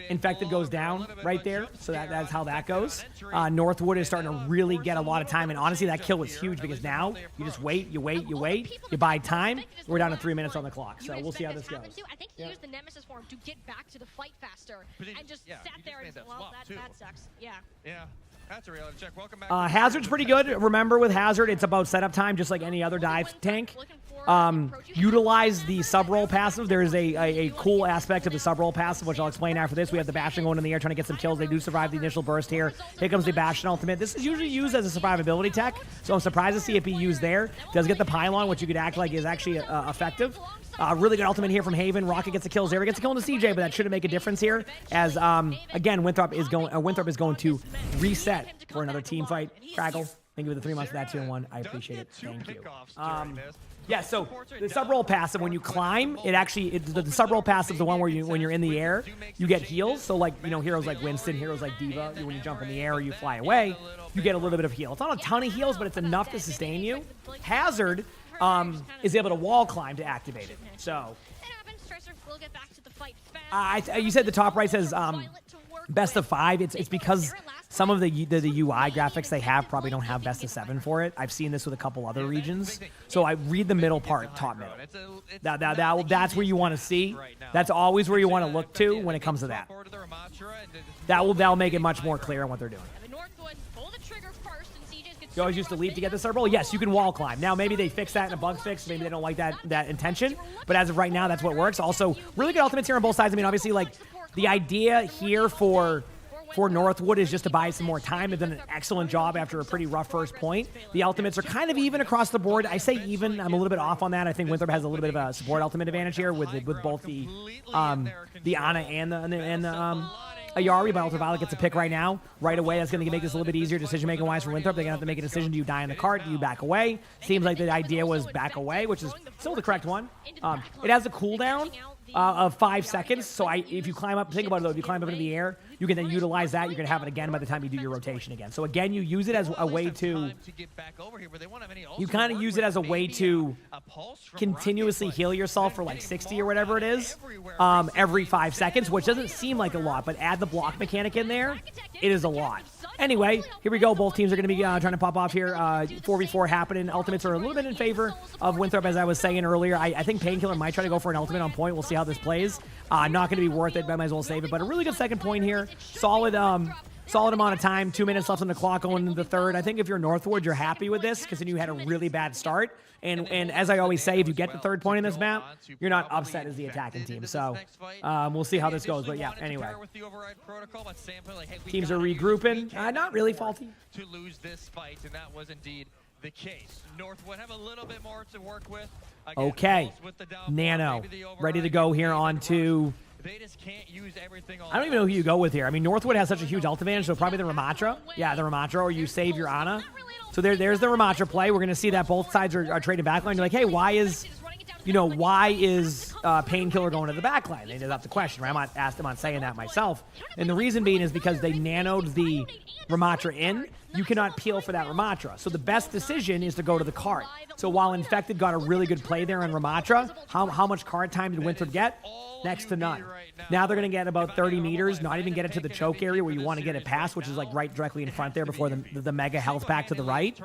Infected goes down right there. So that's how that goes. Northwood is starting to really get a lot of time. And honestly, that kill was huge because now you just wait, you buy time. We're down to 3 minutes on the clock. So we'll see how this goes.
I think he used the Nemesis form to get back to the fight faster and just sat there and, well, that sucks. Yeah.
That's a reality check. Welcome back.
Hazard's pretty good. Remember, with Hazard, it's about setup time, just like any other dive tank. Utilize the sub-roll passive. There is a cool aspect of the sub-roll passive, which I'll explain after this. We have the Bastion going in the air, trying to get some kills. They do survive the initial burst here. Here comes the Bastion ultimate. This is usually used as a survivability tech, so I'm surprised to see it be used there. Does get the pylon, which you could act like is actually effective. Really good ultimate here from Haven. Rocket gets the kills there. He gets a kill into CJ, but that shouldn't make a difference here. As again, Winthrop is going to reset for another team fight. Craggle, thank you for the 3 months of that 2-1. I appreciate it. Thank you. Yeah, so the sub-roll passive, when you climb, the sub-roll passive is the one where when you're in the air, you get heals. So like, you know, heroes like Winston, heroes like Diva, when you jump in the air or you fly away, you get a little bit of heal. It's not a ton of heals, but it's enough to sustain you. Hazard is able to wall climb to activate it. So you said the top right says best of 5. It's because some of the UI graphics they have probably don't have best of 7 for it. I've seen this with a couple other regions. So I read the middle part, top middle. That's where you want to see. That's always where you want to look to when it comes to that. That'll make it much more clear on what they're doing. You always used to leap to get the sub roll. Yes, you can wall climb. Now, maybe they fix that in a bug fix. Maybe they don't like that intention. But as of right now, that's what works. Also, really good ultimates here on both sides. I mean, obviously, like, the idea here for for Northwood is just to buy some more time. They've done an excellent job after a pretty rough first point. The ultimates are kind of even across the board. I say even. I'm a little bit off on that. I think Winthrop has a little bit of a support ultimate advantage here with both the Ana and the Ayari, but Ultraviolet gets a pick right now. Right away, that's going to make this a little bit easier decision-making-wise for Winthrop. They're going to have to make a decision. Do you die in the cart? Do you back away? Seems like the idea was back away, which is still the correct one. It has a cooldown of 5 seconds, so if you climb up, think about it though, if you climb up into the air, you can then utilize that. You can have it again by the time you do your rotation again. So again, you use it as a way to, you kind of use it as a way to continuously heal yourself for like 60 or whatever it is, every 5 seconds, which doesn't seem like a lot, but add the block mechanic in there, it is a lot. Anyway, here we go. Both teams are going to be trying to pop off here. 4v4 happening. Ultimates are a little bit in favor of Winthrop, as I was saying earlier. I think Painkiller might try to go for an ultimate on point. We'll see how this plays. Not going to be worth it, but I might as well save it. But a really good second point here. Solid amount of time. 2 minutes left on the clock going into the third. I think if you're Northwood, you're happy with this because then you had a really bad start. And as I always say, if you get the third point in this map, you're not upset as the attacking team. So we'll see how this goes. But yeah, anyway. Teams are regrouping. Not really faulty.
To lose this fight, and that was indeed the case. Northwood have a little bit more to work with. Again,
okay. Nano, ready to go here on to...
They just can't use everything.
I don't even know who you go with here. I mean, Northwood has such a huge ult advantage, so probably the Ramatra. Yeah, the Ramatra, or you save your Ana. So there's the Ramatra play. We're going to see that both sides are trading backline. You're like, hey, why is Painkiller going to the backline? They did have the question, right? I'm not saying that myself. And the reason being is because they nanoed the Ramatra in. You cannot peel for that Ramatra. So the best decision is to go to the cart. So while Infected got a really good play there on Ramatra, how much cart time did Winthrop get? Next to none. Now they're going to get about 30 meters, not even get it to the choke area where you want to get it past, which is like right directly in front there before the mega health pack to the right.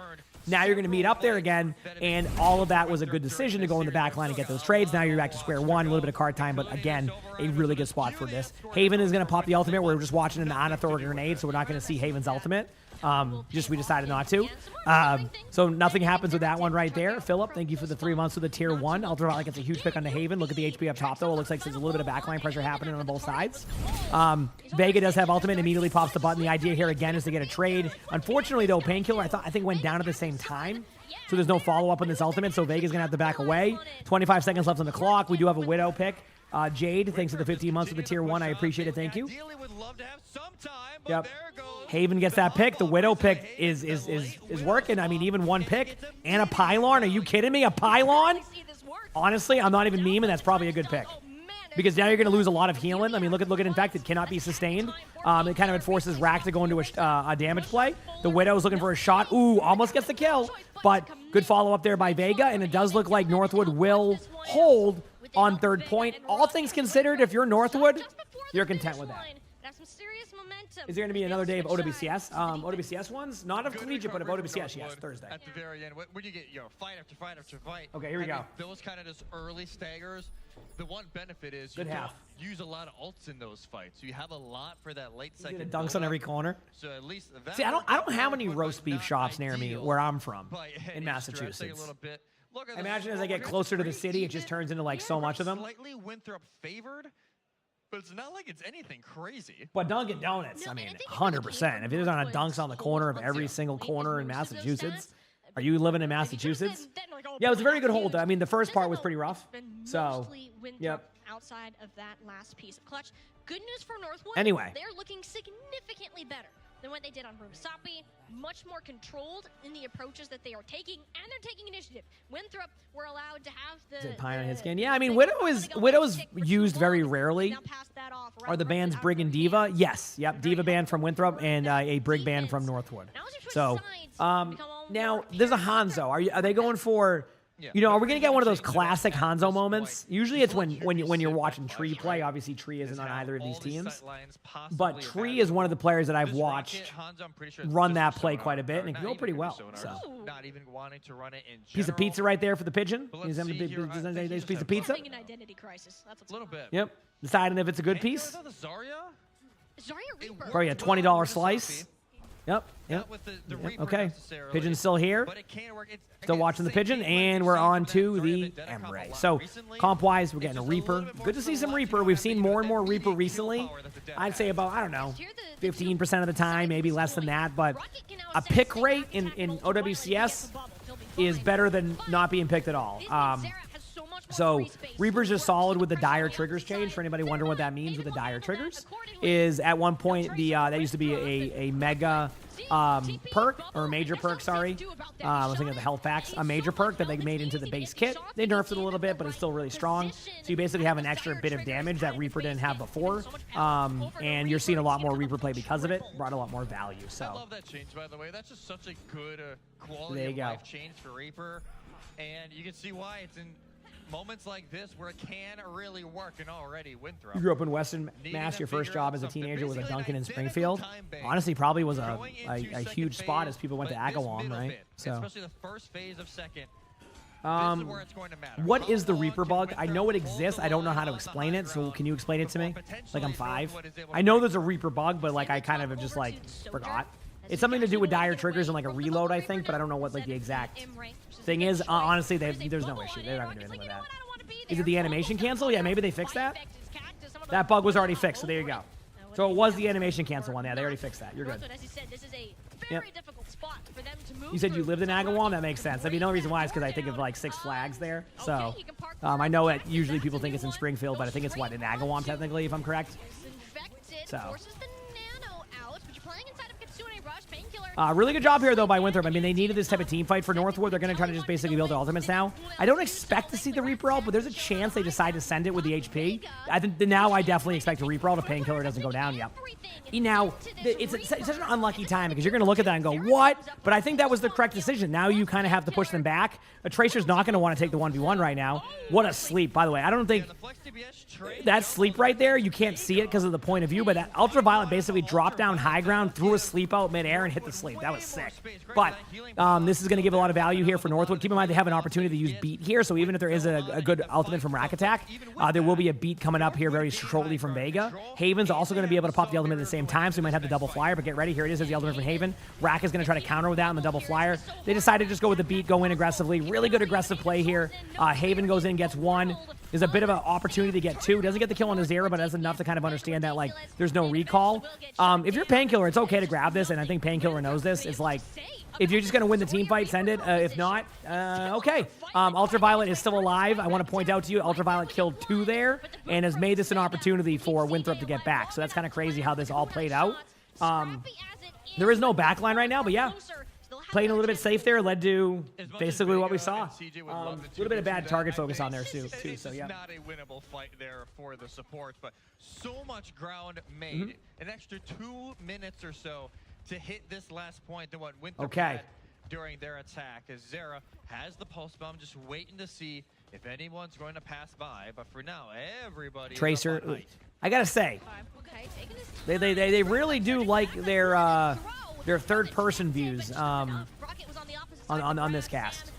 Now you're going to meet up there again, and all of that was a good decision to go in the back line and get those trades. Now you're back to square one, a little bit of card time, but again, a really good spot for this. Haven is going to pop the ultimate. We're just watching an Ana throw a grenade, so we're not going to see Haven's ultimate. We decided not to. So nothing happens with that one right there. Philip, thank you for the 3 months with the tier 1. Ultraviolet gets a huge pick on the Haven. Look at the HP up top, though. It looks like there's a little bit of backline pressure happening on both sides. Vega does have ultimate, immediately pops the button. The idea here, again, is to get a trade. Unfortunately, though, Painkiller, I think went down at the same time. So there's no follow-up on this ultimate, so Vega's going to have to back away. 25 seconds left on the clock. We do have a Widow pick. Jade, thanks for the 15 months with the tier 1. I appreciate it. Thank you. Yep. Haven gets that pick. The Widow pick is working. I mean, even one pick and a pylon. Are you kidding me? A pylon? Honestly, I'm not even memeing. That's probably a good pick. Because now you're going to lose a lot of healing. I mean, look at Infected. Cannot be sustained. It kind of forces Rack to go into a damage play. The Widow's looking for a shot. Ooh, almost gets the kill. But good follow-up there by Vega. And it does look like Northwood will hold on third point. All things considered, if you're Northwood, you're content with that. Is there going to be another day of OWCS? OWCS ones? Not of Collegiate, but of OWCS, yes, Thursday.
At the very end, when you get fight after fight after fight.
Okay, here we go.
Those kind of just early staggers. The one benefit is you use a lot of ults in those fights. So you have a lot for that late second.
Dunks on every corner.
So at least that.
See, I don't have any roast beef shops near me where I'm from in Massachusetts. I imagine as I get closer to the city, it just turns into like so much of them.
Slightly Winthrop favored. But it's not like it's anything crazy.
But Dunkin' Donuts, I mean, 100%. If there's on a Dunks on the corner of every single corner in Massachusetts, are you living in Massachusetts? Yeah, it was a very good hold. I mean, the first part was pretty rough. So, yep.
Outside of that last piece of clutch. Good news for Northwood.
Anyway.
They're looking significantly better than what they did on Rubisapi. Much more controlled in the approaches that they are taking, and they're taking initiative. Winthrop were allowed to have the
pine on his skin. Yeah, I mean, Widow's used very rarely. Are the bands Brig and Diva? Yes. Yep, Diva band from Winthrop and a Brig band from Northwood. So, now there's a Hanzo. Are they going for? You know, are we going to get one of those classic Hanzo moments? Usually it's when you're watching Tree play. Obviously, Tree isn't on either of these teams. But Tree is one of the players that I've watched run that play quite a bit, and it can go pretty well. So. Piece of pizza right there for the pigeon. Piece of pizza. Yep. Deciding if it's a good piece. Probably a $20 slice. Yep.
Not with the Reaper
Okay.
necessarily,
Pigeon's still here.
but it can work. It's,
Still
again,
watching the
same
Pigeon,
game like
and
we've
we're
seen
on
from
to
them
the
during the Denecom a
Emray.
lot.
So
Recently,
comp-wise, we're getting a
it's just a little
Reaper.
bit more
Good to see some
selective
Reaper.
on
We've
that
seen
beat
more
with
and more
that
Reaper
immediate
recently.
kill power that the Den
I'd say
has.
about, I don't know, 15% of the time, maybe less than that. But a pick rate in OWCS is better than not being picked at all. So Reaper's just solid with the dire triggers change. For anybody wondering what that means with the dire triggers, is at one point that used to be a mega perk, or a major perk, sorry. I was thinking of the health packs. A major perk that they made into the base kit. They nerfed it a little bit, but it's still really strong. So you basically have an extra bit of damage that Reaper didn't have before. And you're seeing a lot more Reaper play because of it. Brought a lot more value.
I
So
love that change, by the way. That's just such a good quality
There you
of
go.
life change for Reaper. And you can see why it's in moments like this where it can really work. And already Winthrop.
you grew up in Western Mass. Your first job as a teenager was a Dunkin' in Springfield. Honestly, probably was a huge spot as people went to Agawam, right? So.
Especially the first phase of second. This is where it's going to matter.
What is the Reaper bug? I know it exists. I don't know how to explain it. So can you explain it to me? Like I'm 5. I know there's a Reaper bug, but like I kind of have just like forgot. It's something to do with dire triggers and like a reload, I think, but I don't know what like the exact thing is. Honestly, there's no issue. They're not gonna do anything with that. Is it the animation cancel? Yeah, maybe they fixed that. That bug was already fixed, so there you go. So it was the animation cancel one. Yeah, they already fixed that. You're good. Yep. You said you lived in Agawam? That makes sense. I mean, the only reason why is because I think of like Six Flags there. So I know that usually people think it's in Springfield, but I think it's what, in Agawam technically, if I'm correct. So. Really good job here, though, by Winthrop. I mean, they needed this type of team fight for Northwood. They're going to try to just basically build their ultimates now. I don't expect to see the Reaper ult, but there's a chance they decide to send it with the HP. I think now I definitely expect a Reaper ult if Painkiller doesn't go down yet. Now, it's such an unlucky time because you're going to look at that and go, what? But I think that was the correct decision. Now you kind of have to push them back. A Tracer's not going to want to take the 1v1 right now. What a sleep, by the way. I don't think that sleep right there, you can't see it because of the point of view, but that Ultraviolet basically dropped down high ground, threw a sleep out midair, and hit the sleep. That was sick. But this is going to give a lot of value here for Northwood. Keep in mind they have an opportunity to use beat here, so even if there is a good ultimate from Rack Attack, there will be a beat coming up here very shortly from Vega. Haven's also going to be able to pop the ultimate at the same time, so we might have the double flyer, but get ready. Here it is as the ultimate from Haven. Rack is going to try to counter with that on the double flyer. They decided to just go with the beat, go in aggressively. Really good aggressive play here. Haven goes in, gets 1. There's a bit of an opportunity to get 2. Doesn't get the kill on Azera, but that's enough to kind of understand that, like, there's no recall. If you're Painkiller, it's okay to grab this, and I think Painkiller knows this. It's like, if you're just going to win the team fight, send it. If not, okay. Ultraviolet is still alive. I want to point out to you, Ultraviolet killed 2 there and has made this an opportunity for Winthrop to get back. So that's kind of crazy how this all played out. There is no backline right now, but yeah. Playing a little bit safe there led to basically what we saw. A little bit of bad target focus on there too. So yeah.
Not a winnable fight there for the support, but so much ground made. An extra 2 minutes or so to hit this last point than what Winthrop had during their attack. As Zera has the pulse bomb, just waiting to see if anyone's going to pass by. But for now, everybody.
Tracer, I gotta say, they really do like their third-person views on this cast.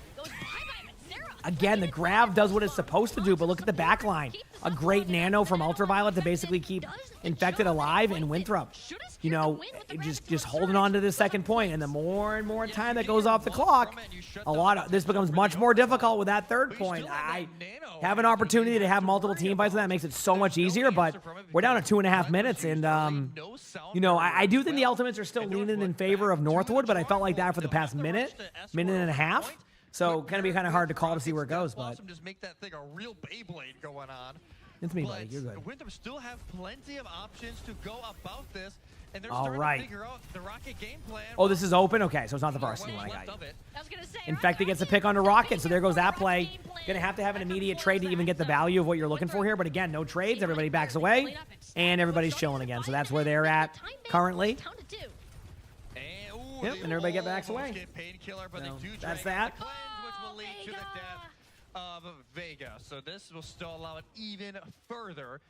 Again, the grab does what it's supposed to do, but look at the backline. A great nano from Ultraviolet to basically keep Infected alive, and Winthrop, you know, just holding on to this second point. And the more and more time that goes off the clock, this becomes much more difficult with that third point. I have an opportunity to have multiple team fights, and that makes it so much easier, but we're down to 2.5 minutes, and, you know, I do think the ultimates are still leaning in favor of Northwood, but I felt like that for the past minute and a half. So going to be kind of hard to call to see where it goes, but
just make that thing a real Beyblade going on.
It's me, buddy. You're good.
Winthrop still have plenty of options to go about this, and they're
all
starting
right.
to figure out the Rocket game plan.
Oh, this is open? Okay, so it's not the varsity one. I got you. Infected gets a pick onto Rocket, so there goes that play. Going to have an immediate trade to even get the value of what you're looking for here, but again, no trades. Everybody backs away, and everybody's chilling again. So that's where they're at currently. Yep, and everybody backs away. So that's that.
Which will lead to the death of Vega. So this will still allow it even further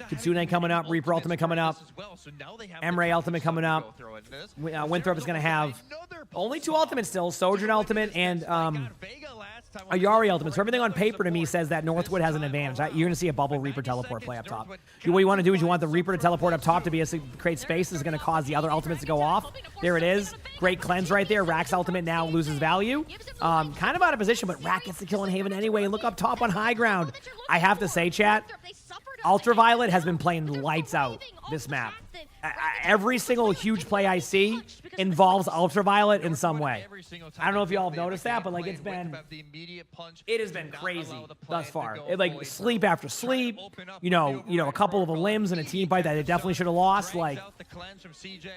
Kitsune coming up, Reaper ultimate coming up, Emre ultimate coming up. Winthrop is going to have only 2 ultimates still, Sojourn ultimate and a Yari ultimate. So everything on paper to me says that Northwood has an advantage. You're going to see a bubble Reaper teleport play up top. What you want to do is you want the Reaper to teleport up top to be able to create space. This is going to cause the other ultimates to go off. There it is. Great cleanse right there. Rack's ultimate now loses value. Kind of out of position, but Rack gets the kill in Haven anyway. Look up top on high ground. I have to say, chat, Ultraviolet has been playing lights out this map. Every single huge play I see involves Ultraviolet in some way. I don't know if y'all have noticed that, but like it has been crazy thus far. Like sleep after sleep, you know, a couple of limbs and a team fight that they definitely should have lost. Like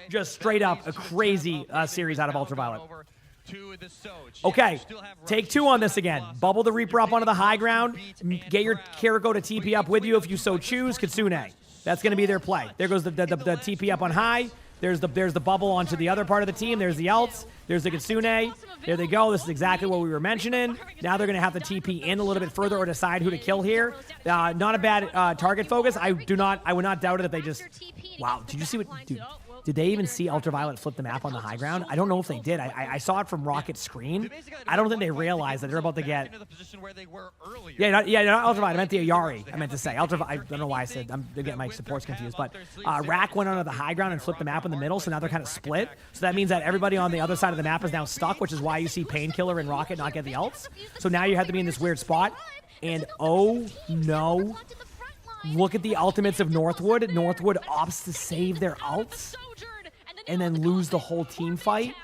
just straight up a crazy series out of Ultraviolet. Okay, take 2 on this again. Bubble the Reaper up onto the high ground. Get your Kiriko to TP up with you if you so choose. Kitsune. That's going to be their play. There goes the TP up on high. There's the bubble onto the other part of the team. There's the ults. There's the Kitsune. There they go. This is exactly what we were mentioning. Now they're going to have to TP in a little bit further or decide who to kill here. Not a bad target focus. I would not doubt it if they just... Wow, did you see what... Dude, did they even see Ultraviolet flip the map on the high ground? I don't know if they did. I saw it from Rocket's screen. I don't think they realized that they're about to get... Yeah, not Ultraviolet. I meant the Ayari. I meant to say. Ultraviolet. I don't know why I said... I'm getting my supports confused. But Rack went onto the high ground and flipped the map in the middle, so now they're kind of split. So that means that everybody on the other side of the map is now stuck, which is why you see Painkiller and Rocket not get the ults. So now you have to be in this weird spot. And oh no... Look at the ultimates of Northwood. Northwood opts to save their ults and then lose the whole team fight.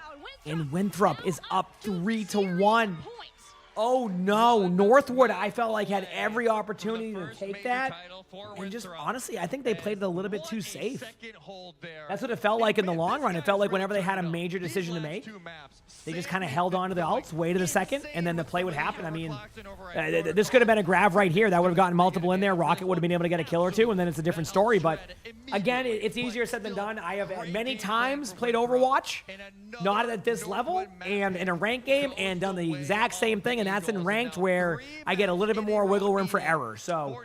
And Winthrop is up 3-1. Oh no, Northwood, I felt like had every opportunity to take that. And just honestly, I think they played it a little bit too safe. That's what it felt like in the long run. It felt like whenever they had a major decision to make, they just kind of held on to the ults, waited a second, and then the play would happen. I mean, this could have been a grab right here. That would have gotten multiple in there. Rocket would have been able to get a kill or two, and then it's a different story. But again, it's easier said than done. I have many times played Overwatch, not at this level, and in a ranked game, and done the exact same thing. And that's in ranked where I get a little bit more wiggle room for error. So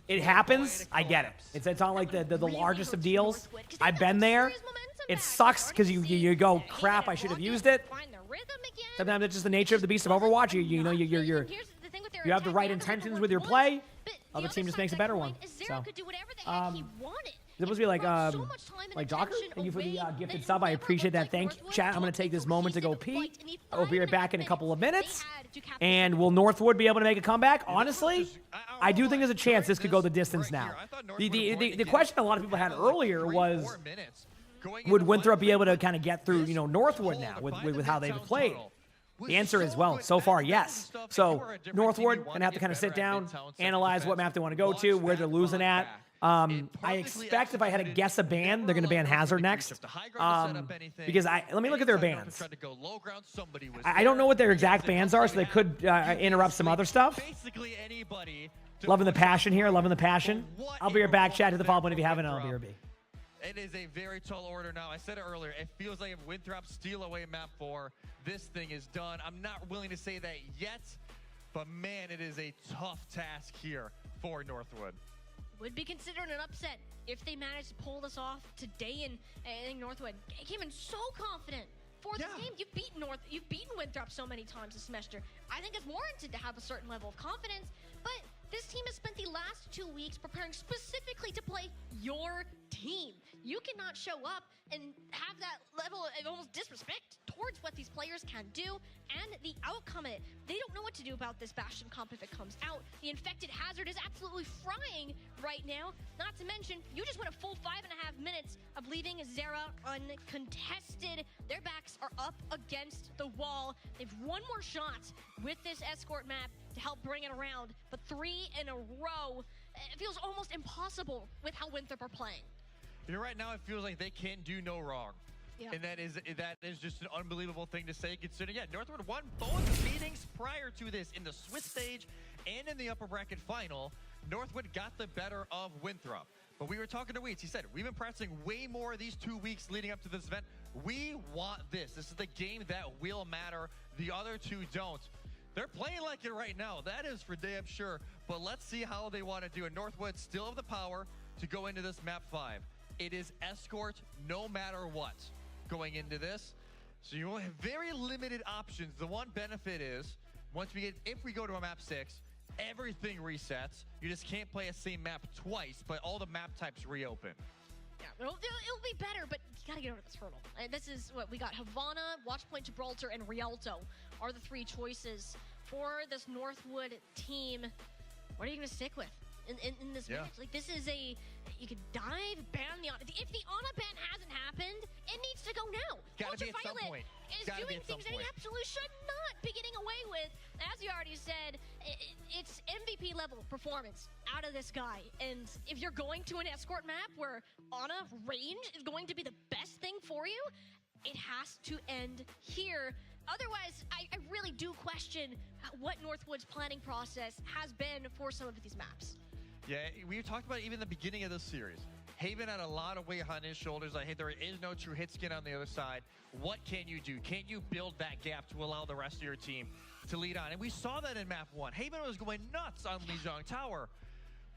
it happens. I get it. It's not like the largest of deals. I've been there. It sucks because you go, crap, I should have used it. Sometimes it's just the nature of the beast of Overwatch. You have the right intentions with your play. Other team just makes a better one. So, supposed to be like Docker. Thank you for the gifted sub. I appreciate that. Thank you, chat. I'm going to take this moment to go pee. I'll be right back in a couple of minutes. And will Northwood be able to make a comeback? Honestly, I do think there's a chance this could go the distance now. The question a lot of people had earlier was, would Winthrop be able to kind of get through, Northwood now with how they've played? The answer is, well, so far, yes. So Northwood going to have to kind of sit down, analyze what map they want to go to, where they're losing at. I expect if I had to guess a ban, they're going to ban Hazard next. Because let me look at their bans. I don't know what their exact bans are, so they could interrupt some other stuff. Loving the passion here, loving the passion. I'll be right back. Chat to the follow button if you haven't. I'll be right back.
It is a very tall order now. I said it earlier. It feels like if Winthrop steal away map 4, this thing is done. I'm not willing to say that yet, but man, it is a tough task here for Northwood.
Would be considered an upset if they managed to pull this off today. And I think Northwood came in so confident for this game. You've beaten Winthrop so many times this semester. I think it's warranted to have a certain level of confidence, but this team has spent the last 2 weeks preparing specifically to play your team. You cannot show up and have that level of almost disrespect towards what these players can do and the outcome of it. They don't know what to do about this Bastion comp if it comes out. The infected Hazard is absolutely frying right now. Not to mention, you just went a full 5.5 minutes of leaving Zera uncontested. Their backs are up against the wall. They've one more shot with this escort map to help bring it around, but 3 in a row, it feels almost impossible with how Winthrop are playing.
Right now, it feels like they can do no wrong.
Yeah.
And that is just an unbelievable thing to say, considering, Northwood won both meetings prior to this in the Swiss stage and in the upper bracket final. Northwood got the better of Winthrop. But we were talking to Weeds. He said, we've been practicing way more these 2 weeks leading up to this event. We want this. This is the game that will matter. The other two don't. They're playing like it right now. That is for damn sure. But let's see how they want to do it. Northwood still have the power. to go into this map 5. It is escort no matter what going into this. So you only have very limited options. The one benefit is if we go to a map 6, everything resets. You just can't play a same map twice, but all the map types reopen.
Yeah, it'll be better, but you gotta get over this hurdle. This is what we got. Havana, Watchpoint Gibraltar, and Rialto are the 3 choices for this Northwood team. What are you gonna stick with in this match? Like, this is you can dive, ban the Ana. If the Ana ban hasn't happened, it needs to go now. Ultraviolet is doing things that he absolutely should not be getting away with. As you already said, it's MVP level performance out of this guy. And if you're going to an escort map where Ana range is going to be the best thing for you, it has to end here. Otherwise, I really do question what Northwood's planning process has been for some of these maps.
Yeah, we talked about even the beginning of this series. Haven had a lot of weight on his shoulders. Like, hey, there is no true hit skin on the other side. What can you do? Can you build that gap to allow the rest of your team to lead on? And we saw that in map 1. Haven was going nuts on Lijiang Tower,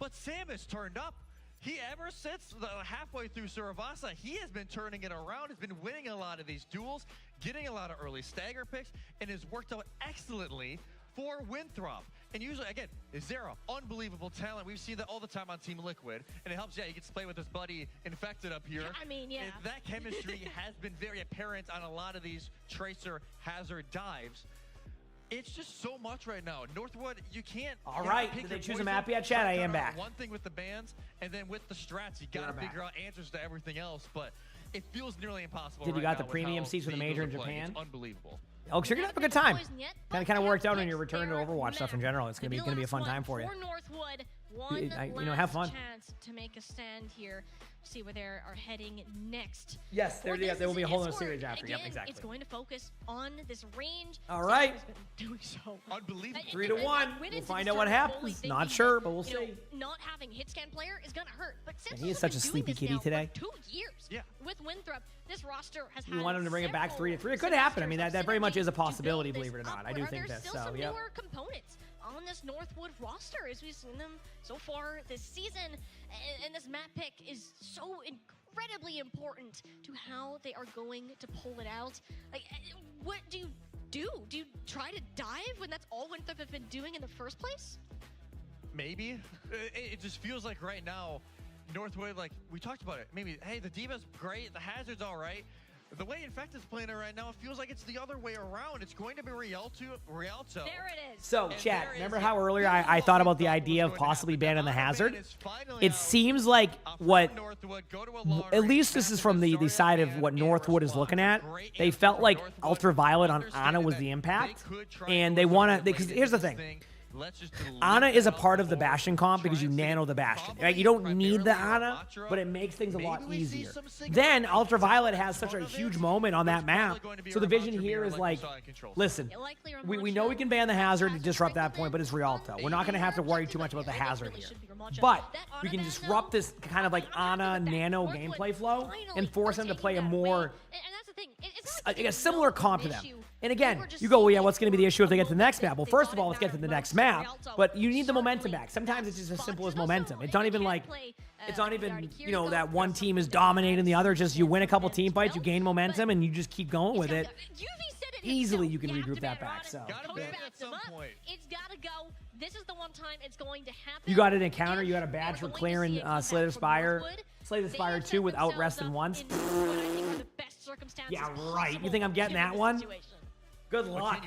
but Samus turned up. He, ever since halfway through Suravasa, he has been turning it around, has been winning a lot of these duels, getting a lot of early stagger picks, and has worked out excellently for Winthrop. And usually, again, Zera, unbelievable talent. We've seen that all the time on Team Liquid, and it helps, he gets to play with his buddy Infected up here.
I mean, yeah.
And that chemistry has been very apparent on a lot of these Tracer Hazard dives. It's just so much right now. Northwood, you can't.
All right, did they choose a map yet, Chad? I am back.
One thing with the bans, and then with the strats, you gotta figure out answers to everything else, but it feels nearly impossible.
Did you got the premium seats for the major in Japan?
It's unbelievable.
Oh, because you're gonna have a good time. Kind of worked out on your return to Overwatch stuff in general. It's gonna be a fun time for you.
For Northwood, one
have fun.
chance to make a stand here. See where they are heading next.
Yes, there will be a whole other series after.
Again,
yep, exactly.
It's going to focus on this range.
All right.
Doing so
unbelievable.
3-1. We'll find out what happens. Not sure, but we'll see.
Not having hit scan player is gonna hurt. But since
he is such a sleepy kitty today.
2 years.
Yeah.
With Winthrop, this roster has had.
You want him to bring it back 3-3? It could happen. I mean, that very much is a possibility, believe it or not. I do think that.
There's still some newer components on this Northwood roster as we've seen them so far this season, and this map pick is so incredibly important to how they are going to pull it out. Like, what do you do? Do you try to dive when that's all Winthrop have been doing in the first place?
Maybe. It just feels like right now, Northwood, like we talked about it, maybe, hey, the Diva's great, the Hazard's all right. The way Infected's playing it right now, it feels like it's the other way around. It's going to be Rialto.
There it is.
So, chat, remember how earlier I thought about the idea of possibly banning the Hazard? It seems like what, at least this is from the side of what Northwood is looking at, they felt like Ultraviolet on Ana was the impact, and they want to, because here's the thing. Ana is a part of the Bastion comp because you nano the Bastion. Right? You don't need the Ana, but it makes things a lot easier. Then Ultraviolet has such a huge moment on that map. So the vision here is like, listen, we know we can ban the Hazard to disrupt that point, but it's Rialto. We're not going to have to worry too much about the Hazard here. But we can disrupt this kind of like Ana nano gameplay flow and force them to play a more, a similar comp to them. And again, you go, well, yeah, what's going to be the issue if they get to the next map? Well, first of all, let's get to the next map. But you need the momentum back. Sometimes it's just as simple as momentum. It's not even like, you know, that one team is dominating the other. Just you win a couple team fights, you gain momentum, and you just keep going with it. Easily you can regroup that back. So
it's got to go. This is the one time it's going to happen.
You got an encounter. You got a badge for clearing Slay the Spire. Slay the Spire 2 without resting once. Yeah, right. You think I'm getting that one? Good luck.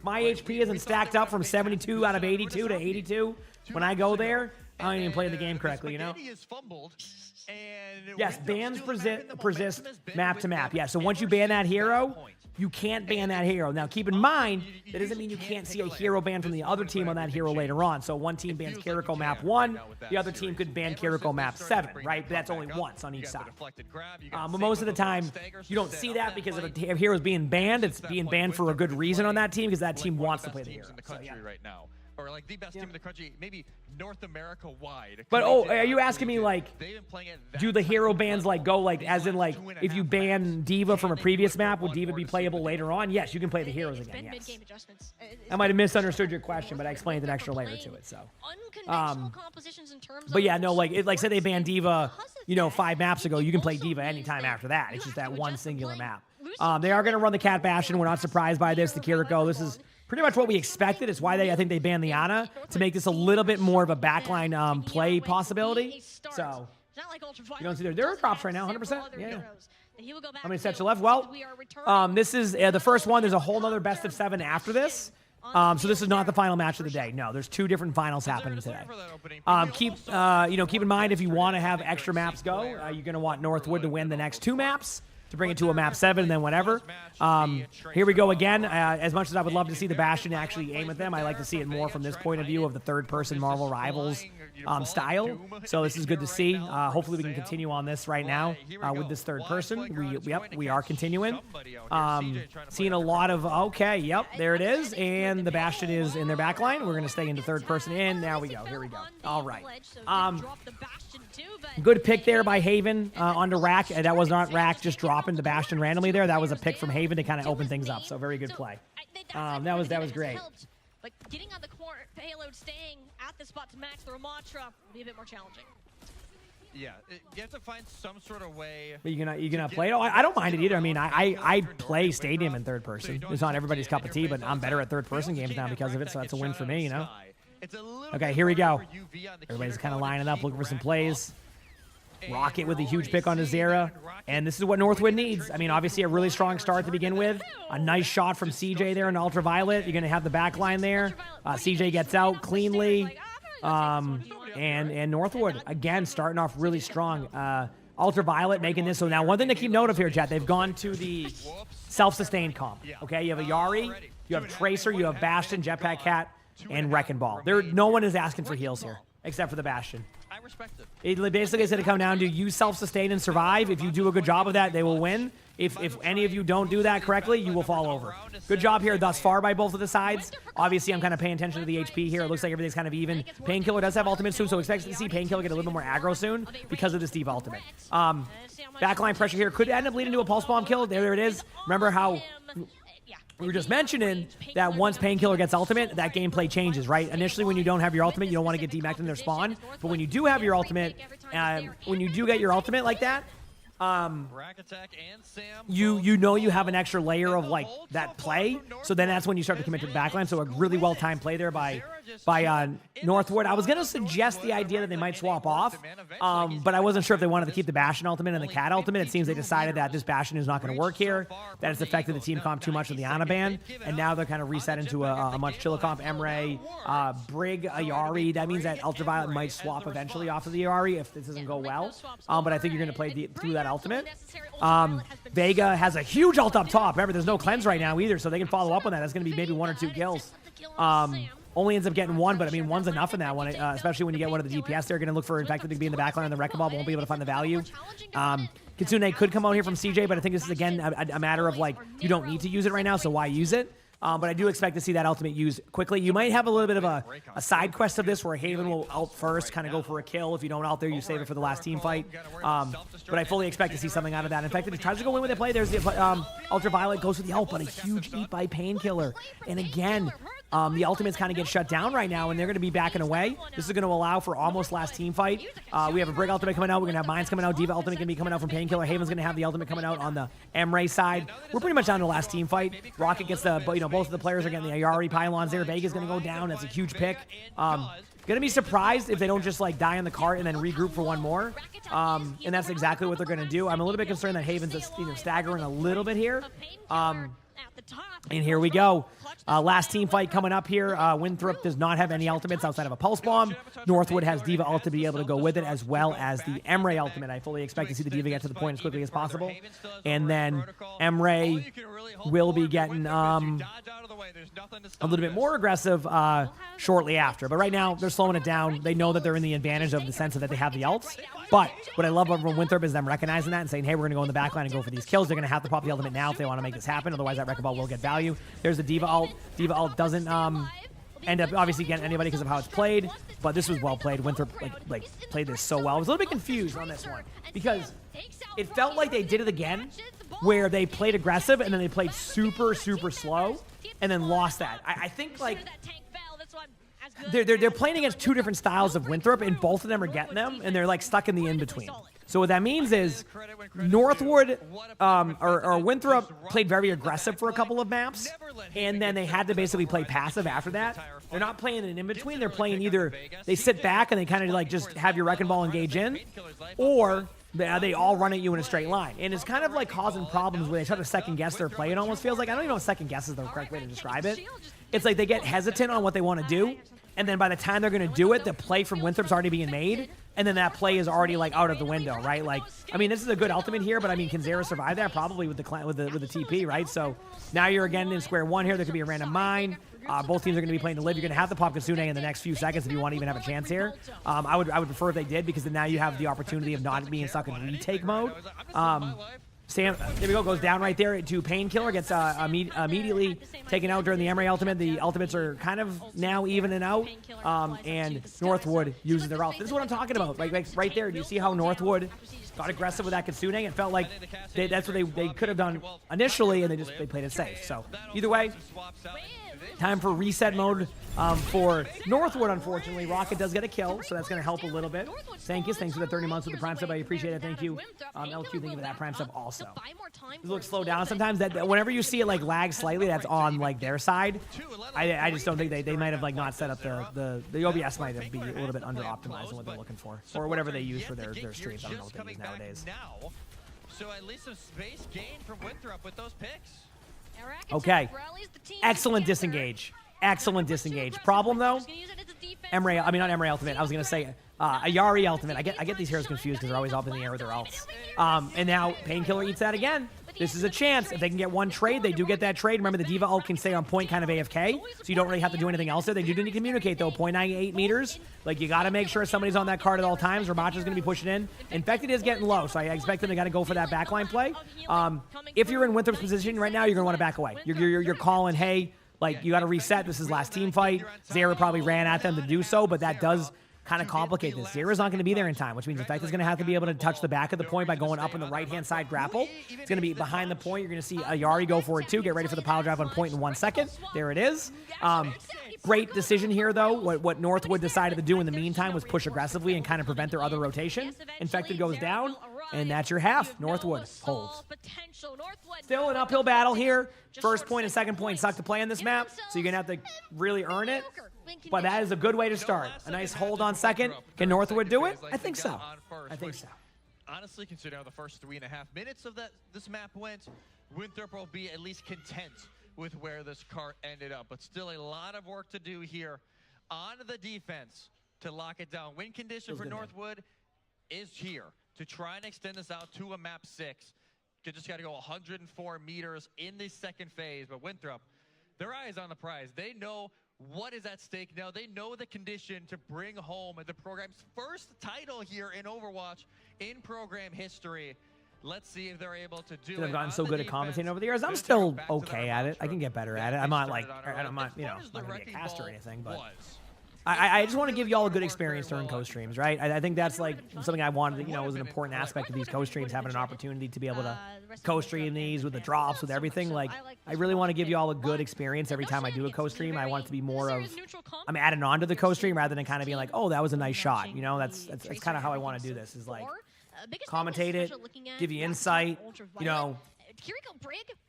My HP isn't stacked up from 72 out of 82 to 82. When I go there, I don't even play the game correctly, you know? Yes, bans persist map to map. Yeah, so once you ban that hero, you can't ban that hero. Now, keep in mind, that doesn't mean you can't see a hero ban from the other team on that hero later on. So one team bans Kiriko map 1, the other team could ban Kiriko map 7, right? But that's only once on each side. But most of the time, you don't see that because if a hero is being banned, it's being banned for a good reason on that team because that team wants to play the hero. So, yeah.
or like the best team in the country, maybe North America wide.
But are you asking me like, do the hero bans like go like as in like if you ban D.Va from a previous map, would D.Va be playable later on? Yes, you can play the heroes again. Yes. I might have misunderstood your question, but I explained an extra layer to it. So, but yeah, no, like say they banned D.Va, you know, 5 maps ago, you can play D.Va anytime after that. It's just that one singular map. They are going to run the Cat Bastion. We're not surprised by this. The Kiriko, this is pretty much what we expected. It's why I think they banned the Ana, to make this a little bit more of a backline play possibility. So, you don't see there are drops right now, 100%. Yeah. How many sets are left? Well, this is the first one. There's a whole other best of 7 after this. So this is not the final match of the day. No, there's 2 different finals happening today. Keep in mind, if you want to have extra maps go, you're going to want Northwood to win the next 2 maps to bring it to a map 7 and then whatever. Here we go again. As much as I would love to see the Bastion actually aim at them, I like to see it more from this point of view of the third-person Marvel Rivals style. So this is good to see. Hopefully we can continue on this right now with this third person. We are continuing. Seeing a lot of, there it is. And the Bastion is in their backline. We're going to stay into third person in. There we go. Here we go. All right. Good pick there by Haven onto Rack. That was not Rack just dropping the Bastion randomly there. That was a pick from Haven to kind of open things up. So very good play. That was great.
But getting on the core payload, staying at the spot to match the Ramatra will be a bit more challenging.
Yeah, you have to find some sort of way.
But you gonna play it? Oh, I don't mind it either. I mean, I play Stadium in third person. It's not everybody's cup of tea, but I'm better at third person games now because of it. So that's a win for me, you know. Okay, here we go. Everybody's kind of lining up, looking for some plays. Rocket with a huge pick on Azera. And this is what Northwood needs. I mean, obviously a really strong start to begin with. A nice shot from CJ there in Ultraviolet. You're going to have the back line there. CJ gets out cleanly. And Northwood, again, starting off really strong. Ultraviolet making this. So now one thing to keep note of here, chat, they've gone to the self-sustained comp. Okay, you have a Yari, you have Tracer, you have Bastion, Jetpack Cat, and Wrecking Ball. No one is asking for heals here, except for the Bastion.
I respect it.
It basically is going to come down to you self-sustain and survive. If you do a good job of that, they will win. If any of you don't do that correctly, you will fall over. Good job here thus far by both of the sides. Obviously, I'm kind of paying attention to the HP here. It looks like everything's kind of even. Painkiller does have ultimate soon, so expect to see Painkiller get a little bit more aggro soon because of this D.Va ultimate. Backline pressure here could end up leading to a Pulse Bomb kill. There it is. Remember how we were just mentioning that once Painkiller gets ultimate, that gameplay changes, right? Initially, when you don't have your ultimate, you don't want to get demeched in their spawn. But when you do have your ultimate, when you do get your ultimate like that, you know you have an extra layer of like that play. So then that's when you start to commit to the backline. So a really well-timed play there by Northwood. I was going to suggest the idea that they might swap off, but I wasn't sure if they wanted to keep the Bastion ultimate and the Cat ultimate. It seems they decided that this Bastion is not going to work here, that it's affected the team comp too much with the Ana ban, and now they're kind of reset into a much chiller comp. Emre, Brig, Ayari. That means that Ultraviolet might swap eventually off of the Ayari if this doesn't go well, but I think you're going to play through that ultimate. Vega has a huge ult up top. Remember, there's no cleanse right now either, so they can follow up on that. That's going to be maybe 1 or 2 kills. Only ends up getting 1, but I mean, 1's enough in that one, especially when you get one of the DPS. They're going to look for Infected to be in the backline, and the Wrecking Ball won't be able to find the value. Kitsune could come out here from CJ, but I think this is, again, a matter of, like, you don't need to use it right now, so why use it? But I do expect to see that ultimate used quickly. You might have a little bit of a side quest of this where Haven will ult first, kind of go for a kill. If you don't ult there, you save it for the last team fight. But I fully expect to see something out of that. In fact, if he tries to go in with the play, there's the Ultraviolet goes with the ult, but a huge eat by Painkiller. And again, the ultimates kind of get shut down right now, and they're going to be backing away. This is going to allow for almost last team fight. We have a Brig ultimate coming out. We're going to have Mines coming out. D.Va ultimate going to be coming out from Painkiller. Haven's going to have the ultimate coming out on the Emre side. We're pretty much down to the last team fight. Rocket gets the, both of the players are getting the Ayari pylons there. Vega's going to go down. That's a huge pick. Going to be surprised if they don't just like die on the cart and then regroup for one more. And that's exactly what they're going to do. I'm a little bit concerned that Haven's staggering a little bit here. And here we go. Last team fight coming up here. Winthrop does not have any ultimates outside of a Pulse Bomb. Northwood has D.Va ult to be able to go with it, as well as the Emre ultimate. I fully expect to see the D.Va get to the point as quickly as possible. And then Emre will be getting a little bit more aggressive shortly after. But right now, they're slowing it down. They know that they're in the advantage of the sense that they have the ults. But what I love about Winthrop is them recognizing that and saying, hey, we're going to go in the backline and go for these kills. They're going to have to pop the ultimate now if they want to make this happen. Otherwise, that Wrecking Ball will get value. There's the D.Va ult. D.Va ult doesn't end up obviously getting anybody because of how it's played, but this was well played. Winthrop like played this so well. I was a little bit confused on this one because it felt like they did it again, where they played aggressive and then they played super slow, and then lost that. I think like they're playing against two different styles of Winthrop, and both of them are getting them, and they're like stuck in the in between. So what that means is Northwood or Winthrop played very aggressive for a couple of maps, and then they had to basically play passive after that. They're not playing an in-between. They're playing either they sit back and they kind of like just have your Wrecking Ball engage in, or they all run at you in a straight line. And it's kind of like causing problems where they try to second-guess their play. It almost feels like, I don't even know if second-guess is the correct way to describe it. It's like they get hesitant on what they want to do, and then by the time they're going to do it, the play from Winthrop's already being made, and then that play is already like out of the window, right? Like, I mean, this is a good ultimate here, but I mean, can Zera survive that? Probably with the TP, right? So now you're again in square one here. There could be a random mine. Both teams are going to be playing to live. You're going to have to pop Kasune in the next few seconds if you want to even have a chance here. I would prefer if they did, because then now you have the opportunity of not being stuck in retake mode. Sam, there we go, goes down right there to Painkiller, gets immediately taken out during the Emery ultimate. The ultimates are kind of now evening out, and Northwood uses their ult. This is what I'm talking about. Like right there, do you see how Northwood got aggressive with that Kitsune? It felt like that's what they could have done initially, and they played it safe. So either way, time for reset mode for Northwood, unfortunately. Rocket does get a kill, so that's going to help a little bit. Thanks for the 30 months with the Prime sub. I appreciate it. Thank you. LQ, thank you for that Prime sub also. This looks slow down sometimes. That whenever you see it like lag slightly, that's on like their side. I just don't think they might have like not set up the OBS might have been a little bit under optimized in what they're looking for, or whatever they use for their streams. I don't know what they use nowadays.
So at least some space gained from Winthrop with those picks.
Okay. Excellent disengage. Excellent disengage. Problem though, not Emery ultimate. I was gonna say Ayari ultimate. I get these heroes confused because they're always up in the air with their ults. And now Painkiller eats that again. This is a chance. If they can get one trade, they do get that trade. Remember, the Diva ult can stay on point, kind of AFK, so you don't really have to do anything else there. They do need to communicate, though. 0.98 meters. Like, you got to make sure somebody's on that card at all times. Ramacha's going to be pushing in. Infected is getting low, so I expect them to got to go for that backline play. If you're in Winthrop's position right now, you're going to want to back away. You're calling, hey, like, you got to reset. This is last team fight. Zera probably ran at them to do so, but that does kind of complicate this. Zera's not going to be there in time, which means Infect is going to have to be able to touch the back of the point by going up in the right-hand side grapple. It's going to be behind the point. You're going to see Ayari go for it too. Get ready for the pile drive on point in 1 second. There it is. Great decision here, though. What Northwood decided to do in the meantime was push aggressively and kind of prevent their other rotation. Infected goes down, and that's your half. Northwood holds. Still an uphill battle here. First point and second point suck to play on this map, so you're going to have to really earn it. But that is a good way to start. A nice hold on second. Can Northwood do it? I think so. I think so.
Honestly, considering how the first 3.5 minutes of this map went, Winthrop will be at least content with where this cart ended up. But still a lot of work to do here on the defense to lock it down. Win condition for Northwood is here to try and extend this out to a map 6. You just got to go 104 meters in the second phase. But Winthrop, their eye is on the prize. They know what is at stake now. They know the condition to bring home the program's first title here in Overwatch in program history. Let's see if they're able to do it.
I've gotten so good at commentating over the years. I'm still okay at it. I can get better at it. I'm not like, I'm not, not going to be a caster or anything, but I just want to give you all a good experience during co-streams, right? I think that's like something I wanted, was an important aspect of these co-streams, having an opportunity to be able to co-stream these with the drops, with everything. Like, I really want to give you all a good experience every time I do a co-stream. I want it to be more of, I'm adding on to the co-stream rather than kind of being like, oh, that was a nice shot. That's kind of how I want to do this, is like, commentate it, give you insight,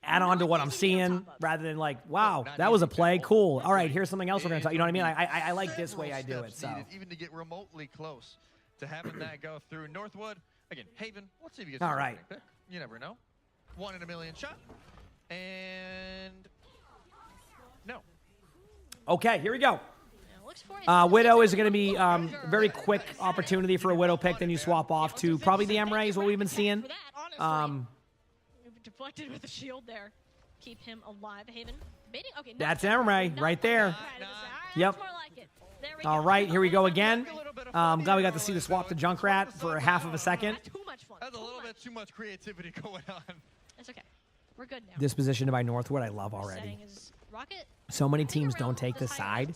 add on to what I'm seeing rather than like, wow, that was a play, cool. All right, here's something else we're going to talk. You know what I mean? I like this way I do it. So
even to get remotely close to having that go through. Northwood, again, Haven, let's see if you get
all right.
Pick. You never know. 1 in a million shot. And no.
Okay, here we go. Widow is going to be a very quick opportunity for a Widow pick. Then you swap off to probably the Emray is what we've been seeing.
Deflected with the shield there. Keep him alive. Haven. Okay,
that's Emray right there. Yep. All right, here we go again. Glad we got to see the swap to Junkrat for a half of a second.
That's a little bit too much creativity going on.
That's okay. We're good now.
This position by Northwood, I love already. So many teams don't take this side.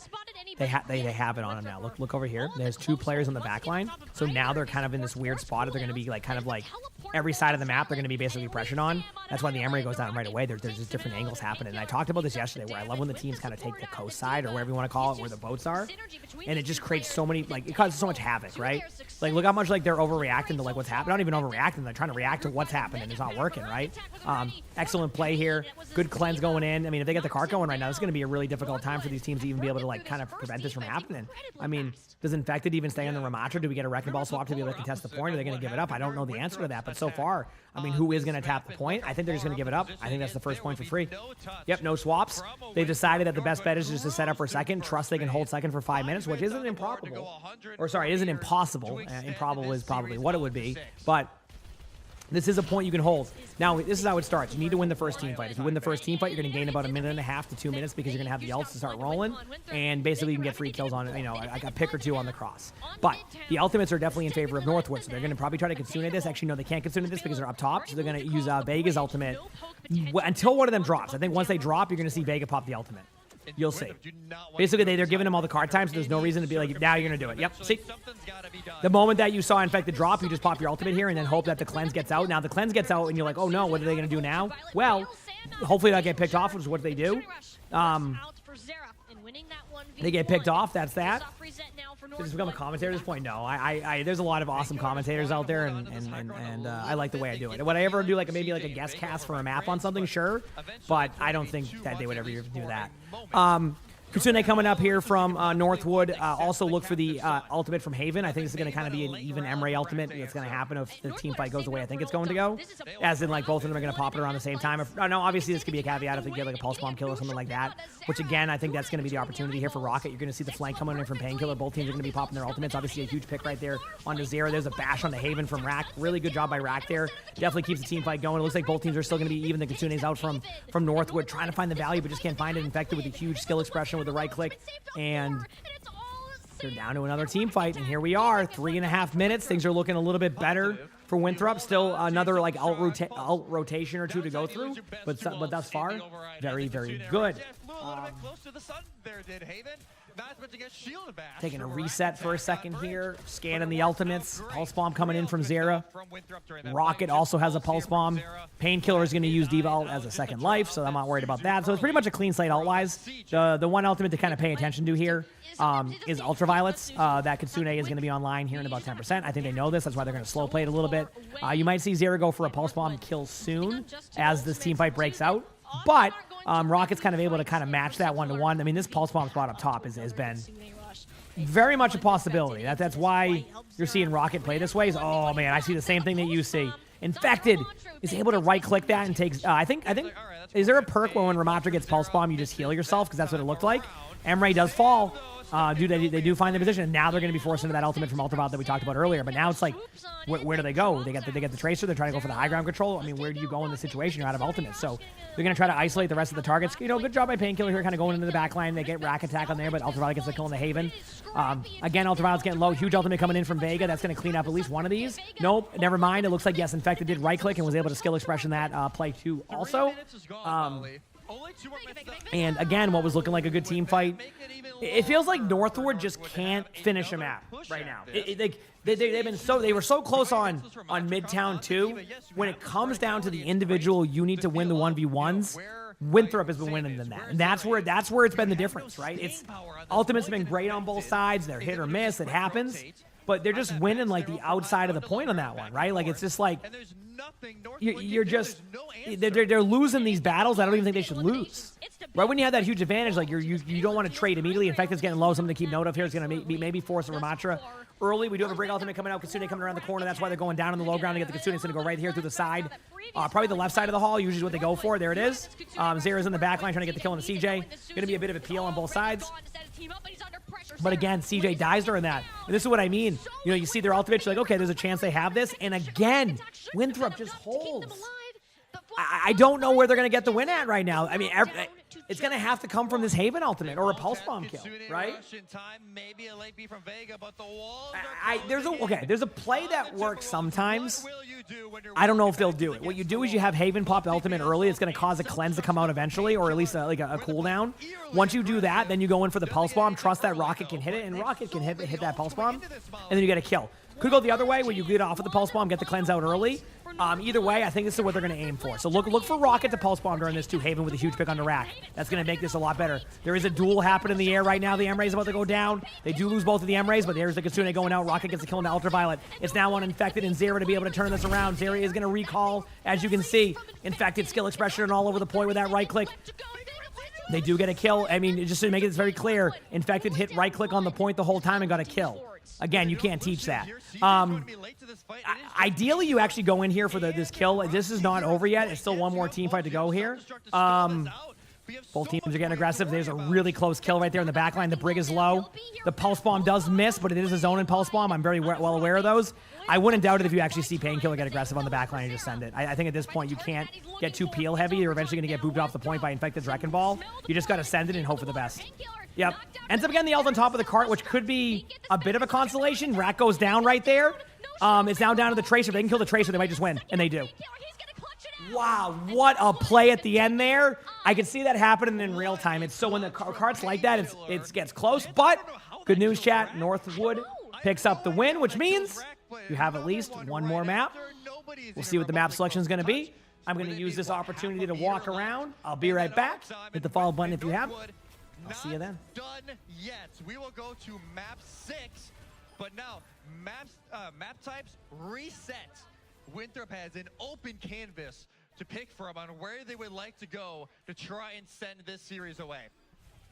They have it on them now. Look over here. There's 2 players on the back line. So now they're kind of in this weird spot. They're going to be like kind of like every side of the map. They're going to be basically pressured on. That's why the Emery goes down right away. There's just different angles happening. And I talked about this yesterday, where I love when the teams kind of take the coast side or whatever you want to call it, where the boats are, and it just creates so many it causes so much havoc, right? Like look how much they're overreacting to what's happening. Not even overreacting. They're trying to react to what's happening. It's not working, right? Excellent play here. Good cleanse going in. I mean, if they get the cart going right now, it's going to be a really difficult time for these teams to even be able to kind of prevent this from happening. I mean, does Infected even stay on the Ramatra? Do we get a Wrecking Ball swap to be able to contest the point? Are they going to give it up? I don't know the answer to that, but so far, I mean, who is going to tap the point? I think they're just going to give it up. I think that's the first point for free. Yep, no swaps. They've decided that the best bet is just to set up for second, trust they can hold second for 5 minutes, which isn't improbable. Or sorry, isn't impossible. Improbable is probably what it would be, but this is a point you can hold. Now, this is how it starts. You need to win the first team fight. If you win the first team fight, you're going to gain about 1.5 to 2 minutes because you're going to have the ults to start rolling, and basically you can get free kills on, like a pick or 2 on the cross. But the ultimates are definitely in favor of Northwood, so they're going to probably try to Kitsune this. Actually, no, they can't Kitsune this because they're up top, so they're going to use Vega's ultimate until one of them drops. I think once they drop, you're going to see Vega pop the ultimate. You'll see. Basically, they're giving them all the card time, so there's no reason to be like, now you're going to do it. Yep, see? The moment that you saw Infected drop, you just pop your ultimate here and then hope that the cleanse gets out. Now, the cleanse gets out, and you're like, oh, no, what are they going to do now? Well, hopefully they'll get picked off, which is what they do. They get picked off, that's that. Did this become a commentator at this point? No, there's a lot of awesome commentators out there, and I like the way I do it. Would I ever do maybe a guest cast for a map on something? Sure, but I don't think that they would ever do that. Kitsune coming up here from Northwood. Also look for the ultimate from Haven. I think this is going to kind of be an even Emery ultimate. It's going to happen if the team fight goes the way I think it's going to go. As in, both of them are going to pop it around the same time. No, obviously this could be a caveat if they get a pulse bomb kill or something like that. Which again, I think that's going to be the opportunity here for Rocket. You're going to see the flank coming in from Painkiller. Both teams are going to be popping their ultimates. Obviously a huge pick right there onto Zero. There's a bash on the Haven from Rack. Really good job by Rack there. Definitely keeps the team fight going. It looks like both teams are still going to be even. The Kitsune's out from Northwood, trying to find the value, but just can't find it. Infected with a huge skill expression with the right click. And they're down to another team fight, and here we are, 3.5 minutes. Things are looking a little bit better for Winthrop. Still another alt rotation or 2 to go through, but thus far, very, very good. Taking a reset for a second here, scanning the ultimates. Pulse Bomb coming in from Zera. Rocket also has a Pulse Bomb. Painkiller is going to use Deval as a second life, so I'm not worried about that. So it's pretty much a clean slate alt-wise. The one ultimate to kind of pay attention to here is Ultraviolets. That Kitsune is going to be online here in about 10%. I think they know this. That's why they're going to slow play it a little bit. You might see Zera go for a Pulse Bomb kill soon as this team fight breaks out. But Rocket's kind of able to kind of match that 1-to-1. I mean, this Pulse Bomb spot up top has been very much a possibility. That's why you're seeing Rocket play this way. Oh, man, I see the same thing that you see. Infected is able to right-click that and takes... I think... Is there a perk where when Ramatra gets Pulse Bomb, you just heal yourself? Because that's what it looked like. Emery does fall. They do find the position, and now they're going to be forced into that ultimate from Ultraviolet that we talked about earlier. But now it's like, where do they go? They get the Tracer. They're trying to go for the high ground control. I mean, where do you go in this situation? You're out of ultimates. So they're going to try to isolate the rest of the targets. Good job by Painkiller here, kind of going into the back line. They get Rack attack on there, but Ultraviolet gets the kill in the Haven. Again, Ultraviolet's getting low. Huge ultimate coming in from Vega. That's going to clean up at least one of these. Nope, never mind. It looks like, yes, Infected did right-click and was able to skill expression that play too also. And again, what was looking like a good team fight, it feels like Northwood just can't finish a map right now. They were so close on Midtown too. When it comes down to the individual, you need to win the 1v1s. Winthrop has been winning than that, and that's where it's been the difference, right? Ultimate's been great on both sides. They're hit or miss. It happens. But they're just winning the outside of the point on that one, right? It's just like they're losing these battles. I don't even think they should lose. Right when you have that huge advantage, you don't want to trade immediately. Infected's getting low. Something to keep note of here is going to maybe force a Ramatra early. We do have a break ultimate coming out. Kitsune coming around the corner. That's why they're going down on the low ground to get the Kitsune. It's going to go right here through the side. Probably the left side of the hall. Usually what they go for. There it is. Zera's in the back line trying to get the kill on the CJ. Going to be a bit of a peel on both sides. But again, CJ dies during that. And this is what I mean. You see their ultimate, you're like, okay, there's a chance they have this. And again, Winthrop just holds. I don't know where they're going to get the win at right now. I mean, it's going to have to come from this Haven ultimate or a pulse bomb kill, right?
Maybe a late beat from Vega, but the walls
there's a play that works sometimes. I don't know if they'll do it. What you do is you have Haven pop ultimate early. It's going to cause a cleanse to come out eventually, or at least like a cooldown. Once you do that, then you go in for the pulse bomb. Trust that Rocket can hit it, and Rocket can hit that pulse bomb, and then you get a kill. Could go the other way, where you get off of the pulse bomb, get the cleanse out early. Either way, I think this is what they're going to aim for. So look for Rocket to pulse bomb during this too. Haven with a huge pick on the rack. That's going to make this a lot better. There is a duel happening in the air right now. The M-Ray is about to go down. They do lose both of the M-Rays, but there's the Kitsune going out. Rocket gets a kill into Ultraviolet. It's now on Infected and Zera to be able to turn this around. Zera is going to recall, as you can see. Infected skill expression all over the point with that right click. They do get a kill. I mean, just to make it very clear, Infected hit right click on the point the whole time and got a kill. Again, you can't teach that. Ideally, you actually go in here for this kill. This is not over yet. It's still one more team fight to go here. Both teams are getting aggressive. There's a really close kill right there in the backline. The Brig is low. The Pulse Bomb does miss, but it is a zone and Pulse Bomb. I'm very well aware of those. I wouldn't doubt it if you actually see Painkiller get aggressive on the backline and just send it. I think at this point, you can't get too peel heavy. You're eventually going to get booped off the point by Infected's Wrecking Ball. You just got to send it and hope for the best. Yep. Ends up getting the ult on top of the cart, which could be a bit of a consolation. Rack goes down right there. It's now down to the Tracer. They can kill the Tracer. They might just win, and they do. Wow, what a play at the end there. I can see that happening in real time. It's so when the cart's like that, it gets close. But good news, chat. Northwood picks up the win, which means you have at least one more map. We'll see what the map selection is going to be. I'm going to use this opportunity to walk around. I'll be right back. Hit the follow button if you have. I'll see you then.
Done yet. We will go to map 6, but now map types reset. Winthrop has an open canvas to pick from on where they would like to go to try and send this series away.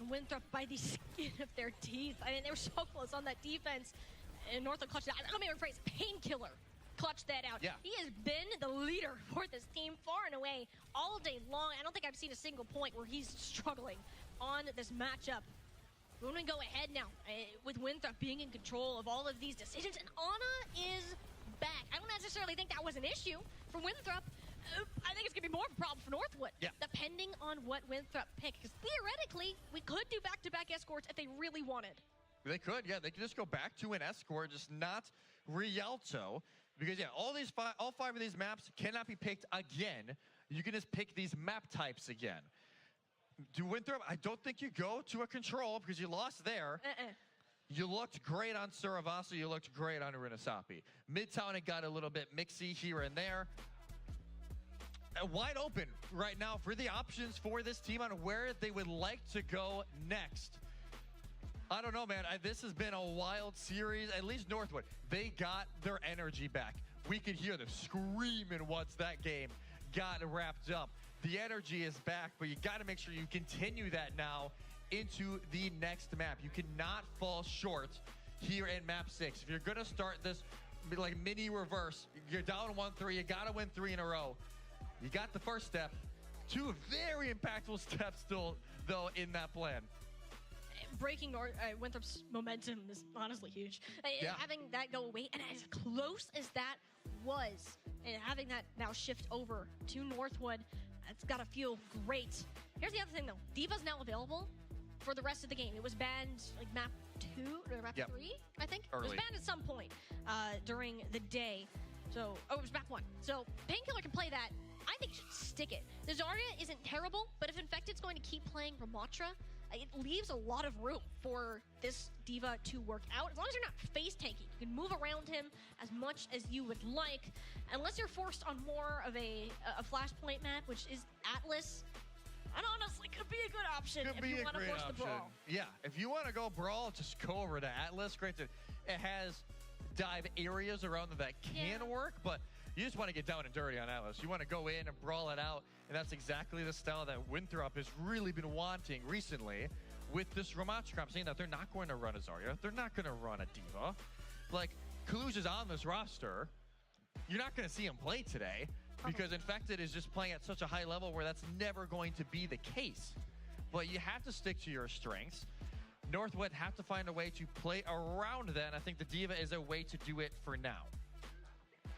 Winthrop by the skin of their teeth. I mean, they were so close on that defense. And Northwood clutched that. Let me rephrase. Painkiller clutched that out.
Yeah.
He has been the leader for this team far and away all day long. I don't think I've seen a single point where he's struggling on this matchup. We're going to go ahead now with Winthrop being in control of all of these decisions. And Ana is back. I don't necessarily think that was an issue for Winthrop. I think it's going to be more of a problem for Northwood, depending on what Winthrop pick. Because theoretically, we could do back-to-back escorts if they really wanted.
They could, yeah. They could just go back to an escort, just not Rialto. Because, yeah, all 5 of these maps cannot be picked again. You can just pick these map types again. To Winthrop, I don't think you go to a control because you lost there. You looked great on Suravasa. You looked great on Urinasapi. Midtown, it got a little bit mixy here and there. Wide open right now for the options for this team on where they would like to go next. I don't know, man. This has been a wild series. At least Northwood, they got their energy back. We could hear them screaming once that game got wrapped up. The energy is back, but you got to make sure you continue that now into the next map. You cannot fall short here in map 6. If you're going to start this like mini reverse, you're down 1-3, you got to win 3 in a row. You got the first step. 2 very impactful steps still, though, in that plan.
Breaking Winthrop's momentum is honestly huge. Having that go away, and as close as that was, and having that now shift over to Northwood, it's got to feel great. Here's the other thing, though. Diva's now available for the rest of the game. It was banned like map 2 or map 3, I think. Early. It was banned at some point during the day. So, it was map 1. So, Painkiller can play that. I think you should stick it. The Zarya isn't terrible, but if Infected's going to keep playing Ramatra, it leaves a lot of room for this Diva to work out. As long as you're not face tanking, you can move around him as much as you would like. Unless you're forced on more of a flashpoint map, which is Atlas, and honestly could be a good option if you want to force the brawl.
Yeah, if you want to go brawl, just go over to Atlas. Granted, it has dive areas around that can work, but you just want to get down and dirty on Atlas. You want to go in and brawl it out, and that's exactly the style that Winthrop has really been wanting recently with this Ramatra. I'm saying that they're not going to run a Zarya. They're not going to run a Diva. Like, Kaluj is on this roster. You're not going to see him play today because Infected is just playing at such a high level where that's never going to be the case. But you have to stick to your strengths. Northwood have to find a way to play around that, and I think the Diva is a way to do it for now.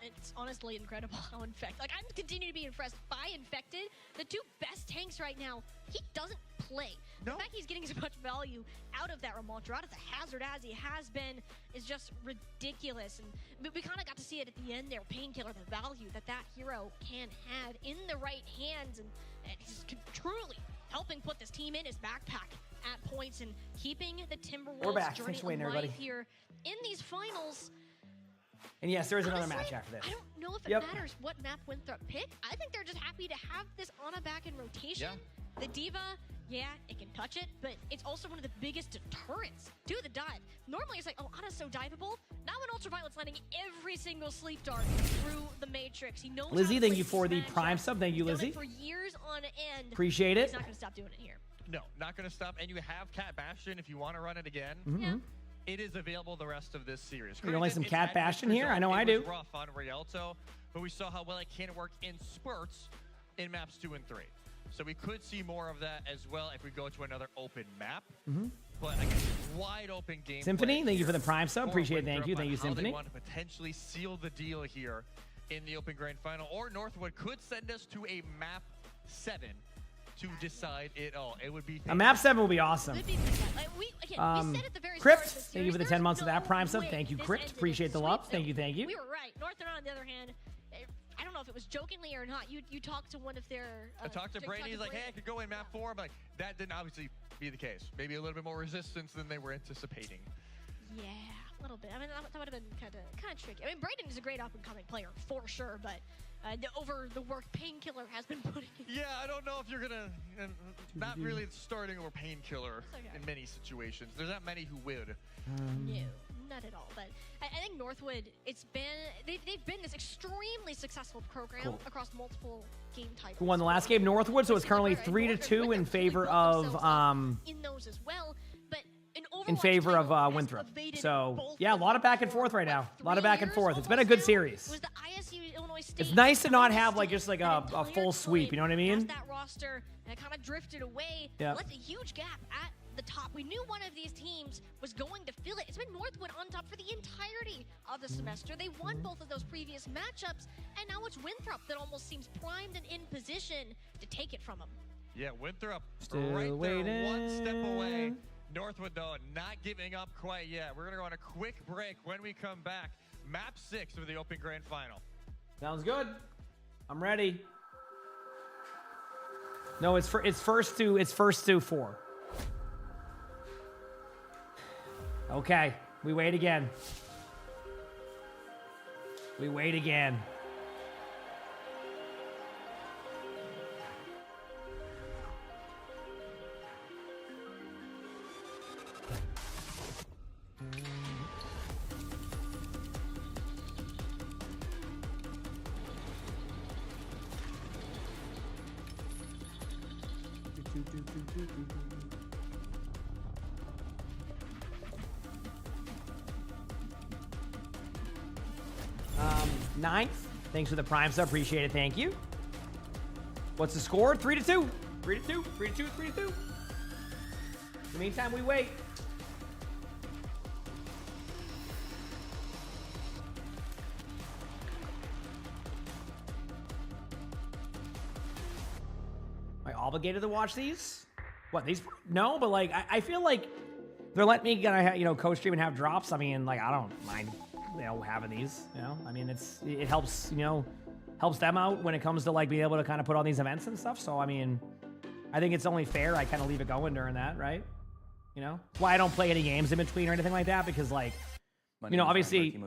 It's honestly incredible how Infected, like, I'm continuing to be impressed by Infected. The 2 best tanks right now, he doesn't play. The fact he's getting as much value out of that Ramontra, out of the hazard as he has been, is just ridiculous. And we kind of got to see it at the end there, Painkiller, the value that that hero can have in the right hands, and he's truly helping put this team in his backpack at points and keeping the Timberwolves journey alive here in these finals.
And yes, there is another
Honestly,
match after this.
I don't know if it matters what map Winthrop pick. I think they're just happy to have this Ana back in rotation. The Diva, yeah, it can touch it, but it's also one of the biggest deterrents to the dive. Normally it's like, oh, Ana's so diveable. Now when Ultraviolet's landing every single sleep dart through the Matrix. He knows
Lizzie, thank you for the Prime sub. Thank you, Lizzie.
For years on end.
Appreciate it.
He's not going to stop doing it here.
No, not going to stop. And you have Cat Bastion if you want to run it again.
Yeah.
It is available the rest of this series.
You don't like some Cat Bastion here? I know I do.
It was rough on Rialto, but we saw how well it can work in spurts in maps 2 and 3. So we could see more of that as well if we go to another open map. But again, wide open game.
Symphony, thank you for the Prime sub. Appreciate it. Thank you. Thank you, Symphony.
They want to potentially seal the deal here in the Open Grand Final, or Northwood could send us to a map 7 to decide it all. It would be
A map 7 will be awesome. Crypt, thank you for the 10 months of that Prime sub. Thank you, Crypt. Appreciate the love. Thank you, thank you.
We were right. Northern, on the other hand, I don't know if it was jokingly or not. You talked to one of their.
I talked to Brady. He's like, hey, I could go in map 4. But like, that didn't obviously be the case. Maybe a little bit more resistance than they were anticipating.
Yeah, a little bit. I mean, that would have been kind of tricky. I mean, Brayden is a great up-and-coming player for sure, but over the work Painkiller has been putting in.
Yeah, I don't know if you're gonna not really starting over Painkiller in many situations. There's not many who would.
No, not at all. But I think Northwood, they've been this extremely successful program across multiple game types.
Who won the last game? Northwood. So it's currently 3-2 in favor of
in those as well. But
in favor of Winthrop. So yeah, a lot of back and forth right now. A lot of back and forth. It's been a good series. It's nice to not have like just like a full sweep. You know what I mean?
That roster kind of drifted away.
Yeah.
Left a huge gap at the top. We knew one of these teams was going to fill it. It's been Northwood on top for the entirety of the semester. They won both of those previous matchups, and now it's Winthrop that almost seems primed and in position to take it from them.
Yeah, Winthrop
Still
right
waiting.
there, one step away. Northwood, though, not giving up quite yet. We're going to go on a quick break. When we come back, map 6 of the Open Grand Final.
Sounds good. I'm ready. No, it's first to 4. Okay, we wait again. We wait again. Ninth. Thanks for the Prime sub. Appreciate it. Thank you. What's the score? 3-2. 3-2. 3-2. 3-2. In the meantime, we wait. Am I obligated to watch these? What, these? No, but like, I feel like they're letting me co-stream and have drops. I mean, like, I don't mind, having these, I mean, it helps, helps them out when it comes to like being able to kind of put on these events and stuff. So, I mean, I think it's only fair I kind of leave it going during that, right? Why I don't play any games in between or anything like that, because like, obviously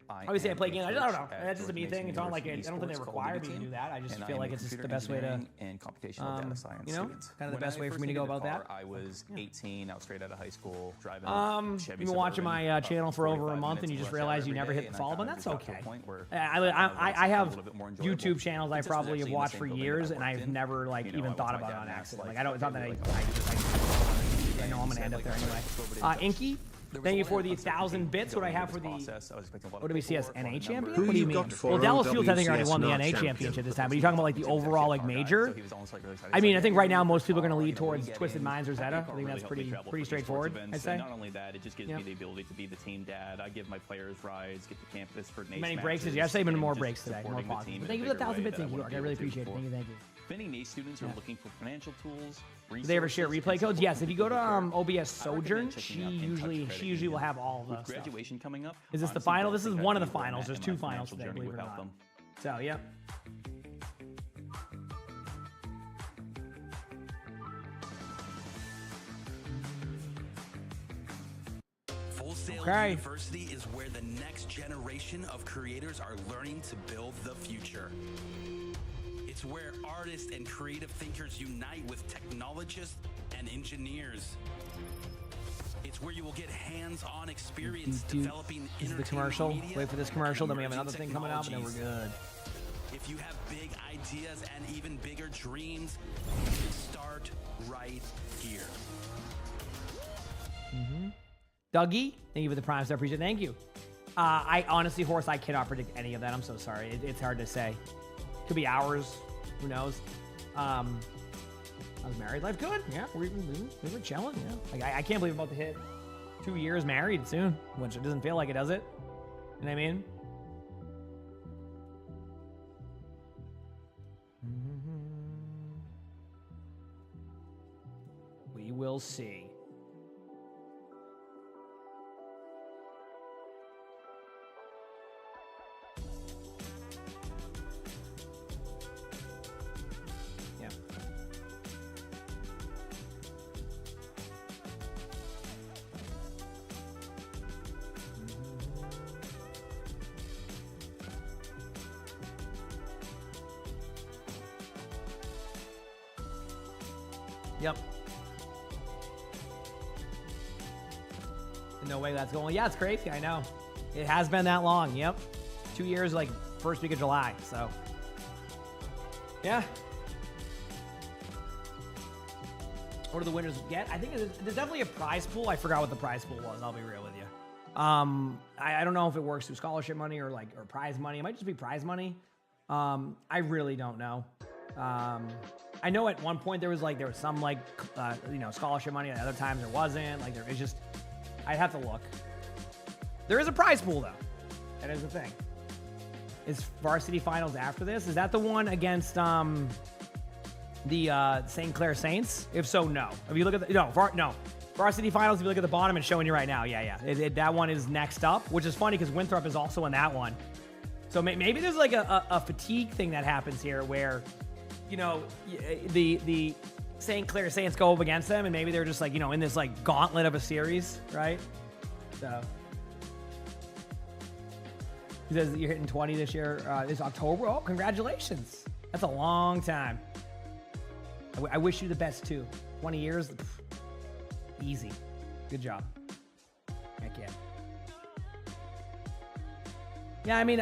I play games. I don't know. That's just a me thing. It's not like I don't think they require me to do that. I just feel like it's just the best way to,
and computational data science students.
kind of the best way for me to go about that.
I was 18. I was straight out of high school, driving.
You've been watching my channel for over a month, and you just realize you never hit the follow button. That's okay. I have YouTube channels I probably have watched for years, and I've never like even thought about it on accident. Like I don't. It's not that I know I'm gonna end up there anyway. Inky, Thank you for the 1,000 bits. What do I have for the? What do we see as NA champion?
Who
What do you
you
mean?
got for
Well, Dallas Fields, I think, already
OWCS
won the
not
NA
champion?
championship this time. But you're talking about like the overall like major. I mean, I think right now most people are going to lead towards Twisted Minds or Zeta. I think that's pretty straightforward. I'd say.
Not only that, it just gives me the ability to be the team dad. I give my players rides, get the campus for NACE
Many
matches,
breaks as yes, even more
and
breaks
just
today. More
supporting the
positive.
team
Thank
in
you
a
for the 1,000
bigger
bits.
way
Thank you,
that
York. I really appreciate it. Thank you. Thank you.
Many NACE students are looking for financial tools.
Do they ever share replay codes? Yes. If you go to OBS Sojourn, she usually will have all of
With
those.
graduation coming up.
Is this the
honestly,
final?
don't
This is
think
one
I'd
of the
be where I'm
finals.
at
There's
in
2
my
finals
financial
today,
journey
believe it or
without
not.
them.
So, yep.
Full Sail
Okay.
University is where the next generation of creators are learning to build the future. It's where artists and creative thinkers unite with technologists and engineers. It's where you will get hands-on experience developing
This is the
entertainment
commercial.
media
Wait for this commercial. Then we have
and
another thing coming up, and then we're good.
If you have big ideas and even bigger dreams, start right here.
Dougie, thank you for the prime star. Appreciate it. Thank you. I honestly, Horse, I cannot predict any of that. I'm so sorry. It's hard to say. Could be hours. Who knows? I was married. Life good. Yeah, we were chilling. Yeah, like I can't believe I'm about to hit 2 years married soon, which it doesn't feel like it, does it? You know what I mean? We will see. Yeah. Yep. No way that's going. Yeah, it's crazy. I know. It has been that long. Yep. 2 years, like first week of July. So, yeah. What do the winners get? I think there's definitely a prize pool. I forgot what the prize pool was. I'll be real with you. I don't know if it works through scholarship money or prize money. It might just be prize money. I really don't know. I know at one point there was some scholarship money, and other times there wasn't. Like there is just, I'd have to look. There is a prize pool though. That is the thing. Is varsity finals after this? Is that the one against the St. Clair Saints? If so, no. If you look at no varsity finals. If you look at the bottom, it's showing you right now. Yeah. That one is next up, which is funny because Winthrop is also in that one. So maybe there's like a fatigue thing that happens here where, you know, the St. Clair Saints go up against them, and maybe they're just like, you know, in this like gauntlet of a series, right? So he says that you're hitting 20 this year. This October. Oh, congratulations! That's a long time. I wish you the best too. 20 years, pff, easy. Good job. Heck yeah. Yeah, I mean,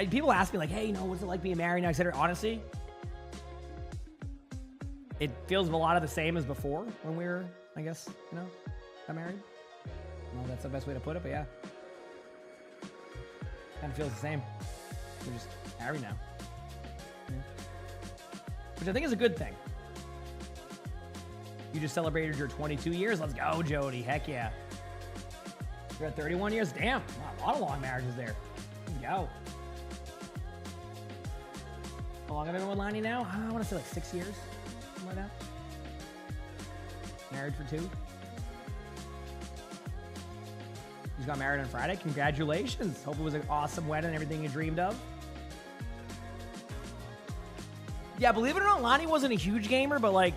people ask me like, hey, you know, what's it like being married now, etc. Honestly, it feels a lot of the same as before when we were, I guess, you know, got married. Well, that's the best way to put it, but yeah. Kind of feels the same. We're just married now. Yeah. Which I think is a good thing. You just celebrated your 22 years. Let's go, Jody. Heck yeah. You're at 31 years. Damn, a lot of long marriages there. Let's go. How long have I been with Lonnie now? I want to say like 6 years. Something like that. Married for 2. Just got married on Friday. Congratulations. Hope it was an awesome wedding, everything you dreamed of. Yeah, believe it or not, Lonnie wasn't a huge gamer, but like,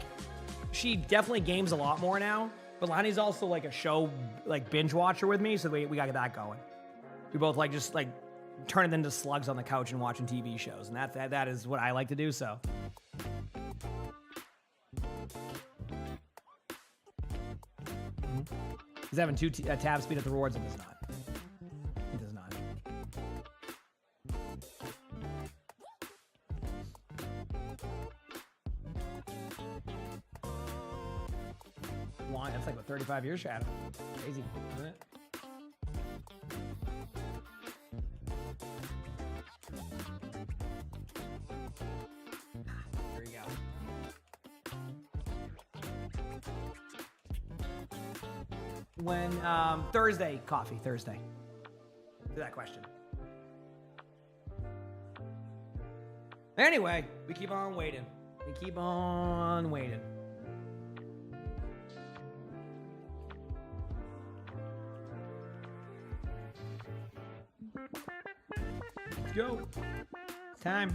she definitely games a lot more now. But Lonnie's also like a show, like binge watcher with me, so we got that going. We both like just like turning into slugs on the couch and watching TV shows, and that is what I like to do. So. He's having 2 tab speed at the rewards. It does not. It does not. That's like what, 35 years, Shadow. Crazy, isn't it? you go. When Thursday, coffee Thursday. To that question. Anyway, we keep on waiting. We keep on waiting. Let's go. It's time.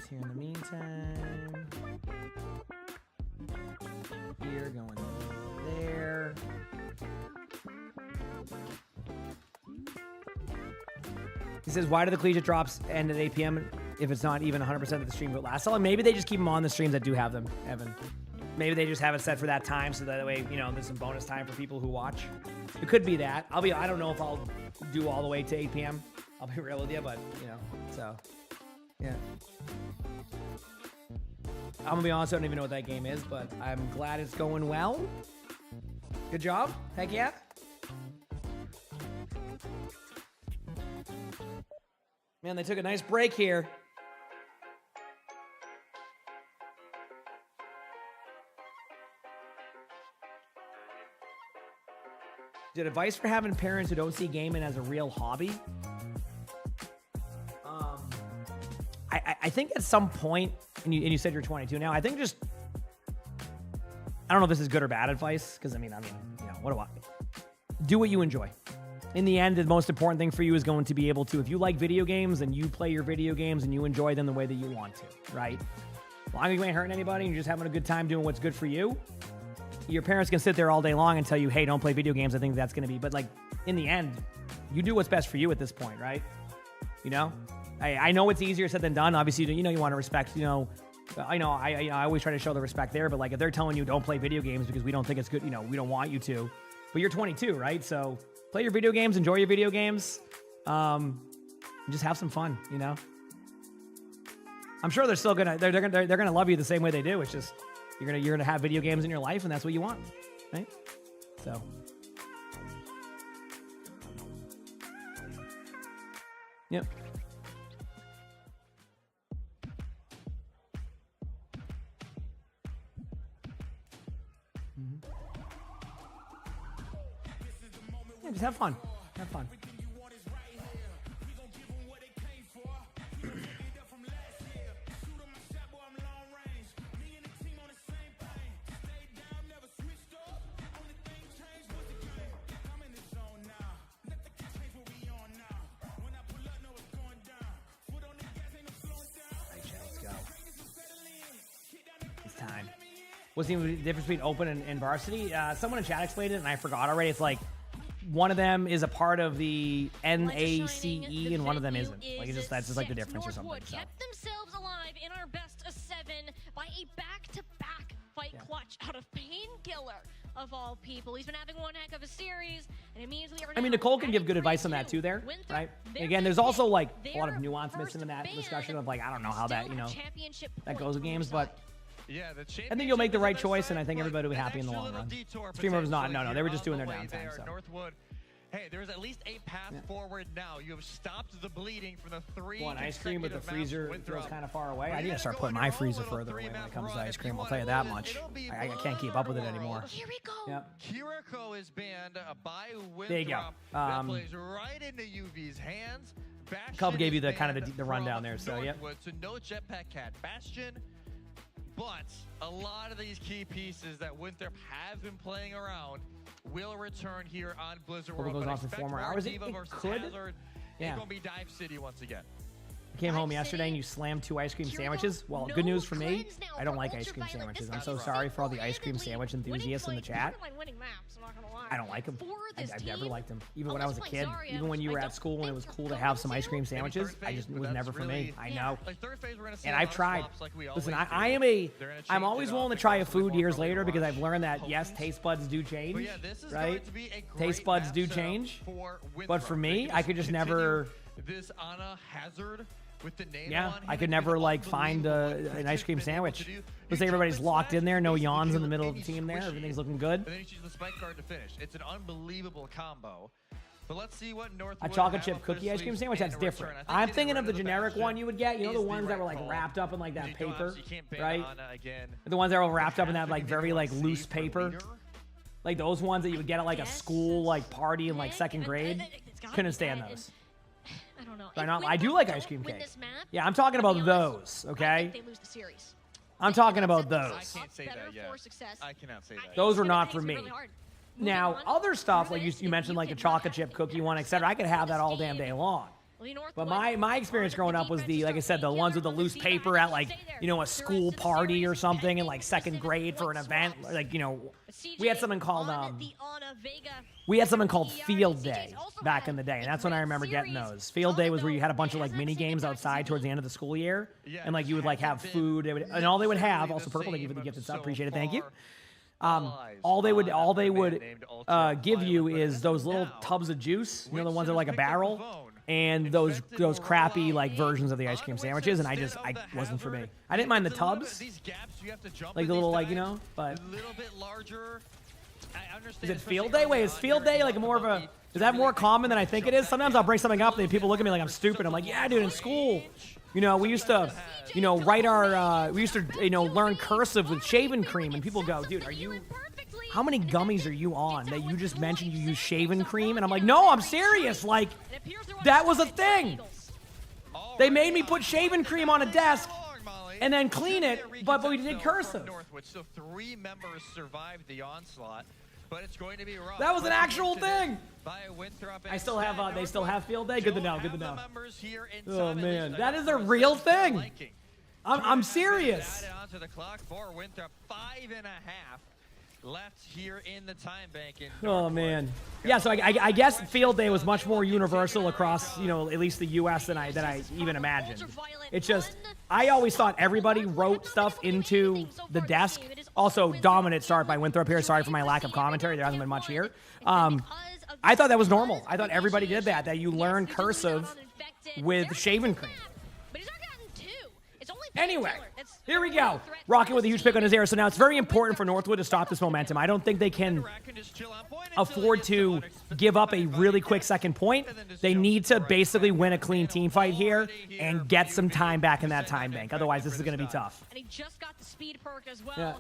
Here in the meantime. Here, going there. He says, why do the collegiate drops end at 8 p.m. if it's not even 100% of the stream but last? So maybe they just keep them on the streams that do have them, Evan. Maybe they just have it set for that time so that way, you know, there's some bonus time for people who watch. It could be that. I don't know if I'll do all the way to 8 p.m. I'll be real with you, but, you know, so, yeah. I'm gonna be honest, I don't even know what that game is, but I'm glad it's going well. Good job. Heck yeah. Man, they took a nice break here. Did advice for having parents who don't see gaming as a real hobby? I think at some point, and you said you're 22 now, I think just, I don't know if this is good or bad advice, because I mean, you know, what do I? Do what you enjoy. In the end, the most important thing for you is going to be able to, if you like video games and you play your video games and you enjoy them the way that you want to, right? As long as you ain't hurting anybody and you're just having a good time doing what's good for you, your parents can sit there all day long and tell you, hey, don't play video games. I think that's going to be, but like in the end, you do what's best for you at this point, right? You know? I know it's easier said than done. Obviously, you know, you want to respect, you know, I know I always try to show the respect there, but like if they're telling you don't play video games because we don't think it's good, you know, we don't want you to, but you're 22, right? So play your video games, enjoy your video games, and just have some fun, you know? I'm sure they're still gonna, they're gonna love you the same way they do. It's just, you're gonna have video games in your life and that's what you want, right? So. Yep. Yeah, just have fun. Have fun. Let's go. It's time. What's the difference between open and varsity? Someone in chat explained it, and I forgot already. It's like, one of them is a part of the NACE and one of them isn't. Like, it's just, that's just like the difference or something. So.
Kept themselves alive in our best of 7 by a back-to-back fight clutch out of Painkiller, of all people. He's been having one heck of a series, and it means we are.
I mean, Nicole can give good advice on that too there, right? Again, there's also like a lot of nuance missing in that discussion of like, I don't know how that, you know, that goes with games, but
yeah,
I think you'll make the right choice, and I think everybody will be happy in the long run. Streamer was not. No, they were just doing their downtime. So.
Northwood. Hey, there's at least a path forward now. You have stopped the bleeding from the 3.
Want ice cream, but the freezer feels kind of far away. I need to start putting my freezer further away when it comes to ice cream. I'll tell you that much. I can't keep up with it anymore.
Here we go.
Yep.
Kiriko is banned by Winthrop.
There you go.
That plays right into UV's hands.
Cub gave you the kind of the rundown there, so yep.
So no jetpack cat. Bastion. But a lot of these key pieces that Winthrop have been playing around will return here on Blizzard World.
Goes on for 4 more hours. It could.
Yeah. It's going to be Dive City once again.
I came home yesterday and you slammed 2 ice cream sandwiches. Well, good news for me, I don't like ice cream sandwiches. I'm so sorry for all the ice cream sandwich enthusiasts in the chat. I don't like them. I've never liked them. Even when I was a kid, even when you were at school and it was cool to have some ice cream sandwiches, it was never for me. I know. And I've tried. Listen, I'm always willing to try a food years later because I've learned that, yes, taste buds do change, right? Taste buds do change. But for me, I could just never...
This Ana Hazard with the name
Yeah,
on
I
him,
could never like find an ice cream sandwich. Let's say everybody's locked in there, no yawns in the middle of the team there. Everything's looking good.
And then he chooses the spike guard to finish. It's an unbelievable combo. But let's see what Northwood
A chocolate chip cookie ice cream sandwich, that's different. I'm thinking of the generic one you would get. You know the ones that were like wrapped up in like that paper, right? The ones that were wrapped up in that like very like loose paper. Like those ones that you would get at like a school like party in like 2nd grade. Couldn't stand those.
I don't know.
I do like ice cream cake. Yeah, I'm talking about those, okay?
They lose the series.
I'm talking about those.
I can't say that yet. I cannot say that.
Those were not for me. Now, other stuff, like you mentioned, like the chocolate chip cookie one, etc. I could have that all damn day long. But my experience growing up was the, like I said, the ones with the loose paper at like, you know, a school party or something in like 2nd grade for an event. Like, you know, we had something called Field Day back in the day, and that's when I remember getting those. Field Day was where you had a bunch of like mini games outside towards the end of the school year, and like you would like have food, and all they would have, also purple, thank you for the gifted sub, appreciate it, thank you. All they would give you is those little tubs of juice, you know, the ones that are like a barrel, and those crappy like versions of the ice cream sandwiches, and I wasn't for me. I didn't mind the tubs, like the little like, you know, but is it Field Day? Wait, is Field Day like more of a, is that more common than I think it is? Sometimes I'll bring something up and people look at me like I'm stupid. I'm like, yeah, dude, in school, you know, we used to, you know, write our, we used to, you know, learn cursive with shaving cream, and people go, dude, how many gummies are you on that you just mentioned you use shaving cream? And I'm like, no, I'm serious. Like, that was a thing. They made me put shaving cream on a desk and then clean it, but we did cursive.
So 3 members survived the onslaught, but it's going to be rough.
That was an actual thing. I still have, they still have Field Day? Good to know, good to know. Oh, man. That is a real thing. I'm serious.
Onto the clock for Winthrop, 5.5 left here in the time bank.
Oh, man. Yeah, so I guess Field Day was much more universal across, you know, at least the U.S. than I even imagined. It's just, I always thought everybody wrote stuff into the desk. Also, dominant start by Winthrop here. Sorry for my lack of commentary. There hasn't been much here. I thought that was normal. I thought everybody did that you learn cursive with shaving cream. Anyway, here we go. Rocket with a huge pick on his air. So now it's very important for Northwood to stop this momentum. I don't think they can afford to give up a really quick second point. They need to basically win a clean team fight here and get some time back in that time bank. Otherwise, this is going to be tough.
And he just got the speed perk as well.
Yeah.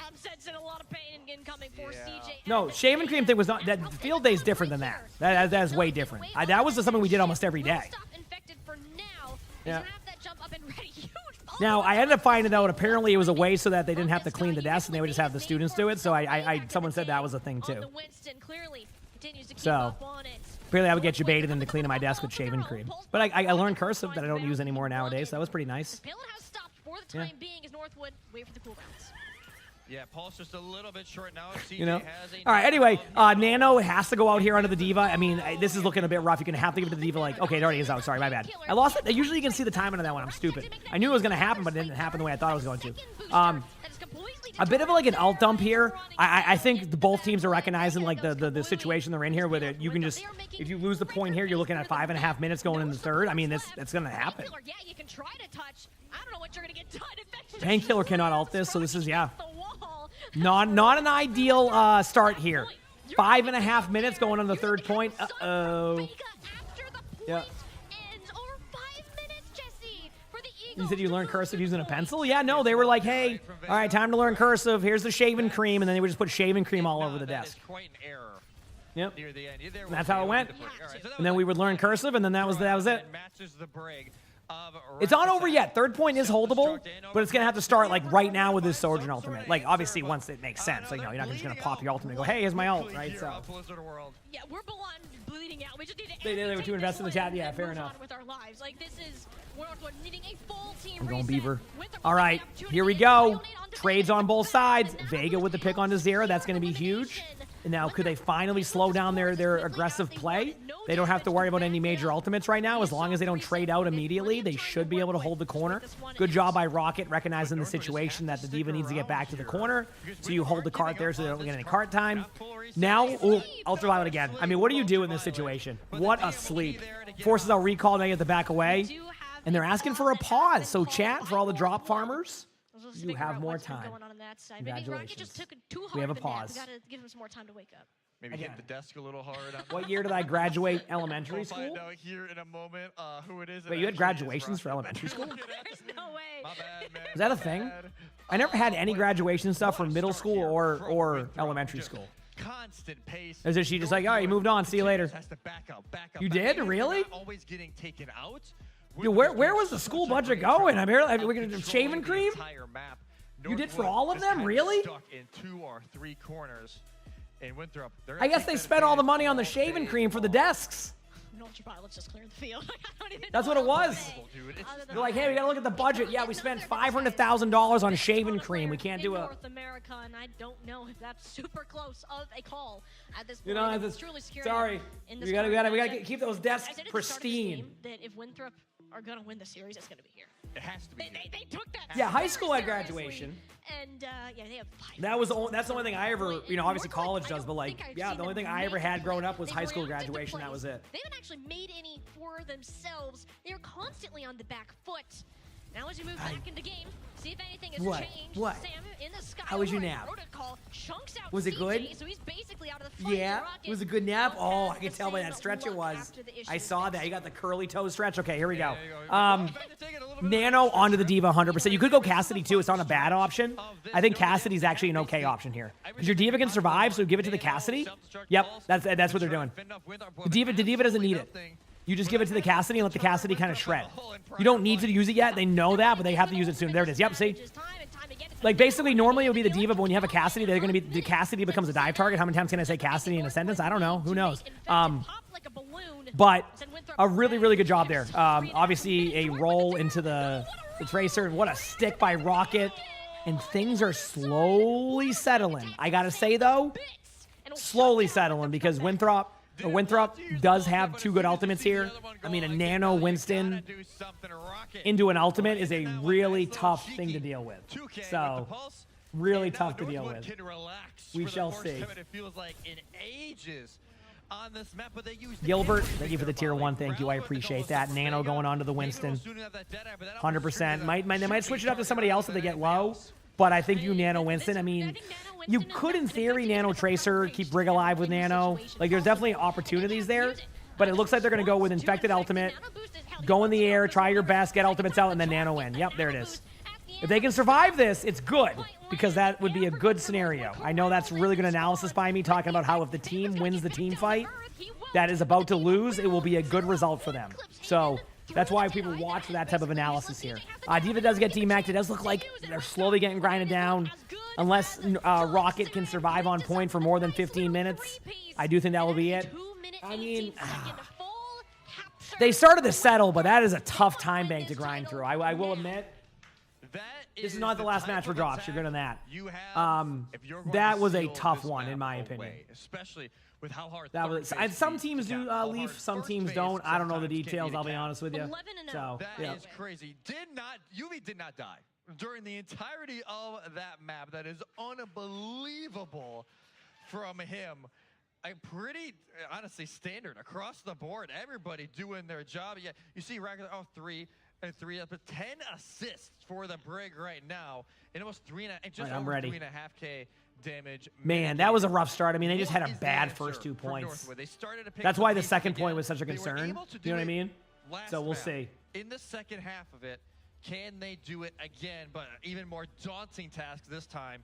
I'm sensing a lot of pain incoming for CJ.
No, shaving cream thing was not, that Field Day is different than that. That is way different. That was something we did almost every day. Yeah. Now, I ended up finding out apparently it was a way so that they didn't have to clean the desk and they would just have the students do it. So someone said that was a thing too. So apparently I would get you baited into cleaning my desk with shaving cream. But I learned cursive that I don't use anymore nowadays. So that was pretty nice.
For the time being, is Northwood wait for the cooldowns.
Yeah, Paul's just a little bit short now.
You know? All right, anyway, Nano has to go out here onto the Diva. I mean, this is looking a bit rough. You're going to have to give it to the Diva like, okay, it already is out. Sorry, my bad. I lost it. Usually you can see the timing of that one. I'm stupid. I knew it was going to happen, but it didn't happen the way I thought it was going to. A bit of like an alt dump here. I think both teams are recognizing like the situation they're in here, where you can just, if you lose the point here, you're looking at 5.5 minutes going in the third. I mean, that's going to happen.
Yeah, you can try to touch. I don't know what you're going to get done.
Painkiller cannot alt this, so this is, yeah. Not an ideal start here. 5.5 minutes going on the third point. Uh-oh. Yeah. You said you learned cursive using a pencil? Yeah, no, they were like, hey, all right, time to learn cursive. Here's the shaving cream, and then they would just put shaving cream all over the desk. Yep. And that's how it went. And then we would learn cursive, and then that was it. It's not over yet. Third point is holdable, but it's going to have to start like right now with this Sojourn ultimate. Like, obviously, once it makes sense. Like, you know, you're not just going to pop your ultimate and go, hey, here's my ult, right? So.
Yeah, we're bleeding out. We just need to
they were too invested in the chat. Yeah, fair enough.
With our lives. Like, this is, we're needing a full team
I'm going Beaver. All right, here we go. Trades on both sides. Vega with the pick on Zero. That's going to be huge. And now, could they finally slow down their aggressive play? They don't have to worry about any major ultimates right now. As long as they don't trade out immediately, they should be able to hold the corner. Good job by Rocket recognizing the situation that the Diva needs to get back to the corner. So you hold the cart there so they don't get any cart time. Now, ooh, Ultraviolet again. I mean, what do you do in this situation? What a sleep. Forces out recall, now you have to back away. And they're asking for a pause. So chat, for all the drop farmers, you have more time. Congratulations. We have a pause.
We gotta give him some more time to wake up.
Maybe hit the desk a little hard.
What year did I graduate elementary school?
We'll find out here in a moment who it is.
Wait, you had graduations for elementary school?
There's no way.
My bad, man.
Is that a thing? I never had any graduation stuff from middle school or elementary school.
Constant pace.
Is it she just like, all right, you moved on, see you later?
Has to back up.
You did? Really?
Always getting taken out.
Dude, where was the school budget going? I barely, we're gonna shaving cream? You did for all of them? Really?
Stuck in 2 or 3 corners. In Winthrop,
I guess they spent all the money on the shaving cream for the desks.
No, let's just clear the field.
That's what it was. They're like, hey, we gotta look at the budget. Yeah, we spent $500,000 on shaving cream. We can't do a.
North America, and I don't know if that's super close of a call at this point.
You know,
it's truly scary.
sorry. We gotta keep those desks pristine.
That if Winthrop are gonna win the series, it's gonna be here.
It has to be.
They took that.
Yeah, high school had graduation.
And yeah, they have 5.
That's the only thing I ever, obviously college does, but like, yeah, the only thing I ever had growing up was high school graduation. That was it.
They haven't actually made any for themselves. They're constantly on the back foot. Now as you move back into game, see if anything has changed.
What?
Sam in the sky.
How was your nap?
Chunks out
Was it good?
CJ, so he's basically out of the fight.
Yeah, it was a good nap. Oh, I could tell by that stretch it was. I saw that. You got the curly toe stretch. Okay, here we go. Nano onto the Diva 100%. You could go Cassidy too. It's not a bad option. I think Cassidy's actually an okay option here. Because your Diva can survive, so give it to the Cassidy. Yep, that's what they're doing. The Diva doesn't need it. You just give it to the Cassidy and let the Cassidy kind of shred. You don't need to use it yet. They know that, but they have to use it soon. There it is. Yep, see? Like, basically, normally it would be the Diva, but when you have a Cassidy, they're going to be... The Cassidy becomes a dive target. How many times can I say Cassidy in a sentence? I don't know. Who knows? But a really, really good job there. Obviously, a roll into the Tracer. What a stick by Rocket. And things are slowly settling. I got to say, though, slowly settling because Winthrop does have 2 good ultimates here. I mean, a Nano Winston into an ultimate is a really tough thing to deal with. So, really tough to deal with. We shall see. Gilbert, thank you for the tier 1. Thank you. I appreciate that. Nano going on to the Winston. 100%. They might switch it up to somebody else if they get low. But I think you Nano Winston. I mean, you could, in theory, Nano Tracer, keep Brig alive with Nano. Like, there's definitely opportunities there. But it looks like they're going to go with Infected Ultimate, go in the air, try your best, get ultimates out, and then Nano win. Yep, there it is. If they can survive this, it's good, because that would be a good scenario. I know that's really good analysis by me, talking about how if the team wins the team fight that is about to lose, it will be a good result for them. So that's why people watch for that type of analysis here. Diva does get DMAC'd. It does look like they're slowly getting grinded down. Unless Rocket can survive on point for more than 15 minutes, I do think that will be it. I mean, they started to settle, but that is a tough time bank to grind through. I will admit. This is not the last match for drops. You're good on that. That was a tough one, in my opinion.
Especially with how hard
that was. Some teams do Leaf, some teams don't. I don't know the details. I'll be honest with you. So
that is crazy. UV did not die during the entirety of that map. That is unbelievable from him. Pretty, honestly, standard across the board. Everybody doing their job. Yeah, you see Ragged, 3 and 3 up, 10 assists for the Brig right now, and almost 3.5K damage.
Man, that was a rough start. I mean, they just had a bad first 2 points. That's why the second point was such a concern. You know what I mean? So we'll see.
In the second half of it, can they do it again? But even more daunting task this time,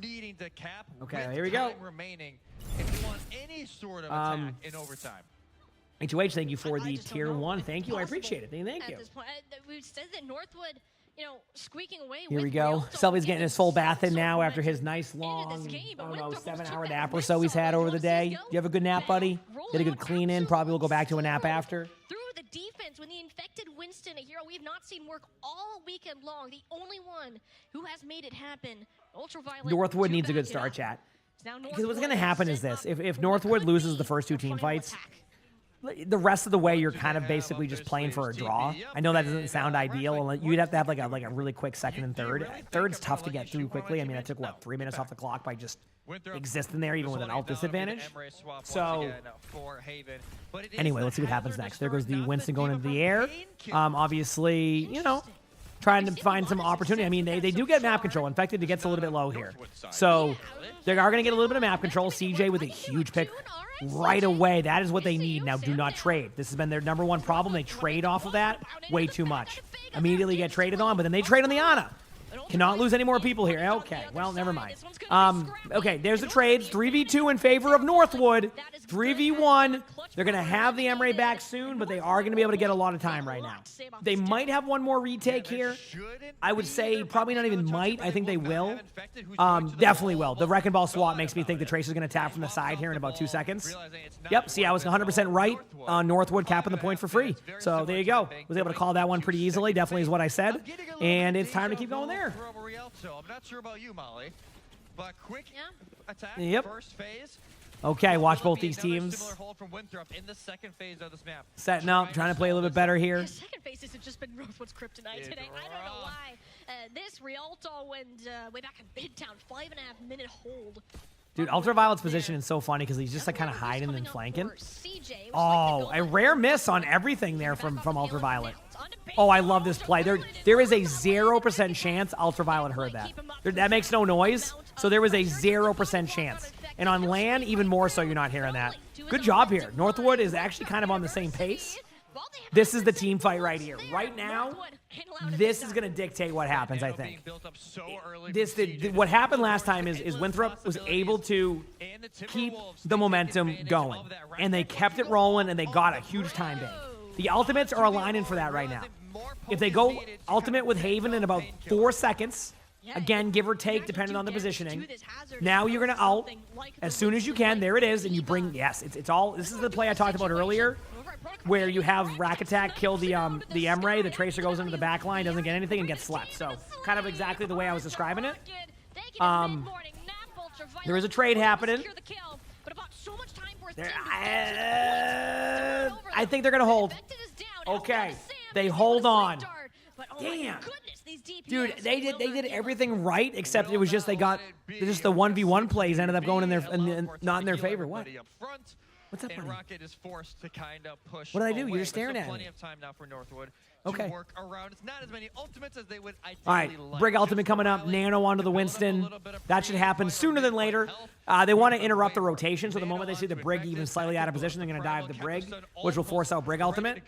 needing to cap.
Okay, here we go.
Remaining, if you want any sort of attack in overtime.
H2H, thank you for the tier 1. Thank you. I appreciate it. Thank you.
At this point, we've said that Northwood, squeaking away.
Here we go. Selby's getting his full bath in now after his nice long, 7-hour nap or so he's had over the day. You have a good nap, buddy? Get a good clean in. Probably will go back to a nap after.
Through the defense, when the Infected Winston, a hero we've not seen work all weekend long, the only one who has made it happen. Ultraviolet.
Northwood needs a good start, chat. Because what's going to happen is this. If Northwood loses the first 2 team fights, the rest of the way you're kind of basically just playing for a draw. I know that doesn't sound ideal. You'd have to have like a really quick second and third. Third's tough to get through quickly. I mean, that took, 3 minutes off the clock by just exist in there even with an ult disadvantage. So anyway, let's see what happens next. There goes the Winston going into the air. Obviously, you know, trying to find some opportunity. I mean, they do get map control. Infected gets a little bit low here. So they are going to get a little bit of map control. CJ with a huge pick right away. That is what they need. Now, do not trade. This has been their #1 problem. They trade off of that way too much. Immediately get traded on, but then they trade on the Ana. Cannot lose any more people here. Okay, well, never mind. Okay, there's the trades. 3v2 in favor of Northwood. 3v1. They're going to have the Emre back soon, but they are going to be able to get a lot of time right now. They might have one more retake here. I would say probably not even might. I think they will. Definitely will. The Wrecking Ball swap makes me think the Tracer's going to tap from the side here in about 2 seconds. Yep, see, I was 100% right on Northwood capping the point for free. So there you go. Was able to call that one pretty easily. Definitely is what I said. And it's time to keep going there.
I'm not sure about you, Molly, but quick attack.
Yep.
First phase.
Okay, watch both these teams.
In the second phase of this map.
Setting up, trying to play a little bit better here.
The second phase has just been Northwood's kryptonite today. I don't know why. This Rialto went way back in Midtown, 5.5-minute hold.
Dude, Ultraviolet's position is so funny because he's just like kind of hiding and flanking. Oh, a rare miss on everything there from Ultraviolet. Oh, I love this play. There is a 0% chance Ultraviolet heard that. That makes no noise, so there was a 0% chance. And on LAN, even more so you're not hearing that. Good job here. Northwood is actually kind of on the same pace. This is the team fight right here. Right now, this is going to dictate what happens, I think. What happened last time is Winthrop was able to keep the momentum going. And they kept it rolling, and they got a huge time bang. The ultimates are aligning for that right now. If they go ultimate with Haven in about 4 seconds, again, give or take, depending on the positioning, now you're going to ult as soon as you can. There it is, and you bring, yes, it's all, this is the play I talked about earlier, where you have Rack Attack kill the Emre, the Tracer goes into the back line, doesn't get anything, and gets slept. So, kind of exactly the way I was describing it. There is a trade happening. I think they're going to hold. Okay, they hold on. Damn. Dude, they did everything right, except it was just they got just the 1v1 plays ended up going in their not in their favor. What? What's up, buddy?
Rocket is forced to kind of push.
What did I do? You're just staring at me.
Plenty of time now for Northwood
to
work around. It's not as many ultimates as they would ideally
All right, Brig ultimate coming up. Nano onto the Winston. That should happen sooner than later. They want to interrupt the rotation, so the moment they see the Brig even slightly out of position, they're going to dive the Brig, which will force out Brig ultimate.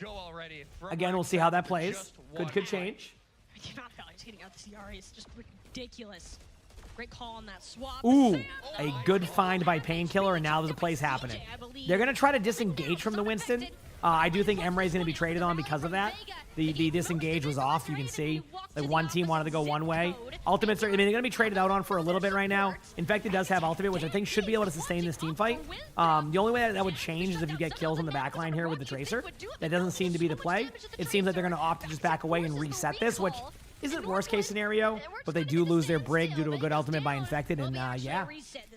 Again, we'll see how that plays. Could change.
The amount of value he's getting out the CR is just ridiculous. Great call on that swap.
Ooh, a good find by Painkiller, and now there's a plays happening. They're going to try to disengage from the Winston. I do think Emre is going to be traded on because of that. The disengage was off, you can see. Like one team wanted to go one way. Ultimates are, I mean, they're going to be traded out on for a little bit right now. Infected does have ultimate, which I think should be able to sustain this team fight. The only way that would change is if you get kills on the back line here with the Tracer. That doesn't seem to be the play. It seems like they're going to opt to just back away and reset this, which isn't worst case scenario, but they do lose their Brig due to a good ultimate by Infected, and yeah.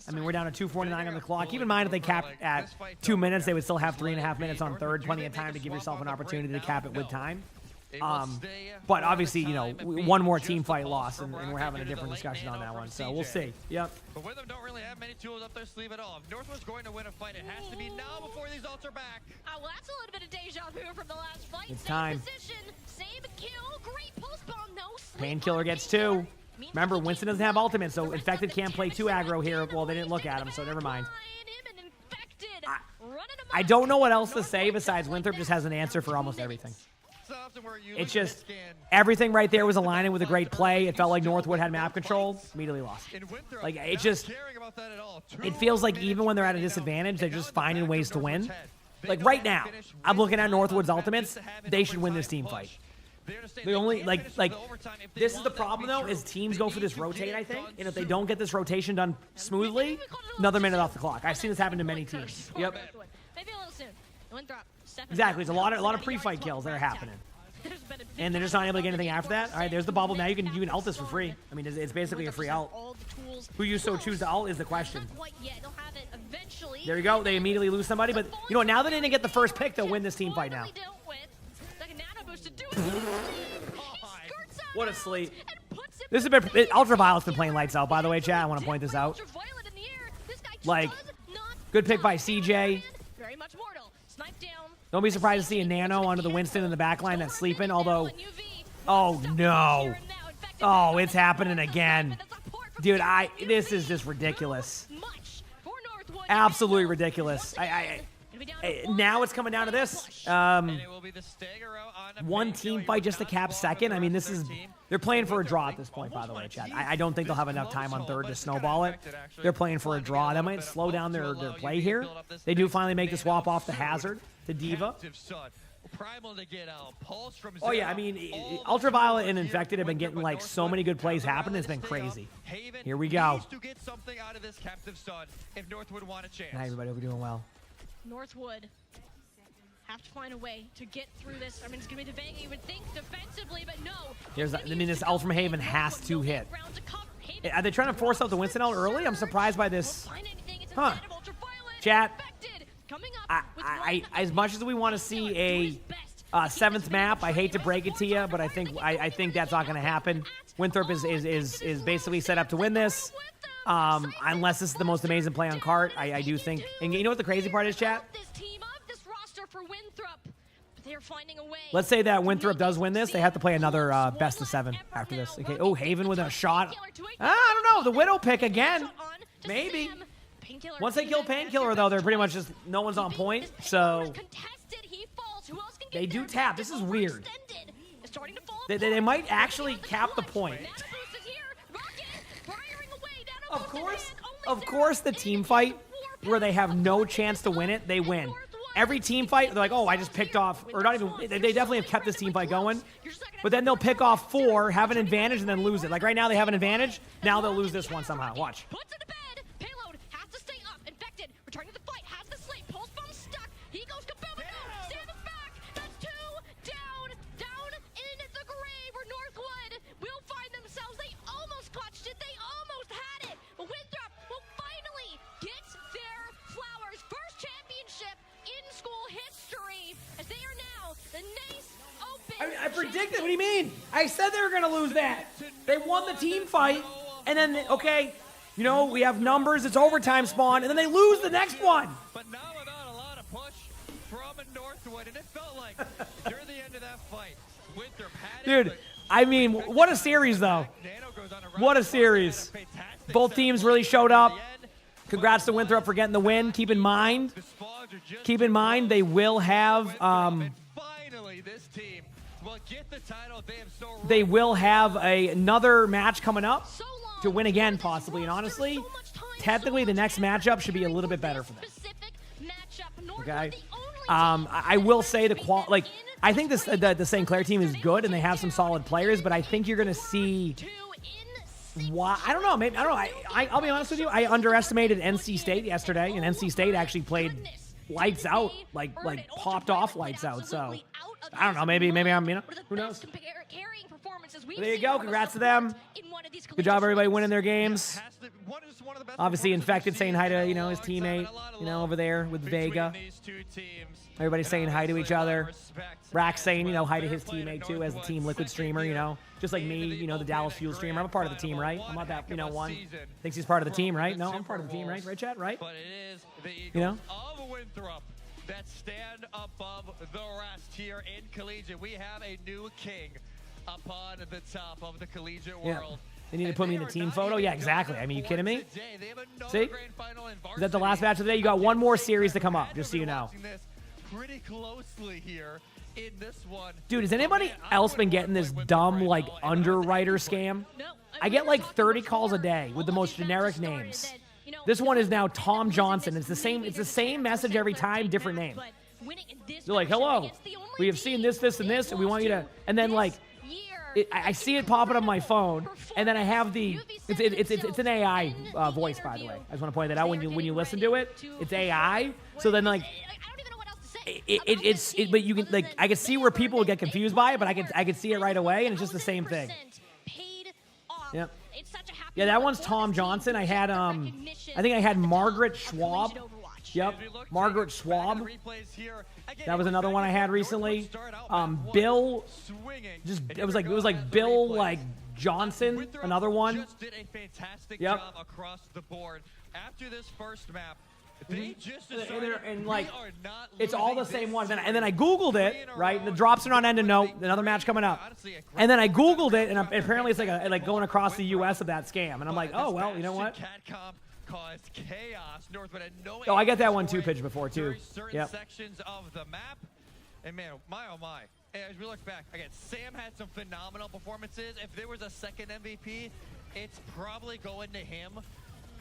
I mean, we're down to 2:49 on the clock. Keep in mind, if they cap at 2 minutes, they would still have 3.5 minutes on third. Plenty of time to give yourself an opportunity to cap it with time. But obviously, you know, one more team fight loss, and we're having a different discussion on that one. So we'll see. Yep.
But Witham don't really have many tools up their sleeve at all. If Northwood's going to win a fight, it has to be now before these ults are back.
Well, that's a little bit of deja vu from the last fight.
It's time.
Same kill, great pulse bomb, no sleep.
Painkiller gets 2. Remember, Winston doesn't have ultimate, so Infected can't play 2 aggro here. Well, they didn't look at him, so never mind. I don't know what else to say besides Winthrop just has an answer for almost everything. It's just everything right there was aligning with a great play. It felt like Northwood had map control. Immediately lost. Like, it just, it feels like even when they're at a disadvantage, they're just finding ways to win. Like right now, I'm looking at Northwood's ultimates. They should win this team fight. The only, like, this is the problem though, is teams go for this rotate, I think. And if they don't get this rotation done smoothly, another minute off the clock. I've seen this happen to many teams. Yep.
Maybe a little soon.
Exactly. There's a lot of pre-fight kills that are happening. And they're just not able to get anything after that. All right, there's the bubble. Now you can ult this for free. I mean, it's basically a free ult. Who you so choose to ult is the question. There you go. They immediately lose somebody. But, you know what? Now that they didn't get the first pick, they'll win this team fight now. What a sleep. This has been Ultraviolet's been playing lights out, by the way, chat. I want to point this out. Like, good pick by CJ.
Very much mortal. Snipe down.
Don't be surprised to see a Nano onto the Winston in the back line that's sleeping, although... Oh, no. Oh, it's happening again. Dude, this is just ridiculous. Absolutely ridiculous. Now it's coming down to this. One team fight just to cap second. I mean, this is... They're playing for a draw at this point, by the way, Chad. I don't think they'll have enough time on third to snowball it. They're playing for a draw. That might slow down their play here. They do finally make the swap off the Hazard to Diva. Oh, yeah, I mean, Ultraviolet and Infected have been getting, like, so many good plays happen. It's been crazy. Here we go. Hi, everybody. Hope you're doing well.
Northwood have to find a way to get through this. I mean, it's going to be debating, you would think, defensively, but no.
This ult from Haven has to hit. Are they trying to force out the Winston out early? I'm surprised by this. Huh. Chat. As much as we want to see a seventh map, I hate to break it to you, but I think that's not going to happen. Winthrop is basically set up to win this. Unless this is the most amazing play on cart, I do think. And you know what the crazy part is, chat? Let's say that Winthrop does win this. They have to play another best of 7 after this. Okay. Oh, Haven with a shot. I don't know. The Widow pick again. Maybe. Once they kill Painkiller, though, they're pretty much just no one's on point. So they do tap. This is weird. They might actually cap the point. Of course, the team fight where they have no chance to win it, they win. Every team fight, they're like, oh, I just picked off, or not even, they definitely have kept this team fight going, but then they'll pick off 4, have an advantage, and then lose it. Like right now, they have an advantage. Now they'll lose this one somehow. Watch. I predicted. What do you mean? I said they were going to lose that. They won the team fight, and then, okay, you know, we have numbers. It's overtime spawn, and then they lose the next one.
But not without a lot of push from Northwood, and it felt like during the end of that fight, Winthrop had it.
Dude, I mean, what a series, though. What a series. Both teams really showed up. Congrats to Winthrop for getting the win. Keep in mind, they will have... They will have another match coming up to win again, possibly. And honestly, technically, the next matchup should be a little bit better for them. Okay. I will say I think the St. Clair team is good and they have some solid players, but I think you're going to see. Why? I don't know. Maybe I don't know. I'll be honest with you. I underestimated NC State yesterday, and NC State actually played lights out, like popped off lights out. So. I don't know. Maybe I'm, who knows? There you go. Congrats to them. Good job, everybody winning their games. Obviously, Infected saying hi to, his teammate, over there with Vega. Everybody's saying hi to each other. Rax saying, hi to his teammate, too, as the Team Liquid streamer, Just like me, the Dallas Fuel streamer. I'm a part of the team, right? I'm not that, one. Thinks he's part of the team, right? No, I'm part of the team, right? Right, chat? Right?
But it is the Eagles of Winthrop that stand above the rest here in Collegiate. We have a new king upon the top of the Collegiate world.
They need to put me in the team photo? Yeah, exactly. I mean, you kidding me? See? Is that the last match of the day? You got one more series to come up, just so you know.
Pretty closely here in this one.
Dude, has anybody else been getting this dumb, underwriter scam? I get 30 calls a day with the most generic names. This one is now Tom Johnson. It's the same message every time, different name. They're like, hello, we have seen this, this, and this, and we want you to, and then I see it popping on my phone, and then I have it's an AI voice, by the way. I just want to point that out when you listen to it. It's AI. So then but you can I can see where people would get confused by it, but I could see it right away, and it's just the same thing. Yep. Yeah, that one's Tom Johnson. I had I think I had Margaret Schwab. Yep, Margaret Schwab. That was another one I had recently. Bill, it was like Bill Johnson, another one.
Just did a fantastic
job
across the board. after this first map, they just
and like it's all the same ones. And then I Googled it, right? The drops are not ending. No, another match coming up. And then I Googled it, and apparently it's like going across the U.S. of that scam. And I'm like, oh well, you know what?
Caused chaos. Northwood had no.
Oh, I get that one pitch before too.
Certain sections of the map, and man, my oh my. As we look back again, Sam had some phenomenal performances. If there was a second MVP, it's probably going to him.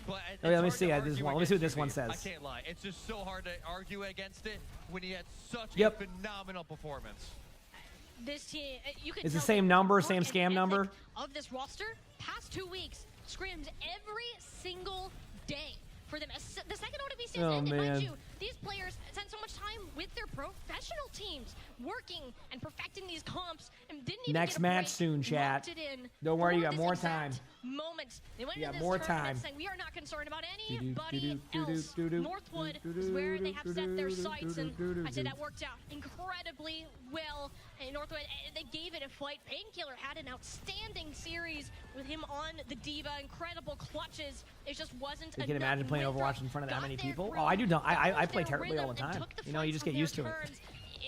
But
oh, yeah, let me see this one. Let me see what this one says.
I can't lie. It's just so hard to argue against it when he had such a phenomenal performance.
This team, you can
it's the same number, same scam number.
Of this roster, past 2 weeks, scrims every single day for them. The second OWC has ended, mind you, these players spent so much time with their professional teams working and perfecting these comps and didn't even
next
get a
match
break,
soon, chat. Don't worry, you got more time.
Moments. They went
you
into
got more
this
time.
saying we are not concerned about anybody else. Northwood is where they have set their sights, and I say that worked out incredibly well. And Northwood, they gave it a fight. Painkiller had an outstanding series with him on the Diva, incredible clutches. It just wasn't enough.
You can imagine playing Overwatch in front of that many people? Oh, I do. I play terribly all the time. You know, you just get used to it.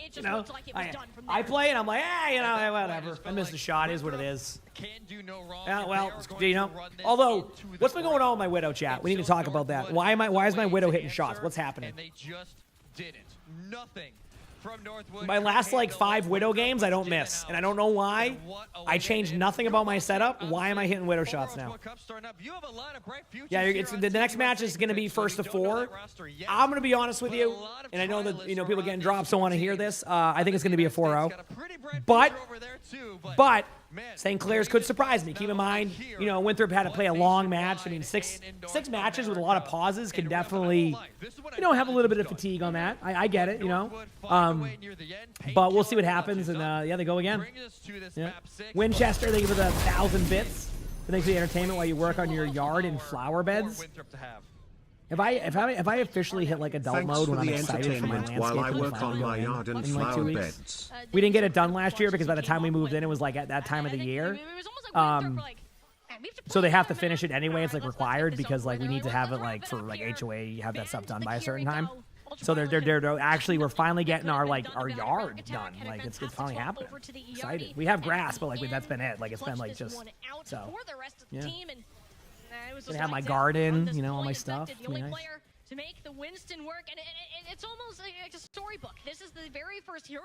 It just looked like it was done from there.
I play and I'm like, you know, whatever. I missed a shot. Is what it is.
Can't do no wrong.
Yeah, well, you know. Although, what's been going on with my Widow, chat? We need to talk about that. Why is my Widow hitting shots? What's happening?
And they just didn't. Nothing from Northwood.
My last like 5 Widow games, I don't miss, and I don't know why. I changed nothing about my setup. Why am I hitting Widow shots now? Yeah, the next match is going to be first to 4. I'm going to be honest with you, and I know that people getting drops don't want to hear this. I think it's going to be a 4-0, but St. Clair's could surprise me. Keep in mind, Winthrop had to play a long match. I mean, six matches with a lot of pauses can definitely, have a little bit of fatigue on that. I get it, but we'll see what happens, and yeah, they go again. Yeah. Winchester, they give it 1,000 bits. Thanks for the entertainment while you work on your yard in flower beds. If I officially hit like adult mode when I'm excited for my landscape
while I work on my yard and flower beds.
We didn't get it done last year because by the time we moved in, it was like at that time of the year. So they have to finish it anyway. It's like required because like we need to have it like for like HOA, have that stuff done by a certain time. So they're actually we're finally getting our yard done. Like it's finally happening. Excited. We have grass, but like that's been it. Like it's been like just so. Yeah. I have my garden, all my stuff.
The only player to make the Winston work, and it's almost like a storybook. This is the very first hero.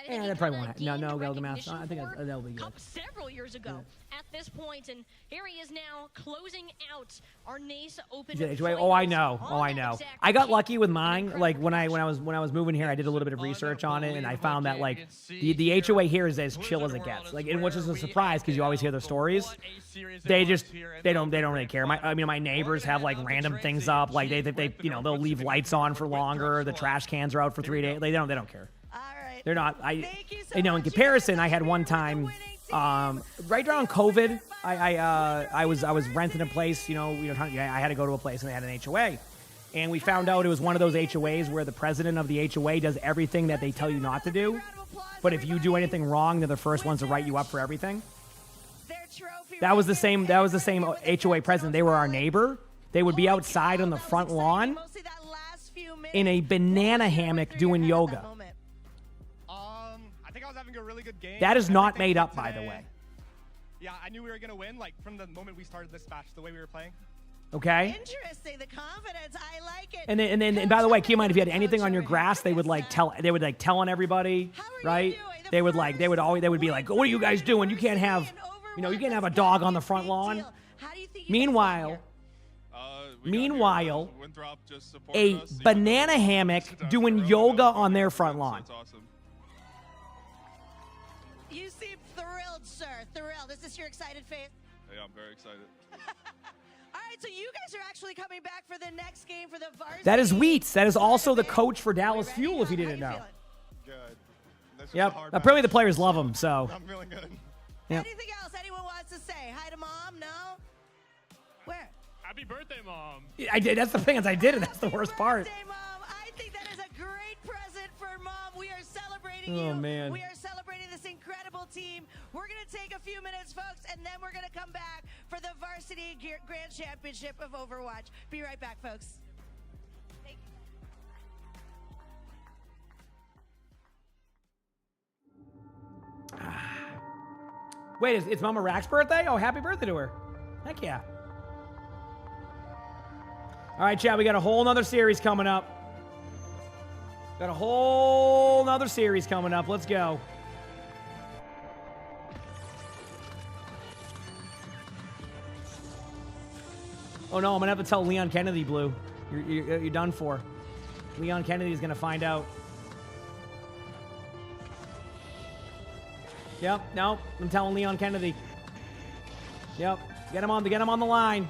Yeah, that probably won't happen. No, Golden Mouse. I think that'll be good.
Several years ago at this point, and here he is now closing out our NACE Open.
Oh, I know. I got lucky with mine. Like when I was moving here, I did a little bit of research on it, and I found that like the HOA here is as chill as it gets. Like, and which is a surprise because you always hear the stories. They don't really care. My neighbors have like random things up. Like they'll leave lights on for longer. The trash cans are out for 3 days. They don't care. They're not. In comparison, I had one time, right around COVID, I was renting a place. I had to go to a place and they had an HOA, and we found out it was one of those HOAs where the president of the HOA does everything that they tell you not to do, but if you do anything wrong, they're the first ones to write you up for everything. That was the same HOA president. They were our neighbor. They would be outside on the front lawn in a banana hammock doing yoga.
A really good game.
That is not made up, by the way.
Yeah, I knew we were gonna win, like from the moment we started this match, the way we were playing.
Okay.
Interesting, the confidence. I like it.
And by the way, keep in mind if you had anything on your grass, they would tell on everybody, right? They would be like, "What are you guys doing? You can't have a dog on the front lawn." Meanwhile, a banana hammock doing yoga on their front lawn.
You seem thrilled, sir. Thrilled. Is this your excited face?
Yeah, I'm very excited.
All right, so you guys are actually coming back for the next game for the varsity.
That is Wheats. That is also the coach for Dallas Fuel, if you didn't know.
Good.
Yep. Apparently the players love him, so.
I'm feeling good.
Yep.
Anything else anyone wants to say? Hi to Mom? No? Where?
Happy birthday, Mom.
I did. That's the thing is I did it. That's the worst part.
Birthday, Mom. I think that is a great present for Mom. We are celebrating
Oh, man.
We are celebrating this incredible team. We're going to take a few minutes, folks, and then we're going to come back for the Varsity Grand Championship of Overwatch. Be right back, folks. Thank you.
Wait, it's Mama Rack's birthday? Oh, happy birthday to her. Heck yeah. All right, chat, we got a whole nother series coming up. Got a whole nother series coming up. Let's go. Oh no, I'm gonna have to tell Leon Kennedy, Blue. You're done for. Leon Kennedy is gonna find out. Yep, no, I'm telling Leon Kennedy. Yep, get him on the line.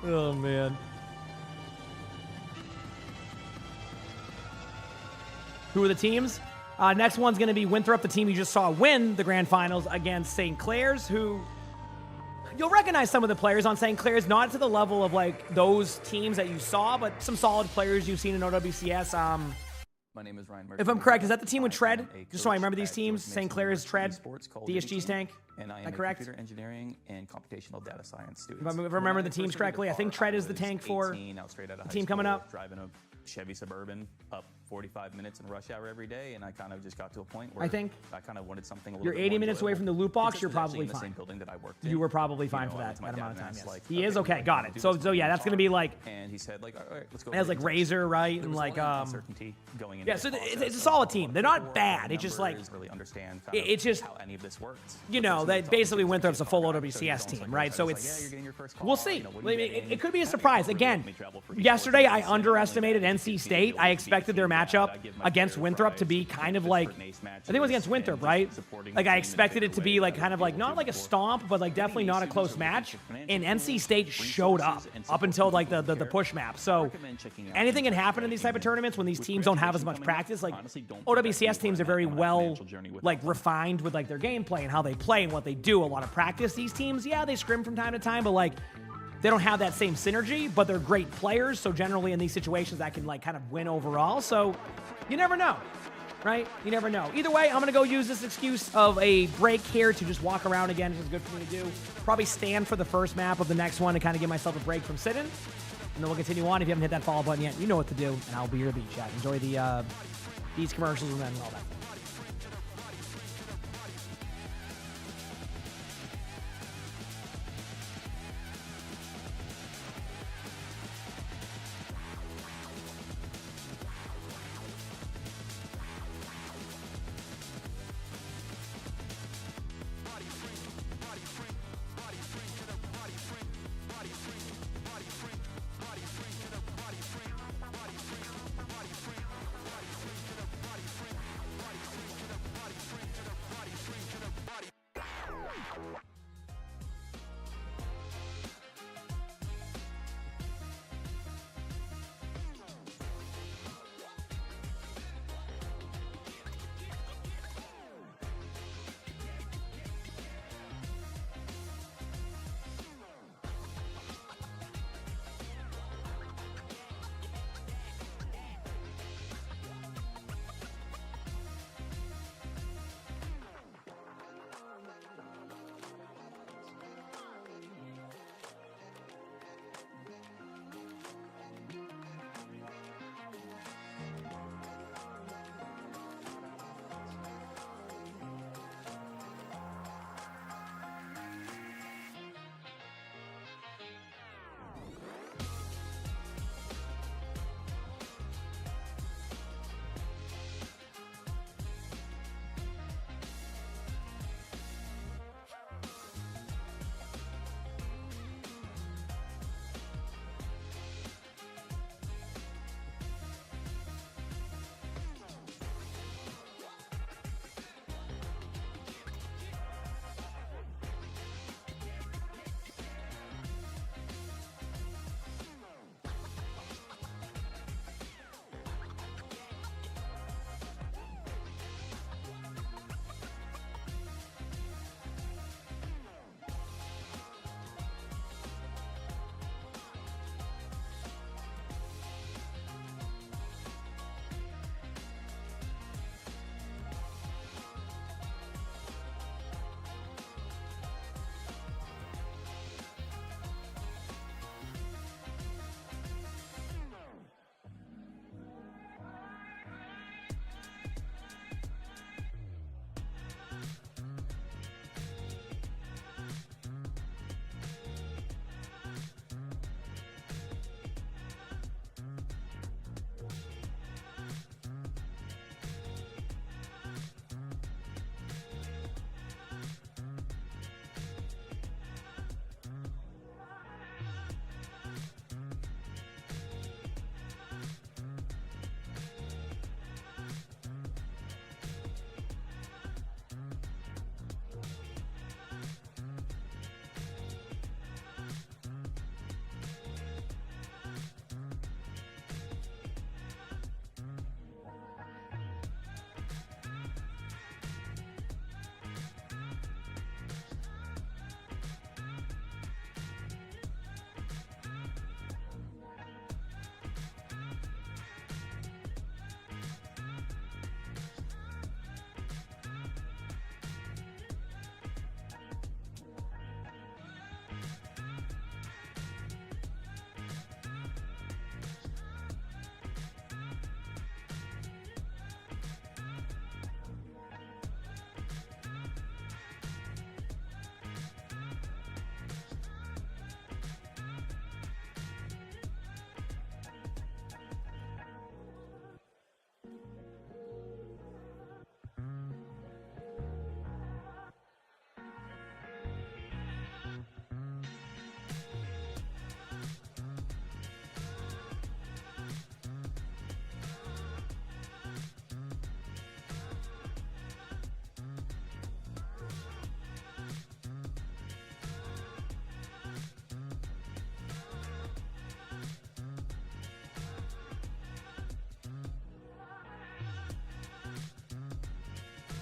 Oh man. Who are the teams? Next one's going to be Winthrop, the team you just saw win the grand finals against St. Clair's, who you'll recognize some of the players on St. Clair's, not to the level of like those teams that you saw, but some solid players you've seen in OWCS.
My name is Ryan
If I'm correct, is that the team with Tread? Just so I remember these teams, St. Clair's, Tread, DSG's tank.
And I
Is
am
that
a
correct?
computer engineering and computational data science student.
If I remember the teams correctly, I think Tread is the tank for the team coming up.
Driving a Chevy Suburban up 45 minutes in rush hour every day, and I kind of just got to a point where
I think
I kind of wanted something a little
You're
bit
80
more
minutes away from the loot box.
Because
You're
it was
probably
actually in the
fine.
same building that I worked in.
You were probably fine
You
for
know,
that
my
amount of
dad
time.
asked,
Yes.
like,
He is
okay,
okay. Got it. So yeah, that's gonna be like.
And he said, like, all right, let's go.
It has like Razor, right,
There
and
was
like
a lot of uncertainty going into
yeah.
this
So
process.
it's a solid team. They're not bad. It's just like
Numbers, really understand
it's just
how any of this works.
You know, that basically Winthrop's a full OWCS team, right? So it's we'll see. It could be a surprise. Again, yesterday I underestimated NC State. I expected their matchup against Winthrop to be kind of like, I think it was against Winthrop, right? Like I expected it to be like kind of like not like a stomp, but like definitely not a close match. And NC State showed up until like the push map. So anything can happen in these type of tournaments when these teams don't have as much practice. Like OWCS teams are very well like refined with like their gameplay and how they play and what they do. A lot of practice. These teams, yeah, they scrim from time to time, but like they don't have that same synergy, but they're great players. So generally in these situations that can like kind of win overall. So you never know, right? You never know. Either way, I'm going to go use this excuse of a break here to just walk around again, which is good for me to do. Probably stand for the first map of the next one to kind of give myself a break from sitting. And then we'll continue on. If you haven't hit that follow button yet, you know what to do. And I'll be your beat chat. Enjoy the these commercials and then all that.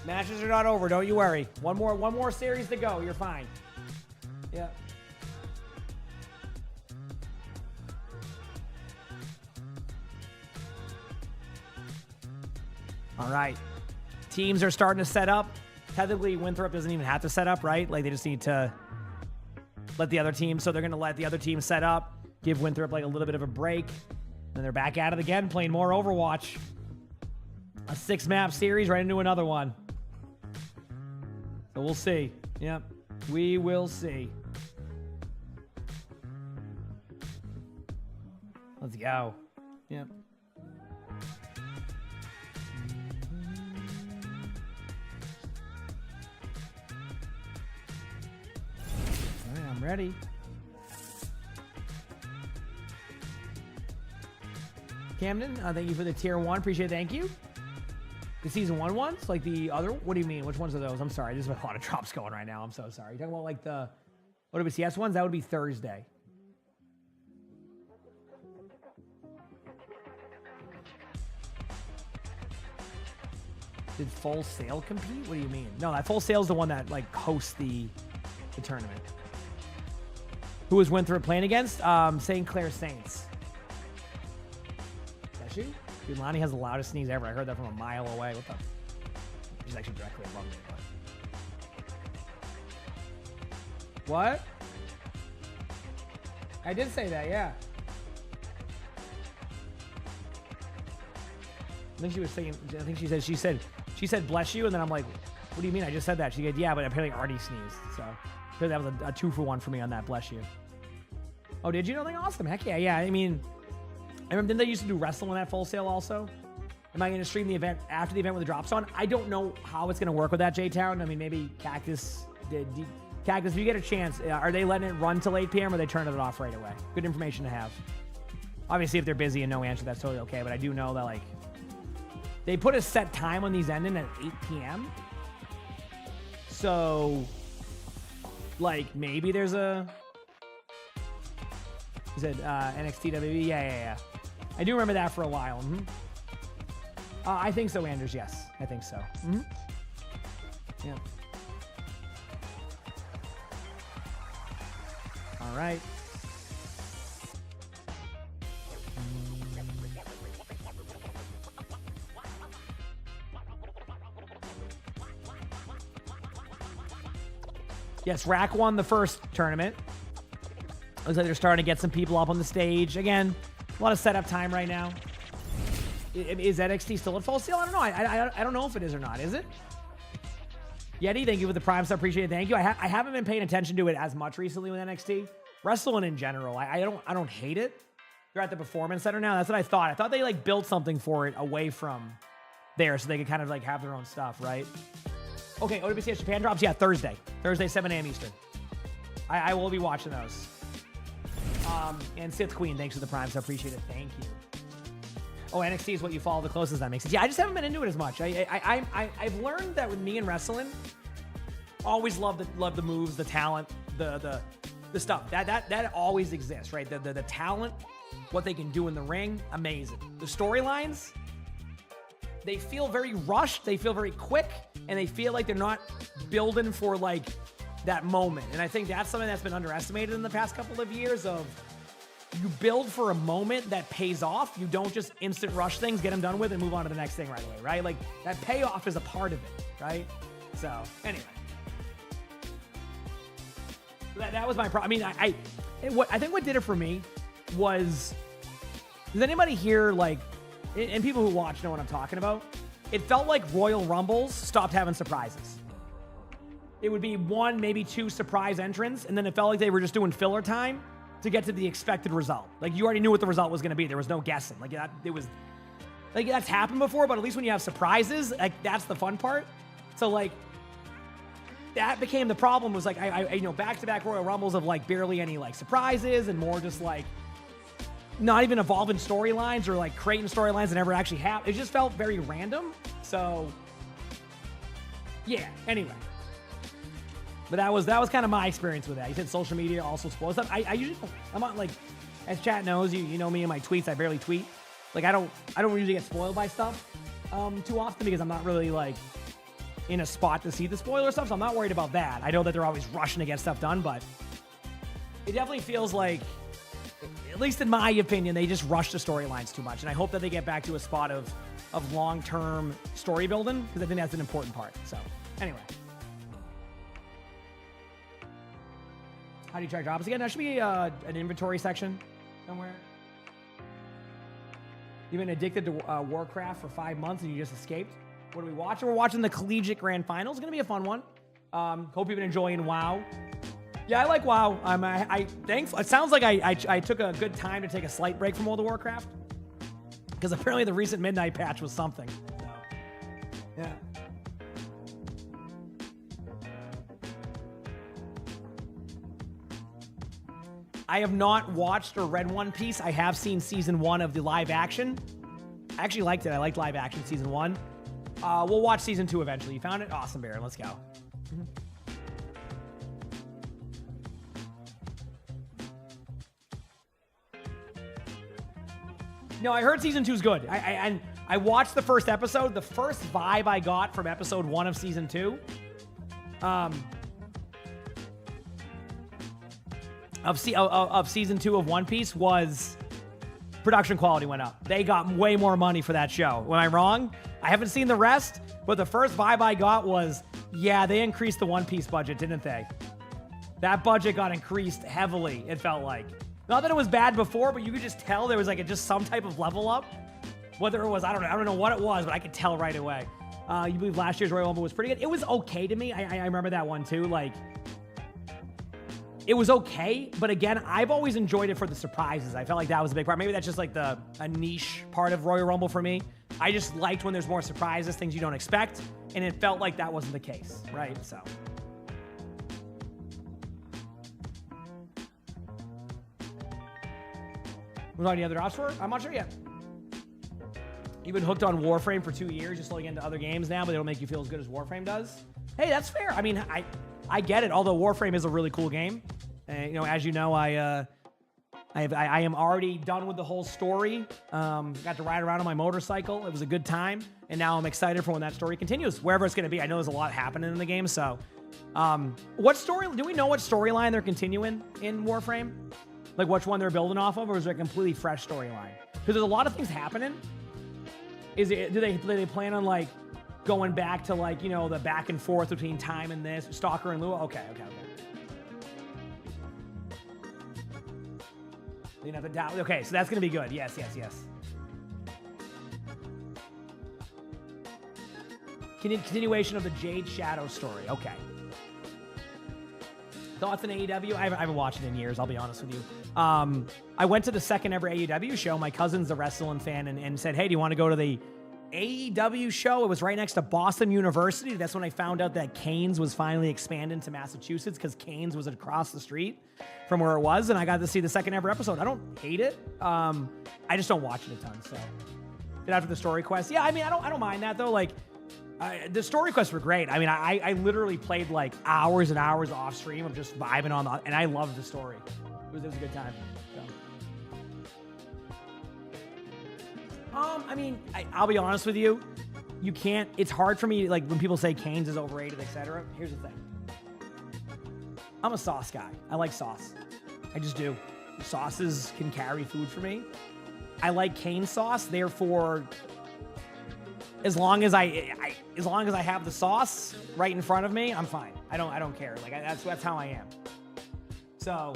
Matches are not over. Don't you worry. One more series to go. You're fine. Yeah. All right. Teams are starting to set up. Technically, Winthrop doesn't even have to set up, right? Like, they just need to let the other team. So they're going to let the other team set up, give Winthrop like a little bit of a break. Then they're back at it again, playing more Overwatch. A 6-map series right into another one. So we'll see. Yep. We will see. Let's go. Yep. All right, I'm ready. Camden, thank you for the tier 1. Appreciate it. Thank you. The season 1 ones? Like the other? What do you mean? Which ones are those? I'm sorry. There's a lot of drops going right now. I'm so sorry. You're talking about like the OWCS ones? That would be Thursday. Did Full Sail compete? What do you mean? No, that Full Sail's the one that like hosts the tournament. Who was Winthrop playing against? St. Clair Saints. Is that you? Dude, Lonnie has the loudest sneeze ever. I heard that from a mile away. What the? She's actually directly above me. But... What? I did say that, yeah. I think she was saying. I think she said bless you, and then I'm like, what do you mean? I just said that. She said yeah, but apparently Artie sneezed. So that was a 2-for-1 for me on that bless you. Oh, did you? Nothing awesome. Heck yeah, yeah. I mean. I remember, didn't they used to do wrestling at Full Sail also? Am I going to stream the event after the event with the drops on? I don't know how it's going to work with that, J-Town. I mean, maybe Cactus, if you get a chance, are they letting it run till 8 p.m. or are they turning it off right away? Good information to have. Obviously, if they're busy and no answer, that's totally okay. But I do know that, like, they put a set time on these ending at 8 p.m. So, like, maybe there's a... Is it NXT WB? Yeah. I do remember that for a while. Mm-hmm. I think so, Anders. Yes, I think so. Mm-hmm. Yeah. All right. Yes, Rack won the first tournament. Looks like they're starting to get some people up on the stage. Again, a lot of setup time right now. Is NXT still at Full Sail? I don't know. I don't know if it is or not. Is it? Yeti, thank you for the Prime Star. Appreciate it. Thank you. I haven't been paying attention to it as much recently with NXT. Wrestling in general, I don't hate it. They're at the Performance Center now. That's what I thought. I thought they like built something for it away from there so they could kind of like have their own stuff, right? Okay, OWCS Japan drops. Yeah, Thursday, 7 a.m. Eastern. I will be watching those. And Sith Queen, thanks for the Prime, so I appreciate it. Thank you. Oh, NXT is what you follow the closest. That makes sense. Yeah, I just haven't been into it as much. I've learned that with me and wrestling, always love the moves, the talent, the stuff that always exists, right? The talent, what they can do in the ring, amazing. The storylines, they feel very rushed, they feel very quick, and they feel like they're not building for like that moment. And I think that's something that's been underestimated in the past couple of years of you build for a moment that pays off. You don't just instant rush things, get them done with, and move on to the next thing right away, right? Like, that payoff is a part of it, right? So, anyway. That was my problem. I mean, I think what did it for me was, does anybody here, like, and people who watch know what I'm talking about, it felt like Royal Rumbles stopped having surprises. It would be 1, maybe 2 surprise entrants, and then it felt like they were just doing filler time to get to the expected result. Like, you already knew what the result was going to be. There was no guessing. Like, it was, like, that's happened before, but at least when you have surprises, like, that's the fun part. So, like, that became the problem, was, like, I you know, back-to-back Royal Rumbles of, like, barely any, like, surprises and more just, like, not even evolving storylines or, like, creating storylines that never actually happened. It just felt very random. So, yeah, anyway. But that was kind of my experience with that. You said social media also spoils stuff. I usually, I'm not like, as chat knows, you know me and my tweets, I barely tweet. Like, I don't usually get spoiled by stuff too often because I'm not really like, in a spot to see the spoiler stuff, so I'm not worried about that. I know that they're always rushing to get stuff done, but it definitely feels like, at least in my opinion, they just rush the storylines too much. And I hope that they get back to a spot of long-term story building, because I think that's an important part. So, anyway. How do you track drops again? That should be an inventory section somewhere. You've been addicted to Warcraft for 5 months and you just escaped. What are we watching? We're watching the Collegiate Grand Finals. It's going to be a fun one. Hope you've been enjoying WoW. Yeah, I like WoW. It sounds like I took a good time to take a slight break from World of Warcraft, because apparently the recent Midnight patch was something. So, yeah. I have not watched or read One Piece. I have seen season 1 of the live action. I actually liked it. I liked live action season 1. We'll watch season 2 eventually. You found it? Awesome, Baron. Let's go. No, I heard season 2 is good. I watched the first episode. The first vibe I got from episode 1 of season 2 of season 2 of One Piece was production quality went up. They got way more money for that show. Am I wrong? I haven't seen the rest, but the first vibe I got was, yeah, they increased the One Piece budget, didn't they? That budget got increased heavily, it felt like. Not that it was bad before, but you could just tell there was like just some type of level up. Whether it was, I don't know what it was, but I could tell right away. You believe last year's Royal Rumble was pretty good? It was okay to me. I remember that one too. Like, it was okay, but again, I've always enjoyed it for the surprises. I felt like that was a big part. Maybe that's just like a niche part of Royal Rumble for me. I just liked when there's more surprises, things you don't expect, and it felt like that wasn't the case, right? So. Was there any other drops for? I'm not sure yet. You've been hooked on Warframe for 2 years. You're slowly getting into other games now, but they don't make you feel as good as Warframe does. Hey, that's fair. I mean, I get it. Although Warframe is a really cool game. You know, as you know, I am already done with the whole story. Got to ride around on my motorcycle. It was a good time, and now I'm excited for when that story continues, wherever it's going to be. I know there's a lot happening in the game. So, what story? Do we know what storyline they're continuing in Warframe? Like which one they're building off of, or is it a completely fresh storyline? Because there's a lot of things happening. Do they plan on like going back to like, you know, the back and forth between time and this Stalker and Lua? Okay. You know, okay, so that's gonna be good. Yes. Continuation of the Jade Shadow story. Okay. Thoughts on AEW? I haven't watched it in years, I'll be honest with you. I went to the second ever AEW show. My cousin's a wrestling fan and said, hey, do you want to go to the AEW show? It was right next to Boston University. That's when I found out that Canes was finally expanding to Massachusetts, because Canes was across the street from where it was, and I got to see the second ever episode. I don't hate it. I just don't watch it a ton, so. And after the story quest, yeah, I mean, I don't mind that, though. Like, the story quests were great. I mean, I literally played like hours and hours off stream of just vibing on and I loved the story. It was a good time. So. I mean, I'll be honest with you. You can't. It's hard for me. Like when people say Canes is overrated, etc. Here's the thing. I'm a sauce guy. I like sauce. I just do. Sauces can carry food for me. I like cane sauce. Therefore, as long as I have the sauce right in front of me, I'm fine. I don't care. Like that's how I am. So,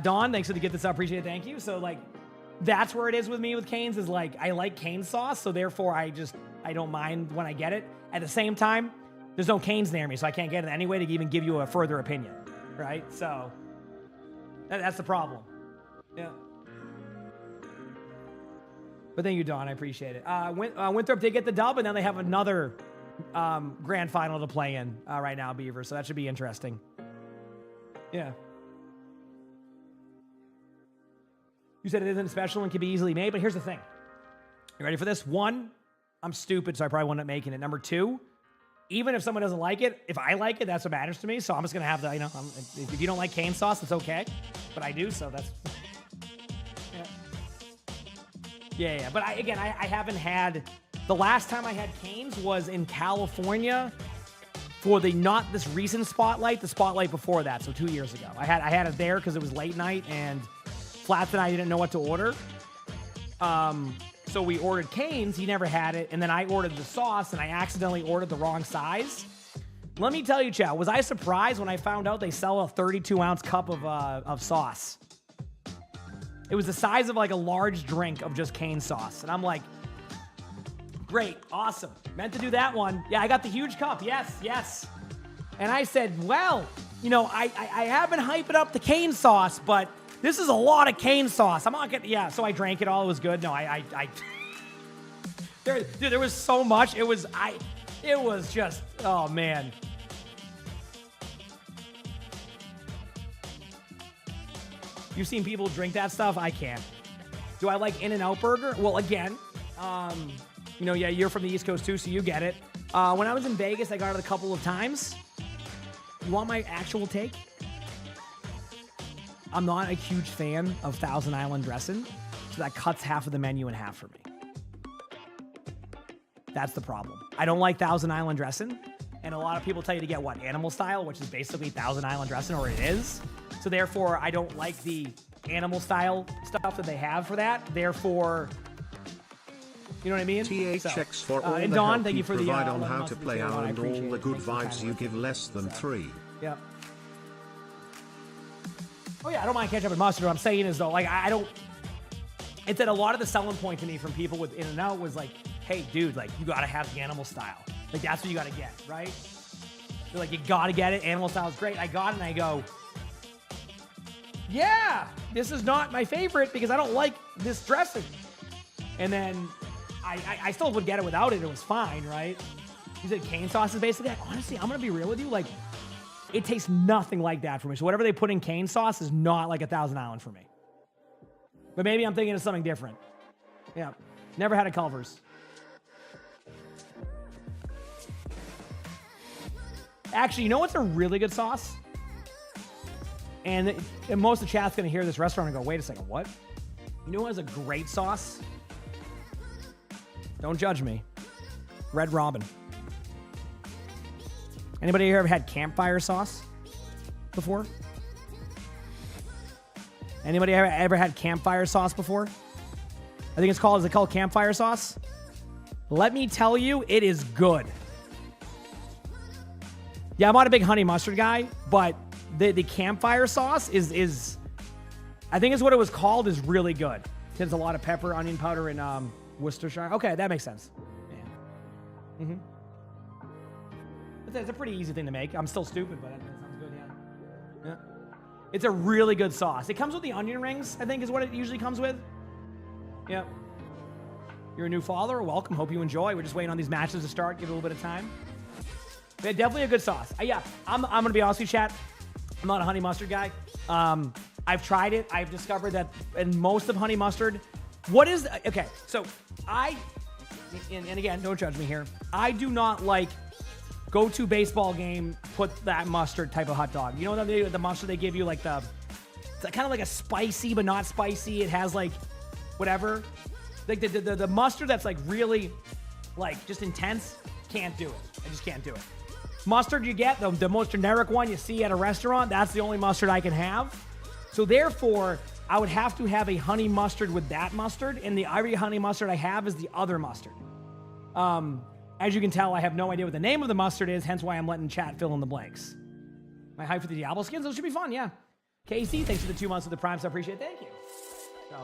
Dawn, thanks for the gift this up. Appreciate it. Thank you. So like, that's where it is with me with Canes, is like, I like cane sauce. So therefore I don't mind when I get it. At the same time, there's no Canes near me, so I can't get it anyway to even give you a further opinion. Right? So that's the problem. Yeah. But thank you, Dawn. I appreciate it. Winthrop did get the dub, and now they have another grand final to play in right now, Beaver. So that should be interesting. Yeah. You said it isn't special and can be easily made, but here's the thing. You ready for this? 1, I'm stupid, so I probably wouldn't make it. Number 2, even if someone doesn't like it, if I like it, that's what matters to me. So I'm just going to have the, if you don't like cane sauce, it's okay. But I do, so that's... Yeah. But I haven't had... The last time I had Canes was in California for the not this recent spotlight, the spotlight before that, so 2 years ago. I had it there because it was late night and Flats and I didn't know what to order. So we ordered Cane's, he never had it, and then I ordered the sauce and I accidentally ordered the wrong size. Let me tell you, chat, was I surprised when I found out they sell a 32-ounce cup of sauce? It was the size of like a large drink of just cane sauce. And I'm like, great, awesome. Meant to do that one. Yeah, I got the huge cup. Yes. And I said, well, you know, I have been hyping up the cane sauce, but this is a lot of cane sauce. I'm not getting, yeah. So I drank it all. It was good. No, there was so much. It was just, oh man. You've seen people drink that stuff? I can't. Do I like In-N-Out Burger? Well, again, you know, yeah, you're from the East Coast too, so you get it. When I was in Vegas, I got it a couple of times. You want my actual take? I'm not a huge fan of Thousand Island dressing, so that cuts half of the menu in half for me. That's the problem. I don't like Thousand Island dressing, and a lot of people tell you to get what? Animal style, which is basically Thousand Island dressing, or it is. So therefore, I don't like the animal style stuff that they have for that. Therefore, you know what I mean?
THX for all
and
the
Don,
help
thank
you
you for the
provide on how to play our and all the good
Thanks
vibes you give less than 3.
Yep. Oh yeah, I don't mind ketchup and mustard. What I'm saying is though, like I don't. It's that a lot of the selling point to me from people with In-N-Out was like, hey, dude, like you gotta have the animal style. Like that's what you gotta get, right? They're like, you gotta get it. Animal style is great. I got it, and I go, yeah, this is not my favorite because I don't like this dressing. And then I still would get it without it. It was fine, right? You said cane sauce is basically, honestly, I'm going to be real with you. Like, it tastes nothing like that for me. So whatever they put in cane sauce is not like a Thousand Island for me. But maybe I'm thinking of something different. Yeah. Never had a Culver's. Actually, you know what's a really good sauce? And most of the chat's going to hear this restaurant and go, wait a second, what? You know what is a great sauce? Don't judge me. Red Robin. Anybody here ever had campfire sauce before? Anybody ever had campfire sauce before? I think is it called campfire sauce? Let me tell you, it is good. Yeah, I'm not a big honey mustard guy, but the campfire sauce is I think it's what it was called, is really good. It has a lot of pepper, onion powder, and Worcestershire. Okay, that makes sense. Yeah. Mm-hmm. It's a pretty easy thing to make. I'm still stupid, but that sounds good, yeah. It's a really good sauce. It comes with the onion rings, I think is what it usually comes with. Yeah. You're a new father? Welcome. Hope you enjoy. We're just waiting on these matches to start. Give it a little bit of time. Yeah, definitely a good sauce. Yeah, I'm going to be honest with you, chat. I'm not a honey mustard guy. I've tried it. I've discovered that in most of honey mustard, okay, so and again, don't judge me here. I do not like go to baseball game, put that mustard type of hot dog. You know the mustard they give you, like it's kind of like a spicy but not spicy. It has like whatever. Like the mustard that's like really like just intense, can't do it. I just can't do it. Mustard you get, the most generic one you see at a restaurant, that's the only mustard I can have. So therefore, I would have to have a honey mustard with that mustard, and the every honey mustard I have is the other mustard. As you can tell, I have no idea what the name of the mustard is, hence why I'm letting chat fill in the blanks. My hype for the Diablo skins, those should be fun, yeah. Casey, thanks for the 2 months of the Prime, so I appreciate it. Thank you. So,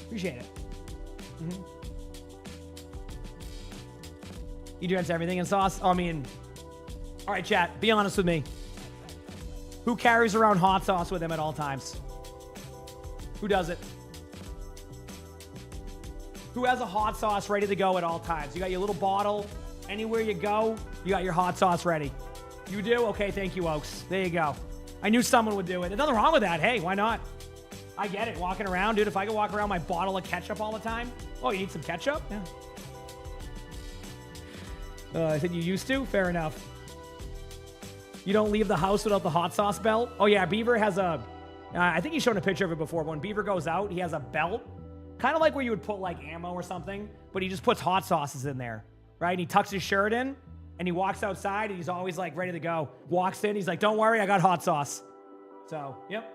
appreciate it. Mm-hmm. You drench everything in sauce? I mean, all right, chat, be honest with me. Who carries around hot sauce with him at all times? Who does it? Who has a hot sauce ready to go at all times? You got your little bottle. Anywhere you go, you got your hot sauce ready. You do? Okay, thank you, Oaks. There you go. I knew someone would do it. There's nothing wrong with that. Hey, why not? I get it. Walking around, dude. If I could walk around my bottle of ketchup all the time. Oh, you need some ketchup? Yeah. I said you used to? Fair enough. You don't leave the house without the hot sauce belt? Oh, yeah. Beaver has a... I think he's shown a picture of it before. When Beaver goes out, he has a belt. Kind of like where you would put, like, ammo or something. But he just puts hot sauces in there. Right? And he tucks his shirt in. And he walks outside and he's always like ready to go. Walks in, he's like, don't worry, I got hot sauce. So, yep.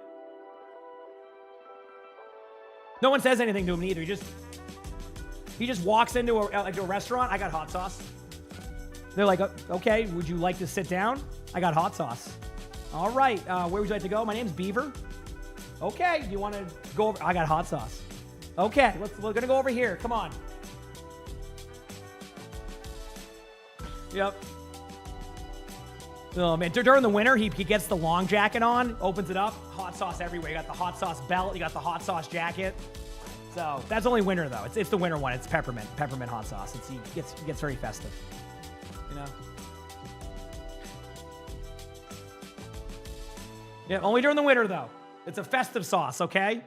No one says anything to him either. He just walks into a restaurant. I got hot sauce. They're like, okay, would you like to sit down? I got hot sauce. All right, where would you like to go? My name's Beaver. Okay, do you want to go over? I got hot sauce. Okay, we're gonna go over here. Come on. Yep. Oh man, during the winter, he gets the long jacket on, opens it up, hot sauce everywhere. You got the hot sauce belt, you got the hot sauce jacket. So that's only winter though. It's the winter one. It's peppermint hot sauce. It gets very festive. You know. Yeah, only during the winter though. It's a festive sauce, okay?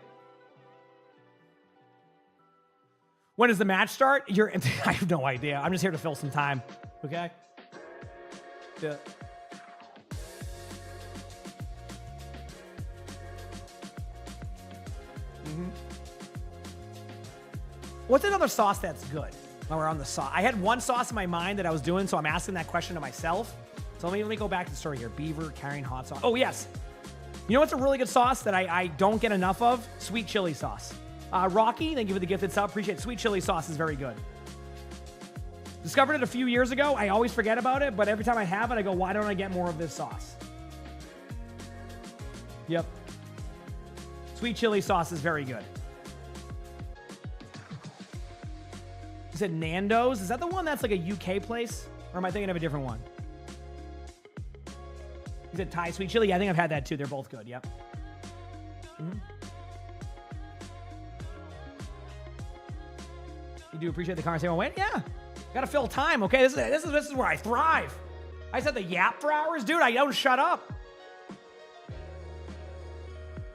When does the match start? I have no idea. I'm just here to fill some time, okay? Yeah. What's another sauce that's good while we're on the sauce? I had one sauce in my mind that I was doing, so I'm asking that question to myself. So let me go back to the story here. Beaver carrying hot sauce. Oh, yes. You know what's a really good sauce that I don't get enough of? Sweet chili sauce. Rocky, thank you for the gifted sub. Appreciate it. Sweet chili sauce is very good. Discovered it a few years ago. I always forget about it, but every time I have it, I go, why don't I get more of this sauce? Yep. Sweet chili sauce is very good. You said Nando's? Is that the one that's like a UK place? Or am I thinking of a different one? You said Thai sweet chili? Yeah, I think I've had that too. They're both good. Yep. You do appreciate the conversation. Wait, yeah. Gotta fill time, okay? This is where I thrive. I said the yap for hours, dude. I don't shut up. You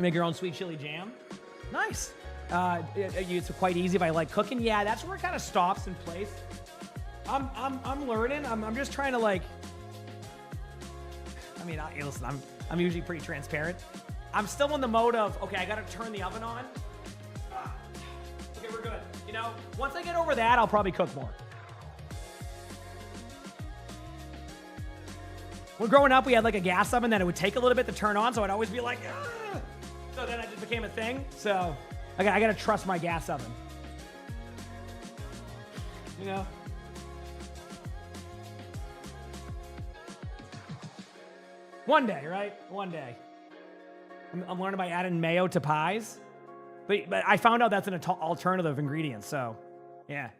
make your own sweet chili jam. Nice. It's quite easy if I like cooking. Yeah, that's where it kind of stops in place. I'm learning. I'm just trying to like. I mean, listen. I'm usually pretty transparent. I'm still in the mode of okay. I gotta turn the oven on. Okay, we're good. You know, once I get over that, I'll probably cook more. When growing up, we had like a gas oven that it would take a little bit to turn on, so I'd always be like, ah! So then it just became a thing. So I gotta trust my gas oven. You know? One day, right? One day. I'm learning by adding mayo to pies. But I found out that's an alternative ingredient, so yeah.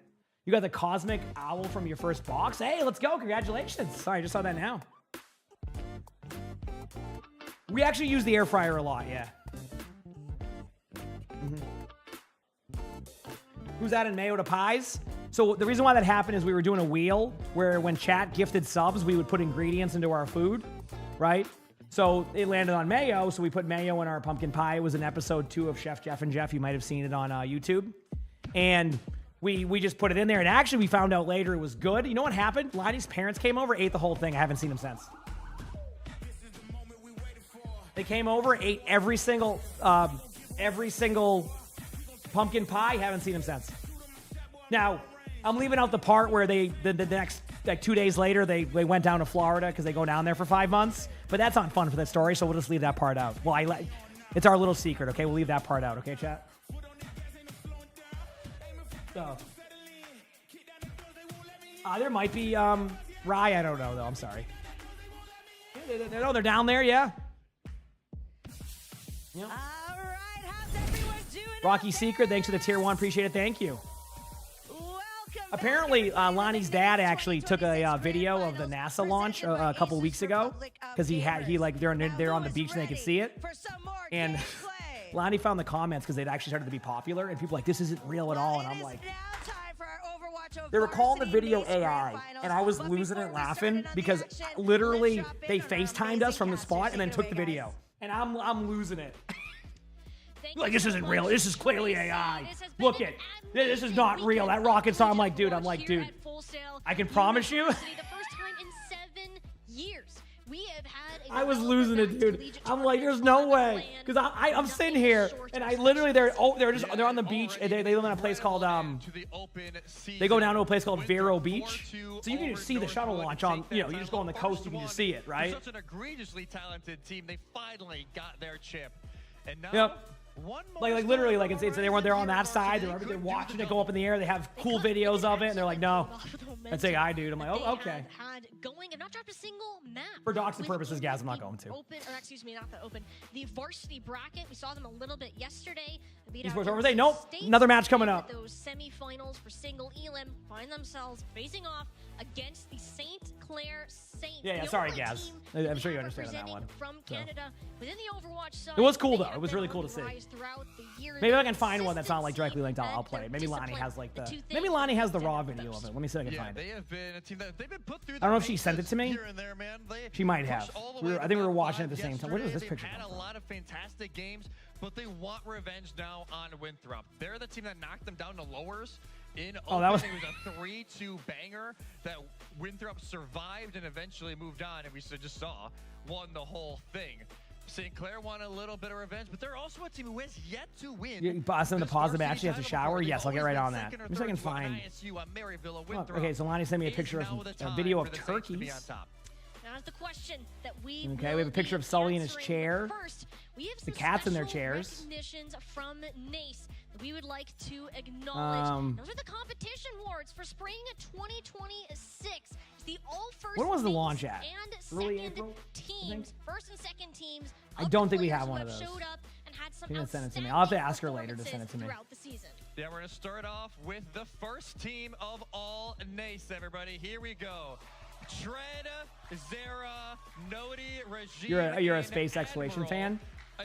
You got the cosmic owl from your first box? Hey, let's go. Congratulations. Sorry, I just saw that now. We actually use the air fryer a lot, yeah. Who's adding mayo to pies? So the reason why that happened is we were doing a wheel where when chat gifted subs, we would put ingredients into our food, right? So it landed on mayo, so we put mayo in our pumpkin pie. It was in episode 2 of Chef Jeff and Jeff. You might have seen it on YouTube. And we just put it in there, and actually we found out later it was good. You know what happened? Lonnie's parents came over, ate the whole thing. I haven't seen them since. They came over, ate every single pumpkin pie. Haven't seen them since. Now, I'm leaving out the part where the next, like 2 days later, they went down to Florida because they go down there for 5 months. But that's not fun for that story, so we'll just leave that part out. Well, it's our little secret, okay? We'll leave that part out, okay, chat? So, there might be Rye. I don't know, though. I'm sorry. No, they're down there, yeah. Yep.
All right, how's everyone doing?
Rocky Secret, thanks for the tier 1. Appreciate it. Thank you. Apparently, Lonnie's dad actually took a video of the NASA launch a couple weeks ago because they're on the beach and they could see it. And Lonnie found the comments because they'd actually started to be popular, and people were like, this isn't real at all. And I'm like, they were calling the video AI, and I was losing it laughing because literally they FaceTimed us from the spot and then took the video, and I'm losing it. Like, this isn't real. This is clearly AI. Look it. This is not real. That rocket star. I'm like, dude. I can promise you.
The first time in 7 years. We have had
I was losing it, dude. I'm like, there's no way, because I'm sitting here and I literally they're on the beach. And they live in a place called They go down to a place called Vero Beach, so you can just see the shuttle launch on. You know, you just go on the coast, you can just see it, right?
Such an egregiously talented team. They finally got their chip, and now.
Yep. Like literally, like it's they're on that side. They're watching it go up in the air. They have cool videos of it, and they're like, no, that's AI, dude. I'm like, oh, okay.
Going and not dropped a single map.
For doxing purposes, guys, I'm not going to.
Open, or excuse me, not the open. The varsity bracket. We saw them a little bit yesterday.
Esports Overwatch. Nope. Another match coming up.
Those semifinals for single elim find themselves facing off against the St. Clair Saints.
Yeah, sorry, Gaz. I'm sure you understand that one.
From Canada, within the Overwatch side,
it was cool though. It was really cool to see. Maybe I can find one that's not like directly linked. I'll play it. Maybe Lonnie has like the. Maybe Lonnie has the raw video of it. Let me see if I can find it.
They have been a team that they've been put through.
I don't know if she sent it to me. She might have. I think we were watching at the same time. Where does this picture
come from? Had a lot of fantastic games, but they want revenge now on Winthrop. They're the team that knocked them down to lowers.
That was
it was a 3-2 banger that Winthrop survived and eventually moved on, and we just saw won the whole thing. St. Clair won a little bit of revenge, but they're also a team who has yet to win.
You boss them to pause the match. You have to shower. Yes, I'll get right on that. Let me see if I can find. Oh, okay, so Lonnie sent me a picture of a video of turkeys.
Now's the question that we
we have a picture of Sully in his chair.
First, we have
the cats in their chairs.
Recognitions from NACE that we would like to acknowledge. Those are the competition awards for spring 2026. It's the all first.
When was the launch at?
And
early
second
April,
teams, first and second teams.
I don't think we have one of those.
Showed up and had some
send it to me. I'll have to ask her later to send it to me.
Throughout the season.
Yeah, we're gonna start off with the first team of all NACE. Everybody, here we go. Tread, Zera, Nodi, Regime.
You're a space exploration fan?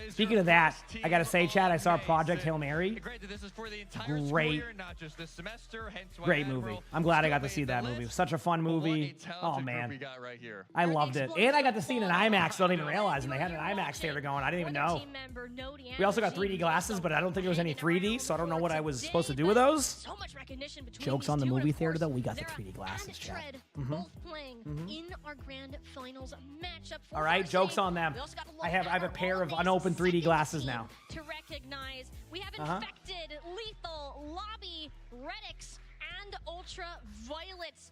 Speaking of that, I gotta say, Chad, I saw Project Hail Mary. Great movie. I'm glad I got to see that movie. It was such a fun movie. Oh man, I loved it, and I got to see it in IMAX. Don't even realize, and they had an IMAX theater going. I didn't even know. We also got 3D glasses, but I don't think there was any 3D, so I don't know what I was supposed to do with those. Jokes on the movie theater though. We got the 3D glasses, Chad.
Both playing in our grand finals matchup.
All right, jokes on them. I have a pair of unopened 3D glasses now.
To recognize, we have infected, lethal, lobby, Redix, and ultraviolets.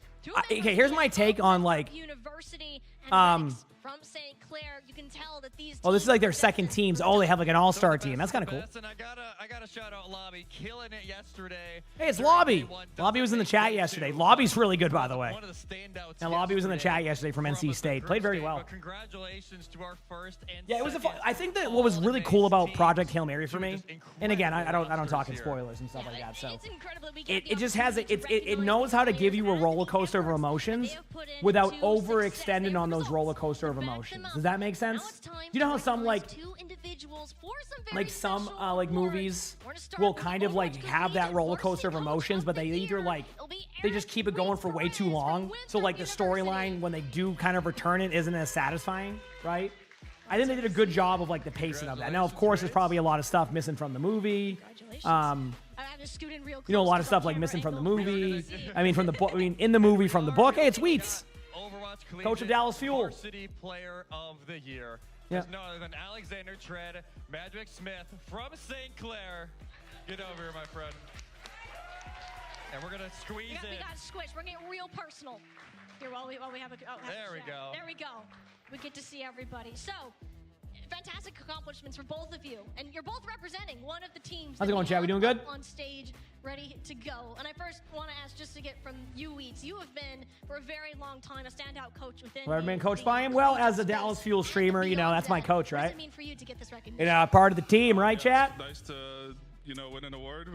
Okay, here's my take on like
University and from St. Clair. You can tell that these.
Oh, this is like their second teams. Oh, they have like an all-star team. That's kind of cool.
And I gotta shout out Lobby, killing it yesterday.
Hey, it's Lobby. Lobby was in the chat yesterday. Lobby's really good, by the way.
One of the standouts.
And Lobby was in the chat yesterday from NC State. Played very well.
Congratulations to our first and
yeah, it was. I think that what was really cool about Project Hail Mary for me, and again, I don't talk in spoilers and stuff like that. So it just has it knows how to give you a roller coaster of emotions without overextending on those roller coaster of emotions. Does that make sense? You know how some like some movies will kind of like have that roller coaster of emotions, but they either like they just keep it going for way too long. So like the storyline when they do kind of return it isn't as satisfying, right? I think they did a good job of like the pacing of that. Now, of course, there's probably a lot of stuff missing from the movie. You know, a lot of stuff like missing from the movie. I mean, from the book. I mean, in the movie from the book. Hey, it's Wheats, coach of Dallas Fuel.
Varsity Player of the Year.
Yeah.
No other than Alexander Tread, Magic Smith from St. Clair. Get over here, my friend. And we're gonna squeeze it.
We got squished. We're getting real personal here while we have a.
There we go.
There we go. We get to see everybody. So. Fantastic accomplishments for both of you, and you're both representing one of the teams.
How's it going, Chad? We doing good?
On stage, ready to go. And I first want to ask, just to get from you, Wheats, you have been for a very long time a standout coach within.
Well, I've been coached by him. Well, as a Dallas Fuel streamer, you know that's my coach, right?
What does it mean for you to get this recognition?
You know, part of the team, right, Chad?
Nice to win an award.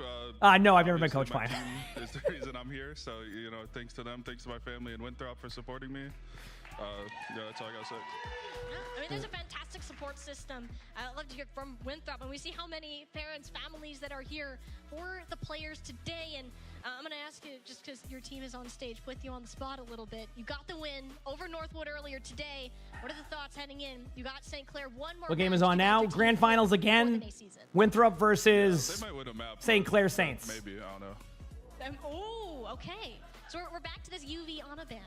No, I've never been coached by him.
Is the reason I'm here. So thanks to them, thanks to my family in Winthrop for supporting me. Yeah, that's all I gotta say.
I mean, there's a fantastic support system. I'd love to hear from Winthrop, and we see how many parents, families that are here for the players today. And I'm going to ask you, just because your team is on stage, with you on the spot a little bit. You got the win over Northwood earlier today. What are the thoughts heading in? You got St. Clair one more.
What game is on now? Grand Finals again. Winthrop versus St. Clair Saints.
Maybe, I don't know.
Oh, okay. So we're back to this UV on a ban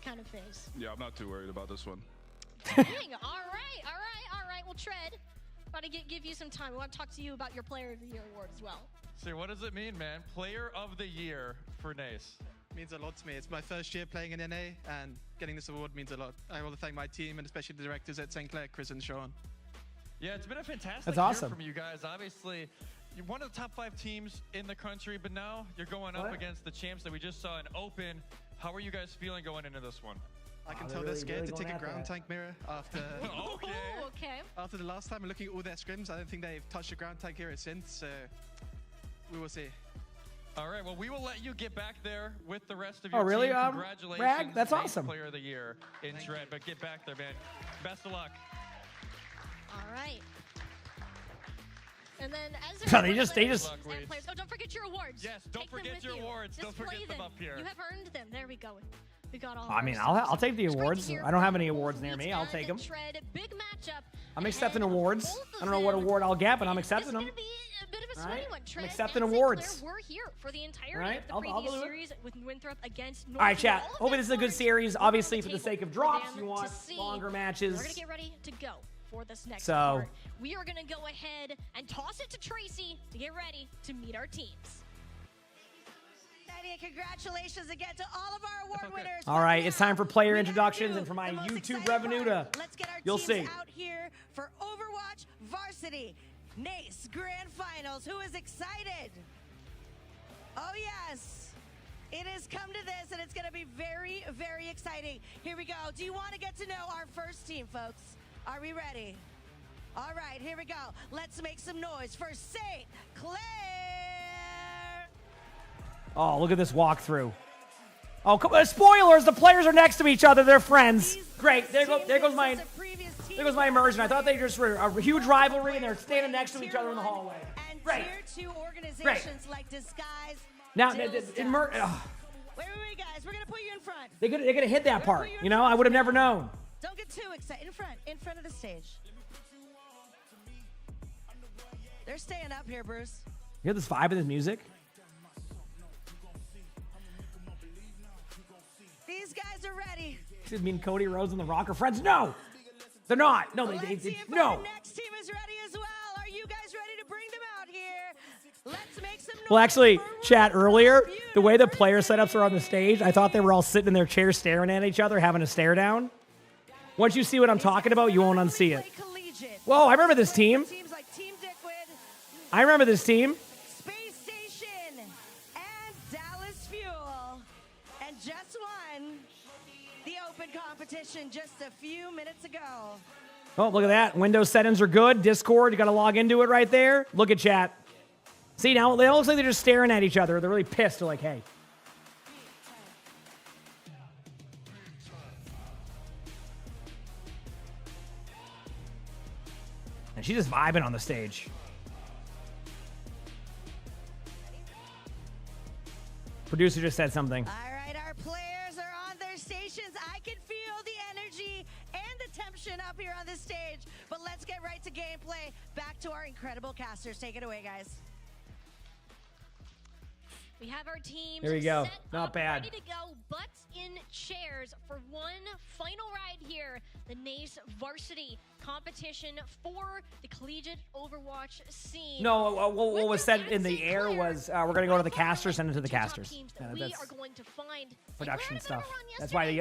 kind of phase.
Yeah, I'm not too worried about this one.
Dang, all right. Well, Tread, about to give you some time. We want to talk to you about your Player of the Year award as well.
So what does it mean, man? Player of the Year for Nace.
Means a lot to me. It's my first year playing in NA, and getting this award means a lot. I want to thank my team, and especially the directors at St. Clair, Chris and Sean.
Yeah, it's been a fantastic
That's
year
awesome.
from you guys. Obviously, you're one of the top 5 teams in the country, but now you're going up against the champs that we just saw in Open. How are you guys feeling going into this one?
I can tell they're scared to take a ground tank mirror after
okay.
After the last time. And looking at all their scrims, I don't think they've touched a ground tank hero since, so we will see.
All right, well, we will let you get back there with the rest of your
Oh, really?
team. Congratulations.
Rag? That's
Nace
awesome.
Player of the Year in Dread, but get back there, man. Best of luck.
All right. And then as
So they just
players, oh, don't forget your awards.
Yes, don't forget your awards. Don't forget them up here.
You have earned them. There we go. We got all.
I mean, I'll take the awards. I don't have any awards near me. I'll take them.
Tread, big matchup.
I'm accepting awards. I don't know what award I'll get, but I'm accepting them.
A bit of a sweaty one.
I'm accepting awards.
We're here for the entirety of the
I'll
previous
do it.
series with Winthrop against North.
All right, chat. Hopefully this is a good series. Obviously, for the sake of drops, you want longer matches.
We're gonna get ready to go for this next
So-
part. We are gonna go ahead and toss it to Tracy to get ready to meet our teams.
And congratulations again to all of our award winners.
All right, it's time for player introductions and for my YouTube revenue to.
Let's get our
You'll
teams
see.
out here for Overwatch Varsity Nace Grand Finals. Who is excited? Oh yes, it has come to this, and it's going to be very, very exciting. Here we go. Do you want to get to know our first team, folks? Are we ready? All right, here we go. Let's make some noise for St. Clair.
Oh, look at this walkthrough. Oh, come on. Spoilers. The players are next to each other. They're friends. Great. There goes my immersion. I thought they just were a huge rivalry, and they're standing next to each other in the hallway. Great.
Tier 2 organizations like Disguise.
Now,
Wait,
guys.
We're going to put you in front.
They could have hit that part. You know, I would have never known.
Don't get too excited. In front of the stage. They're staying up here, Bruce.
You hear this vibe of this music?
These guys are ready.
Does it mean Cody Rhodes and the Rock are friends? No, they're not. No, no.
Our next team is ready as well. Are you guys ready to bring them out here? Let's make some noise.
Well, actually, chat earlier, the way the player setups are on the stage, I thought they were all sitting in their chairs staring at each other, having a stare down. Once you see what I'm talking about, you won't unsee it. Whoa, I remember this team. I remember this team.
Space Station and Dallas Fuel. And just won the open competition just a few minutes ago.
Oh, look at that. Windows settings are good. Discord, you got to log into it right there. Look at chat. See, now it looks like they're just staring at each other. They're really pissed. They're like, hey. And she's just vibing on the stage. Producer just said something.
All right, our players are on their stations. I can feel the energy and the tension up here on this stage. But let's get right to gameplay. Back to our incredible casters. Take it away, guys.
We have our teams
There we go.
set
Not
up,
bad.
ready to go, butts in chairs for one final ride here. The Nace Varsity competition for the Collegiate Overwatch scene.
No, what was said in the air was we're going to go to the casters, send it to the casters.
We are going to find
Production stuff. That's why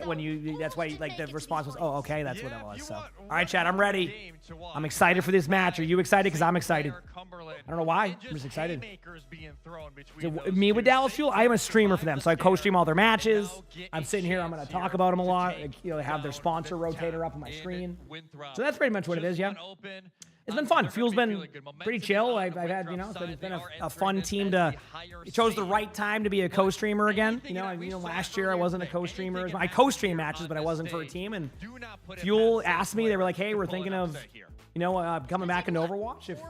like the response was, oh, okay, that's what it was. So, all right, chat, I'm ready. I'm excited for this match. Are you excited? Because I'm excited. I don't know why. I'm just excited. Me with Dallas Fuel, I am a streamer for them, so I co-stream all their matches. I'm sitting here. I'm going to talk about them a lot. You know, they have their sponsor rotator up on my screen. So that's pretty much what it is, yeah. It's been fun. Fuel's been pretty chill. I've had, you know, it's been a fun team to. It chose the right time to be a co-streamer again. You know, last year I wasn't a co-streamer. I co-stream matches, but I wasn't for a team. And Fuel asked me. They were like, "Hey, we're thinking of, coming back into Overwatch. If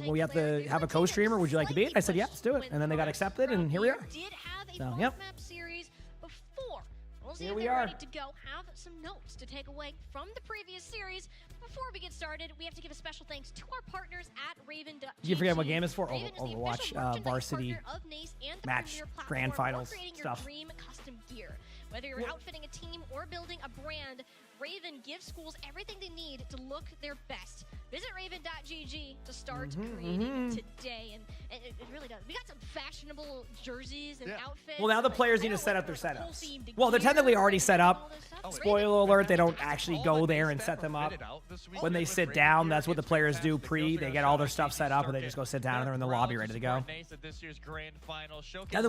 we have to have a co-streamer, would you like to be it?" I said, "Yeah, let's do it." And then they got accepted, and here we are. So, yep. Here we are.
Ready to go. Have some notes to take away from the previous series. Before we get started, we have to give a special thanks to our partners at Raven.
You forget what game it's for? Overwatch Varsity match, grand finals stuff.
Dream custom gear. Whether you're outfitting a team or building a brand, Raven gives schools everything they need to look their best. Visit raven.gg to start creating today. And it really does. We got some fashionable jerseys and outfits.
Well, now the players need to set up their setups. Well, they're technically already set up. Spoiler alert, they don't actually go there and set them up. When they sit down, that's what the players do pre. They get all their stuff set up, and they just go sit down, and they're in the lobby ready to go. I think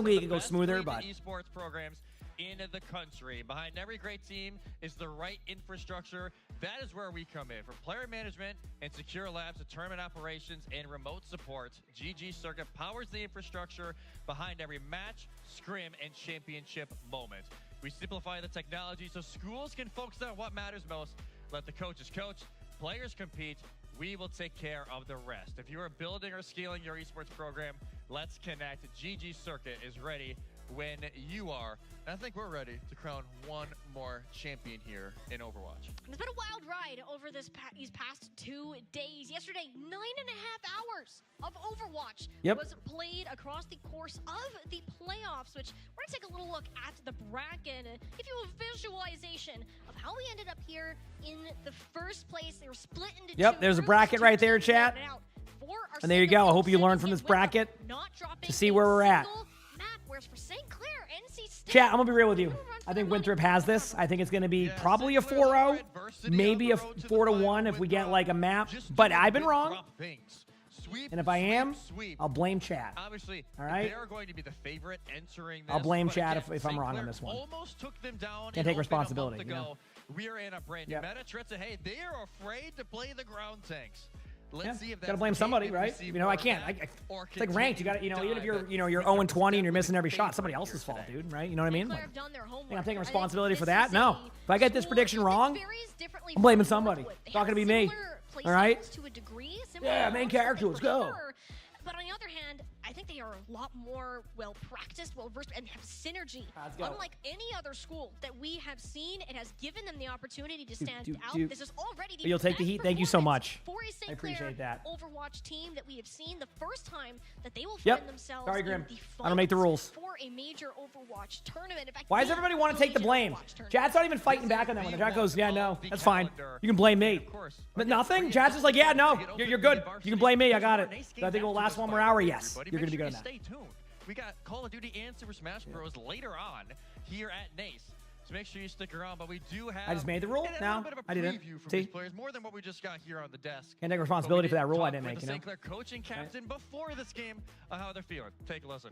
we can go smoother, but...
esports programs in the country. Behind every great team is the right infrastructure. That is where we come in. From player management and secure labs to tournament operations and remote support, GG Circuit powers the infrastructure behind every match, scrim, and championship moment. We simplify the technology so schools can focus on what matters most. Let the coaches coach, players compete. We will take care of the rest. If you are building or scaling your esports program, let's connect. GG Circuit is ready when you are. And I think we're ready to crown one more champion here in Overwatch.
It's been a wild ride over these past 2 days. Yesterday, 9.5 hours of Overwatch was played across the course of the playoffs, which we're going to take a little look at the bracket and give you a visualization of how we ended up here in the first place. They were split into two
There's a bracket right there, chat. And there you go. I hope you learned from this bracket to see where we're at.
For St. Clair, NC State.
Chat, I'm going to be real with you. I think Winthrop has this. I think it's going to be probably a 4-0, maybe a 4-1 if we get like a map. But I've been wrong. And if I am, I'll blame chat.
Obviously,
all right?
they're going to be the favorite entering this.
I'll blame chat if I'm wrong on this one.
Almost took them down.
Can't take responsibility. You know?
We are in a brand new meta. Tretza, hey, they are afraid to play the ground tanks. Let's see if
gotta blame somebody, right? You know, I can't. It's like ranked. You got to, even if you're 0-20 and you're missing every shot, somebody else's fault, dude. Right? You know what I mean? Like, I'm taking responsibility for that. No. If I get this prediction wrong, I'm blaming somebody. It's not gonna be me. All right? Yeah, main character. Let's go.
But on the other hand, I think they are a lot more well-practiced, well-versed, and have synergy. Unlike any other school that we have seen, it has given them the opportunity to stand out. This is already the
You'll take the heat. Thank you so much.
For a St.
I appreciate that.
Overwatch team that we have seen the first time that they will find themselves
Sorry,
in
Grim.
the
I don't make the rules.
For a major Overwatch tournament. In fact,
why does everybody want to take the blame? Chat's not even fighting back on that one. Chat goes, yeah, no, that's fine. You can blame me. But nothing? Chat's just like, yeah, no, you're good. You can blame me. I got it. So I think it will last one more hour. Yes. You're going to be good on that.
Stay tuned. We got Call of Duty and Super Smash Bros. Later on here at NACE. So make sure you stick around. But we do have.
I just made the rule. Now I didn't.
See, players, more than what we just got here on the desk.
Can't take responsibility for that rule I didn't make.
The St. Clair coaching captain before this game, how they're feeling. Take a listen.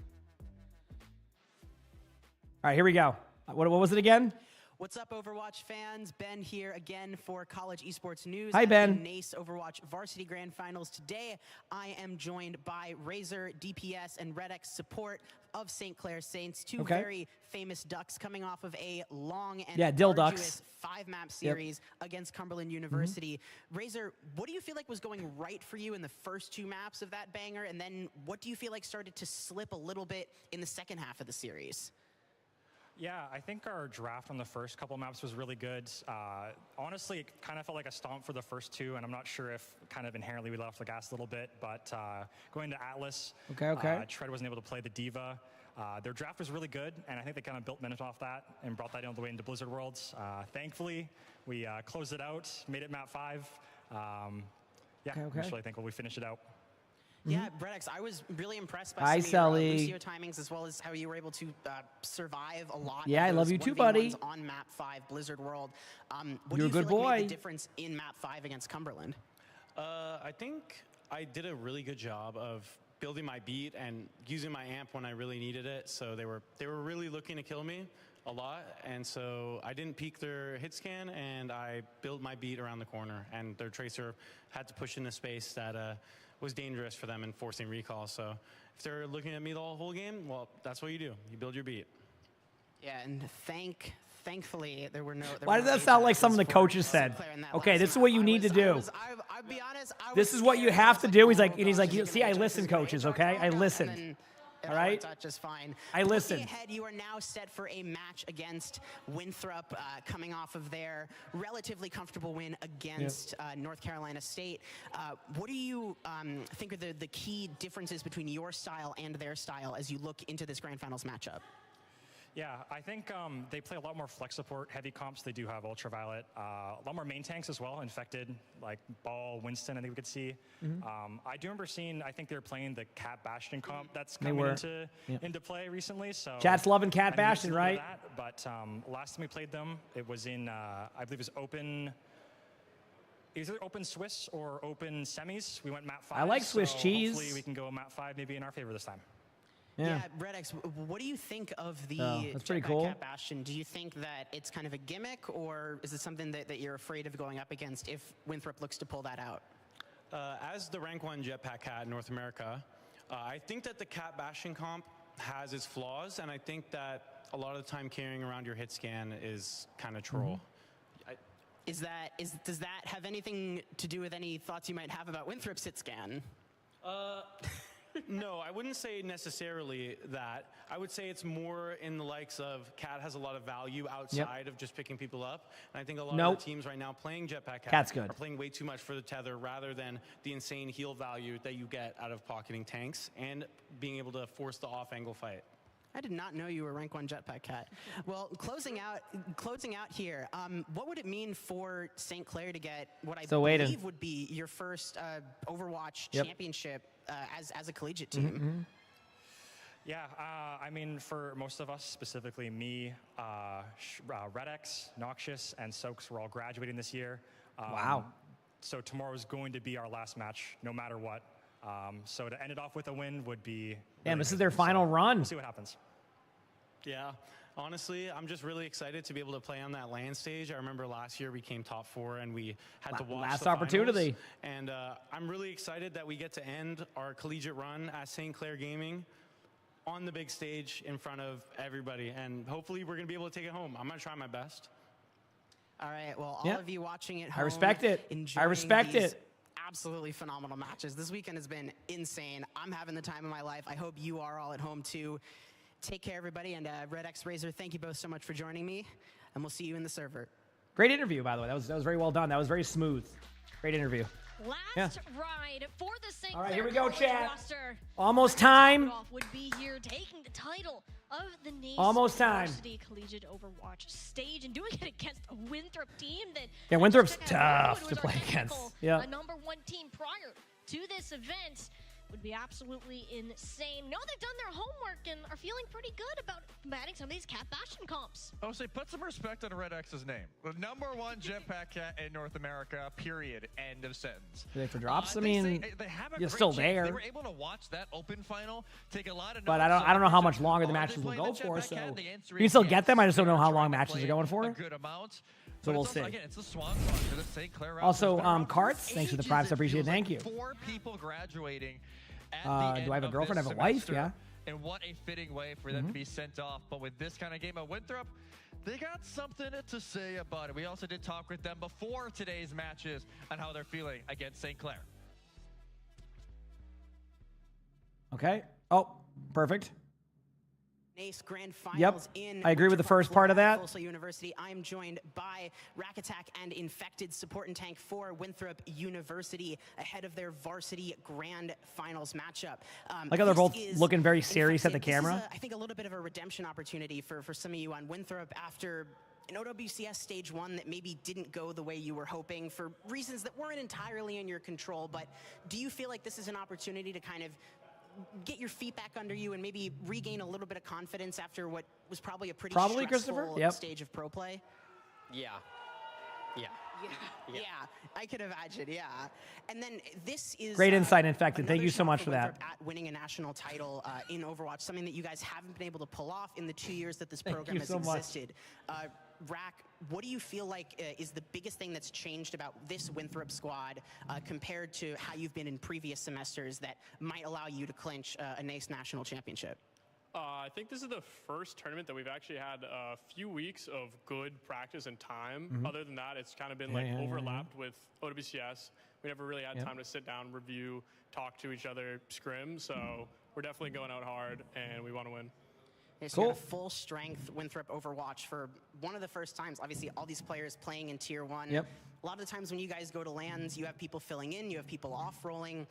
All right, here we go. What was it again?
What's up, Overwatch fans? Ben here again for College Esports News.
Hi, Ben.
NACE Overwatch Varsity Grand Finals. Today, I am joined by Razor, DPS, and Red X support of St. Clair Saints, two very famous Ducks coming off of a long and arduous 5-map series against Cumberland University. Razor, what do you feel like was going right for you in the first 2 maps of that banger? And then what do you feel like started to slip a little bit in the second half of the series?
Yeah, I think our draft on the first couple maps was really good. Honestly, it kind of felt like a stomp for the first 2, and I'm not sure if kind of inherently we let off the gas a little bit, but going to Atlas, Tread wasn't able to play the Diva. Their draft was really good, and I think they kind of built minutes off that and brought that all the way into Blizzard Worlds. Thankfully, we closed it out, made it map 5. Initially, I think we finished it out.
Yeah, Bredex, I was really impressed by some of your Lucio timings as well as how you were able to survive a lot.
Yeah, I love you too, buddy.
On map 5, Blizzard World. What
You're
do you
a good
feel
boy.
like made the difference in map 5 against Cumberland?
I think I did a really good job of building my beat and using my amp when I really needed it. So they were really looking to kill me a lot, and so I didn't peek their hit scan, and I built my beat around the corner, and their tracer had to push into space that was dangerous for them and forcing recall. So if they're looking at me the whole game, well, that's what you do. You build your beat.
Yeah, and thankfully there were no.
Why does that sound like something the coaches said? Okay, this is what you need to do.
I'll be honest.
This is what you have to do. He's like, see, I listen, coaches. Okay, I listened. All right,
just fine.
I listened.
Looking ahead, you are now set for a match against Winthrop, coming off of their relatively comfortable win against North Carolina State. What do you think are the key differences between your style and their style as you look into this Grand Finals matchup?
Yeah, I think they play a lot more flex support, heavy comps. They do have Ultraviolet. A lot more main tanks as well, Infected, like Ball, Winston, I think we could see. I do remember seeing, I think they were playing the Cat Bastion comp that's coming into play recently. So
Chat's loving Cat Bastion, right?
But last time we played them, it was in, I believe it was either Open Swiss or Open Semis. We went map 5.
I like Swiss cheese.
Hopefully we can go map 5 maybe in our favor this time.
Yeah, RedX, what do you think of the
that's pretty cool.
Cat Bastion? Do you think that it's kind of a gimmick, or is it something that you're afraid of going up against if Winthrop looks to pull that out?
As the rank 1 Jetpack Cat in North America, I think that the Cat Bastion comp has its flaws, and I think that a lot of the time carrying around your hit scan is kind of troll.
Does that have anything to do with any thoughts you might have about Winthrop's hit scan?
No, I wouldn't say necessarily that. I would say it's more in the likes of Cat has a lot of value outside of just picking people up. And I think a lot of the teams right now playing Jetpack Cat are playing way too much for the tether rather than the insane heal value that you get out of pocketing tanks and being able to force the off-angle fight.
I did not know you were rank 1 Jetpack Cat. Well, closing out here, what would it mean for St. Clair to get what I believe would be your first Overwatch championship as a collegiate team?
Yeah, I mean, for most of us, specifically me, RedX, Noxious, and Soaks were all graduating this year.
Wow.
So tomorrow is going to be our last match, no matter what. So to end it off with a win would be...
Damn, this is their final run.
We'll see what happens.
Yeah, honestly, I'm just really excited to be able to play on that LAN stage. I remember last year we came top 4 and we had to watch
last
the
opportunity.
Finals. And I'm really excited that we get to end our collegiate run at St. Clair Gaming on the big stage in front of everybody. And hopefully we're going to be able to take it home. I'm going to try my best.
All right, well, all of you watching at home,
I respect it. I respect it.
Absolutely phenomenal matches. This weekend has been insane. I'm having the time of my life. I hope you are all at home too. Take care, everybody. And RedX, Razor, thank you both so much for joining me. And we'll see you in the server.
Great interview, by the way. That was very well done. That was very smooth. Great interview.
Last ride for the St. Clair
All right, here we go, chat.
Roster.
Almost time.
Would be here taking the title of the NACE
Almost time.
Varsity Collegiate Overwatch stage and doing it against a Winthrop team that
Wintrop's tough to play against.
A #1 team prior to this event would be absolutely insane. Know they've done their homework and are feeling pretty good about combating some of these Cat Bastion comps.
I would say put some respect on Red X's name. The #1 Jetpack Cat in North America, period. End of sentence.
Are they for drops? I mean,
they have a
you're
great
still
chance.
there.
They were able to watch that open final, take a lot of
But
notes
I don't know how
on
much longer the
are
matches
they
will
playing
go
the
for.
Jetpack
So
Cat? The answer
you can
is
still
yes.
get them. I just don't know how
They're
long
trying to
matches
play
are going for.
a good amount.
So
But
we'll
it's also,
see.
Again, it's the swan song for the St. Clair round.
Also,
There's been around
Carts,
for
thanks for the
ages,
props. I
it
appreciate it.
feels
Thank you.
4 people graduating at
Do
the
I
end
have a
of
girlfriend? I
this
have a wife?
semester.
Yeah.
And what a fitting way for them to be sent off. But with this kind of game at Winthrop, they got something to say about it. We also did talk with them before today's matches on how they're feeling against St. Clair.
Okay. Oh, perfect.
NACE Grand Finals in
I agree with the first part of that.
Tulsa University. I'm joined by Rack Attack and Infected support and tank for Winthrop University ahead of their varsity Grand Finals matchup.
Like how they're both looking very serious at the camera.
This is I think a little bit of a redemption opportunity for some of you on Winthrop after an OWCS Stage 1 that maybe didn't go the way you were hoping for reasons that weren't entirely in your control. But do you feel like this is an opportunity to kind of get your feet back under you and maybe regain a little bit of confidence after what was probably a pretty stressful stage of pro play?
Yeah.
I could imagine, And then this is
great insight, Infected. Thank you so much for that.
At winning a national title in Overwatch, something that you guys haven't been able to pull off in the 2 years that this program has existed. Rack, what do you feel like is the biggest thing that's changed about this Winthrop squad compared to how you've been in previous semesters that might allow you to clinch a NACE national championship?
I think this is the first tournament that we've actually had a few weeks of good practice and time. Other than that, it's kind of been overlapped with OWCS. We never really had time to sit down, review, talk to each other, scrim. So we're definitely going out hard, and we want to win.
So you got a full strength Winthrop Overwatch for one of the first times. Obviously, all these players playing in Tier 1. A lot of the times when you guys go to LANs, you have people filling in, you have people off-rolling.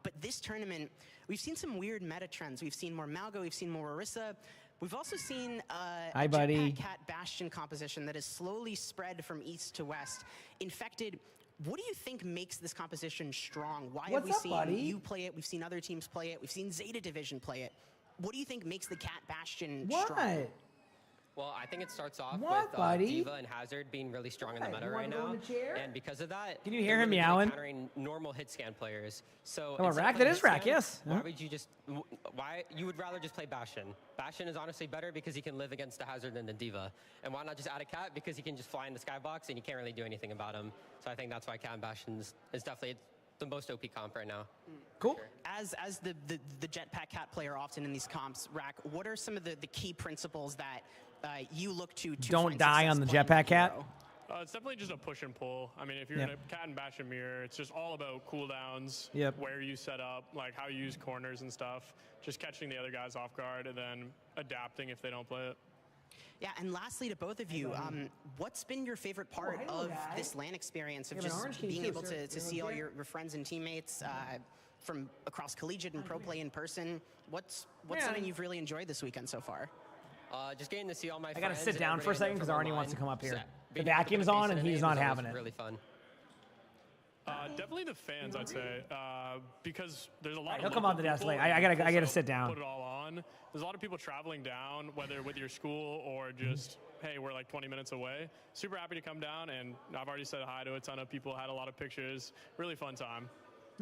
But this tournament, we've seen some weird meta trends. We've seen more Malgo, we've seen more Orisa. We've also seen
Hi, buddy.
Jetpack Cat Bastion composition that has slowly spread from east to west. Infected, what do you think makes this composition strong? Why have we seen you play it? We've seen other teams play it. We've seen Zeta Division play it. What do you think makes the Cat Bastion strong?
Well, I think it starts off
What,
with
buddy?
Diva and Hazard being really strong in the meta right now. And because of that,
Can you hear
they're
him
really good at
meowing?
countering normal hit scan players. So
Oh,
instead of
Rack?
playing
That is
hit
Rack,
scan,
yes.
Why
Uh-huh.
would you just, why, you would rather just play Bastion. Bastion is honestly better because he can live against the Hazard than the Diva. And why not just add a Cat? Because he can just fly in the skybox and you can't really do anything about him. So I think that's why Cat and Bastion is definitely the most OP comp right now.
Cool.
As the Jetpack Cat player often in these comps, Rack, what are some of the key principles that you look to
Don't
find
die
success
on the
playing
Jetpack Cat.
hero?
It's definitely just a push and pull. I mean, if you're in a Cat and Bastion mirror, it's just all about cooldowns, where you set up, like how you use corners and stuff, just catching the other guys off guard and then adapting if they don't play it.
Yeah, and lastly to both of you, what's been your favorite part of this LAN experience of just being able to see all your friends and teammates from across Collegiate and Pro Play in person? What's something you've really enjoyed this weekend so far?
Just getting to see all my
I
friends.
gotta sit
and
down for a
everybody
second because
from
Arnie
online.
wants to come up here.
So,
The
being able to
vacuum's
put a
on
face
and
to the
he's
name
not
is
having
always
it.
Really fun.
Definitely the fans, I'd say, because there's a lot.
He'll
of
come
local
on the desk
people,
late. I gotta
also
sit down.
Put it all on. There's a lot of people traveling down, whether with your school or just hey, we're like 20 minutes away. Super happy to come down, and I've already said hi to a ton of people. Had a lot of pictures. Really fun time.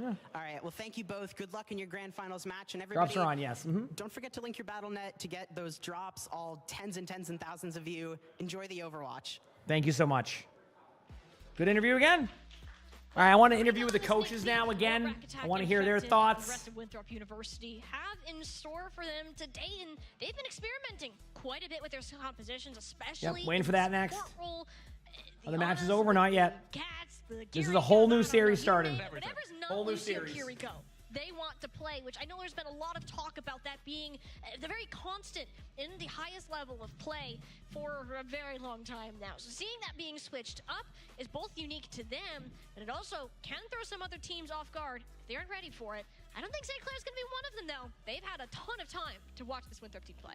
Yeah. All right. Well, thank you both. Good luck in your grand finals match, and everybody.
Drops are on, yes.
Don't forget to link your BattleNet to get those drops. All tens and thousands of you. Enjoy the Overwatch.
Thank you so much. Good interview again. All right, I want to interview with the coaches now again. I want to hear their thoughts.
The rest of Winthrop University have in store for them today, and they've been experimenting quite a bit with their compositions, especially.
Yep, waiting for that
in the
next.
support role.
Oh, the match is over, not yet.
Cats,
This is a whole new series starting.
Whatever's not
Whole new
Lucio,
series.
here we go. They want to play, which I know there's been a lot of talk about that being the very constant in the highest level of play for a very long time now. So seeing that being switched up is both unique to them, and it also can throw some other teams off guard if they aren't ready for it. I don't think St. Clair's going to be one of them, though. They've had a ton of time to watch this Winthrop team play.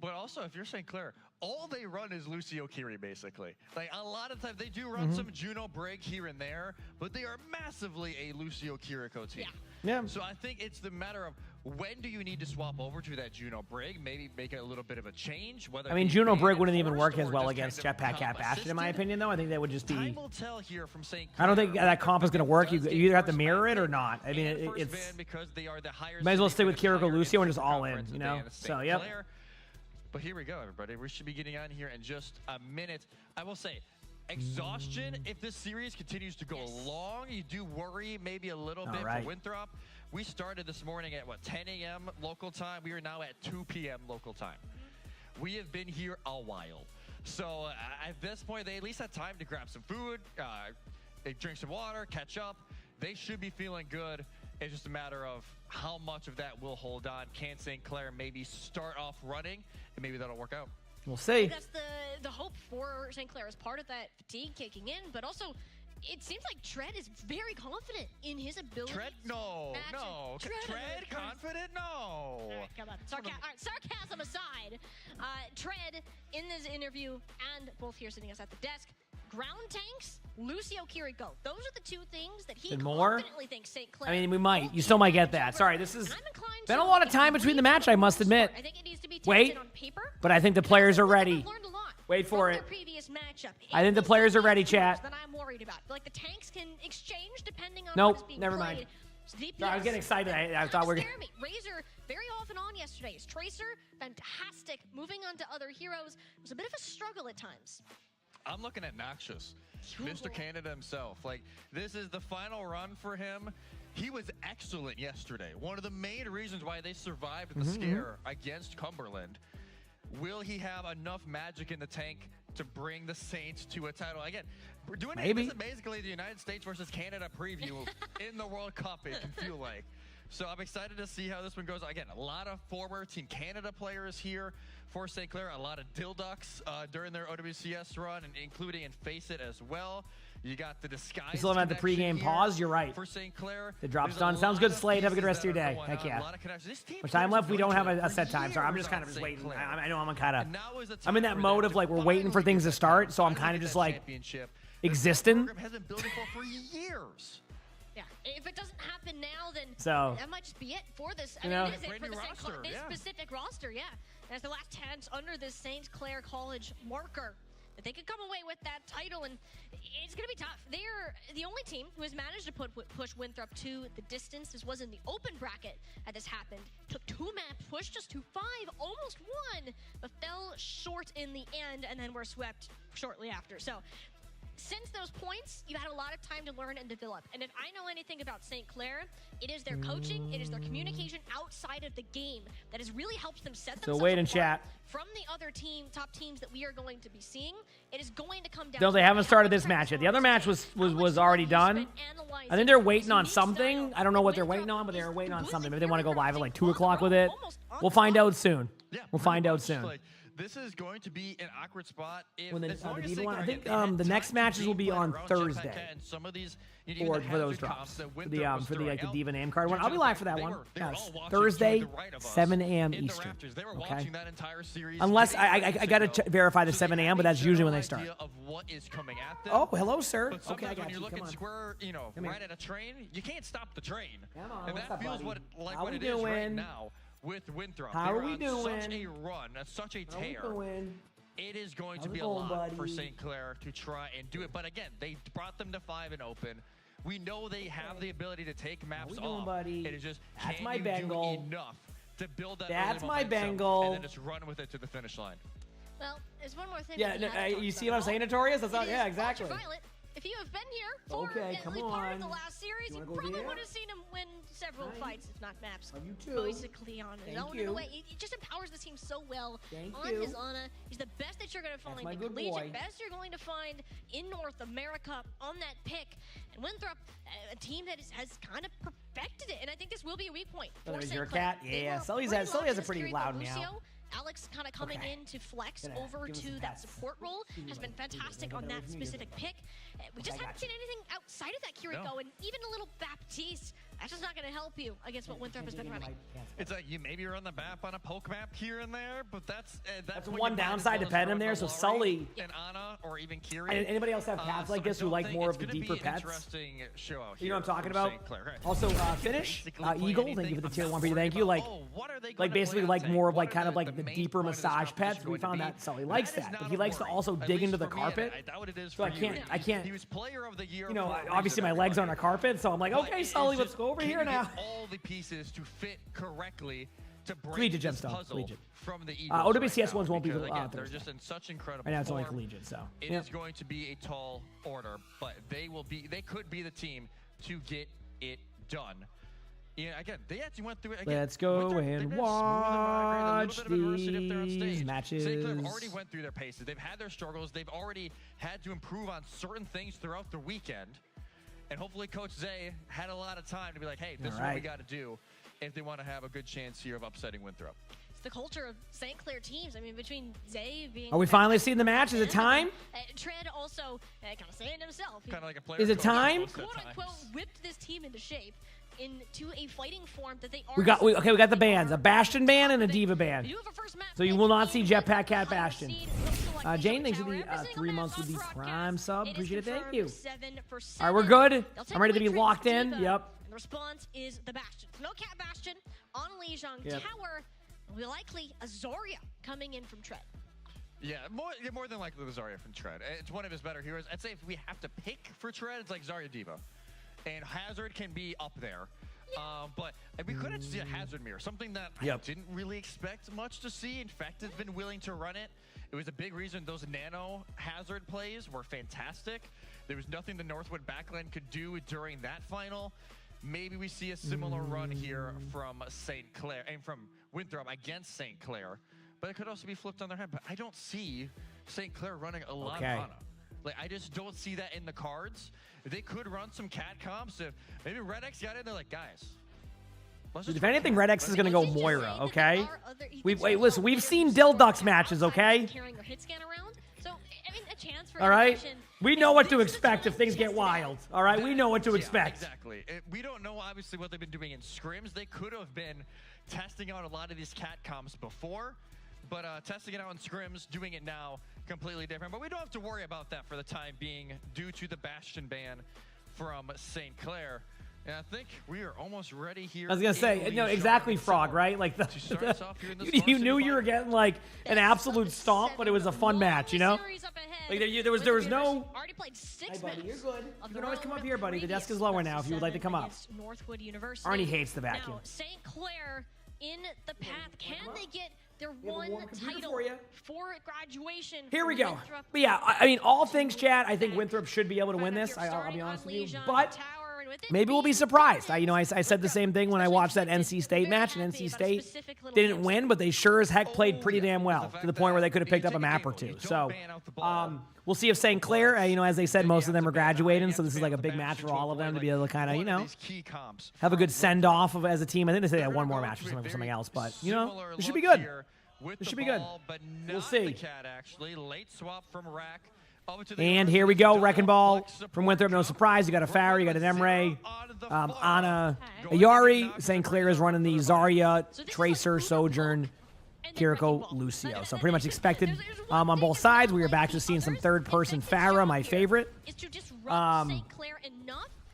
But also, if you're St. Clair, all they run is Lucio Kiri, basically. Like, a lot of times, they do run some Juno Brig here and there, but they are massively a Lucio Kiriko team.
Yeah.
So I think it's the matter of when do you need to swap over to that Juno Brig, maybe make it a little bit of a change. Whether
I mean,
it be
Juno
banned,
Brig wouldn't even
enforced,
work as
or
well
just
against
kind of
Jetpack Cat Bastion, in my
assisted.
opinion, though. I think that would just
Time
be.
will tell here from St.
I don't think
Clair.
that comp is going to work. You either have to mirror it or not. I mean,
And first
it's.
ban because they are the higher
Might as well
seeded
stay with
finish
Kiriko
higher
Lucio and
in
just all in,
conference
you
than
know?
St.
So, yep.
Clair. But here we go, everybody. We should be getting on here in just a minute. I will say, exhaustion, if this series continues to go long, you do worry maybe a little bit
right.
for Winthrop. We started this morning at, 10 a.m. local time. We are now at 2 p.m. local time. We have been here a while. So at this point, they at least had time to grab some food, drink some water, catch up. They should be feeling good. It's just a matter of how much of that will hold on. Can St. Clair maybe start off running, and maybe that'll work out.
We'll see.
That's the hope for St. Clair as part of that fatigue kicking in, but also it seems like Tread is very confident in his ability.
Tread? No. Tread confident? No.
All right, come on. Sarcasm aside, Tread in this interview and both here sitting us at the desk, ground tanks, Lucio Kiriko. Those are the two things that he
And more?
confidently thinks St. Clair.
I mean, we might. You still might get that. Sorry, this has been a lot of time between the match, I must admit.
I think it needs to be
Wait,
tested on paper.
but I think the players are ready.
Learned a lot
Wait for
from
it.
their previous matchup.
I think the players are ready, chat.
That I'm worried about. Like the tanks can exchange depending on
Nope,
what is being
never
played.
mind.
VPS,
No, I was getting excited. I thought we were.
scare me. Razor very off and on yesterday. His Tracer, fantastic. Moving on to other heroes. It was a bit of a struggle at times.
I'm looking at Noxious, Mr. Canada himself. Like, this is the final run for him. He was excellent yesterday. One of the main reasons why they survived the scare against Cumberland. Will he have enough magic in the tank to bring the Saints to a title? Again, we're doing this is basically the United States versus Canada preview in the World Cup, it can feel like. So I'm excited to see how this one goes. Again, a lot of former Team Canada players here for St. Clair. A lot of Dilducks during their OWCS run, and including in Face It as well. You got the disguise.
You still haven't had the pregame pause. You're right.
For St. Clair.
The drop's done. Sounds good, Slade. Have a good rest of your day. Heck yeah. Much time left? We don't have a set time. Sorry, I'm just kind of just waiting. I know I'm in that mode of like we're waiting for things to start, so I'm kind of just like existing.
Hasn't built for years.
Yeah, if it doesn't happen now, then
so
that might just be it for this. I
you
mean,
know,
it is it for the specific roster, yeah. That's the last chance under this St. Clair College marker that they could come away with that title, and it's going to be tough. They're the only team who has managed to push Winthrop to the distance. This was in the open bracket that this happened. Took 2 maps, pushed us to 5, almost won, but fell short in the end, and then were swept shortly after. So since those points, you had a lot of time to learn and develop. And if I know anything about St. Clair, it is their coaching, it is their communication outside of the game that has really helped them set themselves
wait and
apart
chat.
from the other top teams that we are going to be seeing. It is going to come down.
No, they haven't started this match yet. The other match was already done. I think they're waiting on something. I don't know what they're waiting on, but they're waiting on something. Maybe they want to go live at like 2 o'clock with it. We'll find out soon. We'll find out soon.
This is going to be an awkward spot. If,
When
as long as
the
they
I think
can
the next matches will be on Thursday.
and some of these,
For those drops, for the like the Diva name card one. I'll be live for that one. Yes, Thursday, 7 a.m. Eastern. Okay. Unless I gotta verify the 7 a.m., but that's usually when they start. Oh, hello, sir. Okay, I got
when
you.
you're looking
Come on.
square, right at a train, you can't stop the train.
Come on,
and
what's
that
up,
feels
buddy?
like
How
what
we
it is right
doing?
now with Winthrop.
How
They're
are we
on
doing?
such a run, such a
How we
tear.
doing?
It is going to
How's
be
it
a
going,
lot for
buddy?
St. Clair to try and do it. But again, they brought them to 5 and open. We know they have the ability to take maps
doing,
off.
buddy?
It is just,
That's
can
my
you
Bengal.
do enough to build that
That's
early
my
momentum
Bengal.
and then just run with it to the finish line?
Well, there's one more thing.
Yeah,
that we have to talk
you see
about.
what I'm saying, Notorious? That's not,
It
yeah,
is
exactly.
Ultraviolet. If you have been here for
Okay, come
part of the
on.
last series, you
wanna go
probably
there?
would have seen him win several fights, if not maps.
Love you too.
Basically on his
Thank
own in a
you.
way. It just empowers the team so well.
Thank
on
you.
his Ana, he's the best that you're going to find.
my
The
good
Collegiate
boy.
best you're going to find in North America on that pick. And Winthrop, a team that has kind of perfected it. And I think this will be a weak point for
There's
St.
your
Clair.
cat. Yeah, Sully has a pretty loud meow.
Lucio. Alex kind of coming in to flex over
give us
to
some
that
pets.
support role has been fantastic on that specific pick. We just haven't seen anything outside of that Kiriko, and even a little Baptiste. That's just not going to help you against what Winthrop has been running.
It's like you maybe run the map on a poke map here and there, but that's
one downside to pet him there. So Sully
and Ana or even Kiri.
And anybody else have pets like this who like more of the deeper pets?
Interesting show out
You know what I'm talking
from
about?
St. Clair, right?
Also, Finish, Eagle, thank you for the tier 1 for you. Thank you. Like basically like more of like kind of like the deeper massage pets. We found that Sully likes that, but he likes to also dig into the carpet. So I can't.
He was player of the year.
You know, obviously my legs aren't a carpet, so I'm like, okay, Sully, let's go over here now.
All the pieces to fit correctly to break
Collegiate
this
Gemstone,
puzzle
Collegiate.
from the Eagles
OWCS
right now,
ones won't be
because, again,
Thursday.
they're just in such incredible
Right now it's only
form.
Collegiate, so
It is going to be a tall order, but they could be the team to get it done. Yeah, again, they actually went through it. Again,
Let's go and watch these matches.
St. Clair already went through their paces. They've had their struggles. They've already had to improve on certain things throughout the weekend. And hopefully Coach Zay had a lot of time to be like, hey, this is what we got to do if they want to have a good chance here of upsetting Winthrop.
It's the culture of St. Clair teams. I mean, between Zay being...
Are we finally seeing the match? Is it time?
Tread also kind of saying himself.
Kind of like a player.
Is it time?
Quote-unquote whipped this team into shape. Into a fighting form that they are.
We got the bands, a Bastion band and a Diva band. So you will not see Jetpack Cat Bastion. Jane, thanks for the 3 months with the Prime sub. Appreciate it. Thank you. All right, we're good. I'm ready to be locked in. Yep.
And the response is the Bastion. No Cat Bastion on Lijiang Tower. Will be likely a Zarya coming in from Tread.
Yeah, more than likely the Zarya from Tread. It's one of his better heroes. I'd say if we have to pick for Tread, it's like Zarya Diva. And Hazard can be up there. But we could have see a Hazard mirror, something that I didn't really expect much to see. In fact, has been willing to run it. It was a big reason those nano Hazard plays were fantastic. There was nothing the Northwood backline could do during that final. Maybe we see a similar run here from St. Clair and from Winthrop against St. Clair. But it could also be flipped on their head. But I don't see St. Clair running a lot of Ana. Like, I just don't see that in the cards. They could run some cat comps. If maybe Red X got in there like, guys,
Dude, if anything, Red X is going to go Moira, okay? Listen, we've seen Dildux matches, okay? All right? We know what to expect if things get wild. All right? We know what to expect.
Exactly. We don't know, obviously, what they've been doing in scrims. They could have been testing out a lot of these cat comps before, but testing it out in scrims, doing it now, completely different. But we don't have to worry about that for the time being due to the Bastion ban from St. Clair. And I think we are almost ready here.
I was going to say, no, exactly, Frog, right? Like, you knew you were getting, like, an absolute stomp, but it was a fun match, you know? Like, there was no... Hi, buddy, you're good. You can always come up here, buddy. The desk is lower now if you would like to come up. Arnie hates the vacuum.
Now, St. Clair in the path. Can they get their one title for graduation?
Here we go. But yeah, I mean, all things, Chad, I think Winthrop should be able to win this. I'll be honest with you. But maybe we'll be surprised. I said the same thing when I watched that NC State match, and NC State didn't win, but they sure as heck played pretty damn well to the point where they could have picked up a map or two. So we'll see if St. Clair, as they said, most of them are graduating, so this is like a big match for all of them to be able to kind of, have a good send-off as a team. I think they said they had one more match or something else, but, it should be good. It should be good. We'll see. And here we go, Wrecking Ball from Winthrop. No surprise, you got a Farah, you got an Emre, Ana, Ayari. St. Clair is running the Zarya, Tracer, Sojourn, Kiriko, Lucio. So pretty much expected on both sides. We are back to seeing some third-person Farah, my favorite.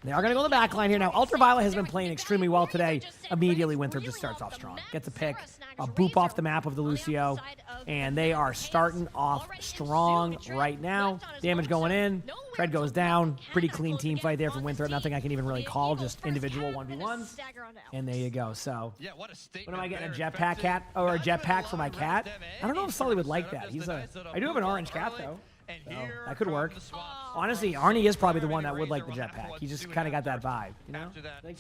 They are going to go to the back line here. Now, Ultraviolet has been playing extremely well today. Immediately, Winthrop just starts off strong. Gets a pick, a boop off the map of the Lucio, and they are starting off strong right now. Damage going in. Tread goes down. Pretty clean team fight there from Winthrop. Nothing I can even really call, just individual 1v1s. And there you go. So, what am I getting, a jetpack cat or a jetpack for my cat? I don't know if Sully would like that. I do have an orange cat, though. So that could work. Honestly, Arnie is probably the one that would like the jetpack. He just kind of got that vibe, you know? Like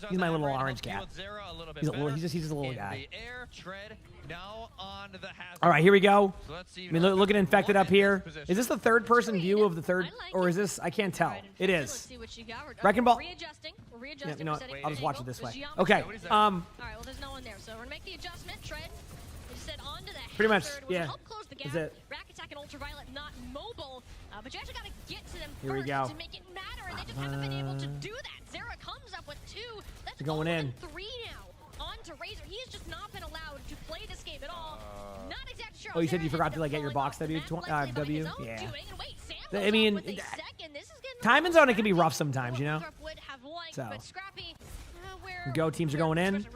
he's my little orange cat. He's just a little guy. All right, here we go. I mean, look at Infected up here. Is this the third-person view of the third, or is this? I can't tell. It is. Wrecking Ball. Yeah, you know what? I'll just watch it this way. Okay.
All right. Well, there's no one there, so we're gonna make the adjustment. Tread.
Pretty much, yeah. Is it?
Rack Attack and Ultraviolet not mobile, but you actually got to get to them
here
first to make it matter, and they just haven't been able to do that. Zera comes up with 2. That's
going in.
3 now. On to Razor. He has just not been allowed to play this game at all. Not exactly sure.
Oh, you said you forgot to get your box W? Yeah. I mean, time and zone, it can be rough sometimes, you know? So, go teams are going in.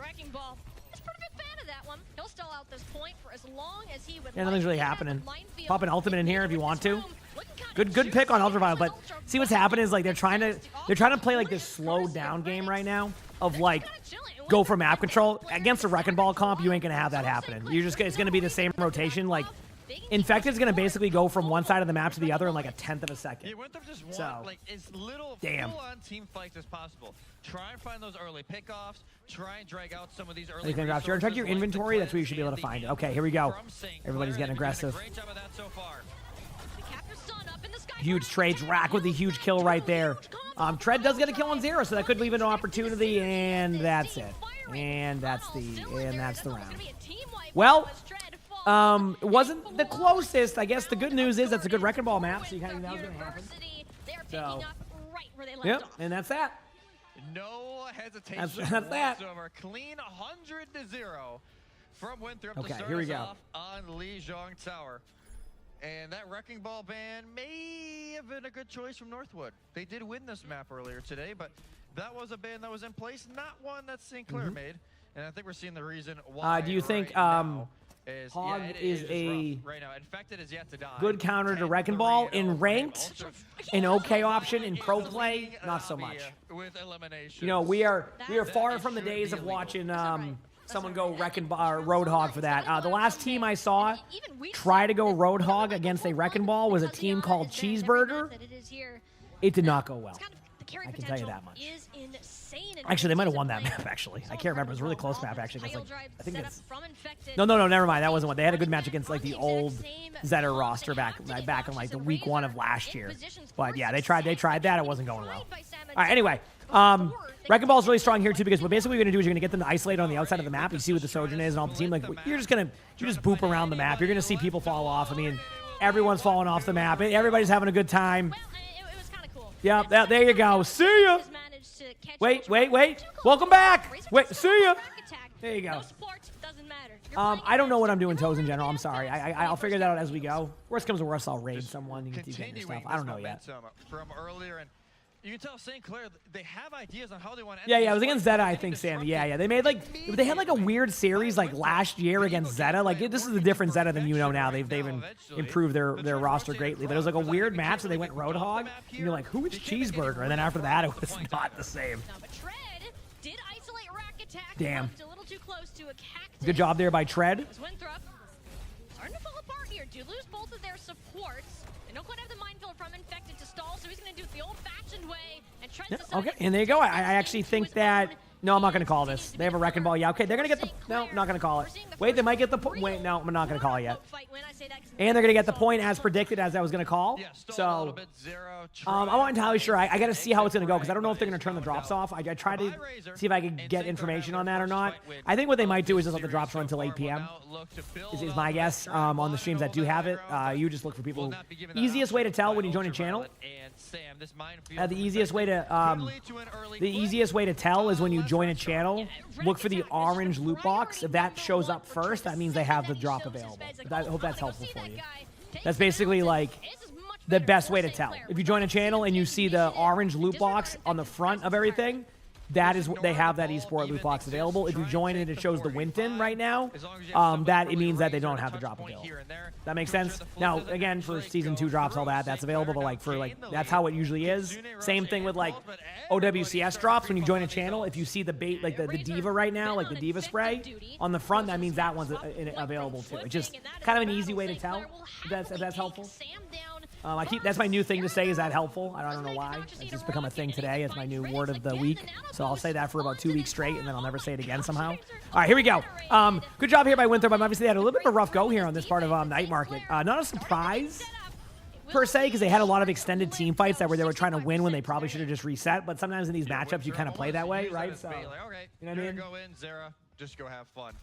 Yeah, nothing's really happening. Pop an ultimate in here if you want to. Good pick on Ultraviolet, but see what's happening is like they're trying to play like this slowed down game right now of like go for map control. Against a Wrecking Ball comp, you ain't gonna have that happening. It's gonna be the same rotation. Like Infected's gonna basically go from one side of the map to the other in like a 1/10 of a second.
Yeah, Winthrop just want like as little full-on team fights as possible. Try and find those early pickoffs. Try and drag out some of these early.
Check your inventory. That's where you should be able to find it. Okay, here we go. Everybody's getting aggressive. Huge trades. Rack with a huge kill right there. Tread does get a kill on Zero, so that could leave an opportunity, and that's it. And that's the round. Well, it wasn't the closest. I guess the good news is that's a good Wrecking Ball map, so you kind of know what's going to happen. So, yep, and that's that.
No hesitation.
That's that.
Over. Clean 100-0 from Winthrop
to
start
here we
us
go.
Off on Lijiang Tower. And that Wrecking Ball ban may have been a good choice from Northwood. They did win this map earlier today, but that was a ban that was in place, not one that St. Clair made. And I think we're seeing the reason why.
Do you think
Hog
is a
right now. Infected is yet to die.
good counter to Wrecking Ball in ranked? An okay option in pro play? Not so much.
With elimination.
You know, we are far from the days of watching someone go Wrecking Ball or Roadhog for that. The last team I saw try to go Roadhog against a Wrecking Ball was a team called Cheeseburger. It did not go well. I can tell you that much. Actually, they might have won that map, actually. I can't remember. It was a really close map, actually. It was like, I think it's... No, never mind. That wasn't one. They had a good match against, like, the old Zetter roster back in, like, the week 1 of last year. But, yeah, they tried that. It wasn't going well. All right, anyway. Wrecking Ball is really strong here too because what basically you're gonna do is you're gonna get them to isolate on the outside of the map. You see what the Sojourn is and all the team. Like you just boop around the map. You're gonna see people fall off. I mean, everyone's falling off the map. Everybody's having a good time.
Well, it was kind of cool.
Yeah, there you go. See ya. Wait. Welcome back. Wait, see ya. There you go. I don't know what I'm doing toes in general. I'm sorry. I'll figure that out as we go. Worst comes to worst, I'll raid someone and keep getting your stuff. I don't know yet.
From earlier, and you can tell St. Clair, they have ideas on how they want to.
Yeah, it was against Zeta, I think, Sam. Yeah. They made they had a weird series last year against Zeta. This is a different Zeta than you know now. They've improved their roster greatly, but it was a weird match. So they went Roadhog, and you're like, who is Cheeseburger? And then after that, it was not the same. Damn. Good job there by Tread.
Starting to fall apart here. Do lose both of their supports. They don't quite have the minefield from Infected to stall, so he's going to do it the old-fashioned way. And Tread's
Okay, and there you go. I actually think that... No, I'm not going to call this. They have a Wrecking Ball. Yeah, okay, they're going to get the... No, I'm not going to call it. Wait, they might get the point. Wait, no, I'm not going to call it yet. And they're going to get the point as predicted, as I was going to call. So, I'm not entirely sure. I got to see how it's going to go, because I don't know if they're going to turn the drops off. I tried to see if I could get information on that or not. I think what they might do is just let the drops run until 8 p.m. Is my guess on the streams that do have it. You just look for people. Easiest way to tell when you join a channel. The easiest way to tell is when you join a channel, look for the orange loot box. If that shows up first, that means they have the drop available. I hope that's helpful for you. That's basically the best way to tell. If you join a channel and you see the orange loot box on the front of everything, that is what they have, that esport loot box available. If you join it, it shows the Winton right now. It means that they don't have the drop available. That makes sense. Now, again, for season 2 drops, all that's available. But that's how it usually is. Same thing with OWCS drops. When you join a channel, if you see the bait, the Diva right now, the Diva spray on the front, that means that one's available too. It's just kind of an easy way to tell. If that's helpful. That's my new thing to say. Is that helpful? I don't know why. It's just become a thing today. It's my new word of the week. So I'll say that for about 2 weeks straight, and then I'll never say it again somehow. All right, here we go. Good job here by Winthrop. Obviously, they had a little bit of a rough go here on this part of Night Market. Not a surprise per se, because they had a lot of extended team fights that they were trying to win when they probably should have just reset. But sometimes in these matchups, you kind of play that way, right? So, you know what I mean?
Go in, Zera. Just go have fun.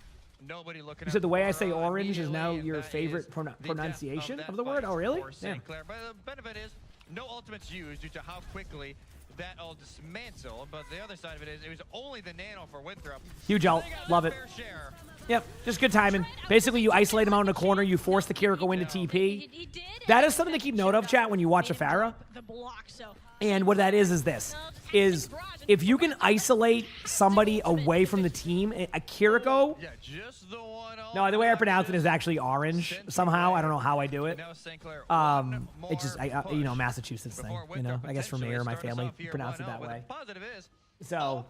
Nobody looking.
You said the way I say orange is now your favorite pronunciation of the word? Oh, really? Yeah.
But the benefit is no ultimates used due to how quickly that all dismantled. But the other side of it is it was only the nano for Winthrop.
Huge ult. Love it. Yep, just good timing. Basically, you isolate him out in a corner. You force the Kiriko into TP. That is something to keep note of, chat, when you watch a Pharah. And what that is this. If you can isolate somebody away from the team, a Kiriko... No, the way I pronounce it is actually orange somehow. I don't know how I do it. It's just, Massachusetts thing, I guess for me or my family pronounce it that way. So,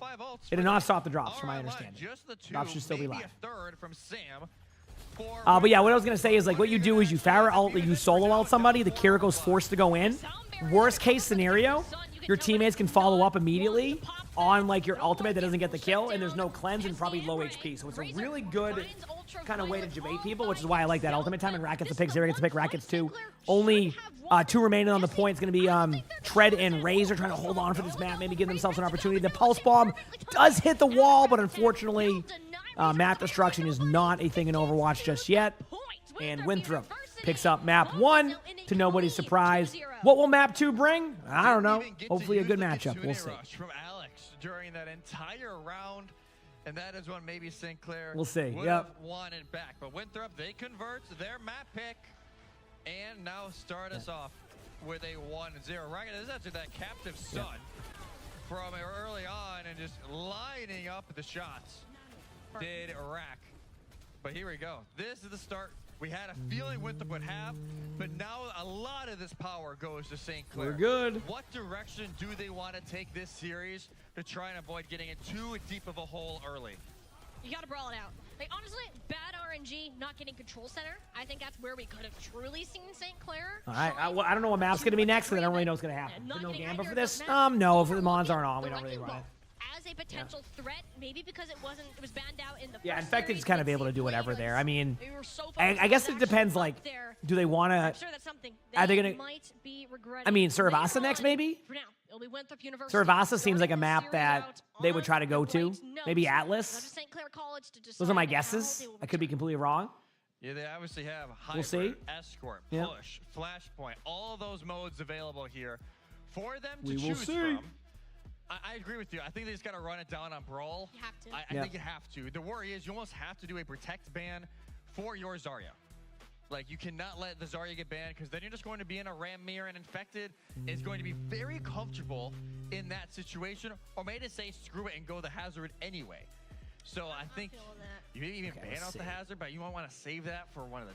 it did not stop the drops, from my understanding. Drops should still be live. But yeah, what I was going to say is, what you do is you Pharah ult, you solo ult somebody, the Kiriko's forced to go in. Worst case scenario, your teammates can follow up immediately on, your ultimate that doesn't get the kill, and there's no cleanse and probably low HP. So it's a really good kind of way to debate people, which is why I like that ultimate time. And Rat gets the pick, Zera gets the pick, Rat gets 2. Only 2 remaining on the point. It's going to be Tread and Razor trying to hold on for this map, maybe give themselves an opportunity. The Pulse Bomb does hit the wall, but unfortunately, map destruction is not a thing in Overwatch just yet. And Winthrop picks up map 1 to nobody's surprise. What will map 2 bring? I don't know. Hopefully a good matchup. We'll see.
From Alex during that entire round, and that is when maybe St. Clair
we'll see.
would have won it back. But Winthrop, they convert their map pick and now start us off with a 1-0. Right, this is after that captive sun from early on and just lining up the shots. Did Iraq. But here we go. This is the start we had a feeling Winthrop would have, but now a lot of this power goes to St. Clair.
We're good.
What direction do they want to take this series to try and avoid getting into too deep of a hole early?
You got to brawl it out. Honestly, bad RNG, not getting control center. I think that's where we could have truly seen St. Clair.
All right. I don't know what map's going to be next, because I don't really know what's going to happen. No Gamba for this? No, if the Mons aren't on, we don't really run it.
As a potential threat, maybe because it was banned out in the
first Infected is kind of able to do whatever there. I mean, I guess it depends, do they want to...
I'm sure that's something
are they going
might be regretting.
I mean, Saravasa next, maybe?
It'll be Winthrop University.
Cervasa seems like a map that they would try to go to. Maybe Atlas.
St. Clair College to
Those are my guesses. I could be completely wrong.
Yeah, they obviously have Hybrid,
We'll see.
Escort,
Yeah.
Push, Flashpoint, all of those modes available here for them to
We will
choose
see.
from. I agree with you. I think they just got to run it down on Brawl.
You have to.
I think you have to. The worry is you almost have to do a protect ban for your Zarya. Like, you cannot let the Zarya get banned because then you're just going to be in a Ram Mirror, and Infected is going to be very comfortable in that situation, or may just say screw it and go the Hazard anyway. So I think you maybe even ban out the Hazard, but you might want to save that for one of the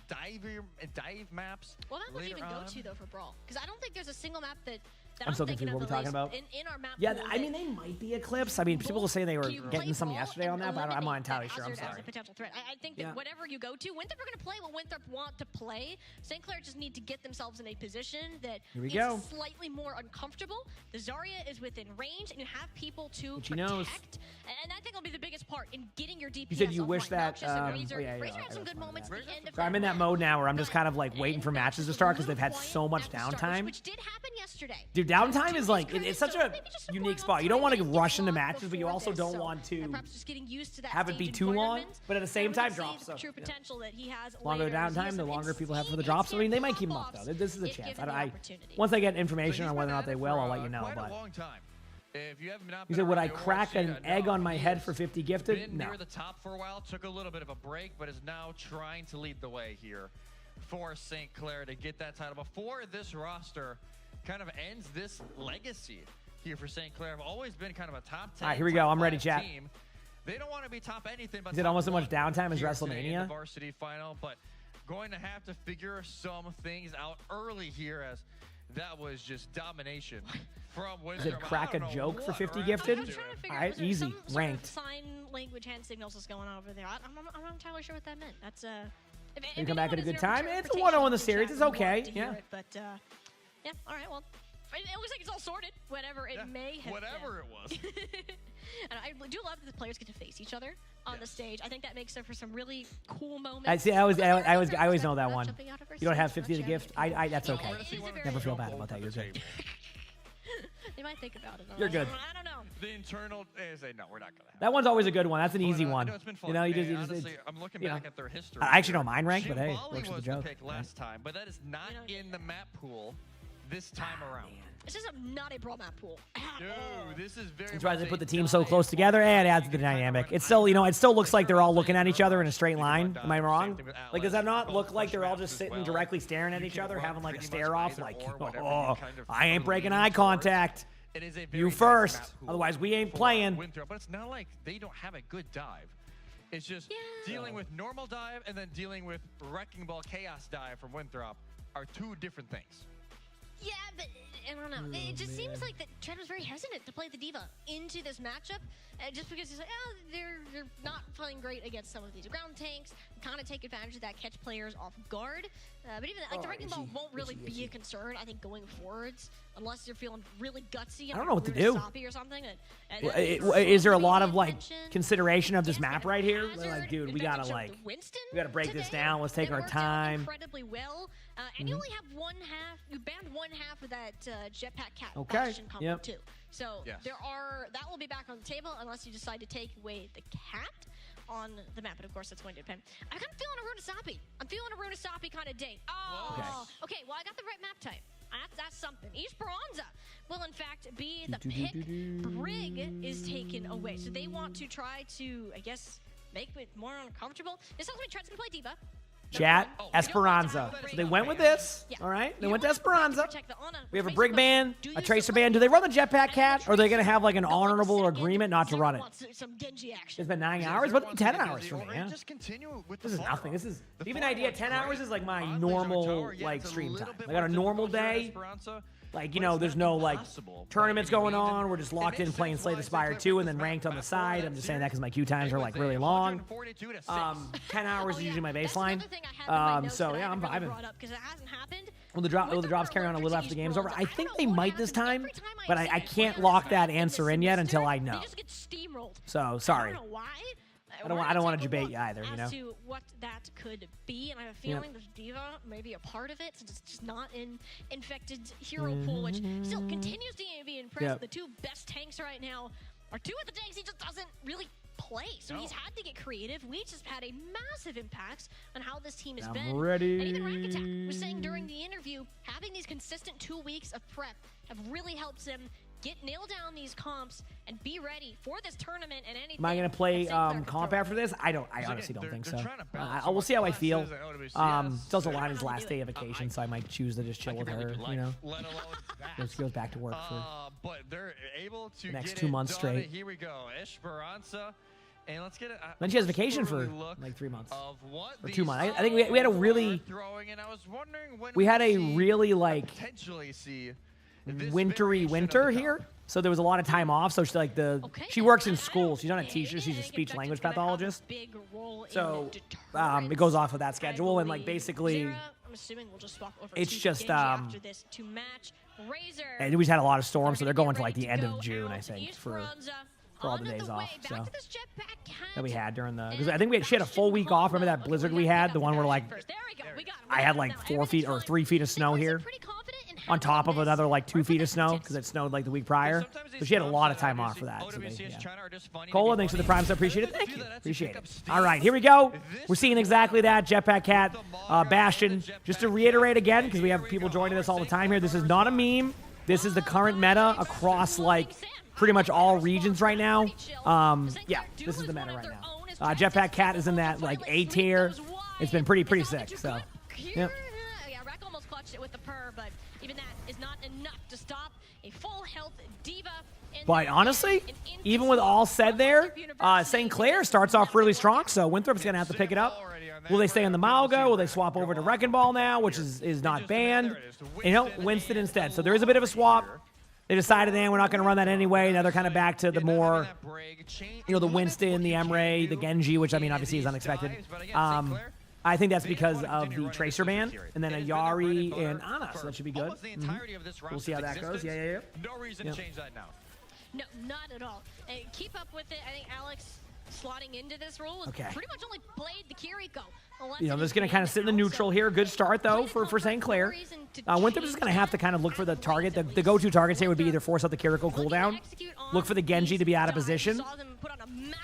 dive maps.
Well, that would
later
even go
on.
to, though, for Brawl. Because I don't think there's a single map that
I'm still confused what we're talking about.
In our map
Yeah,
pool
I mean, they might be Eclipse. I mean, people were saying they were getting some yesterday on that, but I'm not entirely sure. I'm
Hazard as
sorry.
a potential threat. I think that whatever you go to, Winthrop are going to play what Winthrop want to play. St. Clair just need to get themselves in a position that
Here we
is
go.
slightly more uncomfortable. The Zarya is within range, and you have people to
Which he knows.
protect. And I think will be the biggest part in getting your DPS.
You said you
offline,
wish
not
that.
just a Razor.
Oh, yeah,
Razor had some
that's
good
fine,
moments at the end of
So I'm in that mode now where I'm just kind of like waiting for matches to start because they've had so much
at the start,
downtime.
which did happen yesterday.
Dude, downtime is like, it's such a unique spot. You don't want to rush into matches, but you also don't want to
perhaps just getting used to that
have it be
stage
too long.
environment.
But at the same
We
time,
can see
drops.
the
So,
true potential that he has
longer
later. He has
downtime, the
some
longer people have for the
insane
drops. I mean, they might keep them up
pop-offs
though. This is a
if
chance.
given the opportunity.
Once I get information on whether or not they will, I'll let you know.
Quite a
But
long time. If you have not
you
been
said, would
around
I
the Overwatch
crack
scene,
an egg
no,
on my
he
head
has
for 50 gifted?
been
No.
near the top for a while, took a little bit of a break, but is now trying to lead the way here for St. Clair to get that title before this roster kind of ends this legacy here for St. Clair. Have always been kind of a top 10.
All right, here we go. I'm ready, chat.
Team. They don't want to be top anything but
Is it
top
almost as much
one
downtime as
here today in the
WrestleMania?
varsity final, but going to have to figure some things out early here, as that was just domination from
Is
Winthrop.
it crack a joke for 50
Rams
gifted?
are doing.
All right, easy, ranked.
Sign language hand signals is going on over there. I'm not entirely sure what that meant. That's if
You come back at a
anyone
good
has
time.
an
It's a 1-0 in the
interpretation,
series. It's
chat, we'd
okay.
love to hear
Yeah.
it, but yeah, all right. Well, it looks like it's all sorted. Whatever it may have
Whatever
been.
it was.
And I do love that the players get to face each other on the stage. I think that makes it for some really cool moments.
I see. I always know that one. You don't have 50 to gift. That's okay. Never feel bad about that. You're good.
They might think about it.
You're good.
I don't know.
The internal say no, we're not gonna have
That one's always a good one. That's an easy
I
one.
know it's been fun.
You know, you
And
just
honestly,
it's,
I'm looking
you know.
back at their history.
I actually
here.
don't mind rank, but hey,
Shambali
works for the
was
joke.
pick last time, but that is not in the map pool this time around.
This is not a brawl map pool.
Dude, this is very.
That's why they put the team so close together, and it adds to the dynamic. It's still, you know, it still looks like they're all looking at each other in a straight line. Am I wrong? Like, does that not look like they're all just sitting directly staring at each other, having like a stare off? Like, oh, I ain't breaking eye contact.
It is a
You first, otherwise we ain't playing.
Winthrop, but it's not like they don't have a good dive. It's just dealing with normal dive and then dealing with Wrecking Ball Chaos dive from Winthrop are two different things.
Yeah, but I don't know. It just seems like that Trent was very hesitant to play the D.Va into this matchup, just because he's like, oh, they're not playing great against some of these ground tanks. Kind of take advantage of that, catch players off guard. But even like the Wrecking Ball won't really be a concern, I think, going forwards, unless you're feeling really gutsy.
I don't know what to do.
Or something.
Is there a lot of like consideration of this map right here? Like, dude, we gotta break this down. Let's take our time.
Incredibly well, and you only have one half. You banned one half of that jetpack cat
Okay.
Bastion combo
Yep.
too. So that will be back on the table unless you decide to take away the cat on the map, and of course that's going to depend. I'm kind of feeling a Runasapi. I'm feeling a Runasapi kind of day. Oh, okay. Well, I got the right map type. That's something. Esperanza will in fact be the pick. Brig is taken away, so they want to try to, I guess, make it more uncomfortable. This tells me Trent's gonna play D.Va.
Chat, Esperanza. So they went with this. All right, they went to Esperanza. We have a Brig ban, a Tracer ban. Do they run the Jetpack Cat, or are they going to have like an honorable agreement not to run it? It's been 9 hours, but 10 hours for me. Yeah. This is nothing. This is even idea. 10 hours is like my normal like stream time. I got a normal day. Like, you know, there's no like tournaments going on. We're just locked in playing Slay the Spire 2 and then ranked on the side. I'm just saying that because my queue times are like really long. 10 hours is usually my baseline. So yeah, I'm vibing. Will the drops carry on a little after the game's over? I think they might this time, but I can't lock that answer in yet until I know. So sorry. I don't want to debate you either, you know?
As to what that could be, and I have a feeling this D.Va may be a part of it, since it's just not in infected hero pool, which still continues to be impressive. The two best tanks right now are two of the tanks he just doesn't really play, so he's had to get creative. Weech has had a massive impact on how this team has been.
Ready.
And even Rakatak was saying during the interview, having these consistent 2 weeks of prep have really helped him nail down these comps and be ready for this tournament and anything.
Am I going to play comp after this? I honestly don't think so. We'll see how I feel. It's also Lana's last day of vacation, so I might choose to just chill with her, you know? She goes back to work for
but they're able to
the next 2 months straight.
Here we go. Esperanza. And let's get it.
Then she has vacation for like 3 months or 2 months. I think we had a really, we had a really like wintry winter here, so there was a lot of time off. So she's like she works in school. She's not a teacher. She's a speech language pathologist. So it goes off of that schedule, and like basically, it's just and we just had a lot of storms, so they're going to like the end of June, I think, for all the days off. So that we had during the, because I think she had a full week off. Remember that blizzard we had, the one where like I had like 4 feet or 3 feet of snow here, on top of another like 2 feet of snow because it snowed like the week prior. So she had a lot of time off for that. So Cola, thanks for the prime sub. Appreciate it. Thank you. Appreciate it. All right, here we go. We're seeing exactly that. Jetpack Cat, Bastion. Just to reiterate again, because we have people joining us all the time here, this is not a meme. This is the current meta across like pretty much all regions right now. Yeah, this is the meta right now. Jetpack Cat is in that like A tier. It's been pretty sick. So, yep.
Yeah, Rack almost clutched it with the purr, but even that is not enough to stop a full health D.Va.
But honestly, even with all said there, St. Clair starts off really strong, so Winthrop's going to have to pick it up. Will they stay on the Malga? Will they swap over to Wrecking Ball now, which is not banned? You know, Winston instead. So there is a bit of a swap. They decided, we're not going to run that anyway. Now they're kind of back to the more, you know, the Winston, the Emre, the Genji, which, I mean, obviously is unexpected. I think that's because of the Tracer ban, and then a Yari and Ana, so that should be good. We'll see how that goes. Yeah.
No reason to change that now.
No, not at all. And keep up with it. I think Alex slotting into this role has pretty much only played the Kiriko.
You know, they're just going to kind of sit in the neutral here. Good start, though, for St. Clair. Winthrop is going to have to kind of look for the target. The go-to targets here would be either force out the Kiriko cooldown, look for the Genji to be out of position,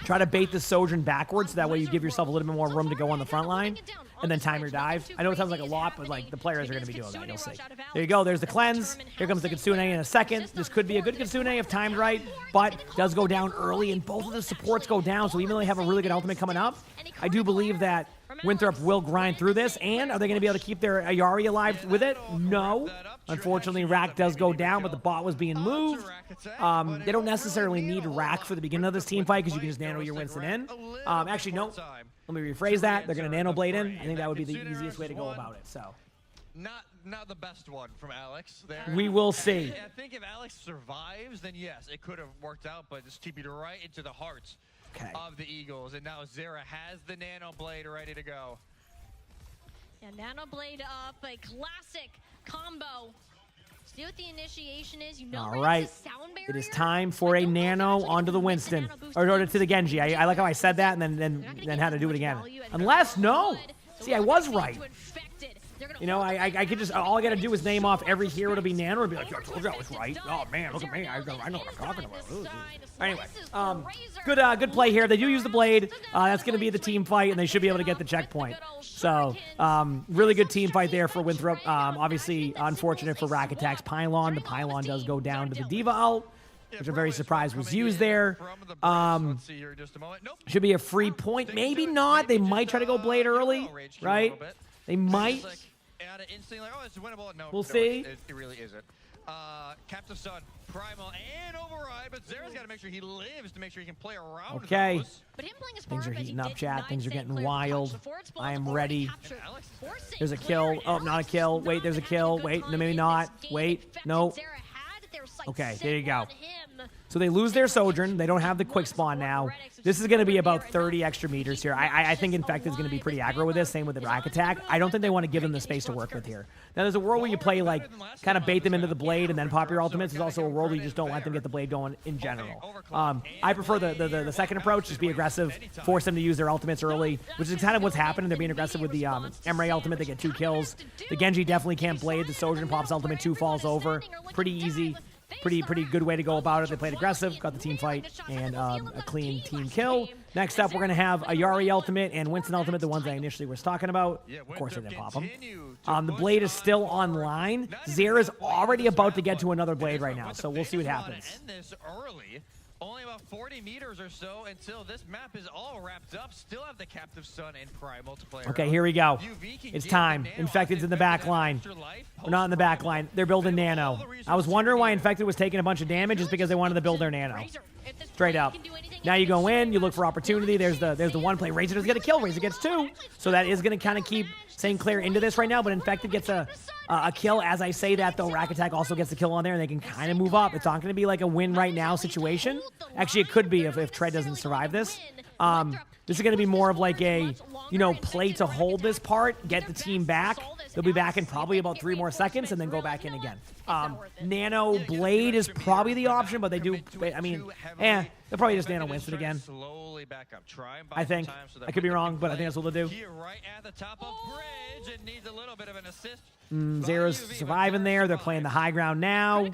try to bait the Sojourn backwards, so that way you give yourself a little bit more room to go on the front line, and then time your dive. I know it sounds like a lot, but like the players are going to be doing that. You'll see. There you go. There's the cleanse. Here comes the Kitsune in a second. This could be a good Kitsune if timed right, but does go down early, and both of the supports go down, so even though they have a really good ultimate coming up, I do believe that Winthrop will grind through this, and are they going to be able to keep their Ayari alive with it? No. Unfortunately, Rack does go down, but the bot was being moved. They don't necessarily need Rack for the beginning of this team fight because you can just nano your Winston in. Actually, no. Let me rephrase that. They're going to nano blade in. I think that would be the easiest way to go about it. So,
not the best one from Alex there.
We will see.
I think if Alex survives, then yes, it could have worked out, but just TP'd right into the hearts of the Eagles. And now Zera has the nano blade ready to go.
Yeah, nano blade up, a classic combo. See what the initiation is. You know,
all right, it is time for a nano onto the Winston, or to the Genji. I like how I said that and then had to do it again. Unless no, see, I was right. You know, I could just, all I got to do is name off every hero to be nano and be like, I told you I was right. Oh man, look at me, I know what I'm talking about. Ooh. Anyway, good play here. They do use the blade. That's going to be the team fight, and they should be able to get the checkpoint. So, really good team fight there for Winthrop. Obviously, unfortunate for Rack Attack's Pylon. The Pylon does go down to the D.Va ult, which I'm very surprised was used there. Should be a free point. Maybe not. They might try to go blade early, right? They might. We'll see.
It really isn't. Captain Sun, Primal, and Override, but Zera's got to make sure he lives to make sure he can play around those.
Things are heating up, chat. Things are getting wild. I am ready. There's a kill. Oh, not a kill. Wait, there's a kill. Wait, no, maybe not. Wait, no. Okay, there you go. So they lose their Sojourn. They don't have the quick spawn now. This is going to be about 30 extra meters here. I think Infected is going to be pretty aggro with this. Same with the Rack Attack. I don't think they want to give them the space to work with here. Now, there's a world where you play, like, kind of bait them into the blade and then pop your ultimates. There's also a world where you just don't let them get the blade going in general. I prefer the second approach, just be aggressive, force them to use their ultimates early, which is kind of what's happening. They're being aggressive with the Emray ultimate. They get 2 kills. The Genji definitely can't blade. The Sojourn pops ultimate, 2 falls over. Pretty easy. Pretty good way to go about it. They played aggressive, got the team fight, and a clean team kill. Next up, we're going to have a Yari ultimate and Winston ultimate, the ones I initially was talking about. Of course, they didn't pop them. The blade is still online. Zera's already about to get to another blade right now, so we'll see what happens.
Only about 40 meters or so until this map is all wrapped up. Still have the Captive Sun and Prime multiplayer.
Okay, here we go. It's time. Infected's in the back line. We're not in the back line. They're building Nano. I was wondering why Infected was taking a bunch of damage just because they wanted to build their Nano. Straight up. Now you go in, you look for opportunity. There's the one play. Razor doesn't get a kill. Razor gets 2. So that is going to kind of keep St. Clair into this right now, but Infected gets a kill. As I say that, though, Rack Attack also gets the kill on there, and they can kind of move up. It's not going to be like a win right now situation. Actually, it could be if Tread doesn't survive this. This is going to be more of like a, play to hold this part, get the team back. They'll be back in probably about 3 more seconds, and then go back in again. Nano Blade is probably the option, but they do, they'll probably just Nano Winston again. I think. I could be wrong, but I think that's what they'll do. Zera's surviving there. They're playing the high ground now.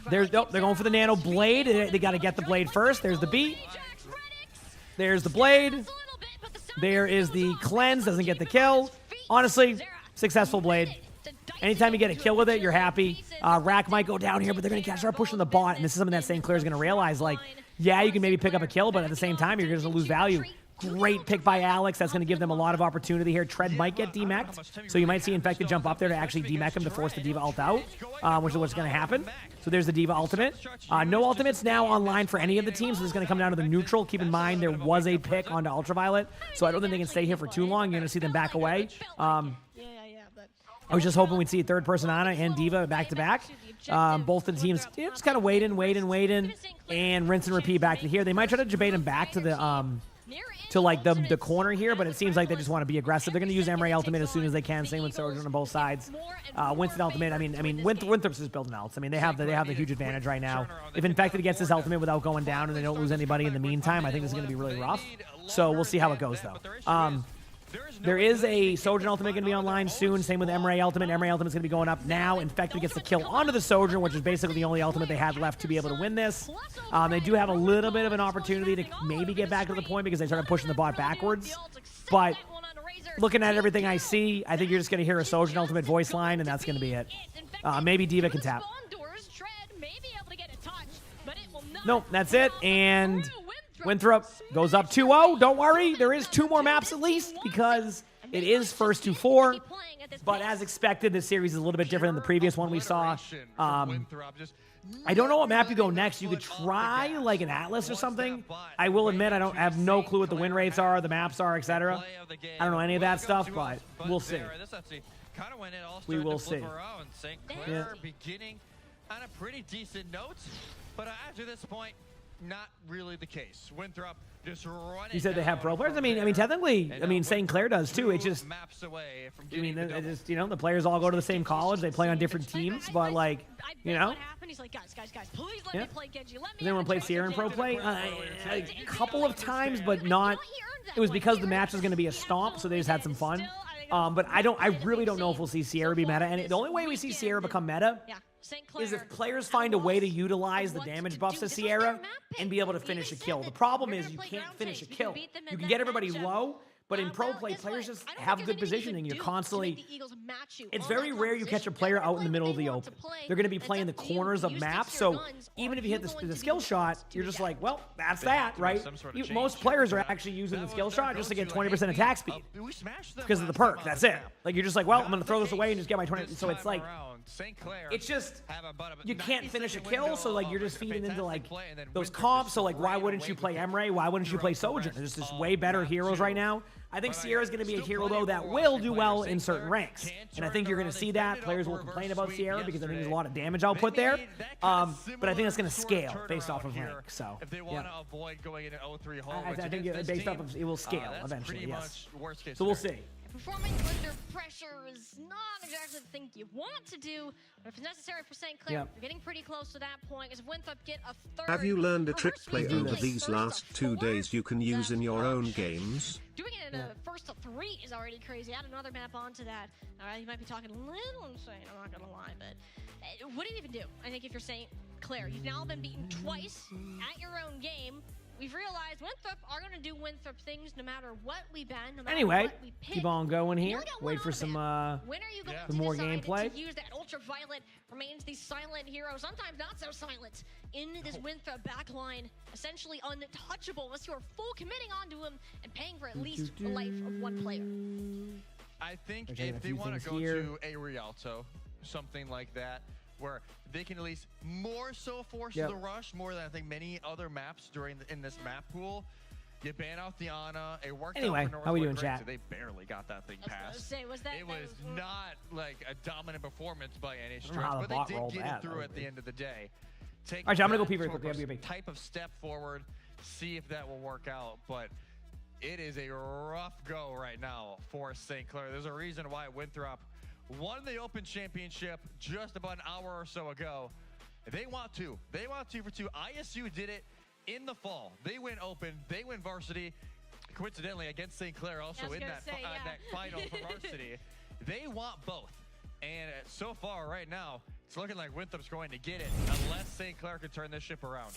They're going for the Nano Blade. They got to get the blade first. There's the beat. There's the blade. There is the cleanse. Doesn't get the kill. Honestly, successful blade. Anytime you get a kill with it, you're happy. Rack might go down here, but they're going to start pushing the bot. And this is something that St. Clair is going to realize. Like, yeah, you can maybe pick up a kill, but at the same time, you're going to lose value. Great pick by Alex. That's going to give them a lot of opportunity here. Tread might get demeched, so you might see Infected jump up there to actually demech him to force the D.Va ult out, which is what's going to happen. So there's the D.Va ultimate. No ultimates now online for any of the teams, so it's going to come down to the neutral. Keep in mind, there was a pick onto Ultraviolet, so I don't think they can stay here for too long. You're going to see them back away. I was just hoping we'd see third-person Ana and D.Va back-to-back. Both of the teams just kind of wait in, and rinse and repeat back to here. They might try to debate him back to the the corner here, but it seems like they just want to be aggressive. They're going to use Emray ultimate as soon as they can. Same with Sojourn on both sides. Winston ultimate. Winthrop's just building ults. They have the huge advantage right now. If Infected gets his ultimate without going down and they don't lose anybody in the meantime, I think this is going to be really rough. So we'll see how it goes though. There is a Sojourn ultimate going to be online soon. Same with Emray ultimate. Emray ultimate's going to be going up now. Infected gets the kill onto the Sojourn, which is basically the only ultimate they had left to be able to win this. They do have a little bit of an opportunity to maybe get back to the point because they started pushing the bot backwards. But looking at everything I see, I think you're just going to hear a Sojourn ultimate voice line, and that's going to be it. Maybe D.Va can tap. Nope, that's it. And Winthrop goes up 2-0. Don't worry, there is 2 more maps at least because it is first to 4. But as expected, this series is a little bit different than the previous one we saw. I don't know what map you go next. You could try like an Atlas or something. I will admit I have no clue what the win rates are, the maps are, etc. I don't know any of that stuff, but we'll see. We will see. Yeah.
Beginning on a pretty decent note, but after this point, not really the case. Winthrop just running.
You said they have pro players. Technically, St. Clair does too. It just, the players all go to the same college. They play on different teams, but like,
What happened? He's like, guys, please let me play Genji. Has
anyone played Sierra in pro play? A couple of times, but not. It was because the match was going to be a stomp, so they just had some fun. But I really don't know if we'll see Sierra be meta. And the only way we see Sierra become meta is if players find a way to utilize the damage buffs of Sierra and be able to finish a kill. The problem is you can't finish a kill. You can get everybody low, but in pro play, players just have good positioning. You're constantly... It's very rare you catch a player out in the middle of the open. They're going to be playing the corners of maps, so even if you hit the skill shot, you're just like, well, that's that, right? Most players are actually using the skill shot just to get 20% attack speed because of the perk. That's it. Like, you're just like, well, I'm going to throw this away and just get my 20... So it's like,
St. Clair.
It's just
have
you can't finish a kill, so like you're just feeding into like those
Winthrop
comps. So like, why wouldn't you play Emre? Why wouldn't you play Sojourner? There's just way better heroes right now. I think Sierra's going to be a hero though that will do well in certain ranks, and I think you're going to see that. Players will complain about Sierra because I think there's a lot of damage output there, but I think that's going to scale based off of rank. So
if they want to avoid going into 0-3 hole,
I think based off of it will scale eventually. Yes.
So
we'll see.
Performing under pressure is not exactly the thing you want to do, but if it's necessary for St. Clair, you're getting pretty close to that point. As Winthrop get a third.
Have you learned a trick play over these last 2 days you can use in your own games?
Doing it in a first of 3 is already crazy. Add another map onto that. You might be talking a little insane, I'm not gonna lie, but what do you even do? I think if you're St. Clair, you've now been beaten twice at your own game. We've realized Winthrop are going to do Winthrop things no matter what we ban, no matter what we pick.
Keep on going here. Wait for some
when are you going to
more
decide
gameplay.
to use that ultraviolet? Remains the silent hero, sometimes not so silent, in this Winthrop backline. Essentially untouchable unless you are full committing onto him and paying for at least the life of one player.
I think if they want to go to a Rialto, something like that, where they can at least more so force the rush more than I think many other maps in this map pool. You ban out the Ana. It worked out for Northwood.
How we doing, chat?
They barely got that thing passed.
It was
not like a dominant performance by any stretch, but they did get it through at the end of the day.
All right, I'm gonna go pee very quickly.
Type of step forward, see if that will work out, but it is a rough go right now for St. Clair. There's a reason why Winthrop won the Open Championship just about an hour or so ago. They want to. They want 2 for 2. ISU did it in the fall. They win Open. They win Varsity. Coincidentally, against St. Clair, also in that final for Varsity. They want both. And so far, right now, it's looking like Winthrop's going to get it unless St. Clair can turn this ship around.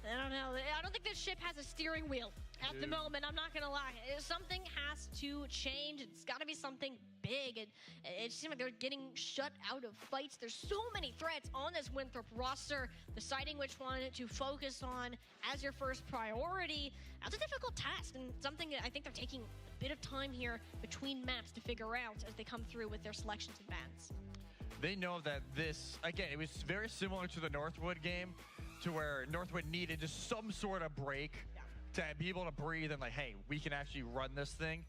I don't know. I don't think this ship has a steering wheel at the moment. I'm not going to lie. Something has to change. It's got to be something big. It seems like they're getting shut out of fights. There's so many threats on this Winthrop roster. Deciding which one to focus on as your first priority. That's a difficult task and something that I think they're taking a bit of time here between maps to figure out as they come through with their selections and bans.
They know that this, again, it was very similar to the Northwood game, to where Northwood needed just some sort of break to be able to breathe and like, hey, we can actually run this thing.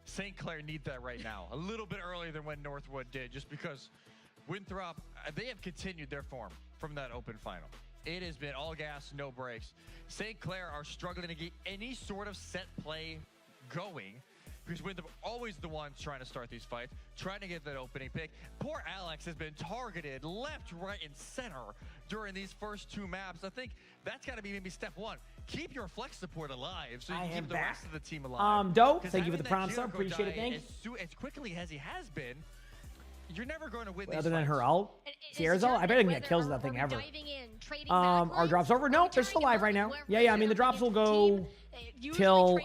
St. Clair needs that right now, a little bit earlier than when Northwood did, just because Winthrop, they have continued their form from that Open final. It has been all gas, no brakes. St. Clair are struggling to get any sort of set play going, because Winthrop are always the ones trying to start these fights, trying to get that opening pick. Poor Alex has been targeted left, right, and center during these first 2 maps. I think that's got to be maybe step 1. Keep your flex support alive so you can keep the rest of the team alive.
Dope. Thank you for the prompt sub. Appreciate it. Thanks.
As quickly as he has been, you're never going to win these
other than
fights.
her ult, Sierra's ult, I bet I can get kills with that thing ever. Are drops over? No, they're still live right now. Yeah. I mean, the drops will go till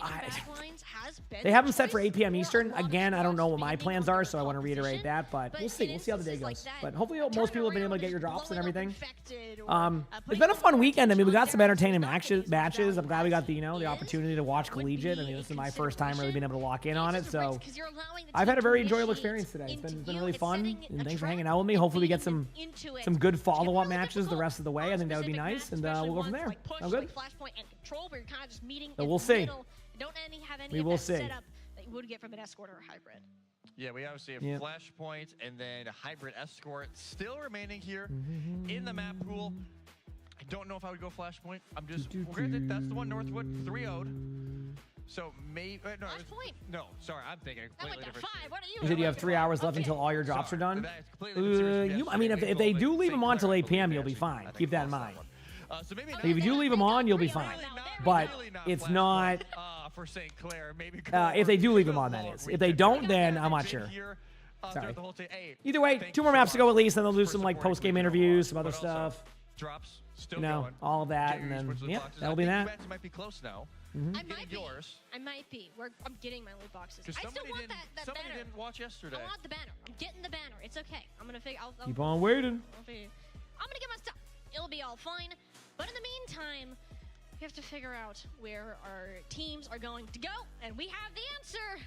they have them set for 8 p.m. Eastern. Again, I don't know what my plans are, so I want to reiterate that. But we'll see. We'll see how the day goes. But hopefully, most people have been able to get your drops and everything. It's been a fun weekend. I mean, we got some entertaining matches. I'm glad we got the opportunity to watch Collegiate. I mean, this is my first time really being able to lock in on it. So I've had a very enjoyable experience today. It's been really fun. And thanks for hanging out with me. Hopefully, we get some good follow-up matches the rest of the way. I think that would be nice, and we'll go from there. Sound good? So we'll see. We will see.
That you would get from an escort or a hybrid.
Yeah, we obviously have Flashpoint and then a hybrid escort still remaining here in the map pool. I don't know if I would go Flashpoint. I'm just that's the one Northwood 3-0'd. So maybe no, sorry, I'm thinking a completely different.
You said you have 3 hours left until all your drops are done. I mean, if they do leave them on till 8 p.m., you'll be fine. Keep that in mind. If you do leave them on, you'll be fine. But it's not.
For St. Clair, maybe
if they do leave them on, that is. If they don't, then I'm not sure. Sorry. Either way, 2 more maps to go at least, and they'll do some like post-game interviews, some other stuff.
Drops, still
all of that, and then that'll be that.
Might be close now.
I might be. I'm getting my loot boxes. I still want that
somebody
banner.
Didn't watch yesterday.
I want the banner. I'm getting the banner. It's okay. I'm gonna figure.
Keep on waiting.
I'm gonna get my stuff. It'll be all fine. But in the meantime, we have to figure out where our teams are going to go, and we have the answer.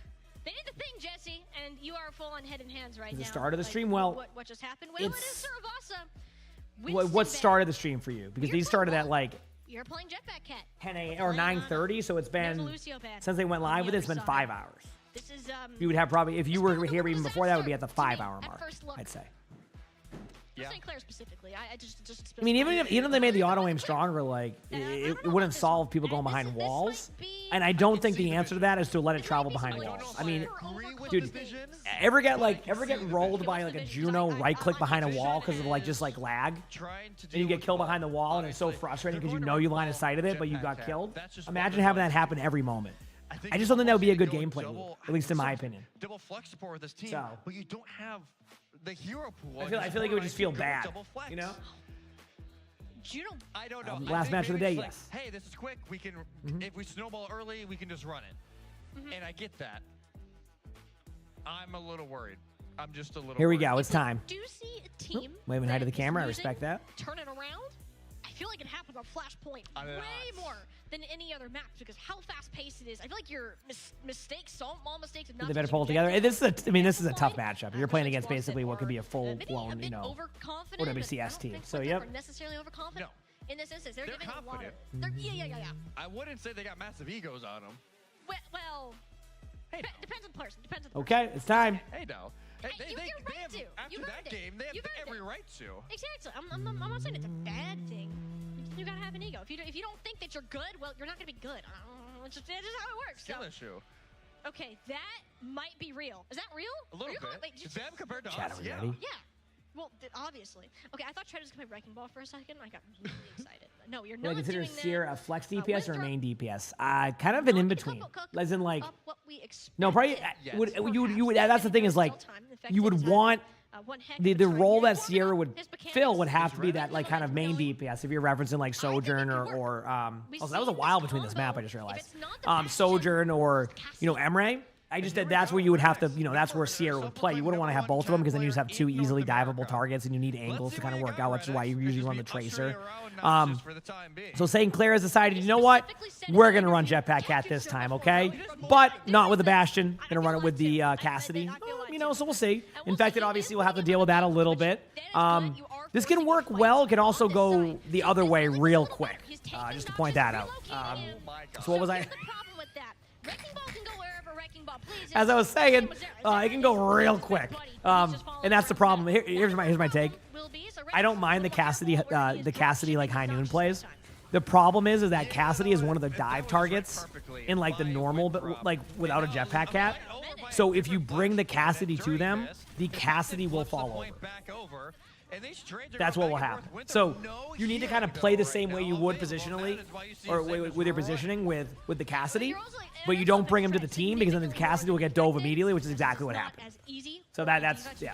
They did the thing, Jesse, and you are full on head and hands right now.
The start of the stream, well,
what just happened? Well, it is Saravasa.
What started the stream for you? Because these started at like
You're playing Jetpack Cat.
10 a.m. or 9:30, so it's been since they went live with it, it's been 5 hours.
This is
You would have probably, if you were here even before that, would be at the 5-hour mark, I'd say.
Yeah. St. Clair specifically.
I mean, even if they made the auto aim stronger, like it wouldn't solve people going behind walls. And I don't think the answer to that is to let it travel behind walls. I mean, dude, ever get rolled by like a Juno right click behind a wall because of like just like lag, and you get killed behind the wall, and it's so frustrating because you know you line of sight of it, but you got killed. Imagine having that happen every moment. I just don't think that would be a good gameplay rule, at least in my opinion.
Double flex support with this team,
So.
but you don't have the hero pool.
I feel like it would just feel bad, you know?
I don't know.
Last match of the day,
like,
yes.
Hey, this is quick. We can, if we snowball early, we can just run it. And I get that. I'm a little worried. I'm just a little.
Here we
worried.
go. It's time.
Do you see a team
Waving high to the
that
camera. I
is
respect that.
turn it around? I feel like it happens on Flashpoint way more than any other map because how fast-paced it is. I feel like your mistakes, small mistakes,
They better pull it together. This is a tough matchup. You're playing against basically what could be a full-blown, OWCS team. So yep.
They're necessarily overconfident.
No.
In this instance, they're giving
confident.
a lot of. Yeah.
I wouldn't say they got massive egos on them.
Well, depends on the person.
Okay, it's time.
Hey, now.
You're right to.
After that game, they have every right to.
Exactly. I'm not saying it's a bad thing. You gotta have an ego. If you don't think that you're good, well, you're not gonna be good. It's just how it works.
Skill issue.
Okay, that might be real. Is that real?
A little bit. Them compared to
Chat,
us,
are we
yeah.
ready?
Yeah. Well, obviously. Okay, I thought Tread was gonna play Wrecking Ball for a second. I got really excited. No, you're
Do I
not
consider
doing
Seer
that.
a flex DPS or a main DPS? Kind of an in between. As in like,
What we
no, probably you would. That's the thing is like, you would want the role that Sierra would fill would have to be that like kind of main DPS if you're referencing like Sojourn or also that was a while between this map. I just realized Sojourn or Emre. I just said that's where you would have to, that's where Sierra would play. You wouldn't want to have both of them because then you just have two easily diveable targets and you need angles to kind of work out, which is why you usually run the Tracer. So St. Clair has decided, you know what? We're going to run Jetpack Cat this time, okay? But not with the Bastion. Going to run it with the Cassidy. So we'll see. Infected obviously will have to deal with that a little bit. This can work well. It can also go the other way real quick, just to point that out. So what was I... As I was saying, it can go real quick, and that's the problem. Here's my take. I don't mind the Cassidy like high noon plays. The problem is that Cassidy is one of the dive targets in like the normal, but like without a Jetpack Cat. So if you bring the Cassidy to them, the Cassidy will fall over. That's what will happen. So you need to kind of play the same way you would positionally, or with your positioning with the Cassidy, but you don't bring him to the team because then the Cassidy will get dove immediately, which is exactly what happened. So that's yeah.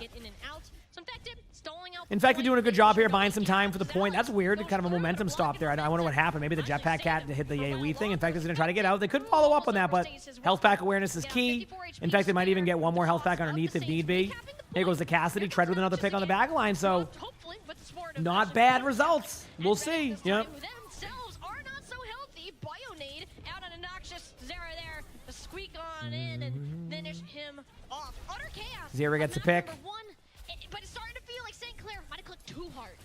Infected doing a good job here, buying some time for the point. That's weird, kind of a momentum stop there. I wonder what happened. Maybe the Jetpack Cat hit the AoE thing. Infected's going to try to get out. They could follow up on that, but health pack awareness is key. Infected might even get one more health pack underneath if need be. Here goes the Cassidy. Tread with another pick on the back line, so not bad results. We'll see. Yep. Zera gets a pick.
But it's starting to feel like St. Clair might have clicked too hard.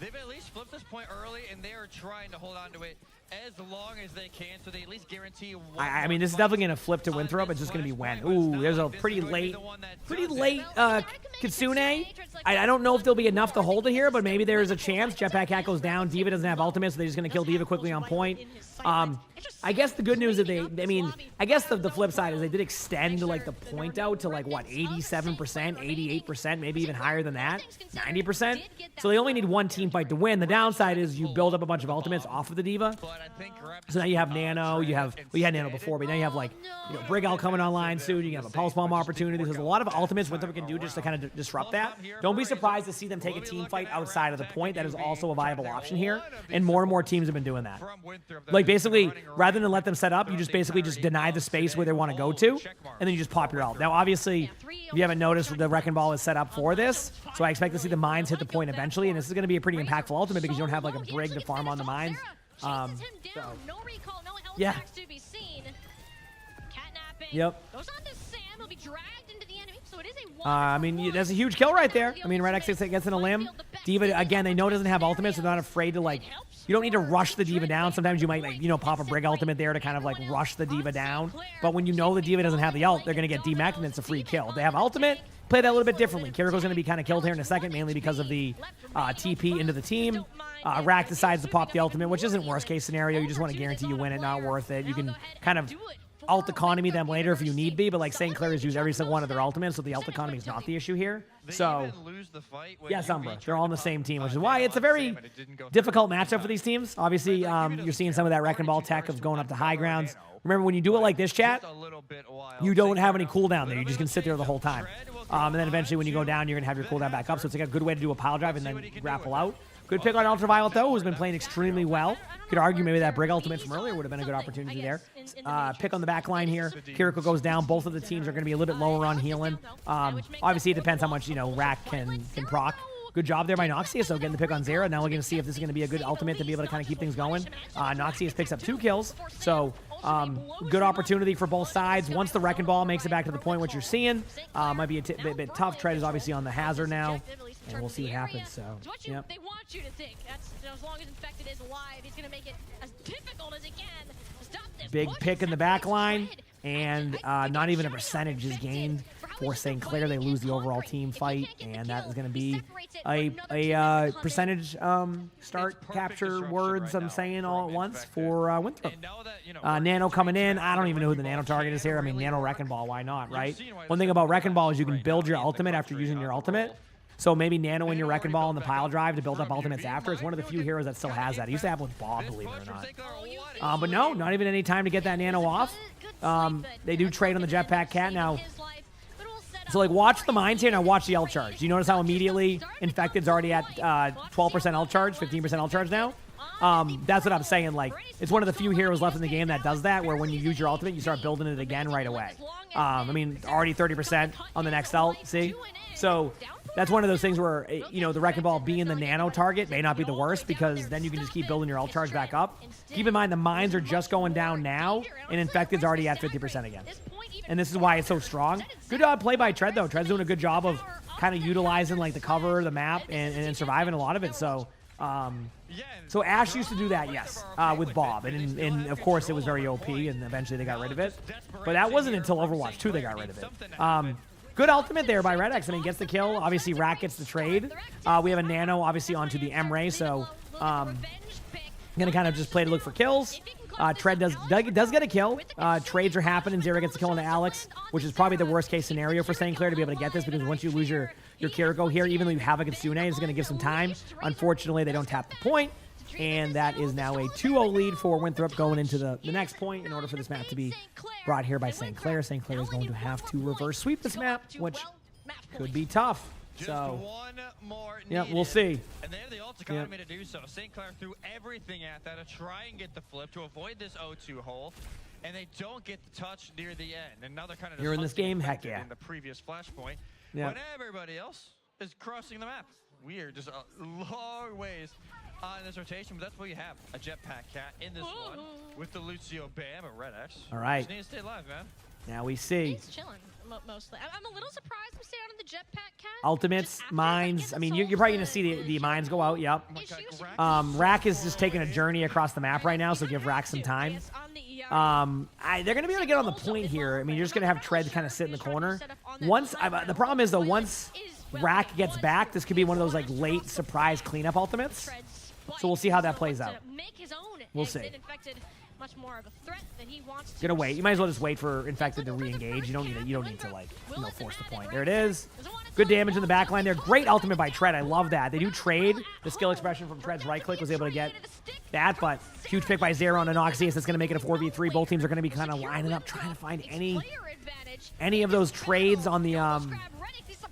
They've at least flipped this point early, and they are trying to hold on to it as long as they can, so they at least guarantee one.
I mean, this is definitely going to flip to Winthrop. It's just going to be when. Ooh, there's a pretty late Kitsune. I don't know if there'll be enough to hold it here, but maybe there's a chance. Jetpack Cat goes down. D.Va doesn't have ultimate, so they're just going to kill D.Va quickly on point. I guess the good news is I guess the flip side is they did extend like the point out to like what, 87%, 88%, maybe even higher than that, 90%. So they only need one team fight to win. The downside is you build up a bunch of ultimates off of the D.Va. So now you have Nano, you had Nano before, but now you have like Brigel coming online soon. You can have a Pulse Bomb opportunity. There's a lot of ultimates Winthrop can do just to kind of disrupt that. Don't be surprised to see them take a team fight outside of the point. That is also a viable option here, and more teams have been doing that. Like basically, rather than let them set up, you just basically just deny the space where they want to go to, and then you just pop your ult. Now, obviously, if you haven't noticed, the Wrecking Ball is set up for this, so I expect to see the mines hit the point eventually, and this is going to be a pretty impactful ultimate because you don't have like a Brig to farm on the mines. So, yeah. Yep. I mean, that's a huge kill right there. I mean, Red X gets in a limb. D.Va, again, they know it doesn't have ultimate, so they're not afraid to, like, you don't need to rush the D.Va down. Sometimes you might, like, you know, pop a Brig ultimate there to kind of, like, rush the D.Va down. But when you know the D.Va doesn't have the ult, they're going to get demeched, and it's a free kill. If they have ultimate, play that a little bit differently. Kiriko's going to be kind of killed here in a second, mainly because of the TP into the team. Rack decides to pop the ultimate, which isn't worst case scenario. You just want to guarantee you win it, not worth it. You can kind of ult economy them later if you need be, but like St. Clair has used every single one of their ultimates, so the ult economy is not the issue here. So, yes, Umbra, they're all on the same team, which is why it's a very difficult matchup for these teams. Obviously, you're seeing some of that wrecking ball tech of going up to high grounds. Remember, when you do it like this, chat, you don't have any cooldown there. You just can sit there the whole time. And then eventually when you go down, you're going to have your cooldown back up, so it's like a good way to do a pile drive and then grapple out. Good pick on Ultraviolet, though, who's been playing extremely well. Could argue maybe that Brig ultimate from earlier would have been a good opportunity there. Pick on the back line here. Kiriko goes down. Both of the teams are going to be a little bit lower on healing. Obviously, it depends how much, you know, Rack can proc. Good job there by Noxious, so getting the pick on Zera. Now we're going to see if this is going to be a good ultimate to be able to kind of keep things going. Noxious picks up 2 kills, so good opportunity for both sides. Once the Wrecking Ball makes it back to the point, what you're seeing might be a bit tough. Tread is obviously on the hazard now, and we'll see what happens. So, yep.
They want you to think. That's, as long as Infected is alive, he's going to make it as difficult as he can to stop this.
Big pick in the back line, and not even a percentage is gained for St. Clair. They lose the overall team fight, and that is going to be a percentage start capture words I'm saying all at once for Winthrop. Nano coming in. I don't even know who the Nano target is here. I mean, Nano Wrecking Ball, why not, right? One thing about Wrecking Ball is you can build your ultimate after using your ultimate. So maybe Nano in your Wrecking Ball in the pile drive to build up ultimates after. It's one of the few heroes that still has that. He used to have with Bob, believe it or not. But no, not even any time to get that Nano off. They do trade on the Jetpack Cat now. So, like, watch the mines here. Now watch the ult charge. Do you notice how immediately Infected's already at 12% ult charge, 15% ult charge now? That's what I'm saying. Like, it's one of the few heroes left in the game that does that, where when you use your ultimate, you start building it again right away. I mean, already 30% on the next ult, see? So that's one of those things where, you know, the Wrecking Ball being the Nano target may not be the worst, because then you can just keep building your ult charge back up. Keep in mind, the mines are just going down now, and Infected's already at 50% again. And this is why it's so strong. Good play by Tread, though. Tread's doing a good job of kind of utilizing, like, the cover, the map, and surviving a lot of it. So, so Ash used to do that, yes, with Bob. And of course, it was very OP, and eventually they got rid of it. But that wasn't until Overwatch 2 they got rid of it. Good ultimate there by Red X. I mean, gets the kill. Obviously, Rack gets the trade. We have a Nano, obviously, onto the M-Ray. So, going to kind of just play to look for kills. Tread does get a kill. Trades are happening. Zera gets a kill into Alex, which is probably the worst case scenario for St. Clair to be able to get this, because once you lose your Kiriko here, even though you have a Kitsune, it's going to give some time. Unfortunately, they don't tap the point, and that is now a 2-0 lead for Winthrop going into the next point in order for this map to be brought here by St. Clair. St. Clair is going to have to reverse sweep this map, which could be tough. So, yeah, we'll see.
And they have the ult economy to do so. St. Clair threw everything at that to try and get the flip to avoid this O2 hole, and they don't get the touch near the end. And now they're kind of
you're in this game, heck yeah.
In the previous flashpoint,
yeah.
When everybody else is crossing the map. Weird, just long ways in this rotation, but that's what you have. A Jetpack Cat in this one with the Lucio Bam and Red X.
All right.
Just need to stay alive, man.
Now we see.
He's chilling, mostly. I'm a little surprised we stay out of the Jetpack Cat.
Ultimates, mines. I mean, you're probably going to see the mines go out, yep. Rack is just taking a journey across the map right now, so give Rack some time. They're going to be able to get on the point here. I mean, you're just going to have Tread kind of sit in the corner. The problem is, though, once Rack gets back, this could be one of those, like, late surprise cleanup ultimates. So we'll see how that plays out. We'll see.
Much more of a threat that he wants to.
Gonna wait. You might as well just wait for Infected to re-engage. You don't need to like, force the point. There it is. Good damage in the back line there. Great ultimate by Tread. I love that. They do trade. The skill expression from Tread's right click was able to get that, but huge pick by Zera on Anoxius. That's gonna make it a 4v3. Both teams are gonna be kind of lining up, trying to find any of those trades on the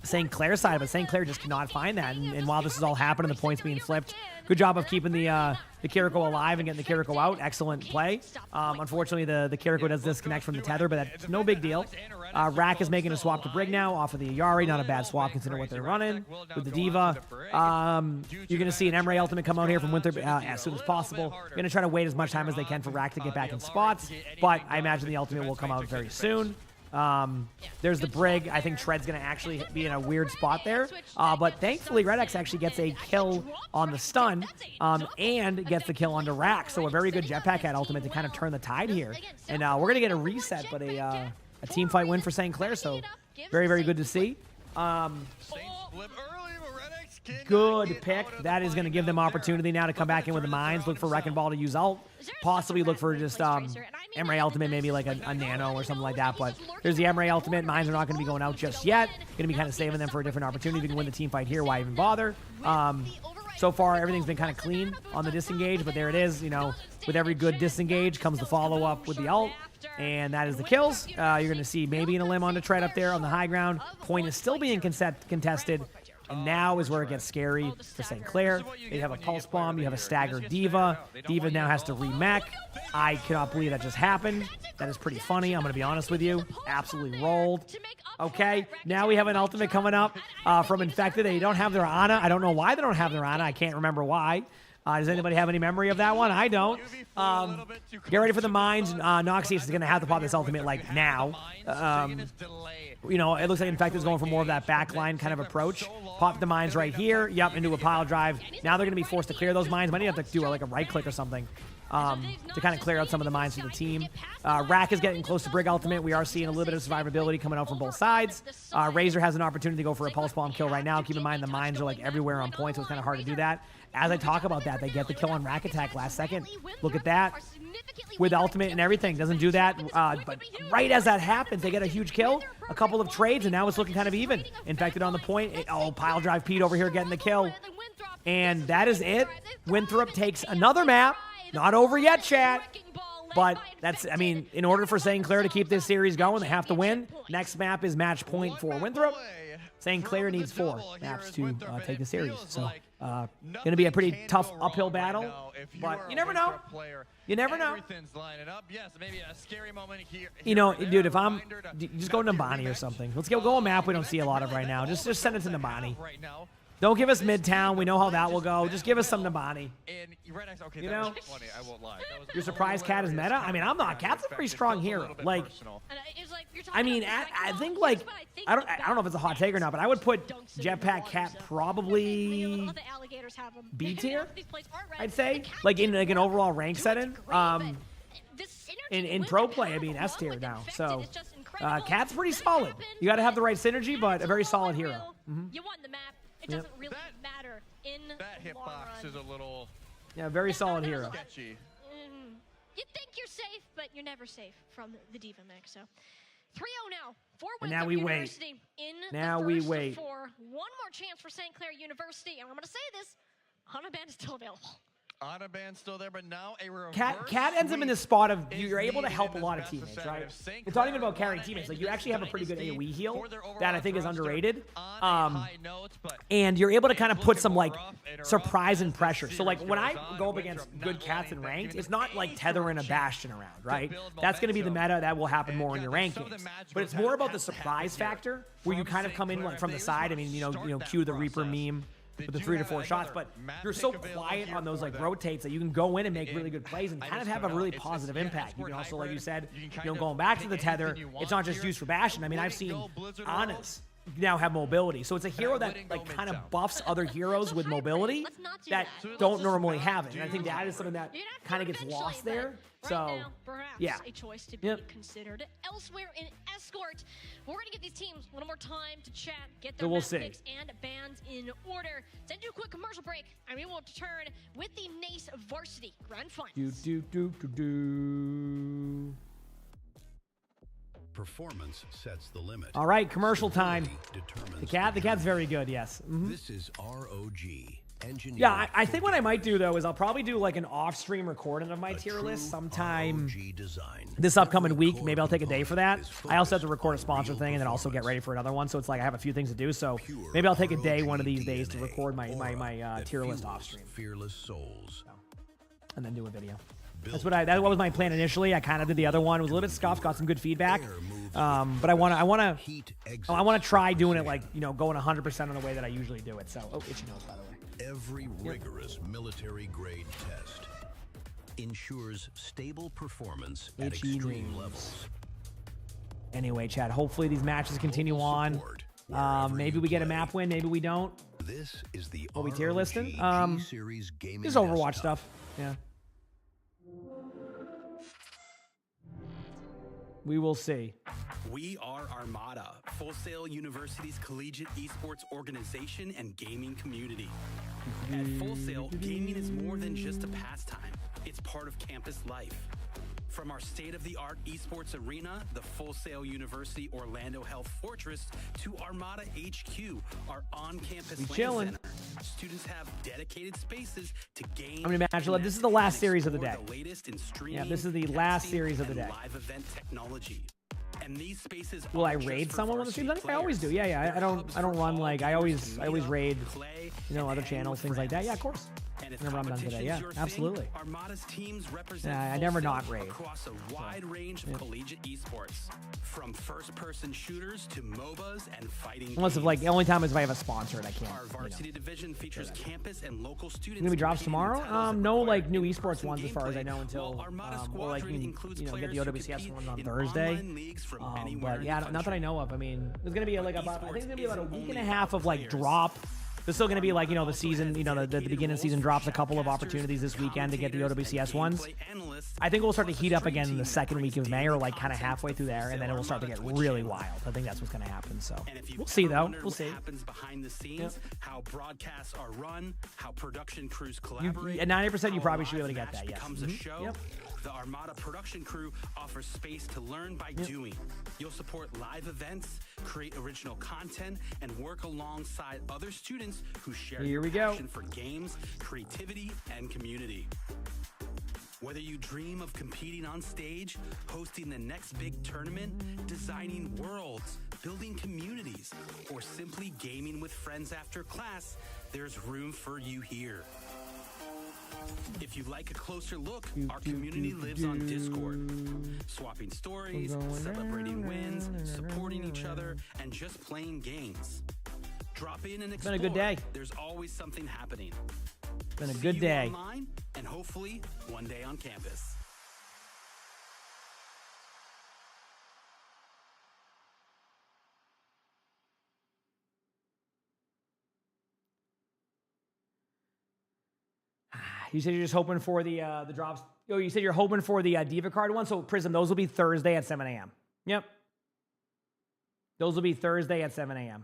St. Clair side, but St. Clair just cannot find that. And while this is all happening, the points being flipped. Good job of keeping the Kiriko alive and getting the Kiriko out. Excellent play. Unfortunately, the Kiriko does disconnect from the tether, but that's no big deal. Rack is making a swap to Brig now off of the Yari. Not a bad swap considering what they're running with the D.Va. You're going to see an M-Ray ultimate come out here from Winthrop as soon as possible. Going to try to wait as much time as they can for Rack to get back in spots, but I imagine the ultimate will come out very soon. There's the Brig. I think Tread's going to actually be in a weird spot there. But thankfully, Red X actually gets a kill on the stun and gets the kill onto Rack. So a very good Jetpack Cat ultimate to kind of turn the tide here. And we're going to get a reset, but a team fight win for St. Clair. So very, very good to see. Good pick. That is going to give them opportunity now to come back in with the mines, look for Wrecking Ball to use ult, possibly look for just Emray ultimate, maybe like a nano or something like that. But here's the Emray ultimate. Mines are not going to be going out just yet. Going to be kind of saving them for a different opportunity. If you can win the team fight here, why even bother? So far, everything's been kind of clean on the disengage, but there it is. You know, with every good disengage comes the follow-up with the ult, and that is the kills. You're going to see maybe a limb on the Tread up there on the high ground. Point is still being contested. And now is where it gets scary for St. Clair. They have a Pulse Bomb. You have a staggered D.Va. D.Va now has to remech. I cannot believe that just happened. That is pretty funny. I'm going to be honest with you. Absolutely rolled. Okay, now we have an ultimate coming up from Infected. They don't have their Ana. I don't know why they don't have their Ana. I can't remember why. Does anybody have any memory of that one? I don't. Get ready for the mines. Noxious is going to have to pop this ultimate like now. You know, it looks like Infected is going for more of that backline kind of approach. Pop the mines right here. Yep, into a pile drive. Now they're going to be forced to clear those mines. Might have to do like a right click or something to kind of clear out some of the mines for the team. Rack is getting close to Brig ultimate. We are seeing a little bit of survivability coming out from both sides. Razor has an opportunity to go for a Pulse Bomb kill right now. Keep in mind the mines are like everywhere on point, so it's kind of hard to do that. As I talk about that, they get the kill on Rack Attack last second. Look at that. With ultimate and everything. Doesn't do that. But right as that happens, they get a huge kill. A couple of trades, and now it's looking kind of even. Infected on the point. Pile drive Pete over here getting the kill. And that is it. Winthrop takes another map. Not over yet, chat. But that's, I mean, in order for St. Clair to keep this series going, they have to win. Next map is match point for Winthrop. St. Clair needs 4 maps to take the series. So, going to be a pretty tough uphill battle. But you never know. You never know. You know, dude, if I'm, just go to Nabani or something. Let's go a map we don't see a lot of right now. Just send it to Nabani. Don't give us Midtown. We know how that will go. Just give us some Nabani. You know? Your surprise Cat is meta? I mean, I'm not. Cat's a pretty strong hero. Like, I mean, I think, like, I don't know if it's a hot take or not, but I would put Jetpack Cat probably B tier, I'd say. Like, in like an overall rank setting. In pro play, I mean, S tier now. So, Cat's pretty solid. You got to have the right synergy, but a very solid hero.
You won the map. It doesn't really matter in
that hitbox is a little
very solid hero.
Sketchy.
You think you're safe, but you're never safe from the D.Va mech. So 3-0 now for
Winthrop
University.
Now we wait.
For one more chance for St. Clair University, and I'm going to say this: Hanaband is still available.
Anaband's still there, but now a reverse
Cat ends up in this spot of you're able to help a lot of teammates, right? It's not even about carrying teammates. Like, you actually have a pretty good AoE heal that I think is underrated. And you're able to kind of put some, like, surprise and pressure. So, like, when I go up against good Cats in ranked, it's not like tethering a Bastion around, right? That's going to be the meta. That will happen more in your rankings. But it's more about the surprise factor where you kind of come in, like, from the side. I mean, you know, cue the Reaper meme with the 3 to 4 shots, but you're so quiet on those like rotates that you can go in and make really good plays and kind of have a really positive impact. You can also, like you said, you know, going back to the tether, it's not just used for Bastion. I mean, I've seen Anas now have mobility, so it's a hero that like kind of buffs other heroes with mobility that don't normally have it, and I think that is something that kind of gets lost there. So, yeah.
A choice to be considered. Elsewhere in Escort, we're going to give these teams a little more time to chat, get their picks and bans in order. Then do a quick commercial break, and we will return with the NACE Varsity Grand Finals.
Performance sets the limit.
All right, commercial time. The Cat's very good, yes.
This is ROG.
Yeah, I think what I might do, though, is I'll probably do like an off-stream recording of my tier list sometime this upcoming week. Maybe I'll take a day for that. I also have to record a sponsor thing and then also get ready for another one. So it's like I have a few things to do. So maybe I'll take a day one of these days to record my tier list off-stream.
Fearless souls.
And then do a video. That was my plan initially. I kind of did the other one. It was a little bit scuffed, got some good feedback. But I want to try doing it, like, you know, going 100% on the way that I usually do it. So, itchy nose, by the way.
Every rigorous military grade test ensures stable performance at extreme levels.
Anyway, Chad, hopefully these matches continue on. Maybe we get a map win, maybe we don't.
This is the
What we tier listing?
G-Series Gaming
This is Overwatch
desktop.
stuff. Yeah. We will see.
We are Armada, Full Sail University's collegiate esports organization and gaming community. At Full Sail, gaming is more than just a pastime. It's part of campus life. From our state-of-the-art esports arena, the Full Sail University Orlando Health Fortress, to Armada HQ, our on-campus LAN center. Students have dedicated spaces to game.
I'm gonna imagine this is the last series of the day. Yeah, this is the last series of the day.
Live event technology. And these spaces
Will I raid someone when the stream's done? I always do. Yeah. I don't run like I always raid, other channels, things like that. Yeah, of course. Whenever I'm done today. Yeah, absolutely.
Armada's teams represent
I never not raid.
across a wide range of collegiate esports, from first-person shooters to MOBAs and fighting.
Unless if the only time is if I have a sponsor and I can't.
Our varsity division features campus and local students.
Gonna be drops tomorrow? No, new esports ones as far as I know until you can get the OWCS ones on Thursday. But yeah, not that I know of. I mean, there's gonna be I think it's gonna be about a week and a half of drop. There's still going to be the season, the beginning season drops a couple of opportunities this weekend to get the OWCS ones. I think we'll start to heat up again in the second week of May or kind of halfway through there, and then it will start to get really wild. I think that's what's going to happen. So we'll see though. We'll see.
Happens behind the scenes, how broadcasts are run, how production crews collaborate.
At 90%, you probably should be able to get that. Yes.
Becomes a show. The Armada production crew offers space to learn by doing. You'll support live events, create original content, and work alongside other students who share your passion for games, creativity, and community. Whether you dream of competing on stage, hosting the next big tournament, designing worlds, building communities, or simply gaming with friends after class, there's room for you here. If you'd like a closer look, our community lives on Discord, swapping stories, celebrating wins, supporting each other, and just playing games. Drop in and explore.
It's been a good day.
There's always something happening.
It's been a good day.
Online, and hopefully one day on campus.
You said you're just hoping for the drops. Oh, you said you're hoping for the Diva card one. So Prism, those will be Thursday at 7 a.m. Yep. Those will be Thursday at 7 a.m.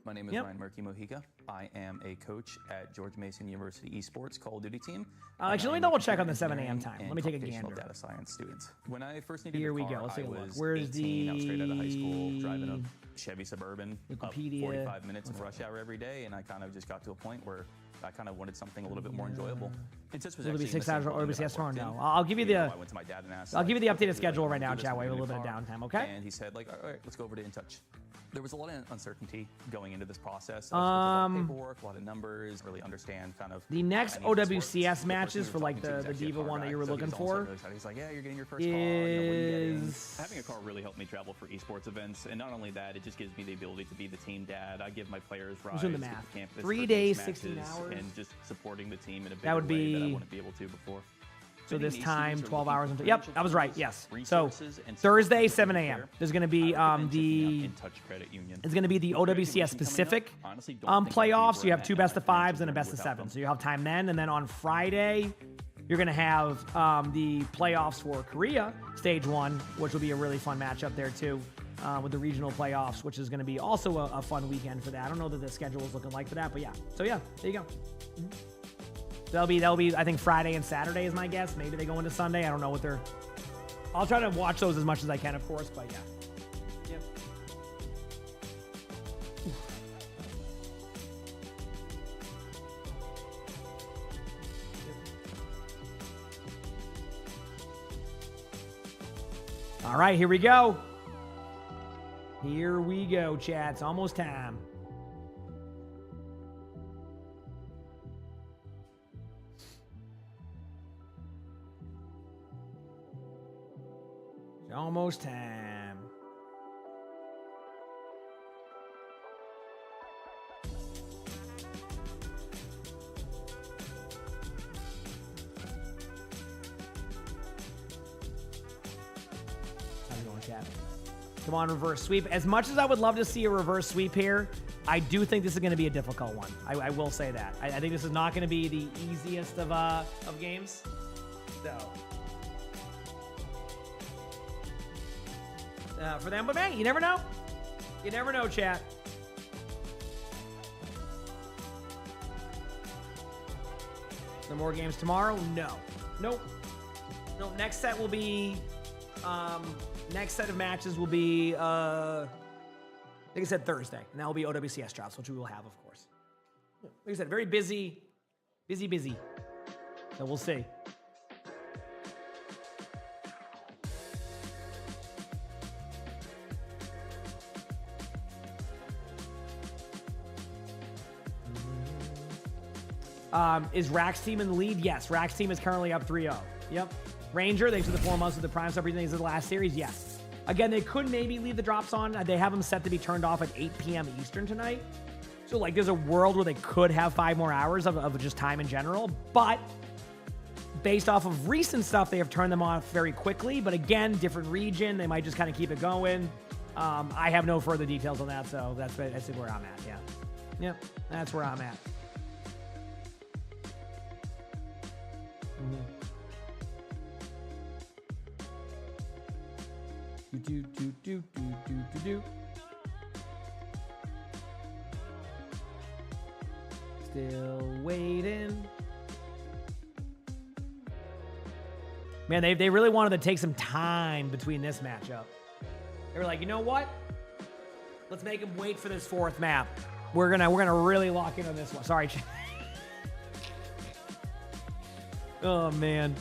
My name is Ryan Murky Mojica. I am a coach at George Mason University Esports Call of Duty team.
Actually, let me double check on the 7 a.m. time. Let me take a gander.
Data science students. When I first needed
Here
a car,
we go. Let's take a look.
Where's 18, I was straight out of high school, driving a Chevy Suburban up 45 minutes in rush hour every day, and I kind of just got to a point where I kind of wanted something a little bit more enjoyable. It just was actually
6 hours or OBCS tomorrow. No, I'll give you the.
I went to my dad and asked.
I'll give you the updated schedule right now, chat. We have a little bit of downtime, okay?
And he said, all right, let's go over to In Touch. There was a lot of uncertainty going into this process. A lot of paperwork, a lot of numbers, really understand kind of.
The next OWCS matches for the Diva one that you were looking for.
He's like, yeah, you're getting your first car. Having a car really helped me travel for esports events, and not only that, it just gives me the ability to be the team dad. I give my players rides to the campus,
3 days, 16 hours,
and just supporting the team in a bigger way that I wouldn't be able to before.
So this time, 12 hours. Yep, I was right. Yes. So Thursday, 7 a.m. There's going to be it's going to be the OWCS Pacific playoffs. You have 2 best of 5s and a best of 7. So you have time then, and then on Friday, you're going to have the playoffs for Korea Stage 1, which will be a really fun matchup there too, with the regional playoffs, which is going to be also a fun weekend for that. I don't know that the schedule is looking like for that, but yeah. So yeah, there you go. That'll be I think Friday and Saturday is my guess. Maybe they go into Sunday. I don't know what they're. I'll try to watch those as much as I can, of course. But yeah. Yep. All right, here we go. Here we go, chat. It's almost time. Almost time. How's it going, chat? Come on, reverse sweep. As much as I would love to see a reverse sweep here, I do think this is going to be a difficult one. I will say that. I think this is not going to be the easiest of games. So, for them, but man, you never know. You never know, chat. No more games tomorrow? No. Nope. No, next set will be, next set of matches will be, I think I said Thursday, and that will be OWCS drops, which we will have, of course. Like I said, very busy. So we'll see. Is Rack's team in the lead? Yes, Rack's team is currently up 3-0. Yep. Ranger, thanks for the 4 months of the Prime Stuff everything is the last series. Yes. Again, they could maybe leave the drops on. They have them set to be turned off at 8 p.m. Eastern tonight. So, like, there's a world where they could have 5 more hours of just time in general. But based off of recent stuff, they have turned them off very quickly. But again, different region. They might just kind of keep it going. I have no further details on that, so that's basically where I'm at. Yeah. Yep. That's where I'm at. Still waiting. Man, they really wanted to take some time between this matchup. They were like, you know what? Let's make them wait for this 4th map. We're gonna really lock in on this one. Sorry. Oh man.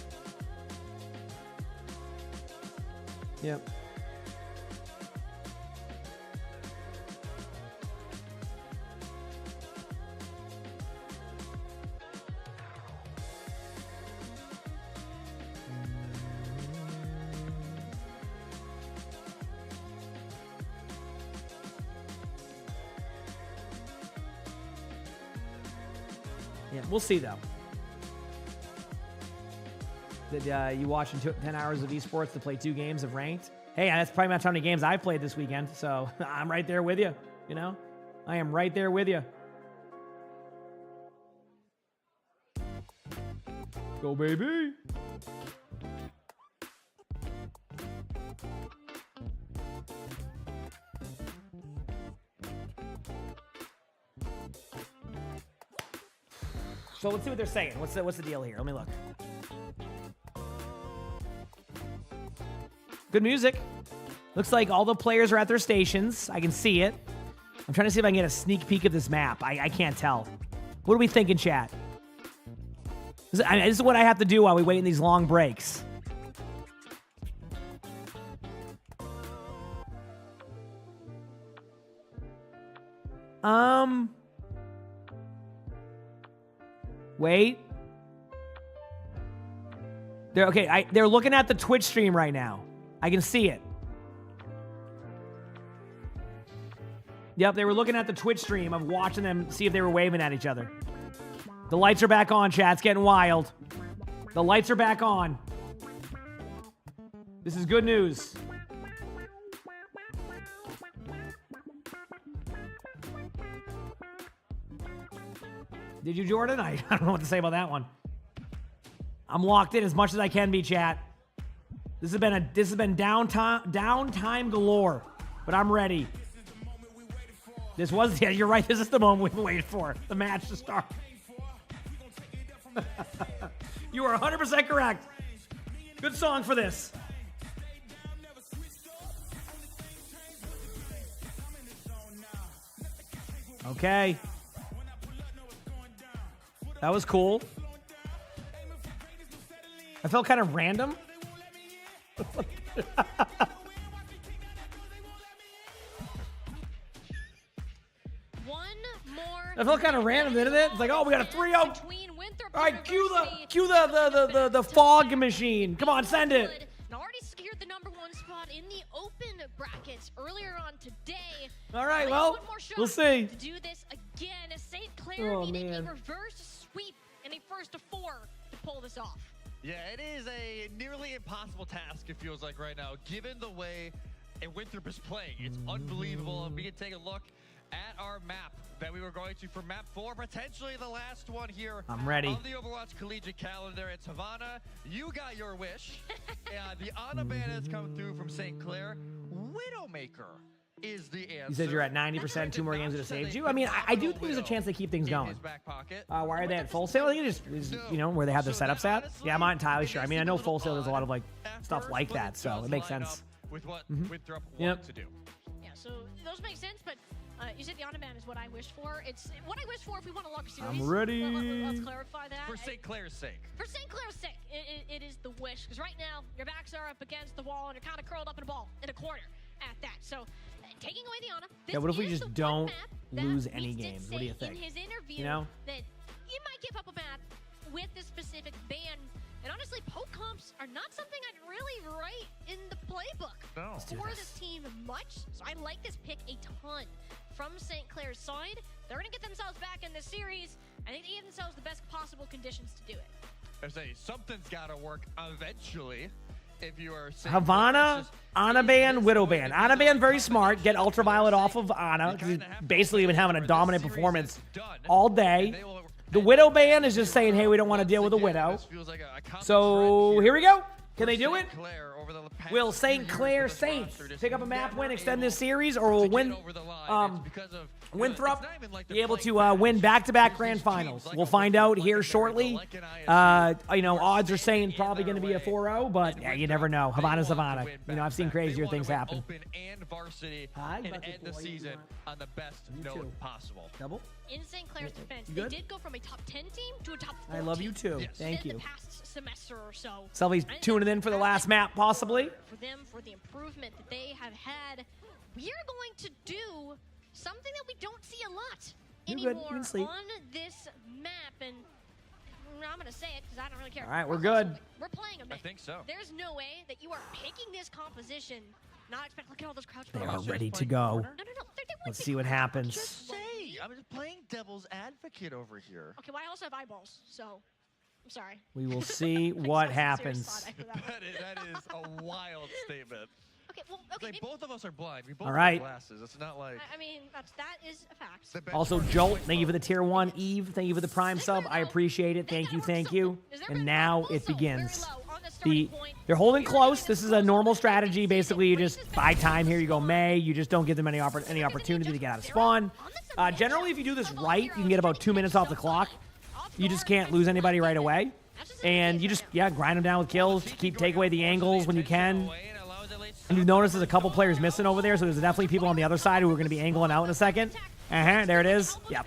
Yep. Yeah, we'll see though. Did you watch 10 hours of esports to play 2 games of ranked? Hey, that's probably not how many games I've played this weekend, so I'm right there with you, you know? I am right there with you. Go, baby! So let's see what they're saying. What's the deal here? Let me look. Good music. Looks like all the players are at their stations. I can see it. I'm trying to see if I can get a sneak peek of this map. I can't tell. What are we thinking, chat? This is what I have to do while we wait in these long breaks. Wait. They're looking at the Twitch stream right now. I can see it. Yep, they were looking at the Twitch stream of watching them see if they were waving at each other. The lights are back on, chat. It's getting wild. The lights are back on. This is good news. Did you, Jordan? I don't know what to say about that one. I'm locked in as much as I can be, chat. This has been downtime galore, but I'm ready. Yeah, you're right. This is the moment we've been waiting for. The match to start. You are 100% correct. Good song for this. Okay. That was cool. I felt kind of random. I felt kind of random, didn't it? It's like, oh, we got a 3-0. All right, cue the fog machine. Come on, send it.
And already secured the #1 spot in the open brackets earlier on today.
All right, well, we'll see.
To do this again, St. Clair needing a reverse sweep in a first of 4 to pull this off.
Yeah, it is a nearly impossible task, it feels like right now, given the way and Winthrop is playing. It's unbelievable. We can take a look at our map that we were going to for map 4, potentially the last one here.
I'm ready.
On the Overwatch Collegiate calendar, it's Havana. You got your wish. The Ana ban has come through from St. Clair. Widowmaker is the answer.
You said you're at 90%, 2 more games would have saved you. I mean, I do think there's a chance they keep things going. Why are they at Full Sail? I think it is, you know, where they have their setups at. Yeah, I'm not entirely sure. I mean, I know Full Sail does a lot of like stuff like that, so it makes sense.
With what Winthrop wanted to do.
Yeah, so those make sense, but you said the Ana ban is what I wished for. It's what I wished for if we want a longer series.
I'm ready.
Let's clarify that.
For St. Clair's sake.
For St. Clair's sake, it is the wish. Because right now, your backs are up against the wall and you're kind of curled up in a ball in a corner at that. So, taking away the Ana.
Yeah, what if we just don't lose any games? What do you think?
In his interview,
you know?
that you might give up a map with this specific ban. And honestly, poke comps are not something I'd really write in the playbook for this team much. So I like this pick a ton from St. Clair's side. They're going to get themselves back in this series. I think they give themselves the best possible conditions to do it.
I say something's got to work eventually. If you are
Havana, Ana ban, Widow ban. Ana ban, very smart. Get Ultraviolet off of Ana because he's basically been having a dominant performance all day. The Widow ban is just saying, hey, we don't want to deal with a Widow. So here we go. Can they do it? Will St. Clair Saints pick up a map win, extend this series, or will Winthrop be able to win back-to-back grand finals? We'll find out here shortly. You know, odds are saying probably going to be a 4-0, but yeah, you never know. Havana's Havana. You know, I've seen crazier things happen.
And varsity and end the season on the best note possible.
Double?
In St. Clair's defense, they did go from a top 10 team to a top 4
I love
team.
you too. Yes. Thank you.
The past semester or so.
Selby's tuning in for the last map, possibly.
For them, for the improvement that they have had, we are going to do something that we don't see a lot anymore on this map. And I'm going to say it because I don't really care.
All right, we're good.
We're playing a map.
I think so.
There's no way that you are picking this composition, not expect, look at all those crouch.
They are ready to go.
No.
Let's see what happens.
Just say, I'm just playing devil's advocate over here.
Okay, well, I also have eyeballs, so I'm sorry.
We will see what happens.
That is a wild statement.
Okay, well, okay.
Like, both of us are blind. We both
All right.
have glasses. It's not like.
I mean, that is a fact.
Also, Jolt, thank you for the tier 1. Eve, thank you for the prime sub. I appreciate it. Thank you. And now it begins. They're holding close. This is a normal strategy. Basically, you just buy time here. You go May. You just don't give them any opportunity to get out of spawn. Generally, if you do this right, you can get about 2 minutes off the clock. You just can't lose anybody right away. And you just, grind them down with kills. Take away the angles when you can. And you've noticed there's a couple players missing over there, so there's definitely people on the other side who are going to be angling out in a second. There it is. Yep.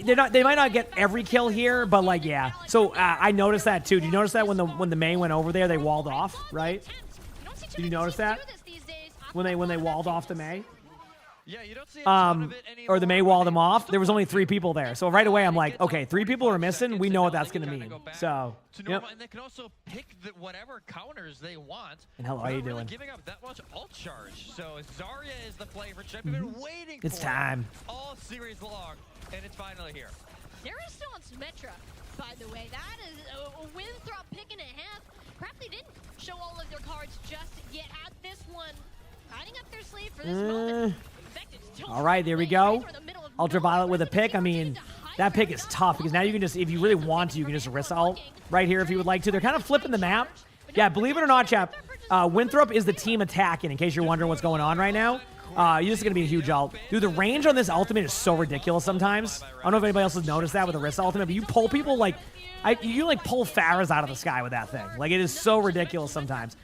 They might not get every kill here, but like, yeah. So I noticed that too. Did you notice that when the May went over there, they walled off, right? Did you notice that when they walled off the May?
Yeah, you don't see a ton of it anymore.
Or the May walled them off. There was only 3 people there, so right away I'm like, okay, 3 people are missing. We know what that's gonna mean. So,
and they can also pick whatever counters they want.
And hello, how you doing?
Giving up that much ult charge. So Zarya is the play for Chip. We've been waiting
it's
for
time.
All series long, and it's finally here.
There is still on Symmetra, by the way. That is a Winthrop pick and a half. Perhaps they didn't show all of their cards just yet. Had this one hiding up their sleeve for this moment.
All right, there we go. Ultraviolet with a pick. I mean, that pick is tough because now you can just, if you really want to, you can just risk ult right here if you would like to. They're kind of flipping the map. Yeah, believe it or not, chap, Winthrop is the team attacking, in case you're wondering what's going on right now. This is going to be a huge ult. Dude, the range on this ultimate is so ridiculous sometimes. I don't know if anybody else has noticed that with the Rissa ultimate, but you pull people like, you like pull Pharahs out of the sky with that thing. Like, it is so ridiculous sometimes.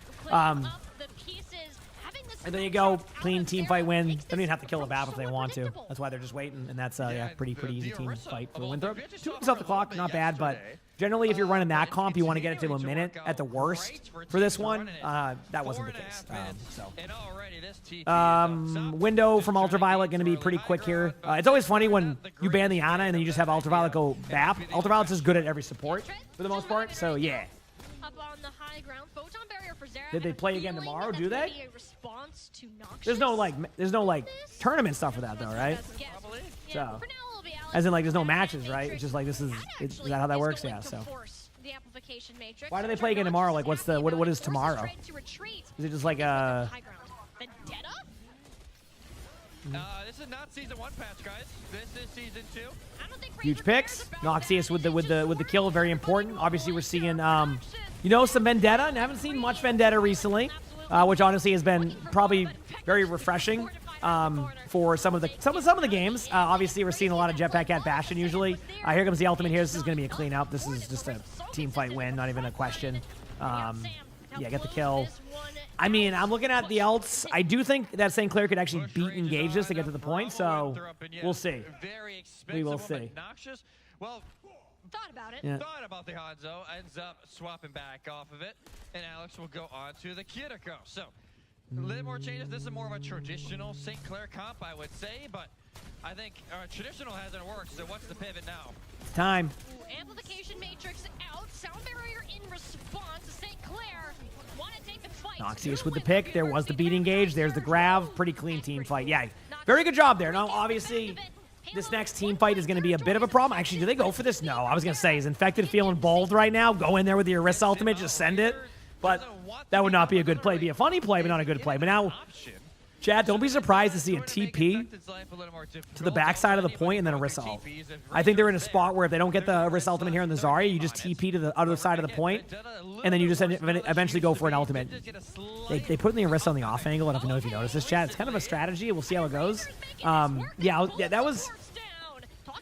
And there you go. Clean team fight win. They don't even have to kill the BAP if they want to. That's why they're just waiting. And that's pretty easy team fight for Winthrop. 2 minutes off the clock, not bad. But generally, if you're running that comp, you want to get it to a minute at the worst. For this one, that wasn't the case. Window from Ultraviolet going to be pretty quick here. It's always funny when you ban the Ana and then you just have Ultraviolet go BAP. Ultraviolet's just good at every support for the most part. So yeah.
Up on the high ground, photon barrier for Zara.
Did they play again tomorrow? Do they? There's no like tournament stuff for that though, right? So, as in like there's no matches, right? It's just like is that how that works? Yeah. So.
the amplification matrix.
Why do they play again tomorrow? Like, what is tomorrow? Is it just like a...
Vendetta?
This is not season 1 patch, guys. This is season 2.
Huge picks. Noxious with the kill, very important. Obviously, we're seeing some Vendetta, and I haven't seen much Vendetta recently, which honestly has been probably very refreshing for some of the games. Obviously, we're seeing a lot of Jetpack at Bastion usually. Here comes the ultimate here. This is going to be a clean up. This is just a team fight win, not even a question. Yeah, get the kill. I mean, I'm looking at the ults. I do think that St. Clair could actually beat Engage this to get to the point, so we'll see. We will see.
Well,
thought about it.
Yeah.
Thought about the Hanzo, ends up swapping back off of it, and Alex will go on to the Kiriko. So, a little more changes. This is more of a traditional St. Clair comp, I would say, but I think traditional hasn't worked, so what's the pivot now?
It's time.
Amplification matrix out, sound barrier in response. St. Clair want to take the fight.
Noxious with the pick. There was the beat Engage. There's the grab. Pretty clean team fight. Yeah, very good job there. Now, obviously, this next team fight is going to be a bit of a problem. Actually, do they go for this? No. I was going to say, is Infected feeling bold right now? Go in there with the Orisa ultimate, just send it. But that would not be a good play. Be a funny play, but not a good play. But now, Chad, don't be surprised to see a TP to the backside of the point and then a Orisa ult. I think they're in a spot where if they don't get the Orisa ultimate here in the Zarya, you just TP to the other side of the point, and then you just eventually go for an ultimate. They put in the Orisa on the off angle. I don't know if you noticed this, Chad. It's kind of a strategy. We'll see how it goes. Yeah, that was...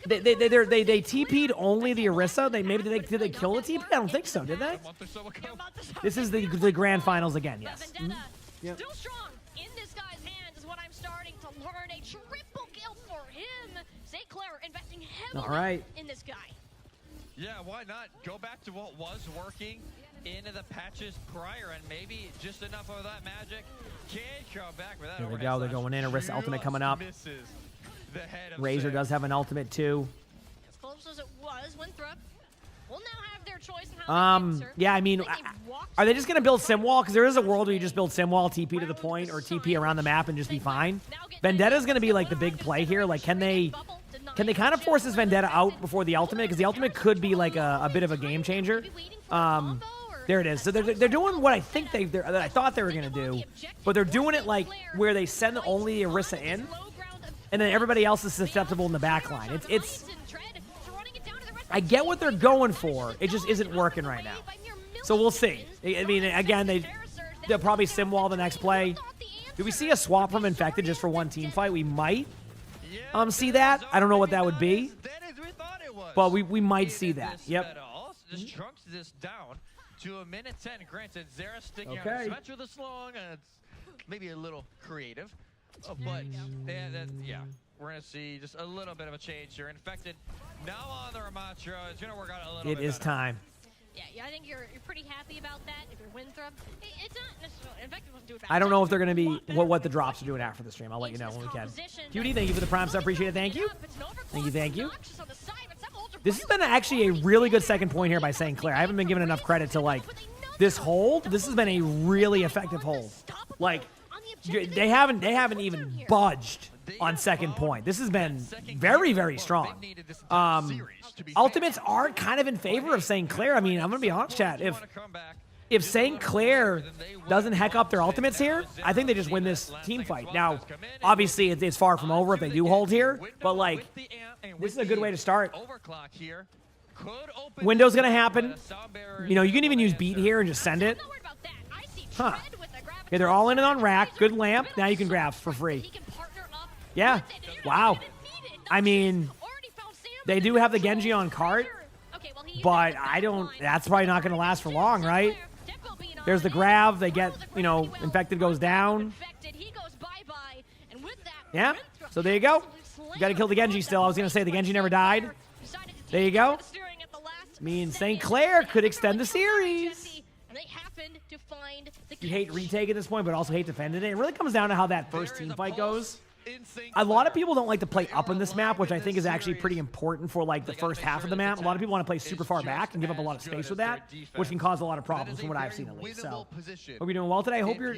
They TP'd only the Orisa. Did they kill the TP? I don't think so. Did they? This is the grand finals again. Yes. Yep.
Still strong in this guy's hands is what I'm starting to learn. A triple kill for him. St. Clair investing heavily in this guy.
Yeah, why not go back to what was working into the patches prior, and maybe just enough of that magic can come back with that.
There we go. They're going in. Orisa ultimate coming up. Razor does have an ultimate too.
As close as it was, Winthrop will now have their choice in how they answer.
Yeah, I mean, are they just going to build Simwall? Because there is a world where you just build Simwall, TP to the point, or TP around the map and just be fine. Vendetta is going to be like the big play here. Like, can they kind of force this Vendetta out before the ultimate? Because the ultimate could be like a bit of a game changer. There it is. So they're doing what I think that I thought they were going to do, but they're doing it like where they send only Orisa in, and then everybody else is susceptible in the back line. I get what they're going for. It just isn't working right now. So we'll see. I mean, again, they'll probably Simwall the next play. Do we see a swap from Infected just for one team fight? We might see that. I don't know what that would be, but we might see that. Yep.
Just trunks this down to a minute 10. Granted, Zera sticking out the Symmetra this long, and it's maybe a little creative. But yeah, we're going to see just a little bit of a change here. Infected now on the Ramatra. It's going to work out a little bit
It is time.
Yeah, I think you're pretty happy about that. If you're Winthrop, it's not necessarily Infected wasn't doing bad.
I don't know if they're going to be what the drops are doing after the stream. I'll let you know when we can. QD, thank you for the prime sub. Appreciate it. Thank you. Thank you. This has been actually a really good second point here by St. Clair. I haven't been given enough credit to like this hold. This has been a really effective hold. Like, they haven't even budged on second point. This has been very, very strong. Ultimates are kind of in favor of St. Clair. I mean, I'm going to be honest, chat. If St. Clair doesn't heck up their ultimates here, I think they just win this team fight. Now, obviously, it's far from over if they do hold here, but like, this is a good way to start. Window's going to happen. You know, you can even use beat here and just send it. Huh. Okay, they're all in it on rack. Good lamp. Now you can grab for free. Yeah. Wow. I mean, they do have the Genji on cart, but that's probably not going to last for long, right? There's the grab. They get, Infected goes down. Yeah. So there you go. You got to kill the Genji still. I was going to say the Genji never died. There you go. I mean, St. Clair could extend the series. You hate retake at this point, but also hate defending it. It really comes down to how that first team fight goes. A lot of people don't like to play up in this map, which I think is actually pretty important for like the first half of the map. A lot of people want to play super far back and give up a lot of space with that, which can cause a lot of problems from what I've seen at least. So, hope you're doing well today. I hope you're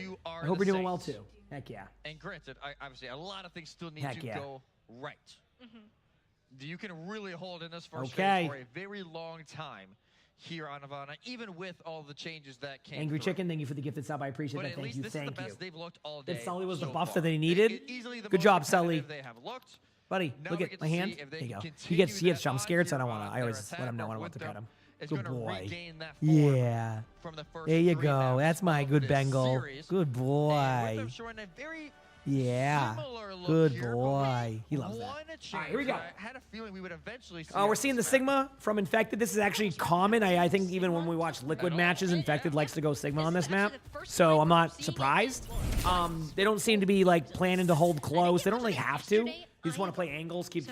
doing well too. Heck yeah.
And granted, obviously, a lot of things still need to go right. You can really hold in this first phase for a very long time here on Havana, even with all the changes that came
Angry
through.
Chicken, thank you for the gifted sub. I appreciate that. Thank you.
This is the best they've looked all day.
That Sully was the
so
buff
far.
that they needed.
Easily the
Good
most
job, Sully.
competitive they have looked.
Buddy,
Now
look
we
at
get
my
to
hand.
see if
There
they
you go.
can
He gets
continue
I'm
that
scared, so I don't
on
want to. I
their
always let him know
attack
when I
or
want to pet him.
is
Good
gonna
boy.
regain that form
Yeah.
from the first
There you
3
go.
maps
That's my
of
good
this
Bengal.
series.
Good boy.
Showing a very
Yeah.
similar look
Good
here, but
boy. He loves that.
one
All
change.
right, here we go.
I had a feeling we would eventually see
We're seeing the Sigma from Infected. This is actually common. I think even when we watch Liquid matches, Infected likes to go Sigma on this map. So I'm not surprised. They don't seem to be like planning to hold close. They don't really have to. You just want to play angles, keep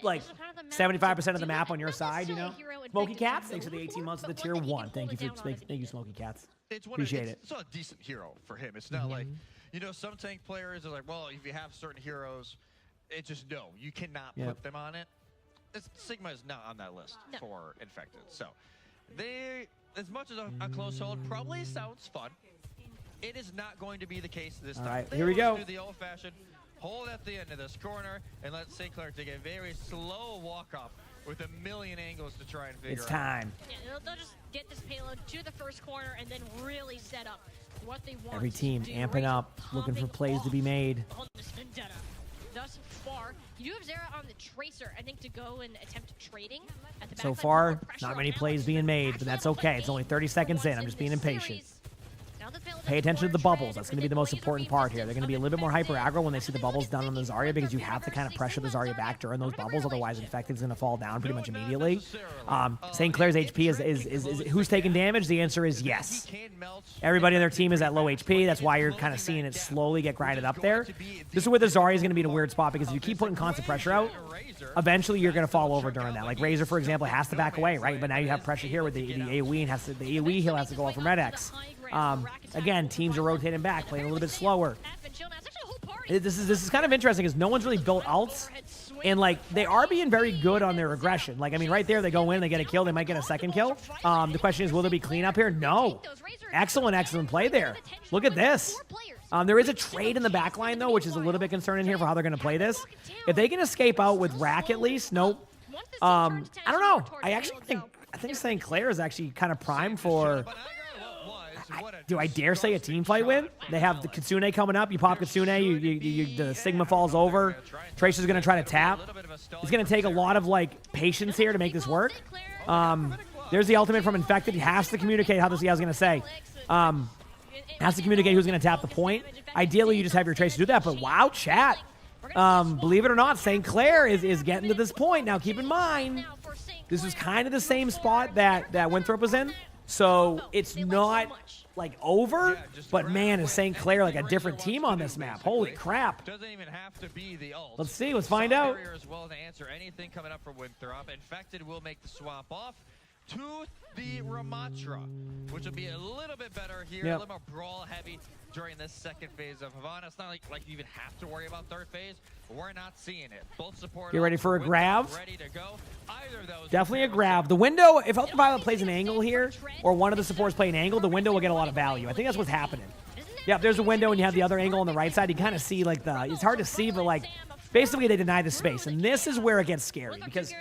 like 75% of the map on your side, you know? Smoky Cats, thanks for the 18 months of the tier 1. Thank you, Smoky Cats. Appreciate it.
It's not a decent hero for him. It's not like, you know, some tank players are like, well, if you have certain heroes, it's just no, you cannot put them on it. Sigma is not on that list for Infected. So they, as much as a close hold probably sounds fun, it is not going to be the case this time.
All right,
They
here we
always
go.
do the old-fashioned hold at the end of this corner and let St. Clair take a very slow walk up with a million angles to try and figure out.
It's time.
Yeah, they'll just get this payload to the first corner and then really set up what they want.
Every team
to do.
amping up, looking for plays to be made.
On this vendetta. Thus far, you do have Zera on the Tracer, I think, to go and attempt trading at the
So
backside.
far, not many plays being made, but that's okay. It's only 30 seconds in. I'm just being impatient. Pay attention to the bubbles. That's going to be the most important part here. They're going to be a little bit more hyper aggro when they see the bubbles down on the Zarya because you have to kind of pressure the Zarya back during those bubbles. Otherwise, Infected's going to fall down pretty much immediately. St. Clair's HP is who's taking damage? The answer is yes. Everybody on their team is at low HP. That's why you're kind of seeing it slowly get grinded up there. This is where the Zarya is going to be in a weird spot because if you keep putting constant pressure out, eventually you're going to fall over during that. Like Razor, for example, has to back away, right? But now you have pressure here with the AoE and the AoE heal has to go out from Red X. Again, teams are rotating back, playing a little bit slower. This is kind of interesting because no one's really built ults, and like they are being very good on their aggression. Like I mean, right there they go in, they get a kill, they might get a second kill. The question is, will there be cleanup here? No. Excellent play there. Look at this. There is a trade in the back line though, which is a little bit concerning here for how they're going to play this. If they can escape out with Rack at least, nope. I don't know. I think St. Clair is actually kind of primed for. Do I dare say a team fight win? They have the Kitsune coming up. You pop Kitsune, the Sigma falls over. Tracer's going to try to tap. It's going to take a lot of like patience here to make this work. There's the ultimate from Infected. He has to communicate how this guy's going to say. Has to communicate who's going to tap the point. Ideally, you just have your Tracer do that. But wow, chat. Believe it or not, St. Clair is getting to this point. Now, keep in mind, this is kind of the same spot that Winthrop was in. So it's not like over, but man, is St. Clair like a different team on this map. Holy crap.
Doesn't even have to be the ult.
Let's see, let's find out.
As well to answer anything coming up from Winthrop. Infected will make the swap off to the Ramatra, which will be a little bit better here, a little more brawl heavy during this second phase of Havana. It's not like you even have to worry about third phase. We're not seeing it. Both support.
Get ready for a grab.
Ready to go. Either of those
Definitely a grab. The window, if Ultraviolet plays an angle here, or one of the supports play an angle, the window will get a lot of value. I think that's what's happening. Yeah, there's a window and you have the other angle on the right side. You kind of see like it's hard to see, but like basically they deny the space. And this is where it gets scary because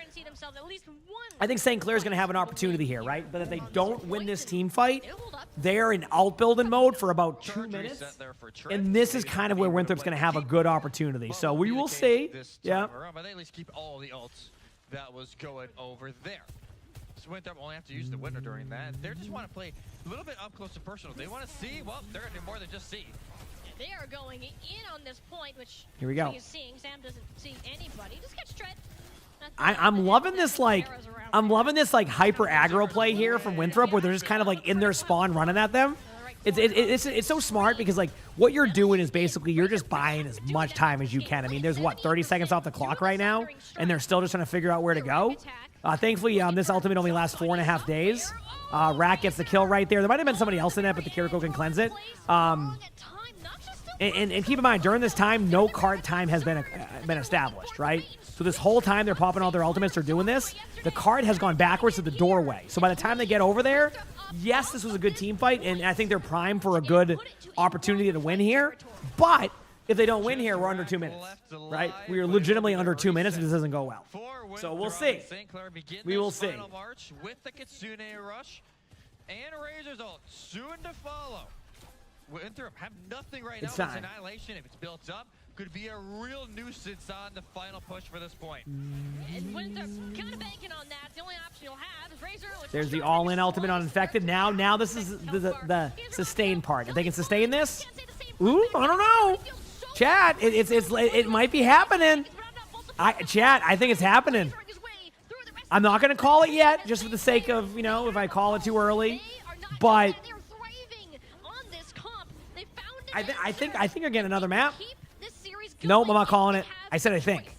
I think St. Clair's going to have an opportunity here, right? But if they don't win this team fight, they're in outbuilding mode for about 2 minutes. And this is kind of where Winthrop's going to have a good opportunity. So we will see. Yeah.
But they at least keep all the ults that was going over there. So Winthrop only have to use the window during that. They just want to play a little bit up close and personal. They want to see, well, they're going to do more than just see.
They are going in on this point, which
here we go.
Seeing. Sam doesn't see anybody. Just catch Tread.
I'm loving this like hyper aggro play here from Winthrop where they're just kind of like in their spawn running at them. It's so smart because like what you're doing is basically you're just buying as much time as you can. I mean, there's what 30 seconds off the clock right now, and they're still just trying to figure out where to go. Thankfully, this ultimate only lasts 4.5 days. Rack gets the kill right there. There might have been somebody else in it, but the Kiriko can cleanse it. And keep in mind, during this time, no cart time has been established, right? So this whole time they're popping all their ultimates, they're doing this. The cart has gone backwards to the doorway. So by the time they get over there, yes, this was a good team fight, and I think they're primed for a good opportunity to win here. But If they don't win here, we're under 2 minutes, right? We are legitimately under 2 minutes if this doesn't go well. So we'll see. We will see.
March with the Kitsune rush and Razor's ult soon to follow. Winthrop have nothing right now. It's Annihilation. If it's built up, could be a real nuisance on the final push for this point.
And Winthrop kind of banking on that. The only option you'll have is Razor.
There's the all-in ultimate on Infected. Now this is the sustain part. If they can sustain this, ooh, I don't know. Chat, it might be happening. Chat, I think it's happening. I'm not going to call it yet, just for the sake of, if I call it too early. But I think you're getting another map. Nope, I'm not calling it. I said I think.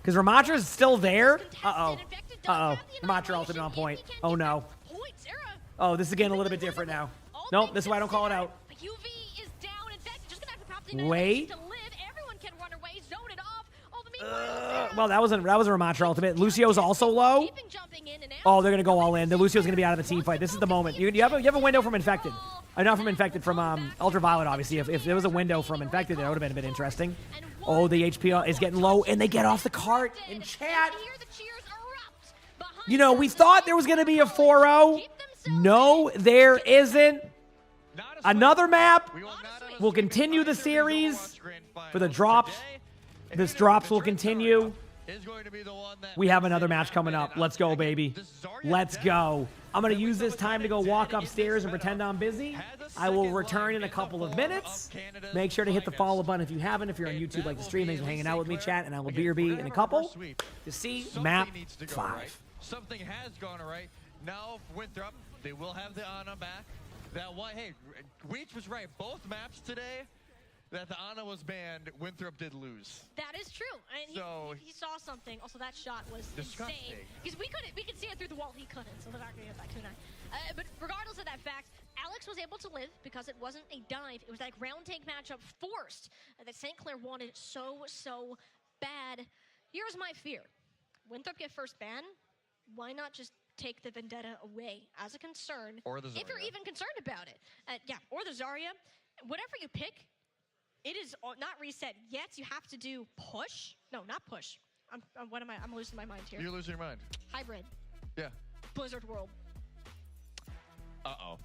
Because Ramatra's still there. Uh-oh. Ramatra ultimate on point. Oh, no. Oh, this is getting a little bit different now. Nope, this is why I don't call it out. Wait. Well, that was a Ramatra ultimate. Lucio's also low. Oh, they're going to go all in. The Lucio's going to be out of the team fight. This is the moment. You have a window from Infected. Not from Infected, from Ultraviolet, obviously. If there was a window from Infected, that would have been a bit interesting. Oh, the HP is getting low, and they get off the cart. In chat, we thought there was going to be a 4-0. No, there isn't. Another map. We'll continue the series for the drops. This drops will continue. We have another match coming up. Let's go, baby. Let's go. I'm going to use this time to go walk upstairs and pretend I'm busy. I will return in a couple of minutes. Make sure to hit the follow button if you haven't. If you're on YouTube, like the stream, thanks for hanging out with me, chat, and I will BRB in a couple to see map 5.
Something has gone right. Now, Winthrop, they will have the Ana back. Hey, Weech was right. Both maps today, that the Ana was banned, Winthrop did lose.
That is true. And he saw something. Also, that shot was insane. Because we could see it through the wall. He couldn't, so we're not going to get back to it. But regardless of that fact, Alex was able to live because it wasn't a dive. It was that ground tank matchup forced that St. Clair wanted so bad. Here's my fear. Winthrop get first ban. Why not just take the Vendetta away as a concern?
Or the Zarya.
If you're even concerned about it. Or the Zarya. Whatever you pick, it is not reset. Yes, you have to do push. No, not push. I'm losing my mind here.
You're losing your mind.
Hybrid.
Yeah.
Blizzard World.
Uh-oh.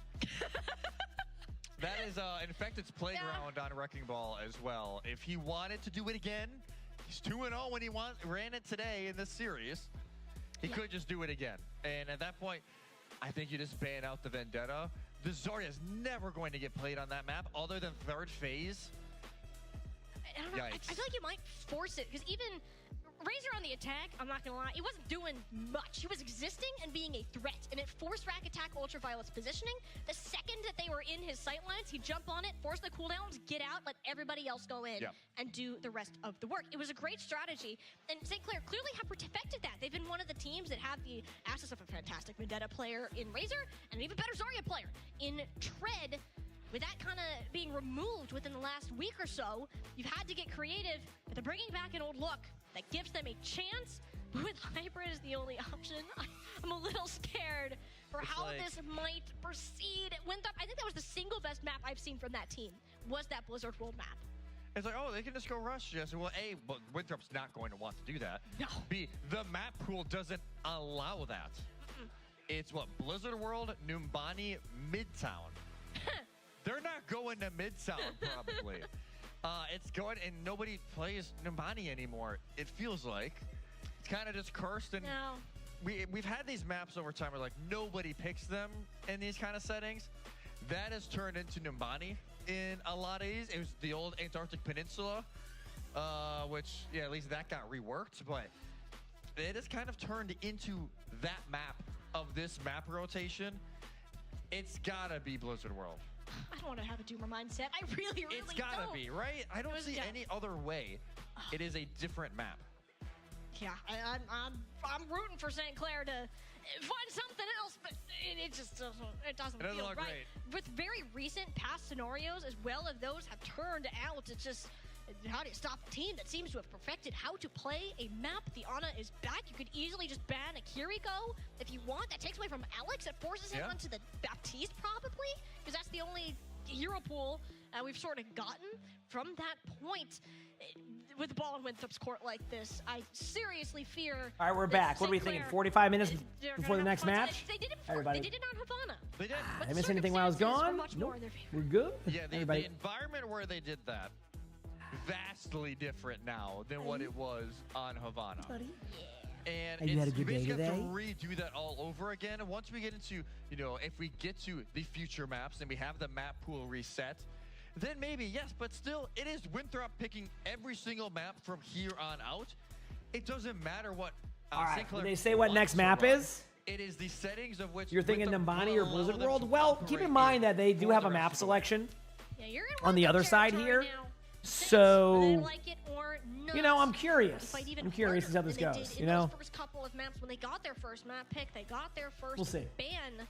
That is Infected's playground on Wrecking Ball as well. If he wanted to do it again, he's 2-0 when he ran it today in this series. He could just do it again. And at that point, I think you just ban out the Vendetta. The Zarya is never going to get played on that map other than third phase.
I don't know. I feel like you might force it because even Razor on the attack, I'm not gonna lie, he wasn't doing much. He was existing and being a threat, and it forced Rack Attack Ultraviolet's positioning. The second that they were in his sightlines, he'd jump on it, force the cooldowns, get out, let everybody else go in, and do the rest of the work. It was a great strategy, and St. Clair clearly have perfected that. They've been one of the teams that have the access of a fantastic Vendetta player in Razor, and an even better Zarya player in Tread. With that kind of being removed within the last week or so, you've had to get creative, but they're bringing back an old look that gives them a chance. With Hybrid as the only option, I'm a little scared for how this might proceed. Winthrop, I think that was the single best map I've seen from that team, was that Blizzard World map.
It's like, oh, they can just go rush. Yes, well, A, but Winthrop's not going to want to do that.
No.
B, the map pool doesn't allow that. It's what, Blizzard World, Numbani, Midtown. They're not going to Midtown, probably. It's going, and nobody plays Numbani anymore, it feels like. It's kind of just cursed, and we've had these maps over time where, like, nobody picks them in these kind of settings. That has turned into Numbani in a lot of these. It was the old Antarctic Peninsula, which, yeah, at least that got reworked, but it has kind of turned into that map of this map rotation. It's gotta be Blizzard World.
I don't want to have a doomer mindset. I really
It's gotta be, right? I don't see any other way. It is a different map.
Yeah, I'm rooting for St. Clair to find something else, but it just doesn't feel right.
Great.
With very recent past scenarios, as well as those have turned out, it's just, how do you stop a team that seems to have perfected how to play a map? The Ana is back. You could easily just ban a Kiriko if you want. That takes away from Alex. It forces him onto the Baptiste, probably, because that's the only hero pool we've sort of gotten from that point with the ball in Winthrop's court like this. I seriously fear.
All right, we're back. What are we thinking? 45 minutes before the next match?
They did it
Everybody.
They did it on Havana.
They did.
Did I miss anything while I was gone? Nope. We're good.
Yeah, the
Everybody.
environment where they did that, vastly different now than what it was on Havana. And
You had a good day
basically have
today?
to redo that all over again. And once we get into, if we get to the future maps and we have the map pool reset, then maybe, yes, but still, it is Winthrop picking every single map from here on out. It doesn't matter what
All right,
Sinclair
did they say what next map is?
It is the settings of which
You're thinking
Winthrop
Nimbani
will
or
allow
Blizzard
them
World?
to
Well, keep
operate
in mind that they
for
do
the
have a
rest
map
of the
selection
Yeah, you're in
on the other side here. So, I'm curious. I'm curious to see how this goes,
Those first couple of maps, when they got their first map pick, they got their first
We'll see.
ban.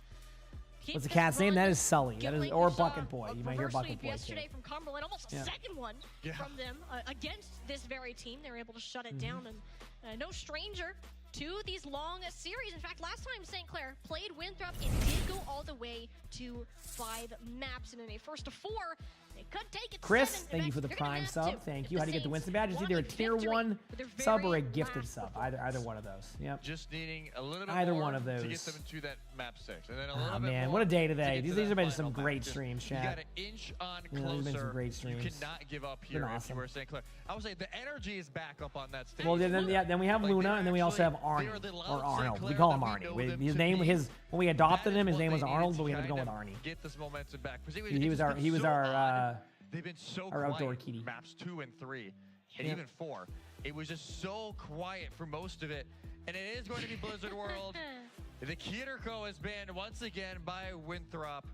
What's the cat's name? That is Sully. That is, or Bucket Boy. You might hear
Reverse
Bucket
sweep
Boy too.
yesterday from Cumberland, almost a second one from them against this very team. They were able to shut it down, and no stranger to these long series. In fact, last time St. Clair played Winthrop, it did go all the way to 5 maps, and in a first to 4, they could take it to
Chris,
7.
thank you for the Prime sub. Thank you. How do you get the Winston badge? It's either a tier 1 sub or a gifted sub. Either one of those. Yep.
Just needing a little bit
Either
more
one of those.
to get them to that map 6. And then a little
Oh,
bit
man.
more
What a day
to
today.
get to
These have
that
been some
final
great
map. Just-
streams,
You got
chat.
to inch on
Yeah, these have been some
closer.
great
You
streams.
cannot give up
Been
here if
awesome.
you were St. Clair. I would say the energy is back up on that stage.
Well, then we have
Like,
Luna,
they're
and then we also have
actually-
Arnie,
they're the
or
loud
Arnold.
St.
We
Clair
call him
that we
Arnie.
know
We-
them
His
to
name,
be.
when we adopted him, his
What
name
they
was
needed
Arnold,
to
but we had to go
kind
with
of
Arnie.
Get this momentum back. Because
He was our
They've been so
our outdoor
quiet.
kitty.
Maps 2 and 3, and
Yep.
even 4. It was just so quiet for most of it, and it is going to be Blizzard World. The Kieterko is banned once again by Winthrop.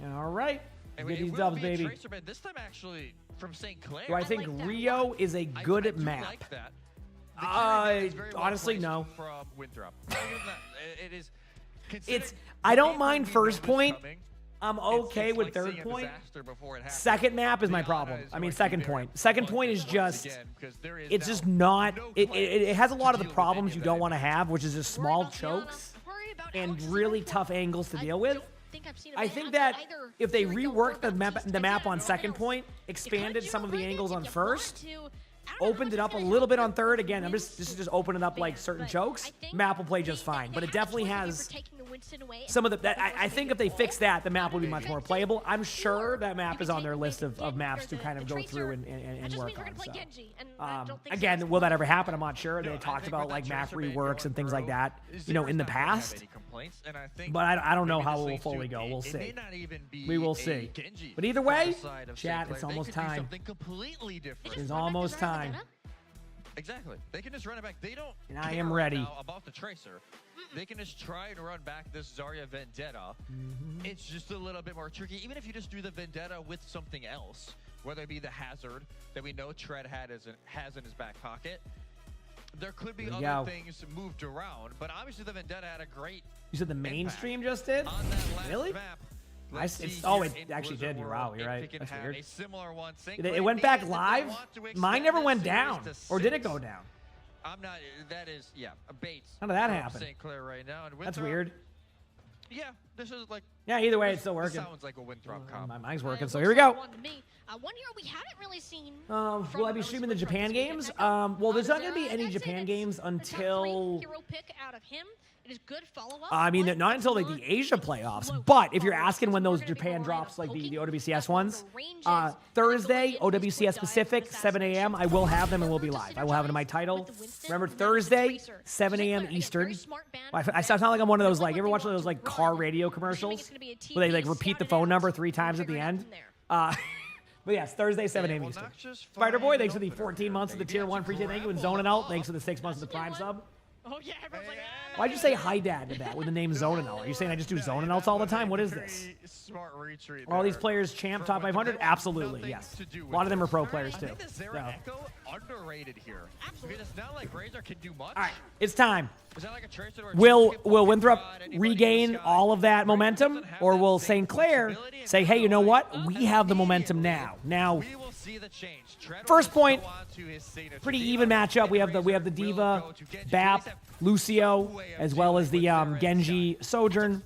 All right.
And
Get
it
these
will
dubs,
be a
baby.
Tracer ban, this time actually from St. Clair.
Do I think Rio is a good
I do
map?
like that. The Kieterko ban is very well
Honestly,
placed
no.
From Winthrop. It is.
It's. I don't mind first point. I'm okay with third point. Second map is my problem. I mean, second point. Second point is just. It's just not. It has a lot of the problems you don't want to have, which is just small chokes and really tough angles to deal with. I think that if they reworked the map on second point, expanded some of the angles on first, opened it up a little bit on third, again, this is just opening up like certain chokes, map will play just fine. But it definitely has some of the. I think if they fix that, the map will be much more playable. I'm sure that map is on their list of maps to kind of go through and work on. So. Again, will that ever happen? I'm not sure. They talked about like map reworks and things like that, in the past. But I don't know how it will fully go. We'll see. We will see. But either way, chat, it's almost time. It's almost time.
Exactly. They can just run it back. They don't.
And I
care
am
right
ready.
now about the Tracer. They can just try and run back this Zarya Vendetta. It's just a little bit more tricky. Even if you just do the Vendetta with something else, whether it be the Hazard that we know Tread has in his back pocket. There could be other things moved around, but obviously the Vendetta had a great.
You said the mainstream just did?
On that last
Really?
map.
It actually did. Wow, you're right. That's weird.
A similar one.
It went back live? Mine never went down. Or did it go down?
I'm not. That is, Bates.
How did that happen?
St. Clair right now. And
That's weird.
Yeah, this is like.
Yeah, either way, it's still working.
Sounds like a Winthrop comp.
My mic's working, so here we go.
One year we haven't really seen.
Will I be streaming the Japan games? Well, there's not going to be any Japan games until.
Hero pick out of him. It is good follow-up.
I mean, not until like the Asia playoffs. But if you're asking when those Japan drops, like the OWCS ones, Thursday, OWCS Pacific, 7 a.m. I will have them and we'll be live. I will have it in my title. Remember, Thursday, 7 a.m. Eastern. I sound like I'm one of those, like, you ever watch those like car radio commercials where they like repeat the phone number 3 times at the end? But yes, Thursday, 7 a.m. Eastern. Spider Boy, thanks for the 14 months of the Tier 1 pre-tier. Thank you. And Zoning Out, thanks for the 6 months of the Prime sub.
Oh yeah, everyone's like,
Why'd you say hi dad to that with the name Zoning Out? Are you saying I just do Zoning Outs all the time? What is this?
Smart retreat.
Are all these players champ top 500? Absolutely, yes. A lot of them are pro players too.
Echo underrated here. Because it's not like Razor can do much.
All right, it's time.
Is that like a Tracer or
Will Winthrop regain all of that momentum, or will St. Clair say, "Hey, you know what? We have the momentum now. Now First point, pretty even matchup. We have the D.Va, Bap, Lucio, as well as the Genji Sojourn,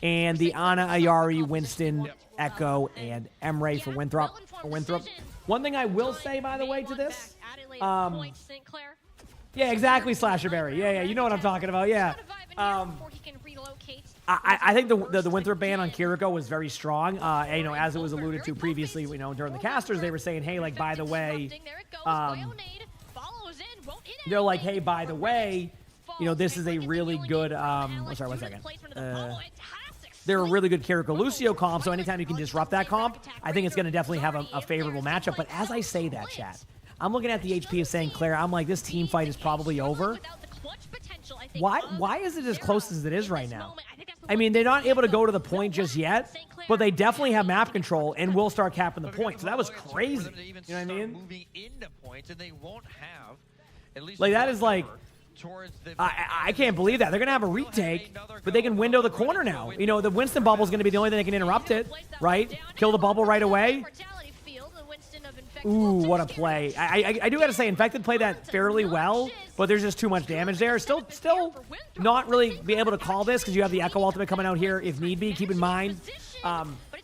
and the Ana, Ayari, Winston, Echo, and Emre for Winthrop. One thing I will say, by the way, to this, yeah, exactly, Slasher Berry. Yeah, you know what I'm talking about. Yeah. I think the Winthrop ban on Kiriko was very strong. As it was alluded to previously, during the casters, they were saying, hey, like, by the way, they're like, hey, by the way, this is a really good, sorry, 1 second. They're a really good Kiriko Lucio comp, so anytime you can disrupt that comp, I think it's going to definitely have a favorable matchup. But as I say that, chat, I'm looking at the HP of St. Clair. I'm like, this team fight is probably over. Why is it as close as it is right now? I mean, they're not able to go to the point just yet, but they definitely have map control and will start capping the point. So that was crazy. You know what I mean? Like, that is like, I can't believe that. They're going to have a retake, but they can window the corner now. The Winston bubble is going to be the only thing that can interrupt it, right? Kill the bubble right away. Ooh, what a play. I do got to say, Infected played that fairly well, but there's just too much damage there. Still not really be able to call this because you have the Echo ultimate coming out here if need be. Keep in mind,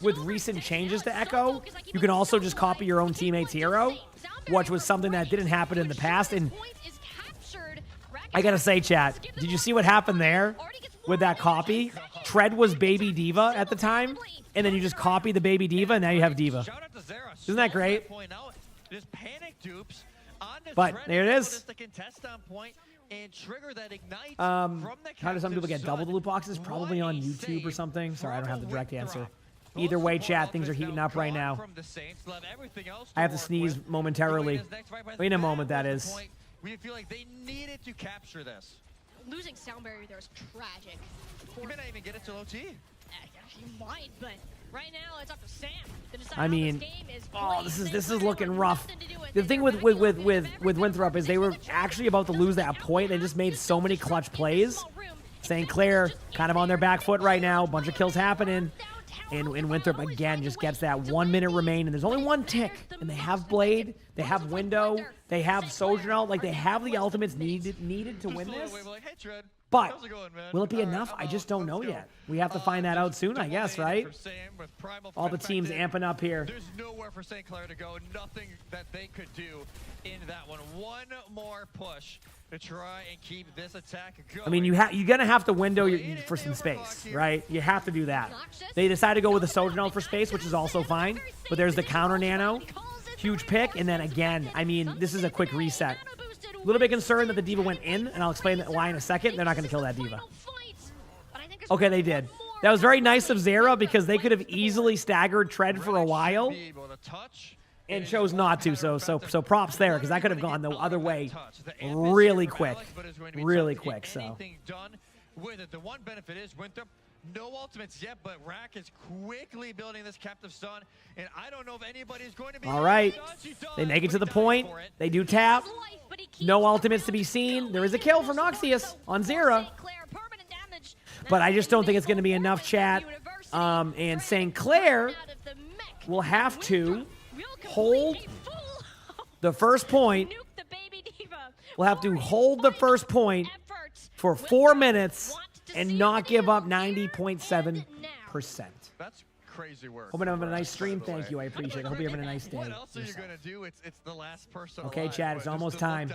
with recent changes to Echo, you can also just copy your own teammate's hero, which was something that didn't happen in the past. And I got to say, chat, did you see what happened there with that copy? Tread was Baby D.Va at the time, and then you just copy the Baby D.Va, and now you have D.Va. Isn't that great? But there it is. How do some people get double the loot boxes? Probably on YouTube or something. Sorry, I don't have the direct answer. Either way, chat, things are heating up right now. I have to sneeze momentarily. In a moment, that is.
We feel like they needed to capture this.
Losing sound barrier there is tragic.
You may not even get it to OT.
You might, but right now it's up to Sam.
I mean, this is looking rough. The thing with Winthrop is they were actually about to lose that point. They just made so many clutch plays. St. Clair kind of on their back foot right now. Bunch of kills happening. And Winthrop, again, just gets that 1 minute remain. And there's only one tick. And they have Blade. They have Window. They have Sojourn. Like, they have the ultimates needed to win this. But will it be enough? I just don't know yet. We have to find that out soon, I guess, right? All the teams amping up here.
There's nowhere for St. Clair to go. Nothing that they could do in that one. One more push to try and keep this attack going.
I mean, you're gonna have to window for some space, right? You have to do that. They decided to go with the Sojourn for space, which is also fine. But there's the counter nano, huge pick, and then again, I mean, this is a quick reset. A little bit concerned that the D.Va went in, and I'll explain why in a second. They're not going to kill that D.Va. Okay, they did. That was very nice of Zera because they could have easily staggered Tread for a while and chose not to. So props there because that could have gone the other way really quick. Really quick, so.
The one benefit is Winthrop. No ultimates yet, but Rack is quickly building this captive stun, and I don't know if anybody's going to be...
All right. They make it to the point. They do tap. No ultimates to be seen. There is a kill from Noxious on Zera. But I just don't think it's going to be enough, chat. And St. Clair will have to hold the first point. We'll have to hold the first point for 4 minutes and not give up 90.7%.
That's crazy work.
Hope you're having a nice stream. Thank you. I appreciate it. Hope you're having a nice day.
What else are you going to do? It's the last person
Okay,
alive.
Chad, it's almost time.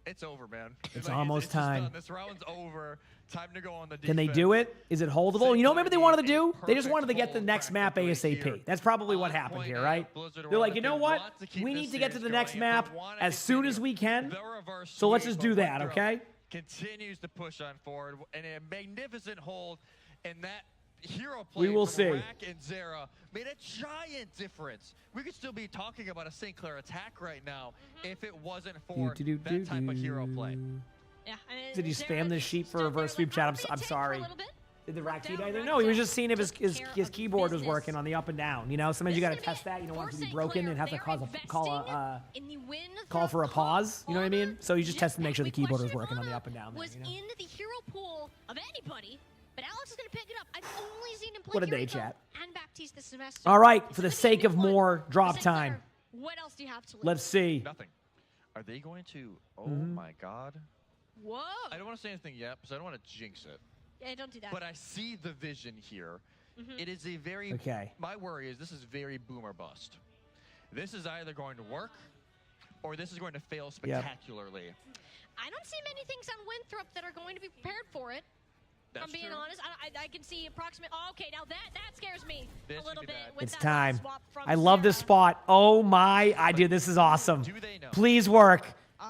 It's over, man.
It's almost time.
This round's over. Time to go on the defense.
Can they do it? Is it holdable? You know what maybe they wanted to do? They just wanted to get the next map ASAP. That's probably what happened here, right? They're like, you know what? We need to get to the next map as soon as we can. So let's just do that, okay?
Continues to push on forward and a magnificent hold, and that hero play
we will
from
see.
Rack and Zera made a giant difference. We could still be talking about a St. Clair attack right now if it wasn't for that type of hero play.
Yeah,
did he spam this sheet for reverse sweep, chat? I'm sorry. Did the Rack feed either? No, he was just seeing if his keyboard was working on the up and down. You know, sometimes you got to test that. You don't want it to be broken and have to call for a pause. You know what I mean? So you just test to make sure the keyboard was working on the up and down.
Was in the hero pool of anybody, but Alex is going to pick it up. I've only seen him play
What a day, chat.
and Baptiste this semester.
All right, for the sake of more drop time.
What else do you have to lose?
Let's see.
Nothing. Are they going to? Oh my God.
Whoa.
I don't want to say anything yet because I don't want to jinx it.
Yeah, don't do that.
But I see the vision here. It is a very.
Okay.
My worry is this is very boom or bust. This is either going to work, or this is going to fail spectacularly.
I don't see many things on Winthrop that are going to be prepared for it.
That's
I'm being
true.
honest. I can see approximate. Oh, okay, now that scares me a little bit. With
It's
that
time.
swap from
I love this spot. Oh my, dude, this is awesome. Please work.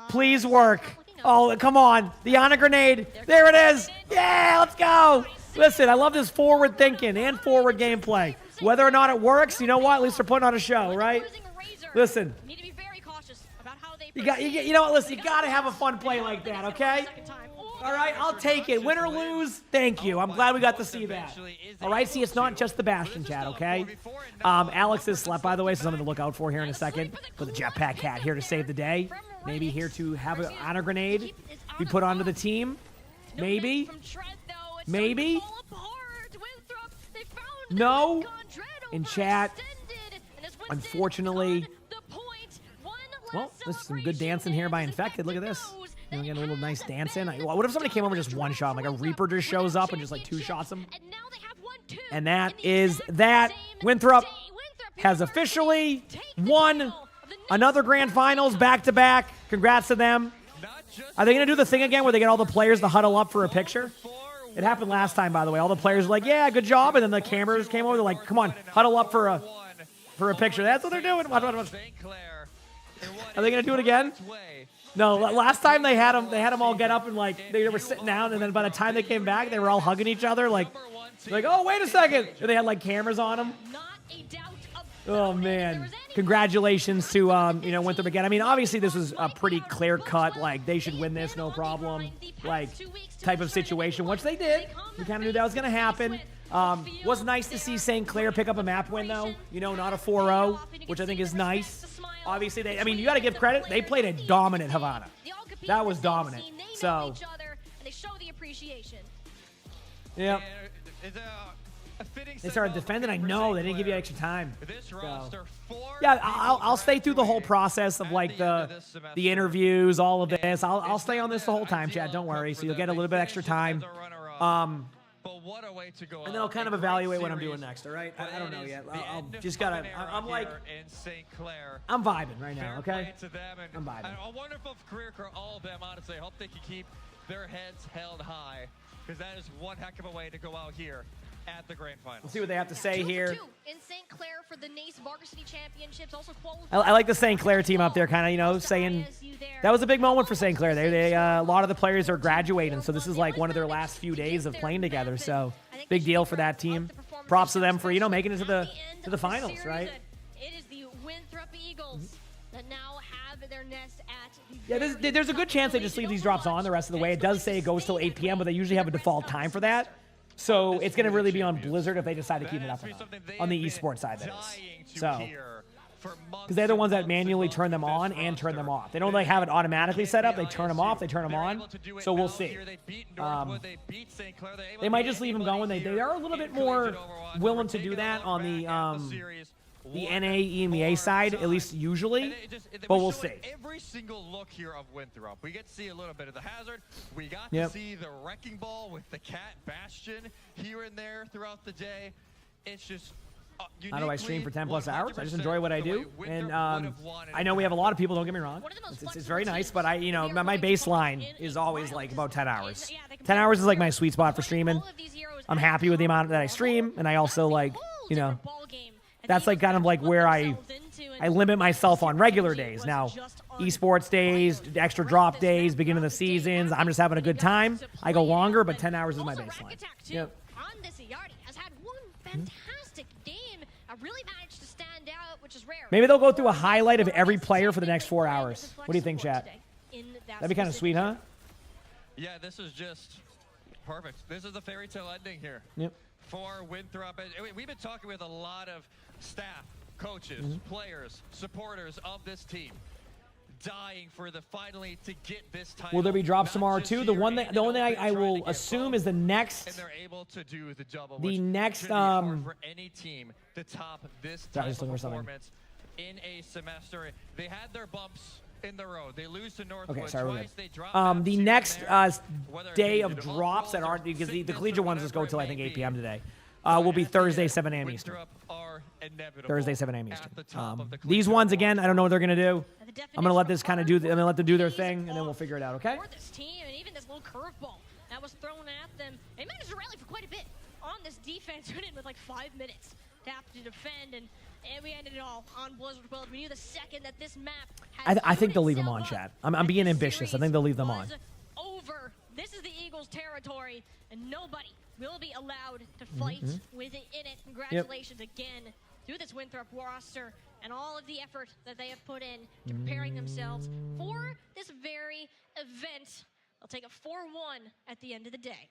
Please work. Oh, come on. The honor grenade. There it is. Yeah, let's go. Listen, I love this forward thinking and forward gameplay. Whether or not it works, you know what? At least they're putting on a show, right? Listen.
You need to be very cautious about how they.
You know what? Listen, you got to have a fun play like that, okay? All right, I'll take it. Win or lose, thank you. I'm glad we got to see that. All right, see, it's not just the Bastion chat, okay? Alex is slept, by the way, so something to look out for here in a second. For the Jetpack Cat here to save the day. Maybe here to have an honor grenade be put onto the team. Maybe. Maybe. No. In chat. Unfortunately. Well, this is some good dancing here by Infected. Look at this. You know, get a little nice dance in. What if somebody came over just one shot? Like a Reaper just shows up and just like two shots him? And that is that. Winthrop has officially won another Grand Finals back-to-back. Congrats to them. Are they going to do the thing again where they get all the players to huddle up for a picture? It happened last time, by the way. All the players were like, yeah, good job. And then the cameras came over. They're like, come on, huddle up for a picture. That's what they're doing. Watch. Are they going to do it again? No, last time they had them all get up and like they were sitting down, and then by the time they came back, they were all hugging each other like, oh, wait a second. And they had like cameras on them. Oh, man. Congratulations to, Winthrop again. I mean, obviously this was a pretty clear-cut, like, they should win this, no problem, like, type of situation, which they did. We kind of knew that was going to happen. Was nice to see St. Clair pick up a map win, though. Not a 4-0, which I think is nice. Obviously, you got to give credit. They played a dominant Havana. That was dominant. So, yeah. They started defending. I know they didn't give you extra time. So. Yeah, I'll stay through the whole process of like the interviews, all of this. I'll stay on this the whole time, Chad. Don't worry. So you'll get a little bit extra time. And then I'll kind of evaluate what I'm doing next. All right? I don't know yet. I'll just gotta. I'm vibing right now. Okay. I'm vibing.
A wonderful career for all of them. Honestly, I hope they can keep their heads held high because that is one heck of a way to go out here at the Grand Finals.
Let's see what they have to say here.
In St. Clair for the NACE Varsity Championships, also
I like the St. Clair team up there, kind of, saying that was a big moment for St. Clair. They a lot of the players are graduating, so this is like one of their last few days of playing together. So big deal for that team. Props to them for making it to the finals, right?
It is the Winthrop Eagles that now have their nest at.
Yeah, there's a good chance they just leave these drops on the rest of the way. It does say it goes till 8 p.m., but they usually have a default time for that. So it's going to really be on Blizzard if they decide to keep it up on the esports side, that is. So, because they're the ones that manually turn them on and turn them off. They don't like have it automatically set up. They turn them off. They turn them on. So we'll see. They might just leave them going. They are a little bit more willing to do that on the NA EMEA side, at least usually, but we'll see.
Every single look here of Winthrop. We get to see a little bit of the hazard. We got to see the wrecking ball with the Cat Bastion here and there throughout the day. It's just
how do I stream for 10 plus hours? I just enjoy what I do, and I know we have a lot of people. Don't get me wrong; it's very nice. But my baseline is always like about 10 hours. 10 hours is like my sweet spot for streaming. I'm happy with the amount that I stream, and I also like that's like kind of like where I limit myself on regular days. Now, esports days, extra drop days, beginning of the seasons, I'm just having a good time. I go longer, but 10 hours is my baseline. Yep.
Has had one fantastic game. Really managed to stand out, which is rare.
Maybe they'll go through a highlight of every player for the next 4 hours. What do you think, chat? That'd be kind of sweet, huh?
Yeah, this is just perfect. This is the fairy tale ending here.
Yep.
For Winthrop. We've been talking with a lot of staff, coaches, players, supporters of this team, dying for finally to get this title.
Will there be drops tomorrow too? The only thing I will assume is the next.
And they're able to do the double.
The next
for any team to top this type of performance in a semester. They had their bumps in the road. They lose to Northwood
Okay, sorry, we're
twice. They
good.
drop out
The
to
next
whether
day
it
of
be
drops that aren't, because the
sickness
collegiate
or
ones just go
whatever
till
it
I think
may
8 p.m.
be.
today. Will be Thursday 7 a.m. Eastern.
Winthrop are inevitable
Thursday 7 a.m.
at
Eastern.
the top of the
These ones again, I don't know what they're gonna do. I'm gonna let this kind of do. I'm gonna let them do their thing, and then we'll figure it out. Okay.
For this team, and even this little curveball that was thrown at them, they managed to rally for quite a bit on this defense. Went in with like 5 minutes to have to defend, and we ended it all on Blizzard World. We knew the second that this map had
I think they'll leave them on, Chad. I'm being ambitious. I think they'll leave them on.
Over. This is the Eagles' territory, and nobody will be allowed to fight with it in it. Congratulations again to this Winthrop roster and all of the effort that they have put in to preparing themselves for this very event. They'll take a 4-1 at the end of the day.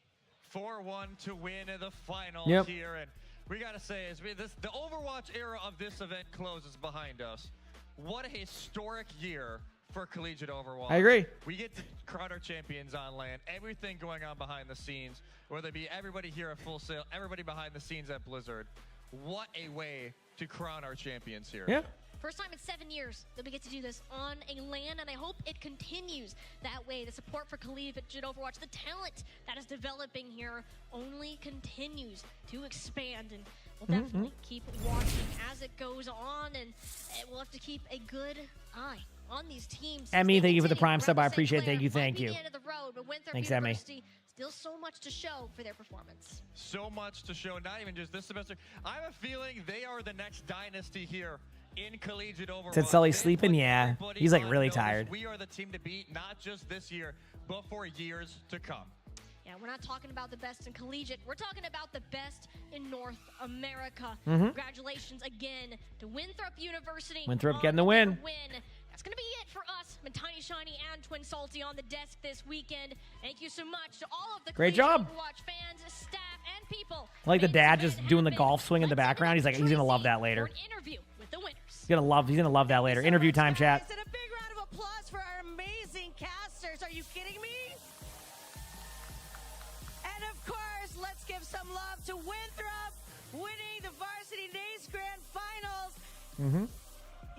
4-1 to win the finals here, and we gotta say, as the Overwatch era of this event closes behind us, what a historic year for Collegiate Overwatch.
I agree.
We get to crown our champions on land. Everything going on behind the scenes, whether it be everybody here at Full Sail, everybody behind the scenes at Blizzard. What a way to crown our champions here.
Yeah.
First time in 7 years that we get to do this on a LAN, and I hope it continues that way. The support for Collegiate Overwatch, the talent that is developing here only continues to expand, and we'll definitely keep watching as it goes on, and we'll have to keep a good eye on these teams.
Emmy, thank you for the Prime sub. I appreciate it. Thank you. Thanks, Emmy.
Still so much to show for their performance.
So much to show, not even just this semester. I have a feeling they are the next dynasty here in Collegiate Overwatch.
Said Sully's sleeping? Yeah. He's like really tired.
We are the team to beat, not just this year, but for years to come.
Yeah, we're not talking about the best in Collegiate. We're talking about the best in North America. Congratulations again to Winthrop University.
Winthrop getting the win.
That's going to be it for us. Tiny Shiny and Twin Salty on the desk this weekend. Thank you so much to all of the
Great job.
Overwatch fans, staff, and people.
I like the dad just doing the golf swing in the background. He's gonna love that later.
For an interview with the winners.
He's gonna love that later. Interview time, chat.
And a big round of applause for our amazing casters. Are you kidding me? And of course, let's give some love to Winthrop winning the Varsity Days Grand Finals.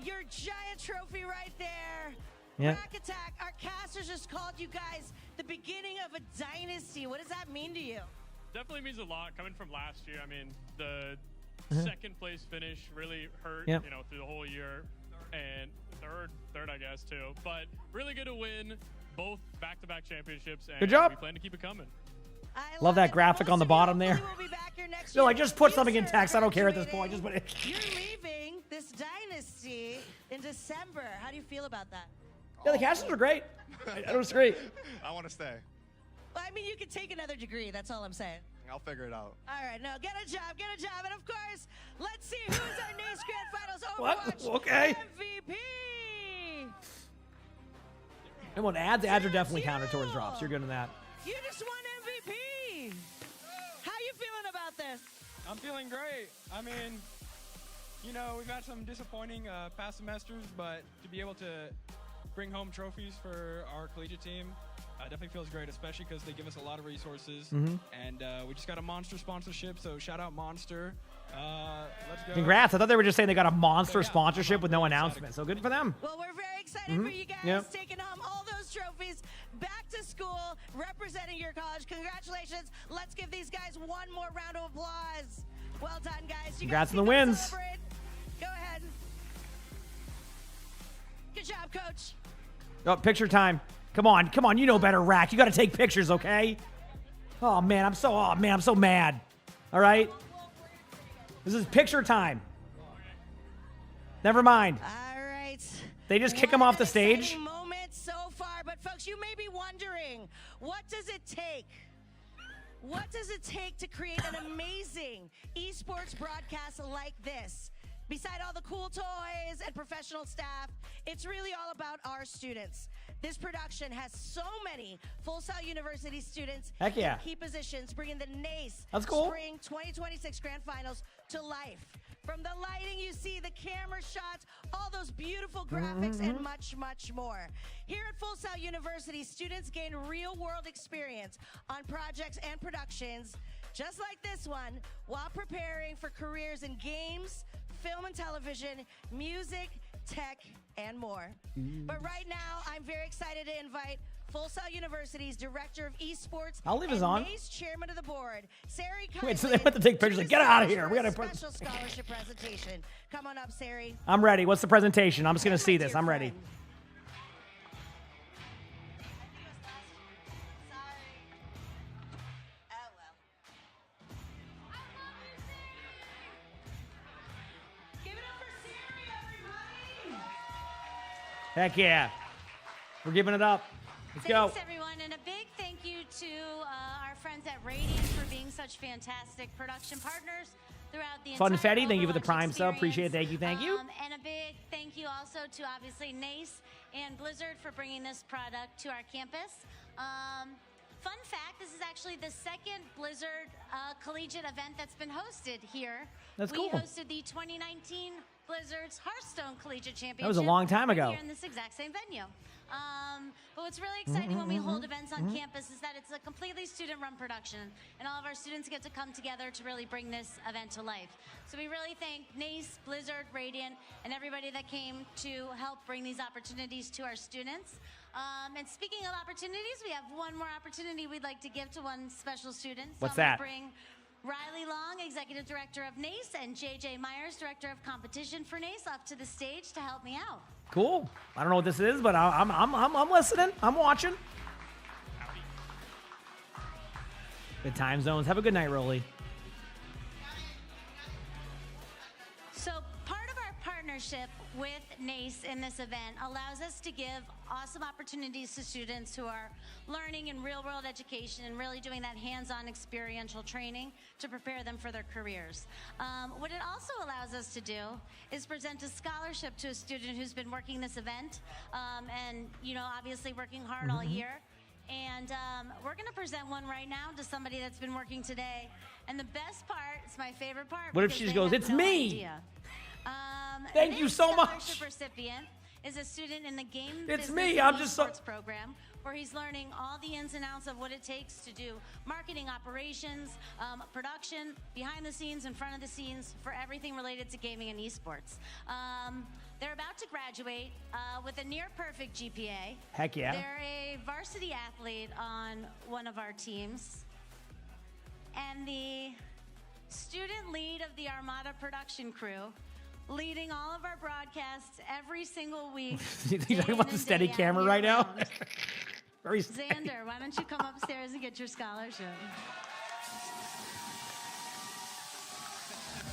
Your giant trophy right there.
Yeah.
Rack Attack, our casters just called you guys the beginning of a dynasty. What does that mean to you?
Definitely means a lot coming from last year. I mean, the second place finish really hurt, through the whole year, and third, I guess, too. But really good to win both back-to-back championships, and
Good job.
we plan to keep it coming.
Love that graphic on the bottom there. No, I just put something in text. I don't care at this point. Just put it.
You're leaving this dynasty in December. How do you feel about that?
Yeah, the casters are great. I don't disagree.
I want to stay.
Well, I mean, you could take another degree. That's all I'm saying.
I'll figure it out.
All right, no, get a job. And of course, let's see who's our NACE Grand Finals Overwatch
What? Okay.
MVP.
And when ads are definitely counted towards drops. You're good in that.
You just won MVP. How you feeling about this?
I'm feeling great. I mean, we've had some disappointing past semesters, but to be able to bring home trophies for our collegiate team definitely feels great, especially because they give us a lot of resources. And we just got a Monster sponsorship, so shout out Monster. Let's go.
Congrats. I thought they were just saying they got a Monster sponsorship with no announcement. So good for them.
Well, we're very excited for you guys taking home all those trophies back to school, representing your college. Congratulations. Let's give these guys one more round of applause. Well done, guys.
Congrats on the wins.
Celebrate. Go ahead. Good job, Coach.
Oh, picture time. Come on. You know better, Rack. You got to take pictures, okay? Oh man, I'm so mad. All right. This is picture time. Never mind.
All right.
They just kick him off the stage.
Moment so far, but folks, you may be wondering, what does it take? What does it take to create an amazing esports broadcast like this? Beside all the cool toys and professional staff, it's really all about our students. This production has so many Full Sail University students
Heck yeah.
in key positions, bringing the NACE
That's cool.
Spring 2026 Grand Finals to life. From the lighting you see, the camera shots, all those beautiful graphics, and much, much more. Here at Full Sail University, students gain real-world experience on projects and productions just like this one while preparing for careers in games, film and television, music, tech, and more. But right now, I'm very excited to invite Full Sail University's Director of Esports
I'll leave
and
us on.
NACE Chairman of the Board, Sari.
Wait, so they went to take pictures. Like, get out of here. We got to
special scholarship presentation. Come on up, Sari.
I'm ready. What's the presentation? I'm just going to see this. I'm ready. Heck yeah. We're giving it up. Let's go.
Thanks, everyone, and a big thank you to our friends at Radiant for being such fantastic production partners throughout the entire
Funfetti, thank you for the
Overwatch
prime sub. Appreciate it.
experience.
Thank you.
And a big thank you also to, obviously, NACE and Blizzard for bringing this product to our campus. Fun fact, this is actually the second Blizzard Collegiate event that's been hosted here.
That's cool.
We hosted the 2019 Blizzard's Hearthstone Collegiate Championship.
That was a long time ago.
Here in this exact same venue. But what's really exciting when we hold events on campus is that it's a completely student-run production, and all of our students get to come together to really bring this event to life. So we really thank NACE, Blizzard, Radiant, and everybody that came to help bring these opportunities to our students. And speaking of opportunities, we have one more opportunity we'd like to give to one special student. So
What's
I'm
that?
gonna bring Riley Long, Executive Director of NACE, and JJ Myers, Director of Competition for NACE, up to the stage to help me out.
Cool. I don't know what this is, but I'm listening. I'm watching. Good time zones. Have a good night, Rolly.
So part of our partnership with NACE in this event allows us to give awesome opportunities to students who are learning in real-world education and really doing that hands-on experiential training to prepare them for their careers. What it also allows us to do is present a scholarship to a student who's been working this event and, you know, obviously working hard all year. And we're going to present one right now to somebody that's been working today. And the best part, it's my favorite part.
What if
because
she
they
goes,
have
"It's
no
me"?
idea.
Thank you
This
so much.
scholarship recipient is a student in the game
It's
business
me.
and
I'm just so-
esports program, where he's learning all the ins and outs of what it takes to do marketing operations, production, behind the scenes, in front of the scenes, for everything related to gaming and esports. They're about to graduate with a near perfect GPA.
Heck yeah.
They're a varsity athlete on one of our teams. And the student lead of the Armada production crew, leading all of our broadcasts every single week.
You talking about the steady camera right now? Very steady.
Xander, why don't you come upstairs and get your scholarship?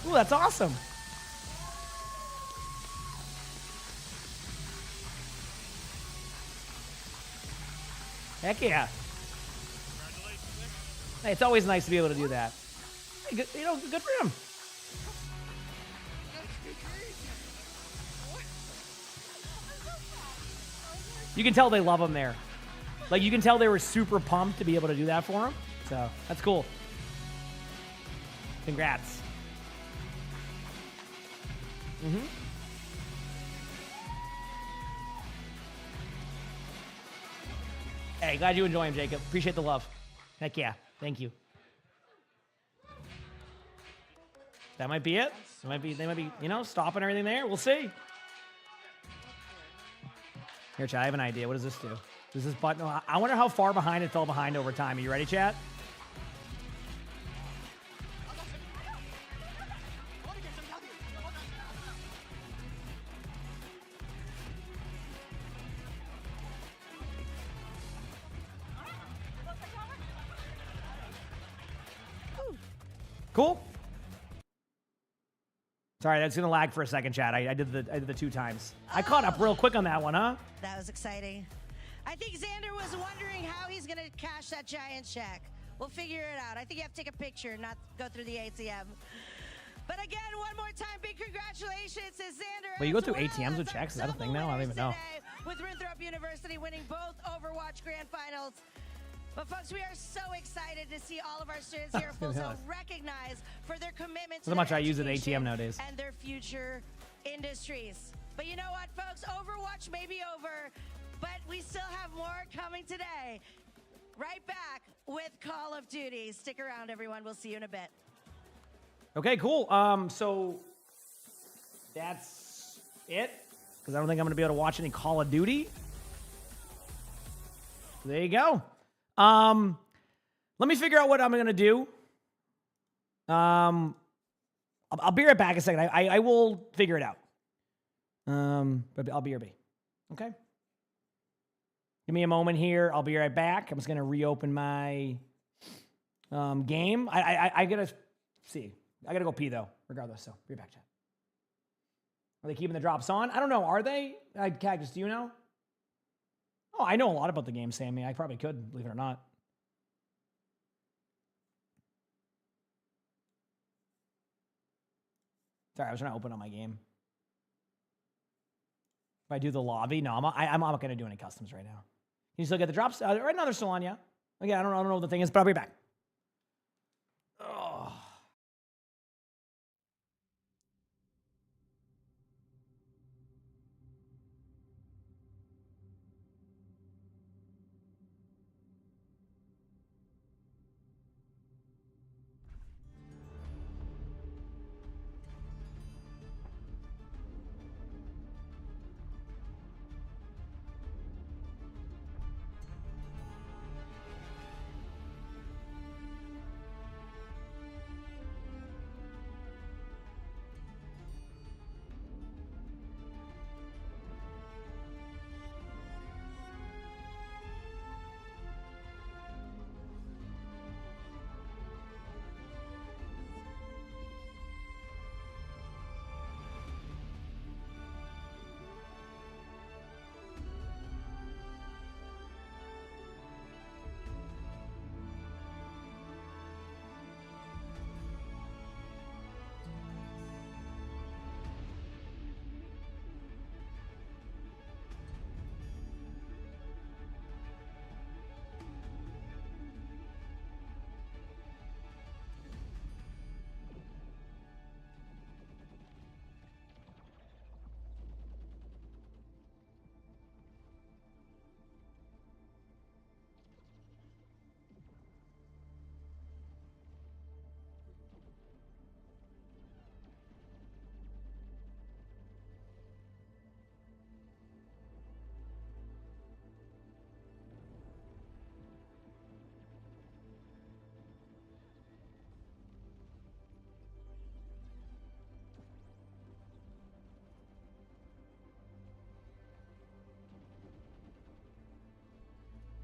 Ooh, that's awesome. Heck yeah. Hey, it's always nice to be able to do that. Hey, good, you know, good for him. You can tell they love him there. Like, you can tell they were super pumped to be able to do that for him. So, that's cool. Congrats. Mm-hmm. Hey, glad you enjoy him, Jacob. Appreciate the love. Heck yeah. Thank you. That might be it. They might be, you know, stopping everything there. We'll see. Here, chat, I have an idea. What does this do? Does this button... I wonder how far behind it fell behind over time. Are you ready, chat? Cool. Sorry, that's gonna lag for a second, chat. I did the 2 times. I caught up real quick on that one, huh?
That was exciting. I think Xander was wondering how he's going to cash that giant check. We'll figure it out. I think you have to take a picture, not go through the ATM. But again, one more time, big congratulations to Xander.
Wait, you go through ATMs with checks? Is that a thing now? I don't even know.
With Winthrop University winning both Overwatch Grand Finals. But folks, we are so excited to see all of our students here at Full Sail recognized for their commitment to
How much
their
I use an
education
ATM nowadays.
and their future industries. But you know what, folks? Overwatch may be over, but we still have more coming today. Right back with Call of Duty. Stick around, everyone. We'll see you in a bit.
Okay, cool. So that's it. Because I don't think I'm going to be able to watch any Call of Duty. There you go. Let me figure out what I'm going to do. I'll be right back a second. I will figure it out. But I'll be right back. Okay. Give me a moment here. I'll be right back. I'm just going to reopen my game. I got to see. I got to go pee, though, regardless. So, be right back, chat. Are they keeping the drops on? I don't know. Are they? Cactus, do you know? Oh, I know a lot about the game, Sammy. I probably could, believe it or not. Sorry, I was trying to open up my game. If I do the lobby, no, I'm not going to do any customs right now. Can you still get the drops? Right now they're still on, yeah. Again, I don't know what the thing is, but I'll be back. Oh.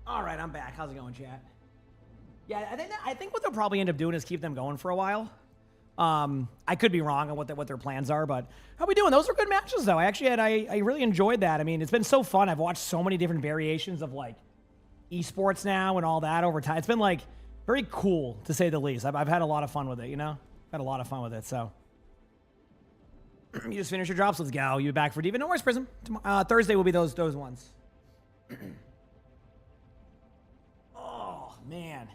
All right, I'm back. How's it going, chat? Yeah, I think what they'll probably end up doing is keep them going for a while. I could be wrong on what their plans are, but how we doing? Those were good matches, though. I really enjoyed that. I mean, it's been so fun. I've watched so many different variations of like esports now and all that over time. It's been like very cool to say the least. I've had a lot of fun with it. You know, had a lot of fun with it. So you just finished your drops. Let's go. You back for Diva? No worries, Prism. Thursday will be those ones. Oh man.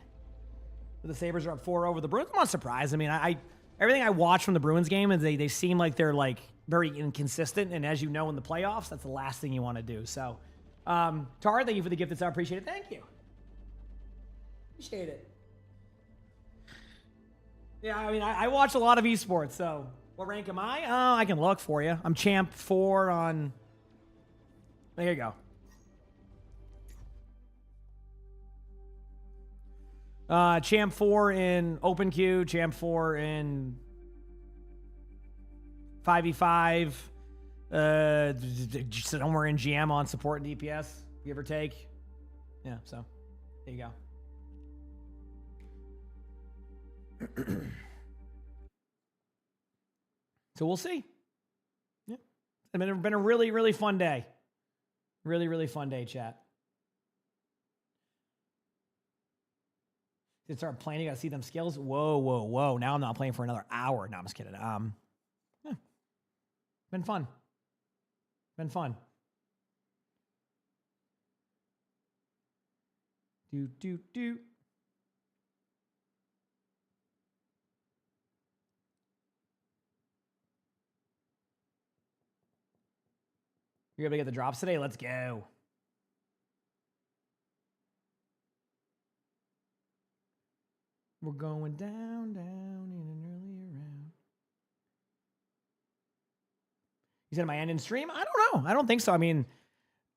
The Sabres are up 4 over the Bruins. I'm not surprised. I mean, everything I watch from the Bruins game is they seem like they're like very inconsistent. And as you know, in the playoffs, that's the last thing you want to do. So, Tara, thank you for the gift. It's I appreciate it. Thank you. Appreciate it. Yeah, I mean, I watch a lot of esports. So, what rank am I? Oh, I can look for you. I'm champ 4 on. There you go. Champ 4 in open queue, champ 4 in 5v5, somewhere in GM on support and DPS, give or take. Yeah, so there you go. So we'll see. Yeah, it's been a really, really fun day. Really, really fun day, chat. To start playing, you gotta see them skills. Whoa. Now I'm not playing for another hour. No, I'm just kidding. Yeah. Been fun. Do. You're gonna get the drops today? Let's go. We're going down in an earlier round. You said, am I ending stream? I don't know. I don't think so. I mean,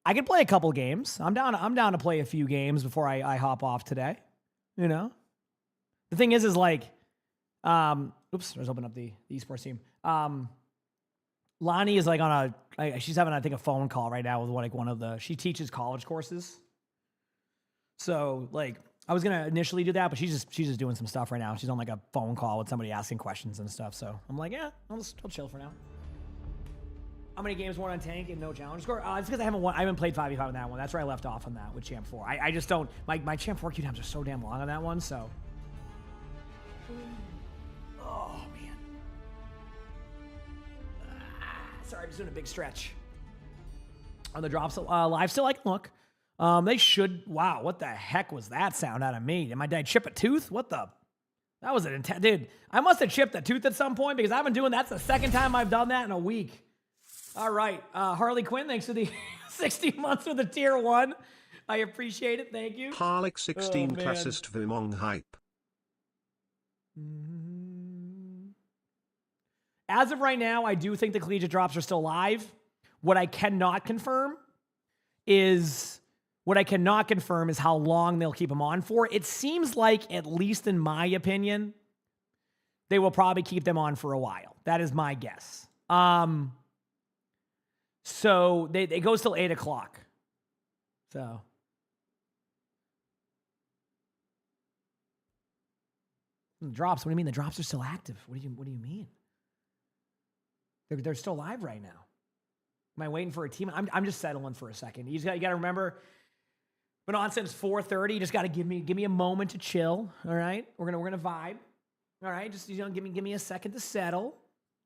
I could play a couple games. I'm down to play a few games before I hop off today. You know? The thing is like, oops, let's open up the esports team. Lonnie is like she's having, I think, a phone call right now with she teaches college courses. So like, I was gonna initially do that, but she's just doing some stuff right now. She's on like a phone call with somebody asking questions and stuff. So I'm like, yeah, I'll chill for now. How many games won on tank and no challenge score? It's because I haven't played 5v5 on that one. That's where I left off on that with Champ 4. I just don't, my Champ 4 queue times are so damn long on that one, so. Oh, man. Sorry, I'm just doing a big stretch. Are the drops live still? I can look. They should, wow, what the heck was that sound out of me? Did I chip a tooth? What the? That was an intense, dude. I must have chipped a tooth at some point because I've been doing, that's the second time I've done that in a week. All right. Harley Quinn, thanks for the 60 months with the tier 1. I appreciate it. Thank you.
Harlick 16 classist for emongg hype.
As of right now, I do think the collegiate drops are still live. What I cannot confirm is how long they'll keep them on for. It seems like, at least in my opinion, they will probably keep them on for a while. That is my guess. So it goes till 8 o'clock. So. The drops, what do you mean? The drops are still active. What do you mean? They're still live right now. Am I waiting for a team? I'm just settling for a second. You got to remember, been on since 4:30. You just got to give me a moment to chill. All right, we're gonna vibe. All right, just give me a second to settle.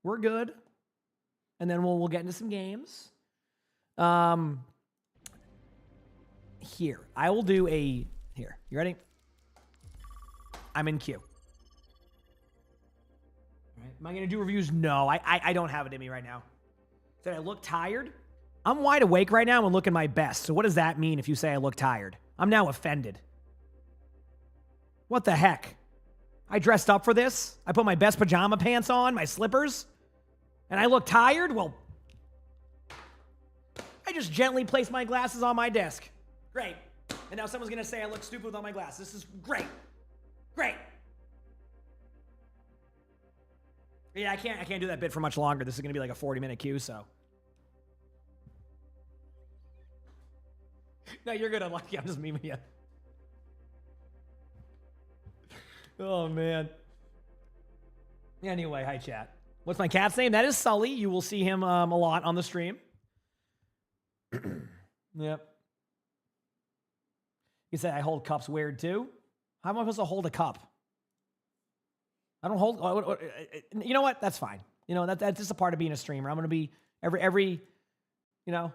We're good. And then we'll get into some games. Here, I will do here. You ready? I'm in queue. All right. Am I going to do reviews? No, I don't have it in me right now. Did I look tired? I'm wide awake right now and looking my best. So what does that mean if you say I look tired? I'm now offended. What the heck? I dressed up for this. I put my best pajama pants on, my slippers. And I look tired? Well, I just gently placed my glasses on my desk. Great. And now someone's going to say I look stupid with all my glasses. This is great. Great. Yeah, I can't do that bit for much longer. This is going to be like a 40-minute queue, so. No, you're good. Unlucky. I'm just memeing you. Oh, man. Anyway, hi, chat. What's my cat's name? That is Sully. You will see him a lot on the stream. Yep. You say I hold cups weird too? How am I supposed to hold a cup? I don't hold. You know what? That's fine. You know that's just a part of being a streamer. I'm gonna be every. You know.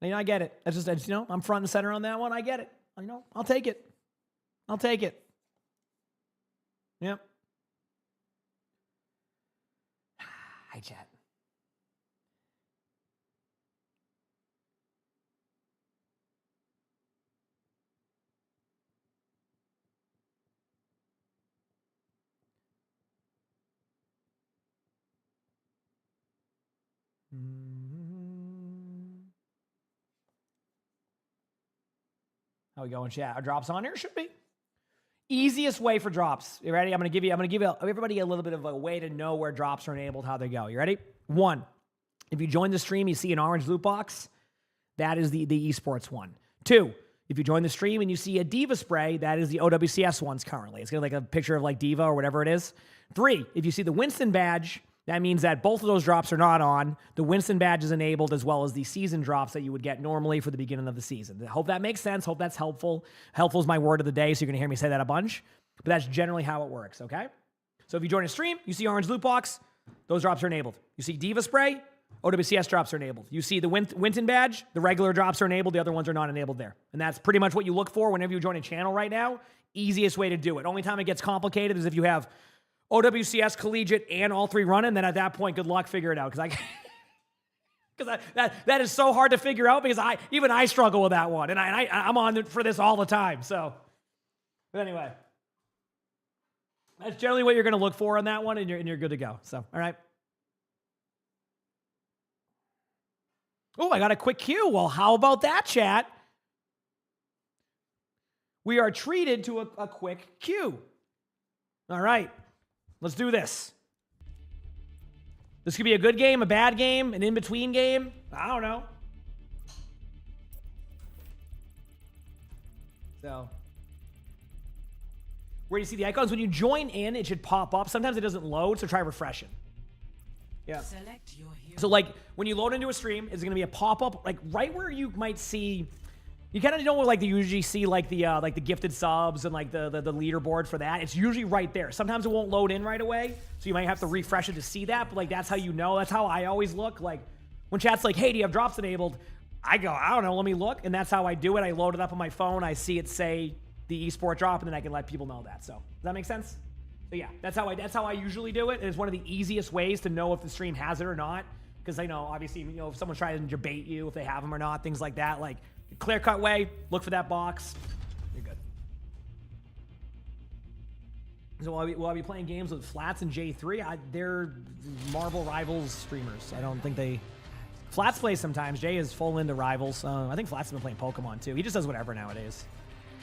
I get it. That's just I'm front and center on that one. I get it. I'll take it. I'll take it. Yep. Hi, chat. How we going, chat? Are drops on here? Should be. Easiest way for drops. You ready? I'm gonna give everybody a little bit of a way to know where drops are enabled, how they go. You ready? 1, if you join the stream, you see an orange loot box. That is the esports one. 2, if you join the stream and you see a Diva spray, that is the OWCS ones currently. It's got like a picture of like Diva or whatever it is. 3, if you see the Winston badge, that means that both of those drops are not on. The Winston badge is enabled as well as the season drops that you would get normally for the beginning of the season. I hope that makes sense. Hope that's helpful. Helpful is my word of the day, so you're going to hear me say that a bunch. But that's generally how it works, okay? So if you join a stream, you see orange loot box, those drops are enabled. You see Diva spray, OWCS drops are enabled. You see the Winston badge, the regular drops are enabled, the other ones are not enabled there. And that's pretty much what you look for whenever you join a channel right now. Easiest way to do it. Only time it gets complicated is if you have OWCS, Collegiate, and all 3 running, then at that point, good luck, figure it out. Because that is so hard to figure out because even I struggle with that one. And I'm on for this all the time. So, but anyway, that's generally what you're going to look for on that one, and you're good to go. So, all right. Oh, I got a quick cue. Well, how about that, chat? We are treated to a quick cue. All right, let's do this. This could be a good game, a bad game, an in-between game. I don't know. So, where do you see the icons? When you join in, it should pop up. Sometimes it doesn't load, so try refreshing. Yeah. So, like, when you load into a stream, it's going to be a pop-up, like, right where you might see... You kind of don't like you usually see like the gifted subs and like the leaderboard for that. It's usually right there. Sometimes it won't load in right away, so you might have to refresh it to see that. But like that's how you know. That's how I always look. Like when chat's like, "Hey, do you have drops enabled?" I go, "I don't know. Let me look." And that's how I do it. I load it up on my phone. I see it say the esport drop, and then I can let people know that. So does that make sense? So yeah, that's how I usually do it. And it's one of the easiest ways to know if the stream has it or not. Because I know obviously if someone's trying to debate you if they have them or not, things like that. Like. Clear-cut way, look for that box. You're good. So will I be playing games with Flats and J3? They're Marvel Rivals streamers. I don't think they... Flats plays sometimes. Jay is full into Rivals. I think Flats has been playing Pokemon too. He just does whatever nowadays.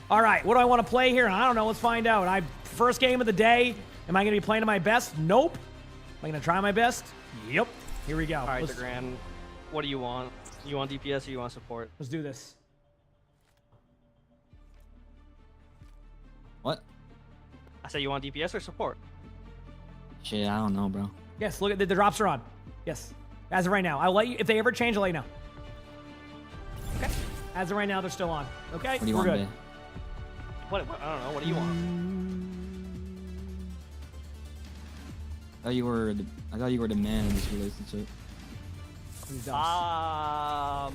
All right, what do I want to play here? I don't know. Let's find out. First game of the day. Am I going to be playing to my best? Nope. Am I going to try my best? Yep. Here we go.
All right, Grand. What do you want? You want DPS or you want support?
Let's do this.
What? I said you want DPS or support?
Shit, I don't know, bro.
Yes, look at the drops are on. Yes. As of right now. I'll let you, if they ever change, I'll let you know. Okay. As of right now, they're still on. Okay?
What do you
We're
want,
good.
What? I don't know. What do you want?
I thought you were the man in this relationship.
I'm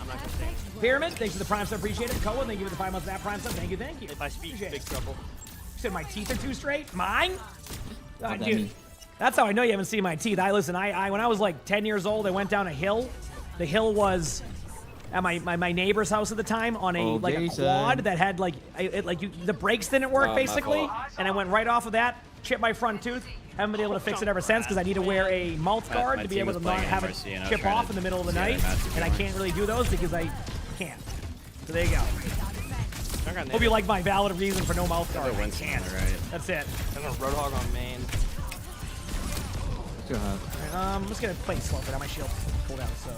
not gonna say.
Pyramid, thanks for the Prime sub, appreciate it. Cohen, thank you for the 5 months of that Prime sub. Thank you.
If I speak,
appreciate
big
it.
trouble.
You said my teeth are too straight? Mine?
What that
Dude,
mean?
that's how I know you haven't seen my teeth. Listen, when I was like 10 years old, I went down a hill. The hill was at my neighbor's house at the time on a quad that had the brakes didn't work basically, and I went right off of that, chipped my front tooth. Haven't been able to fix it ever since because I need to wear a mouth guard to be able to not have it chip off in the middle of the night, and I can't really do those because I can't. So there you go. Hope you like my valid reason for no mouth guard. I can't. That's it.
I'm gonna Roadhog on main.
I'm just gonna play slow, but I have my shield pulled out, so.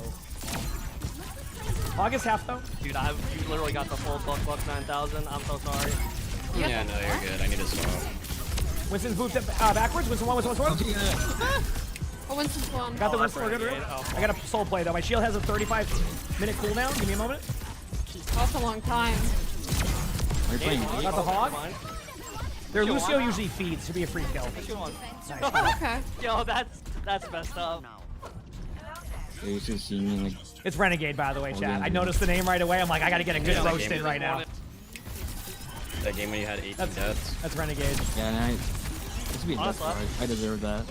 August half though.
Dude, you literally got the full buck 9,000. I'm so sorry.
Yeah, no, you're good. I need to swap.
Winston's moved backwards. Winston one.
Oh, Winston's one.
Got the Winston. I got a soul play though. My shield has a 35-minute cooldown. Give me a moment.
That's a long time.
Got the hog. Their Lucio usually feeds. Should be a free kill. Nice.
Okay.
Yo, that's messed up.
You should see me like.
It's Renegade, by the way, chat. I noticed the name right away. I'm like, I gotta get a good roast in right now.
That game when you had 18 deaths.
That's Renegade.
Yeah, this would be a death card. I deserve that.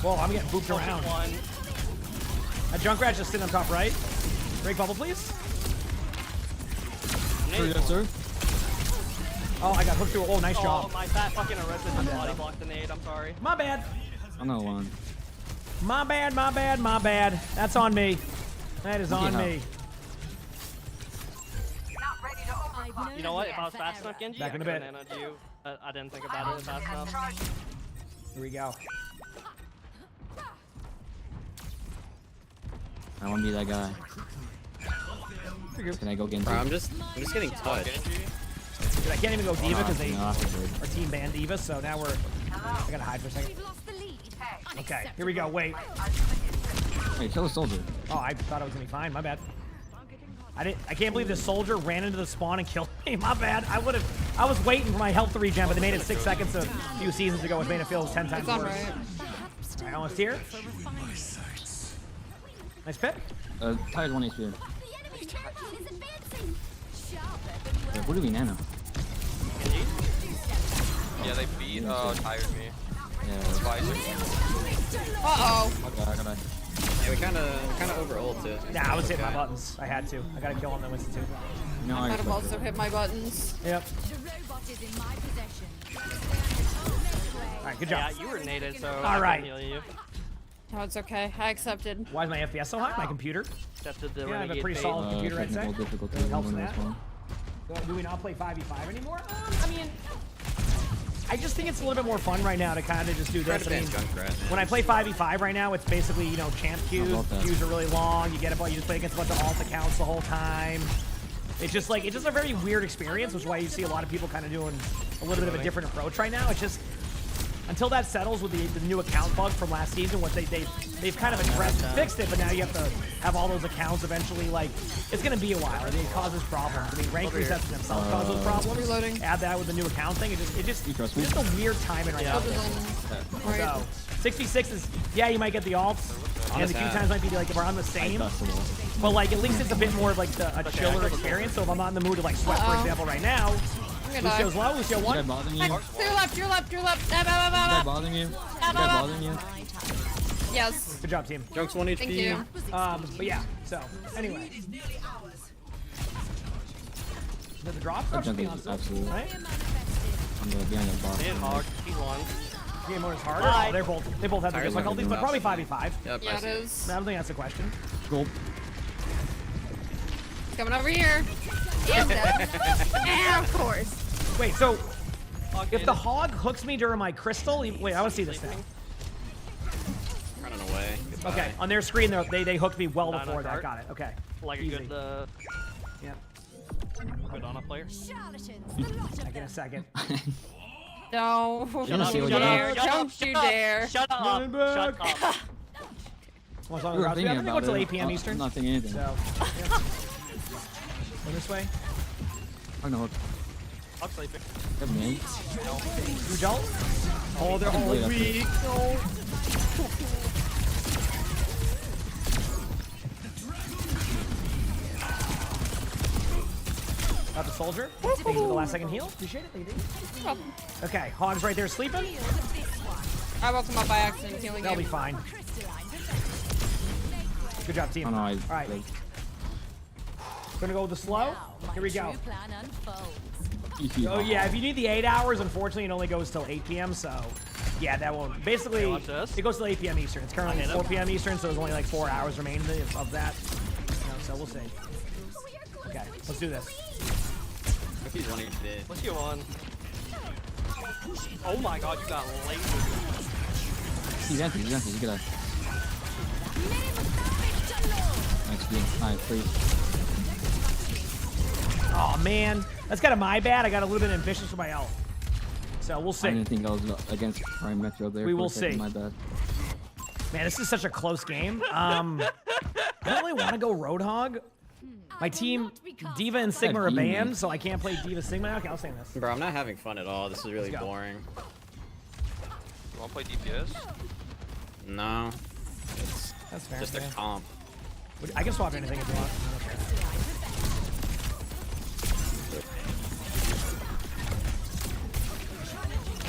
Whoa, I'm getting booped around. A Junkrat's just sitting on top right. Break bubble, please.
Yes, sir.
Oh, I got hooked through. Oh, nice job.
My fat fucking arrested body blocked the nade. I'm sorry.
My bad.
I'm not one.
My bad. That's on me. That is on me.
You know what? If I was fast enough, Genji,
Back in a bit.
I didn't think about it fast enough.
Here we go.
I want to be that guy. Can I go Genji?
Bro, I'm just getting touched.
Dude, I can't even go Diva because our team banned Diva, so now I gotta hide for a second. Okay, here we go. Wait.
Hey, kill a soldier.
Oh, I thought I was gonna be fine. My bad. I can't believe the soldier ran into the spawn and killed me. My bad. I was waiting for my health to regen, but they made it 6 seconds a few seasons ago, which made it feel 10 times worse. Alright, almost here. Nice pick.
Tired 1 HP. Who do we nano?
Yeah, they beat. Tired me.
Yeah.
Uh-oh.
Okay.
Yeah, we kind of over ult too.
Nah, I was hitting my buttons. I had to. I gotta kill him then Winston too.
No,
I might have also hit my buttons.
Yep. Alright, good job.
Yeah, you were naded, so
all right.
I can heal you.
Oh, it's okay. I accepted.
Why is my FPS so high? My computer?
Accepted the
Yeah, I have a
renegade
pretty
fate.
solid computer, I'd say.
Technical difficulty.
It helps
one
that.
as well.
Do we not play 5v5 anymore? I mean, I just think it's a little bit more fun right now to kind of just do this. I mean, when I play 5v5 right now, it's basically, you know, champ queues. Queues are really long. You get a bunch, you just play against a bunch of alt accounts the whole time. It's just like, it's just a very weird experience, which is why you see a lot of people kind of doing a little bit of a different approach right now. It's just, until that settles with the new account bug from last season, what they've kind of addressed and fixed it, but now you have to have all those accounts eventually, like, it's going to be a while. I mean, it causes problems. I mean, rank resets themselves cause those problems.
Reloading.
Add that with the new account thing. It's just a weird timing right now. So, 66 is, yeah, you might get the alts, and the queue times might be like around the same, but like at least it's a bit more of like a chiller experience. So if I'm not in the mood to like sweat, for example, right now, Lucio's low, Lucio 1.
To your left, your left, your left.
Bothering you? Bothering you?
Yes.
Good job, team.
Junk's 1 HP.
Thank you.
But yeah, so anyway. The drop?
Absolutely.
Right?
I'm going behind the box.
He's hard. He's one.
Game mode is harder. Oh, they both have the difficulties, but probably 5v5.
Yep,
Yeah, it is.
I don't think that's a question.
Cool.
Coming over here. And of course.
Wait, so if the hog hooks me during my crystal, wait, I want to see this thing.
Running away. Goodbye.
Okay, on their screen, they hooked me well before that. Got it. Okay.
Like
Easy.
a good,
yeah.
Good on a player.
Second, a second.
No.
Shut up,
Don't
shut up,
Don't you dare.
Shut up. Shut up.
Well, as long
We were
as
thinking
I think
about
it's till
it.
8 p.m. Eastern.
I'm not thinking anything.
So, yeah. Go this way.
Oh no.
I'm sleeping.
Good man.
You don't? Oh, they're all weak. No. Got the soldier. Thank you for the last second heal. Appreciate it. Thank you. Okay, Hog's right there sleeping.
I woke him up by accident. Healing
That'll be
him.
fine. Good job, team.
Oh no,
all right. Gonna go with the slow. Here we go. Oh yeah, if you need the 8 hours, unfortunately it only goes till 8 p.m. So yeah, that won't. Basically, it goes till 8 p.m. Eastern. It's currently 4 p.m. Eastern, so there's only like 4 hours remaining of that. So we'll see. Okay, let's do this.
He's 1 HP.
What's you on? Oh my god, you got lasered.
He's empty. He's empty. You get a. Nice, good. Alright, please.
Oh man, that's kind of my bad. I got a little bit ambitious with my ult. So we'll see.
I didn't think I was against Prime Metro there.
We
for
will
a second.
see.
My bad.
Man, this is such a close game. I don't really want to go Roadhog. My team, Diva and Sigma are banned, so I can't play Diva Sigma. Okay, I'll say this.
Bro, I'm not having fun at all. This is really boring.
You want to play DPS?
No. It's
That's fair.
just a comp.
I can swap anything if you want.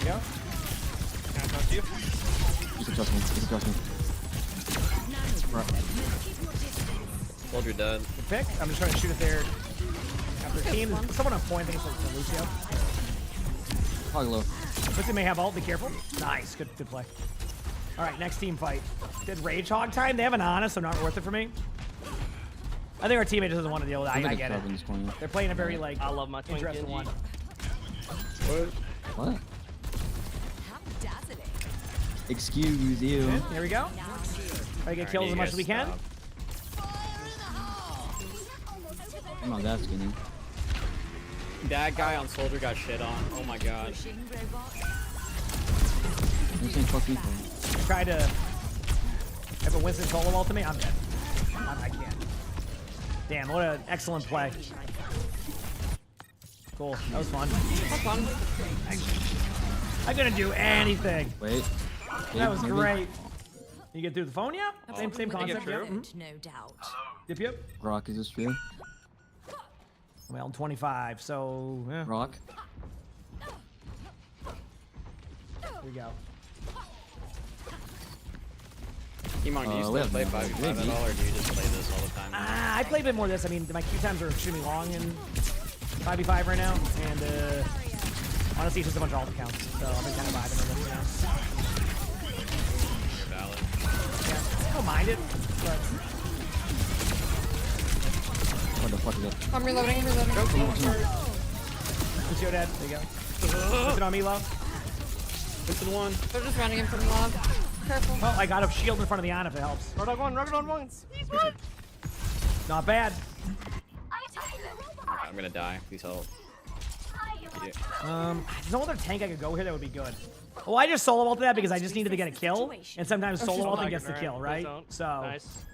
Yeah.
Can I trust you?
You can trust me. You can trust me.
Soldier dead.
Good pick. I'm just trying to shoot it there. After team, someone on point. I think it's like Lucio.
Hog low.
Lucio may have ult. Be careful. Nice. Good play. All right, next team fight. Did Rage Hog time? They have an Ana, so not worth it for me. I think our teammate doesn't want to deal with that. I get it. They're playing a very like
I love my twin
interesting
Genji.
one.
What? Excuse you.
Okay, here we go. Try to get kills as much as we can.
I'm not that skinny.
That guy on Soldier got shit on. Oh my god.
I'm saying fuck you for.
I tried to have a Winston solo ult to me. I'm dead. I can't. Damn, what an excellent play. Cool. That was fun.
That's fun.
I'm gonna do anything.
Wait.
That was
maybe?
great. You get through the phone, yeah? Same concept.
true.
Yep.
No doubt.
Yep.
Rock, is this true?
Well, 25, so yeah.
Rock.
Here we go.
Emongg, do you still play 5v5 at all, or do you just play this all the time?
I play a bit more of this. I mean, my queue times are extremely long in 5v5 right now, and honestly, it's just a bunch of alt accounts, so I've been kind of vibing with them, you know.
You're valid.
Yeah. don't mind it, but...
What the fuck is that?
I'm reloading, I'm reloading.
Lucio dead. There you go. Put it on me, love.
Into the one.
They're just running in from the lab. Careful.
Well, I got a shield in front of the Ana if it helps.
Roadhog one. He's one.
Not bad.
I'm gonna die. Please help.
There's no other tank I could go here that would be good. Well, I just solo ulted that because I just needed to get a kill, and sometimes solo ulting gets the kill, right? So.
Nice.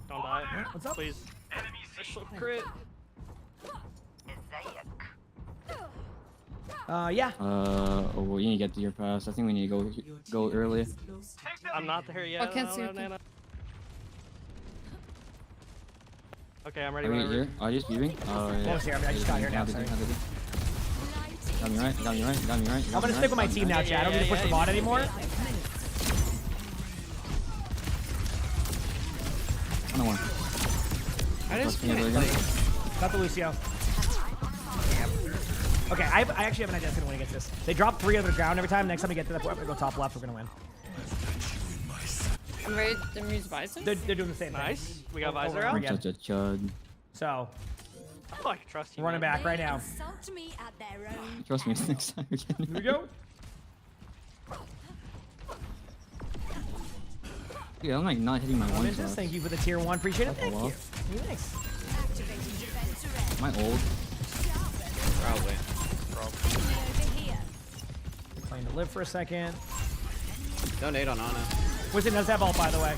Don't die.
What's up?
Please. Crit.
Yeah.
Oh, well, you need to get to your pass. I think we need to go early.
I'm not there yet.
I can't see.
Okay, I'm ready.
Are you here? Are you just leaving? Oh, yeah.
Almost here. I just got here now. Sorry.
Got me right.
I'm gonna stick with my team now, Chad. I don't need to push the bot anymore.
I don't want.
I just
Got the Lucio. Okay, I actually have an idea that's gonna win against this. They drop 3 over the ground every time. Next time we get to that point, we go top left, we're gonna win.
I'm ready to use Visor.
They're doing the same thing.
Nice. We got Visor
I'm
out.
such a chud.
So,
Oh, I can trust you.
running back right now.
Trust me, next time again.
Here we go.
Dude, I'm like not hitting my one
Business,
shot.
thank you for the tier 1. Appreciate it. Thank you. Thanks.
Am I old?
Probably.
Playing to live for a second.
Don't nade on Ana.
Winston does have ult, by the way.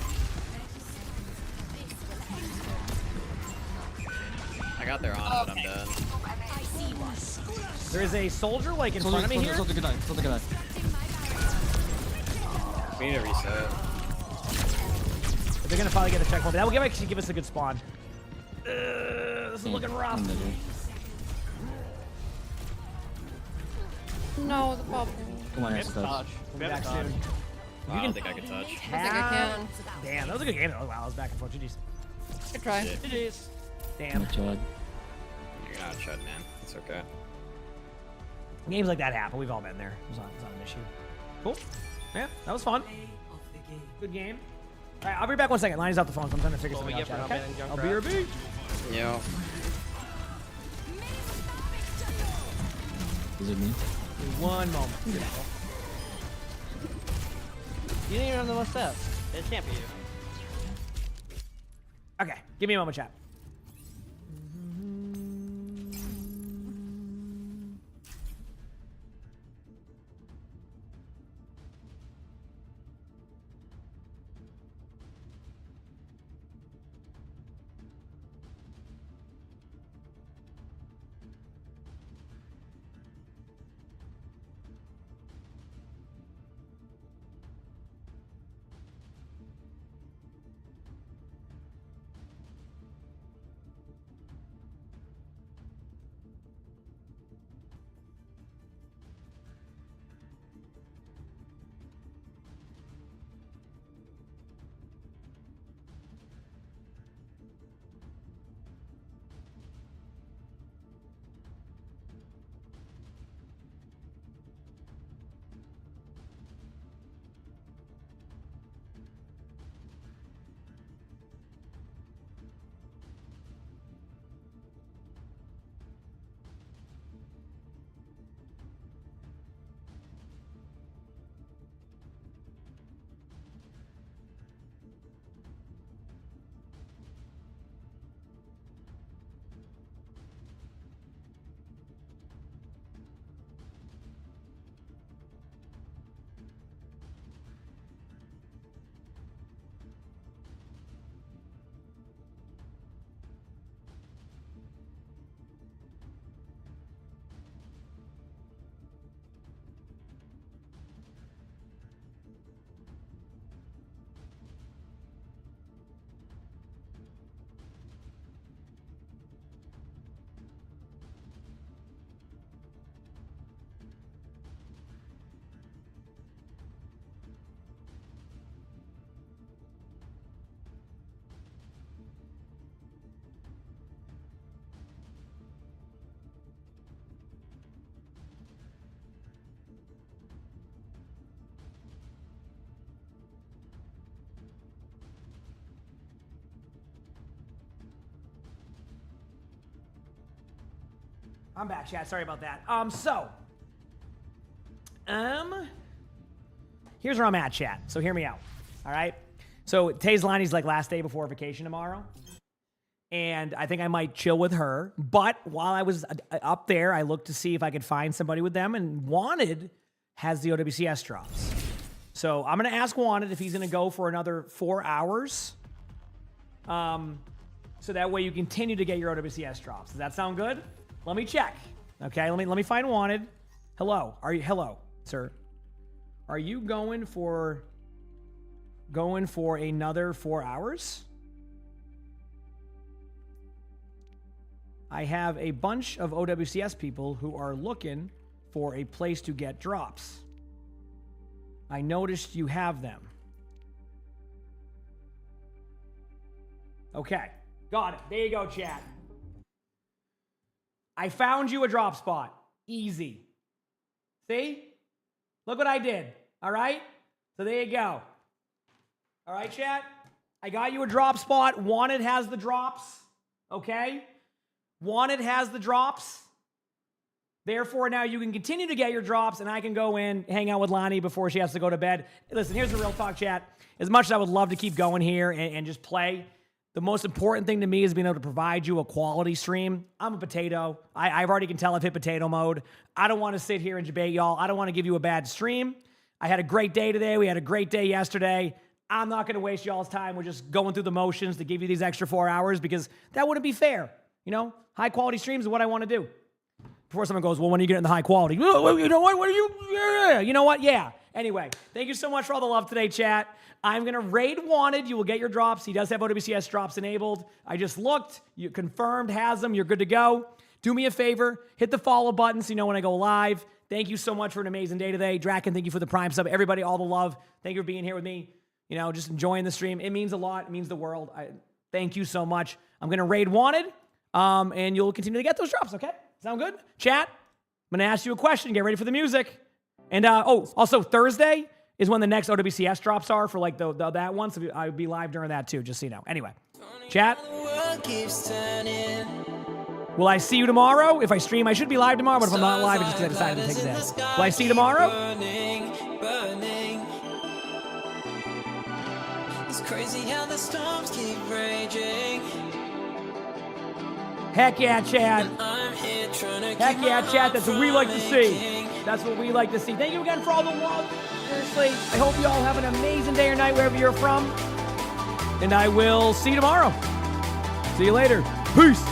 I got their Ana, but I'm dead.
There is a soldier like in front of me here.
Soldier could die.
We need to reset.
They're gonna probably get a checkpoint. That will actually give us a good spawn. This is looking rough.
No, the bubble.
Come on,
Touch.
We'll be back soon.
I don't think I can touch.
I think I can.
Damn, that was a good game though. Wow, I was back and forth. GG's.
Good try.
GG's.
Damn.
I'm a chud.
You're not a chud, man. It's okay.
Games like that happen. We've all been there. It's not an issue. Cool. Yeah, that was fun. Good game. All right, I'll be back 1 second. Liney's off the phone, so I'm trying to figure something out. Chat, okay? I'll be your B.
Yo.
Is it me?
One moment.
You didn't even know what's up. It can't be you.
Okay, give me a moment, chat. I'm back, chat. Sorry about that. Here's where I'm at, chat. So hear me out. All right. So Tay's Liney's like last day before vacation tomorrow. And I think I might chill with her. But while I was up there, I looked to see if I could find somebody with them. And Wanted has the OWCS drops. So I'm going to ask Wanted if he's going to go for another 4 hours. So that way you continue to get your OWCS drops. Does that sound good? Let me check. Okay, let me find Wanted. Hello, sir? Are you going for another 4 hours? I have a bunch of OWCS people who are looking for a place to get drops. I noticed you have them. Okay, got it. There you go, chat. I found you a drop spot. Easy. See? Look what I did. All right? So there you go. All right, chat? I got you a drop spot. Wanted has the drops. Okay? Wanted has the drops. Therefore, now you can continue to get your drops, and I can go in, hang out with Lonnie before she has to go to bed. Listen, here's the real talk, chat. As much as I would love to keep going here and just play, the most important thing to me is being able to provide you a quality stream. I'm a potato. I've already can tell I've hit potato mode. I don't want to sit here and debate y'all. I don't want to give you a bad stream. I had a great day today. We had a great day yesterday. I'm not going to waste y'all's time. We're just going through the motions to give you these extra 4 hours because that wouldn't be fair. You know, high quality streams is what I want to do. Before someone goes, well, when are you getting the high quality? Oh, you know what? What are you? Yeah. You know what? Yeah. Anyway, thank you so much for all the love today, chat. I'm going to raid Wanted. You will get your drops. He does have OWCS drops enabled. I just looked. You confirmed, has them. You're good to go. Do me a favor. Hit the follow button so you know when I go live. Thank you so much for an amazing day today. Draken, thank you for the Prime sub. Everybody, all the love. Thank you for being here with me. You know, just enjoying the stream. It means a lot. It means the world. Thank you so much. I'm going to raid Wanted, and you'll continue to get those drops, okay? Sound good? Chat, I'm going to ask you a question. Get ready for the music. And, also Thursday is when the next OWCS drops are for, like, that one. So I'll be live during that, too, just so you know. Anyway, chat. Will I see you tomorrow? If I stream, I should be live tomorrow, but if I'm not live, it's just because I decided to take a day. Will I see you tomorrow? It's crazy how the storms keep raging. Heck yeah, Chad. Heck yeah, Chad. That's what we like to see. That's what we like to see. Thank you again for all the love. Seriously, I hope you all have an amazing day or night wherever you're from. And I will see you tomorrow. See you later. Peace.